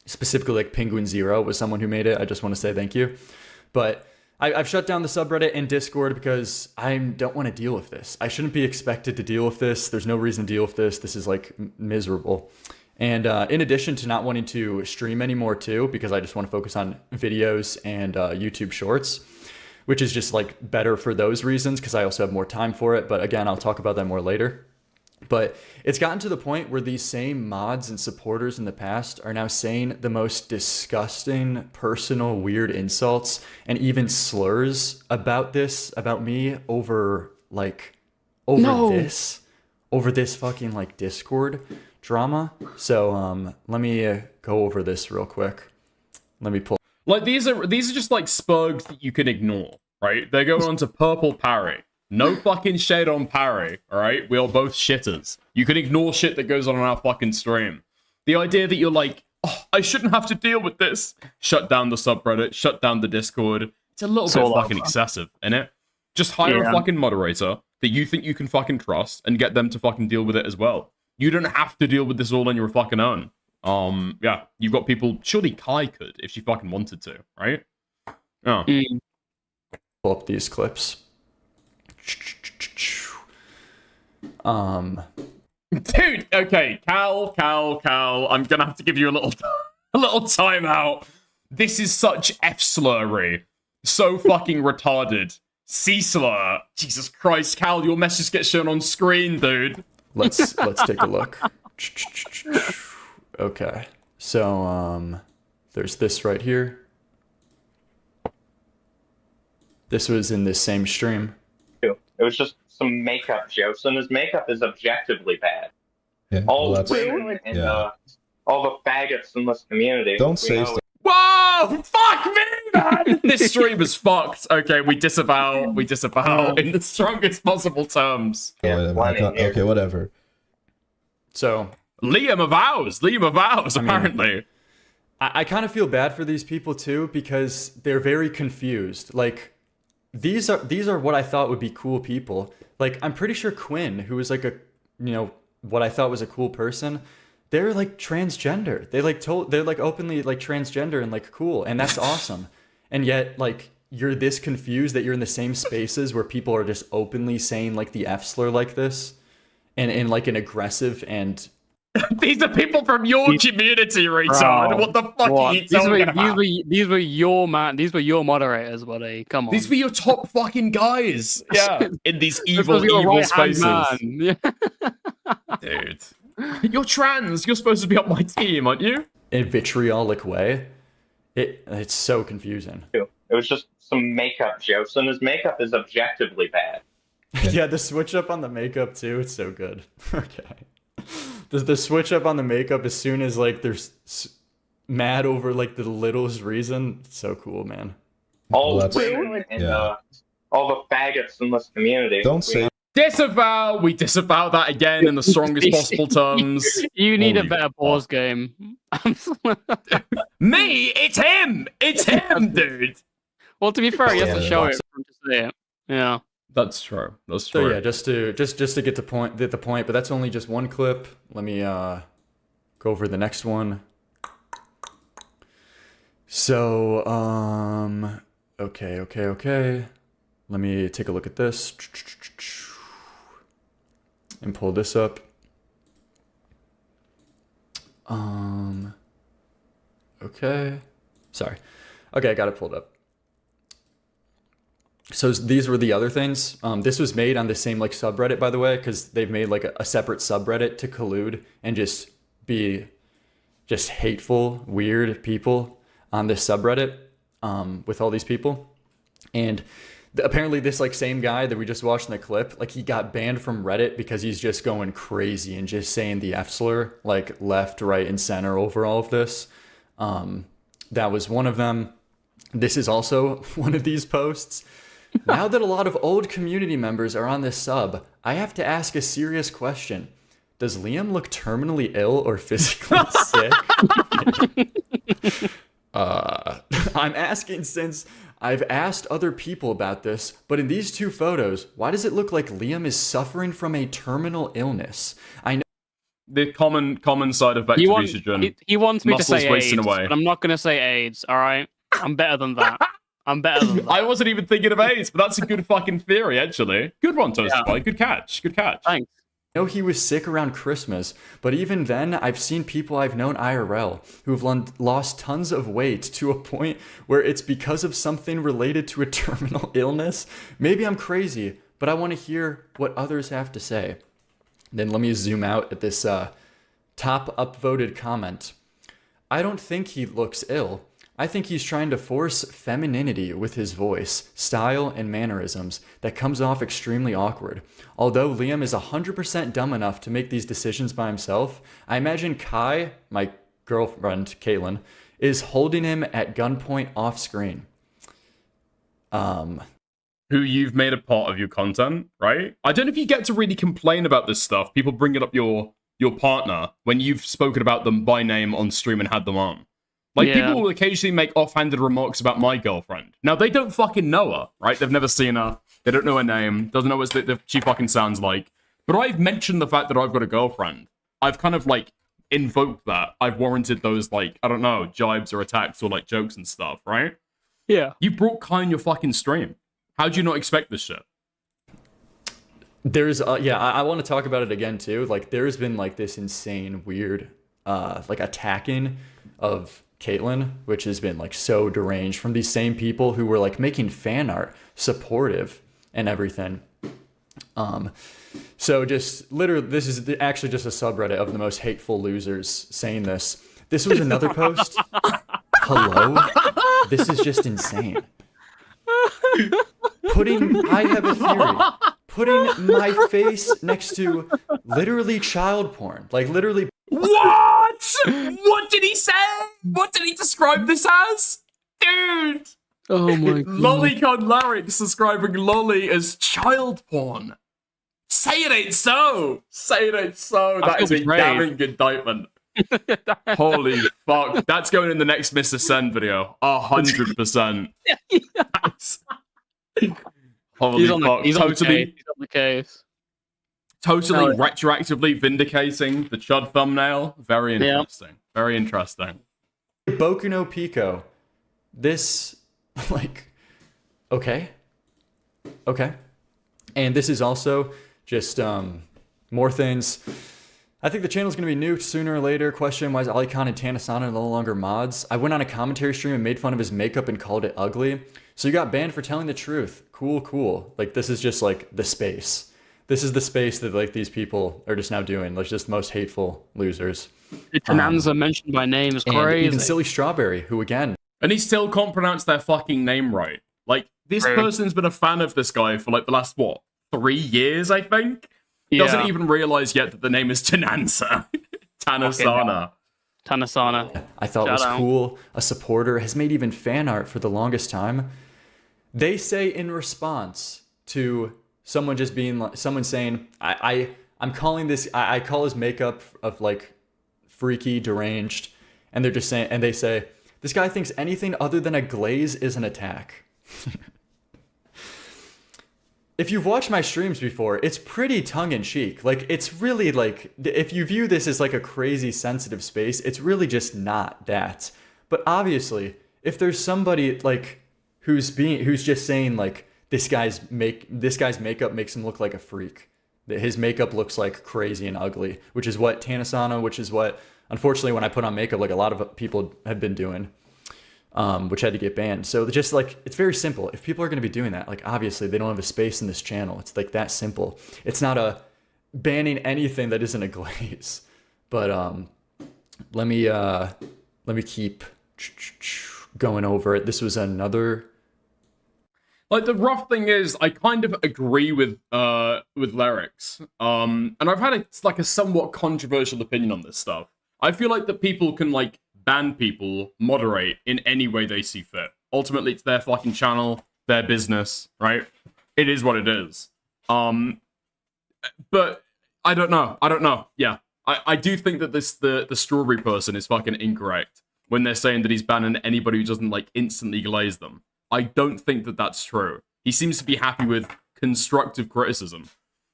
Specifically, Penguin Zero was someone who made it. I just want to say thank you. But I've shut down the subreddit and Discord because I don't want to deal with this. I shouldn't be expected to deal with this. There's no reason to deal with this. This is miserable. And in addition to not wanting to stream anymore too, because I just want to focus on videos and YouTube Shorts, which is just better for those reasons because I also have more time for it. But again, I'll talk about that more later. But it's gotten to the point where these same mods and supporters in the past are now saying the most disgusting, personal, weird insults and even slurs about me over this fucking Discord drama. So let me go over this real quick. Let me pull. These are just spugs that you can ignore, right? They're going on to Purple Parry. No fucking shade on Parry, alright? We are both shitters. You can ignore shit that goes on our fucking stream. The idea that you're oh, I shouldn't have to deal with this. Shut down the subreddit, shut down the Discord. It's a little It's bit all fucking over. excessive, innit? Just hire a Yeah. fucking moderator that you think you can fucking trust and get them to fucking deal with it as well. You don't have to deal with this all on your fucking own. Yeah, you've got people. Surely Kai could if she fucking wanted to, right? Oh. Pull up these clips. Dude, okay, Cal. I'm gonna have to give you a little timeout. This is such F-slurry. So fucking retarded. C-slur. Jesus Christ, Cal, your message gets shown on screen, dude. Let's take a look. Okay. So there's this right here. This was in this same stream. It was just some makeup jokes, and his makeup is objectively bad. Yeah, All well, that's- women and yeah. all the faggots in this community. Don't we say know stuff. Whoa! Fuck me, man! This stream is fucked. Okay, we disavow in the strongest possible terms. Okay, whatever. So Liam avows, apparently. I kind of feel bad for these people too, because they're very confused. Like, these are what I thought would be cool people. Like, I'm pretty sure Quinn, who was like what I thought was a cool person, they're like transgender. They're like openly like transgender and like cool, and that's awesome. And yet, like, you're this confused that you're in the same spaces where people are just openly saying like the F slur like this, and in like an aggressive and These are people from your community, retard. What the fuck are you talking about? These were your moderators, buddy. Come on. These were your top fucking guys. Yeah. In these evil right-hand spaces. man. Dude. You're trans. You're supposed to be on my team, aren't you? in a vitriolic way. It's so confusing. It was just some makeup jokes, and his makeup is objectively bad. Yeah, the switch up on the makeup too, it's so good. Okay. The switch up on the makeup as soon as like there's mad over like the littlest reason, it's so cool, man. All women and all the faggots in this community. Don't say disavow. We disavow that again in the strongest possible terms. You need a better pause game. Me? It's him. It's him, dude. Well, to be fair, he has to show it for him to say it. Yeah. That's true. That's So true. yeah, just to get the point, but that's only just one clip. Let me go over the next one. So okay. Let me take a look at this and pull this up. Okay. Sorry. Okay, I got it pulled up. So these were the other things. This was made on the same like subreddit, by the way, because they've made like a separate subreddit to collude and just be just hateful, weird people on this subreddit with all these people. And apparently this like same guy that we just watched in the clip, like he got banned from Reddit because he's just going crazy and just saying the F slur like left, right, and center over all of this. That was one of them. This is also one of these posts. Now that a lot of old community members are on this sub, I have to ask a serious question. Does Liam look terminally ill or physically sick? I'm asking since I've asked other people about this, but in these two photos, why does it look like Liam is suffering from a terminal illness? I know the common side of bacteriogen. He wants me to Muscles say wasting AIDS, away. but I'm not going to say AIDS, all right? I'm better than that. I'm better than that. I wasn't even thinking of AIDS, but that's a good fucking theory, actually. Good one, Toasted Boy. Good catch. Good catch. Thanks. I know he was sick around Christmas, but even then, I've seen people I've known IRL who've lost tons of weight to a point where it's because of something related to a terminal illness. Maybe I'm crazy, but I want to hear what others have to say. Then let me zoom out at this top upvoted comment. I don't think he looks ill. I think he's trying to force femininity with his voice, style, and mannerisms that comes off extremely awkward. Although Liam is 100% dumb enough to make these decisions by himself, I imagine Kai, my girlfriend, Caitlin, is holding him at gunpoint off screen. Who you've made a part of your content, right? I don't know if you get to really complain about this stuff. People bring it up your your partner when you've spoken about them by name on stream and had them on. Like, Yeah. people will occasionally make offhanded remarks about my girlfriend. Now, they don't fucking know her, right? They've never seen her. They don't know her name. Doesn't know what she fucking sounds like. But I've mentioned the fact that I've got a girlfriend. I've kind of, like, invoked that. I've warranted those, like, I don't know, jibes or attacks or, like, jokes and stuff, right? Yeah. You brought Kai on your fucking stream. How do you not expect this shit? There's I want to talk about it again too. Like, there's been like this insane weird like attacking of Caitlyn, which has been like so deranged from these same people who were like making fan art supportive and everything. So just literally, this is actually just a subreddit of the most hateful losers saying this. This was another post. Hello? This is just insane. I have a theory. Putting my face next to literally child porn. Like, literally. What? What did he say? What did he describe this as? Dude! Oh my god. Lolicon Larryx describing Lolly as child porn. Say it ain't so! Say it ain't so! That is a damning indictment. Holy fuck. That's going in the next Mr. Sen video. 100%. Holy fuck. He's on the case. Totally retroactively vindicating the Chud thumbnail. Very interesting. Yeah. Very interesting. Boku no Pico. This, like, okay. And this is also just more things. I think the channel's going to be nuked sooner or later. Question, why is Alicon and Tanasana no longer mods? I went on a commentary stream and made fun of his makeup and called it ugly. So you got banned for telling the truth. Cool. Like, this is just like the space. This is the space that like these people are just now doing. Like, just the most hateful losers. Tananza mentioned by name is crazy. And even Silly Strawberry, who again. And he still can't pronounce their fucking name right. Like, this person's been a fan of this guy for like the last, 3 years, I think? Doesn't even realize yet that the name is Tananza. Tanasana. Tanasana. I thought it was cool. A supporter has made even fan art for the longest time. They say in response to someone just being like, someone saying, I'm calling this, I call his makeup of like freaky, deranged. And they're just saying, and they say, this guy thinks anything other than a glaze is an attack. If you've watched my streams before, it's pretty tongue-in-cheek. Like, it's really, like, if you view this as, like, a crazy sensitive space, it's really just not that. But obviously, if there's somebody, like, who's just saying, like, this guy's makeup makes him look like a freak, that his makeup looks, like, crazy and ugly, which is what Tanasana, which is what, unfortunately, when I put on makeup, like, a lot of people have been doing. Which had to get banned. So just like, it's very simple. If people are going to be doing that, like, obviously they don't have a space in this channel. It's like that simple. It's not a banning anything that isn't a glaze. But let me keep going over it. This was another. Like, the rough thing is, I kind of agree with Larryx. And I've had a somewhat controversial opinion on this stuff. I feel like that people can, like, ban people, moderate in any way they see fit. Ultimately, it's their fucking channel, their business, right? It is what it is. But I don't know. Yeah. I do think that the strawberry person is fucking incorrect when they're saying that he's banning anybody who doesn't, like, instantly glaze them. I don't think that that's true. He seems to be happy with constructive criticism.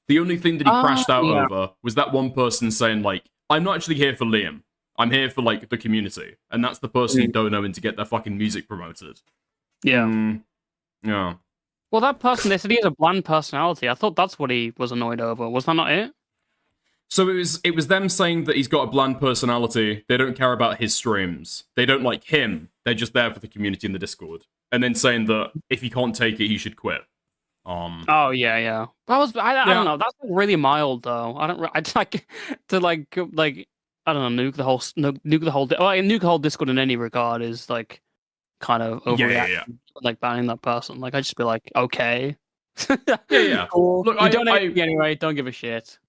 The only thing that he crashed out over was that one person saying, like, I'm not actually here for Liam. I'm here for, like, the community. And that's the person you don't know and to get their fucking music promoted. Yeah. Yeah. Well, that person, they said he has a bland personality. I thought that's what he was annoyed over. Was that not it? So it was them saying that he's got a bland personality. They don't care about his streams. They don't like him. They're just there for the community in the Discord. And then saying that if he can't take it, he should quit. Oh yeah. I don't know. That's really mild though. I'd like to like I don't know, nuke the whole Discord in any regard is like kind of overreaction. Yeah. Like banning that person. Like I'd just be like, okay. Yeah. Cool. Look, you don't anyway, don't give a shit.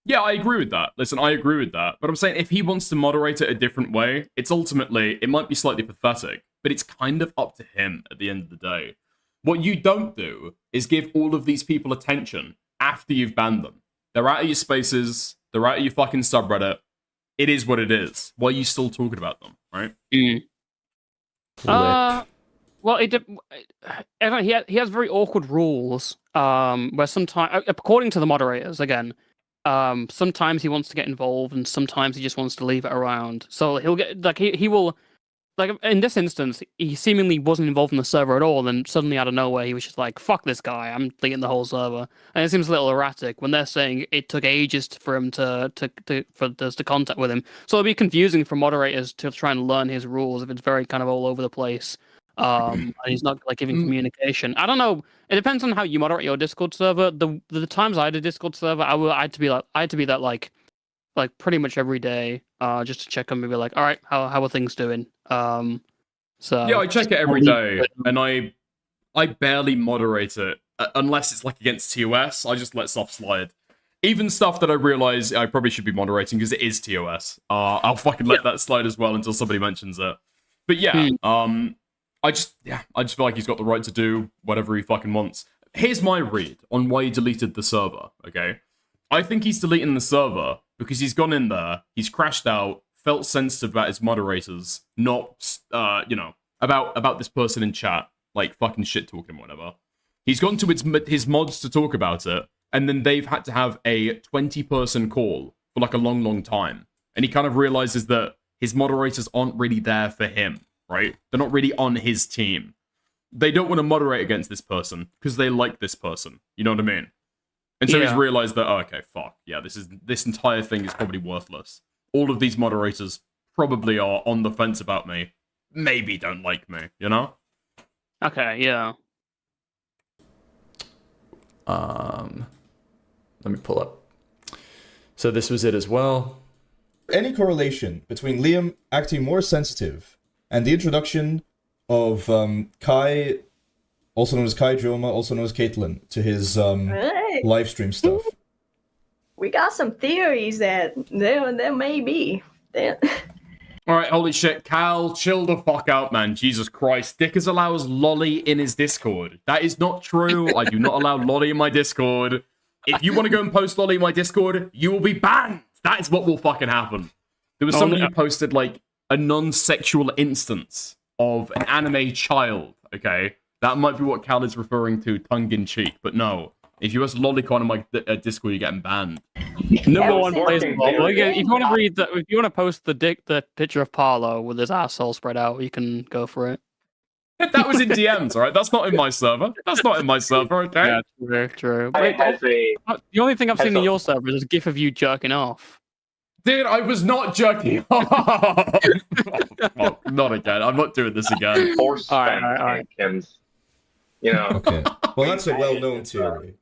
Yeah, I agree with that. Listen, I agree with that. But I'm saying if he wants to moderate it a different way, it might be slightly pathetic, but it's kind of up to him at the end of the day. What you don't do is give all of these people attention after you've banned them. They're out of your spaces. They're out of your fucking subreddit. It is what it is. Why are you still talking about them, right? Well, he has very awkward rules. Where sometimes, according to the moderators, again, sometimes he wants to get involved, and sometimes he just wants to leave it around. So he'll get like he will. Like, in this instance, he seemingly wasn't involved in the server at all, and suddenly out of nowhere, he was just like, fuck this guy, I'm deleting the whole server. And it seems a little erratic when they're saying it took ages for him for us to contact with him. So it'll be confusing for moderators to try and learn his rules if it's very kind of all over the place. And he's not like giving communication. I don't know. It depends on how you moderate your Discord server. The times I had a Discord server, I had to be that like pretty much every day, just to check on me, be like, all right, how are things doing? So yeah, I check it every day, and I barely moderate it unless it's like against TOS. I just let stuff slide. Even stuff that I realize I probably should be moderating because it is TOS. I'll fucking let that slide as well until somebody mentions it. But yeah, I just feel like he's got the right to do whatever he fucking wants. Here's my read on why he deleted the server. Okay, I think he's deleting the server because he's gone in there, he's crashed out, felt sensitive about his moderators, not, about this person in chat, like fucking shit talking whatever. He's gone to his mods to talk about it, and then they've had to have a 20-person call for like a long, long time. And he kind of realizes that his moderators aren't really there for him, right? They're not really on his team. They don't want to moderate against this person because they like this person. You know what I mean? And so he's realized that, oh, okay, fuck. Yeah, this entire thing is probably worthless. All of these moderators probably are on the fence about me. Maybe don't like me, you know? Okay, yeah. Let me pull up. So this was it as well. Any correlation between Liam acting more sensitive and the introduction of Kai, also known as Kai Joma, also known as Caitlyn, to his live stream stuff? We got some theories that there may be. Alright, holy shit, Cal, chill the fuck out, man. Jesus Christ. Dickers allows Lolly in his Discord. That is not true. I do not allow Lolly in my Discord. If you want to go and post Lolly in my Discord, you will be banned. That is what will fucking happen. There was somebody who posted, like, a non-sexual instance of an anime child, okay? That might be what Cal is referring to, tongue-in-cheek, but no. If you ask Lolicon in my Discord, you're getting banned. Number one plays ball. If you want to if you want to post the picture of Parlo with his asshole spread out, you can go for it. That was in DMs, alright? That's not in my server. That's not in my server, okay? Yeah, true. Wait, the only thing I've seen in your server is a gif of you jerking off. Dude, I was not jerking off. Oh, not again. I'm not doing this again. All right. You know. Okay. Well, that's a well-known theory.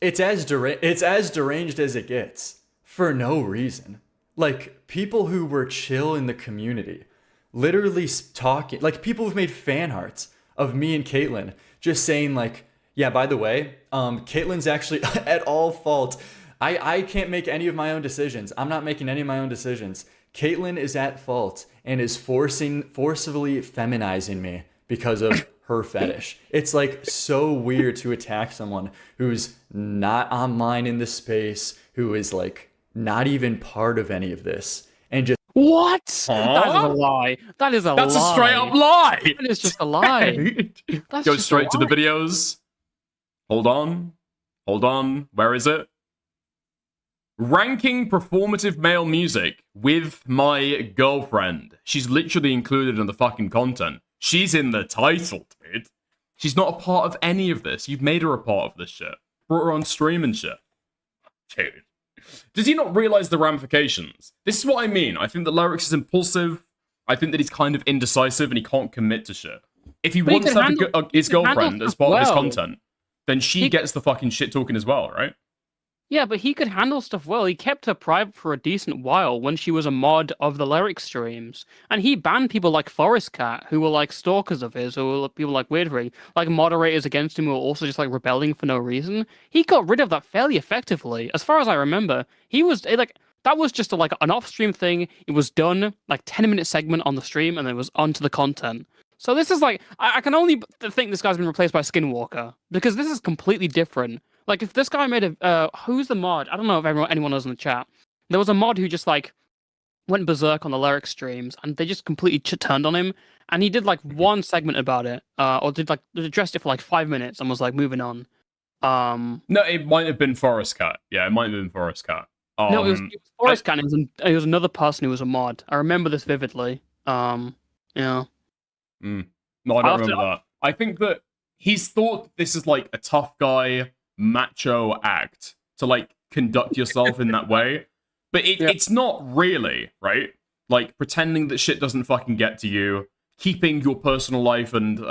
It's as deranged as it gets, for no reason. Like, people who were chill in the community, literally talking, like, people who've made fan arts of me and Caitlyn, just saying, like, yeah, by the way, Caitlyn's actually at all fault. I can't make any of my own decisions. I'm not making any of my own decisions. Caitlyn is at fault and is forcibly feminizing me because of her fetish. It's like so weird to attack someone who's not online in the space, who is like not even part of any of this, and just what? That is a lie. That's a straight up lie. That is just a lie. Go straight to the videos. Hold on. Where is it? Ranking performative male music with my girlfriend. She's literally included in the fucking content. She's in the title, dude. She's not a part of any of this. You've made her a part of this shit. Brought her on stream and shit. Dude. Does he not realize the ramifications? This is what I mean. I think that Lyrics is impulsive. I think that he's kind of indecisive and he can't commit to shit. If he wants to have his girlfriend as part of his content, then she gets the fucking shit talking as well, right? Yeah, but he could handle stuff well. He kept her private for a decent while when she was a mod of the Lyric streams. And he banned people like Forest Cat, who were like stalkers of his, who were people like Weirdring, like moderators against him who were also just like rebelling for no reason. He got rid of that fairly effectively. As far as I remember, he was like, that was just like an off-stream thing. It was done, like 10-minute segment on the stream, and then it was onto the content. So this is like, I can only think this guy's been replaced by Skinwalker, because this is completely different. Like, if this guy made a, who's the mod? I don't know if anyone knows in the chat. There was a mod who just like went berserk on the lyric streams, and they just completely turned on him. And he did like one segment about it, or did like addressed it for like 5 minutes, and was like moving on. No, it might have been Forest Cat. Yeah, it might have been Forest Cat. No, it was Forest Cat. It was another person who was a mod. I remember this vividly. Yeah. No, I don't remember that. I think that he's thought this is like a tough guy macho act to like conduct yourself in that way, but it's not really, right? Like pretending that shit doesn't fucking get to you, keeping your personal life and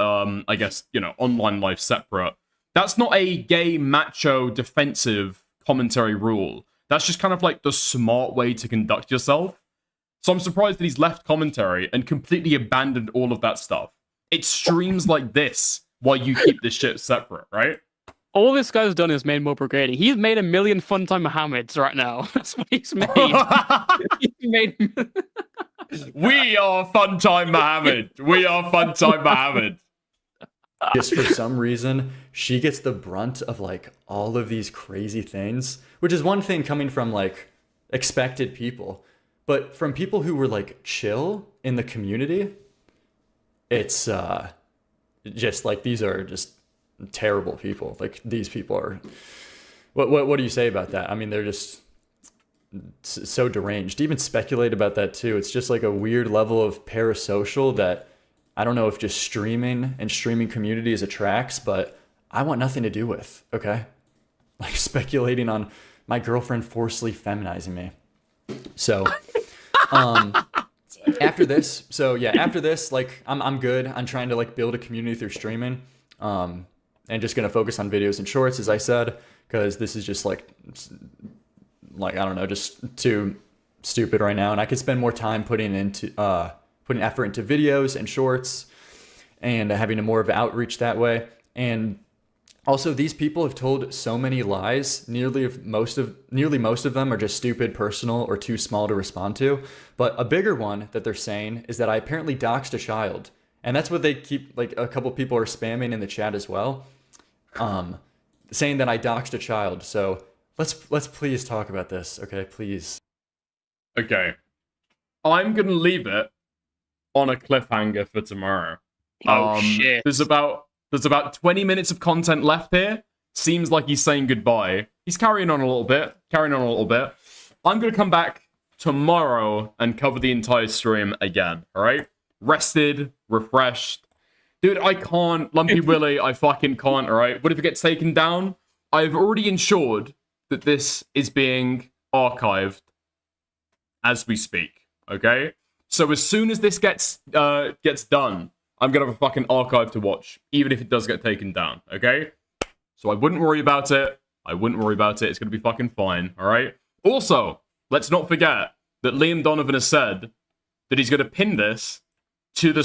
I guess, you know, online life separate. That's not a gay macho defensive commentary rule. That's just kind of like the smart way to conduct yourself. So I'm surprised that he's left commentary and completely abandoned all of that stuff. It's streams like this while you keep this shit separate, right? All this guy's done is made more brigading. He's made 1 million Funtime Mohammeds right now. That's what he's made. He made. We are Funtime Mohammed. We are Funtime Mohammed. Just for some reason, she gets the brunt of like all of these crazy things, which is one thing coming from like expected people, but from people who were like chill in the community, it's just like these are just terrible people. Like these people are. What do you say about that? I mean, they're just so deranged. To even speculate about that too, it's just like a weird level of parasocial that I don't know if just streaming and streaming communities attracts, but I want nothing to do with, okay? Like speculating on my girlfriend forcefully feminizing me. So, after this, like I'm good. I'm trying to like build a community through streaming, and just gonna focus on videos and shorts, as I said, because this is just like I don't know, just too stupid right now, and I could spend more time putting effort into videos and shorts and having a more of an outreach that way. And also, these people have told so many lies. Nearly most of them are just stupid, personal, or too small to respond to. But a bigger one that they're saying is that I apparently doxed a child. And that's what they keep, like a couple people are spamming in the chat as well, saying that I doxed a child. So let's please talk about this, okay? Please. Okay. I'm going to leave it on a cliffhanger for tomorrow. Shit. There's about 20 minutes of content left here. Seems like he's saying goodbye. He's carrying on a little bit. I'm going to come back tomorrow and cover the entire stream again, alright? Rested, refreshed. Dude, I can't. Lumpy Willy, I fucking can't, alright? What if it gets taken down? I've already ensured that this is being archived as we speak, okay? So as soon as this gets done, I'm gonna have a fucking archive to watch, even if it does get taken down, okay? So I wouldn't worry about it. It's gonna be fucking fine, alright? Also, let's not forget that Liam Donovan has said that he's gonna pin this to the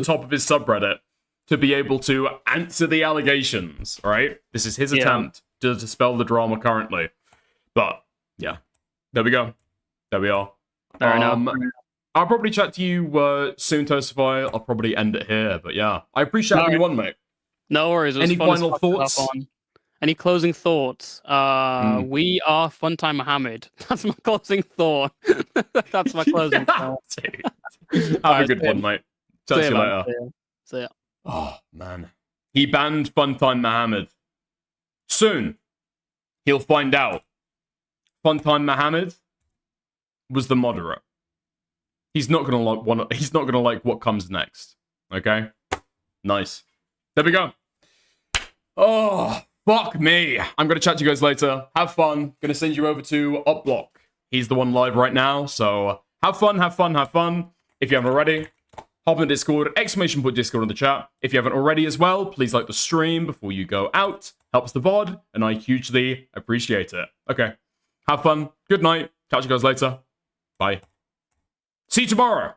top of his subreddit to be able to answer the allegations, alright? This is his attempt to dispel the drama currently. But, yeah. There we go. There we are. Fair enough. I'll probably chat to you soon, Toastify. I'll probably end it here, but yeah. I appreciate having you on, mate. No worries. Any final thoughts? Any closing thoughts? We are Funtime Mohammed. That's my closing thought. That's my closing thought. Have a good one, mate. Talk to you later. See ya. Oh, man. He banned Funtime Mohammed. Soon, he'll find out. Funtime Mohammed was the moderate. He's not gonna like what comes next. Okay? Nice. There we go. Oh, fuck me. I'm gonna chat to you guys later. Have fun. Gonna send you over to Upblock. He's the one live right now, so have fun. If you haven't already, hop in the Discord, !put Discord in the chat. If you haven't already as well, please like the stream before you go out. Helps the VOD, and I hugely appreciate it. Okay. Have fun. Good night. Catch you guys later. Bye. See you tomorrow.